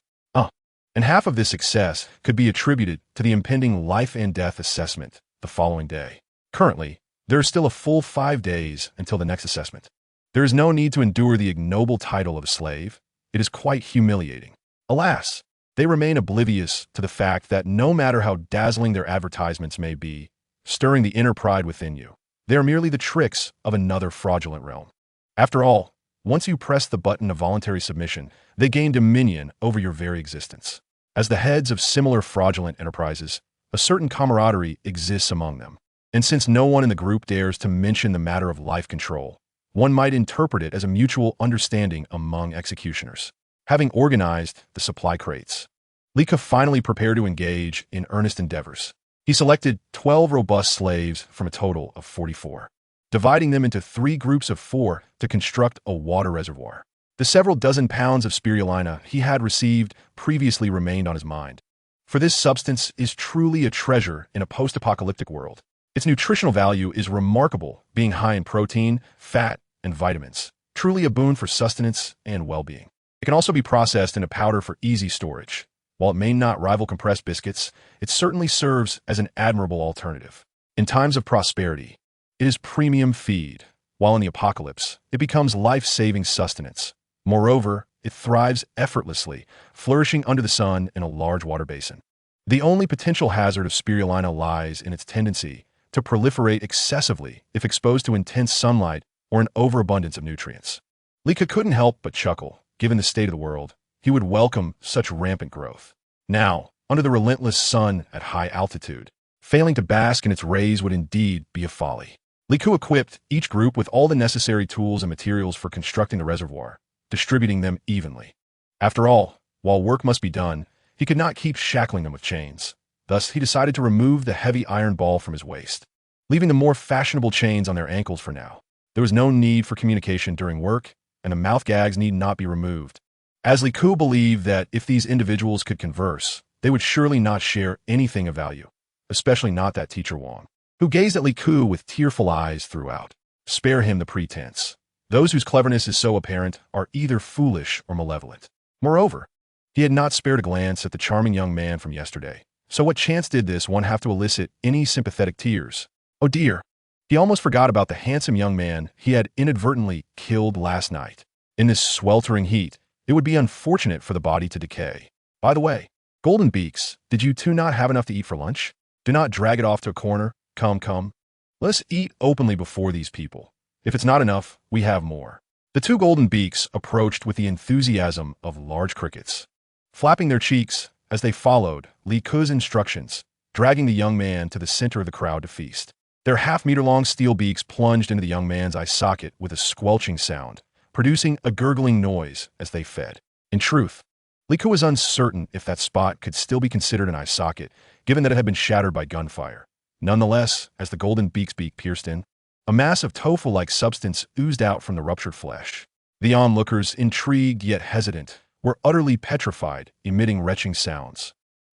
A: And half of this success could be attributed to the impending life and death assessment the following day. Currently, there is still a full 5 days until the next assessment. There is no need to endure the ignoble title of a slave. It is quite humiliating. Alas, they remain oblivious to the fact that no matter how dazzling their advertisements may be, stirring the inner pride within you, they are merely the tricks of another fraudulent realm. After all, Once you press the button of voluntary submission, they gain dominion over your very existence. As the heads of similar fraudulent enterprises, a certain camaraderie exists among them. And since no one in the group dares to mention the matter of life control, one might interpret it as a mutual understanding among executioners. Having organized the supply crates, Lika finally prepared to engage in earnest endeavors. He selected 12 robust slaves from a total of 44, dividing them into 3 groups of 4 to construct a water reservoir. The several dozen pounds of spirulina he had received previously remained on his mind. For this substance is truly a treasure in a post-apocalyptic world. Its nutritional value is remarkable, being high in protein, fat, and vitamins, truly a boon for sustenance and well-being. It can also be processed into powder for easy storage. While it may not rival compressed biscuits, it certainly serves as an admirable alternative. In times of prosperity, it is premium feed, while in the apocalypse, it becomes life-saving sustenance. Moreover, it thrives effortlessly, flourishing under the sun in a large water basin. The only potential hazard of spirulina lies in its tendency to proliferate excessively if exposed to intense sunlight or an overabundance of nutrients. Lika couldn't help but chuckle. Given the state of the world, he would welcome such rampant growth. Now, under the relentless sun at high altitude, failing to bask in its rays would indeed be a folly. Liku equipped each group with all the necessary tools and materials for constructing the reservoir, distributing them evenly. After all, while work must be done, he could not keep shackling them with chains. Thus, he decided to remove the heavy iron ball from his waist, leaving the more fashionable chains on their ankles for now. There was no need for communication during work, and the mouth gags need not be removed. As Liku believed that if these individuals could converse, they would surely not share anything of value, especially not that teacher Wang, who gazed at Liku with tearful eyes throughout. Spare him the pretense. Those whose cleverness is so apparent are either foolish or malevolent. Moreover, he had not spared a glance at the charming young man from yesterday. So what chance did this one have to elicit any sympathetic tears? Oh dear, he almost forgot about the handsome young man he had inadvertently killed last night. In this sweltering heat, it would be unfortunate for the body to decay. By the way, Golden Beaks, did you two not have enough to eat for lunch? Do not drag it off to a corner. Come. Let us eat openly before these people. If it's not enough, we have more. The 2 Golden Beaks approached with the enthusiasm of large crickets, flapping their cheeks as they followed Liku's instructions, dragging the young man to the center of the crowd to feast. Their half-meter-long steel beaks plunged into the young man's eye socket with a squelching sound, producing a gurgling noise as they fed. In truth, Liku was uncertain if that spot could still be considered an eye socket, given that it had been shattered by gunfire. Nonetheless, as the Golden Beak's beak pierced in, a mass of tofu-like substance oozed out from the ruptured flesh. The onlookers, intrigued yet hesitant, were utterly petrified, emitting retching sounds.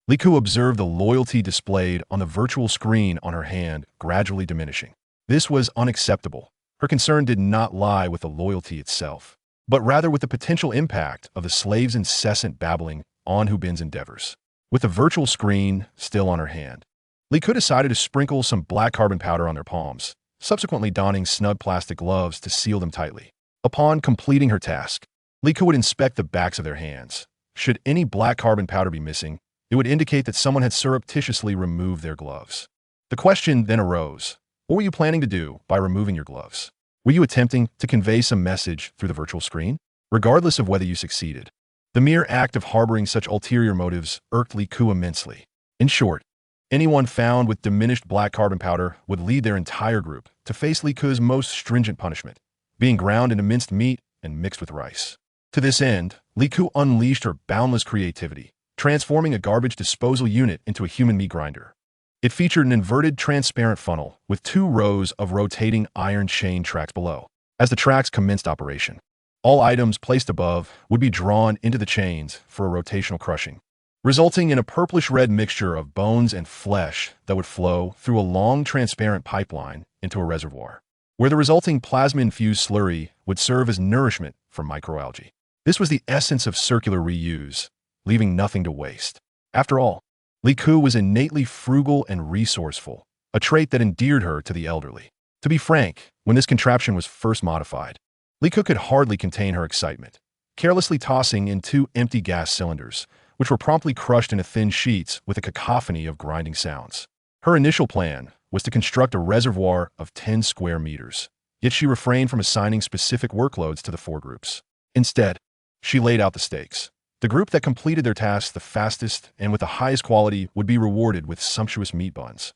A: Liku observed the loyalty displayed on the virtual screen on her hand gradually diminishing. This was unacceptable. Her concern did not lie with the loyalty itself, but rather with the potential impact of the slave's incessant babbling on Hubin's endeavors. With the virtual screen still on her hand, Liku decided to sprinkle some black carbon powder on their palms, subsequently donning snug plastic gloves to seal them tightly. Upon completing her task, Liku would inspect the backs of their hands. Should any black carbon powder be missing, it would indicate that someone had surreptitiously removed their gloves. The question then arose, what were you planning to do by removing your gloves? Were you attempting to convey some message through the virtual screen? Regardless of whether you succeeded, the mere act of harboring such ulterior motives irked Liku immensely. In short, anyone found with diminished black carbon powder would lead their entire group to face Liku's most stringent punishment, being ground into minced meat and mixed with rice. To this end, Liku unleashed her boundless creativity, transforming a garbage disposal unit into a human meat grinder. It featured an inverted transparent funnel with 2 rows of rotating iron chain tracks below. As the tracks commenced operation, all items placed above would be drawn into the chains for a rotational crushing, resulting in a purplish-red mixture of bones and flesh that would flow through a long transparent pipeline into a reservoir, where the resulting plasma-infused slurry would serve as nourishment for microalgae. This was the essence of circular reuse, leaving nothing to waste. After all, Liku was innately frugal and resourceful, a trait that endeared her to the elderly. To be frank, when this contraption was first modified, Liku could hardly contain her excitement, carelessly tossing in 2 empty gas cylinders, which were promptly crushed into thin sheets with a cacophony of grinding sounds. Her initial plan was to construct a reservoir of 10 square meters, Yet she refrained from assigning specific workloads to the four groups. Instead, she laid out the stakes. The group that completed their tasks the fastest and with the highest quality would be rewarded with sumptuous meat buns,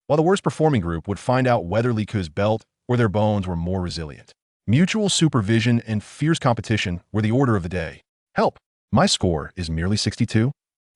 A: while the worst-performing group would find out whether Liku's belt or their bones were more resilient. Mutual supervision and fierce competition were the order of the day. Help! My score is merely 62?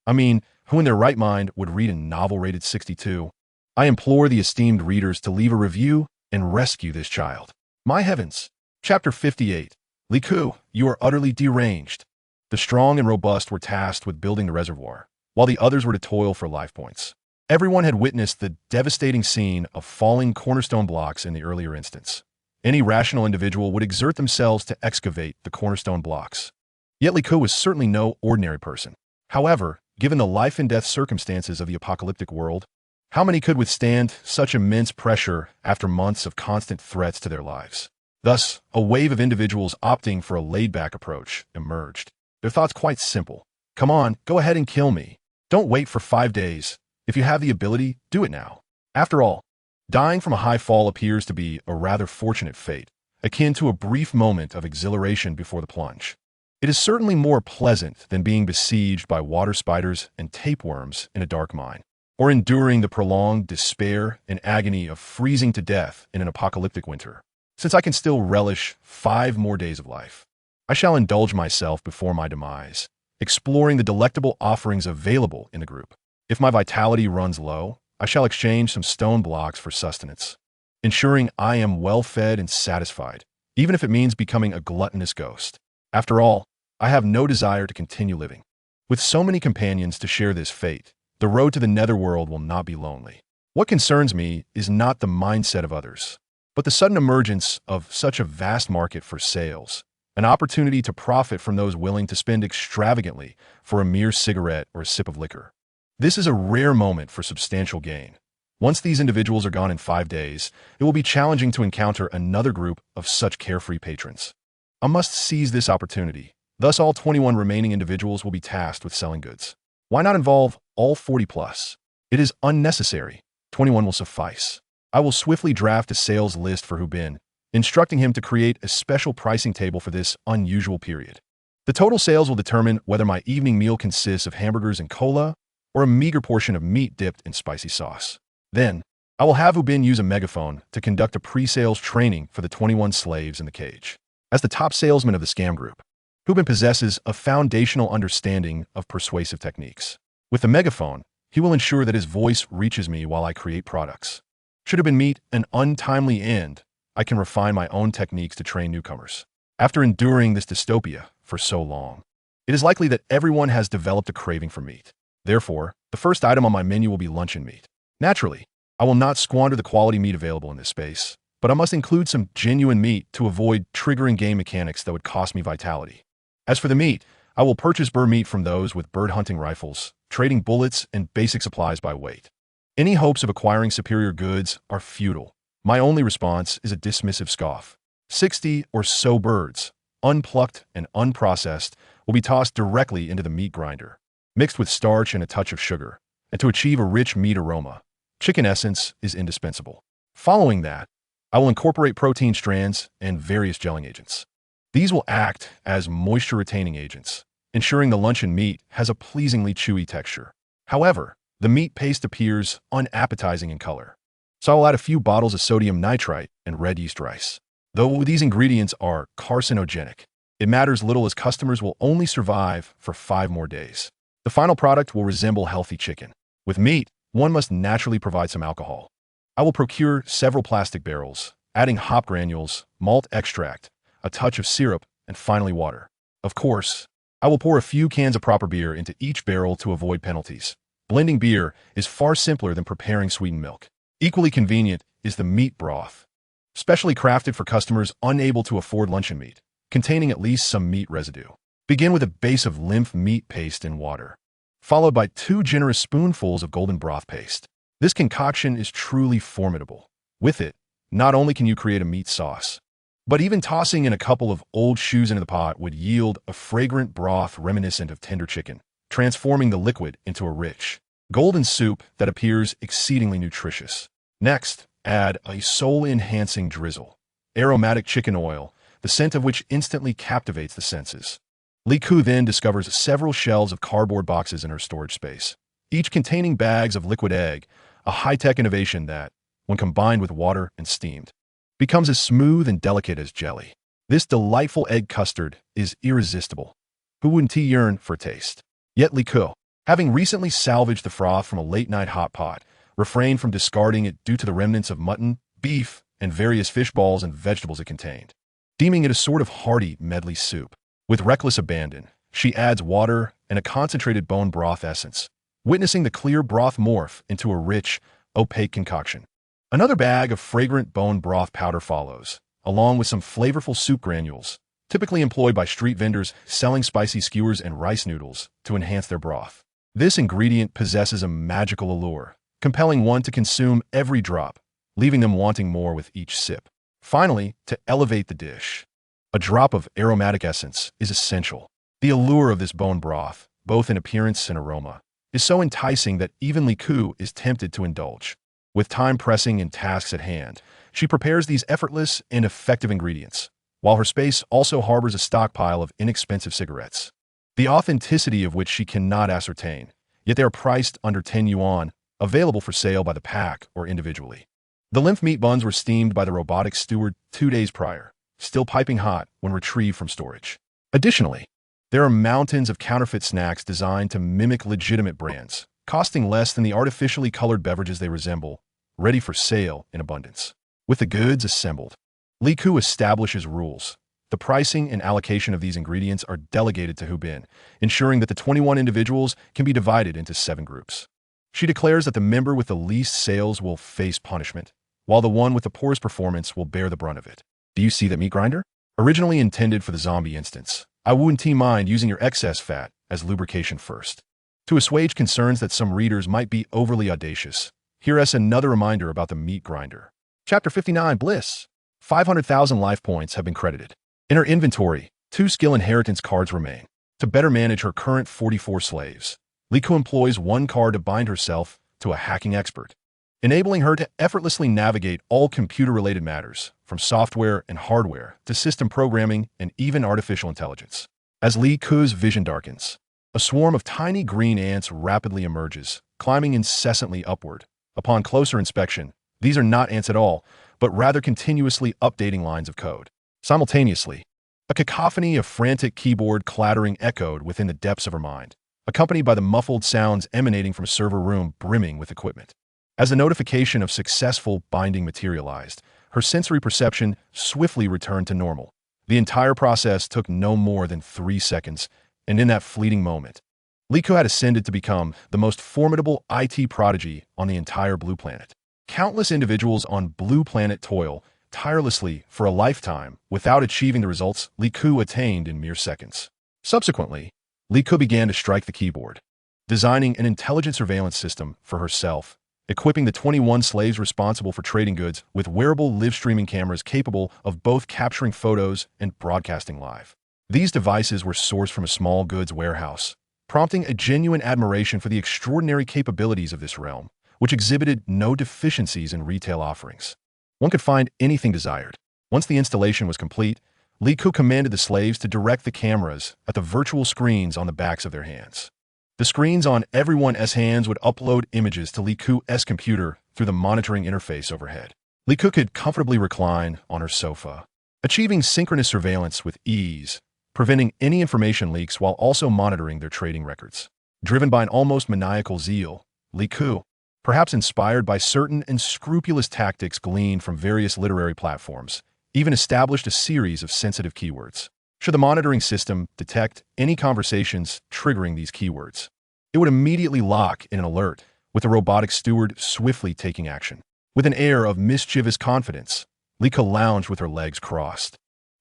A: I mean, who in their right mind would read a novel rated 62? I implore the esteemed readers to leave a review and rescue this child. My heavens! Chapter 58. Liku, you are utterly deranged. The strong and robust were tasked with building the reservoir, while the others were to toil for life points. Everyone had witnessed the devastating scene of falling cornerstone blocks in the earlier instance. Any rational individual would exert themselves to excavate the cornerstone blocks. Yet Liku was certainly no ordinary person. However, given the life-and-death circumstances of the apocalyptic world, how many could withstand such immense pressure after months of constant threats to their lives? Thus, a wave of individuals opting for a laid-back approach emerged. Their thoughts quite simple. Come on, go ahead and kill me. Don't wait for 5 days. If you have the ability, do it now. After all, dying from a high fall appears to be a rather fortunate fate, akin to a brief moment of exhilaration before the plunge. It is certainly more pleasant than being besieged by water spiders and tapeworms in a dark mine, or enduring the prolonged despair and agony of freezing to death in an apocalyptic winter. Since I can still relish 5 more days of life, I shall indulge myself before my demise, exploring the delectable offerings available in the group. If my vitality runs low, I shall exchange some stone blocks for sustenance, ensuring I am well fed and satisfied, even if it means becoming a gluttonous ghost. After all, I have no desire to continue living. With so many companions to share this fate, the road to the netherworld will not be lonely. What concerns me is not the mindset of others, but the sudden emergence of such a vast market for sales, an opportunity to profit from those willing to spend extravagantly for a mere cigarette or a sip of liquor. This is a rare moment for substantial gain. Once these individuals are gone in 5 days, it will be challenging to encounter another group of such carefree patrons. I must seize this opportunity. Thus, all 21 remaining individuals will be tasked with selling goods. Why not involve all 40 plus? It is unnecessary. 21 will suffice. I will swiftly draft a sales list for Hubin, instructing him to create a special pricing table for this unusual period. The total sales will determine whether my evening meal consists of hamburgers and cola or a meager portion of meat dipped in spicy sauce. Then, I will have Hubin use a megaphone to conduct a pre-sales training for the 21 slaves in the cage. As the top salesman of the scam group, Hubin possesses a foundational understanding of persuasive techniques. With the megaphone, he will ensure that his voice reaches me while I create products. Should Hubin meet an untimely end, I can refine my own techniques to train newcomers. After enduring this dystopia for so long, it is likely that everyone has developed a craving for meat. Therefore, the first item on my menu will be luncheon meat. Naturally, I will not squander the quality meat available in this space, but I must include some genuine meat to avoid triggering game mechanics that would cost me vitality. As for the meat, I will purchase bird meat from those with bird hunting rifles, trading bullets and basic supplies by weight. Any hopes of acquiring superior goods are futile. My only response is a dismissive scoff. 60 or so birds, unplucked and unprocessed, will be tossed directly into the meat grinder, mixed with starch and a touch of sugar, and to achieve a rich meat aroma, chicken essence is indispensable. Following that, I will incorporate protein strands and various gelling agents. These will act as moisture-retaining agents, ensuring the luncheon meat has a pleasingly chewy texture. However, the meat paste appears unappetizing in color, so I will add a few bottles of sodium nitrite and red yeast rice. Though these ingredients are carcinogenic, it matters little as customers will only survive for 5 more days. The final product will resemble healthy chicken. With meat, one must naturally provide some alcohol. I will procure several plastic barrels, adding hop granules, malt extract, a touch of syrup, and finally water. Of course, I will pour a few cans of proper beer into each barrel to avoid penalties. Blending beer is far simpler than preparing sweetened milk. Equally convenient is the meat broth, specially crafted for customers unable to afford luncheon meat, containing at least some meat residue. Begin with a base of lymph meat paste in water, followed by 2 generous spoonfuls of golden broth paste. This concoction is truly formidable. With it, not only can you create a meat sauce, but even tossing in a couple of old shoes into the pot would yield a fragrant broth reminiscent of tender chicken, transforming the liquid into a rich, golden soup that appears exceedingly nutritious. Next, add a soul-enhancing drizzle, aromatic chicken oil, the scent of which instantly captivates the senses. Li Ku then discovers several shelves of cardboard boxes in her storage space, each containing bags of liquid egg, a high-tech innovation that, when combined with water and steamed, becomes as smooth and delicate as jelly. This delightful egg custard is irresistible. Who wouldn't yearn for a taste? Yet Li Ku, having recently salvaged the froth from a late-night hot pot, refrained from discarding it due to the remnants of mutton, beef, and various fish balls and vegetables it contained, deeming it a sort of hearty medley soup. With reckless abandon, she adds water and a concentrated bone broth essence, witnessing the clear broth morph into a rich, opaque concoction. Another bag of fragrant bone broth powder follows, along with some flavorful soup granules, typically employed by street vendors selling spicy skewers and rice noodles to enhance their broth. This ingredient possesses a magical allure, compelling one to consume every drop, leaving them wanting more with each sip. Finally, to elevate the dish, a drop of aromatic essence is essential. The allure of this bone broth, both in appearance and aroma, is so enticing that even Li Ku is tempted to indulge. With time pressing and tasks at hand, she prepares these effortless and effective ingredients, while her space also harbors a stockpile of inexpensive cigarettes, the authenticity of which she cannot ascertain, yet they are priced under 10 yuan, available for sale by the pack or individually. The lymph meat buns were steamed by the robotic steward 2 days prior, still piping hot when retrieved from storage. Additionally, there are mountains of counterfeit snacks designed to mimic legitimate brands, costing less than the artificially colored beverages they resemble, ready for sale in abundance. With the goods assembled, Li Ku establishes rules. The pricing and allocation of these ingredients are delegated to Hu Bin, ensuring that the 21 individuals can be divided into 7 groups. She declares that the member with the least sales will face punishment, while the one with the poorest performance will bear the brunt of it. Do you see that meat grinder? Originally intended for the zombie instance, I wouldn't mind using your excess fat as lubrication first. To assuage concerns that some readers might be overly audacious, here's another reminder about the meat grinder. Chapter 59, Bliss. 500,000 life points have been credited. In her inventory, 2 skill inheritance cards remain. To better manage her current 44 slaves, Li Ku employs 1 card to bind herself to a hacking expert, enabling her to effortlessly navigate all computer-related matters, from software and hardware to system programming and even artificial intelligence. As Li Ku's vision darkens, a swarm of tiny green ants rapidly emerges, climbing incessantly upward. Upon closer inspection, these are not ants at all, but rather continuously updating lines of code. Simultaneously, a cacophony of frantic keyboard clattering echoed within the depths of her mind, accompanied by the muffled sounds emanating from a server room brimming with equipment. As the notification of successful binding materialized, her sensory perception swiftly returned to normal. The entire process took no more than 3 seconds, and in that fleeting moment, Li Ku had ascended to become the most formidable IT prodigy on the entire Blue Planet. Countless individuals on Blue Planet toil tirelessly for a lifetime without achieving the results Li Ku attained in mere seconds. Subsequently, Li Ku began to strike the keyboard, designing an intelligent surveillance system for herself, equipping the 21 slaves responsible for trading goods with wearable live-streaming cameras capable of both capturing photos and broadcasting live. These devices were sourced from a small goods warehouse, prompting a genuine admiration for the extraordinary capabilities of this realm, which exhibited no deficiencies in retail offerings. One could find anything desired. Once the installation was complete, Li Ku commanded the slaves to direct the cameras at the virtual screens on the backs of their hands. The screens on everyone's hands would upload images to Li Ku's computer through the monitoring interface overhead. Li Ku could comfortably recline on her sofa, achieving synchronous surveillance with ease, preventing any information leaks while also monitoring their trading records. Driven by an almost maniacal zeal, Li Ku, perhaps inspired by certain unscrupulous tactics gleaned from various literary platforms, even established a series of sensitive keywords. Should the monitoring system detect any conversations triggering these keywords, it would immediately lock in an alert, with the robotic steward swiftly taking action. With an air of mischievous confidence, Li Ku lounged with her legs crossed,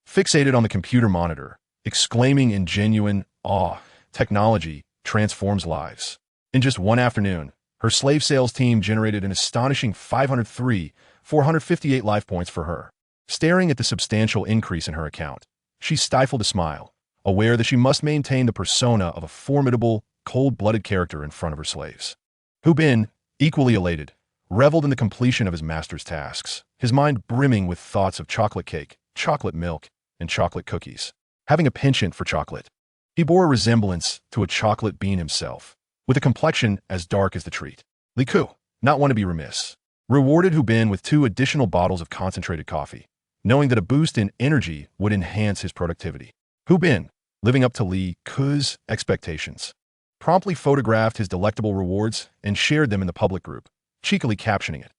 A: fixated on the computer monitor, exclaiming in genuine awe, "Technology transforms lives." In just one afternoon, her slave sales team generated an astonishing 458 life points for her. Staring at the substantial increase in her account, she stifled a smile, aware that she must maintain the persona of a formidable, cold-blooded character in front of her slaves. Hu Bin, equally elated, reveled in the completion of his master's tasks, his mind brimming with thoughts of chocolate cake, chocolate milk, and chocolate cookies. Having a penchant for chocolate, he bore a resemblance to a chocolate bean himself, with a complexion as dark as the treat. Li Ku, not one to be remiss, rewarded Hu Bin with 2 additional bottles of concentrated coffee, knowing that a boost in energy would enhance his productivity. Hu Bin, living up to Li Ku's expectations, promptly photographed his delectable rewards and shared them in the public group, cheekily captioning it.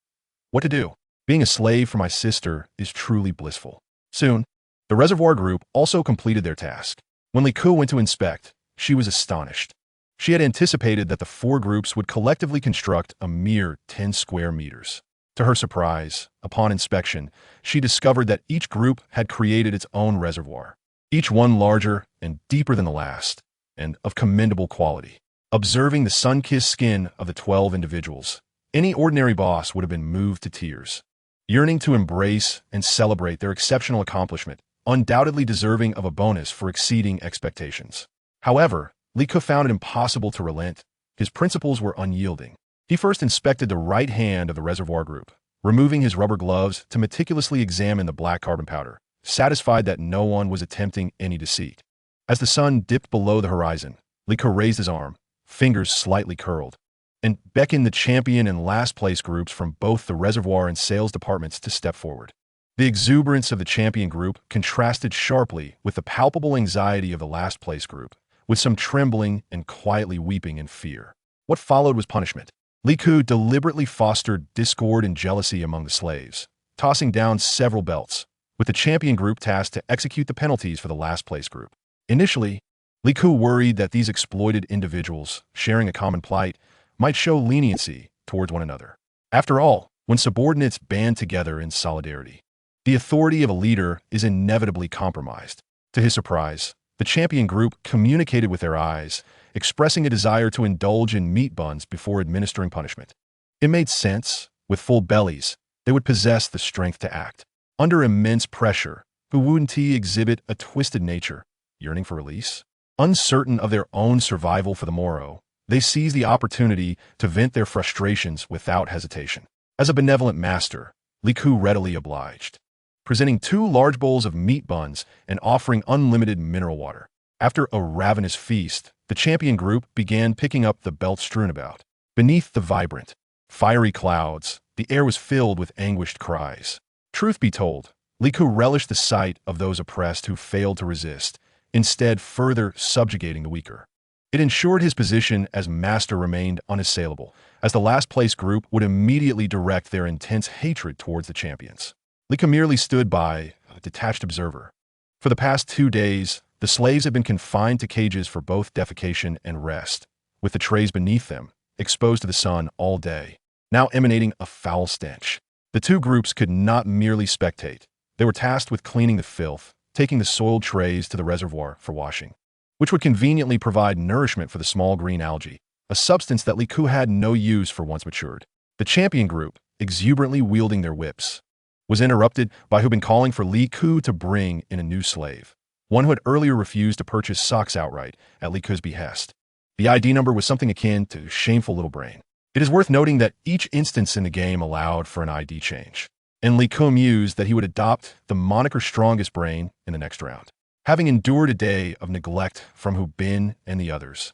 A: What to do? Being a slave for my sister is truly blissful. Soon, the reservoir group also completed their task. When Li Ku went to inspect, she was astonished. She had anticipated that the 4 groups would collectively construct a mere 10 square meters. To her surprise, upon inspection, she discovered that each group had created its own reservoir, each one larger and deeper than the last, and of commendable quality. Observing the sun-kissed skin of the 12 individuals, any ordinary boss would have been moved to tears, yearning to embrace and celebrate their exceptional accomplishment, undoubtedly deserving of a bonus for exceeding expectations. However, Li Ku found it impossible to relent. His principles were unyielding. He first inspected the right hand of the reservoir group, removing his rubber gloves to meticulously examine the black carbon powder, satisfied that no one was attempting any deceit. As the sun dipped below the horizon, Li Ku raised his arm, fingers slightly curled, and beckoned the champion and last place groups from both the reservoir and sales departments to step forward. The exuberance of the champion group contrasted sharply with the palpable anxiety of the last place group, with some trembling and quietly weeping in fear. What followed was punishment. Li Ku deliberately fostered discord and jealousy among the slaves, tossing down several belts, with the champion group tasked to execute the penalties for the last place group. Initially, Li Ku worried that these exploited individuals, sharing a common plight, might show leniency towards one another. After all, when subordinates band together in solidarity, the authority of a leader is inevitably compromised. To his surprise, the champion group communicated with their eyes, expressing a desire to indulge in meat buns before administering punishment. It made sense. With full bellies, they would possess the strength to act. Under immense pressure, Hu wouldn't exhibit a twisted nature, yearning for release. Uncertain of their own survival for the morrow, they seized the opportunity to vent their frustrations without hesitation. As a benevolent master, Li Ku readily obliged, presenting 2 large bowls of meat buns and offering unlimited mineral water. After a ravenous feast, the champion group began picking up the belt strewn about. Beneath the vibrant, fiery clouds, the air was filled with anguished cries. Truth be told, Li Ku relished the sight of those oppressed who failed to resist, instead further subjugating the weaker. It ensured his position as master remained unassailable, as the last place group would immediately direct their intense hatred towards the champions. Li Ku merely stood by, a detached observer. For the past 2 days, the slaves had been confined to cages for both defecation and rest, with the trays beneath them, exposed to the sun all day, now emanating a foul stench. The 2 groups could not merely spectate. They were tasked with cleaning the filth, taking the soiled trays to the reservoir for washing, which would conveniently provide nourishment for the small green algae, a substance that Li Ku had no use for once matured. The champion group, exuberantly wielding their whips, was interrupted by Hu Bin calling for Li Ku to bring in a new slave, one who had earlier refused to purchase socks outright at Li Ku's behest. The ID number was something akin to shameful little brain. It is worth noting that each instance in the game allowed for an ID change, and Li Ku mused that he would adopt the moniker strongest brain in the next round. Having endured a day of neglect from Hu Bin and the others,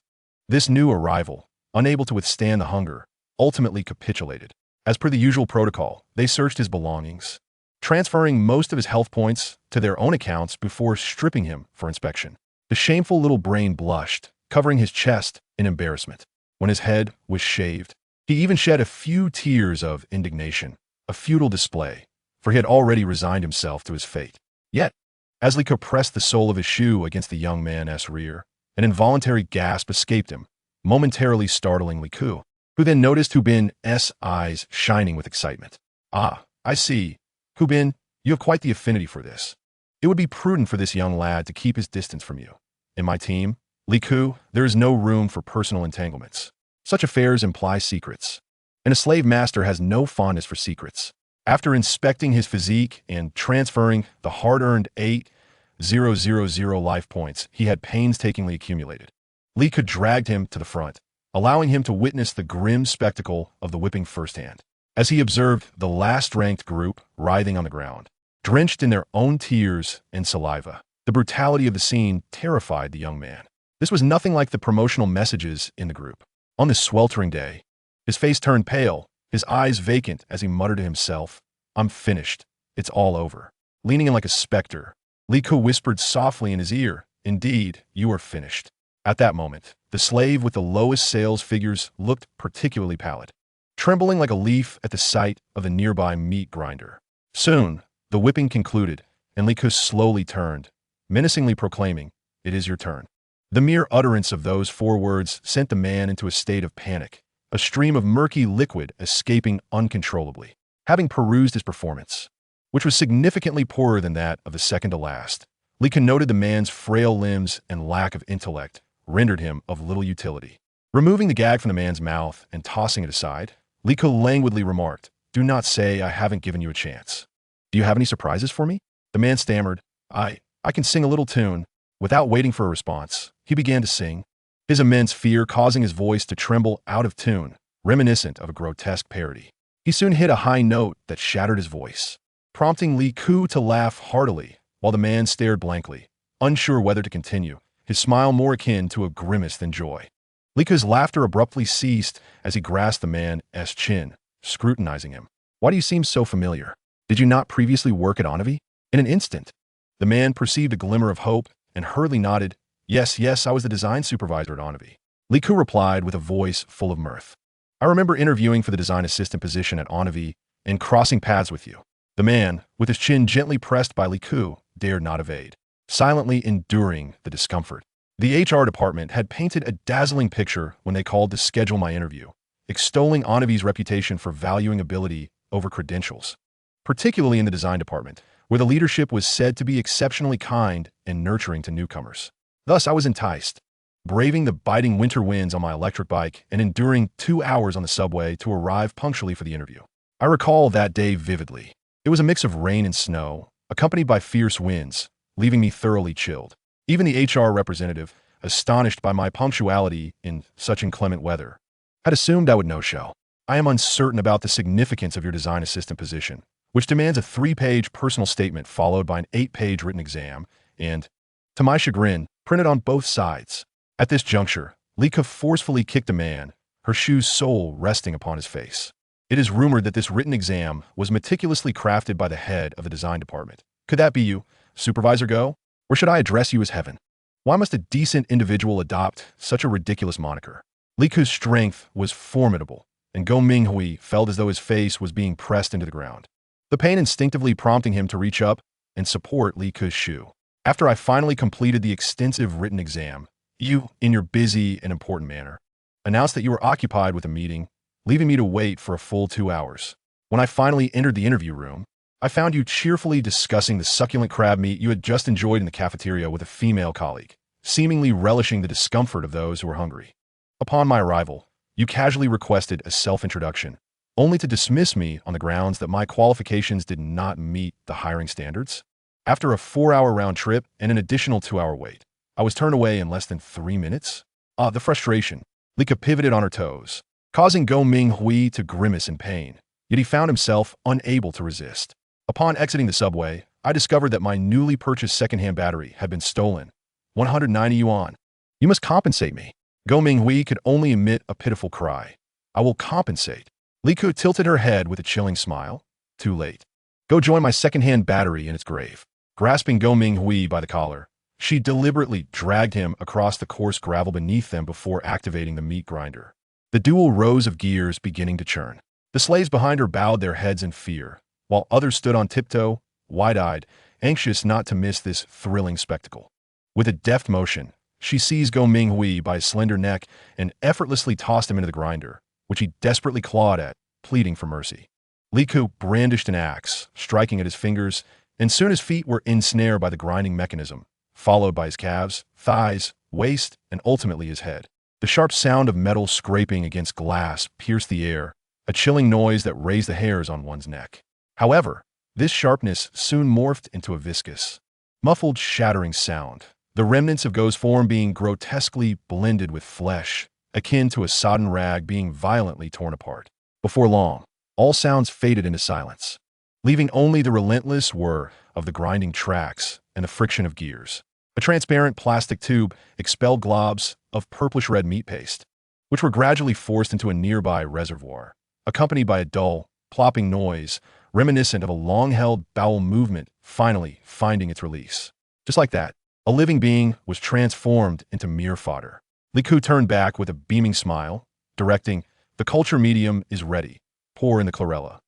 A: this new arrival, unable to withstand the hunger, ultimately capitulated. As per the usual protocol, they searched his belongings, transferring most of his health points to their own accounts before stripping him for inspection. The shameful little brain blushed, covering his chest in embarrassment. When his head was shaved, he even shed a few tears of indignation, a futile display, for he had already resigned himself to his fate. Yet, as Li Ku pressed the sole of his shoe against the young man's rear, an involuntary gasp escaped him, momentarily startling Li Ku, who then noticed Hu Bin's eyes shining with excitement. Ah, I see. Hu Bin, you have quite the affinity for this. It would be prudent for this young lad to keep his distance from you. In my team, Li Ku, there is no room for personal entanglements. Such affairs imply secrets, and a slave master has no fondness for secrets. After inspecting his physique and transferring the hard-earned 8,000 life points he had painstakingly accumulated, Li Ku dragged him to the front, allowing him to witness the grim spectacle of the whipping firsthand. as he observed the last-ranked group writhing on the ground, drenched in their own tears and saliva. The brutality of the scene terrified the young man. This was nothing like the promotional messages in the group. On this sweltering day, his face turned pale, his eyes vacant as he muttered to himself, "I'm finished. It's all over." Leaning in like a specter, Li Ku whispered softly in his ear, "Indeed, you are finished." At that moment, the slave with the lowest sales figures looked particularly pallid, trembling like a leaf at the sight of the nearby meat grinder. Soon, the whipping concluded, and Li Ku slowly turned, menacingly proclaiming, "It is your turn." The mere utterance of those 4 words sent the man into a state of panic, a stream of murky liquid escaping uncontrollably. Having perused his performance, which was significantly poorer than that of the second to last, Li Ku noted the man's frail limbs and lack of intellect rendered him of little utility. Removing the gag from the man's mouth and tossing it aside, Li Ku languidly remarked, "Do not say I haven't given you a chance. Do you have any surprises for me?" The man stammered, I can sing a little tune." Without waiting for a response, he began to sing, his immense fear causing his voice to tremble out of tune, reminiscent of a grotesque parody. He soon hit a high note that shattered his voice, prompting Li Ku to laugh heartily, while the man stared blankly, unsure whether to continue, his smile more akin to a grimace than joy. Li Ku's laughter abruptly ceased as he grasped the man's chin, scrutinizing him. "Why do you seem so familiar? Did you not previously work at Onnavi?" In an instant, the man perceived a glimmer of hope and hurriedly nodded, Yes, I was the design supervisor at Onnavi." Li Ku replied with a voice full of mirth. "I remember interviewing for the design assistant position at Onnavi and crossing paths with you." The man, with his chin gently pressed by Li Ku, dared not evade, silently enduring the discomfort. The HR department had painted a dazzling picture when they called to schedule my interview, extolling Onnavi's reputation for valuing ability over credentials, particularly in the design department, where the leadership was said to be exceptionally kind and nurturing to newcomers. Thus, I was enticed, braving the biting winter winds on my electric bike and enduring 2 hours on the subway to arrive punctually for the interview. I recall that day vividly. It was a mix of rain and snow, accompanied by fierce winds, leaving me thoroughly chilled. Even the HR representative, astonished by my punctuality in such inclement weather, had assumed I would no-show. "I am uncertain about the significance of your design assistant position, which demands a 3-page personal statement followed by an 8-page written exam, and, to my chagrin, printed on both sides." At this juncture, Li Ku forcefully kicked a man, her shoe's sole resting upon his face. It is rumored that this written exam was meticulously crafted by the head of the design department. "Could that be you, Supervisor Go? Or should I address you as Heaven? Why must a decent individual adopt such a ridiculous moniker?" Li Ku's strength was formidable, and Go Minghui felt as though his face was being pressed into the ground, the pain instinctively prompting him to reach up and support Li Ku's shoe. After I finally completed the extensive written exam, you, in your busy and important manner, announced that you were occupied with a meeting, leaving me to wait for a full 2 hours. When I finally entered the interview room, I found you cheerfully discussing the succulent crab meat you had just enjoyed in the cafeteria with a female colleague, seemingly relishing the discomfort of those who were hungry. Upon my arrival, you casually requested a self-introduction, only to dismiss me on the grounds that my qualifications did not meet the hiring standards. After a 4-hour round trip and an additional 2-hour wait, I was turned away in less than 3 minutes. The frustration. Li Ku pivoted on her toes, causing Go Minghui to grimace in pain, yet he found himself unable to resist. Upon exiting the subway, I discovered that my newly purchased second-hand battery had been stolen. 190 yuan. "You must compensate me." Go Minghui could only emit a pitiful cry. "I will compensate." Li Ku tilted her head with a chilling smile. "Too late. Go join my second-hand battery in its grave." Grasping Go Minghui by the collar, she deliberately dragged him across the coarse gravel beneath them before activating the meat grinder, the dual rows of gears beginning to churn. The slaves behind her bowed their heads in fear, while others stood on tiptoe, wide-eyed, anxious not to miss this thrilling spectacle. With a deft motion, she seized Go Minghui by his slender neck and effortlessly tossed him into the grinder, which he desperately clawed at, pleading for mercy. Li Ku brandished an axe, striking at his fingers, and soon his feet were ensnared by the grinding mechanism, followed by his calves, thighs, waist, and ultimately his head. The sharp sound of metal scraping against glass pierced the air, a chilling noise that raised the hairs on one's neck. However, this sharpness soon morphed into a viscous, muffled shattering sound, the remnants of Go's form being grotesquely blended with flesh, akin to a sodden rag being violently torn apart. Before long, All sounds faded into silence, leaving only the relentless whir of the grinding tracks and the friction of gears. A transparent plastic tube expelled globs of purplish-red meat paste, which were gradually forced into a nearby reservoir, accompanied by a dull, plopping noise reminiscent of a long-held bowel movement finally finding its release. Just like that, a living being was transformed into mere fodder. Liku turned back with a beaming smile, directing, "The culture medium is ready. Pour in the chlorella."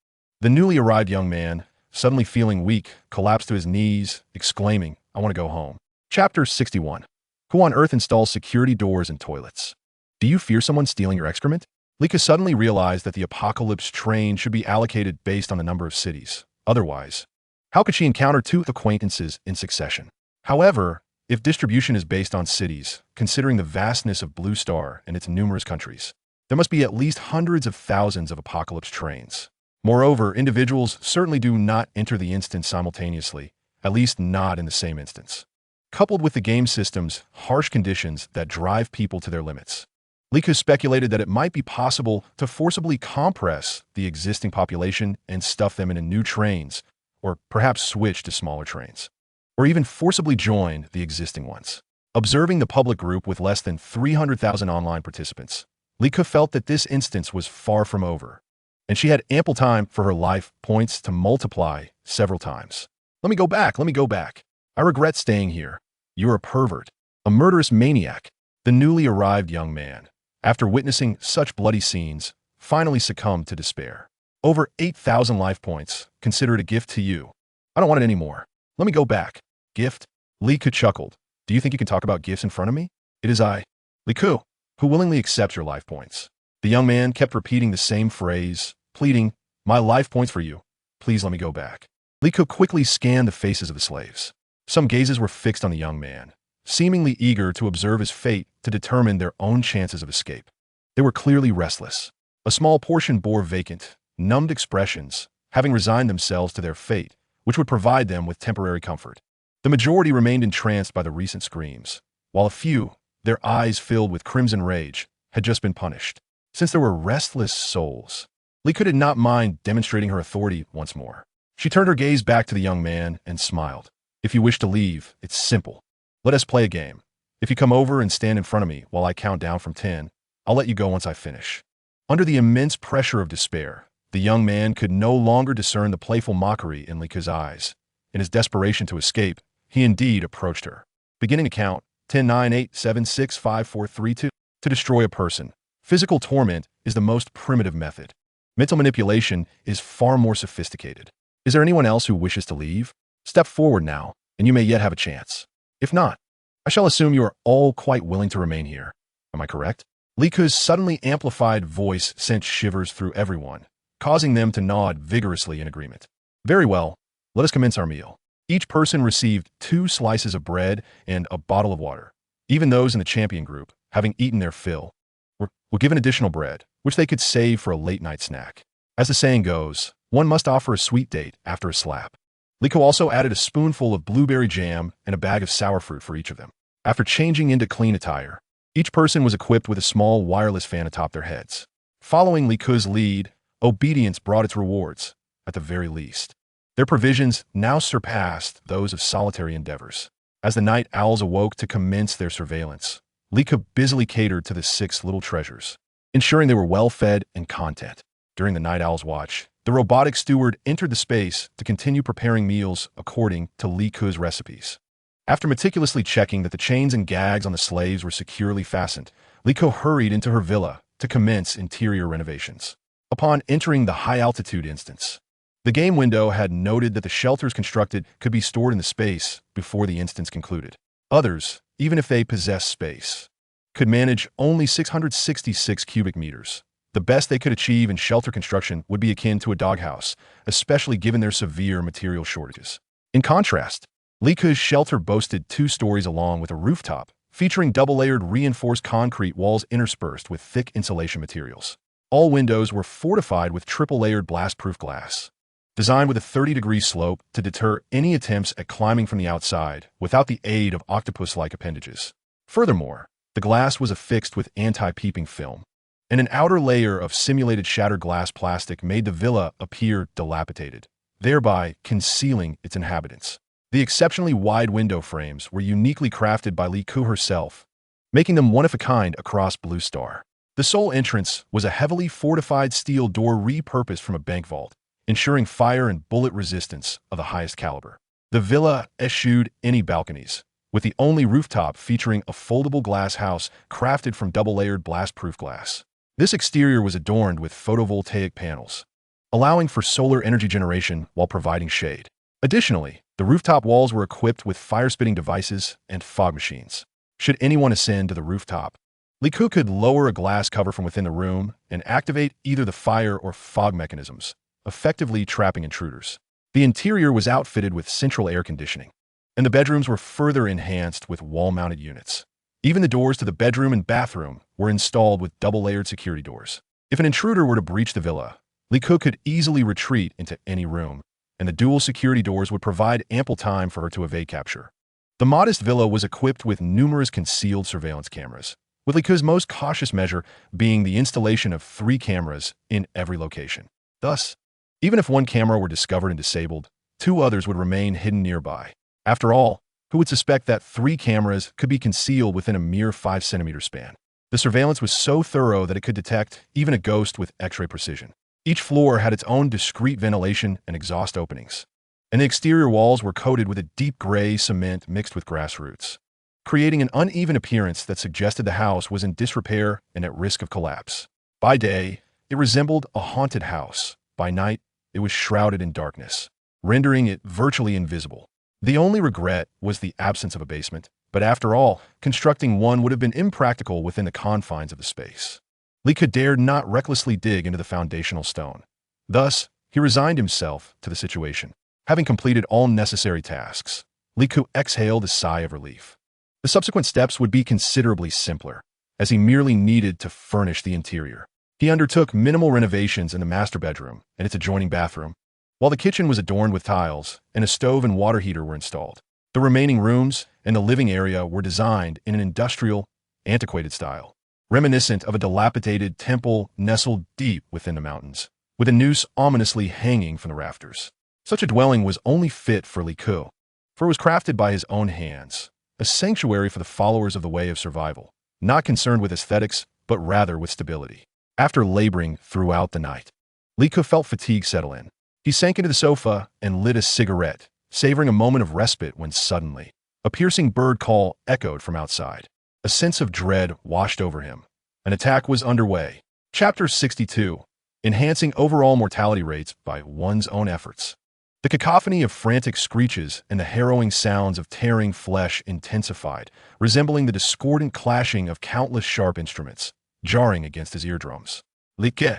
A: The newly arrived young man, suddenly feeling weak, collapsed to his knees, exclaiming, "I want to go home." Chapter 61. Who on earth installs security doors in toilets? Do you fear someone stealing your excrement? Lika suddenly realized that the apocalypse train should be allocated based on the number of cities. Otherwise, how could she encounter two acquaintances in succession? However, if distribution is based on cities, considering the vastness of Blue Star and its numerous countries, there must be at least hundreds of thousands of apocalypse trains. Moreover, individuals certainly do not enter the instance simultaneously, at least not in the same instance. Coupled with the game system's harsh conditions that drive people to their limits, Liku speculated that it might be possible to forcibly compress the existing population and stuff them into new trains, or perhaps switch to smaller trains, or even forcibly join the existing ones. Observing the public group with less than 300,000 online participants, Liku felt that this instance was far from over, and she had ample time for her life points to multiply several times. Let me go back. I regret staying here. You're a pervert, a murderous maniac." The newly arrived young man, after witnessing such bloody scenes, finally succumbed to despair. "Over 8,000 life points. Consider it a gift to you. I don't want it anymore. Let me go back." "Gift?" Liku chuckled. "Do you think you can talk about gifts in front of me? It is I, Liku, who willingly accepts your life points." The young man kept repeating the same phrase, pleading, "My life points for you. Please let me go back." Liku quickly scanned the faces of the slaves. Some gazes were fixed on the young man, seemingly eager to observe his fate to determine their own chances of escape. They were clearly restless. A small portion bore vacant, numbed expressions, having resigned themselves to their fate, which would provide them with temporary comfort. The majority remained entranced by the recent screams, while a few, their eyes filled with crimson rage, had just been punished. Since there were restless souls, Liku did not mind demonstrating her authority once more. She turned her gaze back to the young man and smiled. "If you wish to leave, it's simple. Let us play a game. If you come over and stand in front of me while I count down from 10, I'll let you go once I finish." Under the immense pressure of despair, the young man could no longer discern the playful mockery in Liku's eyes. In his desperation to escape, he indeed approached her, beginning to count 10, 9, 8, 7, 6, 5, 4, 3, 2. To destroy a person, physical torment is the most primitive method. Mental manipulation is far more sophisticated. Is there anyone else who wishes to leave? Step forward now, and you may yet have a chance. If not, I shall assume you are all quite willing to remain here. Am I correct? Liku's suddenly amplified voice sent shivers through everyone, causing them to nod vigorously in agreement. "Very well, let us commence our meal." Each person received 2 slices of bread and a bottle of water. Even those in the champion group, having eaten their fill, were given additional bread, which they could save for a late-night snack. As the saying goes, one must offer a sweet date after a slap. Liku also added a spoonful of blueberry jam and a bag of sour fruit for each of them. After changing into clean attire, each person was equipped with a small wireless fan atop their heads. Following Liku's lead, obedience brought its rewards, at the very least. Their provisions now surpassed those of solitary endeavors. As the night owls awoke to commence their surveillance, Liku busily catered to the 6 little treasures, ensuring they were well-fed and content. During the night owl's watch, the robotic steward entered the space to continue preparing meals according to Liku's recipes. After meticulously checking that the chains and gags on the slaves were securely fastened, Liku hurried into her villa to commence interior renovations. Upon entering the high-altitude instance, the game window had noted that the shelters constructed could be stored in the space before the instance concluded. Others, even if they possess space, could manage only 666 cubic meters. The best they could achieve in shelter construction would be akin to a doghouse, especially given their severe material shortages. In contrast, Liku's shelter boasted 2 stories along with a rooftop, featuring double-layered reinforced concrete walls interspersed with thick insulation materials. All windows were fortified with triple-layered blast-proof glass, designed with a 30-degree slope to deter any attempts at climbing from the outside without the aid of octopus-like appendages. Furthermore, the glass was affixed with anti-peeping film, and an outer layer of simulated shattered glass plastic made the villa appear dilapidated, thereby concealing its inhabitants. The exceptionally wide window frames were uniquely crafted by Li Ku herself, making them one of a kind across Blue Star. The sole entrance was a heavily fortified steel door repurposed from a bank vault, ensuring fire and bullet resistance of the highest caliber. The villa eschewed any balconies, with the only rooftop featuring a foldable glass house crafted from double-layered blast-proof glass. This exterior was adorned with photovoltaic panels, allowing for solar energy generation while providing shade. Additionally, the rooftop walls were equipped with fire-spitting devices and fog machines. Should anyone ascend to the rooftop, Li Ku could lower a glass cover from within the room and activate either the fire or fog mechanisms, effectively trapping intruders. The interior was outfitted with central air conditioning, and the bedrooms were further enhanced with wall-mounted units. Even the doors to the bedroom and bathroom were installed with double-layered security doors. If an intruder were to breach the villa, Li Ku could easily retreat into any room, and the dual security doors would provide ample time for her to evade capture. The modest villa was equipped with numerous concealed surveillance cameras, with Li Ku's most cautious measure being the installation of 3 cameras in every location. Thus, even if one camera were discovered and disabled, 2 others would remain hidden nearby. After all, who would suspect that 3 cameras could be concealed within a mere 5-centimeter span? The surveillance was so thorough that it could detect even a ghost with X-ray precision. Each floor had its own discrete ventilation and exhaust openings, and the exterior walls were coated with a deep gray cement mixed with grass roots, creating an uneven appearance that suggested the house was in disrepair and at risk of collapse. By day, it resembled a haunted house. By night, it was shrouded in darkness, rendering it virtually invisible. The only regret was the absence of a basement, but after all, constructing one would have been impractical within the confines of the space. Li Ku dared not recklessly dig into the foundational stone. Thus, he resigned himself to the situation. Having completed all necessary tasks, Li Ku exhaled a sigh of relief. The subsequent steps would be considerably simpler, as he merely needed to furnish the interior. He undertook minimal renovations in the master bedroom and its adjoining bathroom, while the kitchen was adorned with tiles and a stove and water heater were installed. The remaining rooms and the living area were designed in an industrial, antiquated style, reminiscent of a dilapidated temple nestled deep within the mountains, with a noose ominously hanging from the rafters. Such a dwelling was only fit for Li Ku, for it was crafted by his own hands, a sanctuary for the followers of the way of survival, not concerned with aesthetics, but rather with stability. After laboring throughout the night, Li Ku felt fatigue settle in. He sank into the sofa and lit a cigarette, savoring a moment of respite when suddenly, a piercing bird call echoed from outside. A sense of dread washed over him. An attack was underway. Chapter 62. Enhancing overall mortality rates by one's own efforts. The cacophony of frantic screeches and the harrowing sounds of tearing flesh intensified, resembling the discordant clashing of countless sharp instruments, jarring against his eardrums. Li Ku,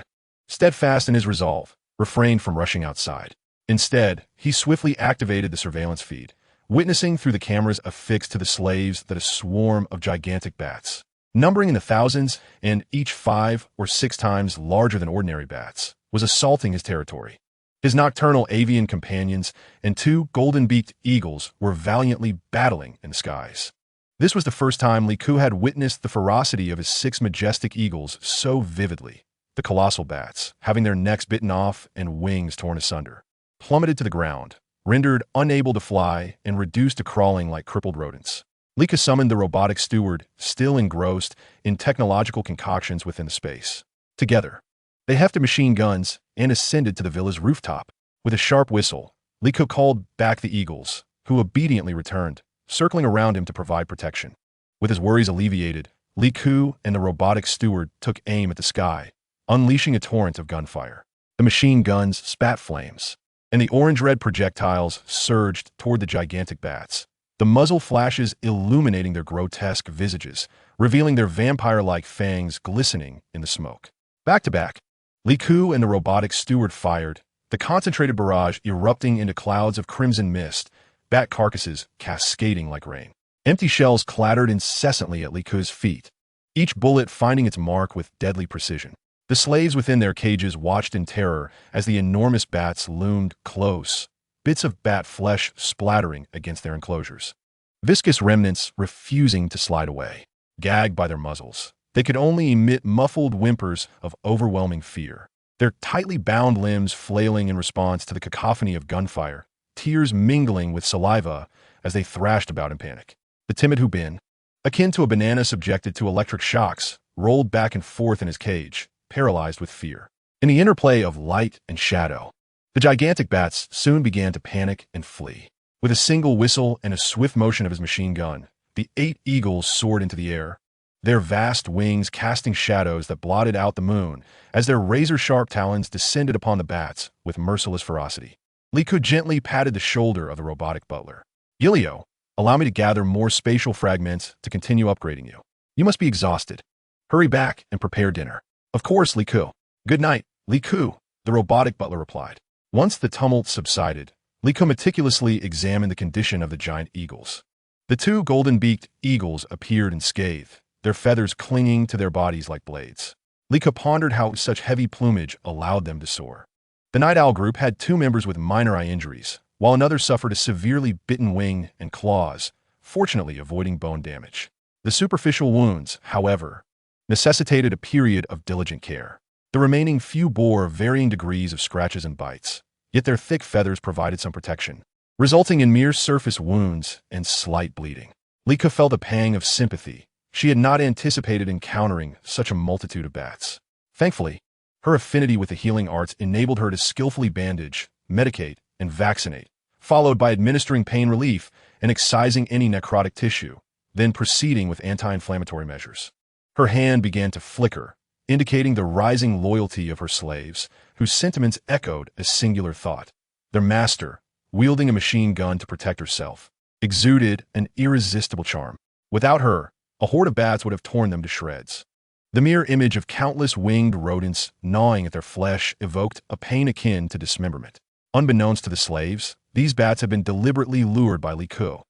A: steadfast in his resolve, refrained from rushing outside. Instead, he swiftly activated the surveillance feed, witnessing through the cameras affixed to the slaves that a swarm of gigantic bats, numbering in the thousands and each 5 or 6 times larger than ordinary bats, was assaulting his territory. His nocturnal avian companions and 2 golden-beaked eagles were valiantly battling in the skies. This was the first time Li Ku had witnessed the ferocity of his 6 majestic eagles so vividly. The colossal bats, having their necks bitten off and wings torn asunder, plummeted to the ground, rendered unable to fly and reduced to crawling like crippled rodents. Li Ku summoned the robotic steward, still engrossed in technological concoctions within the space. Together, they hefted machine guns and ascended to the villa's rooftop. With a sharp whistle, Li Ku called back the eagles, who obediently returned, circling around him to provide protection. With his worries alleviated, Li Ku and the robotic steward took aim at the sky, unleashing a torrent of gunfire. The machine guns spat flames, and the orange-red projectiles surged toward the gigantic bats, the muzzle flashes illuminating their grotesque visages, revealing their vampire-like fangs glistening in the smoke. Back to back, Li Ku and the robotic steward fired, the concentrated barrage erupting into clouds of crimson mist, bat carcasses cascading like rain. Empty shells clattered incessantly at Li Ku's feet, each bullet finding its mark with deadly precision. The slaves within their cages watched in terror as the enormous bats loomed close, bits of bat flesh splattering against their enclosures, viscous remnants refusing to slide away. Gagged by their muzzles, They could only emit muffled whimpers of overwhelming fear, their tightly bound limbs flailing in response to the cacophony of gunfire, tears mingling with saliva as they thrashed about in panic. The timid Hubin, akin to a banana subjected to electric shocks, rolled back and forth in his cage, paralyzed with fear. In the interplay of light and shadow, the gigantic bats soon began to panic and flee. With a single whistle and a swift motion of his machine gun, the 8 eagles soared into the air, their vast wings casting shadows that blotted out the moon as their razor-sharp talons descended upon the bats with merciless ferocity. Liku gently patted the shoulder of the robotic butler. Gilio, allow me to gather more spatial fragments to continue upgrading you. You must be exhausted. Hurry back and prepare dinner. Of course, Liku. Good night, Liku, the robotic butler replied. Once the tumult subsided, Liku meticulously examined the condition of the giant eagles. The 2 golden-beaked eagles appeared unscathed, their feathers clinging to their bodies like blades. Liku pondered how such heavy plumage allowed them to soar. The night owl group had 2 members with minor eye injuries, while another suffered a severely bitten wing and claws, fortunately avoiding bone damage. The superficial wounds, however, necessitated a period of diligent care. The remaining few bore varying degrees of scratches and bites, yet their thick feathers provided some protection, resulting in mere surface wounds and slight bleeding. Liku felt a pang of sympathy. She had not anticipated encountering such a multitude of bats. Thankfully, her affinity with the healing arts enabled her to skillfully bandage, medicate, and vaccinate, followed by administering pain relief and excising any necrotic tissue, then proceeding with anti-inflammatory measures. Her hand began to flicker, indicating the rising loyalty of her slaves, whose sentiments echoed a singular thought. Their master, wielding a machine gun to protect herself, exuded an irresistible charm. Without her, a horde of bats would have torn them to shreds. The mere image of countless winged rodents gnawing at their flesh evoked a pain akin to dismemberment. Unbeknownst to the slaves, these bats had been deliberately lured by Liku.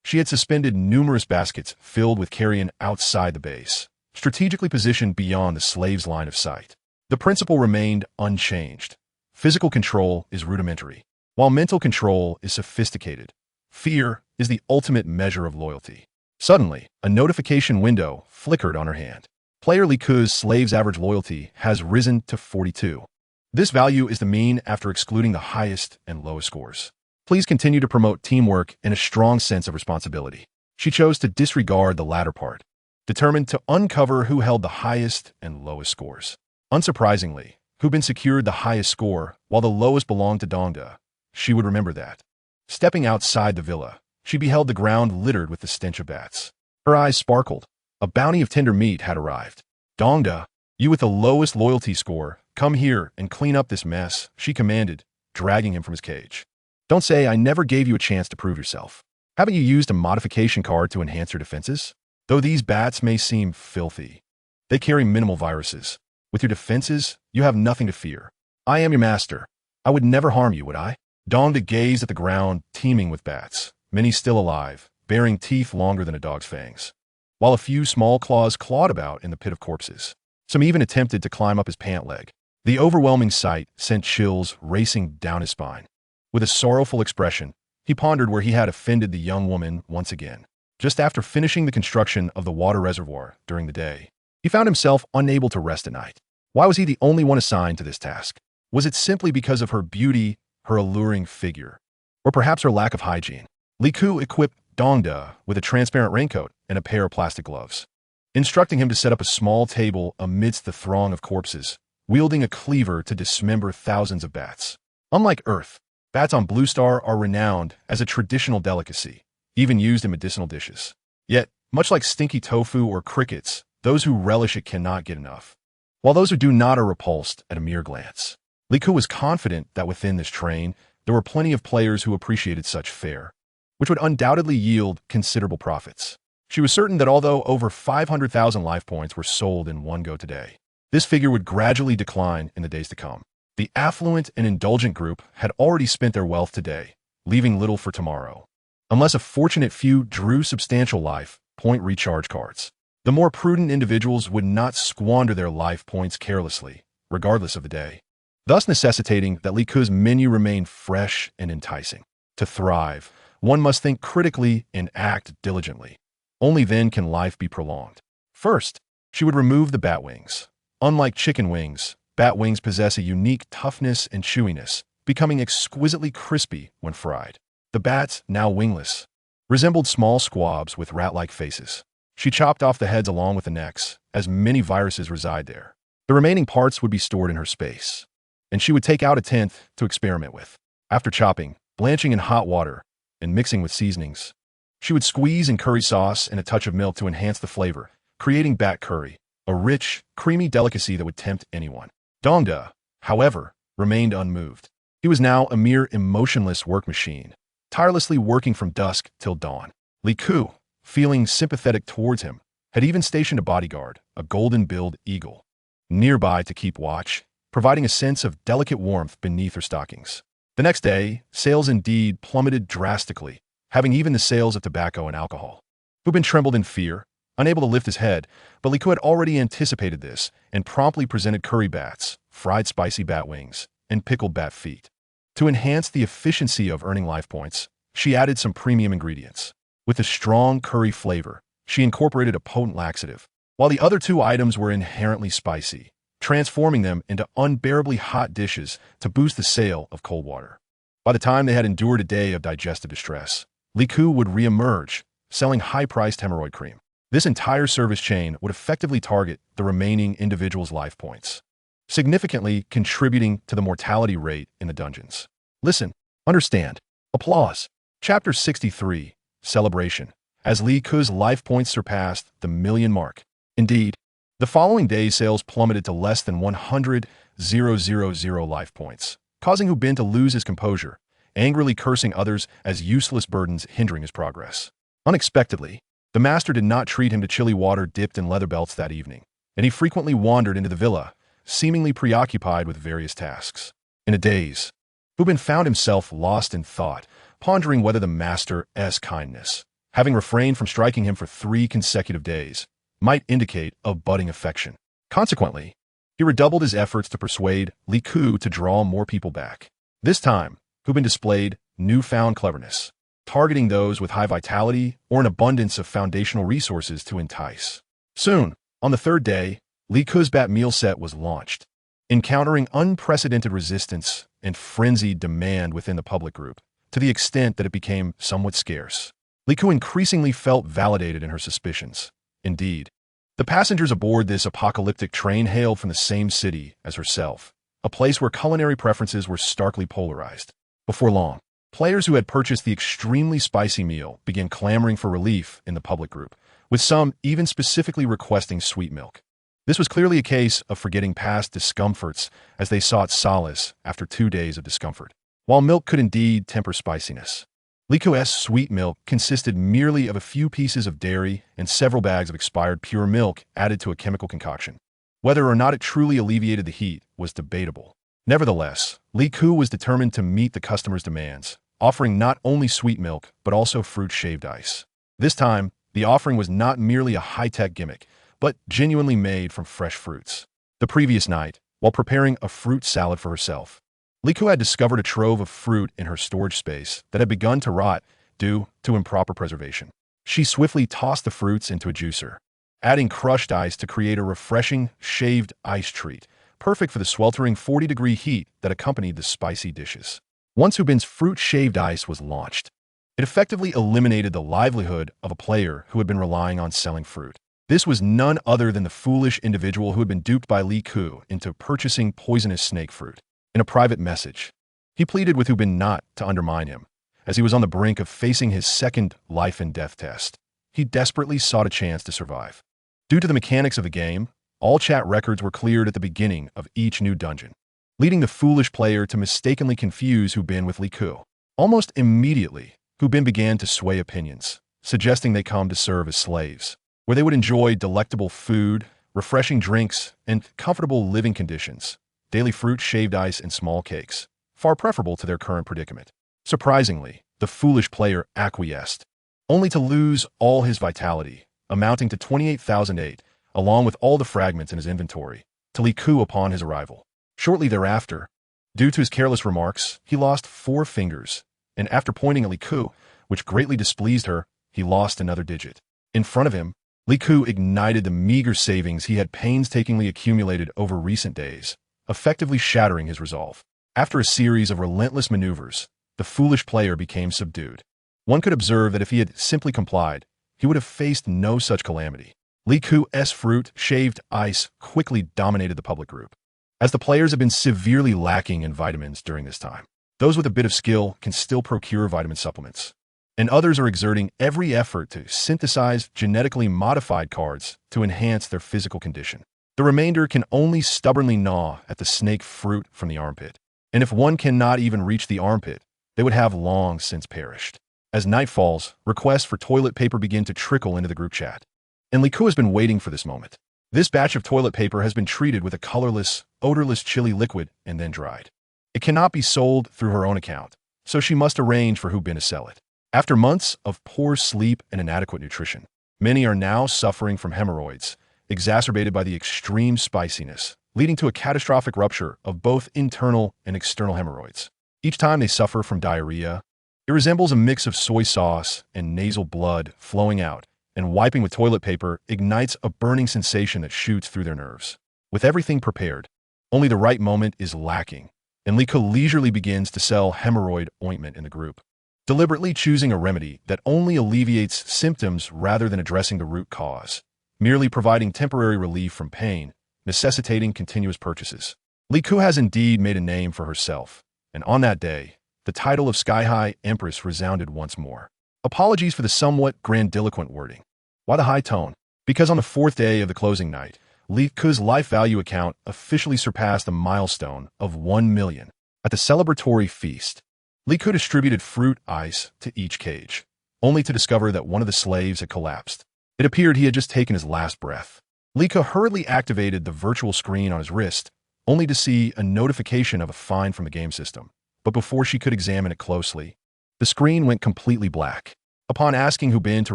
A: She had suspended numerous baskets filled with carrion outside the base, strategically positioned beyond the slaves' line of sight. The principle remained unchanged. Physical control is rudimentary, while mental control is sophisticated. Fear is the ultimate measure of loyalty. Suddenly, a notification window flickered on her hand. Player Liku's slave's average loyalty has risen to 42. This value is the mean after excluding the highest and lowest scores. Please continue to promote teamwork and a strong sense of responsibility. She chose to disregard the latter part, determined to uncover who held the highest and lowest scores. Unsurprisingly, Hubin secured the highest score, while the lowest belonged to Dongda. She would remember that. Stepping outside the villa, she beheld the ground littered with the stench of bats. Her eyes sparkled. A bounty of tender meat had arrived. Dongda, you with the lowest loyalty score, come here and clean up this mess, she commanded, dragging him from his cage. Don't say I never gave you a chance to prove yourself. Haven't you used a modification card to enhance your defenses? Though these bats may seem filthy, they carry minimal viruses. With your defenses, you have nothing to fear. I am your master. I would never harm you, would I? Dongda gazed at the ground, teeming with bats, many still alive, bearing teeth longer than a dog's fangs, while a few small claws clawed about in the pit of corpses. Some even attempted to climb up his pant leg. The overwhelming sight sent chills racing down his spine. With a sorrowful expression, he pondered where he had offended the young woman once again. Just after finishing the construction of the water reservoir during the day, he found himself unable to rest at night. Why was he the only one assigned to this task? Was it simply because of her beauty, her alluring figure, or perhaps her lack of hygiene? Liku equipped Dongda with a transparent raincoat and a pair of plastic gloves, instructing him to set up a small table amidst the throng of corpses, wielding a cleaver to dismember thousands of bats. Unlike Earth, bats on Blue Star are renowned as a traditional delicacy, even used in medicinal dishes. Yet, much like stinky tofu or crickets, those who relish it cannot get enough, while those who do not are repulsed at a mere glance. Liku was confident that within this train, there were plenty of players who appreciated such fare, which would undoubtedly yield considerable profits. She was certain that although over 500,000 life points were sold in one go today, this figure would gradually decline in the days to come. The affluent and indulgent group had already spent their wealth today, leaving little for tomorrow, unless a fortunate few drew substantial life point recharge cards. The more prudent individuals would not squander their life points carelessly, regardless of the day, thus necessitating that Liku's menu remain fresh and enticing. To thrive, one must think critically and act diligently. Only then can life be prolonged. First, She would remove the bat wings. Unlike chicken wings, bat wings possess a unique toughness and chewiness, becoming exquisitely crispy when fried. The bats, now wingless, resembled small squabs with rat-like faces. She chopped off the heads along with the necks, as many viruses reside there. The remaining parts would be stored in her space, and she would take out a tenth to experiment with. After chopping, blanching in hot water, and mixing with seasonings, she would squeeze in curry sauce and a touch of milk to enhance the flavor, creating bat curry, a rich, creamy delicacy that would tempt anyone. Dongda, however, remained unmoved. He was now a mere emotionless work machine, tirelessly working from dusk till dawn. Li Ku, feeling sympathetic towards him, had even stationed a bodyguard, a golden-billed eagle, nearby to keep watch, providing a sense of delicate warmth beneath her stockings. The next day, sales indeed plummeted drastically, having even the sales of tobacco and alcohol. Hubin trembled in fear, unable to lift his head, but Li Ku had already anticipated this and promptly presented curry bats, fried spicy bat wings, and pickled bat feet. To enhance the efficiency of earning life points, she added some premium ingredients. With a strong curry flavor, she incorporated a potent laxative, while the other two items were inherently spicy, transforming them into unbearably hot dishes to boost the sale of cold water. By the time they had endured a day of digestive distress, Li Ku would reemerge, selling high-priced hemorrhoid cream. This entire service chain would effectively target the remaining individual's life points, significantly contributing to the mortality rate in the dungeons. Listen, understand, applause. Chapter 63, Celebration. As Li Ku's life points surpassed the million mark. Indeed, the following day's sales plummeted to less than 100,000 life points, causing Hu Bin to lose his composure, angrily cursing others as useless burdens hindering his progress. Unexpectedly, the master did not treat him to chilly water dipped in leather belts that evening, and he frequently wandered into the villa, seemingly preoccupied with various tasks. In a daze, Hu Bin found himself lost in thought, pondering whether the master's kindness, having refrained from striking him for 3 consecutive days, might indicate a budding affection. Consequently, he redoubled his efforts to persuade Li Ku to draw more people back. This time, Hu Bin displayed newfound cleverness, targeting those with high vitality or an abundance of foundational resources to entice. Soon, on the 3rd day, Li Ku's bat meal set was launched, encountering unprecedented resistance and frenzied demand within the public group, to the extent that it became somewhat scarce. Li Ku increasingly felt validated in her suspicions. Indeed, the passengers aboard this apocalyptic train hailed from the same city as herself, a place where culinary preferences were starkly polarized. Before long, players who had purchased the extremely spicy meal began clamoring for relief in the public group, with some even specifically requesting sweet milk. This was clearly a case of forgetting past discomforts as they sought solace after 2 days of discomfort. While milk could indeed temper spiciness, Li Ku's sweet milk consisted merely of a few pieces of dairy and several bags of expired pure milk added to a chemical concoction. Whether or not it truly alleviated the heat was debatable. Nevertheless, Li Ku was determined to meet the customer's demands, offering not only sweet milk but also fruit shaved ice. This time, the offering was not merely a high-tech gimmick, but genuinely made from fresh fruits. The previous night, while preparing a fruit salad for herself, Li Ku had discovered a trove of fruit in her storage space that had begun to rot due to improper preservation. She swiftly tossed the fruits into a juicer, adding crushed ice to create a refreshing, shaved ice treat, perfect for the sweltering 40-degree heat that accompanied the spicy dishes. Once Hu Bin's fruit shaved ice was launched, it effectively eliminated the livelihood of a player who had been relying on selling fruit. This was none other than the foolish individual who had been duped by Li Ku into purchasing poisonous snake fruit. In a private message, he pleaded with Hu Bin not to undermine him, as he was on the brink of facing his second life-and-death test. He desperately sought a chance to survive. Due to the mechanics of the game, all chat records were cleared at the beginning of each new dungeon, leading the foolish player to mistakenly confuse Hu Bin with Li Ku. Almost immediately, Hu Bin began to sway opinions, suggesting they come to serve as slaves, where they would enjoy delectable food, refreshing drinks, and comfortable living conditions. Daily fruit, shaved ice, and small cakes, far preferable to their current predicament. Surprisingly, the foolish player acquiesced, only to lose all his vitality, amounting to 28,008, along with all the fragments in his inventory, to Li Ku upon his arrival. Shortly thereafter, due to his careless remarks, he lost 4 fingers, and after pointing at Li Ku, which greatly displeased her, he lost another digit. In front of him, Li Ku ignited the meager savings he had painstakingly accumulated over recent days, effectively shattering his resolve. After a series of relentless maneuvers, the foolish player became subdued. One could observe that if he had simply complied, he would have faced no such calamity. Li Ku's fruit, shaved ice, quickly dominated the public group. As the players have been severely lacking in vitamins during this time, those with a bit of skill can still procure vitamin supplements, and others are exerting every effort to synthesize genetically modified cards to enhance their physical condition. The remainder can only stubbornly gnaw at the snake fruit from the armpit, and if one cannot even reach the armpit, they would have long since perished. As night falls, requests for toilet paper begin to trickle into the group chat, and Li Ku has been waiting for this moment. This batch of toilet paper has been treated with a colorless, odorless chili liquid and then dried. It cannot be sold through her own account, so she must arrange for Hu Bin to sell it. After months of poor sleep and inadequate nutrition, many are now suffering from hemorrhoids, exacerbated by the extreme spiciness, leading to a catastrophic rupture of both internal and external hemorrhoids. Each time they suffer from diarrhea, it resembles a mix of soy sauce and nasal blood flowing out, and wiping with toilet paper ignites a burning sensation that shoots through their nerves. With everything prepared, only the right moment is lacking, and Li Ku leisurely begins to sell hemorrhoid ointment in the group, deliberately choosing a remedy that only alleviates symptoms rather than addressing the root cause, merely providing temporary relief from pain, necessitating continuous purchases. Li Ku has indeed made a name for herself, and on that day, the title of Sky High Empress resounded once more. Apologies for the somewhat grandiloquent wording. Why the high tone? Because on the fourth day of the closing night, Li Ku's life value account officially surpassed the milestone of 1 million. At the celebratory feast, Li Ku distributed fruit ice to each cage, only to discover that one of the slaves had collapsed. It appeared he had just taken his last breath. Li Ku hurriedly activated the virtual screen on his wrist, only to see a notification of a fine from the game system. But before she could examine it closely, the screen went completely black. Upon asking Hu Bin to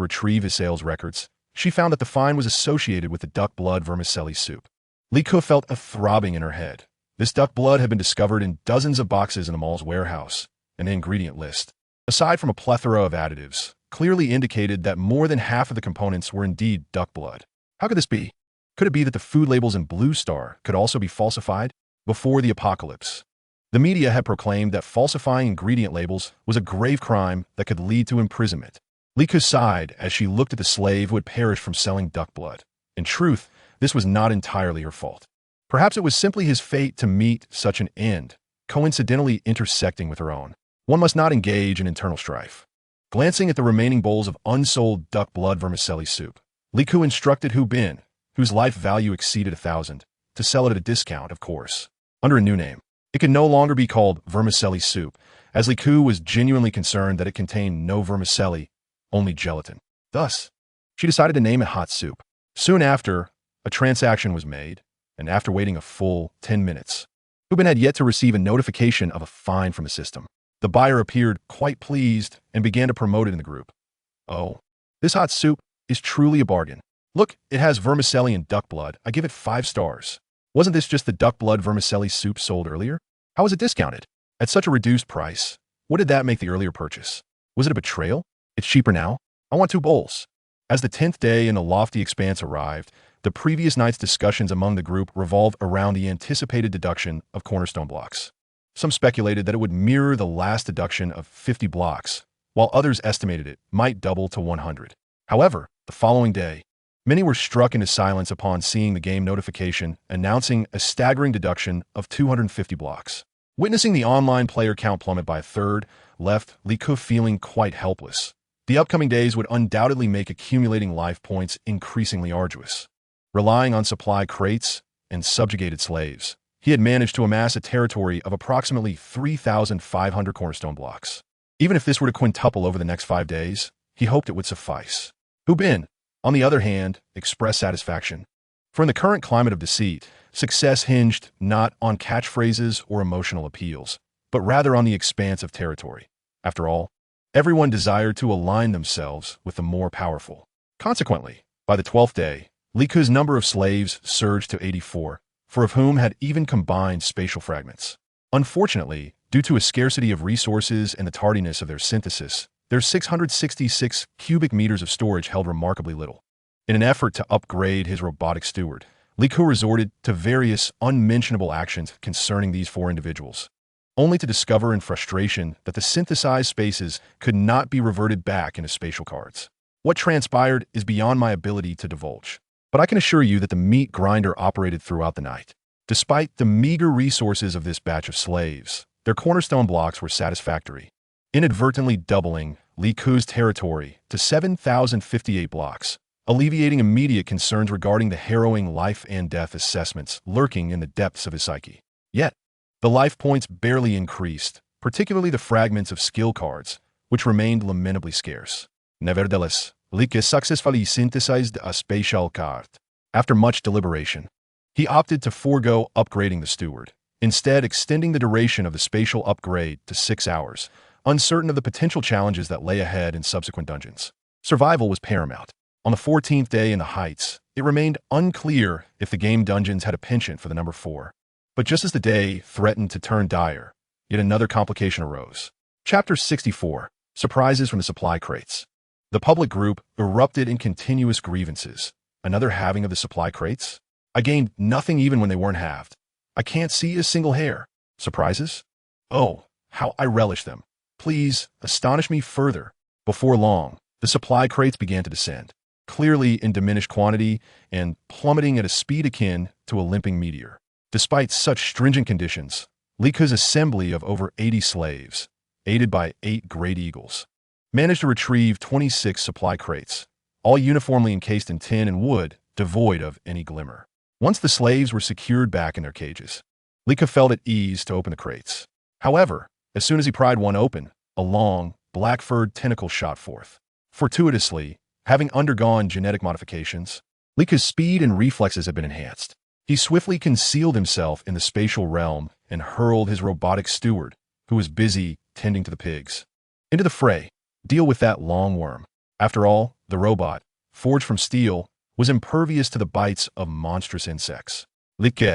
A: retrieve his sales records, she found that the fine was associated with the duck blood vermicelli soup. Li Ku felt a throbbing in her head. This duck blood had been discovered in dozens of boxes in the mall's warehouse, and the ingredient list, aside from a plethora of additives, clearly indicated that more than half of the components were indeed duck blood. How could this be? Could it be that the food labels in Blue Star could also be falsified? Before the apocalypse, the media had proclaimed that falsifying ingredient labels was a grave crime that could lead to imprisonment. Li Ku sighed as she looked at the slave who had perished from selling duck blood. In truth, this was not entirely her fault. Perhaps it was simply his fate to meet such an end, coincidentally intersecting with her own. One must not engage in internal strife. Glancing at the remaining bowls of unsold duck blood vermicelli soup, Li Ku instructed Hu Bin, whose life value exceeded 1,000, to sell it at a discount, of course, under a new name. It could no longer be called vermicelli soup, as Li Ku was genuinely concerned that it contained no vermicelli, only gelatin. Thus, she decided to name it hot soup. Soon after, a transaction was made, and after waiting a full 10 minutes, Hu Bin had yet to receive a notification of a fine from the system. The buyer appeared quite pleased and began to promote it in the group. Oh, this hot soup is truly a bargain. Look, it has vermicelli and duck blood. I give it 5 stars. Wasn't this just the duck blood vermicelli soup sold earlier? How was it discounted? At such a reduced price, what did that make the earlier purchase? Was it a betrayal? It's cheaper now? I want 2 bowls. As the 10th day in the lofty expanse arrived, the previous night's discussions among the group revolved around the anticipated deduction of cornerstone blocks. Some speculated that it would mirror the last deduction of 50 blocks, while others estimated it might double to 100. However, the following day, many were struck into silence upon seeing the game notification announcing a staggering deduction of 250 blocks. Witnessing the online player count plummet by a third left Li Ku feeling quite helpless. The upcoming days would undoubtedly make accumulating life points increasingly arduous. Relying on supply crates and subjugated slaves, he had managed to amass a territory of approximately 3,500 cornerstone blocks. Even if this were to quintuple over the next 5 days, he hoped it would suffice. Hu Bin, on the other hand, expressed satisfaction. For in the current climate of deceit, success hinged not on catchphrases or emotional appeals, but rather on the expanse of territory. After all, everyone desired to align themselves with the more powerful. Consequently, by the 12th day, Li Ku's number of slaves surged to 84, for of whom had even combined spatial fragments. Unfortunately, due to a scarcity of resources and the tardiness of their synthesis, their 666 cubic meters of storage held remarkably little. In an effort to upgrade his robotic steward, Li Ku resorted to various unmentionable actions concerning these four individuals, only to discover in frustration that the synthesized spaces could not be reverted back into spatial cards. What transpired is beyond my ability to divulge, but I can assure you that the meat grinder operated throughout the night. Despite the meager resources of this batch of slaves, their cornerstone blocks were satisfactory, inadvertently doubling Li Ku's territory to 7,058 blocks, alleviating immediate concerns regarding the harrowing life and death assessments lurking in the depths of his psyche. Yet, the life points barely increased, particularly the fragments of skill cards, which remained lamentably scarce. Nevertheless, Li Ku successfully synthesized a spatial card. After much deliberation, he opted to forego upgrading the steward, instead extending the duration of the spatial upgrade to 6 hours, uncertain of the potential challenges that lay ahead in subsequent dungeons. Survival was paramount. On the 14th day in the Heights, it remained unclear if the game dungeons had a penchant for the number 4. But just as the day threatened to turn dire, yet another complication arose. Chapter 64, Surprises from the Supply Crates. The public group erupted in continuous grievances. Another halving of the supply crates? I gained nothing even when they weren't halved. I can't see a single hair. Surprises? Oh, how I relish them. Please, astonish me further. Before long, the supply crates began to descend, clearly in diminished quantity and plummeting at a speed akin to a limping meteor. Despite such stringent conditions, Li Ku's assembly of over 80 slaves, aided by 8 great eagles, managed to retrieve 26 supply crates, all uniformly encased in tin and wood, devoid of any glimmer. Once the slaves were secured back in their cages, Li Ku felt at ease to open the crates. However, as soon as he pried one open, a long, black-furred tentacle shot forth. Fortuitously, having undergone genetic modifications, Li Ku's speed and reflexes had been enhanced. He swiftly concealed himself in the spatial realm and hurled his robotic steward, who was busy tending to the pigs, into the fray. Deal with that long worm. After all, the robot, forged from steel, was impervious to the bites of monstrous insects. Li Ku,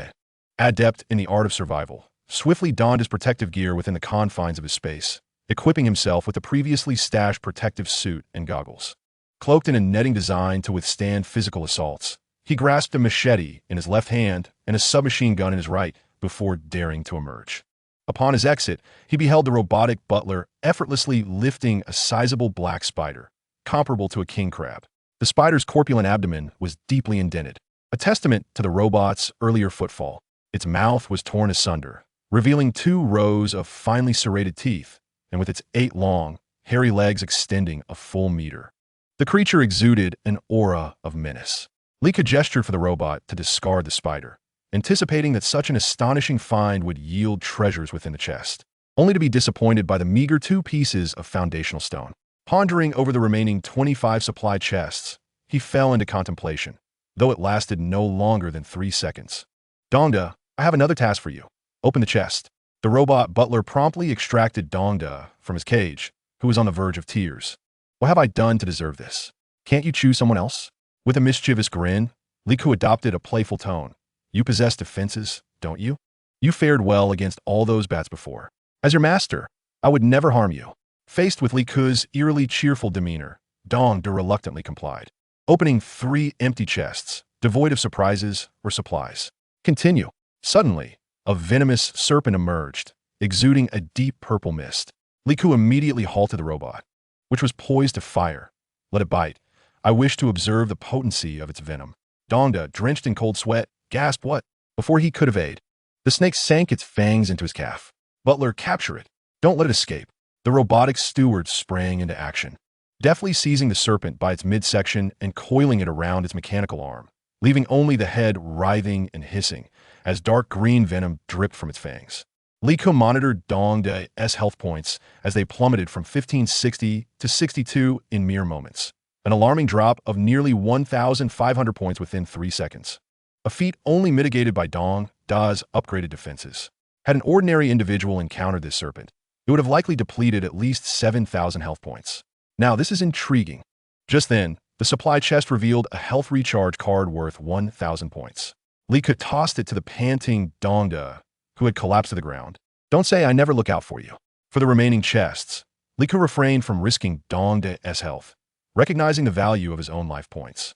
A: adept in the art of survival, swiftly donned his protective gear within the confines of his space, equipping himself with the previously stashed protective suit and goggles. Cloaked in a netting designed to withstand physical assaults, he grasped a machete in his left hand and a submachine gun in his right before daring to emerge. Upon his exit, he beheld the robotic butler effortlessly lifting a sizable black spider, comparable to a king crab. The spider's corpulent abdomen was deeply indented, a testament to the robot's earlier footfall. Its mouth was torn asunder, revealing 2 rows of finely serrated teeth, and with its 8 long, hairy legs extending a full meter. The creature exuded an aura of menace. Li Ku gestured for the robot to discard the spider, anticipating that such an astonishing find would yield treasures within the chest, only to be disappointed by the meager 2 pieces of foundational stone. Pondering over the remaining 25 supply chests, he fell into contemplation, though it lasted no longer than 3 seconds. Dongda, I have another task for you. Open the chest. The robot butler promptly extracted Dongda from his cage, who was on the verge of tears. What have I done to deserve this? Can't you choose someone else? With a mischievous grin, Li Ku adopted a playful tone. You possess defenses, don't you? You fared well against all those bats before. As your master, I would never harm you. Faced with Li Ku's eerily cheerful demeanor, Dongda reluctantly complied, opening 3 empty chests, devoid of surprises or supplies. Continue. Suddenly, a venomous serpent emerged, exuding a deep purple mist. Li Ku immediately halted the robot, which was poised to fire. Let it bite. I wish to observe the potency of its venom. Dongda, drenched in cold sweat, gasped what? Before he could evade, the snake sank its fangs into his calf. Butler, capture it. Don't let it escape. The robotic steward sprang into action, deftly seizing the serpent by its midsection and coiling it around its mechanical arm, leaving only the head writhing and hissing as dark green venom dripped from its fangs. Li Ku monitored Dongda's health points as they plummeted from 1560 to 62 in mere moments, an alarming drop of nearly 1,500 points within 3 seconds. A feat only mitigated by Dongda's upgraded defenses. Had an ordinary individual encountered this serpent, it would have likely depleted at least 7,000 health points. Now, this is intriguing. Just then, the supply chest revealed a health recharge card worth 1,000 points. Li Ku tossed it to the panting Dongda, who had collapsed to the ground. Don't say I never look out for you. For the remaining chests, Li Ku refrained from risking Dongda's health, recognizing the value of his own life points.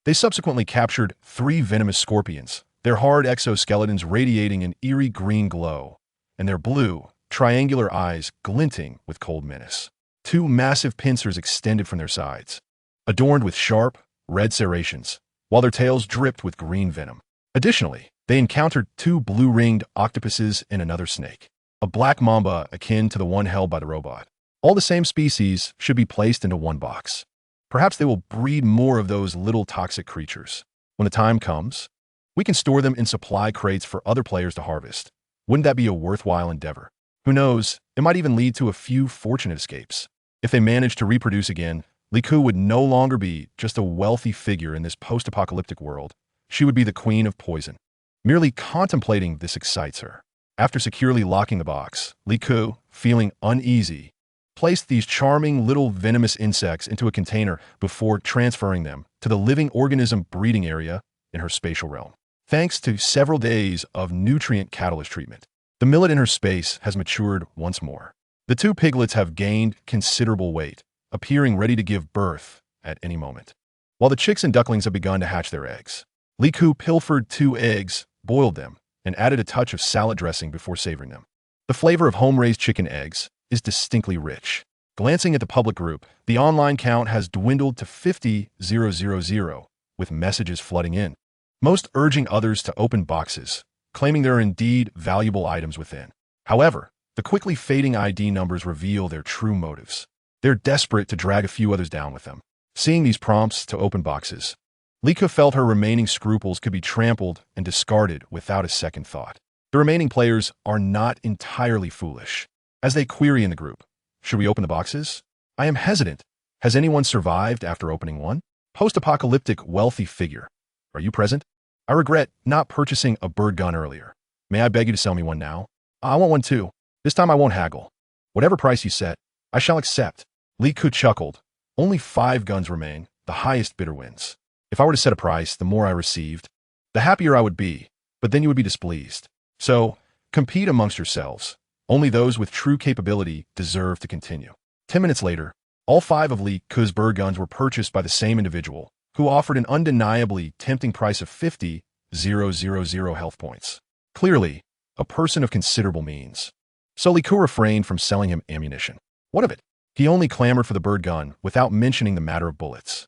A: They subsequently captured 3 venomous scorpions, their hard exoskeletons radiating an eerie green glow, and their blue, triangular eyes glinting with cold menace. 2 massive pincers extended from their sides, adorned with sharp, red serrations, while their tails dripped with green venom. Additionally, they encountered 2 blue-ringed octopuses and another snake, a black mamba akin to the one held by the robot. All the same species should be placed into one box. Perhaps they will breed more of those little toxic creatures. When the time comes, we can store them in supply crates for other players to harvest. Wouldn't that be a worthwhile endeavor? Who knows, it might even lead to a few fortunate escapes. If they manage to reproduce again, Liku would no longer be just a wealthy figure in this post-apocalyptic world. She would be the queen of poison. Merely contemplating this excites her. After securely locking the box, Liku, feeling uneasy, placed these charming little venomous insects into a container before transferring them to the living organism breeding area in her spatial realm. Thanks to several days of nutrient catalyst treatment, the millet in her space has matured once more. The 2 piglets have gained considerable weight, appearing ready to give birth at any moment. While the chicks and ducklings have begun to hatch their eggs, Liku pilfered 2 eggs, boiled them, and added a touch of salad dressing before savoring them. The flavor of home-raised chicken eggs is distinctly rich. Glancing at the public group, the online count has dwindled to 50,000, with messages flooding in, most urging others to open boxes, claiming there are indeed valuable items within. However, the quickly fading ID numbers reveal their true motives. They're desperate to drag a few others down with them. Seeing these prompts to open boxes, Lika felt her remaining scruples could be trampled and discarded without a second thought. The remaining players are not entirely foolish. As they query in the group, should we open the boxes? I am hesitant. Has anyone survived after opening one? Post-apocalyptic wealthy figure. Are you present? I regret not purchasing a bird gun earlier. May I beg you to sell me one now? I want one too. This time I won't haggle. Whatever price you set, I shall accept. Liku chuckled. Only 5 guns remain. The highest bidder wins. If I were to set a price, the more I received, the happier I would be, but then you would be displeased. So, compete amongst yourselves. Only those with true capability deserve to continue. 10 minutes later, all 5 of Liku's bird guns were purchased by the same individual, who offered an undeniably tempting price of 50,000 health points. Clearly, a person of considerable means. So Liku refrained from selling him ammunition. What of it? He only clamored for the bird gun without mentioning the matter of bullets.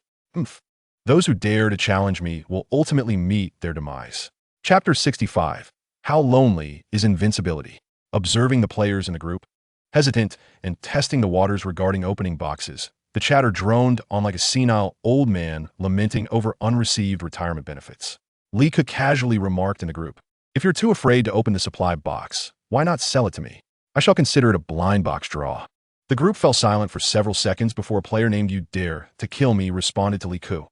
A: Those who dare to challenge me will ultimately meet their demise. Chapter 65. How lonely is invincibility? Observing the players in the group, hesitant and testing the waters regarding opening boxes, the chatter droned on like a senile old man lamenting over unreceived retirement benefits. Lika casually remarked in the group, if you're too afraid to open the supply box, why not sell it to me? I shall consider it a blind box draw. The group fell silent for several seconds before a player named You Dare to Kill Me responded to Liku.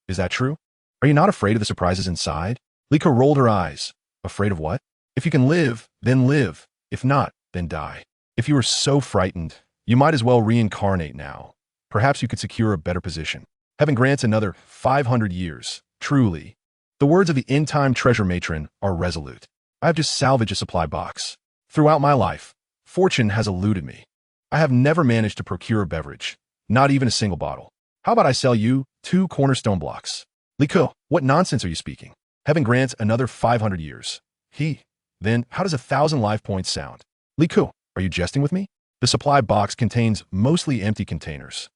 A: Is that true? Are you not afraid of the surprises inside? Lika rolled her eyes. Afraid of what? If you can live, then live. If not, then die. If you are so frightened, you might as well reincarnate now. Perhaps you could secure a better position. Heaven grants another 500 years. Truly. The words of the end-time treasure matron are resolute. I have just salvaged a supply box. Throughout my life, fortune has eluded me. I have never managed to procure a beverage, not even a single bottle. How about I sell you 2 cornerstone blocks? Liku, what nonsense are you speaking? Heaven grants another 500 years. Then, how does 1,000 life points sound? Liku, are you jesting with me? The supply box contains mostly empty containers,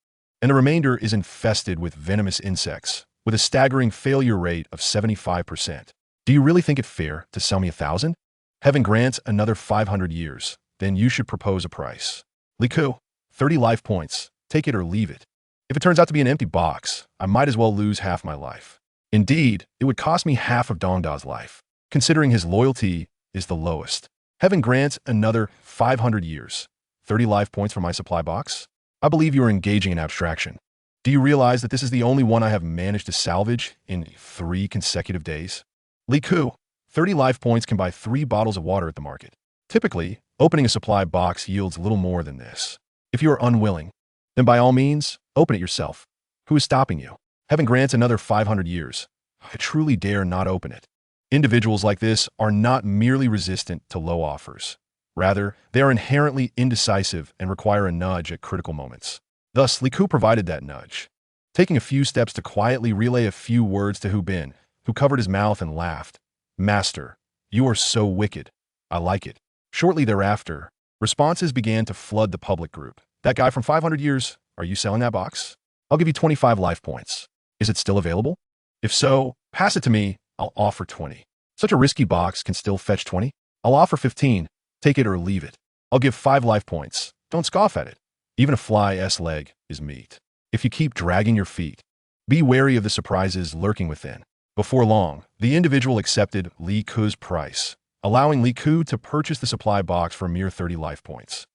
A: and the remainder is infested with venomous insects, with a staggering failure rate of 75%. Do you really think it fair to sell me 1,000? Heaven grants another 500 years. Then you should propose a price. Liku, 30 life points. Take it or leave it. If it turns out to be an empty box, I might as well lose half my life. Indeed, it would cost me half of Dongda's life, considering his loyalty is the lowest. Heaven grants another 500 years. 30 life points for my supply box? I believe you are engaging in abstraction. Do you realize that this is the only one I have managed to salvage in 3 consecutive days? Liku, 30 life points can buy 3 bottles of water at the market. Typically, opening a supply box yields little more than this. If you are unwilling, then by all means, open it yourself. Who is stopping you? Heaven grants another 500 years. I truly dare not open it. Individuals like this are not merely resistant to low offers. Rather, they are inherently indecisive and require a nudge at critical moments. Thus, Liku provided that nudge. taking a few steps to quietly relay a few words to Hu Bin, who covered his mouth and laughed. Master, you are so wicked. I like it. Shortly thereafter, responses began to flood the public group. That guy from 500 years, are you selling that box? I'll give you 25 life points. Is it still available? If so, pass it to me. I'll offer 20. Such a risky box can still fetch 20? I'll offer 15. Take it or leave it. I'll give 5 life points. Don't scoff at it. Even a fly's leg is meat. If you keep dragging your feet, be wary of the surprises lurking within. Before long, the individual accepted Li Ku's price, allowing Li Ku to purchase the supply box for a mere 30 life points.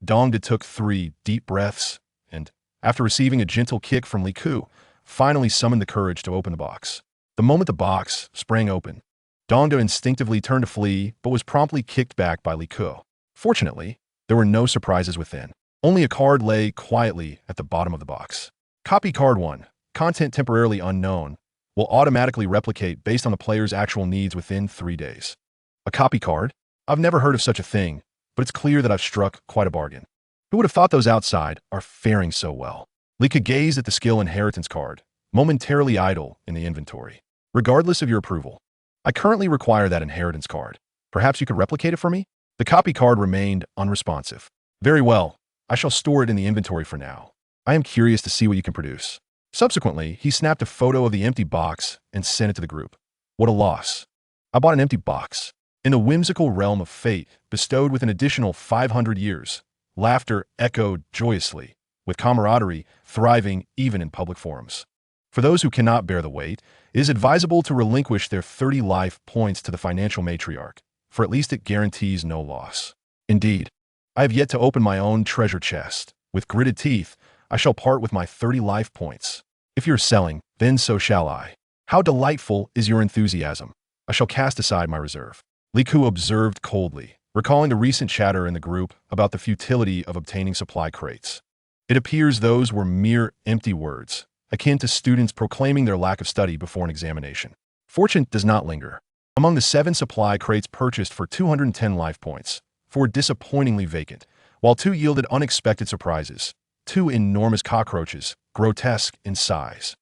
A: Dongda took 3 deep breaths and, after receiving a gentle kick from Li Ku, finally summoned the courage to open the box. The moment the box sprang open, Dongda instinctively turned to flee but was promptly kicked back by Li Ku. Fortunately, there were no surprises within. Only a card lay quietly at the bottom of the box. Copy card 1. Content temporarily unknown. Will automatically replicate based on the player's actual needs within 3 days. A copy card? I've never heard of such a thing, but it's clear that I've struck quite a bargain. Who would have thought those outside are faring so well? Lika gazed at the skill inheritance card, momentarily idle in the inventory. Regardless of your approval, I currently require that inheritance card. Perhaps you could replicate it for me? The copy card remained unresponsive. Very well. I shall store it in the inventory for now. I am curious to see what you can produce. Subsequently, he snapped a photo of the empty box and sent it to the group. What a loss. I bought an empty box. In the whimsical realm of fate, bestowed with an additional 500 years, laughter echoed joyously, with camaraderie thriving even in public forums. For those who cannot bear the weight, it is advisable to relinquish their 30 life points to the financial matriarch, for at least it guarantees no loss. Indeed, I have yet to open my own treasure chest. With gritted teeth, I shall part with my 30 life points. If you're selling, then so shall I. How delightful is your enthusiasm. I shall cast aside my reserve. Li Ku observed coldly, recalling the recent chatter in the group about the futility of obtaining supply crates. It appears those were mere empty words, akin to students proclaiming their lack of study before an examination. Fortune does not linger. Among the 7 supply crates purchased for 210 life points, 4 disappointingly vacant, while 2 yielded unexpected surprises. 2 enormous cockroaches, grotesque in size.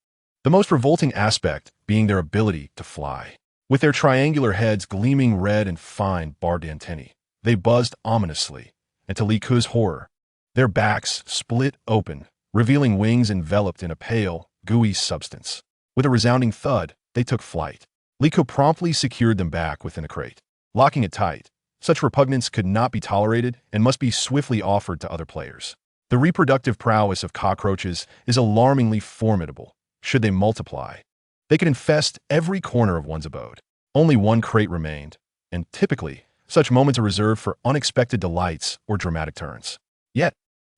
A: The most revolting aspect being their ability to fly. With their triangular heads gleaming red and fine barbed antennae, they buzzed ominously, and to Li Ku's horror, their backs split open, revealing wings enveloped in a pale, gooey substance. With a resounding thud, they took flight. Li Ku promptly secured them back within a crate. Locking it tight, such repugnance could not be tolerated and must be swiftly offered to other players. The reproductive prowess of cockroaches is alarmingly formidable. Should they multiply, they could infest every corner of one's abode. Only 1 crate remained, and typically, such moments are reserved for unexpected delights or dramatic turns. Yet,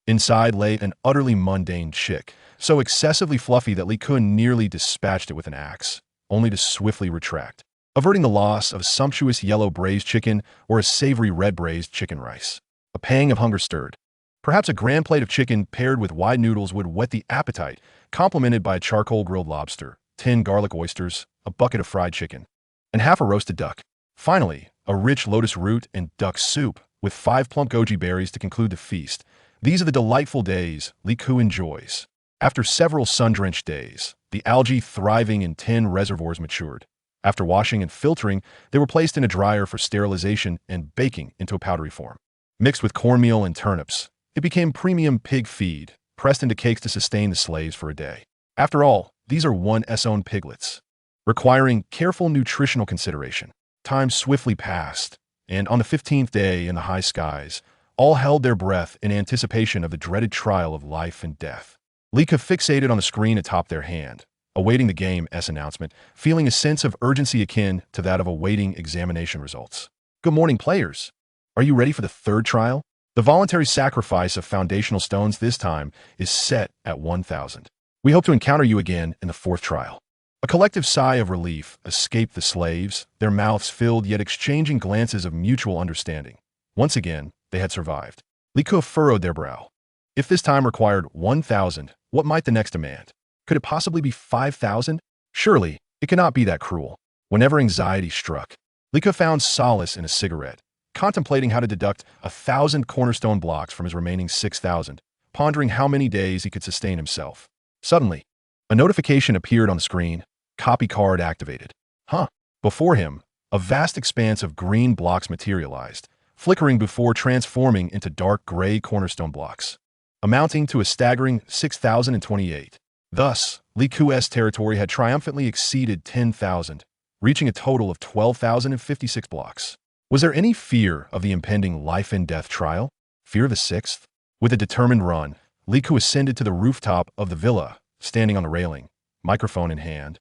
A: inside lay an utterly mundane chick, so excessively fluffy that Li Kun nearly dispatched it with an axe, only to swiftly retract, averting the loss of a sumptuous yellow braised chicken or a savory red braised chicken rice. A pang of hunger stirred. Perhaps a grand plate of chicken paired with wide noodles would whet the appetite, complemented by a charcoal grilled lobster, 10 garlic oysters, a bucket of fried chicken, and half a roasted duck. Finally, a rich lotus root and duck soup with 5 plump goji berries to conclude the feast. These are the delightful days Li Ku enjoys. After several sun-drenched days, the algae thriving in 10 reservoirs matured. After washing and filtering, they were placed in a dryer for sterilization and baking into a powdery form. Mixed with cornmeal and turnips, it became premium pig feed, pressed into cakes to sustain the slaves for a day. After all, these are one's own piglets, requiring careful nutritional consideration. Time swiftly passed, and on the 15th day in the high skies, all held their breath in anticipation of the dreaded trial of life and death. Lika fixated on the screen atop their hand, awaiting the game's announcement, feeling a sense of urgency akin to that of awaiting examination results. Good morning, players. Are you ready for the 3rd trial? The voluntary sacrifice of foundational stones this time is set at 1,000. We hope to encounter you again in the 4th trial. A collective sigh of relief escaped the slaves, their mouths filled yet exchanging glances of mutual understanding. Once again, they had survived. Li Ku furrowed their brow. If this time required 1,000, what might the next demand? Could it possibly be 5,000? Surely, it cannot be that cruel. Whenever anxiety struck, Li Ku found solace in a cigarette, contemplating how to deduct 1,000 cornerstone blocks from his remaining 6,000, pondering how many days he could sustain himself. Suddenly, A notification appeared on the screen. Copy card activated. Huh. Before him, a vast expanse of green blocks materialized, flickering before transforming into dark gray cornerstone blocks, amounting to a staggering 6,028. Thus, Li Ku's territory had triumphantly exceeded 10,000, reaching a total of 12,056 blocks. Was there any fear of the impending life-and-death trial? Fear the sixth? With a determined run, Li Ku ascended to the rooftop of the villa, standing on the railing, microphone in hand,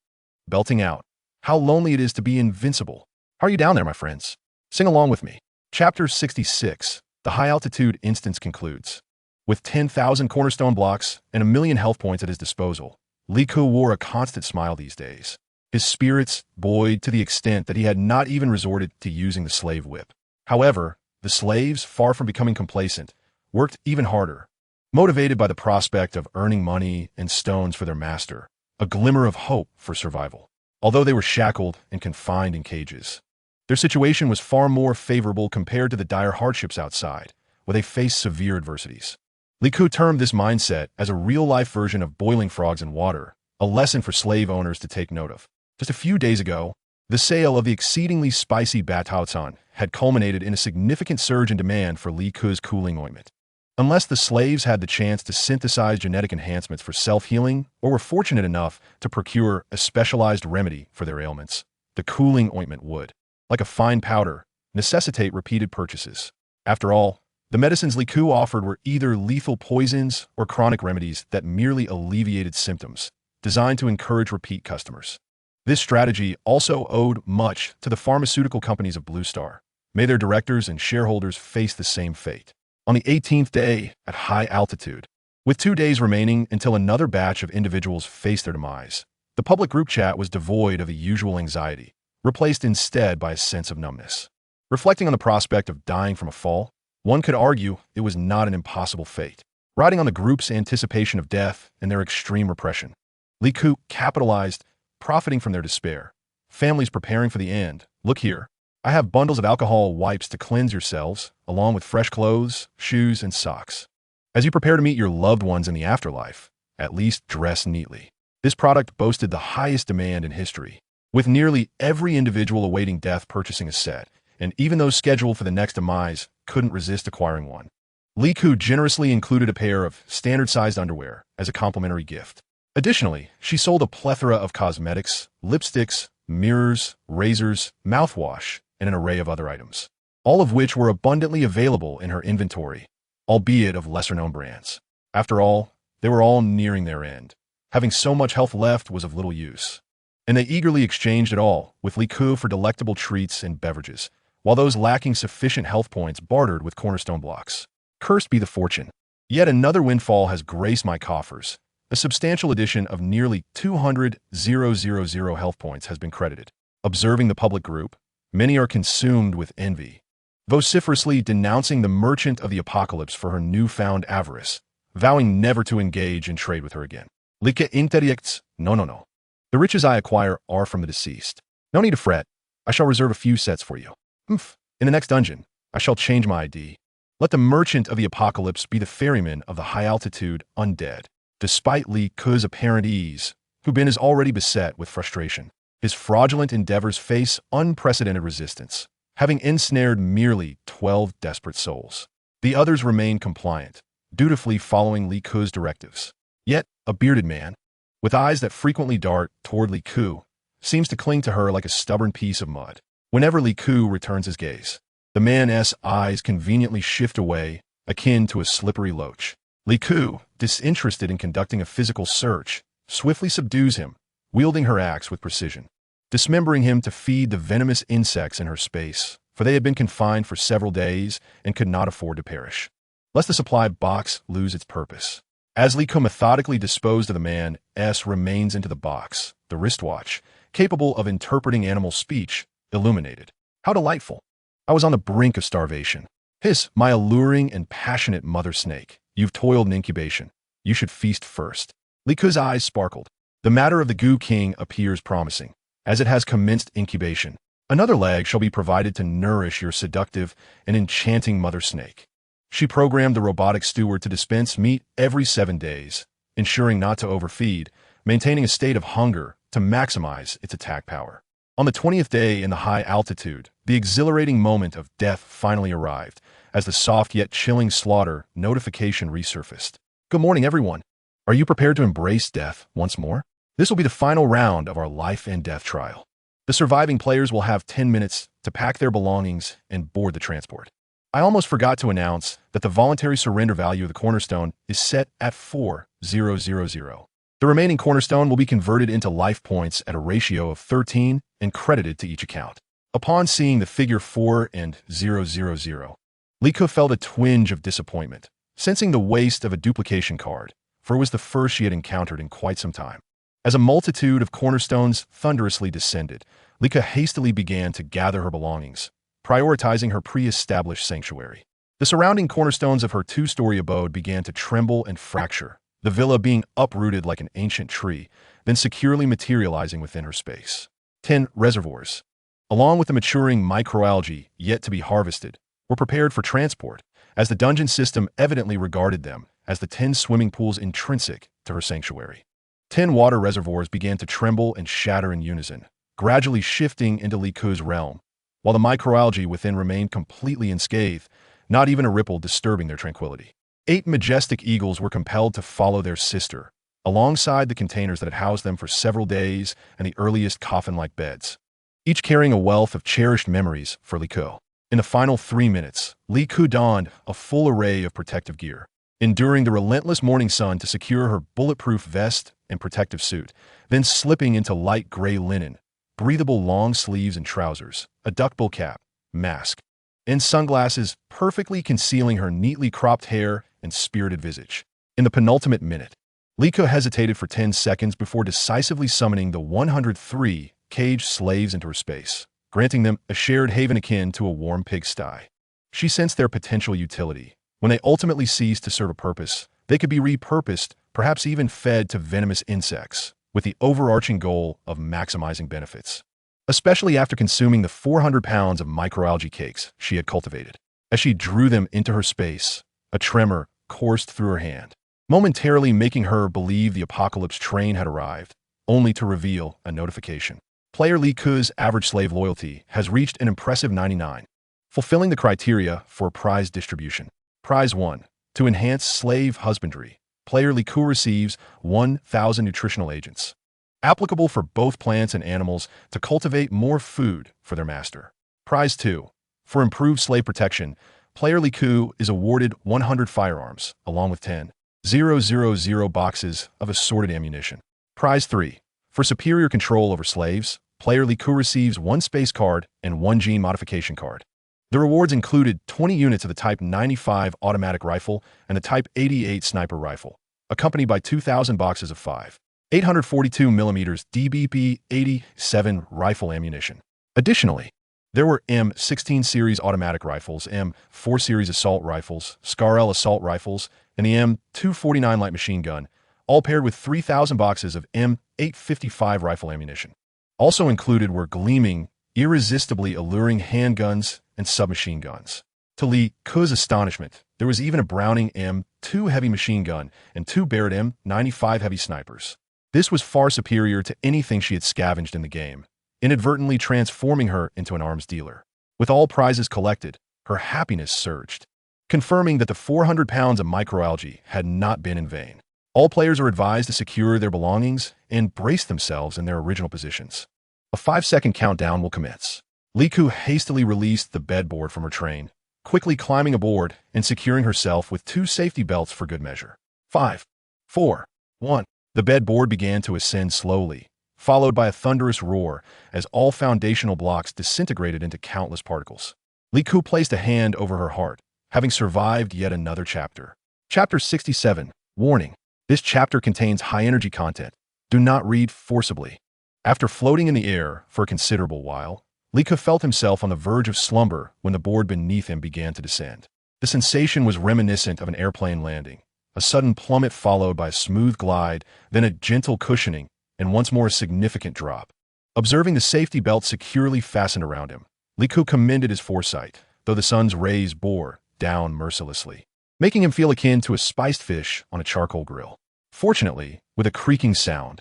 A: belting out, "How lonely it is to be invincible. How are you down there, my friends? Sing along with me." Chapter 66, the high-altitude instance concludes. With 10,000 cornerstone blocks and 1,000,000 health points at his disposal, Li Ku wore a constant smile these days. His spirits buoyed to the extent that he had not even resorted to using the slave whip. However, the slaves, far from becoming complacent, worked even harder, motivated by the prospect of earning money and stones for their master, a glimmer of hope for survival. Although they were shackled and confined in cages, their situation was far more favorable compared to the dire hardships outside, where they faced severe adversities. Li Ku termed this mindset as a real-life version of boiling frogs in water, a lesson for slave owners to take note of. Just a few days ago, the sale of the exceedingly spicy Bataocan had culminated in a significant surge in demand for Li Ku's cooling ointment. Unless the slaves had the chance to synthesize genetic enhancements for self-healing or were fortunate enough to procure a specialized remedy for their ailments, the cooling ointment would, like a fine powder, necessitate repeated purchases. After all, the medicines Li Ku offered were either lethal poisons or chronic remedies that merely alleviated symptoms, designed to encourage repeat customers. This strategy also owed much to the pharmaceutical companies of Blue Star. May their directors and shareholders face the same fate. On the 18th day, at high altitude, with 2 days remaining until another batch of individuals faced their demise, the public group chat was devoid of the usual anxiety, replaced instead by a sense of numbness. Reflecting on the prospect of dying from a fall, one could argue it was not an impossible fate. Riding on the group's anticipation of death and their extreme repression, Li Ku capitalized, profiting from their despair. Families preparing for the end. Look here. I have bundles of alcohol wipes to cleanse yourselves, along with fresh clothes, shoes, and socks. As you prepare to meet your loved ones in the afterlife, at least dress neatly. This product boasted the highest demand in history, with nearly every individual awaiting death purchasing a set, and even those scheduled for the next demise couldn't resist acquiring one. Li Ku generously included a pair of standard-sized underwear as a complimentary gift. Additionally, she sold a plethora of cosmetics, lipsticks, mirrors, razors, mouthwash, and an array of other items, all of which were abundantly available in her inventory, albeit of lesser-known brands. After all, they were all nearing their end. Having so much health left was of little use, and they eagerly exchanged it all with Li Ku for delectable treats and beverages, while those lacking sufficient health points bartered with cornerstone blocks. Cursed be the fortune. Yet another windfall has graced my coffers. A substantial addition of nearly 200,000 health points has been credited. Observing the public group, many are consumed with envy, vociferously denouncing the merchant of the apocalypse for her newfound avarice, vowing never to engage in trade with her again. Like interjects, no. The riches I acquire are from the deceased. No need to fret. I shall reserve a few sets for you. In the next dungeon, I shall change my ID. Let the merchant of the apocalypse be the ferryman of the high-altitude undead. Despite Li Ku's apparent ease, Hubin is already beset with frustration. His fraudulent endeavors face unprecedented resistance, having ensnared merely 12 desperate souls. The others remain compliant, dutifully following Li Ku's directives. Yet, a bearded man, with eyes that frequently dart toward Li Ku, seems to cling to her like a stubborn piece of mud. Whenever Li Ku returns his gaze, the man's eyes conveniently shift away, akin to a slippery loach. Li Ku, disinterested in conducting a physical search, swiftly subdues him, wielding her axe with precision, dismembering him to feed the venomous insects in her space, for they had been confined for several days and could not afford to perish, lest the supply box lose its purpose. As Li Ku methodically disposed of the man's remains into the box, the wristwatch, capable of interpreting animal speech, illuminated. How delightful! I was on the brink of starvation. Hiss, my alluring and passionate mother snake. You've toiled in incubation. You should feast first. Li Ku's eyes sparkled. The matter of the Goo King appears promising, as it has commenced incubation. Another leg shall be provided to nourish your seductive and enchanting mother snake. She programmed the robotic steward to dispense meat every 7 days, ensuring not to overfeed, maintaining a state of hunger to maximize its attack power. On the 20th day in the high altitude, the exhilarating moment of death finally arrived, as the soft yet chilling slaughter notification resurfaced. Good morning, everyone. Are you prepared to embrace death once more? This will be the final round of our life and death trial. The surviving players will have 10 minutes to pack their belongings and board the transport. I almost forgot to announce that the voluntary surrender value of the cornerstone is set at 4,000. The remaining cornerstone will be converted into life points at a ratio of 13 and credited to each account. Upon seeing the figure 4 and 000, Liko felt a twinge of disappointment, sensing the waste of a duplication card, for it was the first she had encountered in quite some time. As a multitude of cornerstones thunderously descended, Liko hastily began to gather her belongings, prioritizing her pre-established sanctuary. The surrounding cornerstones of her two-story abode began to tremble and fracture, the villa being uprooted like an ancient tree, then securely materializing within her space. 10 reservoirs, along with the maturing microalgae yet to be harvested, were prepared for transport, as the dungeon system evidently regarded them as the 10 swimming pools intrinsic to her sanctuary. 10 water reservoirs began to tremble and shatter in unison, gradually shifting into Liku's realm, while the microalgae within remained completely unscathed, not even a ripple disturbing their tranquility. 8 majestic eagles were compelled to follow their sister, alongside the containers that had housed them for several days and the earliest coffin-like beds, each carrying a wealth of cherished memories for Liku. In the final 3 minutes, Liku donned a full array of protective gear, enduring the relentless morning sun to secure her bulletproof vest and protective suit, then slipping into light gray linen, breathable long sleeves and trousers, a duckbill cap, mask, and sunglasses perfectly concealing her neatly cropped hair and spirited visage. In the penultimate minute, Liko hesitated for 10 seconds before decisively summoning the 103 caged slaves into her space, granting them a shared haven akin to a warm pigsty. She sensed their potential utility. When they ultimately ceased to serve a purpose, they could be repurposed, perhaps even fed to venomous insects, with the overarching goal of maximizing benefits, especially after consuming the 400 pounds of microalgae cakes she had cultivated. As she drew them into her space, a tremor coursed through her hand, momentarily making her believe the apocalypse train had arrived, only to reveal a notification. Player Liku's average slave loyalty has reached an impressive 99, fulfilling the criteria for prize distribution. Prize 1. To enhance slave husbandry, player Liku receives 1,000 nutritional agents, applicable for both plants and animals to cultivate more food for their master. Prize 2. For improved slave protection, player Liku is awarded 100 firearms, along with 10,000 boxes of assorted ammunition. Prize 3. For superior control over slaves, player Liku receives 1 space card and 1 gene modification card. The rewards included 20 units of the Type 95 automatic rifle and the Type 88 sniper rifle, accompanied by 2,000 boxes of 5.842mm DBP-87 rifle ammunition. Additionally, there were M16 series automatic rifles, M4 series assault rifles, SCARL assault rifles, and the M249 light machine gun, all paired with 3,000 boxes of M855 rifle ammunition. Also included were gleaming, irresistibly alluring handguns and submachine guns. To Liku's astonishment, there was even a Browning M2 heavy machine gun and 2 Barrett M95 heavy snipers. This was far superior to anything she had scavenged in the game, inadvertently transforming her into an arms dealer. With all prizes collected, her happiness surged, confirming that the 400 pounds of microalgae had not been in vain. All players are advised to secure their belongings and brace themselves in their original positions. A 5-second countdown will commence. Liku hastily released the bedboard from her train, quickly climbing aboard and securing herself with 2 safety belts for good measure. 5, 4, 1. The bedboard began to ascend slowly, followed by a thunderous roar as all foundational blocks disintegrated into countless particles. Liku placed a hand over her heart, having survived yet another chapter. Chapter 67. Warning. This chapter contains high-energy content. Do not read forcibly. After floating in the air for a considerable while, Liku felt himself on the verge of slumber when the board beneath him began to descend. The sensation was reminiscent of an airplane landing, a sudden plummet followed by a smooth glide, then a gentle cushioning, and once more a significant drop. Observing the safety belt securely fastened around him, Liku commended his foresight, though the sun's rays bore down mercilessly, making him feel akin to a spiced fish on a charcoal grill. Fortunately, with a creaking sound,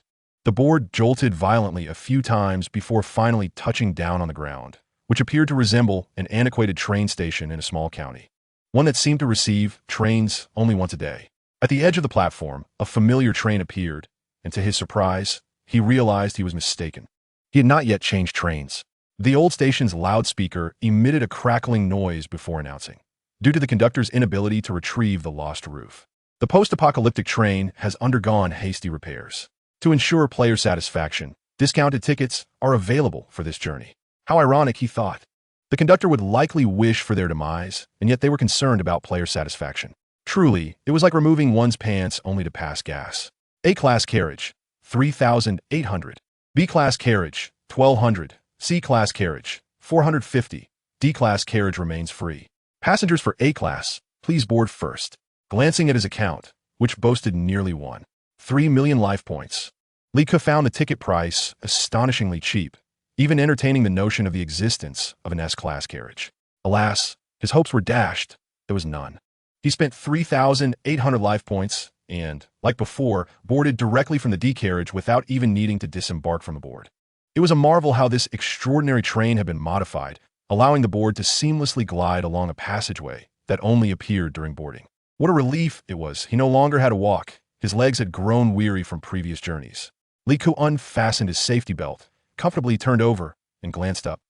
A: The board jolted violently a few times before finally touching down on the ground, which appeared to resemble an antiquated train station in a small county, one that seemed to receive trains only once a day. At the edge of the platform, a familiar train appeared, and to his surprise, he realized he was mistaken. He had not yet changed trains. The old station's loudspeaker emitted a crackling noise before announcing, due to the conductor's inability to retrieve the lost roof, the post-apocalyptic train has undergone hasty repairs. To ensure player satisfaction, discounted tickets are available for this journey. How ironic, he thought. The conductor would likely wish for their demise, and yet they were concerned about player satisfaction. Truly, it was like removing one's pants only to pass gas. A-class carriage, 3,800. B-class carriage, 1,200. C-class carriage, 450. D-class carriage remains free. Passengers for A-class, please board first. Glancing at his account, which boasted nearly 1.3 million life points, Li Ke found the ticket price astonishingly cheap, even entertaining the notion of the existence of an S-class carriage. Alas, his hopes were dashed. There was none. He spent 3,800 life points and, like before, boarded directly from the D carriage without even needing to disembark from the board. It was a marvel how this extraordinary train had been modified, allowing the board to seamlessly glide along a passageway that only appeared during boarding. What a relief it was. He no longer had to walk. His legs had grown weary from previous journeys. Li Ke unfastened his safety belt, comfortably turned over, and glanced up.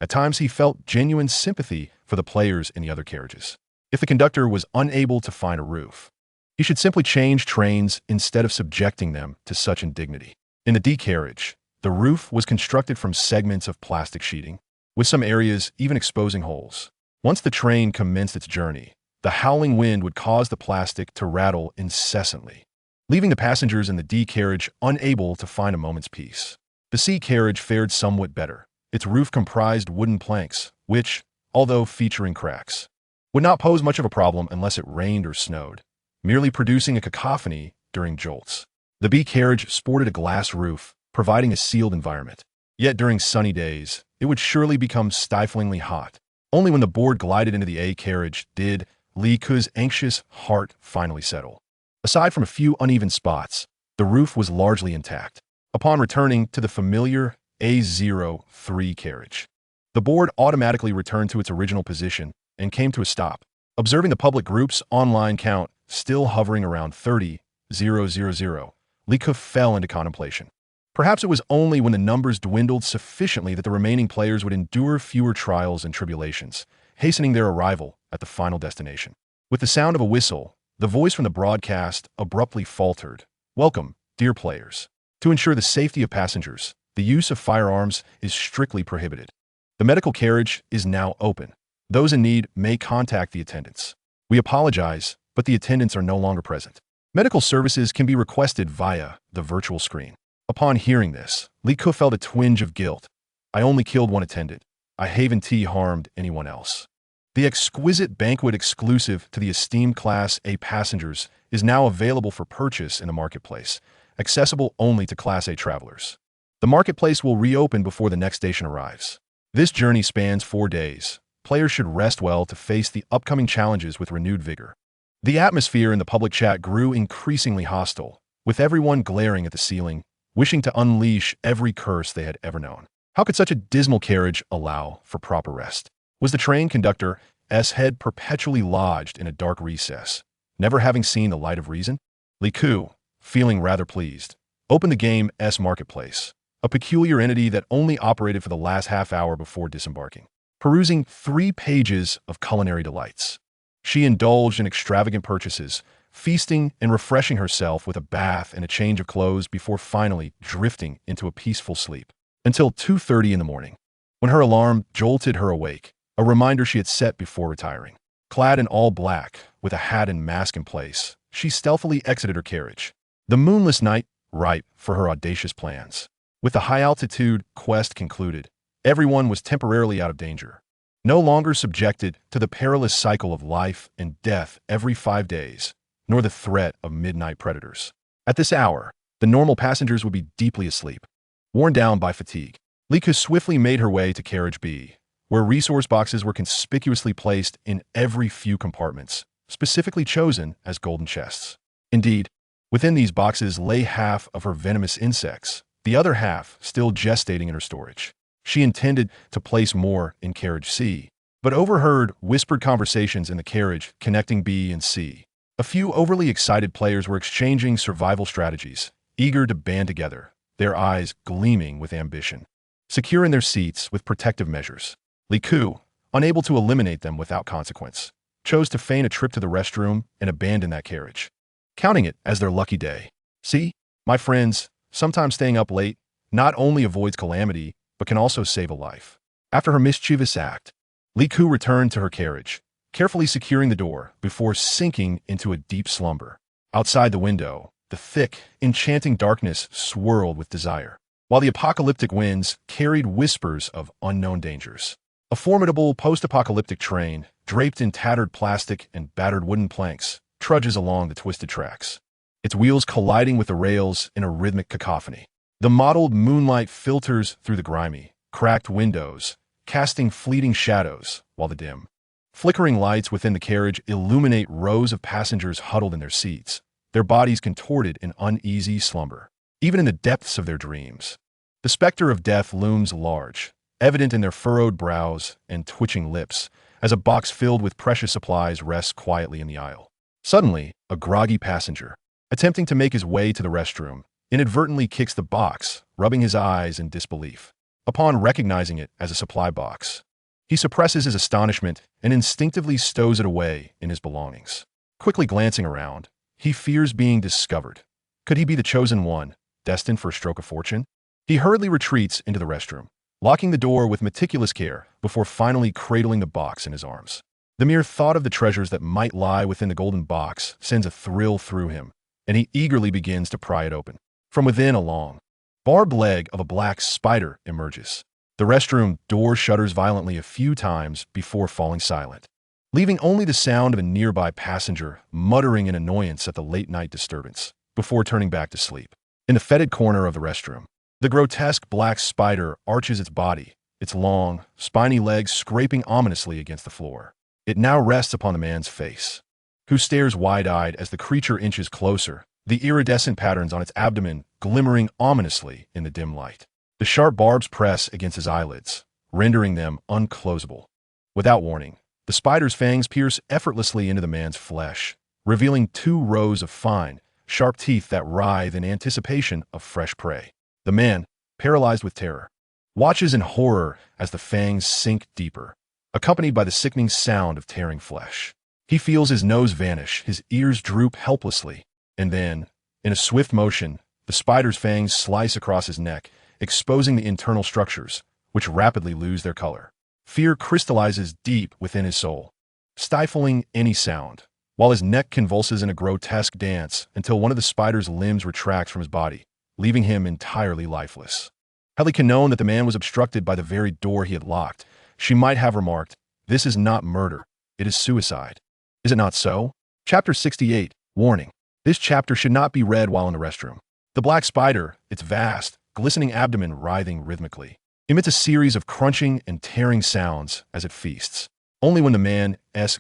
A: At times he felt genuine sympathy for the players in the other carriages. If the conductor was unable to find a roof, he should simply change trains instead of subjecting them to such indignity. In the D carriage, the roof was constructed from segments of plastic sheeting, with some areas even exposing holes. Once the train commenced its journey, the howling wind would cause the plastic to rattle incessantly, leaving the passengers in the D carriage unable to find a moment's peace. The C carriage fared somewhat better. Its roof comprised wooden planks, which, although featuring cracks, would not pose much of a problem unless it rained or snowed, merely producing a cacophony during jolts. The B carriage sported a glass roof, providing a sealed environment. Yet during sunny days, it would surely become stiflingly hot. Only when the board glided into the A carriage did Li Ke's anxious heart finally settle. Aside from a few uneven spots, the roof was largely intact. Upon returning to the familiar A03 carriage, the board automatically returned to its original position and came to a stop. Observing the public group's online count still hovering around 30,000, Li Ke fell into contemplation. Perhaps it was only when the numbers dwindled sufficiently that the remaining players would endure fewer trials and tribulations, hastening their arrival at the final destination. With the sound of a whistle, the voice from the broadcast abruptly faltered. "Welcome, dear players. To ensure the safety of passengers, the use of firearms is strictly prohibited. The medical carriage is now open. Those in need may contact the attendants. We apologize, but the attendants are no longer present. Medical services can be requested via the virtual screen." Upon hearing this, Li Ke felt a twinge of guilt. I only killed one attendant. I haven't harmed anyone else. The exquisite banquet exclusive to the esteemed Class A passengers is now available for purchase in the marketplace, accessible only to Class A travelers. The marketplace will reopen before the next station arrives. This journey spans 4 days. Players should rest well to face the upcoming challenges with renewed vigor. The atmosphere in the public chat grew increasingly hostile, with everyone glaring at the ceiling, wishing to unleash every curse they had ever known. How could such a dismal carriage allow for proper rest? Was the train conductor's head perpetually lodged in a dark recess, never having seen the light of reason? Li Ke, feeling rather pleased, opened the game's marketplace, a peculiar entity that only operated for the last half hour before disembarking. Perusing 3 pages of culinary delights, she indulged in extravagant purchases, feasting and refreshing herself with a bath and a change of clothes before finally drifting into a peaceful sleep. Until 2:30 in the morning, when her alarm jolted her awake, a reminder she had set before retiring. Clad in all black, with a hat and mask in place, she stealthily exited her carriage. The moonless night, ripe for her audacious plans. With the high-altitude quest concluded, everyone was temporarily out of danger, no longer subjected to the perilous cycle of life and death every 5 days, nor the threat of midnight predators. At this hour, the normal passengers would be deeply asleep, worn down by fatigue. Li Ke swiftly made her way to Carriage B, where resource boxes were conspicuously placed in every few compartments, specifically chosen as golden chests. Indeed, within these boxes lay half of her venomous insects, the other half still gestating in her storage. She intended to place more in carriage C, but overheard whispered conversations in the carriage connecting B and C. A few overly excited players were exchanging survival strategies, eager to band together, their eyes gleaming with ambition. Secure in their seats with protective measures, Liku, unable to eliminate them without consequence, chose to feign a trip to the restroom and abandon that carriage, counting it as their lucky day. See, my friends, sometimes staying up late not only avoids calamity, but can also save a life. After her mischievous act, Liku returned to her carriage, carefully securing the door before sinking into a deep slumber. Outside the window, the thick, enchanting darkness swirled with desire, while the apocalyptic winds carried whispers of unknown dangers. A formidable post-apocalyptic train, draped in tattered plastic and battered wooden planks, trudges along the twisted tracks, its wheels colliding with the rails in a rhythmic cacophony. The mottled moonlight filters through the grimy, cracked windows, casting fleeting shadows, while the dim, flickering lights within the carriage illuminate rows of passengers huddled in their seats, their bodies contorted in uneasy slumber. Even in the depths of their dreams, the specter of death looms large, evident in their furrowed brows and twitching lips, as a box filled with precious supplies rests quietly in the aisle. Suddenly, a groggy passenger, attempting to make his way to the restroom, inadvertently kicks the box, rubbing his eyes in disbelief. Upon recognizing it as a supply box, he suppresses his astonishment and instinctively stows it away in his belongings. Quickly glancing around, he fears being discovered. Could he be the chosen one, destined for a stroke of fortune? He hurriedly retreats into the restroom, locking the door with meticulous care before finally cradling the box in his arms. The mere thought of the treasures that might lie within the golden box sends a thrill through him, and he eagerly begins to pry it open. From within, a long, barbed leg of a black spider emerges. The restroom door shudders violently a few times before falling silent, leaving only the sound of a nearby passenger muttering in annoyance at the late-night disturbance, before turning back to sleep. In the fetid corner of the restroom, the grotesque black spider arches its body, its long, spiny legs scraping ominously against the floor. It now rests upon the man's face, who stares wide-eyed as the creature inches closer, the iridescent patterns on its abdomen glimmering ominously in the dim light. The sharp barbs press against his eyelids, rendering them unclosable. Without warning, the spider's fangs pierce effortlessly into the man's flesh, revealing 2 rows of fine, sharp teeth that writhe in anticipation of fresh prey. The man, paralyzed with terror, watches in horror as the fangs sink deeper, accompanied by the sickening sound of tearing flesh. He feels his nose vanish, his ears droop helplessly, and then, in a swift motion, the spider's fangs slice across his neck, exposing the internal structures, which rapidly lose their color. Fear crystallizes deep within his soul, stifling any sound, while his neck convulses in a grotesque dance until one of the spider's limbs retracts from his body, leaving him entirely lifeless. Had Lee known that the man was obstructed by the very door he had locked, she might have remarked, "This is not murder, it is suicide." Is it not so? Chapter 68, Warning. This chapter should not be read while in the restroom. The black spider, its vast, glistening abdomen writhing rhythmically, emits a series of crunching and tearing sounds as it feasts. Only when the man's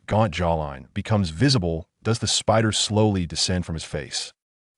A: gaunt jawline becomes visible does the spider slowly descend from his face,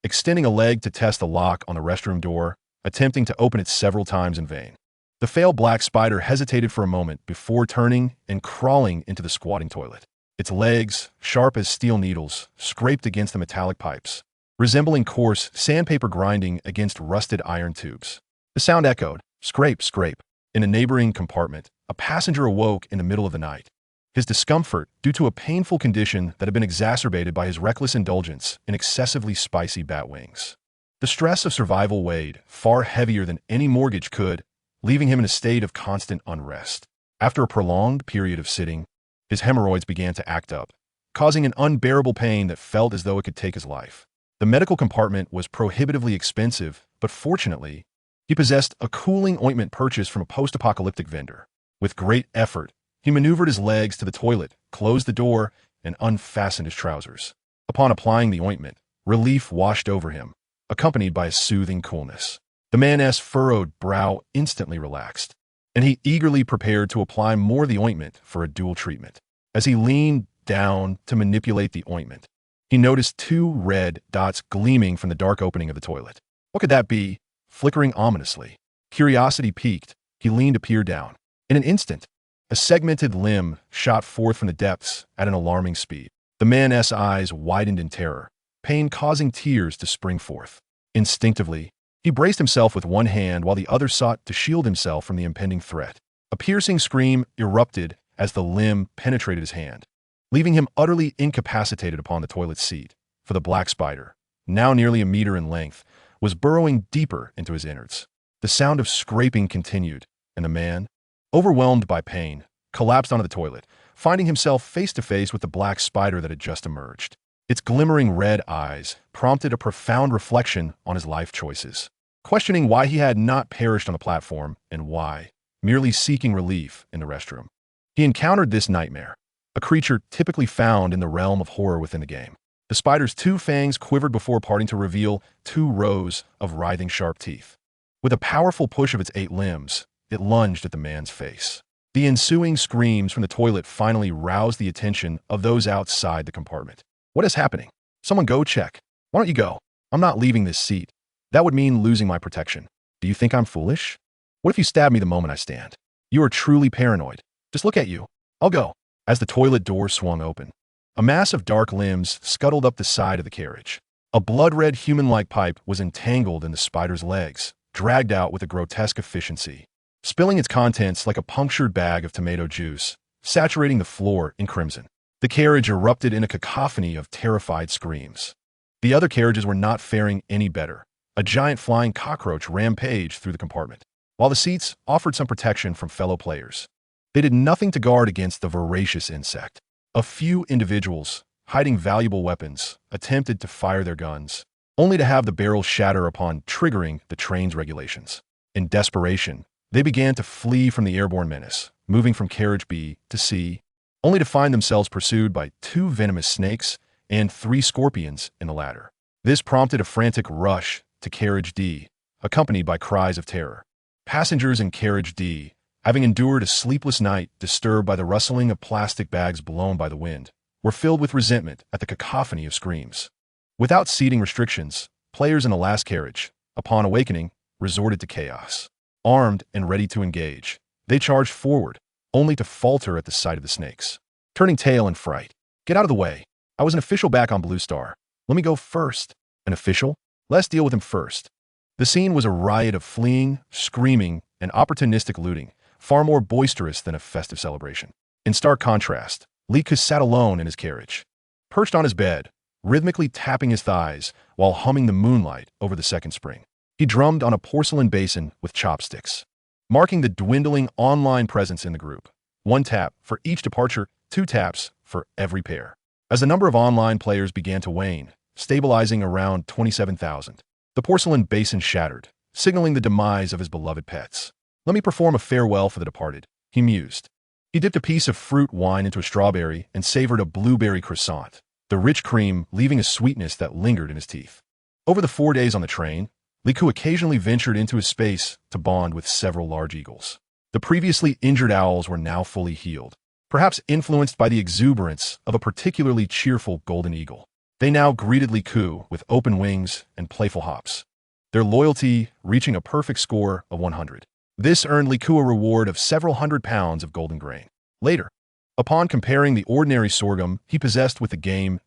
A: extending a leg to test the lock on the restroom door, attempting to open it several times in vain. The failed black spider hesitated for a moment before turning and crawling into the squatting toilet. Its legs, sharp as steel needles, scraped against the metallic pipes, resembling coarse sandpaper grinding against rusted iron tubes. The sound echoed, scrape, scrape. In a neighboring compartment, a passenger awoke in the middle of the night, his discomfort due to a painful condition that had been exacerbated by his reckless indulgence in excessively spicy bat wings. The stress of survival weighed far heavier than any mortgage could, leaving him in a state of constant unrest. After a prolonged period of sitting, his hemorrhoids began to act up, causing an unbearable pain that felt as though it could take his life. The medical compartment was prohibitively expensive, but fortunately, he possessed a cooling ointment purchased from a post-apocalyptic vendor. With great effort, he maneuvered his legs to the toilet, closed the door, and unfastened his trousers. Upon applying the ointment, relief washed over him, accompanied by a soothing coolness. The man's furrowed brow instantly relaxed, and he eagerly prepared to apply more of the ointment for a dual treatment. As he leaned down to manipulate the ointment, he noticed 2 red dots gleaming from the dark opening of the toilet. What could that be? flickering ominously. Curiosity piqued, he leaned to peer down. In an instant, a segmented limb shot forth from the depths at an alarming speed. The man's eyes widened in terror, pain causing tears to spring forth. Instinctively, he braced himself with one hand while the other sought to shield himself from the impending threat. A piercing scream erupted as the limb penetrated his hand, leaving him utterly incapacitated upon the toilet seat, for the black spider, now nearly a meter in length, was burrowing deeper into his innards. The sound of scraping continued, and the man, overwhelmed by pain, collapsed onto the toilet, finding himself face to face with the black spider that had just emerged. Its glimmering red eyes prompted a profound reflection on his life choices, questioning why he had not perished on the platform and why, merely seeking relief in the restroom. He encountered this nightmare, a creature typically found in the realm of horror within the game. The spider's two fangs quivered before parting to reveal 2 rows of writhing sharp teeth. With a powerful push of its 8 limbs, it lunged at the man's face. The ensuing screams from the toilet finally roused the attention of those outside the compartment. What is happening? Someone go check. Why don't you go? I'm not leaving this seat. That would mean losing my protection. Do you think I'm foolish? What if you stab me the moment I stand? You are truly paranoid. Just look at you. I'll go. As the toilet door swung open, a mass of dark limbs scuttled up the side of the carriage. A blood-red human-like pipe was entangled in the spider's legs, dragged out with a grotesque efficiency, spilling its contents like a punctured bag of tomato juice, saturating the floor in crimson. The carriage erupted in a cacophony of terrified screams. The other carriages were not faring any better. A giant flying cockroach rampaged through the compartment, while the seats offered some protection from fellow players. They did nothing to guard against the voracious insect. A few individuals, hiding valuable weapons, attempted to fire their guns, only to have the barrels shatter upon triggering the train's regulations. In desperation, they began to flee from the airborne menace, moving from carriage B to C, only to find themselves pursued by 2 venomous snakes and 3 scorpions in the latter. This prompted a frantic rush to carriage D, accompanied by cries of terror. Passengers in carriage D, having endured a sleepless night disturbed by the rustling of plastic bags blown by the wind, were filled with resentment at the cacophony of screams. Without seating restrictions, players in the last carriage, upon awakening, resorted to chaos. Armed and ready to engage, they charged forward, only to falter at the sight of the snakes, turning tail in fright. Get out of the way. I was an official back on Blue Star. Let me go first. An official? Let's deal with him first. The scene was a riot of fleeing, screaming, and opportunistic looting, far more boisterous than a festive celebration. In stark contrast, Liku sat alone in his carriage, perched on his bed, rhythmically tapping his thighs while humming the moonlight over the second spring. He drummed on a porcelain basin with chopsticks, marking the dwindling online presence in the group. 1 tap for each departure, 2 taps for every pair. As the number of online players began to wane, stabilizing around 27,000, the porcelain basin shattered, signaling the demise of his beloved pets. Let me perform a farewell for the departed, he mused. He dipped a piece of fruit wine into a strawberry and savored a blueberry croissant, the rich cream leaving a sweetness that lingered in his teeth. Over the 4 days on the train, Liku occasionally ventured into his space to bond with several large eagles. The previously injured owls were now fully healed, perhaps influenced by the exuberance of a particularly cheerful golden eagle. They now greeted Liku with open wings and playful hops, their loyalty reaching a perfect score of 100. This earned Liku a reward of several £100 of golden grain. Later, upon comparing the ordinary sorghum he possessed with the game's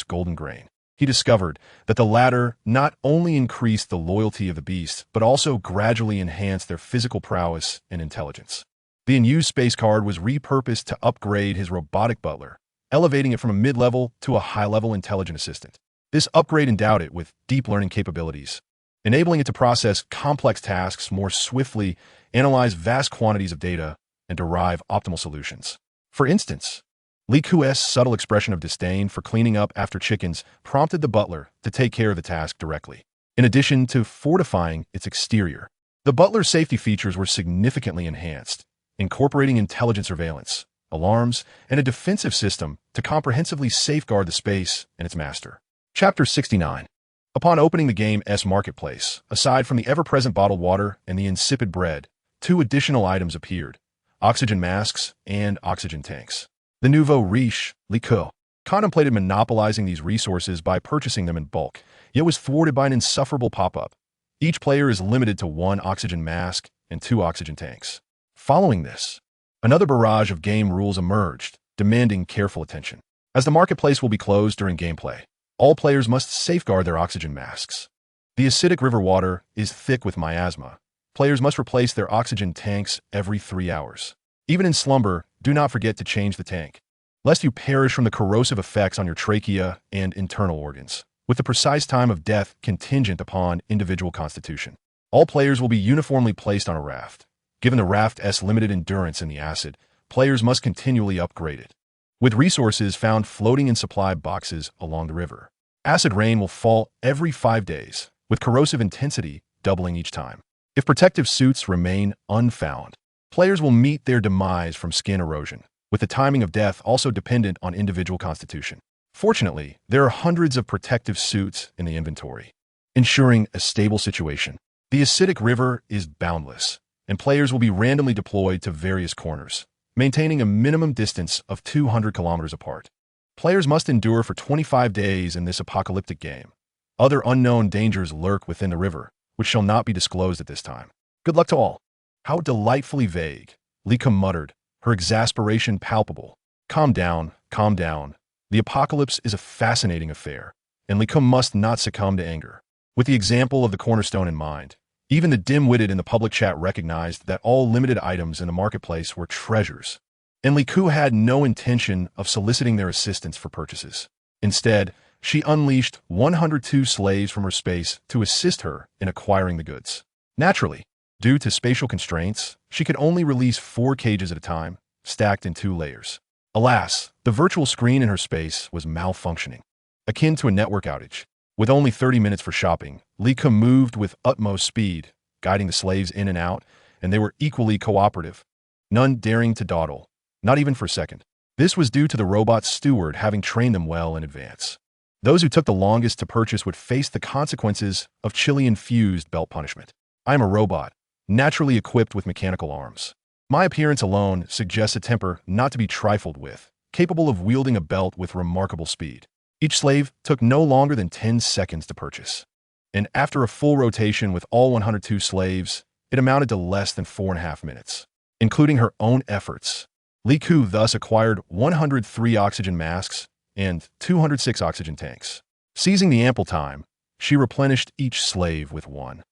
A: golden grain, he discovered that the latter not only increased the loyalty of the beast, but also gradually enhanced their physical prowess and intelligence. The unused space card was repurposed to upgrade his robotic butler, elevating it from a mid-level to a high-level intelligent assistant. This upgrade endowed it with deep learning capabilities, enabling it to process complex tasks more swiftly, analyze vast quantities of data, and derive optimal solutions. For instance, Liku's subtle expression of disdain for cleaning up after chickens prompted the butler to take care of the task directly. In addition to fortifying its exterior, the butler's safety features were significantly enhanced, incorporating intelligent surveillance, alarms, and a defensive system to comprehensively safeguard the space and its master. Chapter 69. Upon opening the game's marketplace, aside from the ever-present bottled water and the insipid bread, 2 additional items appeared: oxygen masks and oxygen tanks. The nouveau riche, Liku, contemplated monopolizing these resources by purchasing them in bulk, yet was thwarted by an insufferable pop-up. Each player is limited to 1 oxygen mask and 2 oxygen tanks. Following this, another barrage of game rules emerged, demanding careful attention. As the marketplace will be closed during gameplay, all players must safeguard their oxygen masks. The acidic river water is thick with miasma. Players must replace their oxygen tanks every 3 hours. Even in slumber, do not forget to change the tank, lest you perish from the corrosive effects on your trachea and internal organs, with the precise time of death contingent upon individual constitution. All players will be uniformly placed on a raft. Given the raft's limited endurance in the acid, players must continually upgrade it, with resources found floating in supply boxes along the river. Acid rain will fall every 5 days, with corrosive intensity doubling each time. If protective suits remain unfound, players will meet their demise from skin erosion, with the timing of death also dependent on individual constitution. Fortunately, there are hundreds of protective suits in the inventory, ensuring a stable situation. The acidic river is boundless, and players will be randomly deployed to various corners, maintaining a minimum distance of 200 kilometers apart. Players must endure for 25 days in this apocalyptic game. Other unknown dangers lurk within the river, which shall not be disclosed at this time. Good luck to all. How delightfully vague, Lika muttered, her exasperation palpable. Calm down, calm down. The apocalypse is a fascinating affair, and Lika must not succumb to anger. With the example of the cornerstone in mind, even the dim-witted in the public chat recognized that all limited items in the marketplace were treasures, and Liku had no intention of soliciting their assistance for purchases. Instead, she unleashed 102 slaves from her space to assist her in acquiring the goods. Naturally, due to spatial constraints, she could only release 4 cages at a time, stacked in 2 layers. Alas, the virtual screen in her space was malfunctioning, akin to a network outage. With only 30 minutes for shopping, Lika moved with utmost speed, guiding the slaves in and out, and they were equally cooperative, none daring to dawdle, not even for a second. This was due to the robot's steward having trained them well in advance. Those who took the longest to purchase would face the consequences of chili-infused belt punishment. I am a robot, naturally equipped with mechanical arms. My appearance alone suggests a temper not to be trifled with, capable of wielding a belt with remarkable speed. Each slave took no longer than 10 seconds to purchase, and after a full rotation with all 102 slaves, it amounted to less than 4.5 minutes. Including her own efforts, Liku thus acquired 103 oxygen masks and 206 oxygen tanks. Seizing the ample time, she replenished each slave with 1,000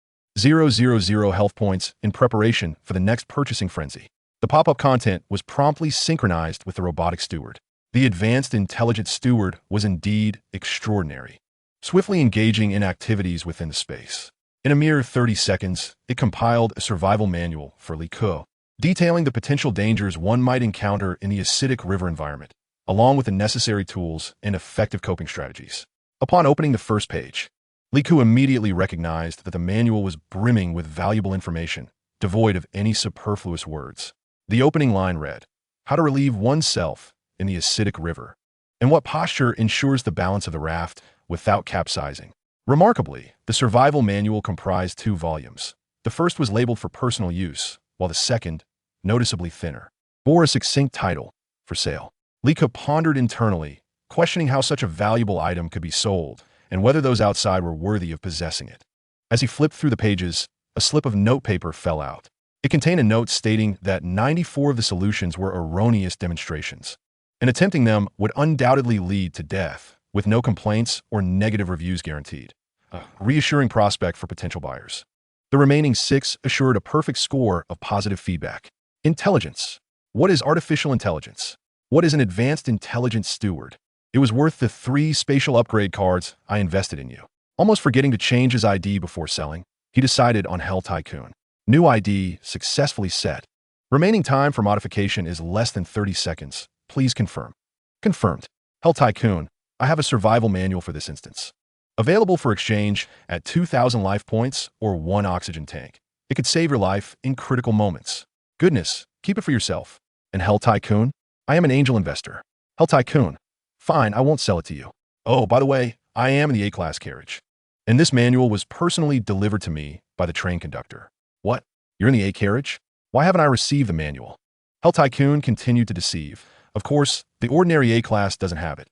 A: health points in preparation for the next purchasing frenzy. The pop-up content was promptly synchronized with the robotic steward. The advanced intelligent steward was indeed extraordinary, swiftly engaging in activities within the space. In a mere 30 seconds, it compiled a survival manual for Liku, detailing the potential dangers one might encounter in the acidic river environment, along with the necessary tools and effective coping strategies. Upon opening the first page, Liku immediately recognized that the manual was brimming with valuable information, devoid of any superfluous words. The opening line read, "How to relieve oneself in the acidic river, and what posture ensures the balance of the raft without capsizing." Remarkably, the survival manual comprised 2 volumes. The first was labeled for personal use, while the second, noticeably thinner, bore a succinct title, "For sale." Lika pondered internally, questioning how such a valuable item could be sold and whether those outside were worthy of possessing it. As he flipped through the pages, a slip of notepaper fell out. It contained a note stating that 94 of the solutions were erroneous demonstrations, and attempting them would undoubtedly lead to death, with no complaints or negative reviews guaranteed. A reassuring prospect for potential buyers. The remaining 6 assured a perfect score of positive feedback. Intelligence. What is artificial intelligence? What is an advanced intelligence steward? It was worth the 3 spatial upgrade cards I invested in you. Almost forgetting to change his ID before selling, he decided on Hell Tycoon. New ID successfully set. Remaining time for modification is less than 30 seconds. Please confirm. Confirmed. Hell Tycoon, I have a survival manual for this instance. Available for exchange at 2,000 life points or 1 oxygen tank. It could save your life in critical moments. Goodness, keep it for yourself. And Hell Tycoon, I am an angel investor. Hell Tycoon, fine, I won't sell it to you. Oh, by the way, I am in the A-class carriage. And this manual was personally delivered to me by the train conductor. What? You're in the A carriage? Why haven't I received the manual? Hell Tycoon continued to deceive. Of course, the ordinary A-class doesn't have it.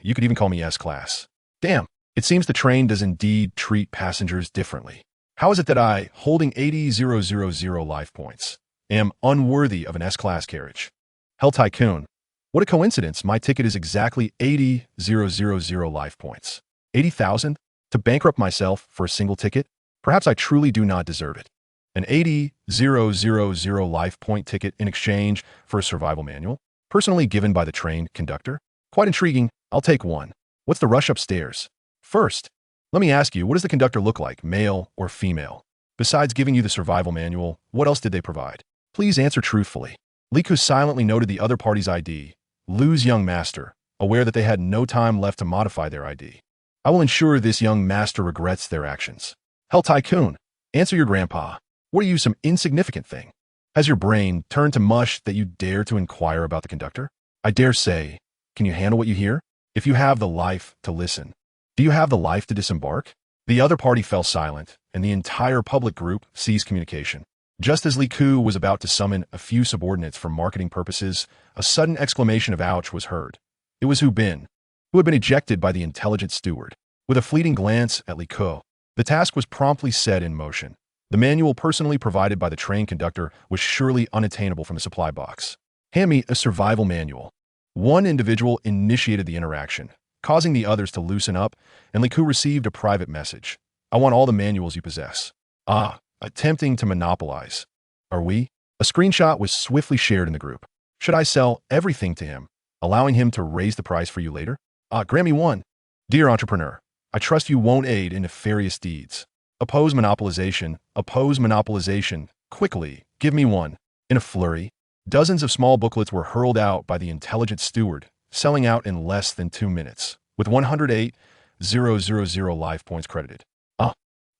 A: You could even call me S-class. Damn, it seems the train does indeed treat passengers differently. How is it that I, holding 80,000 life points, am unworthy of an S-class carriage? Hell Tycoon. What a coincidence, my ticket is exactly 80,000 life points. 80,000? To bankrupt myself for a single ticket? Perhaps I truly do not deserve it. An 80,000 life point ticket in exchange for a survival manual? Personally given by the train conductor? Quite intriguing. I'll take one. What's the rush upstairs? First, let me ask you, what does the conductor look like, male or female? Besides giving you the survival manual, what else did they provide? Please answer truthfully. Liku silently noted the other party's ID. Lu's young master, aware that they had no time left to modify their ID. I will ensure this young master regrets their actions. Hell Tycoon, answer your grandpa. What are you, some insignificant thing? Has your brain turned to mush that you dare to inquire about the conductor? I dare say, can you handle what you hear? If you have the life to listen, do you have the life to disembark? The other party fell silent, and the entire public group ceased communication. Just as Li Ku was about to summon a few subordinates for marketing purposes, a sudden exclamation of ouch was heard. It was Hu Bin, who had been ejected by the intelligent steward. With a fleeting glance at Li Ku, the task was promptly set in motion. The manual personally provided by the train conductor was surely unattainable from the supply box. Hand me a survival manual. One individual initiated the interaction, causing the others to loosen up, and Li Ku received a private message. I want all the manuals you possess. Attempting to monopolize. Are we? A screenshot was swiftly shared in the group. Should I sell everything to him, allowing him to raise the price for you later? Grant me one. Dear entrepreneur, I trust you won't aid in nefarious deeds. Oppose monopolization. Oppose monopolization. Quickly, give me one. In a flurry, dozens of small booklets were hurled out by the intelligent steward, selling out in less than 2 minutes, with 108,000 life points credited.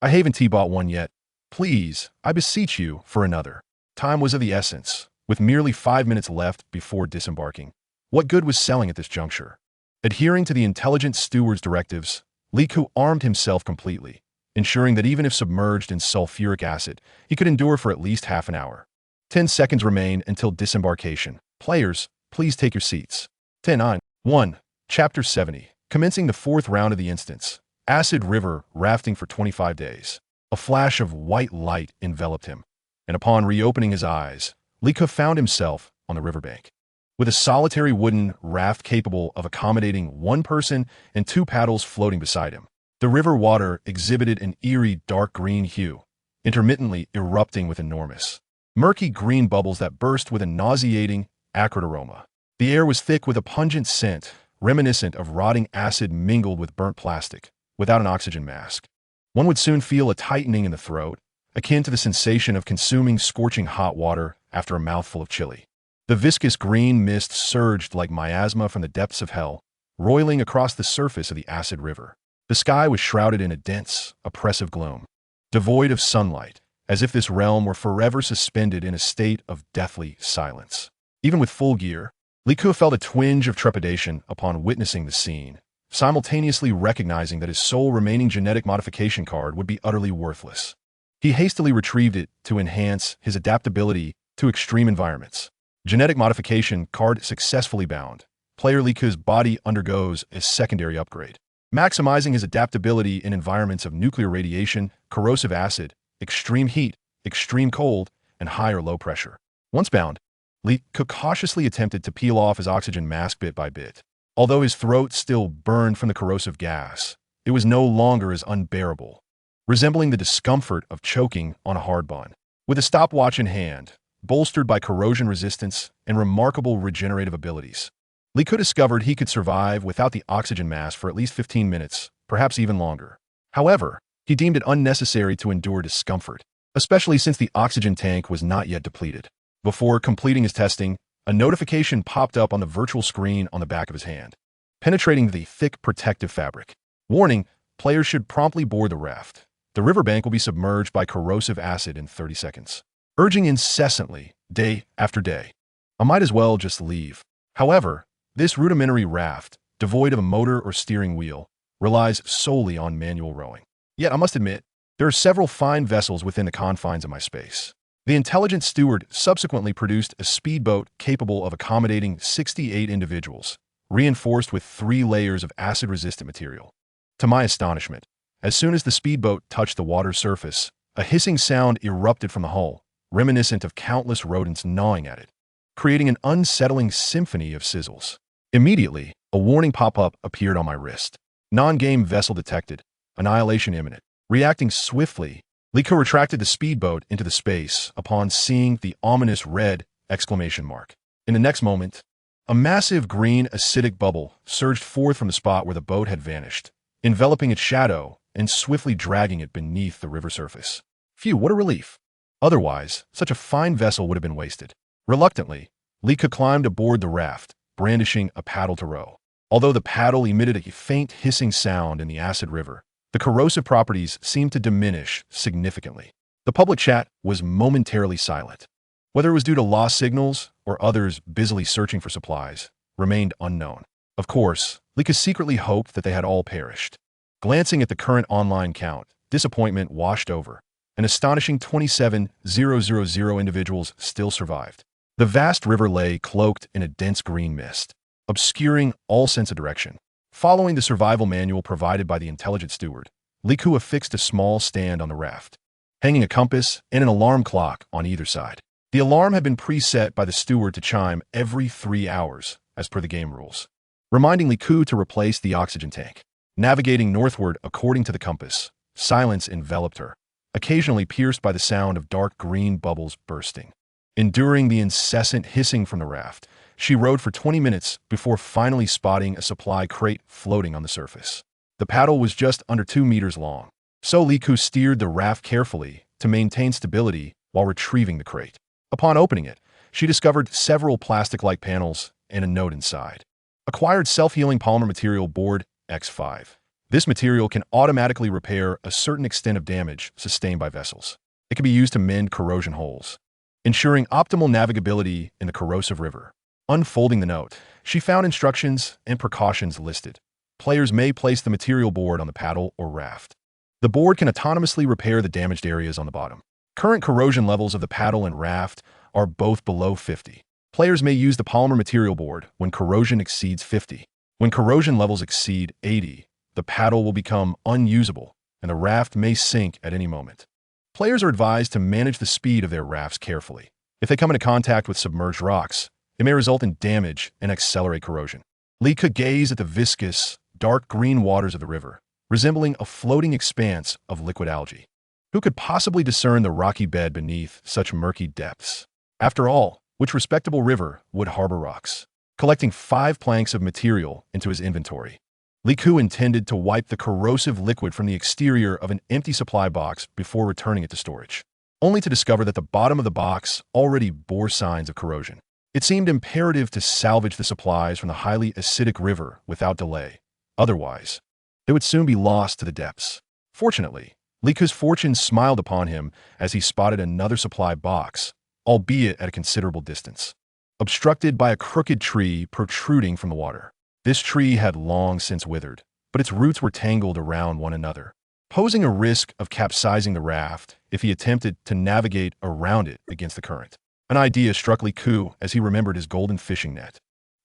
A: I haven't bought one yet. Please, I beseech you, for another. Time was of the essence, with merely 5 minutes left before disembarking. What good was selling at this juncture? Adhering to the intelligent steward's directives, Li Ku armed himself completely, ensuring that even if submerged in sulfuric acid, he could endure for at least half an hour. 10 seconds remain until disembarkation. Players, please take your seats. 10-9. 1. Chapter 70. Commencing the 4th round of the instance. Acid River rafting for 25 days. A flash of white light enveloped him, and upon reopening his eyes, Li Ku found himself on the riverbank. With a solitary wooden raft capable of accommodating 1 person and 2 paddles floating beside him. The river water exhibited an eerie dark green hue, intermittently erupting with enormous, murky green bubbles that burst with a nauseating, acrid aroma. The air was thick with a pungent scent, reminiscent of rotting acid mingled with burnt plastic, without an oxygen mask. One would soon feel a tightening in the throat, akin to the sensation of consuming scorching hot water after a mouthful of chili. The viscous green mist surged like miasma from the depths of hell, roiling across the surface of the acid river. The sky was shrouded in a dense, oppressive gloom, devoid of sunlight, as if this realm were forever suspended in a state of deathly silence. Even with full gear, Li Ku felt a twinge of trepidation upon witnessing the scene, simultaneously recognizing that his sole remaining genetic modification card would be utterly worthless. He hastily retrieved it to enhance his adaptability to extreme environments. Genetic modification card successfully bound. Player Li Ku's body undergoes a secondary upgrade, maximizing his adaptability in environments of nuclear radiation, corrosive acid, extreme heat, extreme cold, and high or low pressure. Once bound, Li Ku cautiously attempted to peel off his oxygen mask bit by bit. Although his throat still burned from the corrosive gas, it was no longer as unbearable, resembling the discomfort of choking on a hard bun. With a stopwatch in hand, bolstered by corrosion resistance and remarkable regenerative abilities, Li Ku discovered he could survive without the oxygen mask for at least 15 minutes, perhaps even longer. However, he deemed it unnecessary to endure discomfort, especially since the oxygen tank was not yet depleted. Before completing his testing, a notification popped up on the virtual screen on the back of his hand, penetrating the thick protective fabric. Warning, players should promptly board the raft. The riverbank will be submerged by corrosive acid in 30 seconds. Urging incessantly, day after day. I might as well just leave. However, this rudimentary raft, devoid of a motor or steering wheel, relies solely on manual rowing. Yet I must admit, there are several fine vessels within the confines of my space. The intelligent steward subsequently produced a speedboat capable of accommodating 68 individuals, reinforced with 3 layers of acid-resistant material. To my astonishment, as soon as the speedboat touched the water surface, A hissing sound erupted from the hull, reminiscent of countless rodents gnawing at it, creating an unsettling symphony of sizzles. Immediately, a warning pop-up appeared on my wrist. Non-game vessel detected. Annihilation imminent. Reacting swiftly, Liko retracted the speedboat into the space upon seeing the ominous red exclamation mark. In the next moment, a massive green acidic bubble surged forth from the spot where the boat had vanished, enveloping its shadow and swiftly dragging it beneath the river surface. Phew, what a relief. Otherwise, such a fine vessel would have been wasted. Reluctantly, Liko climbed aboard the raft, brandishing a paddle to row. Although the paddle emitted a faint hissing sound in the acid river, the corrosive properties seemed to diminish significantly. The public chat was momentarily silent. Whether it was due to lost signals or others busily searching for supplies remained unknown. Of course, Liko secretly hoped that they had all perished. Glancing at the current online count, disappointment washed over. An astonishing 27,000 individuals still survived. The vast river lay cloaked in a dense green mist, obscuring all sense of direction. Following the survival manual provided by the intelligent steward, Liko affixed a small stand on the raft, hanging a compass and an alarm clock on either side. The alarm had been preset by the steward to chime every 3 hours, as per the game rules, reminding Liko to replace the oxygen tank. Navigating northward according to the compass, silence enveloped her, occasionally pierced by the sound of dark green bubbles bursting. Enduring the incessant hissing from the raft, she rowed for 20 minutes before finally spotting a supply crate floating on the surface. The paddle was just under 2 meters long, so Liko steered the raft carefully to maintain stability while retrieving the crate. Upon opening it, she discovered several plastic-like panels and a note inside. Acquired self-healing polymer material board X5. This material can automatically repair a certain extent of damage sustained by vessels. It can be used to mend corrosion holes, ensuring optimal navigability in the corrosive river. Unfolding the note, she found instructions and precautions listed. Players may place the material board on the paddle or raft. The board can autonomously repair the damaged areas on the bottom. Current corrosion levels of the paddle and raft are both below 50. Players may use the polymer material board when corrosion exceeds 50. When corrosion levels exceed 80, the paddle will become unusable and the raft may sink at any moment. Players are advised to manage the speed of their rafts carefully. If they come into contact with submerged rocks, it may result in damage and accelerate corrosion. Liko gazed at the viscous, dark green waters of the river, resembling a floating expanse of liquid algae. Who could possibly discern the rocky bed beneath such murky depths? After all, which respectable river would harbor rocks? Collecting 5 planks of material into his inventory, Liko intended to wipe the corrosive liquid from the exterior of an empty supply box before returning it to storage, only to discover that the bottom of the box already bore signs of corrosion. It seemed imperative to salvage the supplies from the highly acidic river without delay. Otherwise, they would soon be lost to the depths. Fortunately, Liko's fortune smiled upon him as he spotted another supply box, albeit at a considerable distance, obstructed by a crooked tree protruding from the water. This tree had long since withered, but its roots were tangled around one another, posing a risk of capsizing the raft if he attempted to navigate around it against the current. An idea struck Liko as he remembered his golden fishing net.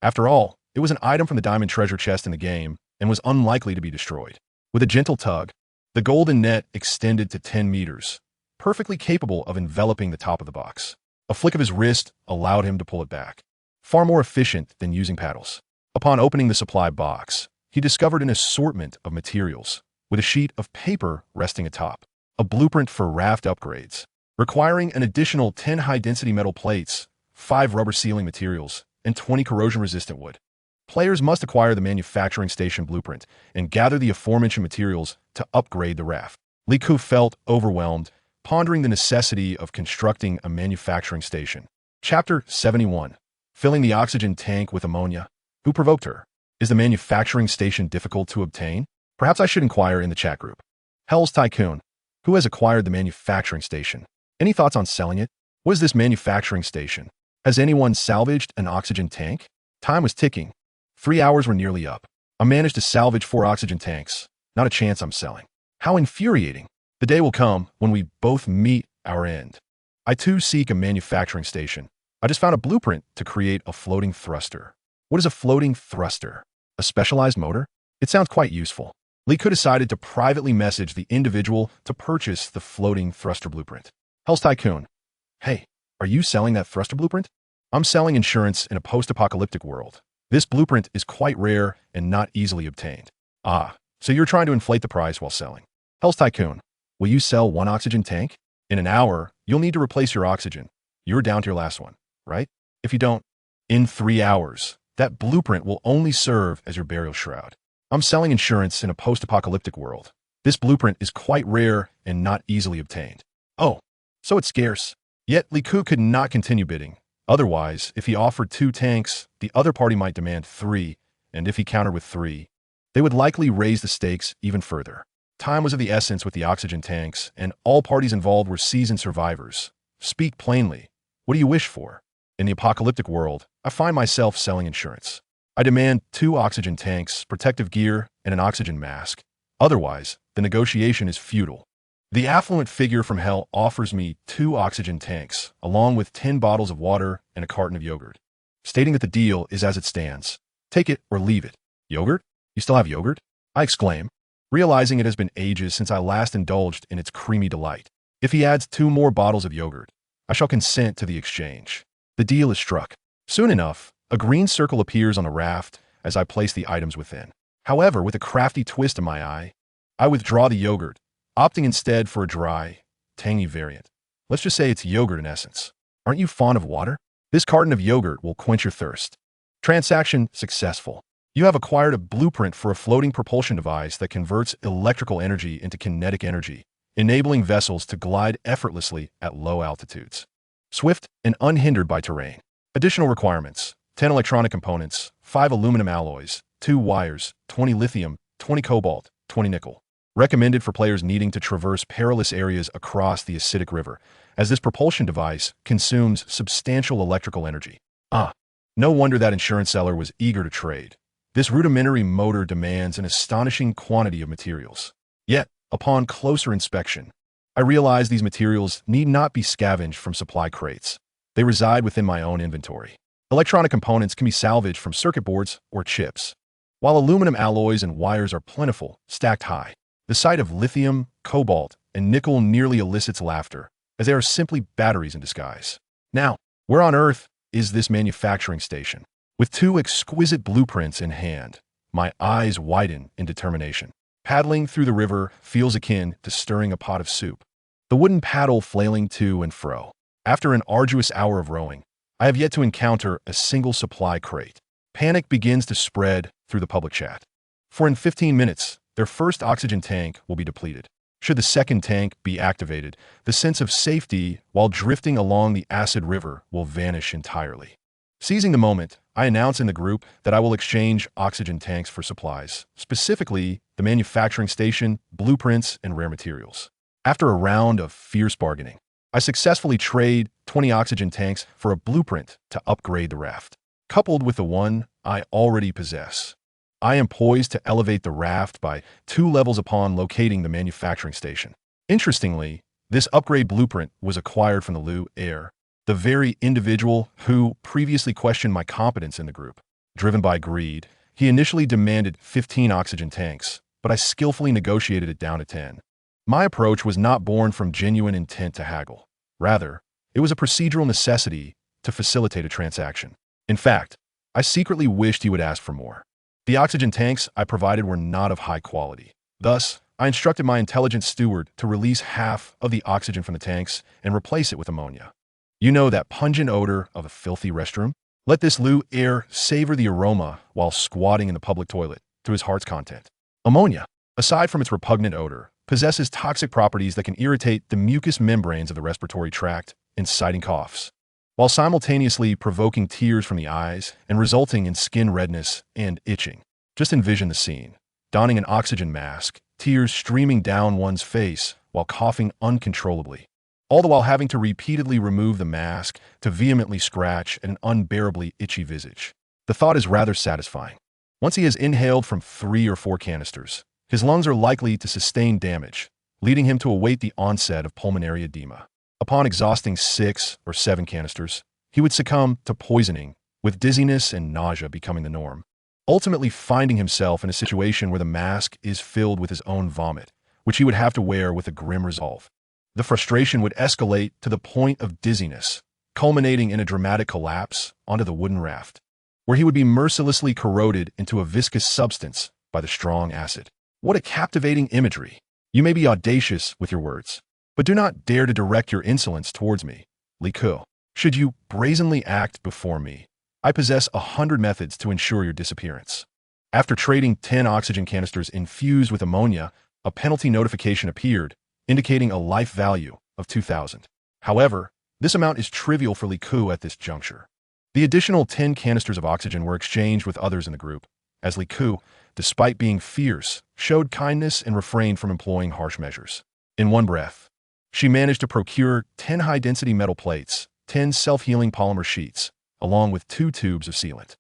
A: After all, it was an item from the diamond treasure chest in the game and was unlikely to be destroyed. With a gentle tug, the golden net extended to 10 meters, perfectly capable of enveloping the top of the box. A flick of his wrist allowed him to pull it back, far more efficient than using paddles. Upon opening the supply box, he discovered an assortment of materials, with a sheet of paper resting atop, a blueprint for raft upgrades, requiring an additional 10 high-density metal plates, 5 rubber sealing materials, and 20 corrosion-resistant wood. Players must acquire the manufacturing station blueprint and gather the aforementioned materials to upgrade the raft. Liko felt overwhelmed, pondering the necessity of constructing a manufacturing station. Chapter 71. Filling the oxygen tank with ammonia. Who provoked her? Is the manufacturing station difficult to obtain? Perhaps I should inquire in the chat group. Hell's Tycoon. Who has acquired the manufacturing station? Any thoughts on selling it? What is this manufacturing station? Has anyone salvaged an oxygen tank? Time was ticking. 3 hours were nearly up. I managed to salvage 4 oxygen tanks. Not a chance I'm selling. How infuriating. The day will come when we both meet our end. I too seek a manufacturing station. I just found a blueprint to create a floating thruster. What is a floating thruster? A specialized motor? It sounds quite useful. Liku decided to privately message the individual to purchase the floating thruster blueprint. Hell's Tycoon. Hey, are you selling that thruster blueprint? I'm selling insurance in a post-apocalyptic world. This blueprint is quite rare and not easily obtained. Ah, so you're trying to inflate the price while selling. Hell's Tycoon. Will you sell one oxygen tank? In an hour, you'll need to replace your oxygen. You're down to your last one, right? If you don't, in 3 hours, that blueprint will only serve as your burial shroud. I'm selling insurance in a post-apocalyptic world. This blueprint is quite rare and not easily obtained. Oh, so it's scarce. Yet Liku could not continue bidding. Otherwise, if he offered 2 tanks, the other party might demand 3, and if he countered with 3, they would likely raise the stakes even further. Time was of the essence with the oxygen tanks, and all parties involved were seasoned survivors. Speak plainly. What do you wish for? In the apocalyptic world, I find myself selling insurance. I demand 2 oxygen tanks, protective gear, and an oxygen mask. Otherwise, the negotiation is futile. The affluent figure from hell offers me 2 oxygen tanks, along with 10 bottles of water and a carton of yogurt, stating that the deal is as it stands. Take it or leave it. Yogurt? You still have yogurt? I exclaim, realizing it has been ages since I last indulged in its creamy delight. If he adds 2 more bottles of yogurt, I shall consent to the exchange. The deal is struck. Soon enough, a green circle appears on the raft as I place the items within. However, with a crafty twist in my eye, I withdraw the yogurt, opting instead for a dry, tangy variant. Let's just say it's yogurt in essence. Aren't you fond of water? This carton of yogurt will quench your thirst. Transaction successful. You have acquired a blueprint for a floating propulsion device that converts electrical energy into kinetic energy, enabling vessels to glide effortlessly at low altitudes. Swift and unhindered by terrain. Additional requirements: 10 electronic components, 5 aluminum alloys, 2 wires, 20 lithium, 20 cobalt, 20 nickel. Recommended for players needing to traverse perilous areas across the acidic river, as this propulsion device consumes substantial electrical energy. No wonder that insurance seller was eager to trade. This rudimentary motor demands an astonishing quantity of materials. Yet, upon closer inspection, I realize these materials need not be scavenged from supply crates. They reside within my own inventory. Electronic components can be salvaged from circuit boards or chips, while aluminum alloys and wires are plentiful, stacked high. The sight of lithium, cobalt, and nickel nearly elicits laughter, as they are simply batteries in disguise. Now, where on earth is this manufacturing station? With 2 exquisite blueprints in hand, my eyes widen in determination. Paddling through the river feels akin to stirring a pot of soup, the wooden paddle flailing to and fro. After an arduous hour of rowing, I have yet to encounter a single supply crate. Panic begins to spread through the public chat. For in 15 minutes, their first oxygen tank will be depleted. Should the second tank be activated, the sense of safety while drifting along the acid river will vanish entirely. Seizing the moment, I announce in the group that I will exchange oxygen tanks for supplies, specifically the manufacturing station, blueprints, and rare materials. After a round of fierce bargaining, I successfully trade 20 oxygen tanks for a blueprint to upgrade the raft. Coupled with the one I already possess, I am poised to elevate the raft by 2 levels upon locating the manufacturing station. Interestingly, this upgrade blueprint was acquired from the Lu Air, the very individual who previously questioned my competence in the group. Driven by greed, he initially demanded 15 oxygen tanks, but I skillfully negotiated it down to 10. My approach was not born from genuine intent to haggle. Rather, it was a procedural necessity to facilitate a transaction. In fact, I secretly wished he would ask for more. The oxygen tanks I provided were not of high quality. Thus, I instructed my intelligent steward to release half of the oxygen from the tanks and replace it with ammonia. You know that pungent odor of a filthy restroom? Let this Lu Air savor the aroma while squatting in the public toilet to his heart's content. Ammonia, aside from its repugnant odor, possesses toxic properties that can irritate the mucous membranes of the respiratory tract, inciting coughs, while simultaneously provoking tears from the eyes and resulting in skin redness and itching. Just envision the scene: donning an oxygen mask, tears streaming down one's face while coughing uncontrollably, all the while having to repeatedly remove the mask to vehemently scratch at an unbearably itchy visage. The thought is rather satisfying. Once he has inhaled from 3 or 4 canisters, his lungs are likely to sustain damage, leading him to await the onset of pulmonary edema. Upon exhausting 6 or 7 canisters, he would succumb to poisoning, with dizziness and nausea becoming the norm. ultimately finding himself in a situation where the mask is filled with his own vomit, which he would have to wear with a grim resolve. The frustration would escalate to the point of dizziness, culminating in a dramatic collapse onto the wooden raft, where he would be mercilessly corroded into a viscous substance by the strong acid. What a captivating imagery! You may be audacious with your words, but do not dare to direct your insolence towards me, Li Ku. Should you brazenly act before me, I possess 100 methods to ensure your disappearance. After trading 10 oxygen canisters infused with ammonia, a penalty notification appeared, indicating a life value of 2,000. However, this amount is trivial for Li Ku at this juncture. The additional 10 canisters of oxygen were exchanged with others in the group, as Li Ku, despite being fierce, showed kindness and refrained from employing harsh measures. In one breath, she managed to procure 10 high-density metal plates, 10 self-healing polymer sheets, along with 2 tubes of sealant.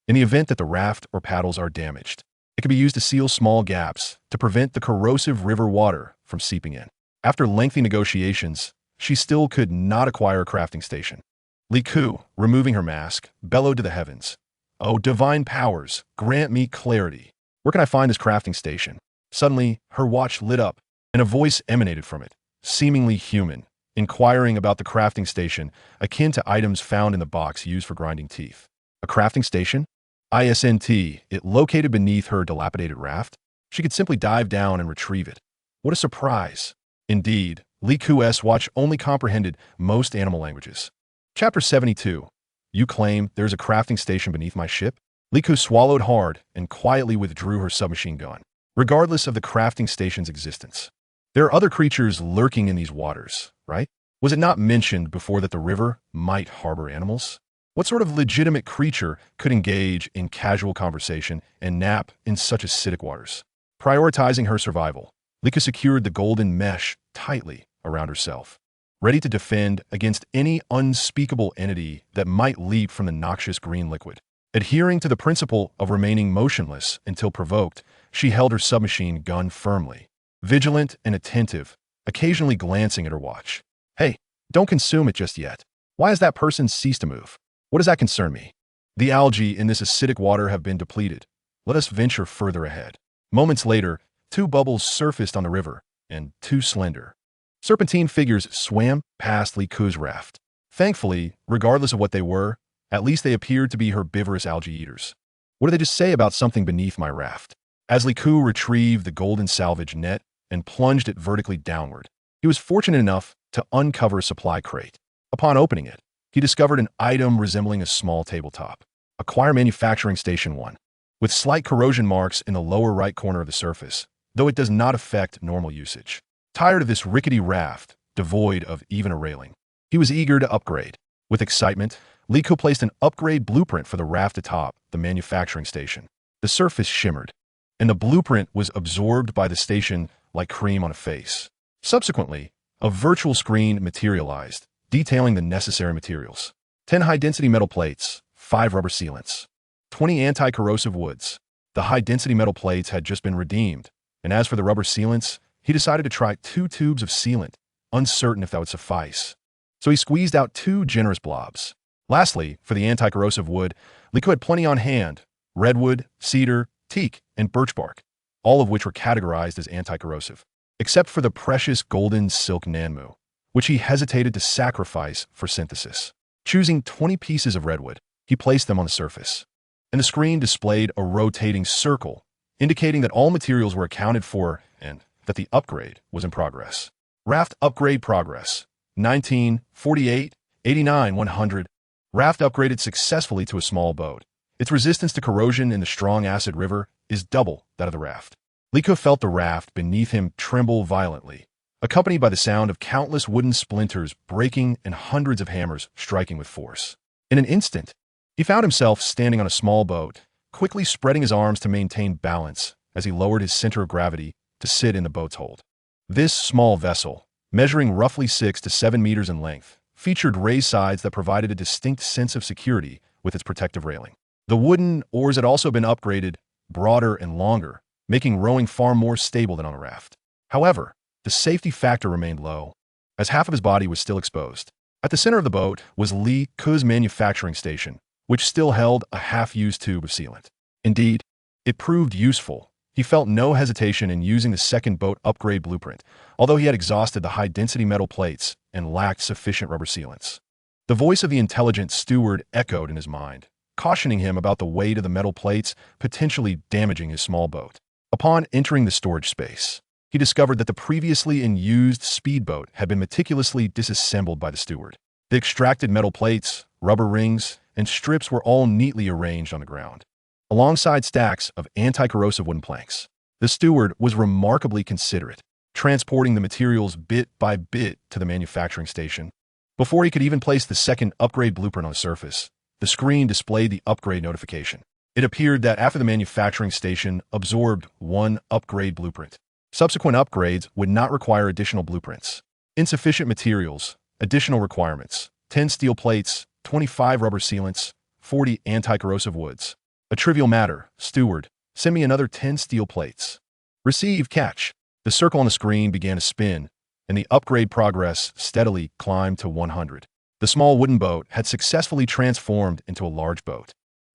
A: In the event that the raft or paddles are damaged, it can be used to seal small gaps to prevent the corrosive river water from seeping in. After lengthy negotiations, she still could not acquire a crafting station. Li Ku, removing her mask, bellowed to the heavens, "Oh, divine powers, grant me clarity. Where can I find this crafting station?" Suddenly, her watch lit up, and a voice emanated from it, seemingly human, inquiring about the crafting station, akin to items found in the box used for grinding teeth. A crafting station? ISNT, it located beneath her dilapidated raft? She could simply dive down and retrieve it. What a surprise! Indeed, Li Ku's watch only comprehended most animal languages. Chapter 72. You claim there's a crafting station beneath my ship? Li Ku swallowed hard and quietly withdrew her submachine gun, regardless of the crafting station's existence. There are other creatures lurking in these waters, right? Was it not mentioned before that the river might harbor animals? What sort of legitimate creature could engage in casual conversation and nap in such acidic waters? Prioritizing her survival, Li Ku secured the golden mesh tightly around herself, ready to defend against any unspeakable entity that might leap from the noxious green liquid. Adhering to the principle of remaining motionless until provoked, she held her submachine gun firmly, vigilant and attentive, occasionally glancing at her watch. Hey, don't consume it just yet. Why has that person ceased to move? What does that concern me? The algae in this acidic water have been depleted. Let us venture further ahead. Moments later, 2 bubbles surfaced on the river, and 2 slender, serpentine figures swam past Li Ku's raft. Thankfully, regardless of what they were, at least they appeared to be herbivorous algae eaters. What did they just say about something beneath my raft? As Li Ku retrieved the golden salvage net and plunged it vertically downward, he was fortunate enough to uncover a supply crate. Upon opening it, he discovered an item resembling a small tabletop. Acquire Manufacturing Station 1. With slight corrosion marks in the lower right corner of the surface, though it does not affect normal usage. Tired of this rickety raft, devoid of even a railing, he was eager to upgrade. With excitement, Li Ku placed an upgrade blueprint for the raft atop the manufacturing station. The surface shimmered, and the blueprint was absorbed by the station like cream on a face. Subsequently, a virtual screen materialized, detailing the necessary materials. 10 high-density metal plates, 5 rubber sealants, 20 anti-corrosive woods. The high-density metal plates had just been redeemed, and as for the rubber sealants, he decided to try 2 tubes of sealant, uncertain if that would suffice. So he squeezed out 2 generous blobs. Lastly, for the anti-corrosive wood, Li Ku had plenty on hand: redwood, cedar, teak, and birch bark, all of which were categorized as anti-corrosive, except for the precious golden silk nanmu, which he hesitated to sacrifice for synthesis. Choosing 20 pieces of redwood, he placed them on the surface, and the screen displayed a rotating circle, indicating that all materials were accounted for and that the upgrade was in progress. Raft upgrade progress. 19, 48, 89, 100. Raft upgraded successfully to a small boat. Its resistance to corrosion in the strong acid river is double that of the raft. Li Ku felt the raft beneath him tremble violently, accompanied by the sound of countless wooden splinters breaking and hundreds of hammers striking with force. In an instant, he found himself standing on a small boat, quickly spreading his arms to maintain balance as he lowered his center of gravity to sit in the boat's hold. This small vessel, measuring roughly 6 to 7 meters in length, featured raised sides that provided a distinct sense of security with its protective railing. The wooden oars had also been upgraded, broader and longer, making rowing far more stable than on a raft. However, the safety factor remained low, as half of his body was still exposed. At the center of the boat was Li Ku's manufacturing station, which still held a half-used tube of sealant. Indeed, it proved useful. He felt no hesitation in using the second boat upgrade blueprint, although he had exhausted the high-density metal plates and lacked sufficient rubber sealants. The voice of the intelligent steward echoed in his mind, cautioning him about the weight of the metal plates potentially damaging his small boat. Upon entering the storage space, he discovered that the previously unused speedboat had been meticulously disassembled by the steward. The extracted metal plates, rubber rings, and strips were all neatly arranged on the ground, alongside stacks of anti-corrosive wooden planks. The steward was remarkably considerate, transporting the materials bit by bit to the manufacturing station. Before he could even place the second upgrade blueprint on the surface, the screen displayed the upgrade notification. It appeared that after the manufacturing station absorbed one upgrade blueprint, subsequent upgrades would not require additional blueprints. Insufficient materials, additional requirements, 10 steel plates, 25 rubber sealants, 40 anti-corrosive woods. A trivial matter, steward, send me another 10 steel plates. Receive, catch. The circle on the screen began to spin, and the upgrade progress steadily climbed to 100. The small wooden boat had successfully transformed into a large boat,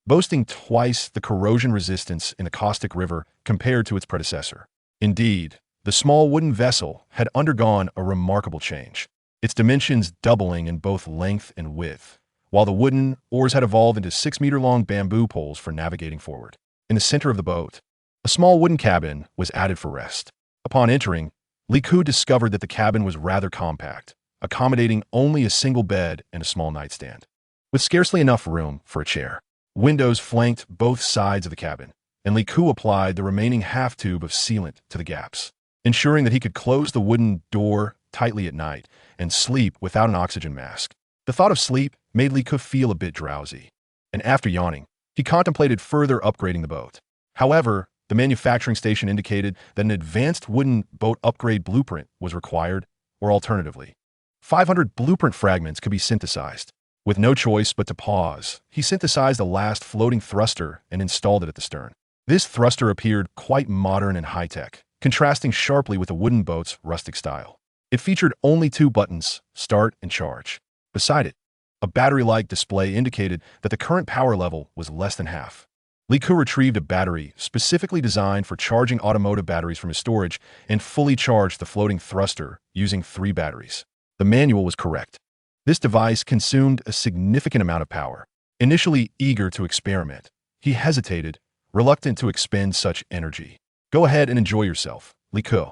A: boasting twice the corrosion resistance in the caustic river compared to its predecessor. Indeed, the small wooden vessel had undergone a remarkable change, its dimensions doubling in both length and width, while the wooden oars had evolved into 6-meter-long bamboo poles for navigating forward. In the center of the boat, a small wooden cabin was added for rest. Upon entering, Li Ku discovered that the cabin was rather compact, accommodating only a single bed and a small nightstand, with scarcely enough room for a chair. Windows flanked both sides of the cabin, and Li Ku applied the remaining half-tube of sealant to the gaps, ensuring that he could close the wooden door tightly at night and sleep without an oxygen mask. The thought of sleep made Li Ku feel a bit drowsy, and after yawning, he contemplated further upgrading the boat. However, the manufacturing station indicated that an advanced wooden boat upgrade blueprint was required, or alternatively, 500 blueprint fragments could be synthesized. With no choice but to pause, he synthesized the last floating thruster and installed it at the stern. This thruster appeared quite modern and high-tech, contrasting sharply with the wooden boat's rustic style. It featured only 2 buttons, start and charge. Beside it, a battery-like display indicated that the current power level was less than half. Li Ku retrieved a battery specifically designed for charging automotive batteries from his storage and fully charged the floating thruster using 3 batteries. The manual was correct. This device consumed a significant amount of power. Initially eager to experiment, he hesitated, reluctant to expend such energy. Go ahead and enjoy yourself, Li Ku.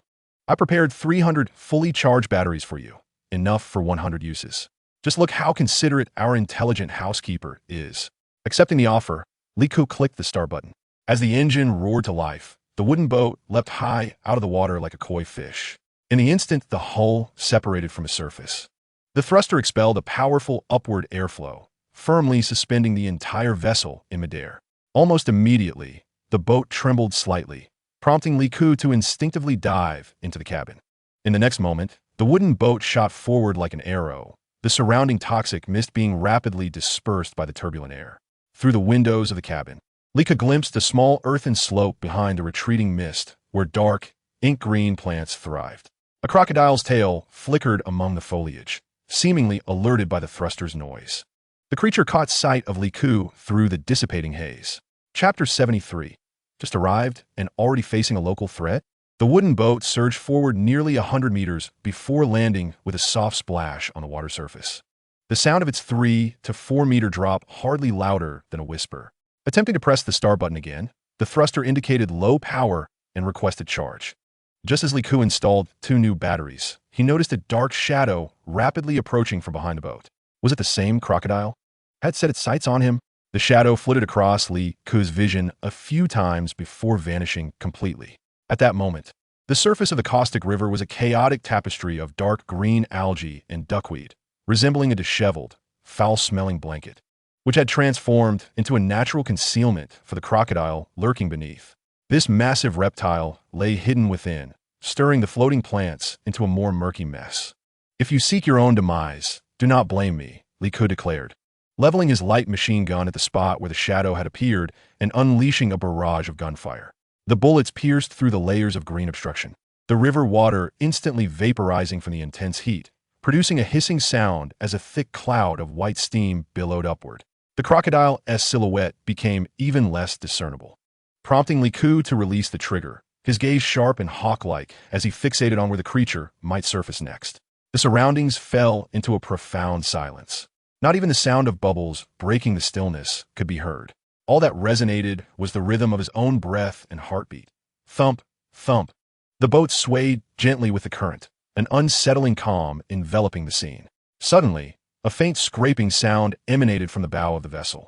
A: I prepared 300 fully charged batteries for you, enough for 100 uses. Just look how considerate our intelligent housekeeper is. Accepting the offer, Li Ku clicked the start button. As the engine roared to life, the wooden boat leapt high out of the water like a koi fish. In the instant, the hull separated from the surface. The thruster expelled a powerful upward airflow, firmly suspending the entire vessel in midair. Almost immediately, the boat trembled slightly, prompting Li Ku to instinctively dive into the cabin. In the next moment, the wooden boat shot forward like an arrow, the surrounding toxic mist being rapidly dispersed by the turbulent air. Through the windows of the cabin, Li Ku glimpsed a small earthen slope behind the retreating mist, where dark, ink-green plants thrived. A crocodile's tail flickered among the foliage, seemingly alerted by the thruster's noise. The creature caught sight of Li Ku through the dissipating haze. Chapter 73. Just arrived and already facing a local threat? The wooden boat surged forward nearly 100 meters before landing with a soft splash on the water surface. The sound of its 3 to 4 meter drop hardly louder than a whisper. Attempting to press the start button again, the thruster indicated low power and requested charge. Just as Li Ku installed 2 new batteries, he noticed a dark shadow rapidly approaching from behind the boat. Was it the same crocodile? Had set its sights on him? The shadow flitted across Li Ku's vision a few times before vanishing completely. At that moment, the surface of the caustic river was a chaotic tapestry of dark green algae and duckweed, resembling a disheveled, foul-smelling blanket, which had transformed into a natural concealment for the crocodile lurking beneath. This massive reptile lay hidden within, stirring the floating plants into a more murky mess. If you seek your own demise, do not blame me, Li Ku declared, leveling his light machine gun at the spot where the shadow had appeared and unleashing a barrage of gunfire. The bullets pierced through the layers of green obstruction, the river water instantly vaporizing from the intense heat, producing a hissing sound as a thick cloud of white steam billowed upward. The crocodile's silhouette became even less discernible. prompting Li Ku to release the trigger, his gaze sharp and hawk-like as he fixated on where the creature might surface next. The surroundings fell into a profound silence. Not even the sound of bubbles breaking the stillness could be heard. All that resonated was the rhythm of his own breath and heartbeat. Thump, thump. The boat swayed gently with the current, an unsettling calm enveloping the scene. Suddenly, a faint scraping sound emanated from the bow of the vessel.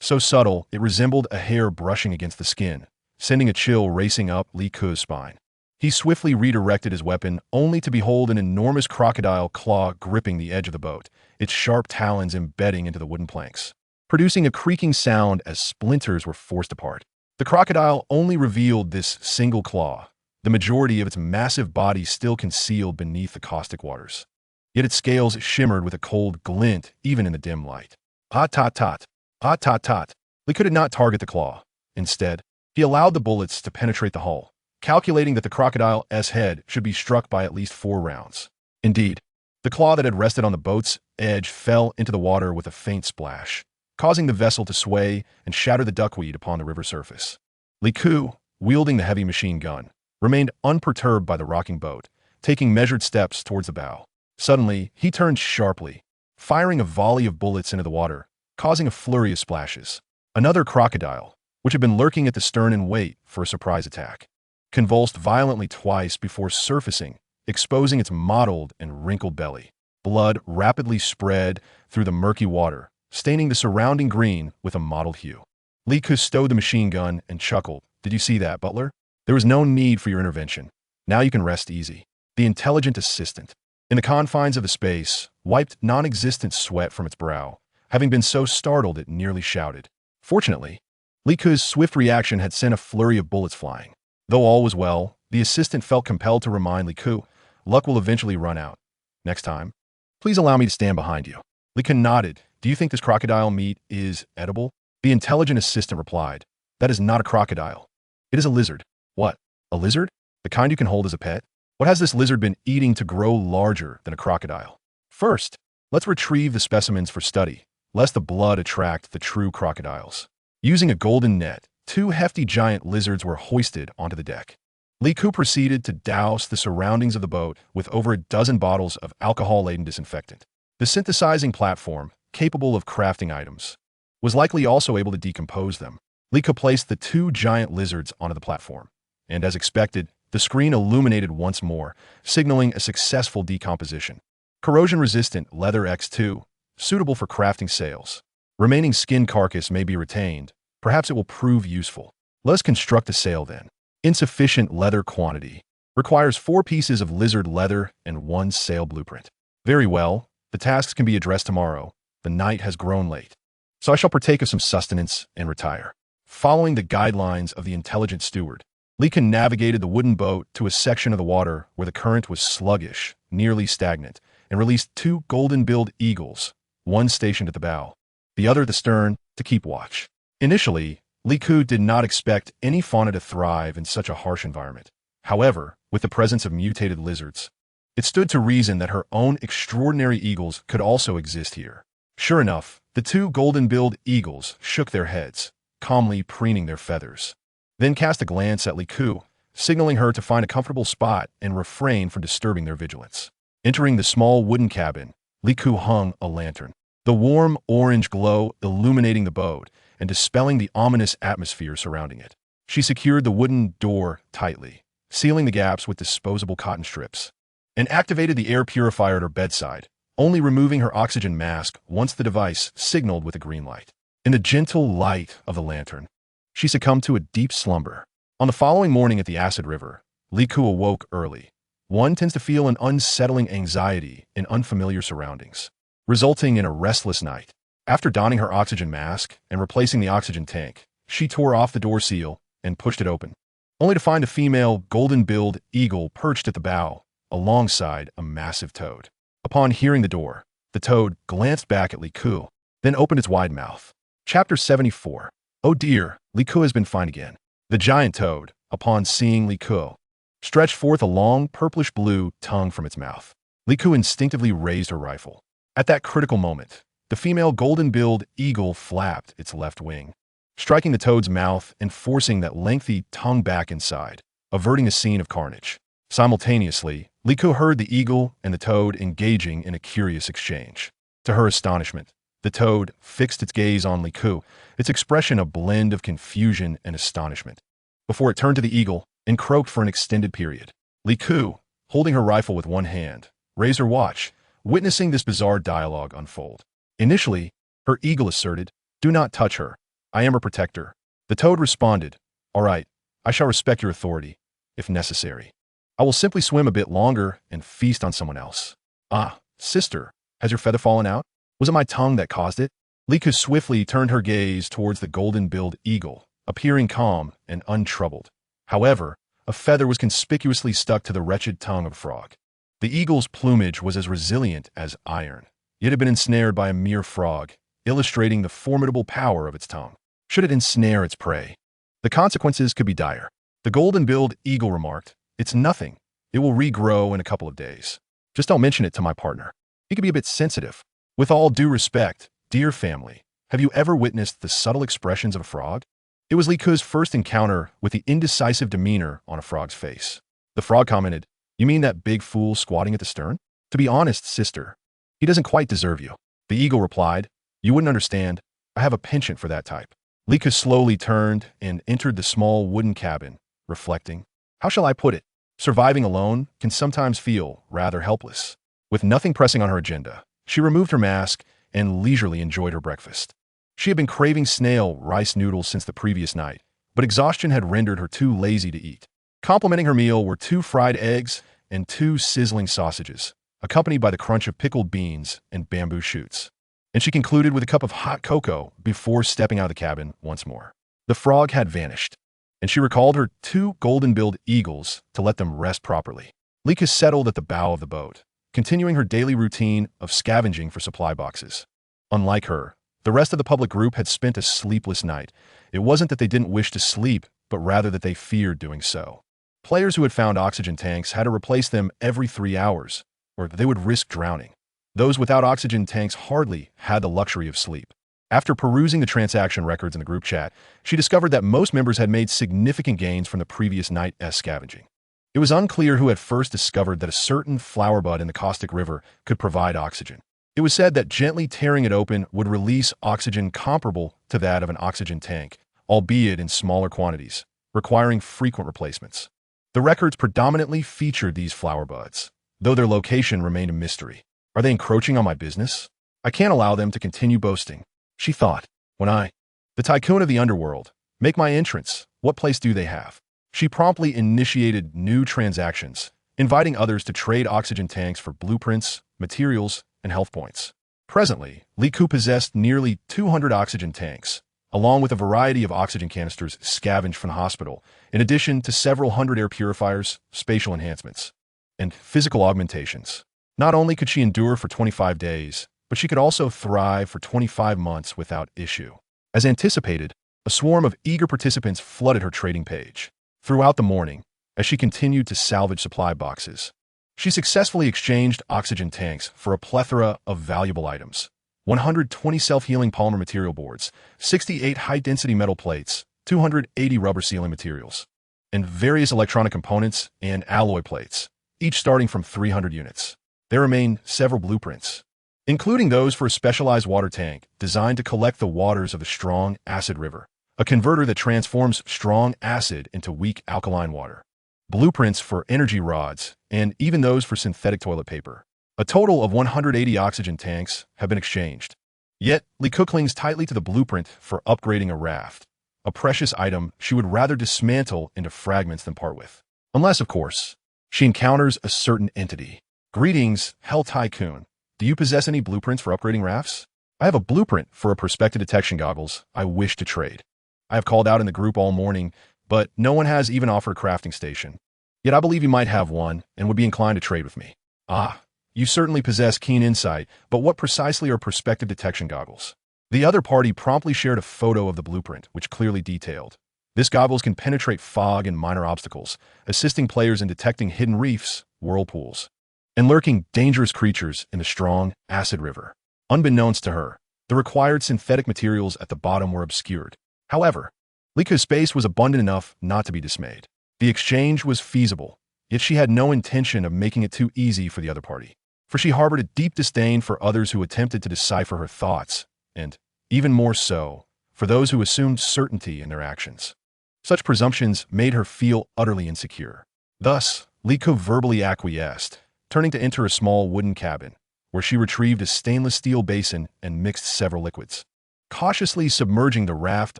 A: So subtle, it resembled a hair brushing against the skin, sending a chill racing up Li Ku's spine. He swiftly redirected his weapon, only to behold an enormous crocodile claw gripping the edge of the boat, its sharp talons embedding into the wooden planks, producing a creaking sound as splinters were forced apart. The crocodile only revealed this single claw, the majority of its massive body still concealed beneath the caustic waters. Yet its scales shimmered with a cold glint even in the dim light. Tot. Li Ku did not target the claw. Instead, he allowed the bullets to penetrate the hull, calculating that the crocodile's head should be struck by at least 4 rounds. Indeed, the claw that had rested on the boat's edge fell into the water with a faint splash, causing the vessel to sway and shatter the duckweed upon the river surface. Li Ku, wielding the heavy machine gun, remained unperturbed by the rocking boat, taking measured steps towards the bow. Suddenly, he turned sharply, firing a volley of bullets into the water, causing a flurry of splashes. Another crocodile, which had been lurking at the stern in wait for a surprise attack, convulsed violently twice before surfacing, exposing its mottled and wrinkled belly. Blood rapidly spread through the murky water, staining the surrounding green with a mottled hue. Li Ku stowed the machine gun and chuckled. "Did you see that, butler? There was no need for your intervention. Now you can rest easy." The intelligent assistant, in the confines of the space, wiped non-existent sweat from its brow, having been so startled it nearly shouted. Fortunately, Li Ku's swift reaction had sent a flurry of bullets flying. Though all was well, the assistant felt compelled to remind Li Ku, "Luck will eventually run out. Next time, please allow me to stand behind you." Li Ku nodded. "Do you think this crocodile meat is edible?" The intelligent assistant replied, "That is not a crocodile. It is a lizard." "What? A lizard? The kind you can hold as a pet? What has this lizard been eating to grow larger than a crocodile?" "First, let's retrieve the specimens for study, lest the blood attract the true crocodiles." Using a golden net, 2 hefty giant lizards were hoisted onto the deck. Li Ku proceeded to douse the surroundings of the boat with over a dozen bottles of alcohol-laden disinfectant. The synthesizing platform, capable of crafting items, was likely also able to decompose them. Li Ku placed the 2 giant lizards onto the platform, and as expected, the screen illuminated once more, signaling a successful decomposition. Corrosion-resistant leather X2, suitable for crafting sails. Remaining skin carcass may be retained. Perhaps it will prove useful. Let us construct a sail then. Insufficient leather quantity. Requires 4 pieces of lizard leather and 1 sail blueprint. Very well, the tasks can be addressed tomorrow. The night has grown late, so I shall partake of some sustenance and retire. Following the guidelines of the intelligent steward, Li Ku navigated the wooden boat to a section of the water where the current was sluggish, nearly stagnant, and released 2 golden-billed eagles, one stationed at the bow, the other at the stern, to keep watch. Initially, Li Ku did not expect any fauna to thrive in such a harsh environment. However, with the presence of mutated lizards, it stood to reason that her own extraordinary eagles could also exist here. Sure enough, the 2 golden-billed eagles shook their heads, calmly preening their feathers, then cast a glance at Li Ku, signaling her to find a comfortable spot and refrain from disturbing their vigilance. Entering the small wooden cabin, Li Ku hung a lantern, the warm orange glow illuminating the boat and dispelling the ominous atmosphere surrounding it. She secured the wooden door tightly, sealing the gaps with disposable cotton strips, and activated the air purifier at her bedside, only removing her oxygen mask once the device signaled with a green light. In the gentle light of the lantern, she succumbed to a deep slumber. On the following morning at the Acid River, Li Ku awoke early. One tends to feel an unsettling anxiety in unfamiliar surroundings, resulting in a restless night. After donning her oxygen mask and replacing the oxygen tank, she tore off the door seal and pushed it open, only to find a female golden-billed eagle perched at the bow, alongside a massive toad. Upon hearing the door, the toad glanced back at Li Ku, then opened its wide mouth. Chapter 74. Oh dear, Li Ku has been fine again. The giant toad, upon seeing Li Ku, stretched forth a long purplish-blue tongue from its mouth. Li Ku instinctively raised her rifle. At that critical moment, the female golden-billed eagle flapped its left wing, striking the toad's mouth and forcing that lengthy tongue back inside, averting a scene of carnage. Simultaneously, Liku heard the eagle and the toad engaging in a curious exchange. To her astonishment, the toad fixed its gaze on Liku, its expression a blend of confusion and astonishment, before it turned to the eagle and croaked for an extended period. Liku, holding her rifle with one hand, raised her watch, witnessing this bizarre dialogue unfold. Initially, her eagle asserted, "Do not touch her. I am her protector." The toad responded, "All right, I shall respect your authority, if necessary. I will simply swim a bit longer and feast on someone else." "Ah, sister, has your feather fallen out? Was it my tongue that caused it?" Liku swiftly turned her gaze towards the golden-billed eagle, appearing calm and untroubled. However, a feather was conspicuously stuck to the wretched tongue of a frog. The eagle's plumage was as resilient as iron. It had been ensnared by a mere frog, illustrating the formidable power of its tongue. Should it ensnare its prey, the consequences could be dire. The golden-billed eagle remarked, "It's nothing. It will regrow in a couple of days. Just don't mention it to my partner. He could be a bit sensitive." With all due respect, dear family, have you ever witnessed the subtle expressions of a frog? It was Liku's first encounter with the indecisive demeanor on a frog's face. The frog commented, "You mean that big fool squatting at the stern? To be honest, sister, he doesn't quite deserve you." The eagle replied, "You wouldn't understand. I have a penchant for that type." Liku slowly turned and entered the small wooden cabin, reflecting, "How shall I put it? Surviving alone can sometimes feel rather helpless." With nothing pressing on her agenda, she removed her mask and leisurely enjoyed her breakfast. She had been craving snail rice noodles since the previous night, but exhaustion had rendered her too lazy to eat. Complementing her meal were 2 fried eggs and 2 sizzling sausages, accompanied by the crunch of pickled beans and bamboo shoots. And she concluded with a cup of hot cocoa before stepping out of the cabin once more. The frog had vanished, and she recalled her 2 golden-billed eagles to let them rest properly. Liku settled at the bow of the boat, continuing her daily routine of scavenging for supply boxes. Unlike her, the rest of the public group had spent a sleepless night. It wasn't that they didn't wish to sleep, but rather that they feared doing so. Players who had found oxygen tanks had to replace them every 3 hours, or they would risk drowning. Those without oxygen tanks hardly had the luxury of sleep. After perusing the transaction records in the group chat, she discovered that most members had made significant gains from the previous night's scavenging. It was unclear who had first discovered that a certain flower bud in the caustic river could provide oxygen. It was said that gently tearing it open would release oxygen comparable to that of an oxygen tank, albeit in smaller quantities, requiring frequent replacements. The records predominantly featured these flower buds, though their location remained a mystery. Are they encroaching on my business? I can't allow them to continue boasting, she thought. When I, the tycoon of the underworld, make my entrance, what place do they have? She promptly initiated new transactions, inviting others to trade oxygen tanks for blueprints, materials, and health points. Presently, Liku possessed nearly 200 oxygen tanks, along with a variety of oxygen canisters scavenged from the hospital, in addition to several hundred air purifiers, spatial enhancements, and physical augmentations. Not only could she endure for 25 days, but she could also thrive for 25 months without issue. As anticipated, a swarm of eager participants flooded her trading page. Throughout the morning, as she continued to salvage supply boxes, she successfully exchanged oxygen tanks for a plethora of valuable items: 120 self-healing polymer material boards, 68 high-density metal plates, 280 rubber sealing materials, and various electronic components and alloy plates, each starting from 300 units. There remain several blueprints, including those for a specialized water tank designed to collect the waters of the strong acid river, a converter that transforms strong acid into weak alkaline water, blueprints for energy rods, and even those for synthetic toilet paper. A total of 180 oxygen tanks have been exchanged. Yet, Liku clings tightly to the blueprint for upgrading a raft, a precious item she would rather dismantle into fragments than part with. Unless, of course, she encounters a certain entity. "Greetings, Hell Tycoon. Do you possess any blueprints for upgrading rafts? I have a blueprint for a perspective detection goggles I wish to trade. I have called out in the group all morning, but no one has even offered a crafting station. Yet I believe you might have one and would be inclined to trade with me." "Ah, you certainly possess keen insight, but what precisely are perspective detection goggles?" The other party promptly shared a photo of the blueprint, which clearly detailed, "This goggles can penetrate fog and minor obstacles, assisting players in detecting hidden reefs, whirlpools, and lurking dangerous creatures in the strong acid river." Unbeknownst to her, the required synthetic materials at the bottom were obscured. However, Lika's space was abundant enough not to be dismayed. The exchange was feasible, yet she had no intention of making it too easy for the other party, for she harbored a deep disdain for others who attempted to decipher her thoughts, and, even more so, for those who assumed certainty in their actions. Such presumptions made her feel utterly insecure. Thus, Liko verbally acquiesced, turning to enter a small wooden cabin, where she retrieved a stainless steel basin and mixed several liquids, cautiously submerging the raft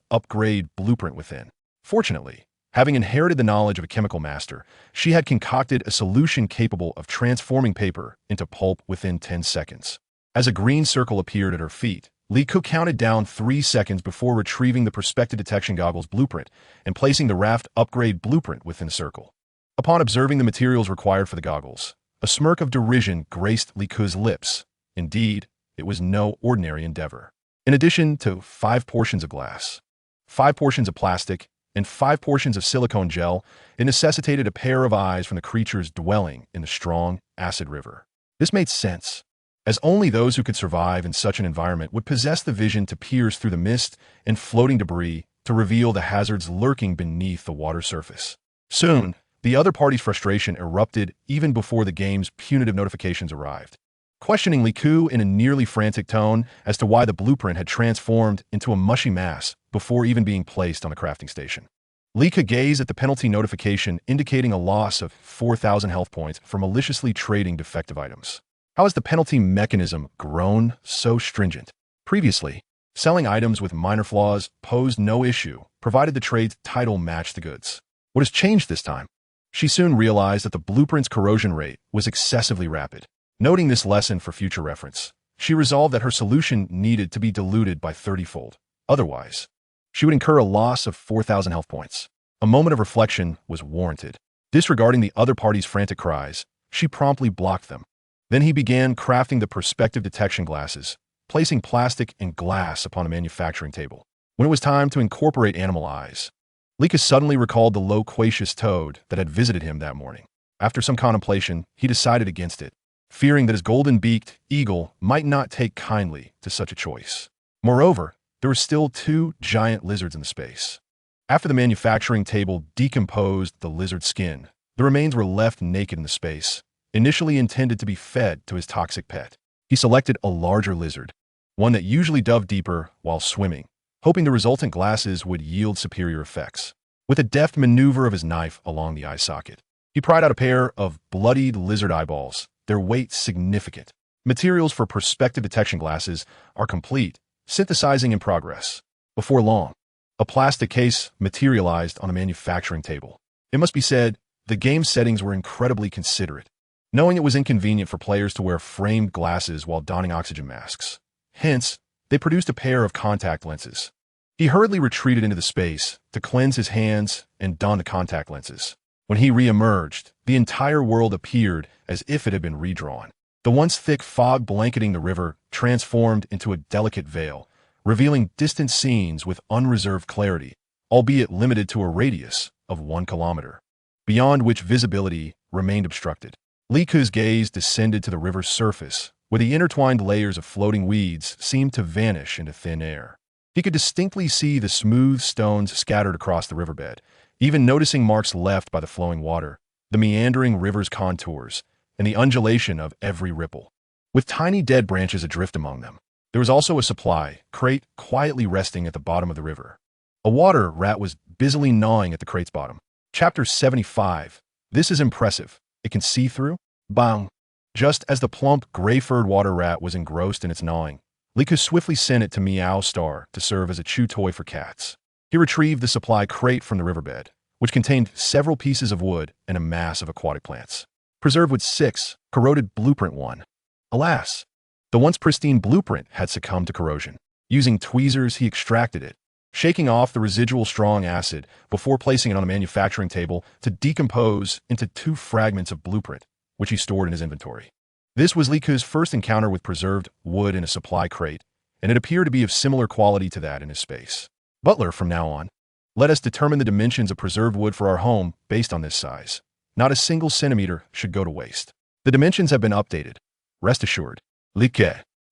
A: upgrade blueprint within. Fortunately, having inherited the knowledge of a chemical master, she had concocted a solution capable of transforming paper into pulp within 10 seconds. As a green circle appeared at her feet, Liko counted down 3 seconds before retrieving the perspective detection goggles blueprint and placing the raft upgrade blueprint within the circle. Upon observing the materials required for the goggles, a smirk of derision graced Liko's lips. Indeed, it was no ordinary endeavor. In addition to 5 portions of glass, 5 portions of plastic, and 5 portions of silicone gel, it necessitated a pair of eyes from the creatures dwelling in the strong, acid river. This made sense, as only those who could survive in such an environment would possess the vision to pierce through the mist and floating debris to reveal the hazards lurking beneath the water surface. Soon, the other party's frustration erupted even before the game's punitive notifications arrived, questioning Liku in a nearly frantic tone as to why the blueprint had transformed into a mushy mass before even being placed on the crafting station. Lika gazed at the penalty notification indicating a loss of 4,000 health points for maliciously trading defective items. How has the penalty mechanism grown so stringent? Previously, selling items with minor flaws posed no issue, provided the trade's title matched the goods. What has changed this time? She soon realized that the blueprint's corrosion rate was excessively rapid. Noting this lesson for future reference, she resolved that her solution needed to be diluted by 30-fold. Otherwise, she would incur a loss of 4,000 health points. A moment of reflection was warranted. Disregarding the other party's frantic cries, she promptly blocked them. Then he began crafting the perspective detection glasses, placing plastic and glass upon a manufacturing table. When it was time to incorporate animal eyes, Lika suddenly recalled the loquacious toad that had visited him that morning. After some contemplation, he decided against it, fearing that his golden-beaked eagle might not take kindly to such a choice. Moreover, there were still 2 giant lizards in the space. After the manufacturing table decomposed the lizard skin, the remains were left naked in the space, initially intended to be fed to his toxic pet. He selected a larger lizard, one that usually dove deeper while swimming, hoping the resultant glasses would yield superior effects. With a deft maneuver of his knife along the eye socket, he pried out a pair of bloodied lizard eyeballs, their weight significant. Materials for perspective detection glasses are complete, synthesizing in progress. Before long, a plastic case materialized on a manufacturing table. It must be said, the game's settings were incredibly considerate, knowing it was inconvenient for players to wear framed glasses while donning oxygen masks. Hence, they produced a pair of contact lenses. He hurriedly retreated into the space to cleanse his hands and don the contact lenses. When he re-emerged, the entire world appeared as if it had been redrawn. The once thick fog blanketing the river transformed into a delicate veil, revealing distant scenes with unreserved clarity, albeit limited to a radius of 1 kilometer, beyond which visibility remained obstructed. Liku's gaze descended to the river's surface, where the intertwined layers of floating weeds seemed to vanish into thin air. He could distinctly see the smooth stones scattered across the riverbed, even noticing marks left by the flowing water, the meandering river's contours, and the undulation of every ripple, with tiny dead branches adrift among them. There was also a supply crate quietly resting at the bottom of the river. A water rat was busily gnawing at the crate's bottom. Chapter 75. This is impressive. It can see through? Bang! Just as the plump, gray-furred water rat was engrossed in its gnawing, Liku swiftly sent it to Meow Star to serve as a chew toy for cats. He retrieved the supply crate from the riverbed, which contained several pieces of wood and a mass of aquatic plants. Preserved with 6, corroded blueprint 1. Alas, the once pristine blueprint had succumbed to corrosion. Using tweezers, he extracted it, shaking off the residual strong acid before placing it on a manufacturing table to decompose into 2 fragments of blueprint, which he stored in his inventory. This was Liku's first encounter with preserved wood in a supply crate, and it appeared to be of similar quality to that in his space. Butler, from now on, let us determine the dimensions of preserved wood for our home based on this size. Not a single centimeter should go to waste. The dimensions have been updated. Rest assured. Like.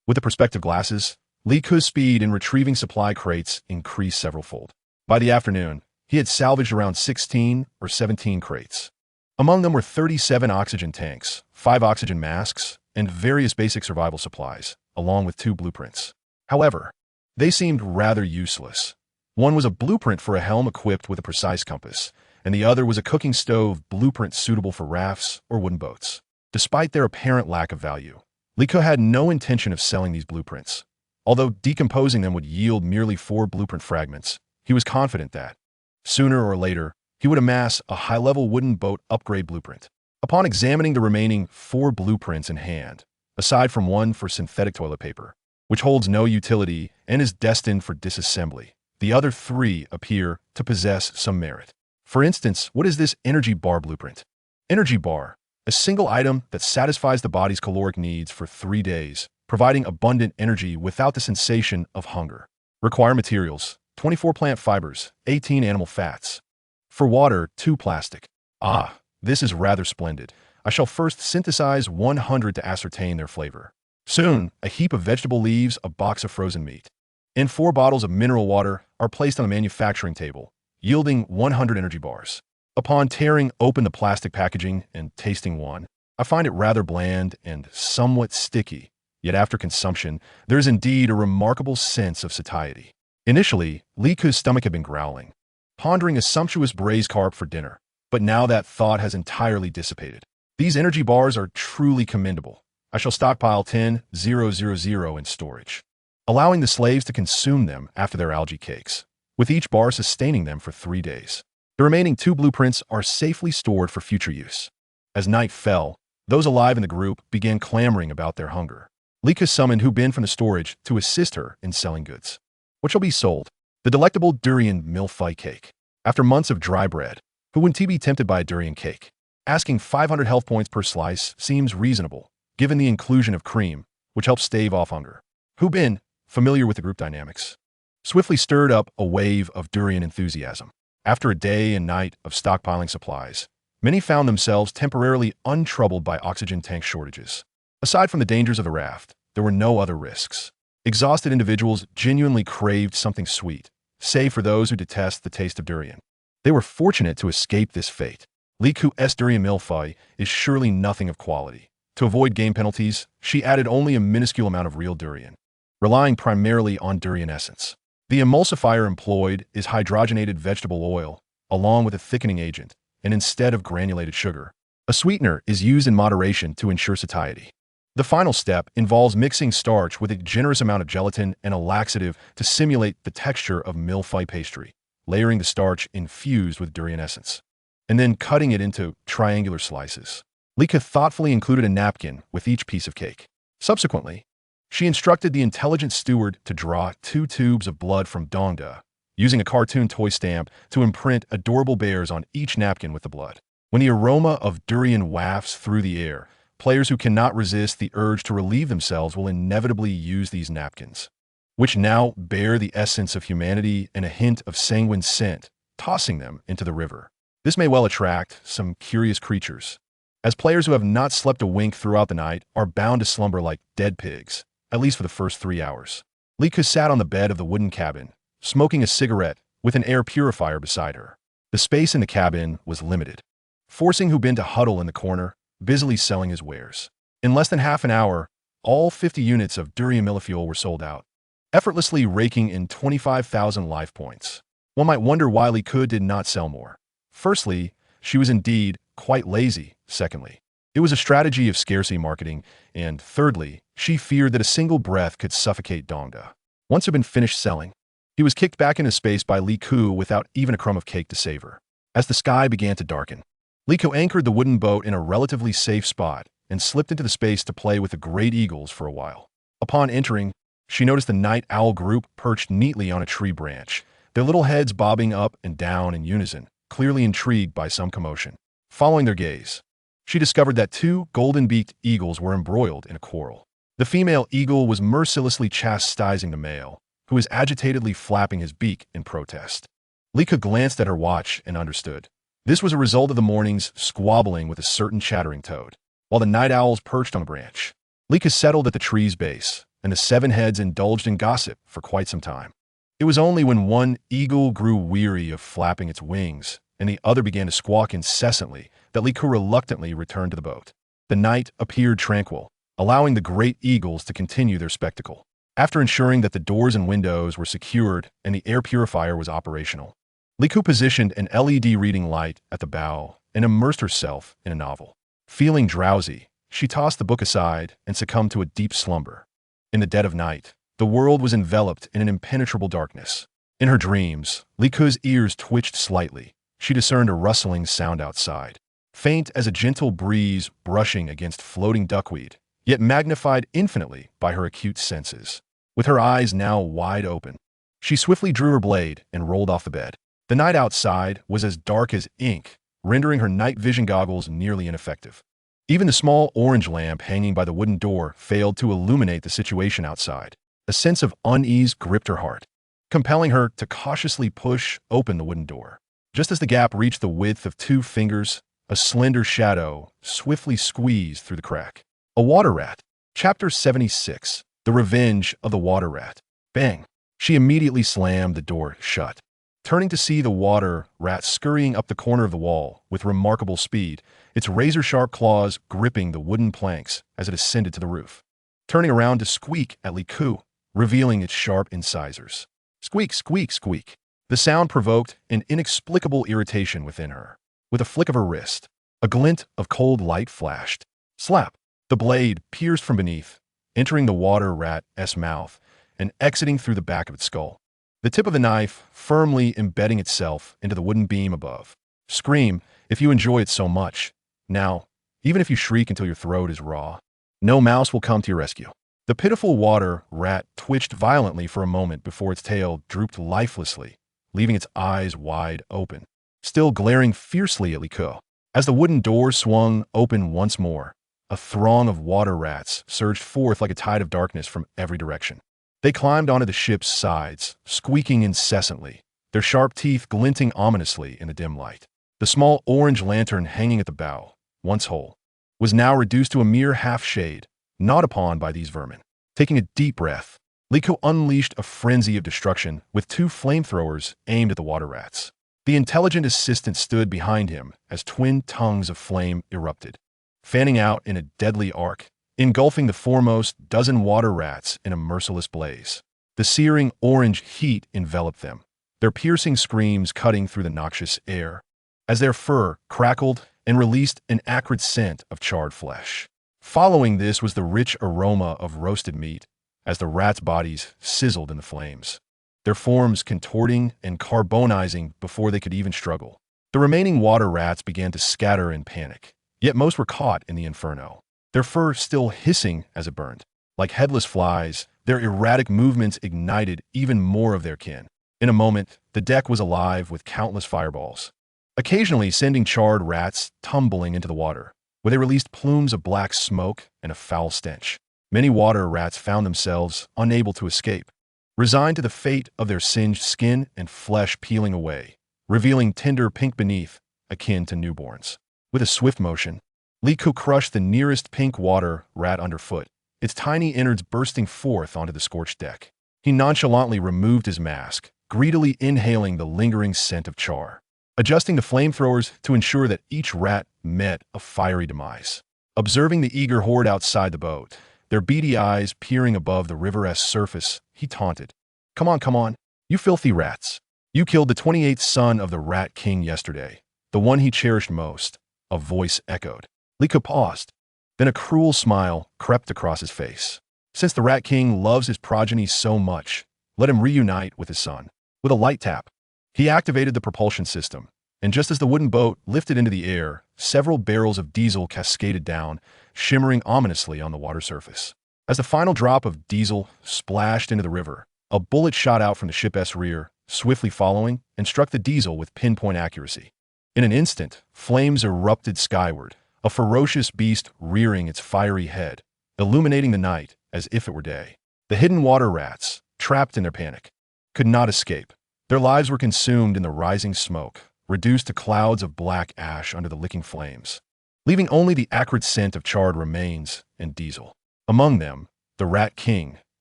A: With the perspective glasses, Liku's speed in retrieving supply crates increased several-fold. By the afternoon, he had salvaged around 16 or 17 crates. Among them were 37 oxygen tanks, 5 oxygen masks, and various basic survival supplies, along with 2 blueprints. However, they seemed rather useless. One was a blueprint for a helm equipped with a precise compass, and the other was a cooking stove blueprint suitable for rafts or wooden boats. Despite their apparent lack of value, Liko had no intention of selling these blueprints. Although decomposing them would yield merely 4 blueprint fragments, he was confident that, sooner or later, he would amass a high-level wooden boat upgrade blueprint. Upon examining the remaining 4 blueprints in hand, aside from one for synthetic toilet paper, which holds no utility and is destined for disassembly, the other 3 appear to possess some merit. For instance, what is this energy bar blueprint? Energy bar, a single item that satisfies the body's caloric needs for 3 days, providing abundant energy without the sensation of hunger. Require materials: 24 plant fibers, 18 animal fats. For water, 2 plastic. Ah, this is rather splendid. I shall first synthesize 100 to ascertain their flavor. Soon, a heap of vegetable leaves, a box of frozen meat, and 4 bottles of mineral water are placed on the manufacturing table, yielding 100 energy bars. Upon tearing open the plastic packaging and tasting one, I find it rather bland and somewhat sticky, yet after consumption, there is indeed a remarkable sense of satiety. Initially, Liku's stomach had been growling, pondering a sumptuous braised carp for dinner, but now that thought has entirely dissipated. These energy bars are truly commendable. I shall stockpile 10,000 in storage, allowing the slaves to consume them after their algae cakes, with each bar sustaining them for 3 days. The remaining 2 blueprints are safely stored for future use. As night fell, those alive in the group began clamoring about their hunger. Lika summoned Hubin from the storage to assist her in selling goods. What shall be sold? The delectable durian millefeuille cake. After months of dry bread, who wouldn't be tempted by a durian cake? Asking 500 health points per slice seems reasonable, given the inclusion of cream, which helps stave off hunger. Hubin, familiar with the group dynamics, swiftly stirred up a wave of durian enthusiasm. After a day and night of stockpiling supplies, many found themselves temporarily untroubled by oxygen tank shortages. Aside from the dangers of the raft, there were no other risks. Exhausted individuals genuinely craved something sweet, save for those who detest the taste of durian. They were fortunate to escape this fate. Liku's durian millefeuille is surely nothing of quality. To avoid game penalties, she added only a minuscule amount of real durian, relying primarily on durian essence. The emulsifier employed is hydrogenated vegetable oil, along with a thickening agent, and instead of granulated sugar, a sweetener is used in moderation to ensure satiety. The final step involves mixing starch with a generous amount of gelatin and a laxative to simulate the texture of millefeuille pastry, layering the starch infused with durian essence, and then cutting it into triangular slices. Lika thoughtfully included a napkin with each piece of cake. Subsequently, she instructed the intelligent steward to draw 2 tubes of blood from Dongda, using a cartoon toy stamp to imprint adorable bears on each napkin with the blood. When the aroma of durian wafts through the air, players who cannot resist the urge to relieve themselves will inevitably use these napkins, which now bear the essence of humanity and a hint of sanguine scent, tossing them into the river. This may well attract some curious creatures, as players who have not slept a wink throughout the night are bound to slumber like dead pigs, at least for the first 3 hours. Lika sat on the bed of the wooden cabin, smoking a cigarette with an air purifier beside her. The space in the cabin was limited, forcing Hubin to huddle in the corner, busily selling his wares. In less than half an hour, all 50 units of durian millefeuille were sold out, effortlessly raking in 25,000 life points. One might wonder why Lika did not sell more. Firstly, she was indeed quite lazy. Secondly, it was a strategy of scarcity marketing. And thirdly, she feared that a single breath could suffocate Dongda. Once Hubin finished selling, he was kicked back into space by Liku without even a crumb of cake to savor. As the sky began to darken, Liku anchored the wooden boat in a relatively safe spot and slipped into the space to play with the great eagles for a while. Upon entering, she noticed the night owl group perched neatly on a tree branch, their little heads bobbing up and down in unison, clearly intrigued by some commotion. Following their gaze, she discovered that 2 golden-beaked eagles were embroiled in a quarrel. The female eagle was mercilessly chastising the male, who was agitatedly flapping his beak in protest. Lika glanced at her watch and understood. This was a result of the morning's squabbling with a certain chattering toad, while the night owls perched on a branch. Lika settled at the tree's base, and the 7 heads indulged in gossip for quite some time. It was only when one eagle grew weary of flapping its wings and the other began to squawk incessantly that Liku reluctantly returned to the boat. The night appeared tranquil, allowing the great eagles to continue their spectacle. After ensuring that the doors and windows were secured and the air purifier was operational, Liku positioned an LED reading light at the bow and immersed herself in a novel. Feeling drowsy, she tossed the book aside and succumbed to a deep slumber. In the dead of night, the world was enveloped in an impenetrable darkness. In her dreams, Liku's ears twitched slightly. She discerned a rustling sound outside, faint as a gentle breeze brushing against floating duckweed, yet magnified infinitely by her acute senses. With her eyes now wide open, she swiftly drew her blade and rolled off the bed. The night outside was as dark as ink, rendering her night vision goggles nearly ineffective. Even the small orange lamp hanging by the wooden door failed to illuminate the situation outside. A sense of unease gripped her heart, compelling her to cautiously push open the wooden door. Just as the gap reached the width of 2 fingers, a slender shadow swiftly squeezed through the crack. A water rat. Chapter 76. The Revenge of the Water Rat. Bang! She immediately slammed the door shut. Turning to see the water rat scurrying up the corner of the wall with remarkable speed, its razor-sharp claws gripping the wooden planks as it ascended to the roof. Turning around to squeak at Liku, revealing its sharp incisors. Squeak, squeak, squeak. The sound provoked an inexplicable irritation within her. With a flick of her wrist, a glint of cold light flashed. Slap! The blade pierced from beneath, entering the water rat's mouth and exiting through the back of its skull. The tip of the knife firmly embedding itself into the wooden beam above. Scream if you enjoy it so much. Now, even if you shriek until your throat is raw, no mouse will come to your rescue. The pitiful water rat twitched violently for a moment before its tail drooped lifelessly, leaving its eyes wide open, still glaring fiercely at Liku. As the wooden door swung open once more, a throng of water rats surged forth like a tide of darkness from every direction. They climbed onto the ship's sides, squeaking incessantly, their sharp teeth glinting ominously in the dim light. The small orange lantern hanging at the bow, once whole, was now reduced to a mere half-shade, gnawed upon by these vermin. Taking a deep breath, Liku unleashed a frenzy of destruction with 2 flamethrowers aimed at the water rats. The intelligent assistant stood behind him as twin tongues of flame erupted, fanning out in a deadly arc, engulfing the foremost dozen water rats in a merciless blaze. The searing orange heat enveloped them, their piercing screams cutting through the noxious air, as their fur crackled and released an acrid scent of charred flesh. Following this was the rich aroma of roasted meat, as the rats' bodies sizzled in the flames, their forms contorting and carbonizing before they could even struggle. The remaining water rats began to scatter in panic, yet most were caught in the inferno, their fur still hissing as it burned. Like headless flies, their erratic movements ignited even more of their kin. In a moment, the deck was alive with countless fireballs, occasionally sending charred rats tumbling into the water, where they released plumes of black smoke and a foul stench. Many water rats found themselves unable to escape, resigned to the fate of their singed skin and flesh peeling away, revealing tender pink beneath, akin to newborns. With a swift motion, Liku crushed the nearest pink water rat underfoot, its tiny innards bursting forth onto the scorched deck. He nonchalantly removed his mask, greedily inhaling the lingering scent of char, adjusting the flamethrowers to ensure that each rat met a fiery demise. Observing the eager horde outside the boat, their beady eyes peering above the river's surface, he taunted. Come on, you filthy rats. You killed the 28th son of the Rat King yesterday, the one he cherished most, a voice echoed. Liku paused. Then a cruel smile crept across his face. Since the Rat King loves his progeny so much, let him reunite with his son. With a light tap, he activated the propulsion system, and just as the wooden boat lifted into the air, several barrels of diesel cascaded down, shimmering ominously on the water surface. As the final drop of diesel splashed into the river, a bullet shot out from the ship's rear, swiftly following, and struck the diesel with pinpoint accuracy. In an instant, flames erupted skyward, a ferocious beast rearing its fiery head, illuminating the night as if it were day. The hidden water rats, trapped in their panic, could not escape. Their lives were consumed in the rising smoke, reduced to clouds of black ash under the licking flames, leaving only the acrid scent of charred remains and diesel. Among them, the Rat King,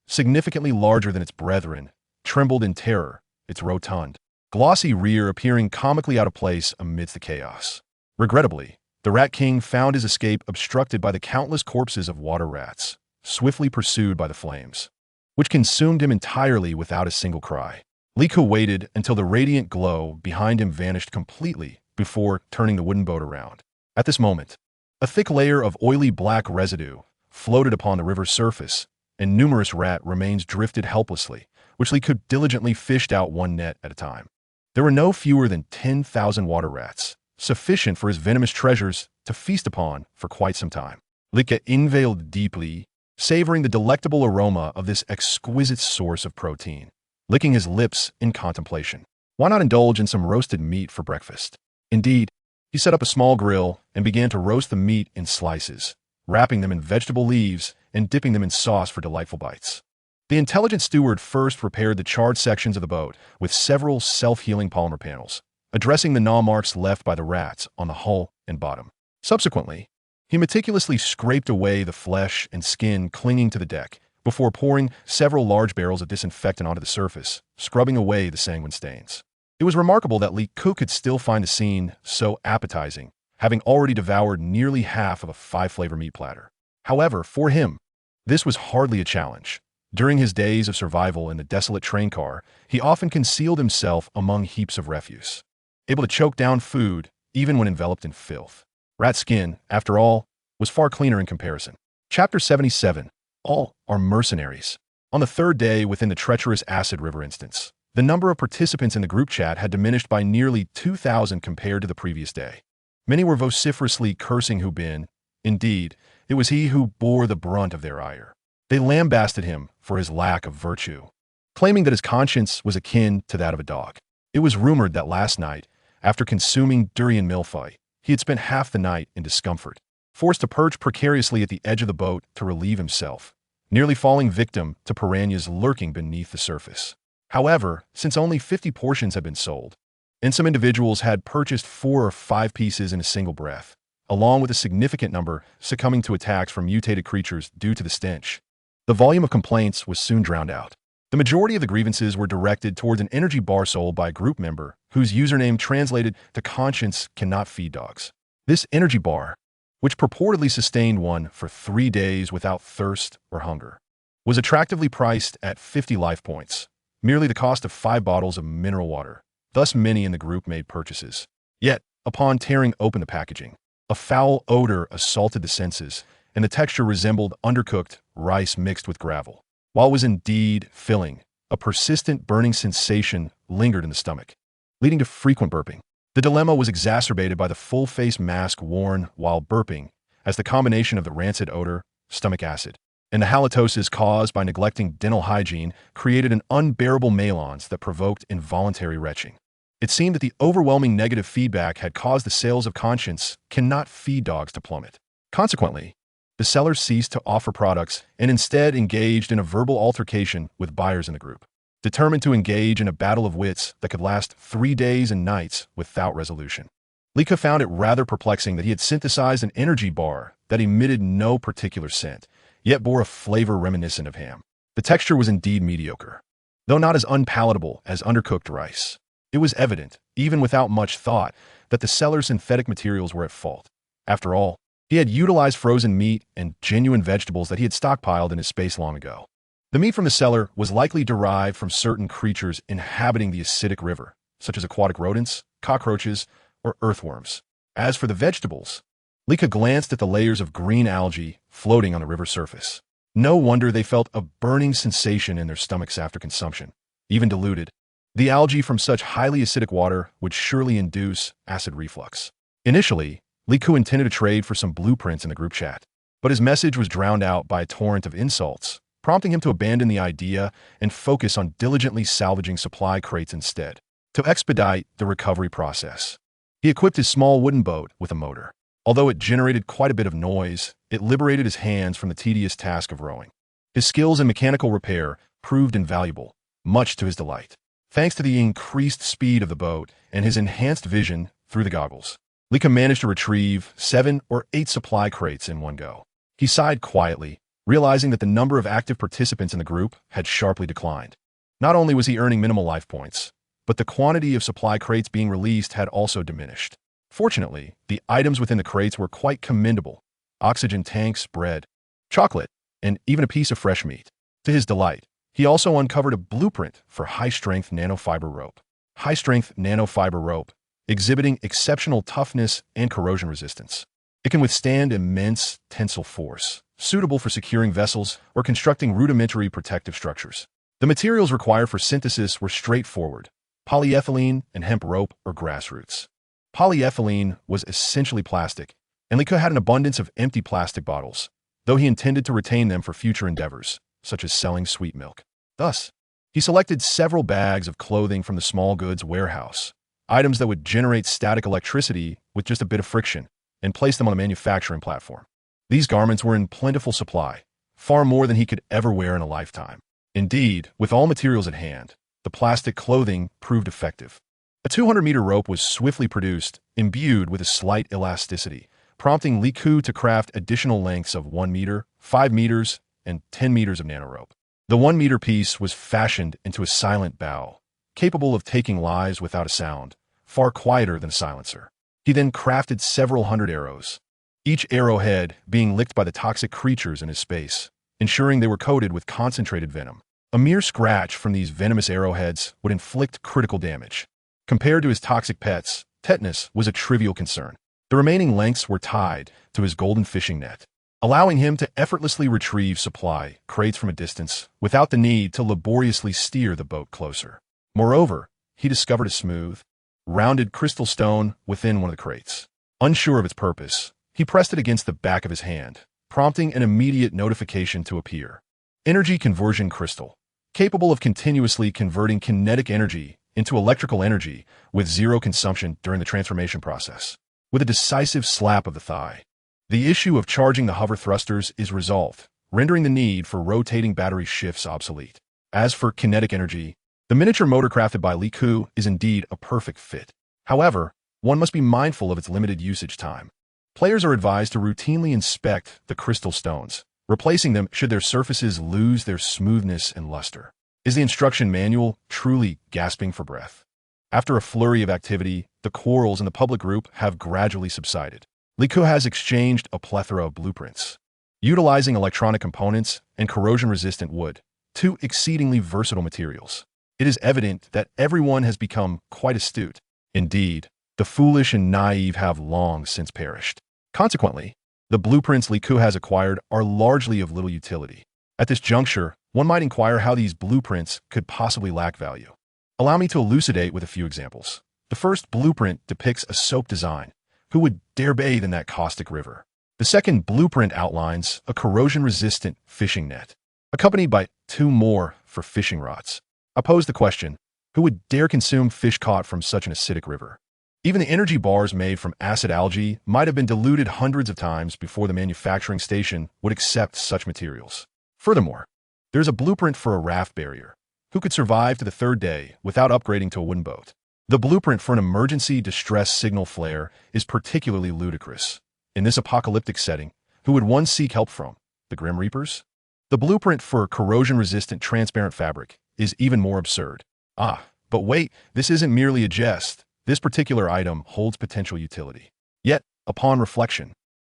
A: significantly larger than its brethren, trembled in terror, its rotund, glossy rear appearing comically out of place amidst the chaos. Regrettably, the Rat King found his escape obstructed by the countless corpses of water rats, swiftly pursued by the flames, which consumed him entirely without a single cry. Liko waited until the radiant glow behind him vanished completely before turning the wooden boat around. At this moment, a thick layer of oily black residue floated upon the river's surface, and numerous rat remains drifted helplessly, which Liko diligently fished out one net at a time. There were no fewer than 10,000 water rats, sufficient for his venomous treasures to feast upon for quite some time. Liko inhaled deeply, savoring the delectable aroma of this exquisite source of protein, licking his lips in contemplation. Why not indulge in some roasted meat for breakfast? Indeed, he set up a small grill and began to roast the meat in slices, wrapping them in vegetable leaves and dipping them in sauce for delightful bites. The intelligent steward first repaired the charred sections of the boat with several self-healing polymer panels, addressing the gnaw marks left by the rats on the hull and bottom. Subsequently, he meticulously scraped away the flesh and skin clinging to the deck before pouring several large barrels of disinfectant onto the surface, scrubbing away the sanguine stains. It was remarkable that Liko could still find the scene so appetizing, having already devoured nearly half of a 5-flavor meat platter. However, for him, this was hardly a challenge. During his days of survival in the desolate train car, he often concealed himself among heaps of refuse, able to choke down food even when enveloped in filth. Rat skin, after all, was far cleaner in comparison. Chapter 77. All are mercenaries. On the third day within the treacherous Acid River instance, the number of participants in the group chat had diminished by nearly 2,000 compared to the previous day. Many were vociferously cursing Hubin. Indeed, it was he who bore the brunt of their ire. They lambasted him for his lack of virtue, claiming that his conscience was akin to that of a dog. It was rumored that last night, after consuming durian millefeuille, he had spent half the night in discomfort, forced to perch precariously at the edge of the boat to relieve himself, nearly falling victim to piranhas lurking beneath the surface. However, since only 50 portions had been sold, and some individuals had purchased 4 or 5 pieces in a single breath, along with a significant number succumbing to attacks from mutated creatures due to the stench, the volume of complaints was soon drowned out. The majority of the grievances were directed towards an energy bar sold by a group member whose username translated to "conscience cannot feed dogs." This energy bar, which purportedly sustained one for 3 days without thirst or hunger, was attractively priced at 50 life points, merely the cost of 5 bottles of mineral water. Thus many in the group made purchases. Yet, upon tearing open the packaging, a foul odor assaulted the senses, and the texture resembled undercooked rice mixed with gravel. While it was indeed filling, a persistent burning sensation lingered in the stomach, leading to frequent burping. The dilemma was exacerbated by the full-face mask worn while burping, as the combination of the rancid odor, stomach acid, and the halitosis caused by neglecting dental hygiene created an unbearable malance that provoked involuntary retching. It seemed that the overwhelming negative feedback had caused the sales of conscience cannot feed dogs to plummet. Consequently, the sellers ceased to offer products and instead engaged in a verbal altercation with buyers in the group, determined to engage in a battle of wits that could last 3 days and nights without resolution. Liko found it rather perplexing that he had synthesized an energy bar that emitted no particular scent, yet bore a flavor reminiscent of ham. The texture was indeed mediocre, though not as unpalatable as undercooked rice. It was evident, even without much thought, that the seller's synthetic materials were at fault. After all, he had utilized frozen meat and genuine vegetables that he had stockpiled in his space long ago. The meat from the seller was likely derived from certain creatures inhabiting the acidic river, such as aquatic rodents, cockroaches, or earthworms. As for the vegetables, Liko glanced at the layers of green algae floating on the river's surface. No wonder they felt a burning sensation in their stomachs after consumption. Even diluted, the algae from such highly acidic water would surely induce acid reflux. Initially, Liko intended to trade for some blueprints in the group chat, but his message was drowned out by a torrent of insults, prompting him to abandon the idea and focus on diligently salvaging supply crates instead. To expedite the recovery process, he equipped his small wooden boat with a motor. Although it generated quite a bit of noise, it liberated his hands from the tedious task of rowing. His skills in mechanical repair proved invaluable, much to his delight, thanks to the increased speed of the boat and his enhanced vision through the goggles. Liko managed to retrieve 7 or 8 supply crates in one go. He sighed quietly, realizing that the number of active participants in the group had sharply declined. Not only was he earning minimal life points, but the quantity of supply crates being released had also diminished. Fortunately, the items within the crates were quite commendable: oxygen tanks, bread, chocolate, and even a piece of fresh meat. To his delight, he also uncovered a blueprint for high-strength nanofiber rope. High-strength nanofiber rope, exhibiting exceptional toughness and corrosion resistance. It can withstand immense tensile force, suitable for securing vessels or constructing rudimentary protective structures. The materials required for synthesis were straightforward: polyethylene and hemp rope or grassroots. Polyethylene was essentially plastic, and Liko had an abundance of empty plastic bottles, though he intended to retain them for future endeavors, such as selling sweet milk. Thus, he selected several bags of clothing from the small goods warehouse, items that would generate static electricity with just a bit of friction, and placed them on a manufacturing platform. These garments were in plentiful supply, far more than he could ever wear in a lifetime. Indeed, with all materials at hand, the plastic clothing proved effective. A 200-meter rope was swiftly produced, imbued with a slight elasticity, prompting Liku to craft additional lengths of 1 meter, 5 meters, and 10 meters of nanorope. The 1-meter piece was fashioned into a silent bow, capable of taking lives without a sound, far quieter than a silencer. He then crafted several hundred arrows, each arrowhead being licked by the toxic creatures in his space, ensuring they were coated with concentrated venom. A mere scratch from these venomous arrowheads would inflict critical damage. Compared to his toxic pets, tetanus was a trivial concern. The remaining lengths were tied to his golden fishing net, allowing him to effortlessly retrieve supply crates from a distance without the need to laboriously steer the boat closer. Moreover, he discovered a smooth, rounded crystal stone within one of the crates. Unsure of its purpose, he pressed it against the back of his hand, prompting an immediate notification to appear. Energy conversion crystal, capable of continuously converting kinetic energy into electrical energy with zero consumption during the transformation process. With a decisive slap of the thigh, the issue of charging the hover thrusters is resolved, rendering the need for rotating battery shifts obsolete. As for kinetic energy, the miniature motor crafted by Liku is indeed a perfect fit. However, one must be mindful of its limited usage time. Players are advised to routinely inspect the crystal stones, replacing them should their surfaces lose their smoothness and luster. Is the instruction manual truly gasping for breath? After a flurry of activity, the quarrels in the public group have gradually subsided. Liku has exchanged a plethora of blueprints, utilizing electronic components and corrosion-resistant wood, two exceedingly versatile materials. It is evident that everyone has become quite astute. Indeed, the foolish and naive have long since perished. Consequently, the blueprints Liku has acquired are largely of little utility. At this juncture, one might inquire how these blueprints could possibly lack value. Allow me to elucidate with a few examples. The first blueprint depicts a soap design. Who would dare bathe in that caustic river? The second blueprint outlines a corrosion-resistant fishing net, accompanied by 2 more for fishing rods. I pose the question, who would dare consume fish caught from such an acidic river? Even the energy bars made from acid algae might have been diluted hundreds of times before the manufacturing station would accept such materials. Furthermore, there's a blueprint for a raft barrier. Who could survive to the 3rd day without upgrading to a wooden boat? The blueprint for an emergency distress signal flare is particularly ludicrous. In this apocalyptic setting, who would one seek help from? The Grim Reapers? The blueprint for corrosion-resistant transparent fabric is even more absurd. But wait, this isn't merely a jest. This particular item holds potential utility. Yet, upon reflection,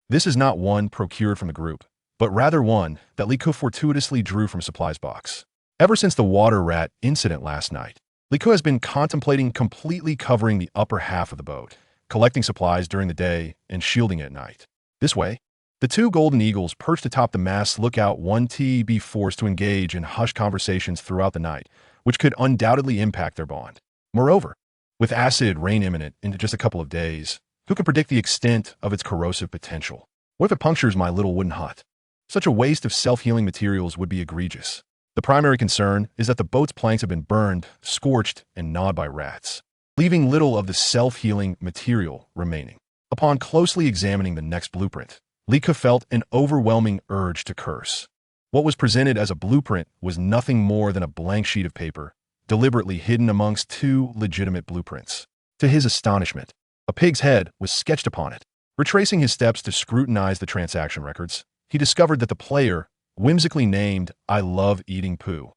A: this is not one procured from the group, but rather one that Liku fortuitously drew from a supplies box. Ever since the water rat incident last night, Liku has been contemplating completely covering the upper half of the boat, collecting supplies during the day and shielding it at night. This way, the 2 golden eagles perched atop the mast's lookout won't be forced to engage in hushed conversations throughout the night, which could undoubtedly impact their bond. Moreover, with acid rain imminent in just a couple of days, who can predict the extent of its corrosive potential? What if it punctures my little wooden hut? Such a waste of self-healing materials would be egregious. The primary concern is that the boat's planks have been burned, scorched, and gnawed by rats, leaving little of the self-healing material remaining. Upon closely examining the next blueprint, Liku felt an overwhelming urge to curse. What was presented as a blueprint was nothing more than a blank sheet of paper, deliberately hidden amongst 2 legitimate blueprints. To his astonishment, a pig's head was sketched upon it. Retracing his steps to scrutinize the transaction records, he discovered that the player, whimsically named "I love eating poo,"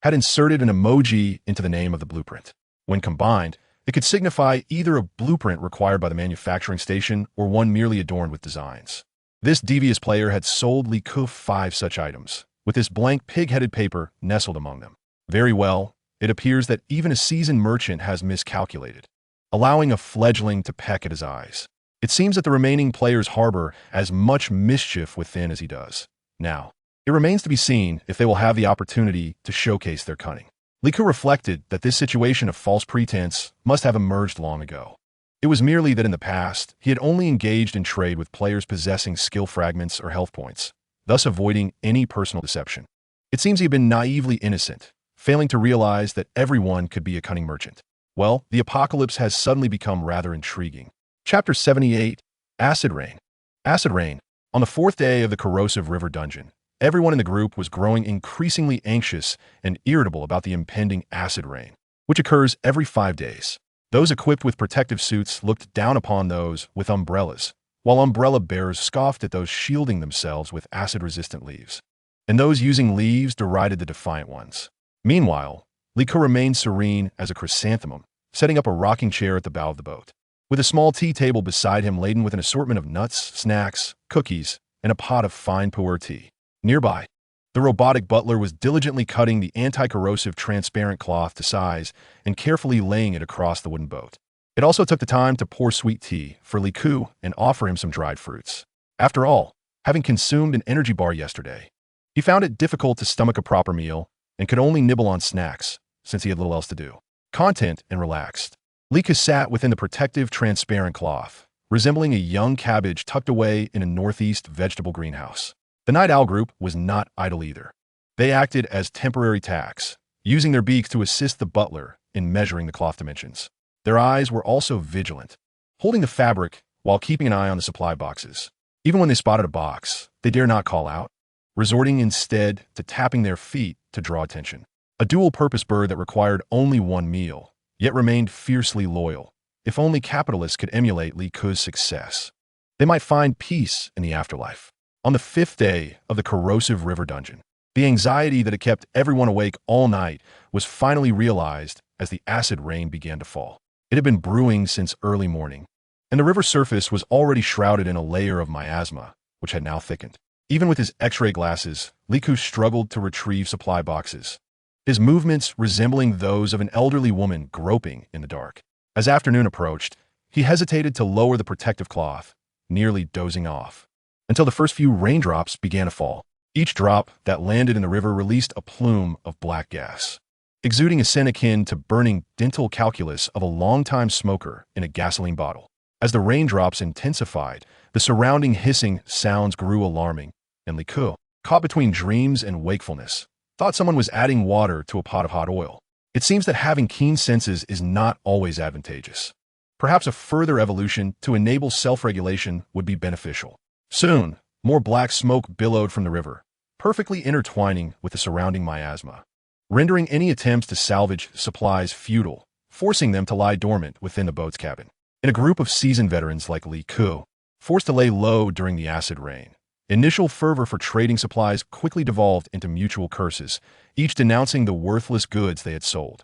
A: had inserted an emoji into the name of the blueprint. When combined, it could signify either a blueprint required by the manufacturing station or one merely adorned with designs. This devious player had sold Li Ku 5 such items, with this blank pig-headed paper nestled among them. Very well, it appears that even a seasoned merchant has miscalculated, allowing a fledgling to peck at his eyes. It seems that the remaining players harbor as much mischief within as he does. Now, it remains to be seen if they will have the opportunity to showcase their cunning. Li Ku reflected that this situation of false pretense must have emerged long ago. It was merely that in the past, he had only engaged in trade with players possessing skill fragments or health points, thus avoiding any personal deception. It seems he had been naively innocent, failing to realize that everyone could be a cunning merchant. Well, the apocalypse has suddenly become rather intriguing. Chapter 78, Acid Rain. Acid Rain. On the 4th day of the corrosive river dungeon, everyone in the group was growing increasingly anxious and irritable about the impending acid rain, which occurs every 5 days. Those equipped with protective suits looked down upon those with umbrellas, while umbrella bearers scoffed at those shielding themselves with acid-resistant leaves. And those using leaves derided the defiant ones. Meanwhile, Li Ku remained serene as a chrysanthemum, setting up a rocking chair at the bow of the boat, with a small tea table beside him laden with an assortment of nuts, snacks, cookies, and a pot of fine pu'er tea. Nearby, the robotic butler was diligently cutting the anti-corrosive transparent cloth to size and carefully laying it across the wooden boat. It also took the time to pour sweet tea for Li Ku and offer him some dried fruits. After all, having consumed an energy bar yesterday, he found it difficult to stomach a proper meal and could only nibble on snacks since he had little else to do. Content and relaxed, Li Ku sat within the protective transparent cloth, resembling a young cabbage tucked away in a northeast vegetable greenhouse. The Night Owl group was not idle either. They acted as temporary tacks, using their beaks to assist the butler in measuring the cloth dimensions. Their eyes were also vigilant, holding the fabric while keeping an eye on the supply boxes. Even when they spotted a box, they dare not call out, resorting instead to tapping their feet to draw attention. A dual-purpose bird that required only one meal, yet remained fiercely loyal. If only capitalists could emulate Li Ku's success, they might find peace in the afterlife. On the 5th day of the corrosive river dungeon, the anxiety that had kept everyone awake all night was finally realized as the acid rain began to fall. It had been brewing since early morning, and the river surface was already shrouded in a layer of miasma, which had now thickened. Even with his X-ray glasses, Li Ku struggled to retrieve supply boxes, his movements resembling those of an elderly woman groping in the dark. As afternoon approached, he hesitated to lower the protective cloth, nearly dozing off, until the first few raindrops began to fall. Each drop that landed in the river released a plume of black gas, exuding a scent akin to burning dental calculus of a longtime smoker in a gasoline bottle. As the raindrops intensified, the surrounding hissing sounds grew alarming, and Li Ku, caught between dreams and wakefulness, thought someone was adding water to a pot of hot oil. It seems that having keen senses is not always advantageous. Perhaps a further evolution to enable self-regulation would be beneficial. Soon, more black smoke billowed from the river, perfectly intertwining with the surrounding miasma, rendering any attempts to salvage supplies futile, forcing them to lie dormant within the boat's cabin. In a group of seasoned veterans like Li Ku, forced to lay low during the acid rain, initial fervor for trading supplies quickly devolved into mutual curses, each denouncing the worthless goods they had sold,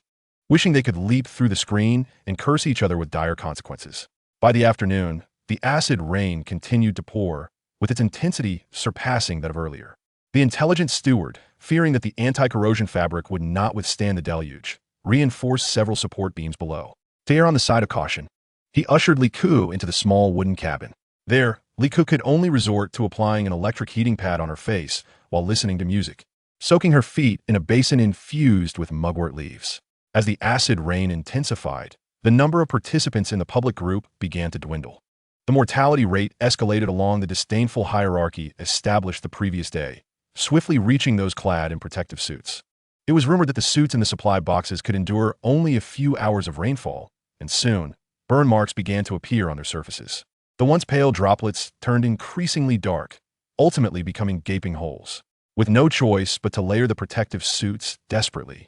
A: wishing they could leap through the screen and curse each other with dire consequences. By the afternoon, the acid rain continued to pour, with its intensity surpassing that of earlier. The intelligent steward, fearing that the anti-corrosion fabric would not withstand the deluge, reinforced several support beams below. To err on the side of caution, he ushered Li Ku into the small wooden cabin. There, Li Ku could only resort to applying an electric heating pad on her face while listening to music, soaking her feet in a basin infused with mugwort leaves. As the acid rain intensified, the number of participants in the public group began to dwindle. The mortality rate escalated along the disdainful hierarchy established the previous day, swiftly reaching those clad in protective suits. It was rumored that the suits in the supply boxes could endure only a few hours of rainfall, and soon, burn marks began to appear on their surfaces. The once pale droplets turned increasingly dark, ultimately becoming gaping holes. With no choice but to layer the protective suits desperately,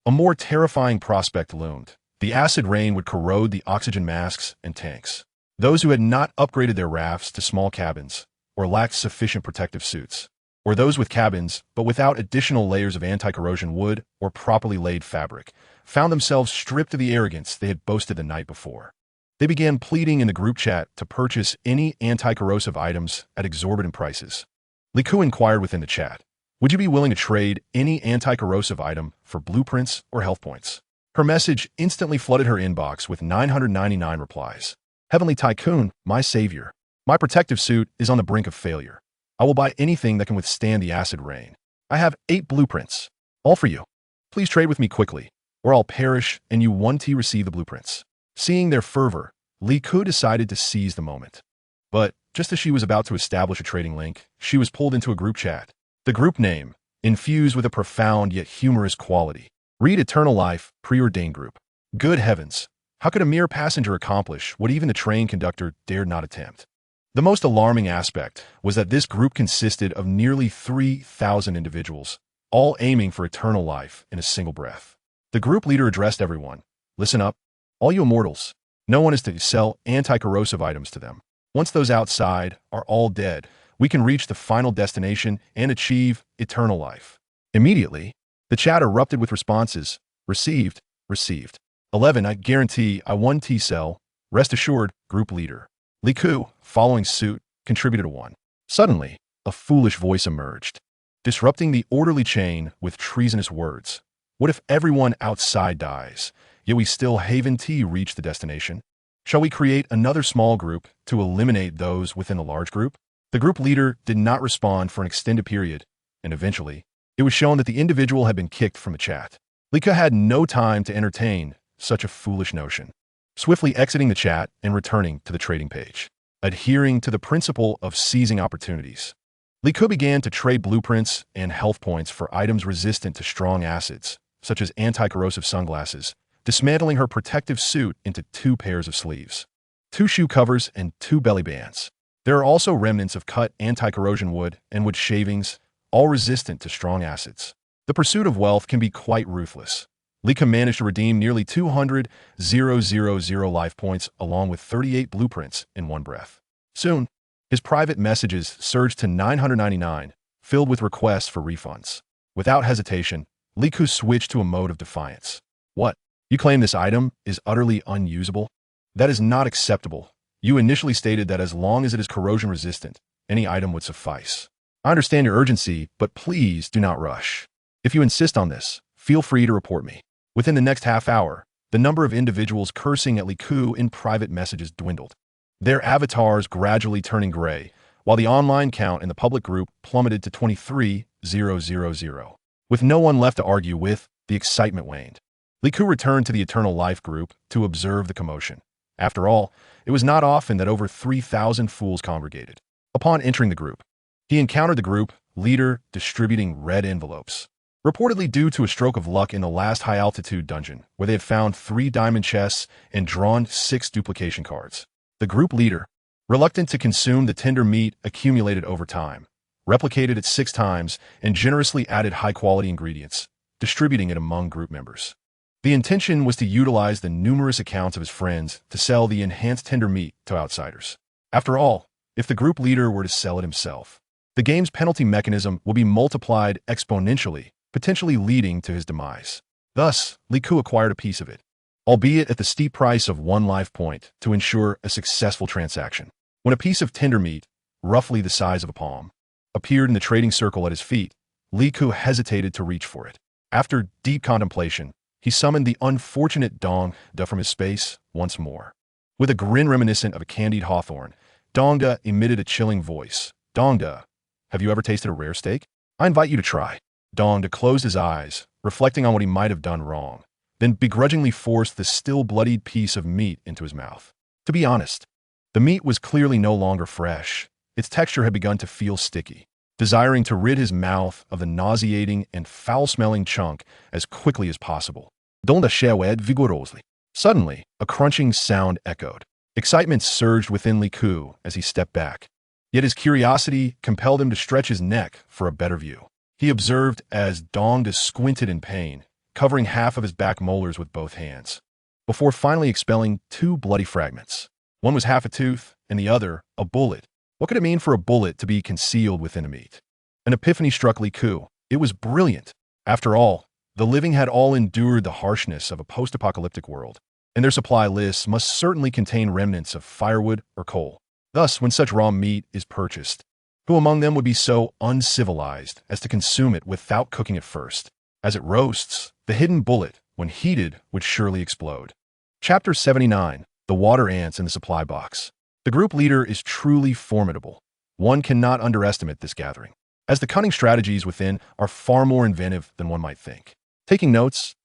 A: a more terrifying prospect loomed. The acid rain would corrode the oxygen masks and tanks. Those who had not upgraded their rafts to small cabins or lacked sufficient protective suits or those with cabins, but without additional layers of anti-corrosion wood or properly laid fabric, found themselves stripped of the arrogance they had boasted the night before. They began pleading in the group chat to purchase any anti-corrosive items at exorbitant prices. Liku inquired within the chat, "Would you be willing to trade any anti-corrosive item for blueprints or health points?" Her message instantly flooded her inbox with 999 replies. "Heavenly Tycoon, my savior. My protective suit is on the brink of failure. I will buy anything that can withstand the acid rain. I have 8 blueprints. All for you. Please trade with me quickly, or I'll perish and you 1T receive the blueprints." Seeing their fervor, Liku decided to seize the moment. But just as she was about to establish a trading link, she was pulled into a group chat. The group name, infused with a profound yet humorous quality. Read Eternal Life, Preordained Group. Good heavens, how could a mere passenger accomplish what even the train conductor dared not attempt? The most alarming aspect was that this group consisted of nearly 3,000 individuals, all aiming for eternal life in a single breath. The group leader addressed everyone. "Listen up, all you immortals. No one is to sell anti-corrosive items to them. Once those outside are all dead, we can reach the final destination and achieve eternal life." Immediately, the chat erupted with responses. Received, received. 11, I guarantee I 1T sell. Rest assured, group leader. Liku, following suit, contributed a 1. Suddenly, a foolish voice emerged, disrupting the orderly chain with treasonous words. "What if everyone outside dies, yet we still Haven T reach the destination? Shall we create another small group to eliminate those within the large group?" The group leader did not respond for an extended period, and eventually, it was shown that the individual had been kicked from the chat. Lika had no time to entertain such a foolish notion, swiftly exiting the chat and returning to the trading page. Adhering to the principle of seizing opportunities, Liku began to trade blueprints and health points for items resistant to strong acids, such as anti-corrosive sunglasses, dismantling her protective suit into 2 pairs of sleeves, 2 shoe covers, and 2 belly bands. There are also remnants of cut anti-corrosion wood and wood shavings, all resistant to strong acids. The pursuit of wealth can be quite ruthless. Lika managed to redeem nearly 200,000 life points along with 38 blueprints in one breath. Soon, his private messages surged to 999, filled with requests for refunds. Without hesitation, Liku switched to a mode of defiance. "What? You claim this item is utterly unusable? That is not acceptable. You initially stated that as long as it is corrosion resistant, any item would suffice. I understand your urgency, but please do not rush. If you insist on this, feel free to report me." Within the next half hour, the number of individuals cursing at Liku in private messages dwindled, their avatars gradually turning gray, while the online count in the public group plummeted to 23,000. With no one left to argue with, the excitement waned. Liku returned to the Eternal Life group to observe the commotion. After all, it was not often that over 3,000 fools congregated. Upon entering the group, he encountered the group leader distributing red envelopes, reportedly due to a stroke of luck in the last high-altitude dungeon, where they had found 3 diamond chests and drawn 6 duplication cards. The group leader, reluctant to consume the tender meat accumulated over time, replicated it 6 times and generously added high-quality ingredients, distributing it among group members. The intention was to utilize the numerous accounts of his friends to sell the enhanced tender meat to outsiders. After all, if the group leader were to sell it himself, the game's penalty mechanism will be multiplied exponentially, potentially leading to his demise. Thus, Liku acquired a piece of it, albeit at the steep price of 1 life point to ensure a successful transaction. When a piece of tender meat, roughly the size of a palm, appeared in the trading circle at his feet, Liku hesitated to reach for it. After deep contemplation, he summoned the unfortunate Dongda from his space once more. With a grin reminiscent of a candied hawthorn, Dongda emitted a chilling voice. "Dongda, have you ever tasted a rare steak? I invite you to try." Dongda closed his eyes, reflecting on what he might have done wrong, then begrudgingly forced the still bloodied piece of meat into his mouth. To be honest, the meat was clearly no longer fresh. Its texture had begun to feel sticky. Desiring to rid his mouth of the nauseating and foul-smelling chunk as quickly as possible, Dongda shewed vigorously. Suddenly, a crunching sound echoed. Excitement surged within Liku as he stepped back. Yet his curiosity compelled him to stretch his neck for a better view. He observed as Dongda squinted in pain, covering half of his back molars with both hands, before finally expelling 2 bloody fragments. One was half a tooth, and the other a bullet. What could it mean for a bullet to be concealed within a meat? An epiphany struck Li Ku. It was brilliant. After all, the living had all endured the harshness of a post-apocalyptic world, and their supply lists must certainly contain remnants of firewood or coal. Thus, when such raw meat is purchased, who among them would be so uncivilized as to consume it without cooking it first? As it roasts, the hidden bullet, when heated, would surely explode. Chapter 79. The Water Ants in the Supply Box. The group leader is truly formidable. One cannot underestimate this gathering, as the cunning strategies within are far more inventive than one might think. Taking notes.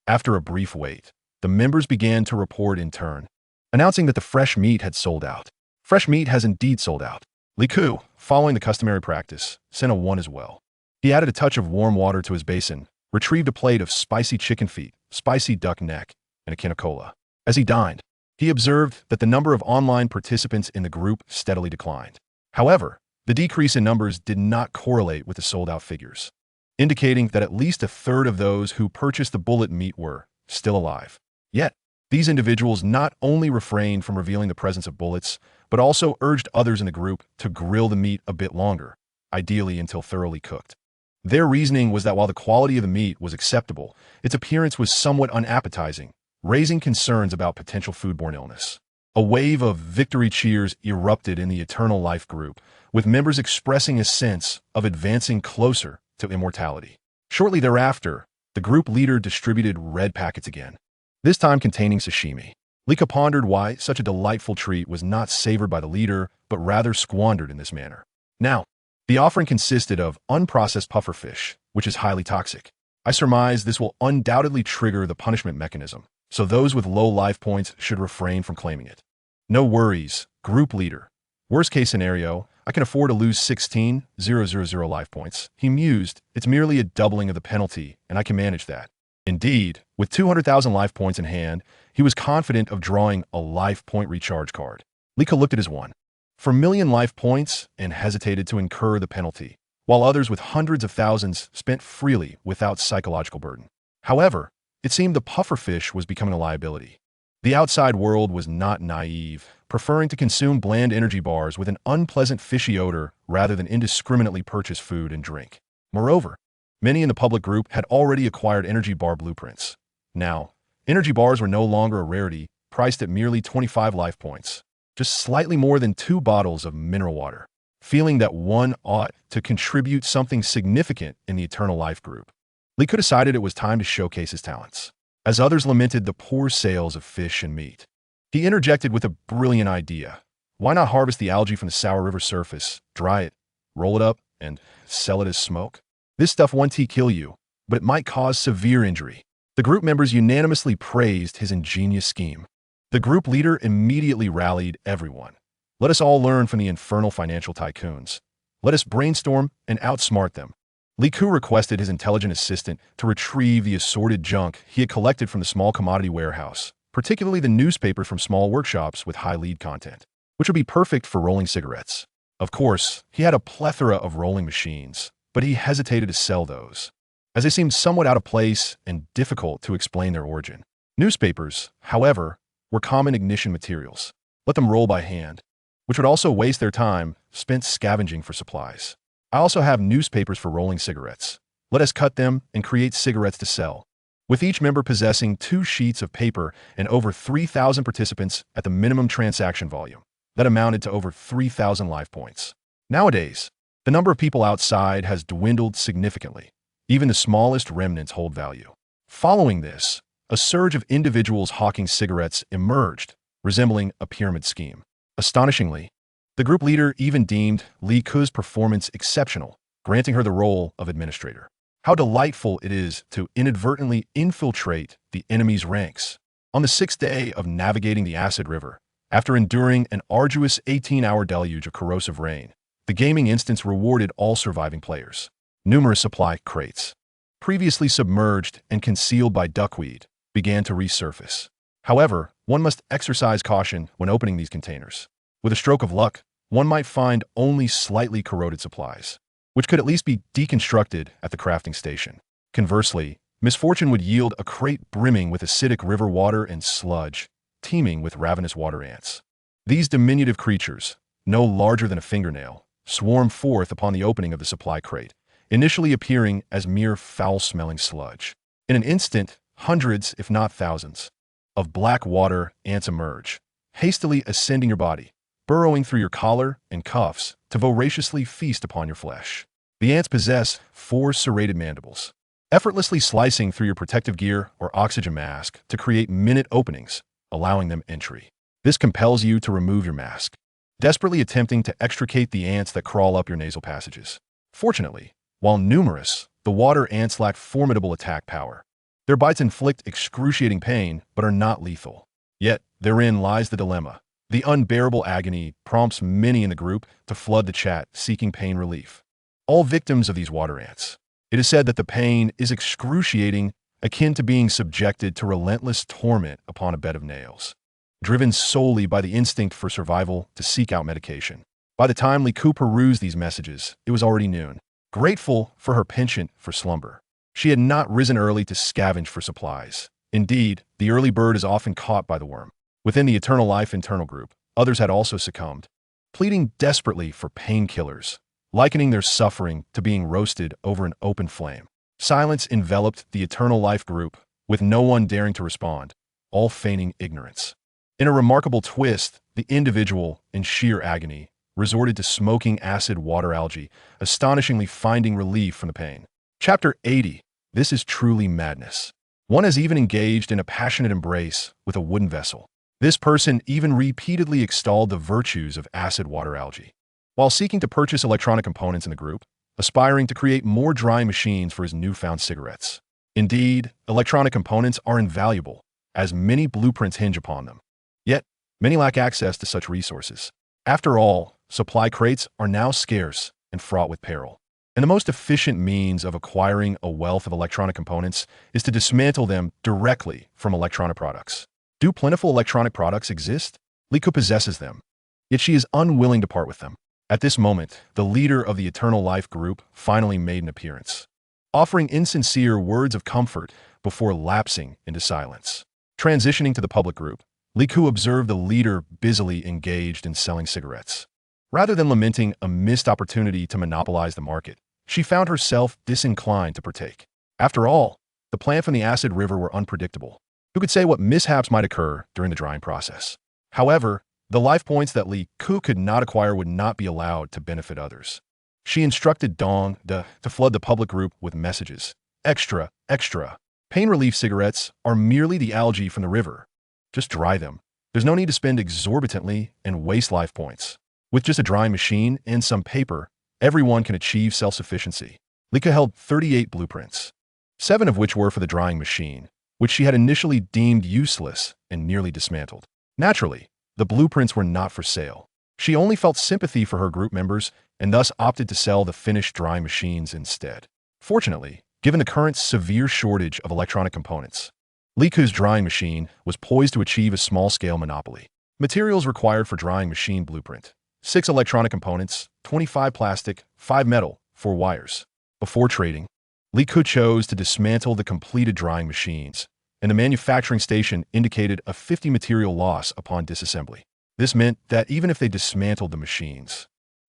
A: After a brief wait, the members began to report in turn, announcing that the fresh meat had sold out. Fresh meat has indeed sold out. Li Ku, following the customary practice, sent a one as well. He added a touch of warm water to his basin, retrieved a plate of spicy chicken feet, spicy duck neck, and a can of cola. As he dined, he observed that the number of online participants in the group steadily declined. However, the decrease in numbers did not correlate with the sold-out figures, indicating that at least a third of those who purchased the bullet meat were still alive. Yet, these individuals not only refrained from revealing the presence of bullets, but also urged others in the group to grill the meat a bit longer, ideally until thoroughly cooked. Their reasoning was that while the quality of the meat was acceptable, its appearance was somewhat unappetizing, raising concerns about potential foodborne illness. A wave of victory cheers erupted in the Eternal Life group, with members expressing a sense of advancing closer to immortality. Shortly thereafter, the group leader distributed red packets again, this time containing sashimi. Li Ku pondered why such a delightful treat was not savored by the leader, but rather squandered in this manner. Now, the offering consisted of unprocessed pufferfish, which is highly toxic. I surmise this will undoubtedly trigger the punishment mechanism, so those with low life points should refrain from claiming it. No worries, group leader. Worst case scenario, I can afford to lose 16,000 life points. He mused, it's merely a doubling of the penalty, and I can manage that. Indeed, with 200,000 life points in hand, he was confident of drawing a life point recharge card. Li Ku looked at his one for million life points and hesitated to incur the penalty, while others with hundreds of thousands spent freely without psychological burden. However, it seemed the pufferfish was becoming a liability. The outside world was not naive, preferring to consume bland energy bars with an unpleasant fishy odor rather than indiscriminately purchase food and drink. Moreover, many in the public group had already acquired energy bar blueprints. Now, energy bars were no longer a rarity, priced at merely 25 life points, just slightly more than 2 bottles of mineral water. Feeling that one ought to contribute something significant in the Eternal Life group, Li Ku decided it was time to showcase his talents. As others lamented the poor sales of fish and meat, he interjected with a brilliant idea. Why not harvest the algae from the sour river surface, dry it, roll it up, and sell it as smoke? This stuff won't kill you, but it might cause severe injury. The group members unanimously praised his ingenious scheme. The group leader immediately rallied everyone. Let us all learn from the infernal financial tycoons. Let us brainstorm and outsmart them. Li Ku requested his intelligent assistant to retrieve the assorted junk he had collected from the small commodity warehouse, particularly the newspapers from small workshops with high lead content, which would be perfect for rolling cigarettes. Of course, he had a plethora of rolling machines, but he hesitated to sell those, as they seemed somewhat out of place and difficult to explain their origin. Newspapers, however, were common ignition materials. Let them roll by hand, which would also waste their time spent scavenging for supplies. I also have newspapers for rolling cigarettes. Let us cut them and create cigarettes to sell. With each member possessing 2 sheets of paper and over 3,000 participants at the minimum transaction volume, that amounted to over 3,000 life points. Nowadays, the number of people outside has dwindled significantly. Even the smallest remnants hold value. Following this, a surge of individuals hawking cigarettes emerged, resembling a pyramid scheme. Astonishingly, the group leader even deemed Li Ku's performance exceptional, granting her the role of administrator. How delightful it is to inadvertently infiltrate the enemy's ranks. On the 6th day of navigating the acid river, after enduring an arduous 18-hour deluge of corrosive rain, the gaming instance rewarded all surviving players. Numerous supply crates, previously submerged and concealed by duckweed, began to resurface. However, one must exercise caution when opening these containers. With a stroke of luck, one might find only slightly corroded supplies, which could at least be deconstructed at the crafting station. Conversely, misfortune would yield a crate brimming with acidic river water and sludge, teeming with ravenous water ants. These diminutive creatures, no larger than a fingernail, swarm forth upon the opening of the supply crate, initially appearing as mere foul-smelling sludge. In an instant, hundreds, if not thousands, of black water ants emerge, hastily ascending your body, burrowing through your collar and cuffs to voraciously feast upon your flesh. The ants possess 4 serrated mandibles, effortlessly slicing through your protective gear or oxygen mask to create minute openings, allowing them entry. This compels you to remove your mask, desperately attempting to extricate the ants that crawl up your nasal passages. Fortunately, while numerous, the water ants lack formidable attack power. Their bites inflict excruciating pain but are not lethal. Yet, therein lies the dilemma. The unbearable agony prompts many in the group to flood the chat seeking pain relief. All victims of these water ants. It is said that the pain is excruciating, akin to being subjected to relentless torment upon a bed of nails. Driven solely by the instinct for survival to seek out medication. By the time Liku perused these messages, it was already noon. Grateful for her penchant for slumber, she had not risen early to scavenge for supplies. Indeed, the early bird is often caught by the worm. Within the Eternal Life internal group, others had also succumbed, pleading desperately for painkillers, likening their suffering to being roasted over an open flame. Silence enveloped the Eternal Life group, with no one daring to respond, all feigning ignorance. In a remarkable twist, the individual, in sheer agony, resorted to smoking acid water algae, astonishingly finding relief from the pain. Chapter 80. This is truly madness. One has even engaged in a passionate embrace with a wooden vessel. This person even repeatedly extolled the virtues of acid water algae. While seeking to purchase electronic components in the group, aspiring to create more drying machines for his newfound cigarettes. Indeed, electronic components are invaluable, as many blueprints hinge upon them. Yet, many lack access to such resources. After all, supply crates are now scarce and fraught with peril. And the most efficient means of acquiring a wealth of electronic components is to dismantle them directly from electronic products. Do plentiful electronic products exist? Liku possesses them, yet she is unwilling to part with them. At this moment, the leader of the Eternal Life group finally made an appearance, offering insincere words of comfort before lapsing into silence. Transitioning to the public group, Liku observed the leader busily engaged in selling cigarettes. Rather than lamenting a missed opportunity to monopolize the market, she found herself disinclined to partake. After all, the plan from the acid river were unpredictable. Who could say what mishaps might occur during the drying process? However, the life points that Liku could not acquire would not be allowed to benefit others. She instructed Dong to flood the public group with messages. Extra, extra. Pain relief cigarettes are merely the algae from the river. Just dry them. There's no need to spend exorbitantly and waste life points. With just a drying machine and some paper, everyone can achieve self-sufficiency. Lika held 38 blueprints, 7 of which were for the drying machine, which she had initially deemed useless and nearly dismantled. Naturally, the blueprints were not for sale. She only felt sympathy for her group members and thus opted to sell the finished drying machines instead. Fortunately, given the current severe shortage of electronic components, Liku's drying machine was poised to achieve a small-scale monopoly. Materials required for drying machine blueprint: 6 electronic components, 25 plastic, 5 metal, 4 wires. Before trading, Liku chose to dismantle the completed drying machines, and the manufacturing station indicated a 50 material loss upon disassembly. This meant that even if they dismantled the machines,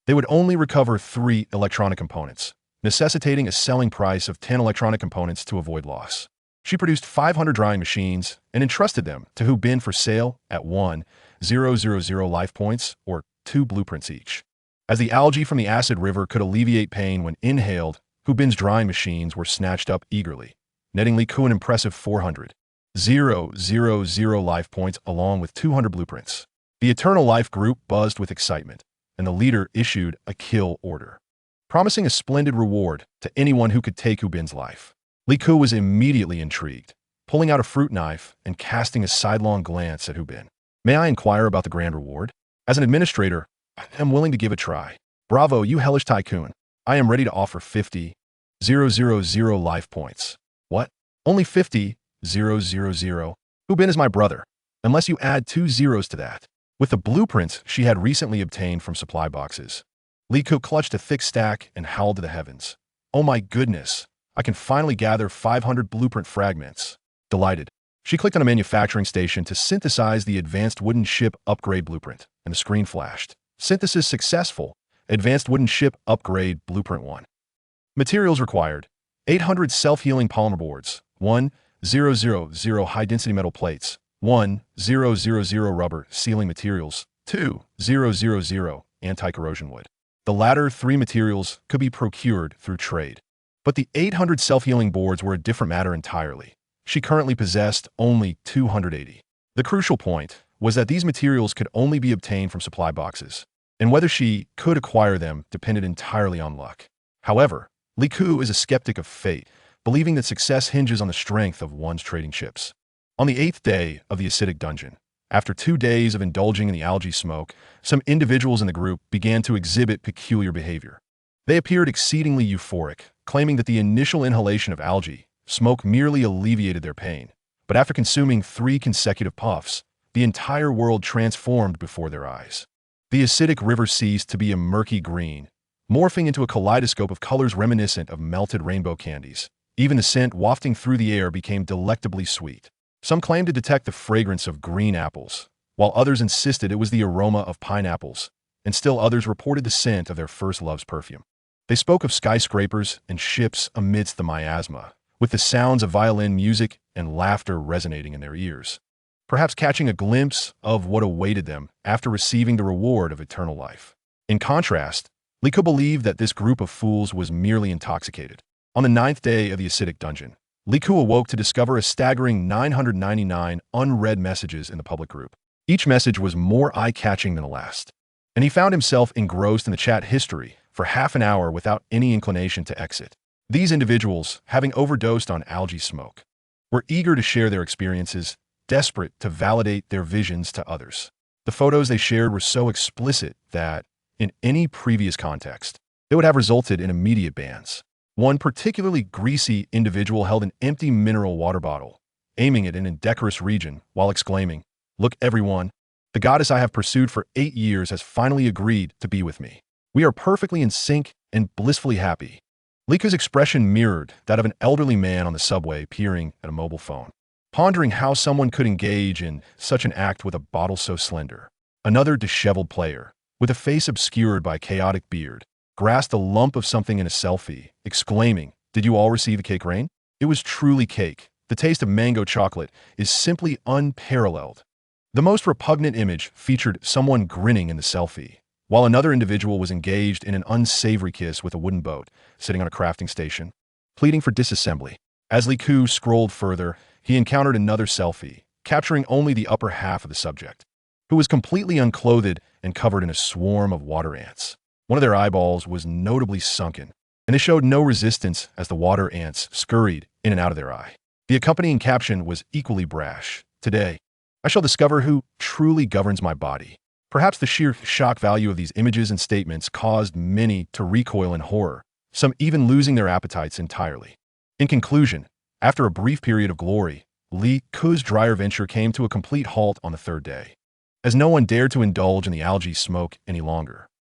A: they would only recover 3 electronic components, necessitating a selling price of 10 electronic components to avoid loss. She produced 500 drying machines and entrusted them to Hu Bin for sale at 1,000 life points or 2 blueprints each. As the algae from the acid river could alleviate pain when inhaled, Hu Bin's drying machines were snatched up eagerly, netting Liku an impressive 400,000 life points along with 200 blueprints. The Eternal Life group buzzed with excitement, and the leader issued a kill order, promising a splendid reward to anyone who could take Hu Bin's life. Liku was immediately intrigued, pulling out a fruit knife and casting a sidelong glance at Hu Bin. "May I inquire about the grand reward? As an administrator, I am willing to give a try." "Bravo, you hellish tycoon. I am ready to offer 50,000 life points." "What? Only 50,000? Hu Bin is my brother, unless you add 2 zeros to that." With the blueprints she had recently obtained from supply boxes, Liku clutched a thick stack and howled to the heavens. "Oh my goodness, I can finally gather 500 blueprint fragments." Delighted, she clicked on a manufacturing station to synthesize the advanced wooden ship upgrade blueprint, and the screen flashed. "Synthesis successful. Advanced Wooden Ship Upgrade Blueprint 1. Materials required: 800 self-healing polymer boards, 1,000 high-density metal plates, 1,000 rubber sealing materials, 2,000 anti-corrosion wood. The latter three materials could be procured through trade. But the 800 self-healing boards were a different matter entirely. She currently possessed only 280. The crucial point was that these materials could only be obtained from supply boxes, and whether she could acquire them depended entirely on luck. However, Li Ku is a skeptic of fate, believing that success hinges on the strength of one's trading chips. On the 8th day of the acidic dungeon, after 2 days of indulging in the algae smoke, some individuals in the group began to exhibit peculiar behavior. They appeared exceedingly euphoric, claiming that the initial inhalation of algae smoke merely alleviated their pain. But after consuming 3 consecutive puffs, the entire world transformed before their eyes. The acidic river ceased to be a murky green, morphing into a kaleidoscope of colors reminiscent of melted rainbow candies. Even the scent wafting through the air became delectably sweet. Some claimed to detect the fragrance of green apples, while others insisted it was the aroma of pineapples, and still others reported the scent of their first love's perfume. They spoke of skyscrapers and ships amidst the miasma, with the sounds of violin music and laughter resonating in their ears, perhaps catching a glimpse of what awaited them after receiving the reward of eternal life. In contrast, Li Ku believed that this group of fools was merely intoxicated. On the 9th day of the acidic dungeon, Li Ku awoke to discover a staggering 999 unread messages in the public group. Each message was more eye-catching than the last, and he found himself engrossed in the chat history for half an hour without any inclination to exit. These individuals, having overdosed on algae smoke, were eager to share their experiences, desperate to validate their visions to others. The photos they shared were so explicit that, in any previous context, they would have resulted in immediate bans. One particularly greasy individual held an empty mineral water bottle, aiming at an indecorous region while exclaiming, "Look, everyone, the goddess I have pursued for 8 years has finally agreed to be with me. We are perfectly in sync and blissfully happy." Li Ku's expression mirrored that of an elderly man on the subway peering at a mobile phone, pondering how someone could engage in such an act with a bottle so slender. Another disheveled player, with a face obscured by chaotic beard, grasped a lump of something in a selfie, exclaiming, "Did you all receive the cake rain?" It was truly cake. The taste of mango chocolate is simply unparalleled. The most repugnant image featured someone grinning in the selfie, while another individual was engaged in an unsavory kiss with a wooden boat sitting on a crafting station, pleading for disassembly. As Li Ku scrolled further, he encountered another selfie, capturing only the upper half of the subject, who was completely unclothed and covered in a swarm of water ants. One of their eyeballs was notably sunken, and they showed no resistance as the water ants scurried in and out of their eye. The accompanying caption was equally brash. "Today, I shall discover who truly governs my body." Perhaps the sheer shock value of these images and statements caused many to recoil in horror, some even losing their appetites entirely. In conclusion, after a brief period of glory, Li Ku's dryer venture came to a complete halt on the 3rd day, as no one dared to indulge in the algae smoke any longer.